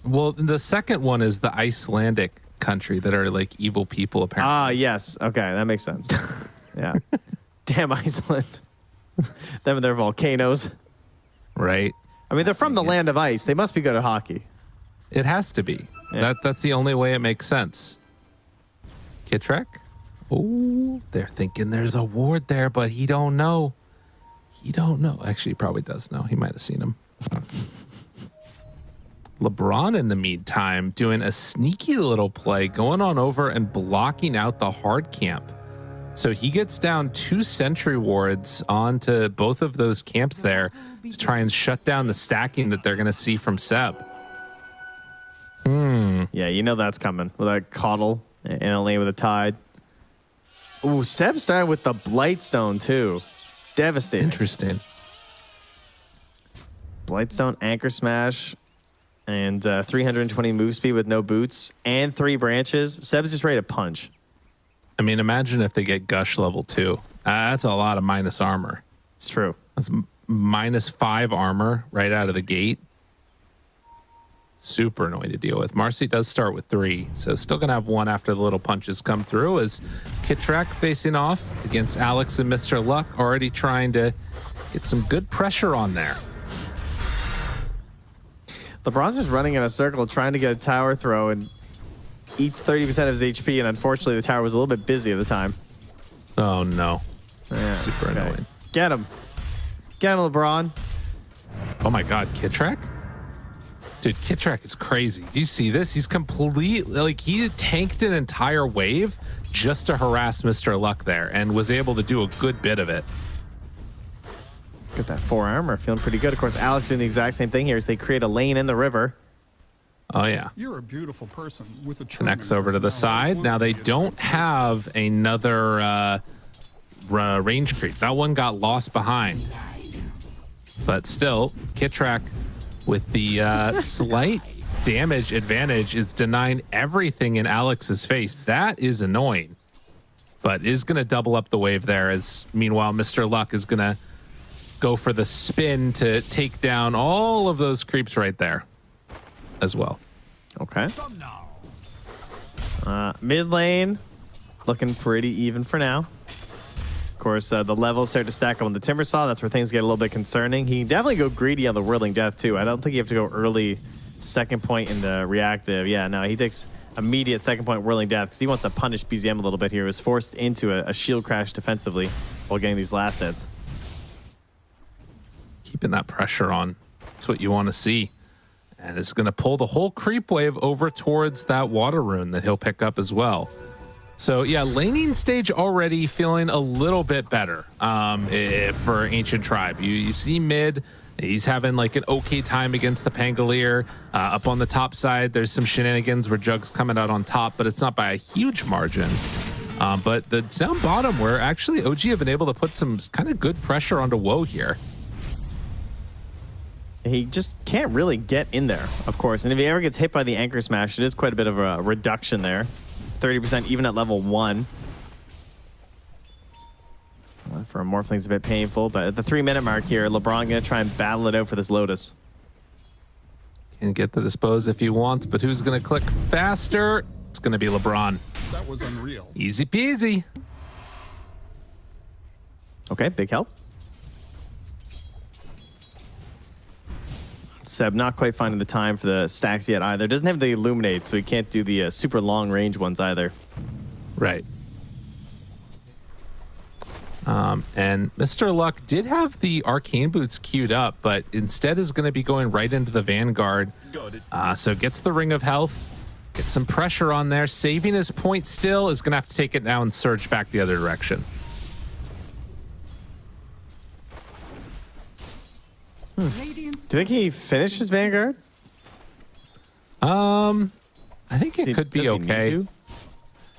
Well, the second one is the Icelandic country that are like evil people, apparently. Ah, yes. Okay, that makes sense. Yeah. Damn Iceland. Them and their volcanoes. Right. I mean, they're from the land of ice. They must be good at hockey. It has to be. Yeah. That's the only way it makes sense. Kitrak? Oh, they're thinking there's a ward there, but he don't know. He don't know. Actually, he probably does know. He might have seen him. LeBron, in the meantime, doing a sneaky little play, going on over and blocking out the hard camp. So he gets down 2 sentry wards onto both of those camps there to try and shut down the stacking that they're going to see from Seb. Yeah, you know that's coming with that Coddle in a lane with a Tide. Ooh, Seb's starting with the Blightstone too. Devastating. Interesting. Blightstone, Anchor Smash, and 320 move speed with no boots and 3 branches. Seb's just ready to punch. I mean, imagine if they get Gush level 2. That's a lot of minus armor. It's true. That's minus 5 armor right out of the gate. Super annoying to deal with. Marcy does start with 3, so still gonna have 1 after the little punches come through. As Kitrak facing off against Alex and Mr. Luck, already trying to get some good pressure on there. LeBron's just running in a circle trying to get a tower throw and eats 30% of his HP, and unfortunately the tower was a little bit busy at the time. Oh no. Yeah, Super annoying. Get him. Get him, LeBron. Oh my god, Kitrak? Dude, Kitrak is crazy. Do you see this? He's completely, like, he tanked an entire wave just to harass Mr. Luck there and was able to do a good bit of it. Got that 4 armor, feeling pretty good. Of course, Alex doing the exact same thing here as they create a lane in the river. Oh, yeah. You're a beautiful person with a Connects over to the side. Now they don't have another range creep. That one got lost behind. But still, Kitrak with the slight damage advantage is denying everything in Alex's face. That is annoying. But is going to double up the wave there, as meanwhile Mr. Luck is going to go for the spin to take down all of those creeps right there as well. Okay. Mid lane, looking pretty even for now. Of course, the levels start to stack up on the Timber Saw. That's where things get a little bit concerning. He can definitely go greedy on the Whirling Death, too. I don't think you have to go early second point in the reactive. Yeah, no, he takes immediate second point Whirling Death because he wants to punish BZM a little bit here. He was forced into a shield crash defensively while getting these last hits. Keeping that pressure on. That's what you want to see. And it's going to pull the whole creep wave over towards that water rune that he'll pick up as well. So yeah, laning stage already feeling a little bit better for Ancient Tribe. You see mid, he's having like an okay time against the Pangolier. Up on the top side, there's some shenanigans where Jug's coming out on top, but it's not by a huge margin. But the down bottom, where actually OG have been able to put some kind of good pressure onto Woe here. He just can't really get in there, of course. And if he ever gets hit by the anchor smash, it is quite a bit of a reduction there. 30% even at level 1. For a Morphling, it's a bit painful, but at the 3-minute mark here, LeBron going to try and battle it out for this Lotus. Can get the dispose if he wants, but who's going to click faster? It's going to be LeBron. That was unreal. Easy peasy. Okay, big help. Seb not quite finding the time for the stacks yet either. Doesn't have the Illuminate, so he can't do the super long range ones either. Right. And Mr. Luck did have the Arcane Boots queued up, but instead is going to be going right into the Vanguard. So gets the Ring of Health, gets some pressure on there, saving his point still, is going to have to take it now and surge back the other direction. Do you think he finished his Vanguard? I think it could be okay.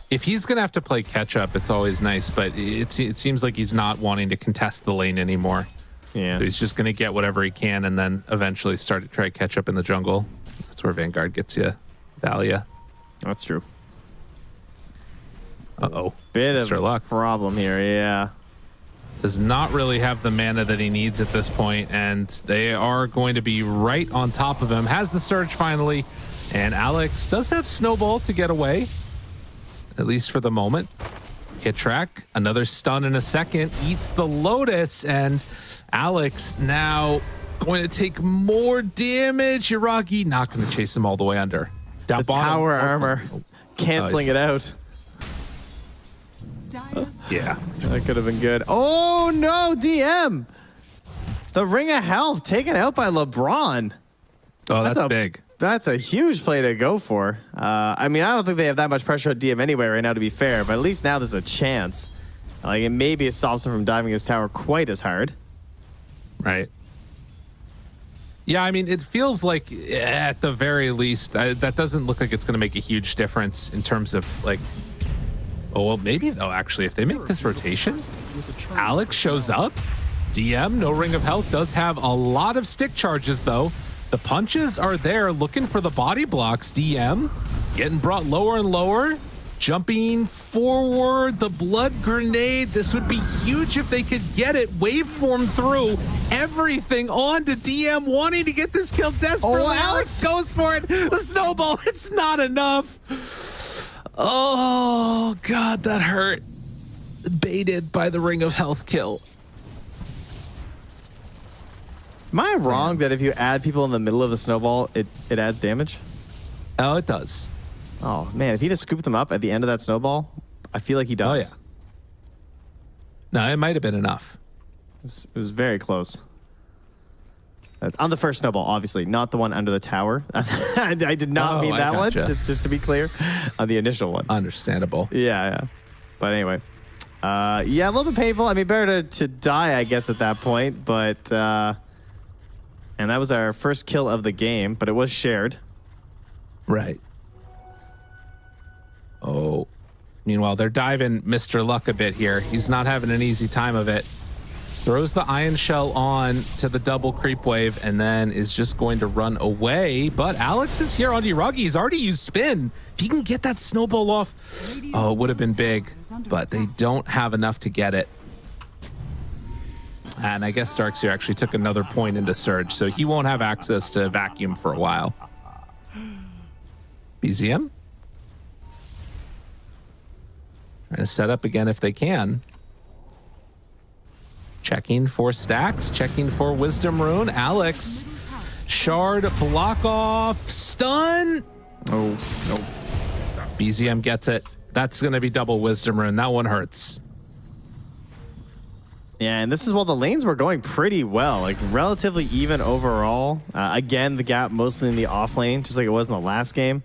If he's going to have to play catch up, it's always nice, but it seems like he's not wanting to contest the lane anymore. Yeah. So he's just going to get whatever he can and then eventually start to try to catch up in the jungle. That's where Vanguard gets you, Valia. That's true. Uh-oh. Bit Mr. of Luck a problem here, yeah. Does not really have the mana that he needs at this point, and they are going to be right on top of him. Has the surge finally, and Alex does have Snowball to get away, at least for the moment. Hit track, another stun in a second, eats the Lotus, and Alex now going to take more damage. Yuragi not going to chase him all the way under. Down the bottom. tower armor, canceling it out. Yeah. That could have been good. Oh no, DM! The Ring of Health taken out by LeBron. Oh, that's big. That's a huge play to go for. I mean, I don't think they have that much pressure on DM anyway right now, to be fair, but at least now there's a chance. Like, it maybe stops him from diving his tower quite as hard. Right. Yeah, I mean, it feels like at the very least, that doesn't look like it's going to make a huge difference in terms of like, oh, well, maybe though, actually, if they make this rotation, Alex shows up, DM, no Ring of Health, does have a lot of stick charges though. The punches are there looking for the body blocks. DM getting brought lower and lower, jumping forward, the blood grenade. This would be huge if they could get it. Waveform through everything onto DM, wanting to get this kill desperately. Oh, Alex goes for it. The snowball, it's not enough. Oh, God, that hurt. Baited by the Ring of Health kill. Am I wrong that if you add people in the middle of the snowball, it adds damage? Oh, it does. Oh, man, if he just scooped them up at the end of that snowball, I feel like he does. Oh, yeah. No, it might have been enough. It was very close. On the first snowball, obviously, not the one under the tower. I did not mean that one, just to be clear. On the initial one. Understandable. Yeah. But anyway. Yeah, a little bit painful. I mean, better to die, I guess, at that point. But, and that was our first kill of the game, but it was shared. Right. Oh. Meanwhile, they're diving Mr. Luck a bit here. He's not having an easy time of it. Throws the Iron Shell on to the double creep wave and then is just going to run away. But Alex is here on Yuragi. He's already used spin. If he can get that snowball off, oh, it would have been big. But they don't have enough to get it. And I guess Darkseer actually took another point into Surge, so he won't have access to Vacuum for a while. BZM? Trying to set up again if they can. Checking for stacks, checking for Wisdom Rune. Alex, Shard, block off, stun. Oh, no. BZM gets it. That's going to be double Wisdom Rune. That one hurts. Yeah, and this is while the lanes were going pretty well, like relatively even overall. Again, the gap mostly in the off lane, just like it was in the last game.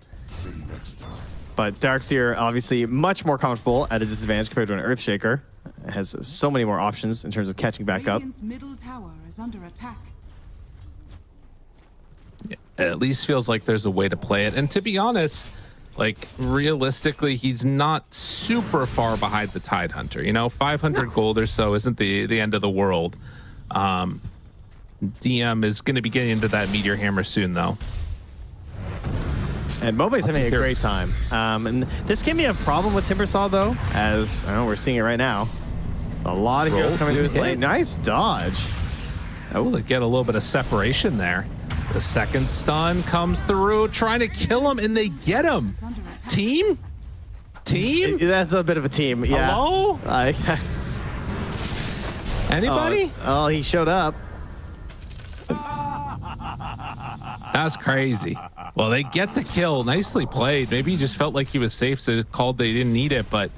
But Darkseer obviously much more comfortable at a disadvantage compared to an Earthshaker. It has so many more options in terms of catching back up. Radiant's middle tower is under attack. Yeah, it at least feels like there's a way to play it. And to be honest, Like, realistically, he's not super far behind the Tidehunter. You know, 500 gold or so isn't the end of the world. DM is going to be getting into that Meteor Hammer soon, though. And Mobe's having a great time. And this can be a problem with Timbersaw, though, as I know we're seeing it right now. A lot of heroes coming to his lane. Nice dodge. Oh, they get a little bit of separation there. The second stun comes through, trying to kill him, and they get him. Team? That's a bit of a team, yeah. Hello? Anybody? Oh, he showed up. That's crazy. Well, they get the kill. Nicely played. Maybe he just felt like he was safe, so called they didn't need it, but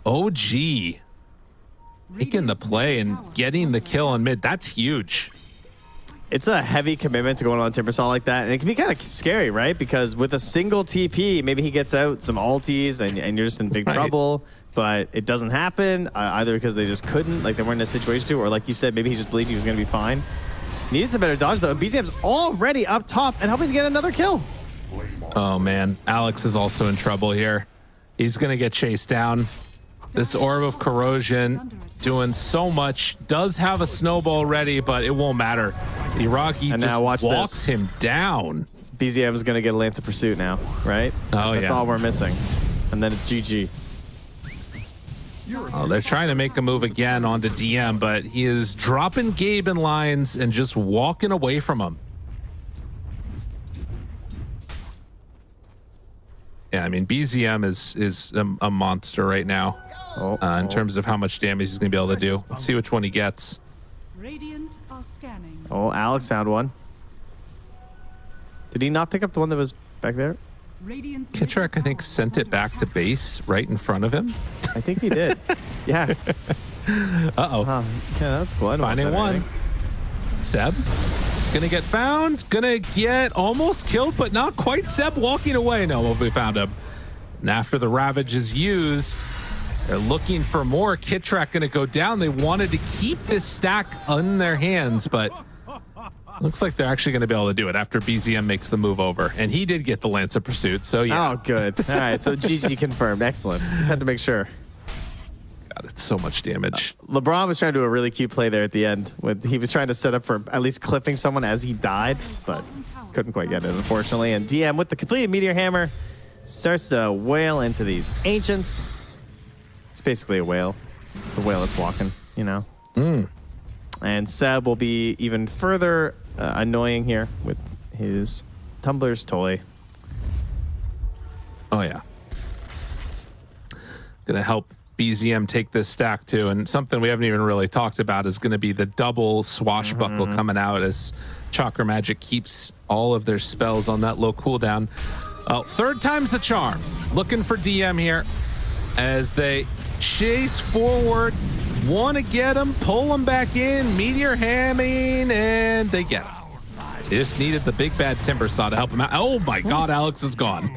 OG making the play and getting the kill on mid, that's huge. It's a heavy commitment to going on Timbersaw like that, and it can be kind of scary, right? Because with a single TP, maybe he gets out some ultis, and you're just in big trouble, but it doesn't happen, either because they just couldn't, like they weren't in a situation to, or like you said, maybe he just believed he was going to be fine. Needed some better dodge, though, and BZM's already up top and helping to get another kill. Oh, man. Alex is also in trouble here. He's going to get chased down. This Orb of Corrosion doing so much. Does have a snowball ready, but it won't matter. Iraqi just walks him down. BZM is going to get a Lance of Pursuit now, right? Oh, That's all we're missing. And then it's GG. Oh, they're trying to make a move again onto DM, but he is dropping Gabe in lines and just walking away from him. Yeah, I mean, BZM is a monster right now in terms of how much damage he's going to be able to do. Let's see which one he gets. Radiant are scanning. Oh, Alex found one. Did he not pick up the one that was back there? Kitrak, I think, sent it back to base right in front of him. I think he did. Yeah. Uh-oh. Yeah, that's cool. Finding one. Seb. Gonna get found. Gonna get almost killed, but not quite. Seb walking away. No, we found him. And after the Ravage is used, they're looking for more. Kitrak gonna go down. They wanted to keep this stack on their hands, but looks like they're actually going to be able to do it after BZM makes the move over. And he did get the Lance of Pursuit, so yeah. Oh, good. All right, so GG confirmed. Excellent. Just had to make sure. God, it's so much damage. LeBron was trying to do a really cute play there at the end. He was trying to set up for at least clipping someone as he died, but couldn't quite get it, unfortunately. And DM with the completed Meteor Hammer starts to wail into these Ancients. It's basically a whale. It's a whale that's walking, you know? And Seb will be even further annoying here with his Tumbler's toy. Oh, yeah. Gonna help BZM take this stack, too. And something we haven't even really talked about is going to be the double swashbuckle coming out as Chakra Magic keeps all of their spells on that low cooldown. Third time's the charm. Looking for DM here as they chase forward. Want to get him, pull him back in, Meteor Hamming, and they get him. They just needed the big bad Timbersaw to help him out. Oh my God, Alex is gone.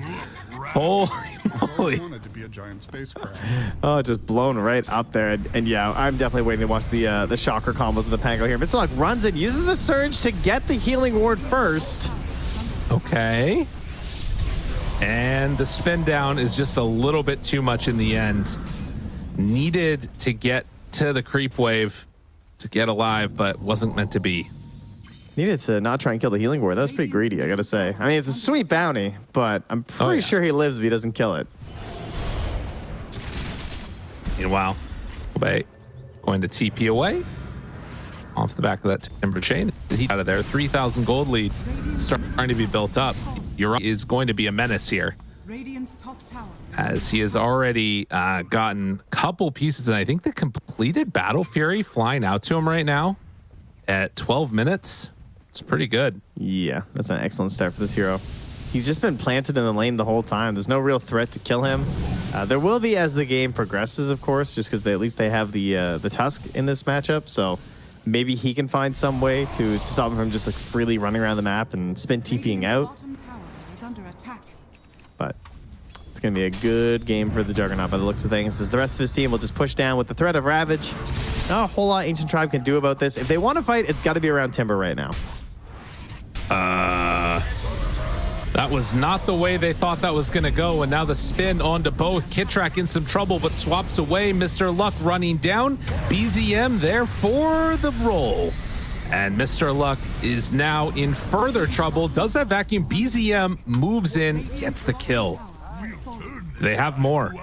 Holy moly. Wanted to be a giant spacecraft. Oh, just blown right up there. And yeah, I'm definitely waiting to watch the shocker combos with the Pango here. Mr. Luck runs in, uses the Surge to get the healing ward first. Okay. And the spin down is just a little bit too much in the end. Needed to get to the creep wave to get alive, but wasn't meant to be. Needed to not try and kill the healing ward. That was pretty greedy, I gotta say. I mean, it's a sweet bounty, but I'm pretty sure he lives if he doesn't kill it. Meanwhile, Obey going to TP away off the back of that Timber Chain. He out of there. 3,000 gold lead starting to be built up. Uri is going to be a menace here, Radiant's top tower. as he has already gotten a couple pieces, and I think the completed Battle Fury flying out to him right now at 12 minutes. It's pretty good. Yeah, that's an excellent start for this hero. He's just been planted in the lane the whole time. There's no real threat to kill him. There will be as the game progresses, of course, just because at least they have the Tusk in this matchup. So maybe he can find some way to stop him from just like freely running around the map and spin TPing out. Bottom tower is under attack. But it's going to be a good game for the Juggernaut by the looks of things, as the rest of his team will just push down with the threat of Ravage. Not a whole lot Ancient Tribe can do about this. If they want to fight, it's got to be around Timber right now. That was not the way they thought that was going to go, and now the spin onto both. Kitrak in some trouble, but swaps away. Mr. Luck running down. BZM there for the roll. And Mr. Luck is now in further trouble. Does that vacuum. BZM moves in, gets the kill. They have more.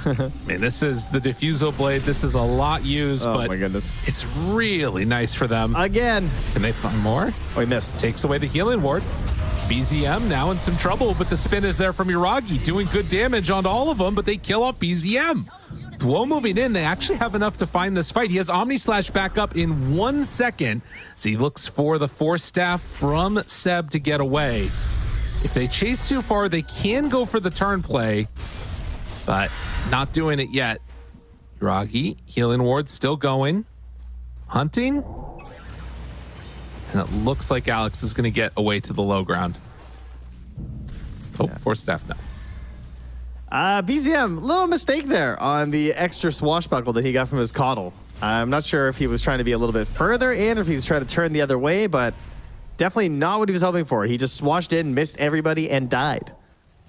I mean, this is the Diffusal Blade. This is a lot used, but my goodness, it's really nice for them. Again. Can they find more? Oh, he missed. Takes away the healing ward. BZM now in some trouble, but the spin is there from Yuragi, doing good damage onto all of them, but they kill off BZM. While moving in, they actually have enough to find this fight. He has Omni Slash back up in 1 second, so he looks for the Force Staff from Seb to get away. If they chase too far, they can go for the turn play, but not doing it yet. Yuragi, healing ward still going. Hunting. And it looks like Alex is going to get away to the low ground. Oh, Force Staff now. BZM, little mistake there on the extra swashbuckle that he got from his coddle. I'm not sure if he was trying to be a little bit further in or if he was trying to turn the other way, but definitely not what he was hoping for. He just swashed in, missed everybody, and died.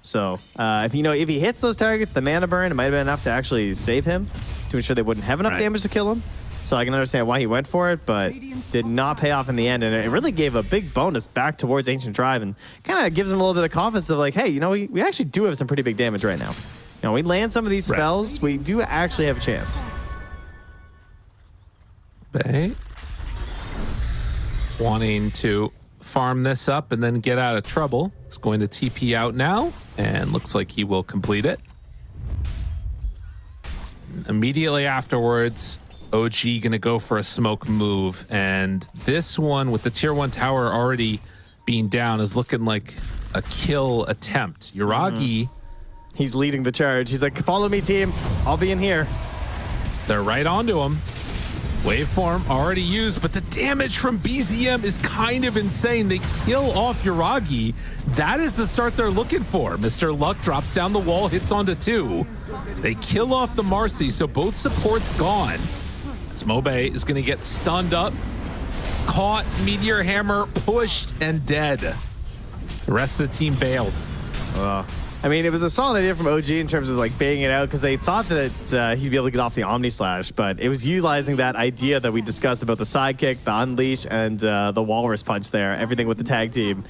So if he hits those targets, the mana burn, it might have been enough to actually save him to ensure they wouldn't have enough damage to kill him. So I can understand why he went for it, but did not pay off in the end. And it really gave a big bonus back towards Ancient Drive and kind of gives him a little bit of confidence of like, hey, we actually do have some pretty big damage right now. We land some of these spells, we do actually have a chance. Bay wanting to farm this up and then get out of trouble. It's going to TP out now and looks like he will complete it. Immediately afterwards, OG gonna go for a smoke move, and this one with the tier 1 tower already being down is looking like a kill attempt. Yuragi, he's leading the charge. He's like, follow me, team. I'll be in here. They're right onto him. Waveform already used, but the damage from BZM is kind of insane. They kill off Yuragi. That is the start they're looking for. Mr. Luck drops down the wall, hits onto 2. They kill off the Marcy, so both supports gone. Smobe is going to get stunned up, caught, Meteor Hammer, pushed, and dead. The rest of the team bailed. I mean, it was a solid idea from OG in terms of like baiting it out because they thought that he'd be able to get off the Omni Slash, but it was utilizing that idea that we discussed about the sidekick, the unleash, and the walrus punch there, everything with the tag team.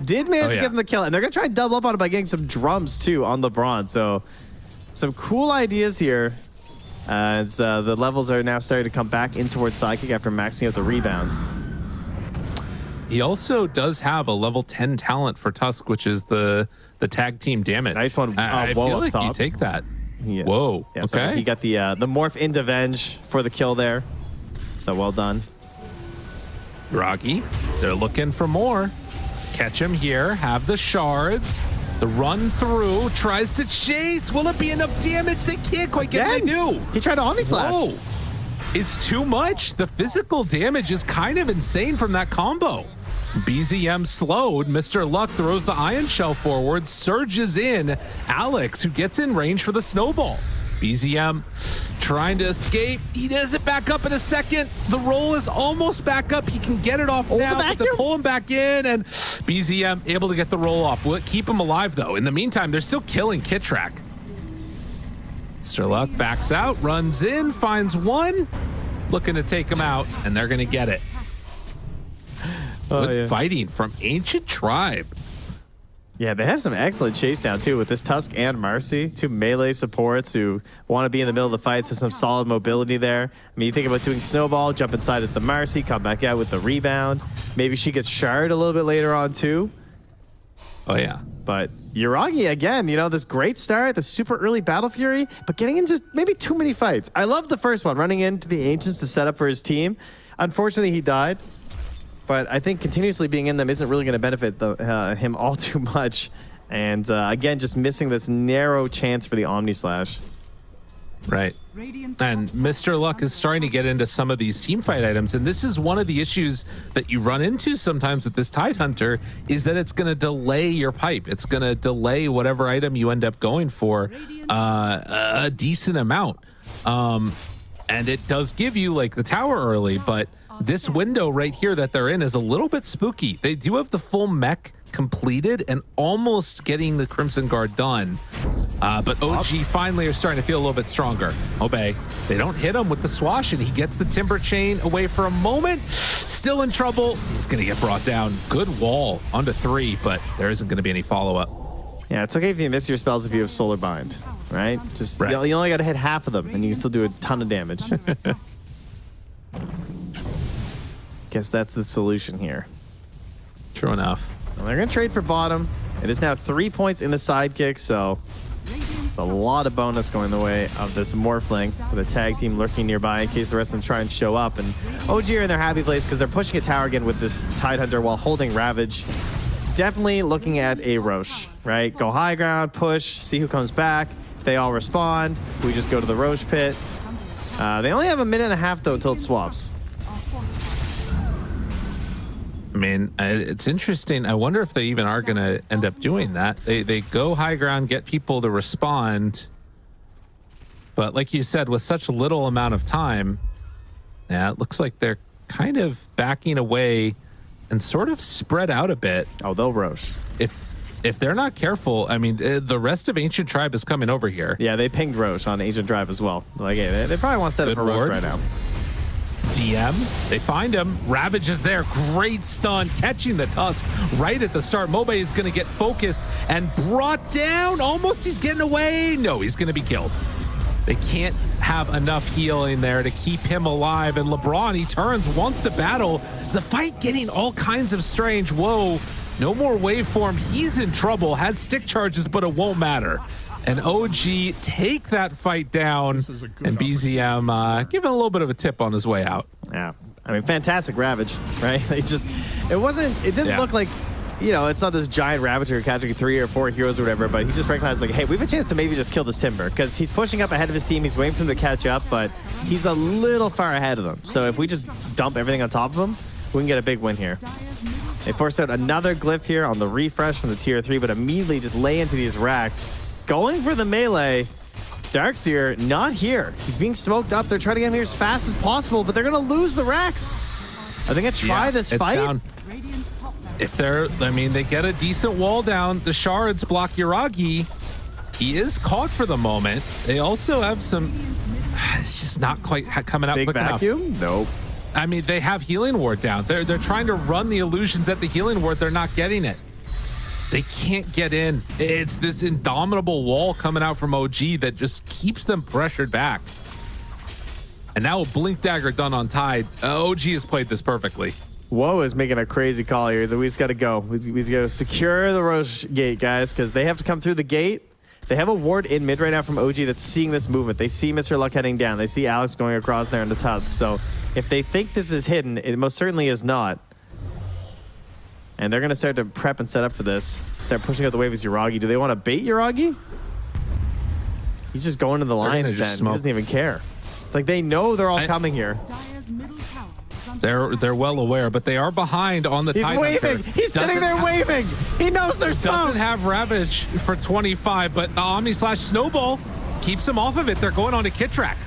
Did manage to get them the kill, and they're going to try and double up on it by getting some drums too on LeBron. So some cool ideas here. As the levels are now starting to come back in towards Sidekick after maxing out the rebound. He also does have a level 10 talent for Tusk, which is the tag team damage. Nice one. I feel like you take that. Yeah. Whoa. Yeah, okay. So he got the morph into Venge for the kill there. So well done. Rocky, they're looking for more. Catch him here. Have the shards. The run through, tries to chase. Will it be enough damage? They can't quite get it. They do. He tried to Omni Slash. Whoa. It's too much. The physical damage is kind of insane from that combo. BZM slowed. Mr. Luck throws the Ion Shell forward, surges in. Alex, who gets in range for the snowball. BZM trying to escape. He does it back up in a second. The roll is almost back up. He can get it off now, but they pull him back in, and BZM able to get the roll off. Will it keep him alive, though? In the meantime, they're still killing Kitrak. Mr. Luck backs out, runs in, finds one, looking to take him out, and they're going to get it. Good fighting from Ancient Tribe. Yeah, they have some excellent chase down too with this Tusk and Marcy, two melee supports who want to be in the middle of the fights, have some solid mobility there. I mean, you think about doing Snowball, jump inside at the Marcy, come back out with the rebound. Maybe she gets shard a little bit later on too. Oh yeah. But Yuragi again, this great start, the super early Battle Fury, but getting into maybe too many fights. I love the first one, running into the Ancients to set up for his team. Unfortunately, he died. But I think continuously being in them isn't really going to benefit him all too much. And again, just missing this narrow chance for the Omni Slash. Right. And Mr. Luck is starting to get into some of these team fight items. And this is one of the issues that you run into sometimes with this Tidehunter is that it's going to delay your pipe. It's going to delay whatever item you end up going for a decent amount. And it does give you like the tower early, but this window right here that they're in is a little bit spooky. They do have the full mech completed and almost getting the Crimson Guard done. But OG finally are starting to feel a little bit stronger. Obey. They don't hit him with the swash, and he gets the Timber Chain away for a moment. Still in trouble. He's going to get brought down. Good wall onto 3, but there isn't going to be any follow-up. Yeah, it's okay if you miss your spells if you have Solar Bind, right? Just you only got to hit half of them, and you can still do a ton of damage. Guess that's the solution here. True enough. Well, they're going to trade for bottom. It is now 3 points in the sidekick, so it's a lot of bonus going the way of this Morphling with a tag team lurking nearby in case the rest of them try and show up. And OG are in their happy place because they're pushing a tower again with this Tidehunter while holding Ravage. Definitely looking at a Roche, right? Go high ground, push, see who comes back. If they all respond, we just go to the Roche pit. They only have a minute and a half, though, until it swaps. I mean, it's interesting. I wonder if they even are going to end up doing that. They go high ground, get people to respond. But like you said, with such little amount of time, yeah, it looks like they're kind of backing away and sort of spread out a bit. Oh, they'll Roche. If they're not careful, I mean, the rest of Ancient Tribe is coming over here. Yeah, they pinged Roche on Ancient Tribe as well. Like, hey, they probably want to set up for Roche right now. DM, they find him. Ravage is there. Great stun, catching the Tusk right at the start. Mobe is going to get focused and brought down. Almost he's getting away. No, he's going to be killed. They can't have enough healing there to keep him alive. And LeBron, he turns, wants to battle. The fight getting all kinds of strange. Whoa, no more waveform. He's in trouble, has stick charges, but it won't matter. And OG take that fight down, and BZM give him a little bit of a tip on his way out. Yeah, I mean, fantastic Ravage, right? It didn't look like, you know, it's not this giant Ravager catching 3 or 4 heroes or whatever, but he just recognized, like, hey, we have a chance to maybe just kill this Timber, because he's pushing up ahead of his team. He's waiting for him to catch up, but he's a little far ahead of them. So if we just dump everything on top of him, we can get a big win here. They forced out another glyph here on the refresh from the tier 3, but immediately just lay into these racks. Going for the melee. Darkseer not here. He's being smoked up. They're trying to get him here as fast as possible, but they're going to lose the racks. Are they going to try this fight? Down. If they get a decent wall down. The shards block Yuragi. He is caught for the moment. They also have some... It's just not quite coming out big quick vacuum? enough. Nope. I mean, they have Healing Ward down. They're trying to run the illusions at the Healing Ward. They're not getting it. They can't get in. It's this indomitable wall coming out from OG that just keeps them pressured back. And now a Blink Dagger done on Tide. OG has played this perfectly. Woe is making a crazy call here. So we just got to go. We just got to secure the Roche gate, guys, because they have to come through the gate. They have a ward in mid right now from OG that's seeing this movement. They see Mr. Luck heading down. They see Alex going across there in the Tusk. So if they think this is hidden, it most certainly is not. And they're going to start to prep and set up for this. Start pushing out the wave as Yuragi. Do they want to bait Yuragi? He's just going to the lines then. He doesn't even care. It's like they know they're all coming here. They're well aware, but they are behind on the Tide. He's waving. He's sitting there waving. He knows they're smoked. Doesn't have Ravage for 25, but the Omni Slash Snowball keeps him off of it. They're going on to Kitrak.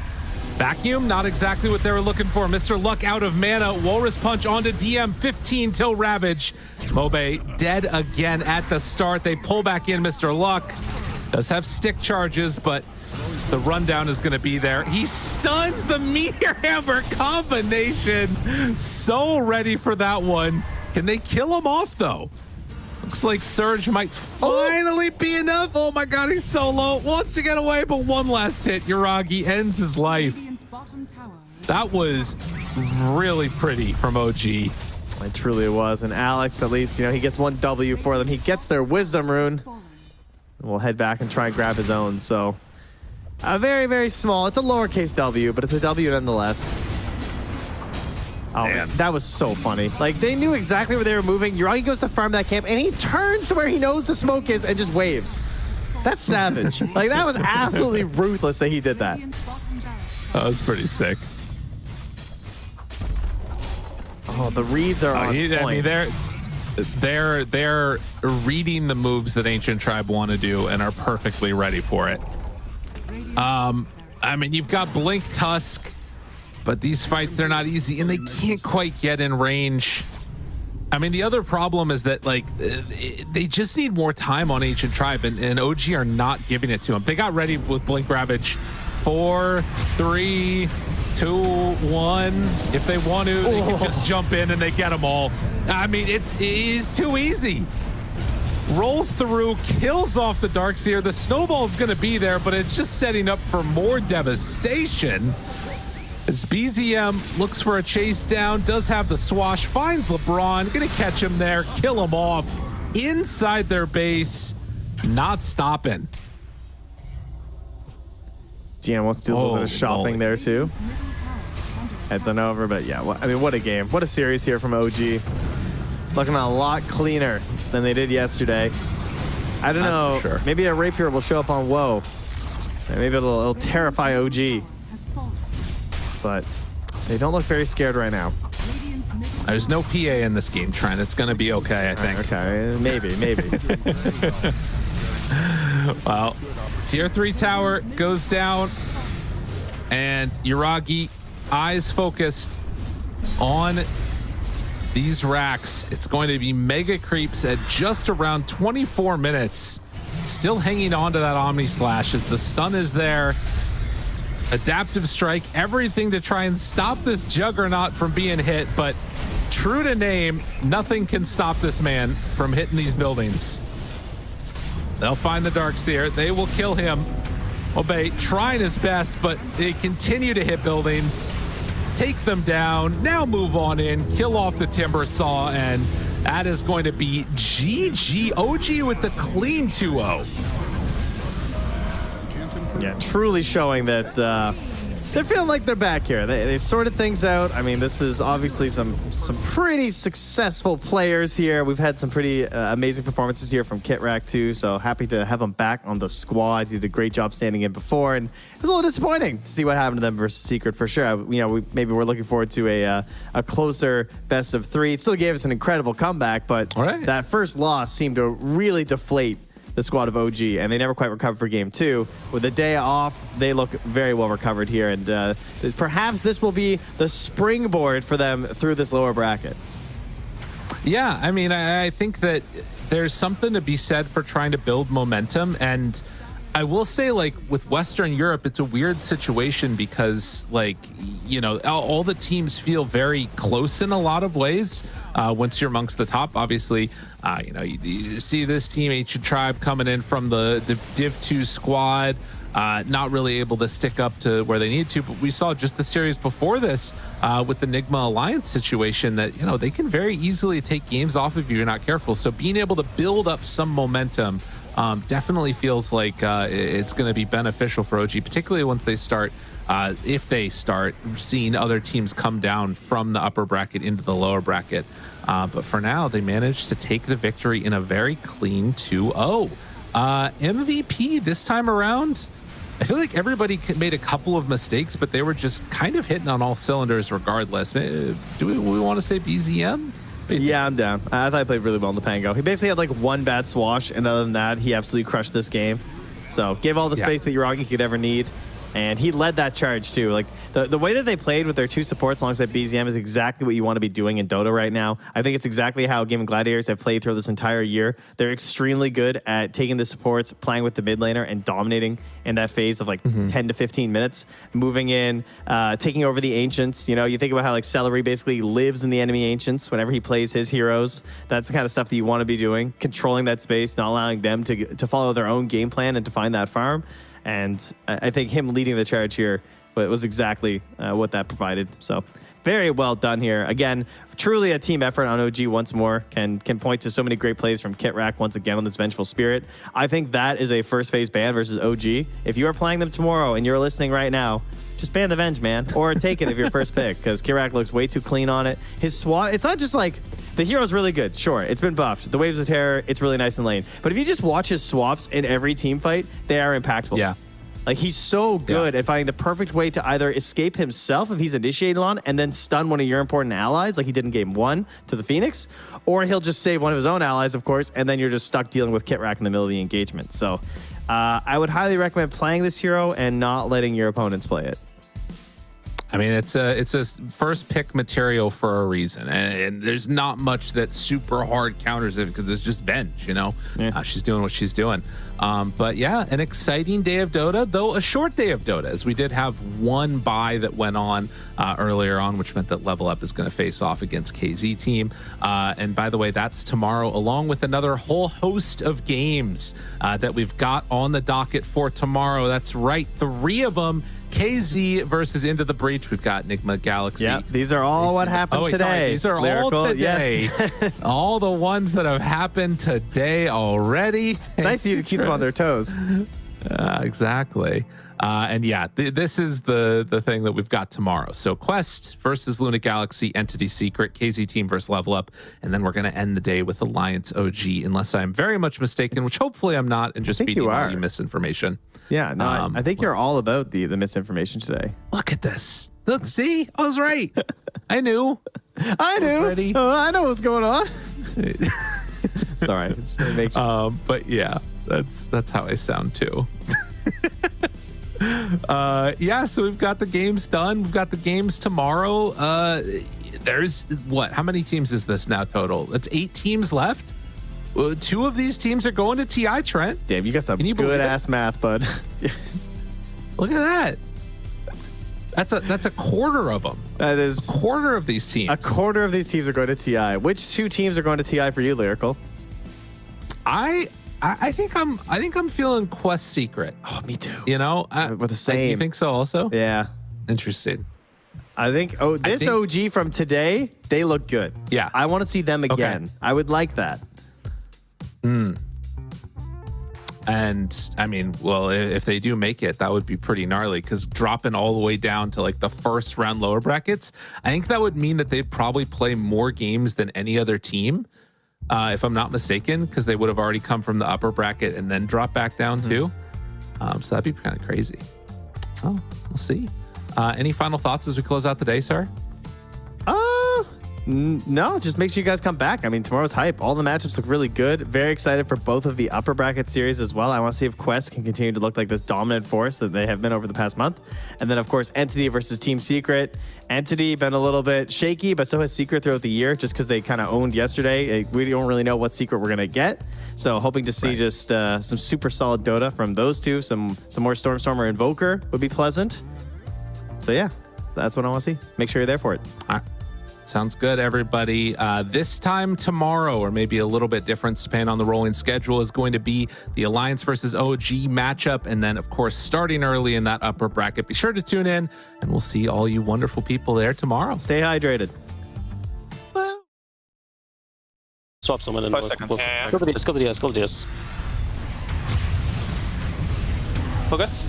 Vacuum, not exactly what they were looking for. Mr. Luck out of mana. Walrus Punch onto DM, 15 till Ravage. Mobe dead again at the start. They pull back in. Mr. Luck does have stick charges, but the rundown is going to be there. He stuns the Meteor Hammer combination. So ready for that one. Can they kill him off, though? Looks like Surge might finally be enough. Oh my god, he's so low. Wants to get away, but one last hit. Yuragi ends his life. That was really pretty from OG. It truly was. And Alex, at least, you know, he gets one W for them. He gets their Wisdom Rune. We'll head back and try and grab his own. So, a very, very small. It's a lowercase W, but it's a W nonetheless. Oh, man. That was so funny. Like, they knew exactly where they were moving. Yuragi goes to farm that camp, and he turns to where he knows the smoke is and just waves. That's savage. Like, that was absolutely ruthless that he did that. That was pretty sick. Oh, the reads are on point. I mean, they're reading the moves that Ancient Tribe want to do and are perfectly ready for it. I mean, you've got Blink Tusk, but these fights, they're not easy, and they can't quite get in range. I mean, the other problem is that, like, they just need more time on Ancient Tribe, and OG are not giving it to them. They got ready with Blink Ravage. 4, 3, 2, 1. If they want to, they can just jump in and they get them all. I mean, it is too easy. Rolls through, kills off the Darkseer. The snowball's going to be there, but it's just setting up for more devastation. As BZM looks for a chase down, does have the swash, finds LeBron, going to catch him there, kill him off inside their base, not stopping. GM wants to do a little bit of shopping there too. Heads on over, but yeah, I mean, what a game. What a series here from OG. Looking a lot cleaner than they did yesterday. I don't know. Sure. Maybe a rapier will show up on Woe. Maybe it'll terrify OG. But they don't look very scared right now. There's no PA in this game, Trent. It's going to be okay, I think. Okay, maybe. Well, tier 3 tower goes down, and Yuragi, eyes focused on these racks. It's going to be mega creeps at just around 24 minutes. Still hanging on to that Omni Slash as the stun is there. Adaptive strike, everything to try and stop this Juggernaut from being hit, but true to name, nothing can stop this man from hitting these buildings. They'll find the Darkseer. They will kill him. Obey trying his best, but they continue to hit buildings, take them down, now move on in, kill off the Timber Saw, and that is going to be GG. OG with the clean 2-0. Yeah, truly showing that they're feeling like they're back here. They've sorted things out. I mean, this is obviously some pretty successful players here. We've had some pretty amazing performances here from Kitrak too, so happy to have them back on the squad. He did a great job standing in before, and it was a little disappointing to see what happened to them versus Secret for sure. You know, maybe we're looking forward to a closer best of 3. It still gave us an incredible comeback, but that first loss seemed to really deflate the squad of OG, and they never quite recovered for game 2. With the day off, they look very well recovered here, and perhaps this will be the springboard for them through this lower bracket. Yeah, I mean, I think that there's something to be said for trying to build momentum, and I will say, like, with Western Europe, it's a weird situation because, like, you know, all the teams feel very close in a lot of ways. Once you're amongst the top, obviously, you know, you see this team, Ancient Tribe, coming in from the Div 2 squad, not really able to stick up to where they need to. But we saw just the series before this with the Nigma Alliance situation that, you know, they can very easily take games off of you if you're not careful. So being able to build up some momentum definitely feels like it's going to be beneficial for OG, particularly once they start, if they start seeing other teams come down from the upper bracket into the lower bracket. But for now, they managed to take the victory in a very clean 2-0. MVP this time around, I feel like everybody made a couple of mistakes, but they were just kind of hitting on all cylinders regardless. Do we want to say BZM? Yeah, I'm down. I thought he played really well in the Pango. He basically had like one bad swash, and other than that, he absolutely crushed this game. So gave all the space that Yuragi could ever need. And he led that charge too. Like the way that they played with their 2 supports alongside BZM is exactly what you want to be doing in Dota right now. I think it's exactly how Gaming Gladiators have played through this entire year. They're extremely good at taking the supports, playing with the mid laner, and dominating in that phase of like 10 to 15 minutes, moving in, taking over the Ancients. You know, you think about how like Celery basically lives in the enemy Ancients whenever he plays his heroes. That's the kind of stuff that you want to be doing, controlling that space, not allowing them to follow their own game plan and to find that farm. And I think him leading the charge here was exactly what that provided. So very well done here. Again, truly a team effort on OG once more. Can point to so many great plays from Kitrak once again on this Vengeful Spirit. I think that is a first phase ban versus OG. If you are playing them tomorrow and you're listening right now, just ban the Venge, man. Or take it if your first pick, because Kitrak looks way too clean on it. His SWAT, it's not just like... The hero's really good, sure. It's been buffed. The Waves of Terror, it's really nice in lane. But if you just watch his swaps in every team fight, they are impactful. Yeah. Like, he's so good at finding the perfect way to either escape himself if he's initiated on and then stun one of your important allies, like he did in game 1 to the Phoenix, or he'll just save one of his own allies, of course, and then you're just stuck dealing with Kitrak in the middle of the engagement. So I would highly recommend playing this hero and not letting your opponents play it. I mean, it's a first pick material for a reason, and there's not much that super hard counters it because it's just Venge, you know. Yeah. She's doing what she's doing. But yeah, an exciting day of Dota, though a short day of Dota, as we did have one bye that went on earlier on, which meant that Level Up is going to face off against KZ team. And by the way, that's tomorrow, along with another whole host of games that we've got on the docket for tomorrow. That's right, 3 of them. KZ versus Into the Breach. We've got Nigma Galaxy. Yeah, these are all what happened today. Sorry, these are Lyrical, all today. yes. All the ones that have happened today already. Nice of you to keep them on their toes. Exactly. And yeah, this is the thing that we've got tomorrow. So Quest versus Luna Galaxy, Entity Secret, KZ team versus Level Up, and then we're going to end the day with Alliance OG, unless I'm very much mistaken, which hopefully I'm not, and just feeding all you misinformation. Yeah, no, I think you're all about the misinformation today. Look at this. Look, see, I was right. I knew. I knew. I know what's going on. Sorry. But yeah, that's how I sound too. Yeah, so we've got the games done. We've got the games tomorrow. There's what? How many teams is this now total? It's 8 teams left. 2 of these teams are going to TI, Trent. Damn, you got some good ass math, bud. Look at that. That's a quarter of them. That is a quarter of these teams. A quarter of these teams are going to TI. Which 2 teams are going to TI for you, Lyrical? I think I'm feeling Quest Secret. Oh, me too. You know, we're the same. You think so also? Yeah. Interesting. I think OG from today, they look good. Yeah. I want to see them again. Okay. I would like that. And I mean, well, if they do make it, that would be pretty gnarly, because dropping all the way down to like the first round lower brackets, I think that would mean that they'd probably play more games than any other team, if I'm not mistaken, because they would have already come from the upper bracket and then drop back down too. So that'd be kind of crazy. Oh, we'll see. Any final thoughts as we close out the day, sir? No, just make sure you guys come back. I mean, tomorrow's hype. All the matchups look really good. Very excited for both of the upper bracket series as well. I want to see if Quest can continue to look like this dominant force that they have been over the past month. And then, of course, Entity versus Team Secret. Entity been a little bit shaky, but so has Secret throughout the year, just because they kind of owned yesterday. We don't really know what Secret we're going to get. So hoping to see just some super solid Dota from those two. Some more Stormstormer Invoker would be pleasant. So yeah, that's what I want to see. Make sure you're there for it. All right. Sounds good, everybody. This time tomorrow, or maybe a little bit different depending on the rolling schedule, is going to be the Alliance versus OG matchup. And then, of course, starting early in that upper bracket. Be sure to tune in, and we'll see all you wonderful people there tomorrow. Stay hydrated. Swap someone in. 5 seconds. Go to DS, go to DS, go to DS. Focus.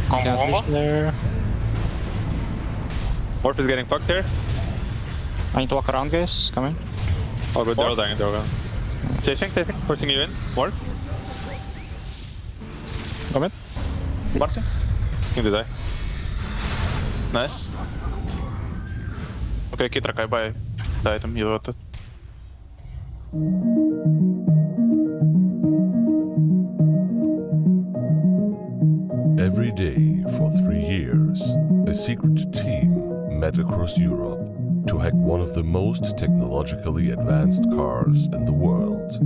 Combo. There. Morph is getting fucked here. I need to walk around, guys. Come in. Oh, good. They're all dying. They're all gone. Chasing, pushing you in. Morph. Come in. Marcy. Need to die. Nice. Okay, Kitra Kai by the item. You got it. Every day for 3 years, a secret team met across Europe to hack one of the most technologically advanced cars in the world.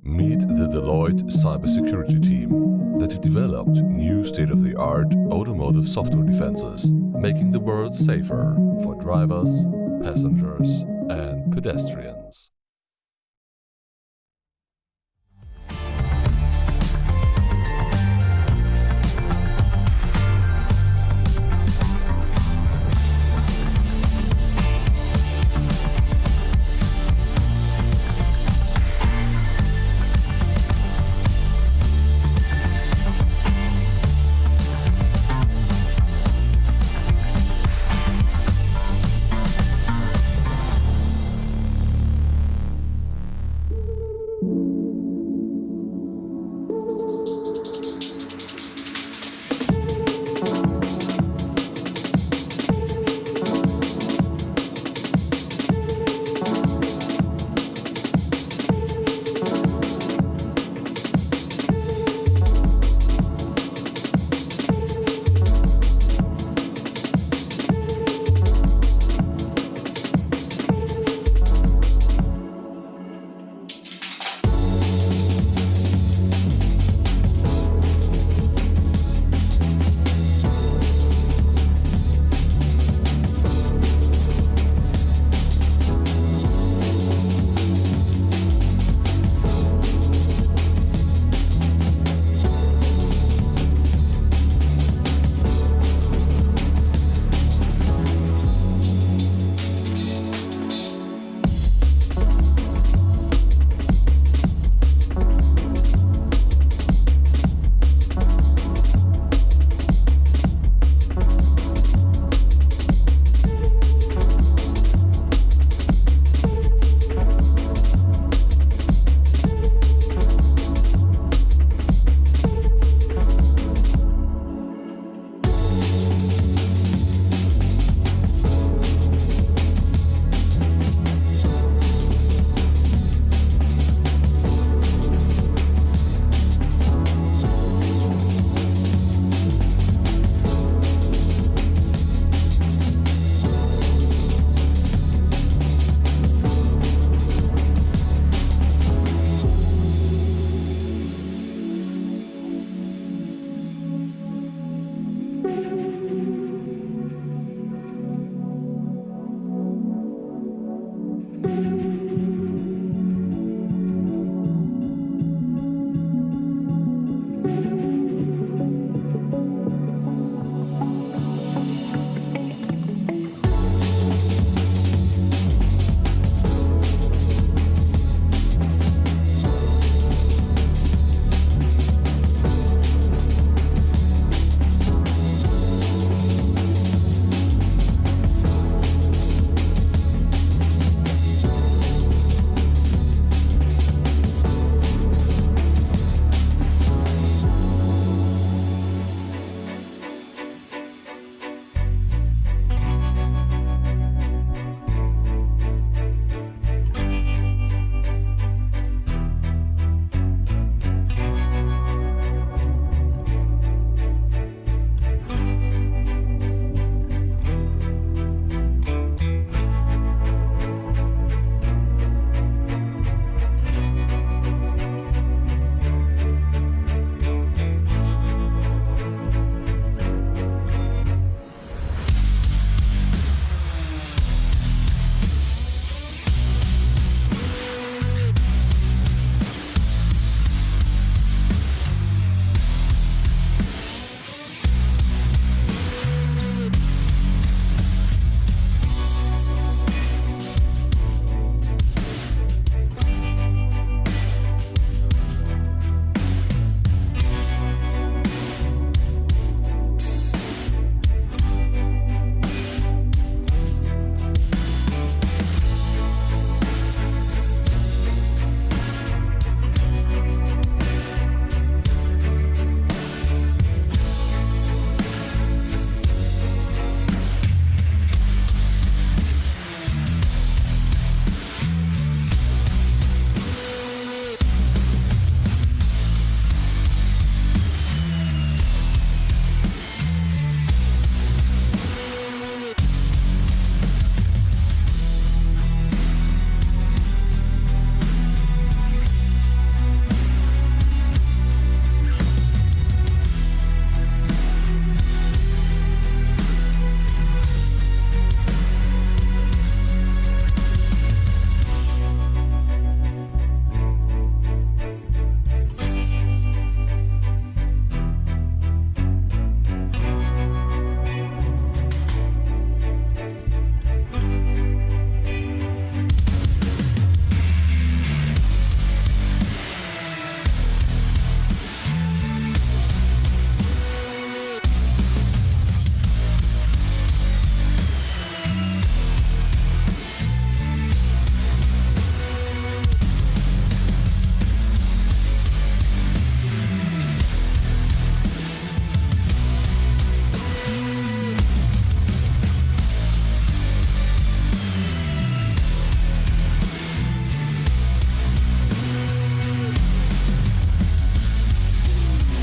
Meet the Deloitte cybersecurity team that developed new state-of-the-art automotive software defenses, making the world safer for drivers, passengers, and pedestrians.